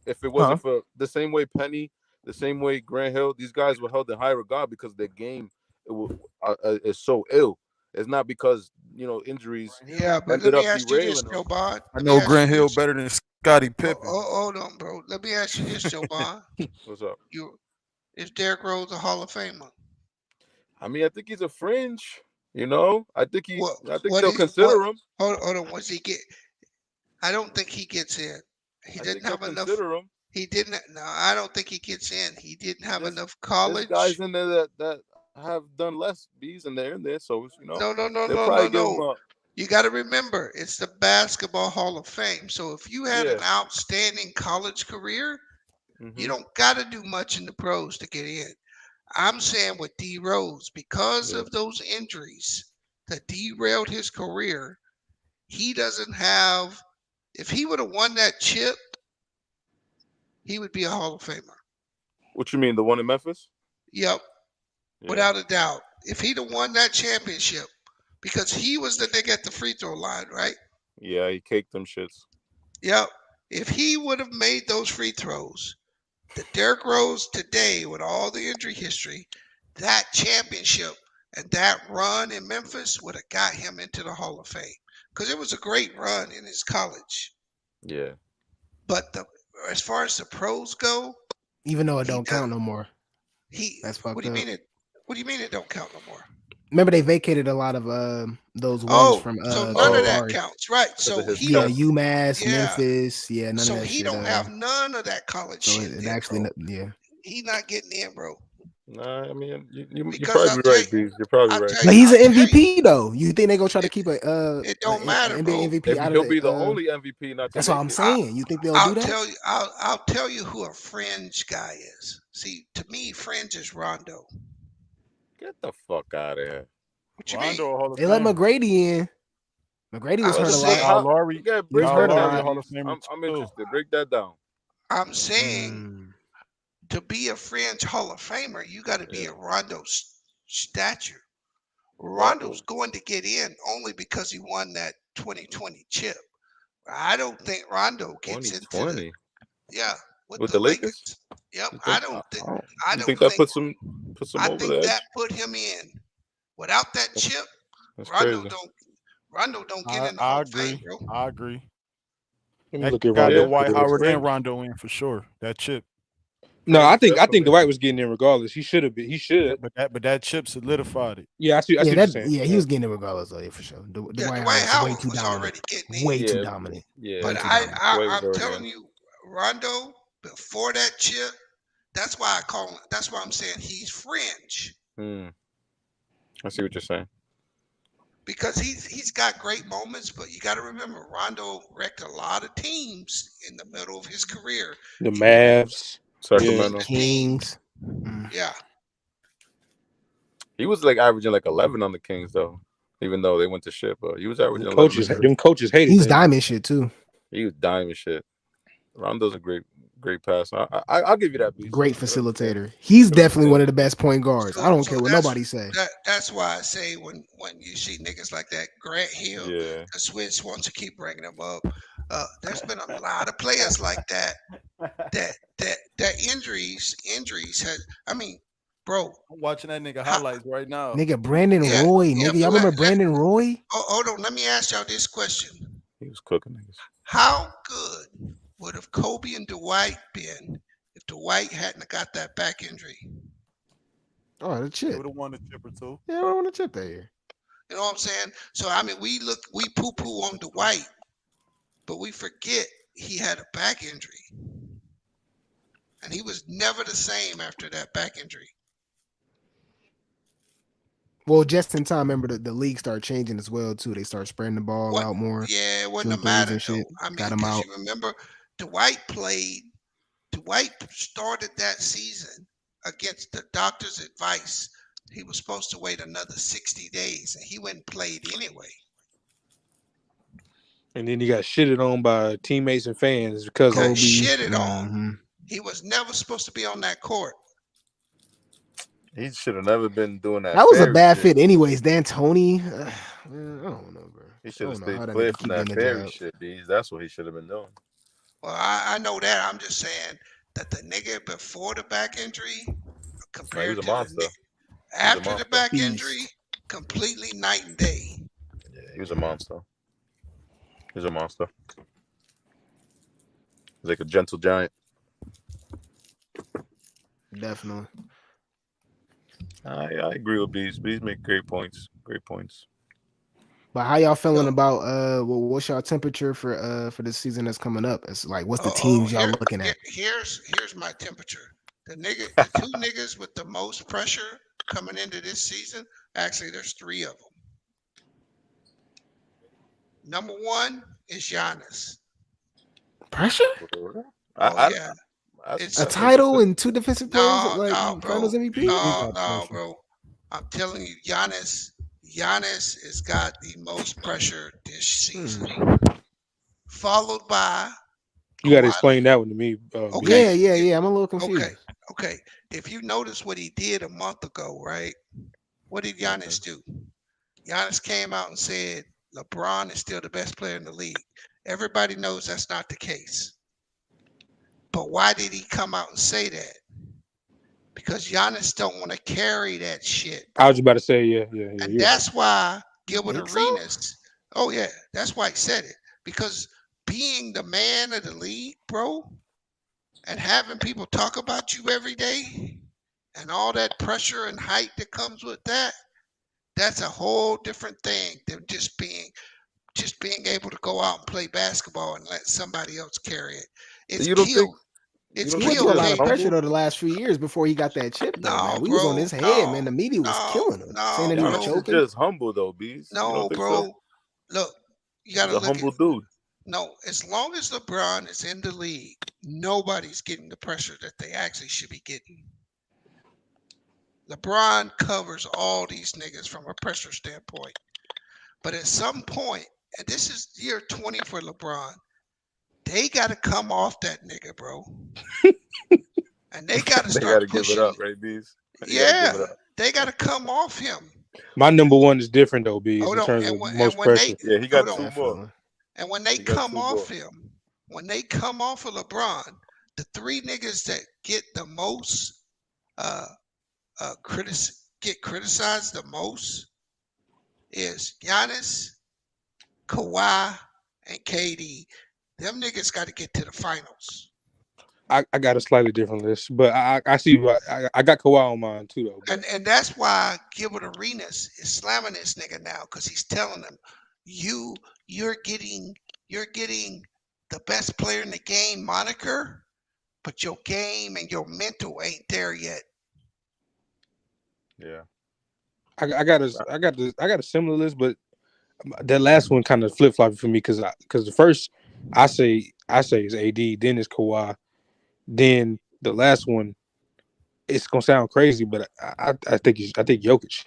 If it wasn't for the same way Penny, the same way Grant Hill, these guys were held in high regard because their game is so ill. It's not because injuries. Yeah, but let me ask you this, Joe Bond. I know Grant Hill better than Scottie Pippen. Hold on, bro. Let me ask you this, Joe Bond. What's up? Is Derrick Rose a Hall of Famer? I mean, I think he's a fringe. I think they'll consider him. Hold on. Once he get, I don't think he gets in. He didn't have enough. Him. He didn't. No, I don't think he gets in. He didn't have enough college. There's guys in there that have done less B's in there, so No. You got to remember, it's the Basketball Hall of Fame. So if you had an outstanding college career, you don't got to do much in the pros to get in. I'm saying with D Rose, because of those injuries that derailed his career, he doesn't have. If he would have won that chip, he would be a Hall of Famer. What you mean, the one in Memphis? Yep. Yeah. Without a doubt. If he'd have won that championship, because he was the nigga at the free throw line, right? Yeah, he caked them shits. Yep. If he would have made those free throws, the Derrick Rose today, with all the injury history, that championship and that run in Memphis would have got him into the Hall of Fame. Because it was a great run in his college. Yeah. But as far as the pros go, even though it don't count no more, that's fucked up. What do you mean it don't count no more? Remember they vacated a lot of those ones from. So none of that counts, right? So he UMass, Memphis, none of that. So he don't have none of that college shit. It actually, he not getting in, bro. Nah, I mean, you're probably right, B. You're probably right. But he's an MVP though. You think they gonna try to keep a? It don't matter, bro. MVP out he'll be the only MVP. Not that's what I'm saying. You think they'll do that? I'll tell you who a fringe guy is. See, to me, fringe is Rondo. Get the fuck out of here. What you mean? They let McGrady in. McGrady was hurt a lot. I'm interested. Break that down. I'm saying to be a fringe Hall of Famer, you got to be a Rondo stature. Rondo's going to get in only because he won that 2020 chip. I don't think Rondo gets into with the Lakers. Yep, I don't think that puts him I over think the edge. that put him in. Without that chip, Rondo don't get in the Hall of Fame, bro. I agree. That got Dwight Howard and Rondo in for sure. That chip. No, I think Dwight was getting in regardless. He should have been. He should. But that chip solidified it. Yeah, I see what you're saying. Yeah, he was getting in regardless of it for sure. Dwight Howard was already getting in. Way too dominant. Yeah, but I'm telling you, Rondo before that chip, That's why I call him. That's why I'm saying he's fringe. I see what you're saying. Because he's got great moments, but you got to remember, Rondo wrecked a lot of teams in the middle of his career. The Mavs, Sacramento, Kings. Yeah. He was like averaging like 11 on the Kings though, even though they went to shit. But he was averaging 11. Them coaches hated. He's diamond shit too. He was diamond shit. Rondo's a great passer. I'll give you that piece. Great facilitator. He's definitely one of the best point guards. I don't care what nobody say. That's why I say when you see niggas like that, Grant Hill, the Switch wants to keep bringing them up. There's been a lot of players like that injuries had. I mean, bro, I'm watching that nigga highlights right now. Nigga, Brandon Roy. Nigga, y'all remember Brandon Roy? Hold on. Let me ask y'all this question. He was cooking niggas. How good would have Kobe and Dwight been if Dwight hadn't got that back injury? Oh, the chip. Would have won a chip or two. Yeah, we won a chip that year. You know what I'm saying? So I mean, we poo-poo on Dwight, but we forget he had a back injury, and he was never the same after that back injury. Well, just in time, remember the league started changing as well too. They started spreading the ball out more. Yeah, it wasn't a matter though. I mean, got him out. You remember Dwight started that season against the doctor's advice. He was supposed to wait another 60 days, and he went and played anyway. And then he got shitted on by teammates and fans because got shitted on. He was never supposed to be on that court. He should have never been doing that. That was a bad fit, anyways. D'Antoni, I don't know, bro. He should have stayed clear from that Barry shit, Bees. That's what he should have been doing. Well, I know that. I'm just saying that the nigga before the back injury compared to the after the back injury, completely night and day. Yeah, he was a monster. He's a monster. He's like a gentle giant. Definitely. I agree with Bees. Bees make great points. Great points. But how y'all feeling about what's y'all temperature for this season that's coming up? It's like what's the teams y'all looking at? Here's my temperature. The two niggas with the most pressure coming into this season. Actually, there's 3 of them. Number 1 is Giannis. Pressure? Yeah. It's a title and 2 defensive players finals MVP? No, bro. I'm telling you, Giannis has got the most pressure this season. Followed by you got to explain that one to me. Yeah. I'm a little confused. Okay. If you notice what he did a month ago, right? What did Giannis do? Giannis came out and said LeBron is still the best player in the league. Everybody knows that's not the case. But why did he come out and say that? Because Giannis don't want to carry that shit. I was about to say, yeah. And that's why Gilbert Arenas. Oh yeah, that's why he said it. Because being the man of the league, bro, and having people talk about you every day, and all that pressure and hype that comes with that, that's a whole different thing than just being able to go out and play basketball and let somebody else carry it. It's killed. It's he went through a lot of pressure though the last few years before he got that chip. Though, man. We was on his head, man. The media was killing him, saying that he was choking. Just humble though, Bees. No, bro. So? Look, you gotta look. A humble dude. No, as long as LeBron is in the league, nobody's getting the pressure that they actually should be getting. LeBron covers all these niggas from a pressure standpoint. But at some point, and this is year 20 for LeBron, they got to come off that nigga, bro. And they got to start pushing. Give it up, right, Bees? They got to come off him. My number 1 is different, though, Bees, in terms of most pressure. He got 2 more. And when they come off him, when they come off of LeBron, the 3 niggas that get the most get criticized the most is Giannis, Kawhi, and KD. Them niggas got to get to the finals. I got a slightly different list, but I see. I got Kawhi on mine too, though. And that's why Gilbert Arenas is slamming this nigga now, because he's telling them, you're getting the best player in the game moniker, but your game and your mental ain't there yet. Yeah. I got a similar list, but that last one kind of flip flopping for me because the first I say is AD, then it's Kawhi, then the last one. It's gonna sound crazy, but I think Jokic.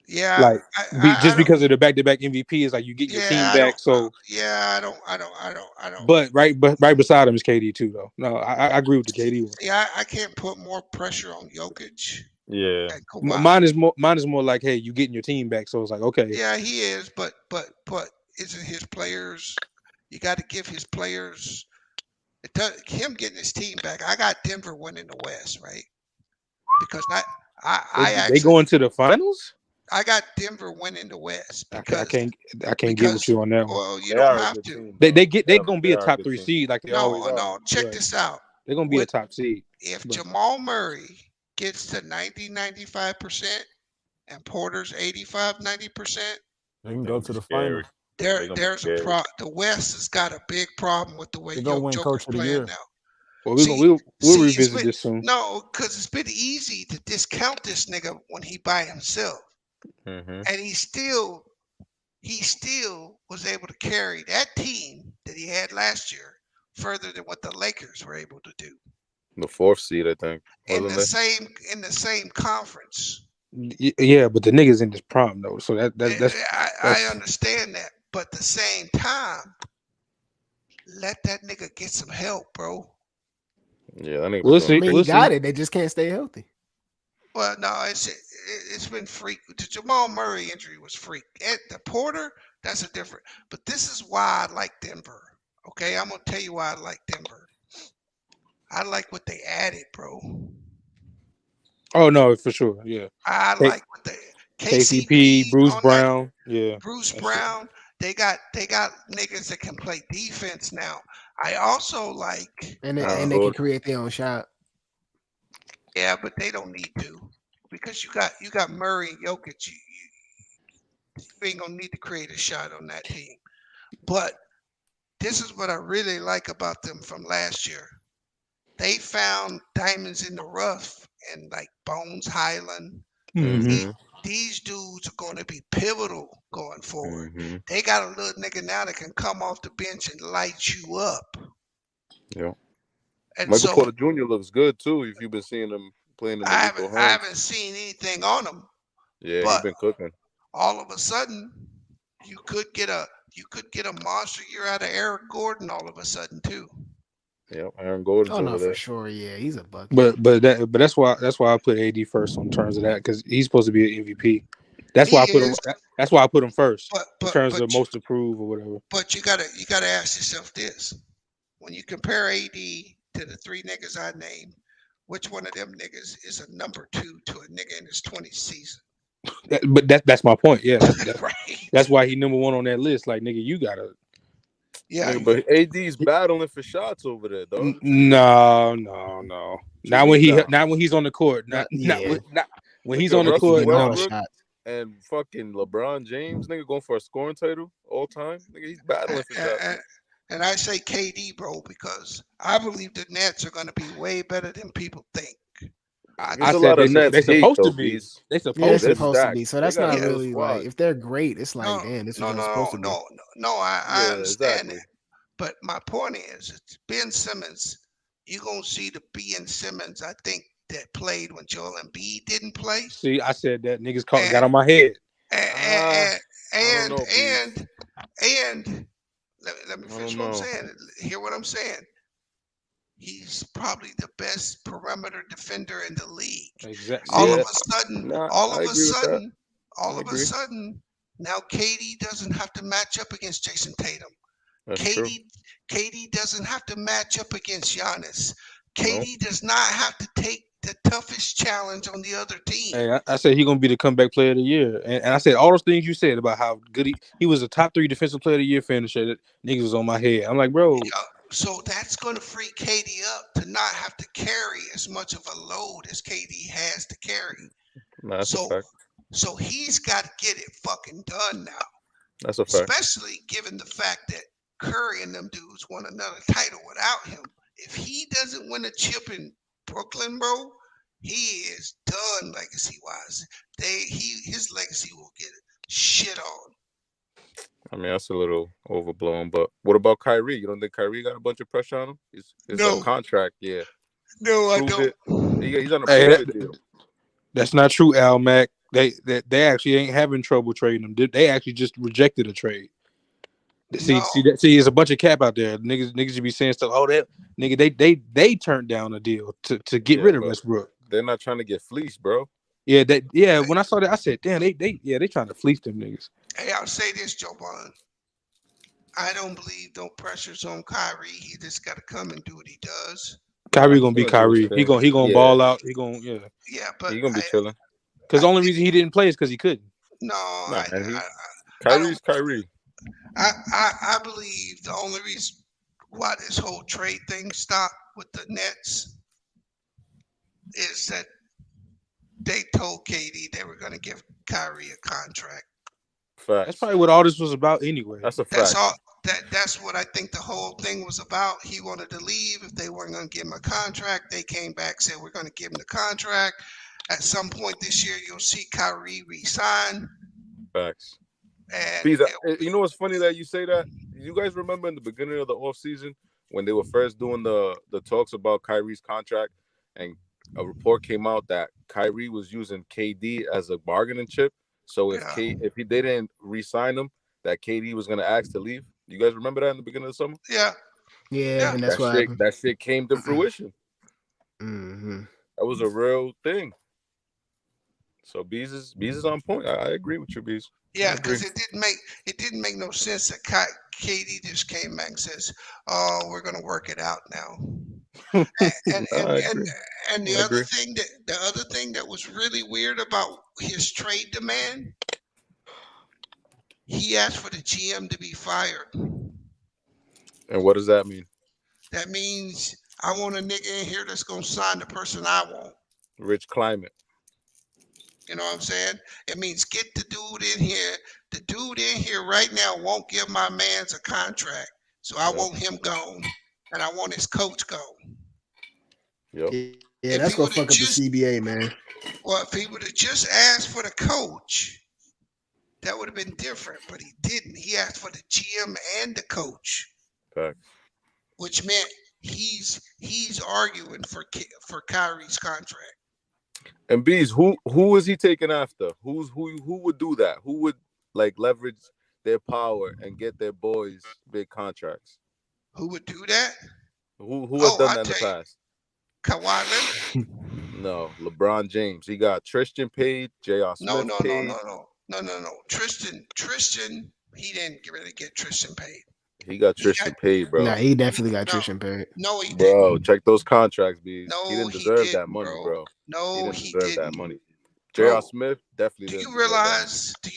Yeah, Like I don't. because of the back-to-back MVP is like you get your team Yeah, back. So I don't. but right beside him is KD too, though. No, I agree with the KD one. Yeah, I can't put more pressure on Jokic. Yeah. And Kawhi. Mine is more like, hey, you getting your team back, so it's like okay. Yeah, he is, but isn't his players? You got to give his players. Him getting his team back. I got Denver winning the West, right? Because I They actually going to the finals. I got Denver winning the West because I can't get with you on that one. Well, you don't have to. Team, they're gonna be a top 3 seed like they always are. No, check this out. They're gonna be a top seed. If Jamal Murray gets to 90-95% and Porter's 85-90%, they can go to the finals. There's a problem. The West has got a big problem with the way Joker's playing now. Well, we'll revisit this soon. No, because it's been easy to discount this nigga when he by himself, and he still was able to carry that team that he had last year further than what the Lakers were able to do. The 4th seed, I think. In the same conference. Yeah, but the nigga's in his prime though, so that's. I understand that, but at the same time, let that nigga get some help, bro. Yeah, that nigga. We'll see. He got it. They just can't stay healthy. Well, no, it's been freak. The Jamal Murray injury was freak. The Porter, that's a different. But this is why I like Denver. Okay, I'm gonna tell you why I like Denver. I like what they added, bro. Oh no, for sure, yeah. I like what they KCP, Bruce Brown, yeah. Bruce Brown. They got niggas that can play defense now. I also like and they can create their own shot. Yeah, but they don't need to because you got Murray and Jokic. You ain't gonna need to create a shot on that team. But this is what I really like about them from last year. They found diamonds in the rough and like Bones Highland. These dudes are going to be pivotal going forward. They got a little nigga now that can come off the bench and light you up. Yeah. And Michael Porter Jr. looks good too. If you've been seeing him playing in the I haven't seen anything on him. Yeah, he's been cooking. All of a sudden, you could get a monster year out of Eric Gordon. All of a sudden too. Yep, Aaron Gordon's over there. For sure. Yeah, he's a bucket. But that's why I put AD first in terms of that because he's supposed to be an MVP. That's why I put him first in terms of most improved or whatever. But you gotta ask yourself this: when you compare AD to the 3 niggas I named, which one of them niggas is a number 2 to a nigga in his 20th season? But that's my point. Yeah, right. That's why he number 1 on that list. Like nigga, you gotta. Yeah, but AD's battling for shots over there, though. No. Not when he's on the court. Not when he's on the court. No. And fucking LeBron James, nigga, going for a scoring title all time. Nigga, he's battling for shots. And I say KD, bro, because I believe the Nets are going to be way better than people think. I said they're supposed to be. They're supposed to be. So that's not really like if they're great. It's like damn, this is what it's supposed to be. No, I understand that. But my point is, it's Ben Simmons. You're gonna see the Ben Simmons, I think, that played when Joel Embiid didn't play. See, I said that niggas got on my head. And let me finish what I'm saying. Hear what I'm saying. He's probably the best perimeter defender in the league. Exactly. All of a sudden, now KD doesn't have to match up against Jason Tatum. KD doesn't have to match up against Giannis. KD does not have to take the toughest challenge on the other team. Hey, I said he's gonna be the comeback player of the year, and I said all those things you said about how good he was a top 3 defensive player of the year finisher. That niggas was on my head. I'm like, bro. So that's gonna free KD up to not have to carry as much of a load as KD has to carry. That's a fact. So he's got to get it fucking done now. That's a fact. Especially given the fact that Curry and them dudes won another title without him. if he doesn't win a chip in Brooklyn, bro, he is done legacy wise. His legacy will get shit on. I mean, that's a little overblown, but what about Kyrie? You don't think Kyrie got a bunch of pressure on him? His contract, yeah. No, I Prove don't. it. He's on a Hey, prove it deal. That's not true, Al Mac. They actually ain't having trouble trading him. They actually just rejected a trade. See, there's a bunch of cap out there. Niggas should be saying stuff. Oh, that nigga, they turned down a deal to get rid of Westbrook. They're not trying to get fleeced, bro. Yeah, when I saw that, I said, damn, they trying to fleece them niggas. Hey, I'll say this, Joe Bond. I don't believe no pressure's on Kyrie. He just got to come and do what he does. Kyrie gonna be Kyrie. He gonna ball out. He gonna Yeah, but he gonna be chilling. Because the only reason he didn't play is because he couldn't. No, Kyrie's Kyrie. I believe the only reason why this whole trade thing stopped with the Nets is that they told KD they were going to give Kyrie a contract. Facts. That's probably what all this was about anyway. That's a fact. That's what I think the whole thing was about. He wanted to leave. If they weren't going to give him a contract, they came back, said we're going to give him the contract. At some point this year, you'll see Kyrie resign. Facts. And you know what's funny that you say that? You guys remember in the beginning of the offseason when they were first doing the talks about Kyrie's contract, and a report came out that Kyrie was using KD as a bargaining chip. So if they didn't re-sign him, that KD was going to ask to leave. You guys remember that in the beginning of the summer? Yeah, and that's what happened. That shit came to fruition. Mm-hmm. That was a real thing. So Bees is on point. I agree with you, Bees. Yeah, because it didn't make no sense that KD just came back and says, "Oh, we're going to work it out now." and the other thing that was really weird about his trade demand, he asked for the GM to be fired. And what does that mean? That means I want a nigga in here that's gonna sign the person I want. Rich climate. You know what I'm saying? It means get the dude in here. The dude in here right now won't give my man's a contract. So I want him gone. And I want his coach gone. Yep. Yeah, that's gonna fuck up the CBA, man. Well, if he would have just asked for the coach, that would have been different. But he didn't. He asked for the GM and the coach. Facts. Which meant he's arguing for Kyrie's contract. And Bees, who is he taking after? Who would do that? Who would like leverage their power and get their boys big contracts? Who would do that? Who has done that in the past? Kawhi Leonard? No, LeBron James. He got Tristan paid, J.R. Smith paid. No. Tristan, he didn't really get Tristan paid. He got Tristan paid, bro. Nah, he definitely got Tristan paid. No, he didn't. Bro, didn't. check those contracts, Bees. No, he didn't deserve that money, bro. No, he didn't deserve that money. J.R. Smith definitely didn't. Do you realize the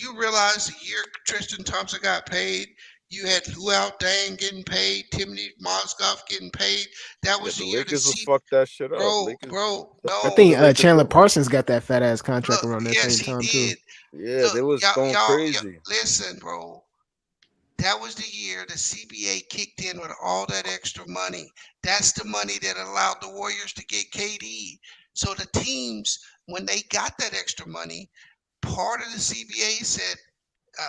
year Tristan Thompson got paid, you had Luol Deng getting paid, Timothy Mozgov getting paid. That was the year Lakers would fuck that shit up. Bro, no. I think Chandler Parsons got that fat ass contract around that same time too. Yeah, they was going crazy. Listen, bro. That was the year the CBA kicked in with all that extra money. That's the money that allowed the Warriors to get KD. So the teams, when they got that extra money, part of the CBA said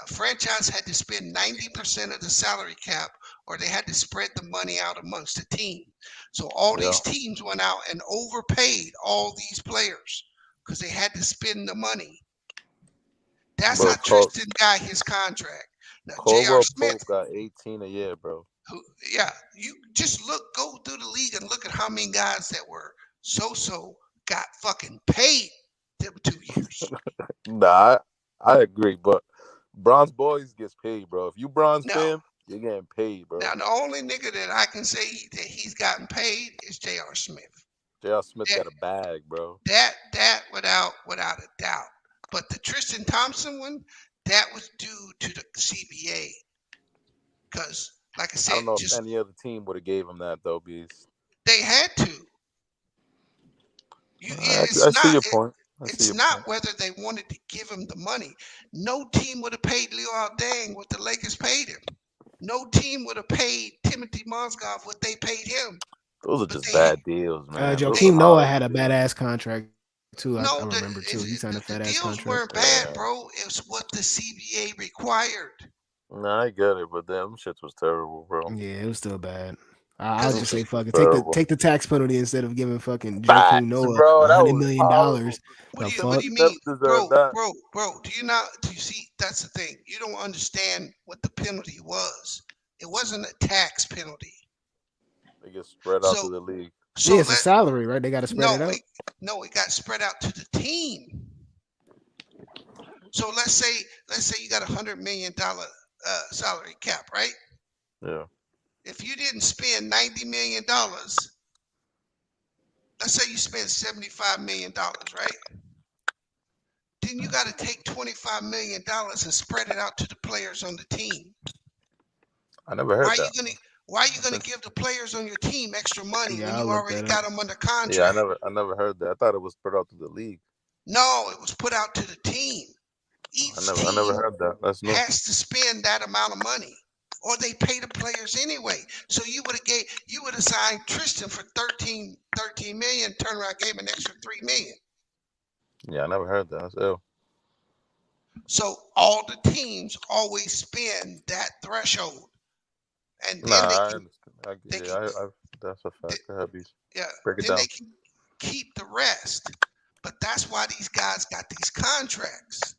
franchise had to spend 90% of the salary cap, or they had to spread the money out amongst the team. So all these teams went out and overpaid all these players because they had to spend the money. That's how Tristan got his contract. Now, J.R. Smith got 18 a year, bro. You just go through the league and look at how many guys that were so got fucking paid them 2 years. Nah, I agree, but Bronze Boys gets paid, bro. If you Bronze fan, you're getting paid, bro. Now, the only nigga that I can say that he's gotten paid is J.R. Smith. J.R. Smith got a bag, bro. That without a doubt. But the Tristan Thompson one, that was due to the CBA. Because, like I said, I don't know if any other team would have gave him that, though, Bees. They had to. I see your point. It's not whether they wanted to give him the money. No team would have paid Luol Deng what the Lakers paid him. No team would have paid Timothy Mozgov what they paid him. Those are just bad deals, man. Joakim Noah had a badass contract too. I remember too. He signed a fat ass Deals contract. weren't bad, bro. It was what the CBA required. Nah, I get it, but them shits was terrible, bro. Yeah, it was still bad. I'll just say fucking take the tax penalty instead of giving fucking Facts, Joakim Noah bro. That $100 was million. What do you mean, bro? Do you see? That's the thing. You don't understand what the penalty was. It wasn't a tax penalty. It gets spread out to the league. Yeah, it's a salary, right? They got to spread it out. No, it got spread out to the team. So let's say you got $100 million salary cap, right? Yeah. If you didn't spend $90 million, let's say you spent $75 million, right? Then you got to take $25 million and spread it out to the players on the team. I never heard that. Why are you gonna give the players on your team extra money when you already got them under contract? Yeah, I never heard that. I thought it was spread out to the league. No, it was put out to the team. Each I never heard that. That's new. has to spend that amount of money, or they pay the players anyway. So you would have signed Tristan for 13 million. Turn around, gave him an extra $3 million. Yeah, I never heard that. That's ill. So all the teams always spend that threshold, and then I understand. That's a fact. Break it down. they can keep the rest. But that's why these guys got these contracts.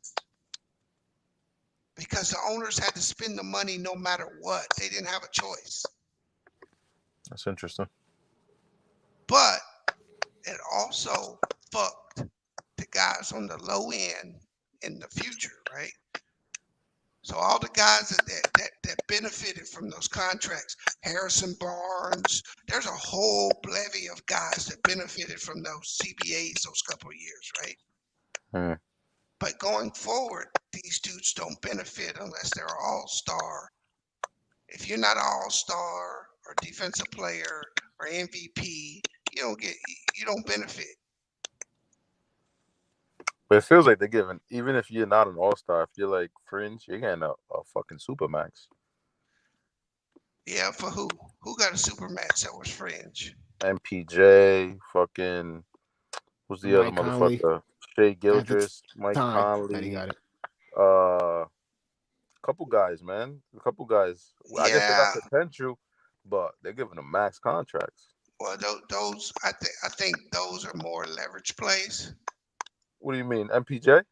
Because the owners had to spend the money no matter what. They didn't have a choice. That's interesting. But it also fucked the guys on the low end in the future, right? So all the guys that benefited from those contracts, Harrison Barnes, there's a whole levy of guys that benefited from those CBAs those couple of years, right? But going forward, these dudes don't benefit unless they're an all-star. If you're not an all-star or defensive player or MVP, you don't benefit. But it feels like they're giving, even if you're not an all-star, if you're like fringe, you're getting a fucking supermax. Yeah, for who? Who got a supermax that was fringe? MPJ, fucking, who's the other motherfucker? Shea Gildress, Mike Conley. Got it. Couple guys, man. A couple guys. Yeah. I guess they got potential, but they're giving them max contracts. Well, those I think those are more leverage plays. What do you mean, MPJ?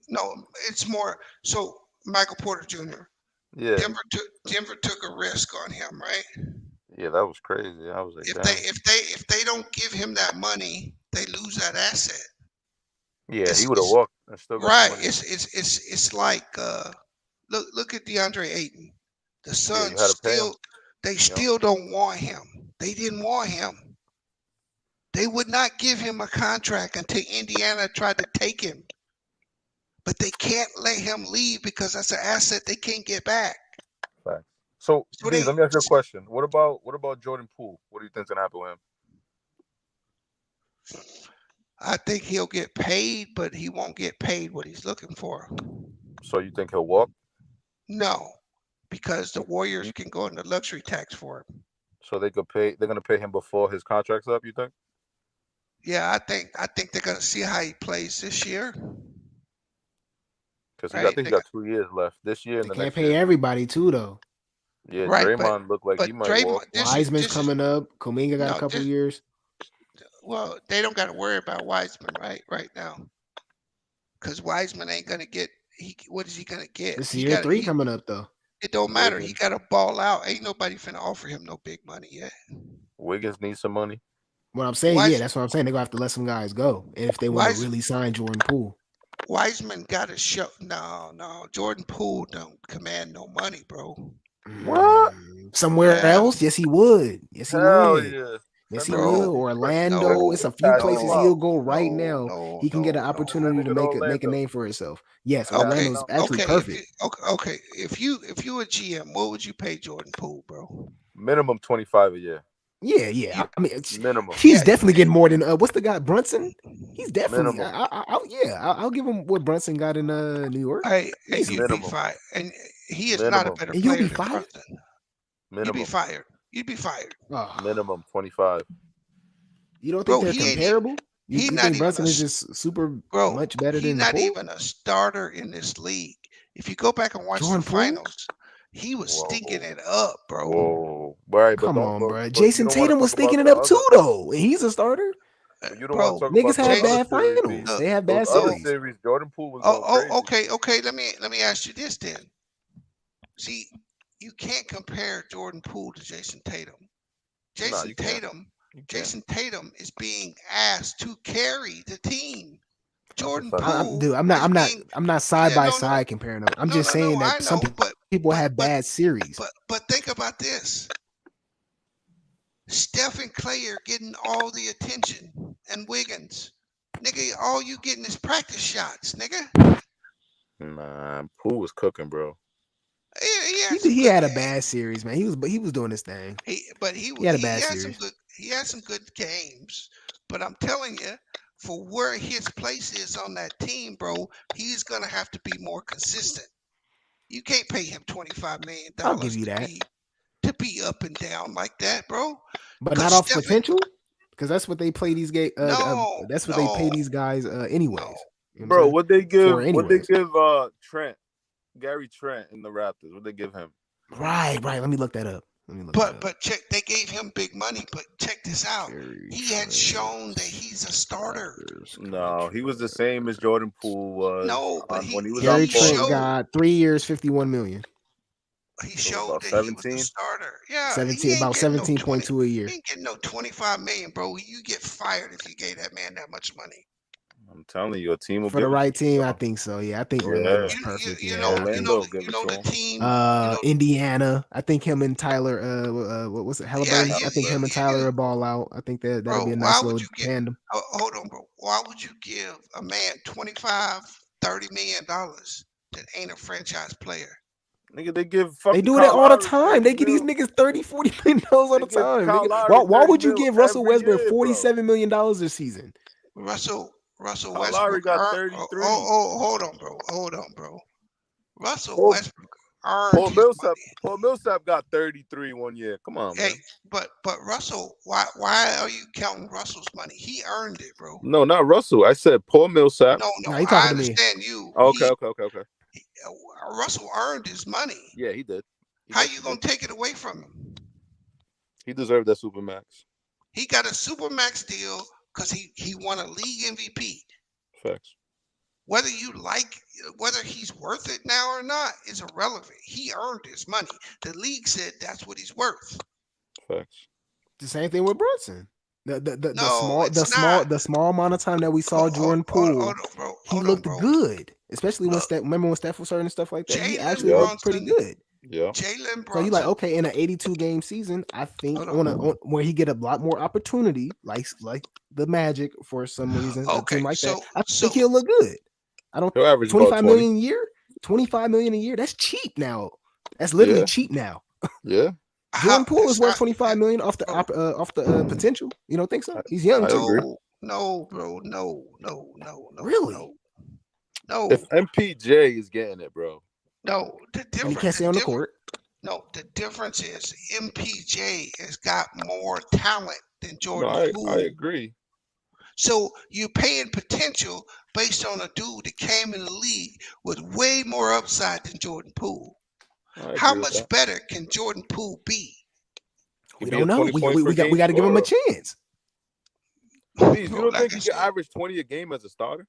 No, it's more so Michael Porter Jr. Yeah. Denver took a risk on him, right? Yeah, that was crazy. I was like, if they don't give him that money, they lose that asset. Yeah, he would have walked and still got right. money. It's like look at DeAndre Ayton. The Suns still don't want him. They didn't want him. They would not give him a contract until Indiana tried to take him. But they can't let him leave because that's an asset they can't get back. Right. So let me ask you a question. What about Jordan Poole? What do you think's gonna happen with him? I think he'll get paid, but he won't get paid what he's looking for. So you think he'll walk? No, because the Warriors can go into luxury tax for him. So they're gonna pay him before his contract's up, you think? Yeah, I think they're gonna see how he plays this year. Because I think he got 2 years left. This year and the next year. Can't pay everybody too, though. Yeah, Draymond looked like he might walk. Wiseman's coming up. Kuminga got a couple years. Well, they don't got to worry about Wiseman right now, because Wiseman ain't gonna get. What is he gonna get? This year 3 coming up though. It don't matter. He got to ball out. Ain't nobody finna offer him no big money yet. Wiggins needs some money. What I'm saying, that's what I'm saying. They're gonna have to let some guys go if they want to really sign Jordan Poole. Wiseman got to show. No. Jordan Poole don't command no money, bro. What? Somewhere else? Yes, he would. Yes, he would. Yeah. Yes, he will. Orlando. It's a few places he'll go right now. He can get an opportunity to make a name for himself. Yes, Orlando's actually perfect. Okay. If you a GM, what would you pay Jordan Poole, bro? Minimum 25 a year. Yeah. I mean, minimum. He's definitely getting more than what's the guy Brunson? He's definitely. I'll give him what Brunson got in New York. And you'd be fired. And he is not a better player than Brunson. Minimum. You'd be fired. You'd be fired. Minimum 25. You don't think they're comparable? You not think even Brunson is just super much better he's than not Poole? even a starter in this league. If you go back and watch Jordan the Poole? finals, he was stinking it up, bro. Whoa. Right, but Come on, bro. but Jason you don't wanna Tatum was talk about stinking it the up too, other. though. And he's a starter. But you don't want to talk Niggas about the have other bad series. finals. They have bad Those other series. series, Jordan Poole was going crazy. Okay. Let me ask you this then. See, you can't compare Jordan Poole to Jason Tatum. Jason Tatum is being asked to carry the team. Jordan Poole. I'm not side by side comparing them. I'm just saying that some people have bad series. But think about this. Steph and Clay are getting all the attention, and Wiggins, nigga, all you getting is practice shots, nigga. Nah, Poole was cooking, bro. He had a bad series, man. He was doing his thing. He had a bad series. He had some good games, but I'm telling you, for where his place is on that team, bro, he's gonna have to be more consistent. You can't pay him $25 million. I'll give you that. To be up and down like that, bro. But not off potential, because that's what they play these guys. That's what they pay these guys, anyways. You know bro, what they give? Trent, Gary Trent in the Raptors? What they give him? Right. Let me look that up. But check, they gave him big money. But check this out. He had shown that he's a starter. No, he was the same as Jordan Poole was. No, but when he was Gary on Trent got 3 years, $51 million. He showed that 17? he was a starter. Yeah, 17, about 17.2 a year. He ain't getting no $25 million, bro. You get fired if you gave that man that much money. I'm telling you, a team will for the right team. I think so. Yeah, I think Orlando's perfect. You know the team. Indiana. I think him and Tyler. What was it? Halliburton. I think him and Tyler are ball out. I think that'll be a nice little tandem. Hold on, bro. Why would you give a man $25-30 million that ain't a franchise player? Nigga, they give. They do it all the time. They give these niggas $30-40 million all the time. Why would you give Russell Westbrook $47 million this season? Russell Westbrook. Lowry got 33. Hold on, bro. Russell Westbrook earned Paul Millsap got 33 one year. Come on, man. But Russell, why are you counting Russell's money? He earned it, bro. No, not Russell. I said Paul Millsap. No, I understand you. Okay. Russell earned his money. Yeah, he did. How you gonna take it away from him? He deserved that Supermax. He got a Supermax deal because he won a league MVP. Facts. Whether he's worth it now or not is irrelevant. He earned his money. The league said that's what he's worth. Facts. The same thing with Brunson. The small amount of time that we saw Jordan Poole, he looked good. Especially when remember when Steph was hurt and stuff like that. He actually looked pretty good. Yeah. Jalen Brunson. So you like, okay, in an 82 game season, I think where he get a lot more opportunity, like the Magic for some reason, a team like that. I think he'll look good. I don't. 25 million a year. 25 million a year. That's cheap now. That's literally cheap now. Yeah. Jordan Poole is worth 25 million off the potential. You don't think so? He's young too. No, bro. No. Really? No. If MPJ is getting it, bro. No, the difference. And he can't stay on the court. No, the difference is MPJ has got more talent than Jordan Poole. I agree. So you're paying potential based on a dude that came in the league with way more upside than Jordan Poole. How much better can Jordan Poole be? We don't know. We got to give him a chance. Please, you don't think he can average 20 a game as a starter?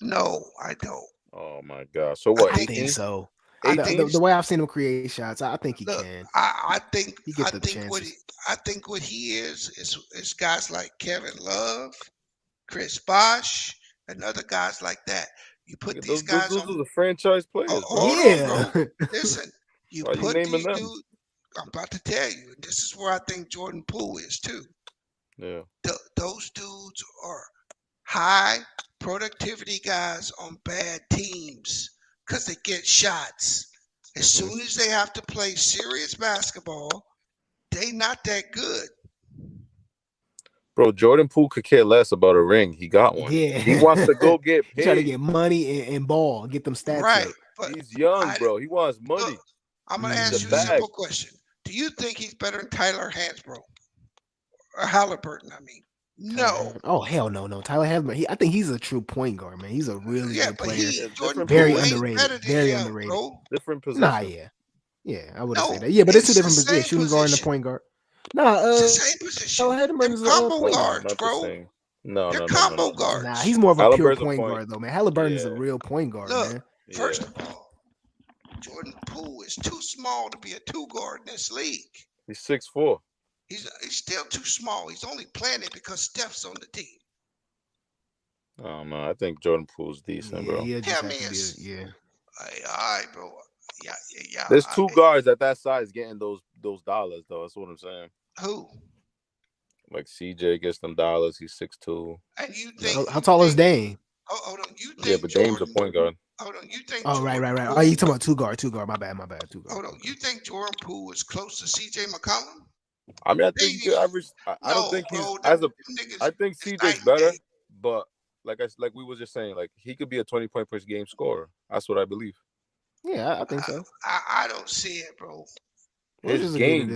No, I don't. Oh my God! So what? I think so. The way I've seen him create shots, I think he can. I think he gets the chances. I think what he is guys like Kevin Love, Chris Bosh, and other guys like that. You put these guys those on are the franchise players. Listen, you put these dudes. I'm about to tell you, and this is where I think Jordan Poole is too. Yeah. Those dudes are high productivity guys on bad teams because they get shots. As soon as they have to play serious basketball, they not that good. Bro, Jordan Poole could care less about a ring. He got one. Yeah. He wants to go get paid. He's trying to get money and ball, get them stats right. up. But he's young, bro. He wants money. I'm going to ask you a simple question. Do you think he's better than Tyler Hansbrough or Halliburton? I mean, no. Oh hell no. Tyler Hansbrough. I think he's a true point guard, man. He's a really good player. Jordan Very Poole ain't underrated. better than Very him, underrated. bro. Different position. Nah, yeah. I would say that. Yeah, but it's two different positions. Shooting guard and the point guard. Nah, it's the same position. Halliburton is a combo point guards, guard. bro. No, they're combo guards. Nah, he's more of a pure point guard though, man. Halliburton is a real point guard, Look, man. First of all, Jordan Poole is too small to be a two guard in this league. He's 6'4". He's still too small. He's only playing it because Steph's on the team. I don't know. I think Jordan Poole's decent, bro. Yeah, All right, bro. Yeah. There's two guards at that size getting those dollars, though. That's what I'm saying. Who? Like CJ gets them dollars. He's 6'2". And you think how tall is Dame? Hold on. You think Yeah, but Dame's a point guard. Hold on. You think? Oh, right. Oh, you talking about two guard? My bad. Two guard. Hold on. You think Jordan Poole is close to CJ McCollum? I mean, I think he could average. I don't think he's I think CJ's better, but like we was just saying, like he could be a 20-point per game scorer. That's what I believe. Yeah, I think so. I don't see it, bro. His game.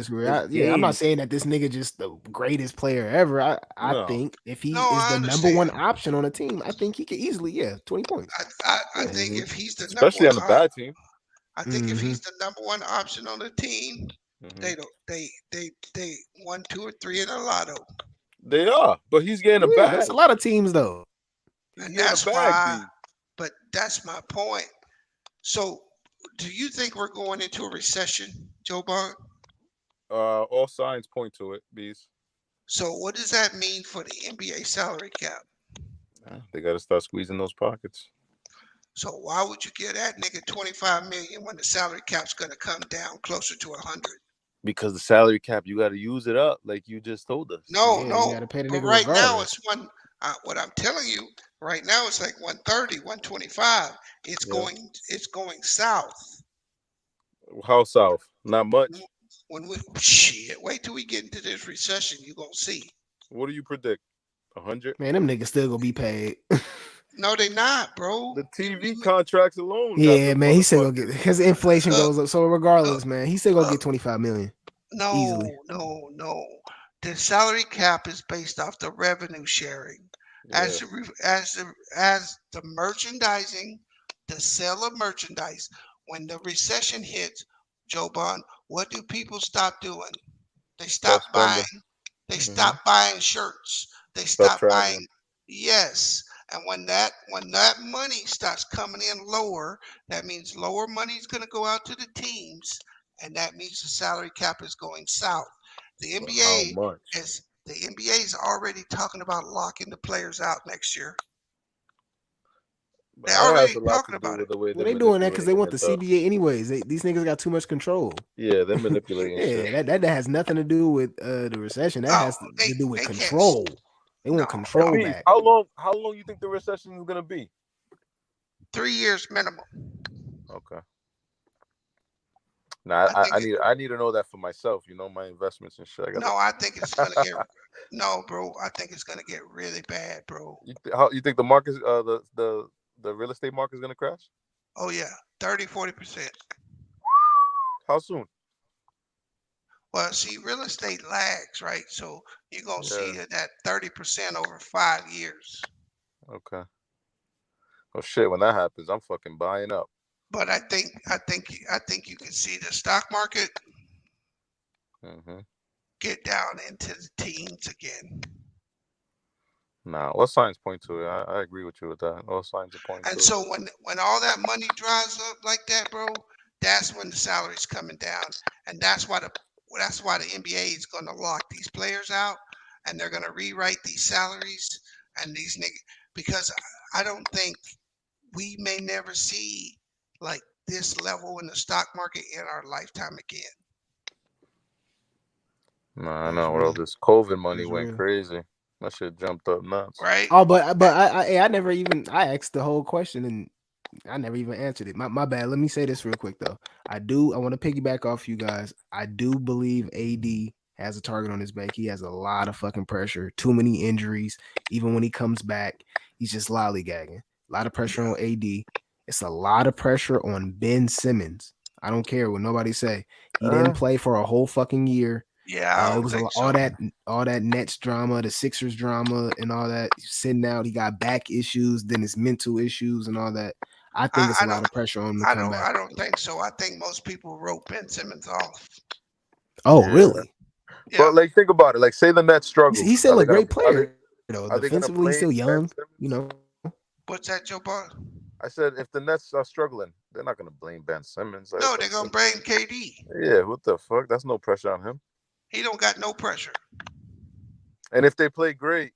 I'm not saying that this nigga just the greatest player ever. I think if he is the number one option on a team, I think he could easily 20 points. I think if he's the especially on a bad team. I think if he's the number one option on the team, they 1, 2, or 3 in a lotto. They are, but he's getting a bag. That's a lot of teams though. And that's why. But that's my point. So, do you think we're going into a recession, Joe Bond? All signs point to it, Bees. So, what does that mean for the NBA salary cap? They got to start squeezing those pockets. So, why would you give that nigga $25 million when the salary cap's going to come down closer to 100? Because the salary cap, you got to use it up, like you just told us. No. You gotta pay the But nigga right regardless. now, it's one. What I'm telling you, right now, it's like 130, 125. It's going south. How south? Not much. Wait till we get into this recession, you gonna see. What do you predict? 100? Man, them niggas still gonna be paid. No, they not, bro. The TV contracts alone. Yeah, man, he still gonna get because inflation goes up. So regardless, man, he still gonna get $25 million. No, easily. No. The salary cap is based off the revenue sharing. As the merchandising, the sale of merchandise. When the recession hits, Joe Bond, what do people stop doing? They stop buying. They stop buying shirts. They stop buying. Yes. And when that money starts coming in lower, that means lower money is going to go out to the teams, and that means the salary cap is going south. The NBA is already talking about locking the players out next year. They're already talking about it. Well, they doing that because they want the CBA anyways. These niggas got too much control. Yeah, they're manipulating. That has nothing to do with the recession. That has to do with control. They want control back. How long you think the recession is gonna be? 3 years minimum. Okay. Now I need to know that for myself. You know, my investments and shit. I think it's gonna get. No, bro. I think it's gonna get really bad, bro. You think the market, the real estate market is gonna crash? Oh yeah, 30-40%. How soon? Well, see, real estate lags, right? So you're gonna see that 30% over 5 years. Okay. Oh shit! When that happens, I'm fucking buying up. But I think you can see the stock market get down into the teens again. Nah, all signs point to it. I agree with you with that. All signs are pointing to it. And so when all that money dries up like that, bro, that's when the salary's coming down, and that's why the NBA is going to lock these players out, and they're going to rewrite these salaries and these niggas, because I don't think we may never see like this level in the stock market in our lifetime again. Nah, I know. Well, this COVID money went crazy. That shit jumped up nuts. Right. Oh, but I never even asked the whole question and I never even answered it. My bad. Let me say this real quick though. I want to piggyback off you guys. I do believe AD has a target on his back. He has a lot of fucking pressure. Too many injuries. Even when he comes back, he's just lollygagging. A lot of pressure on AD. It's a lot of pressure on Ben Simmons. I don't care what nobody say. He didn't play for a whole fucking year. Yeah, it was all that Nets drama, the Sixers drama, and all that. Sitting out, he got back issues, then his mental issues and all that. I think it's a lot of pressure on him to come back. I don't think so. I think most people wrote Ben Simmons off. Oh, really? Yeah. But like, think about it. Like, say the Nets struggle. He's still a great player, though. Defensively, he's still young. You know. What's that, Joe Bar? I said if the Nets are struggling, they're not gonna blame Ben Simmons. Like, no, they're gonna blame KD. Yeah, what the fuck? That's no pressure on him. He don't got no pressure. And if they play great,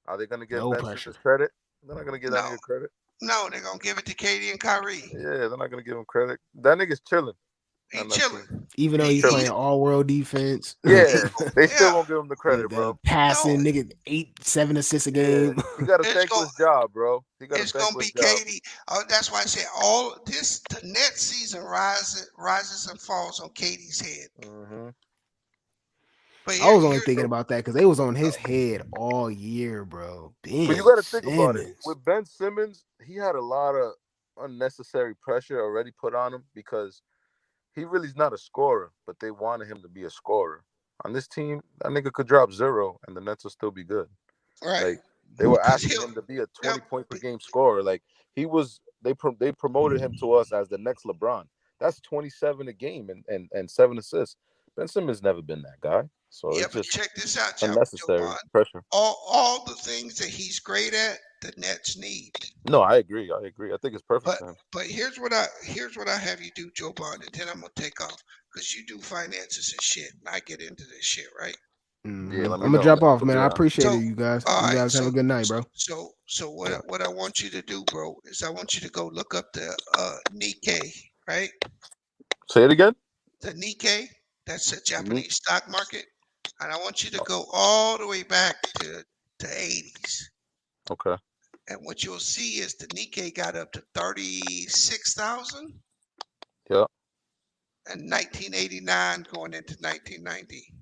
are they gonna give Ben Simmons credit? They're not gonna give that nigga credit. No, they're gonna give it to KD and Kyrie. Yeah, they're not gonna give him credit. That nigga's chilling. He's chilling. Even though he's playing all-world defense. Yeah, they still won't give him the credit, bro. Passing, nigga, 8-7 assists a game. He got a thankless job, bro. It's gonna be KD. That's why I said the Nets season rises and falls on KD's head. Mm-hmm. But I was only thinking about that because they was on his head all year, bro. But you got to think about it. With Ben Simmons, he had a lot of unnecessary pressure already put on him because he really is not a scorer, but they wanted him to be a scorer. On this team, that nigga could drop 0 and the Nets will still be good. Right. Like, they were asking him to be a 20-point per game scorer. Like, they promoted him to us as the next LeBron. That's 27 a game and 7 assists. Ben Simmons never been that guy. So it's just check this out, unnecessary pressure. All the things that he's great at, the Nets need. No, I agree. I think it's perfect for him. But here's what I have you do, Joe Bond, and then I'm gonna take off because you do finances and shit, and I get into this shit, right? Yeah, I'm gonna drop off, man. I appreciate it, you guys. You guys have a good night, bro. So what I want you to do, bro, is I want you to go look up the Nikkei, right? Say it again. The Nikkei, that's a Japanese stock market, and I want you to go all the way back to the 80s. Okay. And what you'll see is the Nikkei got up to 36,000. Yeah. And 1989 going into 1990.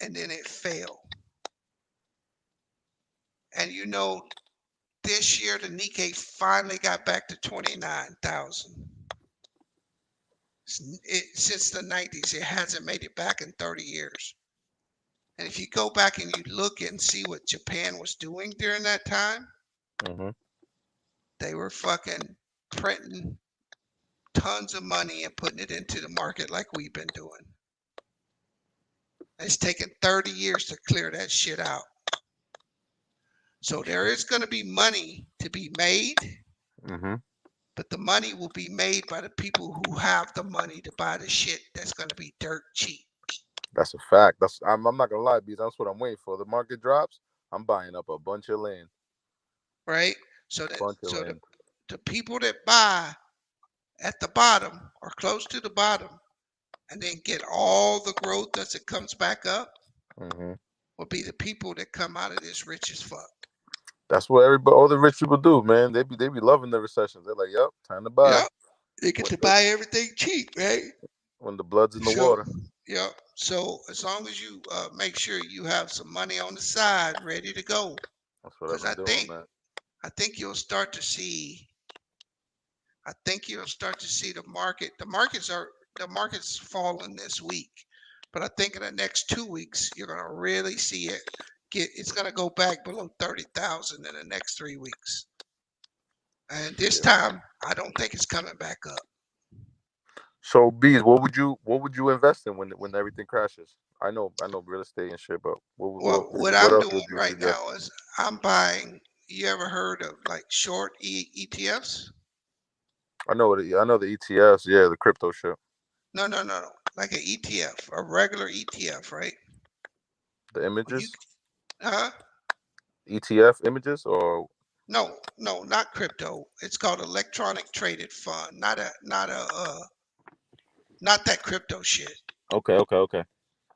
And then it fell. And you know, this year the Nikkei finally got back to 29,000. Since the 90s, it hasn't made it back in 30 years. And if you go back and you look and see what Japan was doing during that time, they were fucking printing tons of money and putting it into the market like we've been doing. It's taken 30 years to clear that shit out. So there is going to be money to be made, but the money will be made by the people who have the money to buy the shit that's going to be dirt cheap. That's a fact. I'm not gonna lie, because that's what I'm waiting for. The market drops, I'm buying up a bunch of land. Right. So the people that buy at the bottom or close to the bottom, and then get all the growth as it comes back up, will be the people that come out of this rich as fuck. That's what all the rich people do, man. They be loving the recessions. They're like, "Yep, time to buy." Yep. They get to buy everything cheap, right? When the blood's in the water. Yep. So as long as you make sure you have some money on the side ready to go, that's what I'm doing, man. I think you'll start to see. I think you'll start to see the market. The market's falling this week, but I think in the next 2 weeks you're gonna really see it. It's gonna go back below 30,000 in the next 3 weeks, and this time I don't think it's coming back up. So, Bees, what would you invest in when everything crashes? I know real estate and shit, but what I'm doing right now is I'm buying. You ever heard of like short ETFs? I know the ETFs, yeah, the crypto shit. No, like an ETF, a regular ETF, right? The images. ETF images or no, not crypto. It's called electronic traded fund, not that crypto shit. Okay.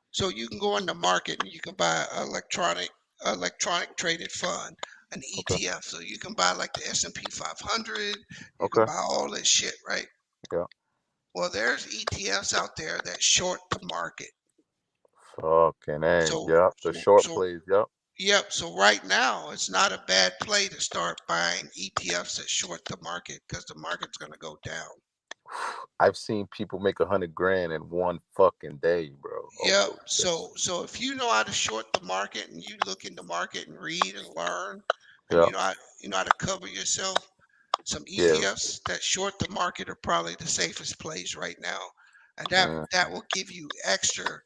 So you can go in the market and you can buy electronic traded fund, an ETF. So you can buy like the S&P 500. You can buy all this shit, right? Yeah. Well, there's ETFs out there that short the market. Fucking A. Yep. The short plays. Yep. Yep. So right now, it's not a bad play to start buying ETFs that short the market because the market's going to go down. I've seen people make $100,000 in one fucking day, bro. Yep. So if you know how to short the market and you look in the market and read and learn, and you know how to cover yourself, some ETFs that short the market are probably the safest plays right now, and that will give you extra,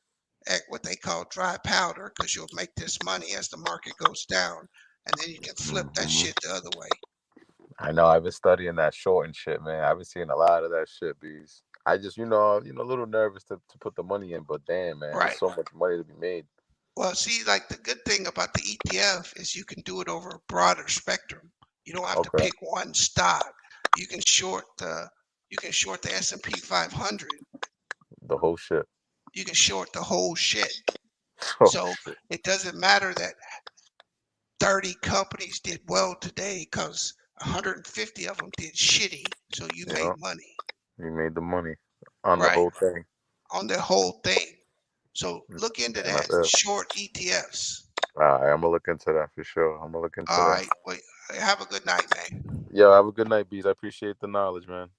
what they call dry powder, because you'll make this money as the market goes down, and then you can flip that shit the other way. I know. I've been studying that short and shit, man. I've been seeing a lot of that shit, bees. I just, a little nervous to put the money in, but damn, man, there's so much money to be made. Well, see, like the good thing about the ETF is you can do it over a broader spectrum. You don't have to pick one stock. You can short the S&P 500. The whole shit. You can short the whole shit. So shit. It doesn't matter that 30 companies did well today because 150 of them did shitty. So you made money. You made the money on the whole thing. On the whole thing. So look into that. Short ETFs. All right, I'm gonna look into that for sure. I'm gonna look into that. All right. Well, have a good night, man. Yo, have a good night, bees. I appreciate the knowledge, man.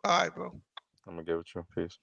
All right, bro. I'm gonna give it to you. Peace.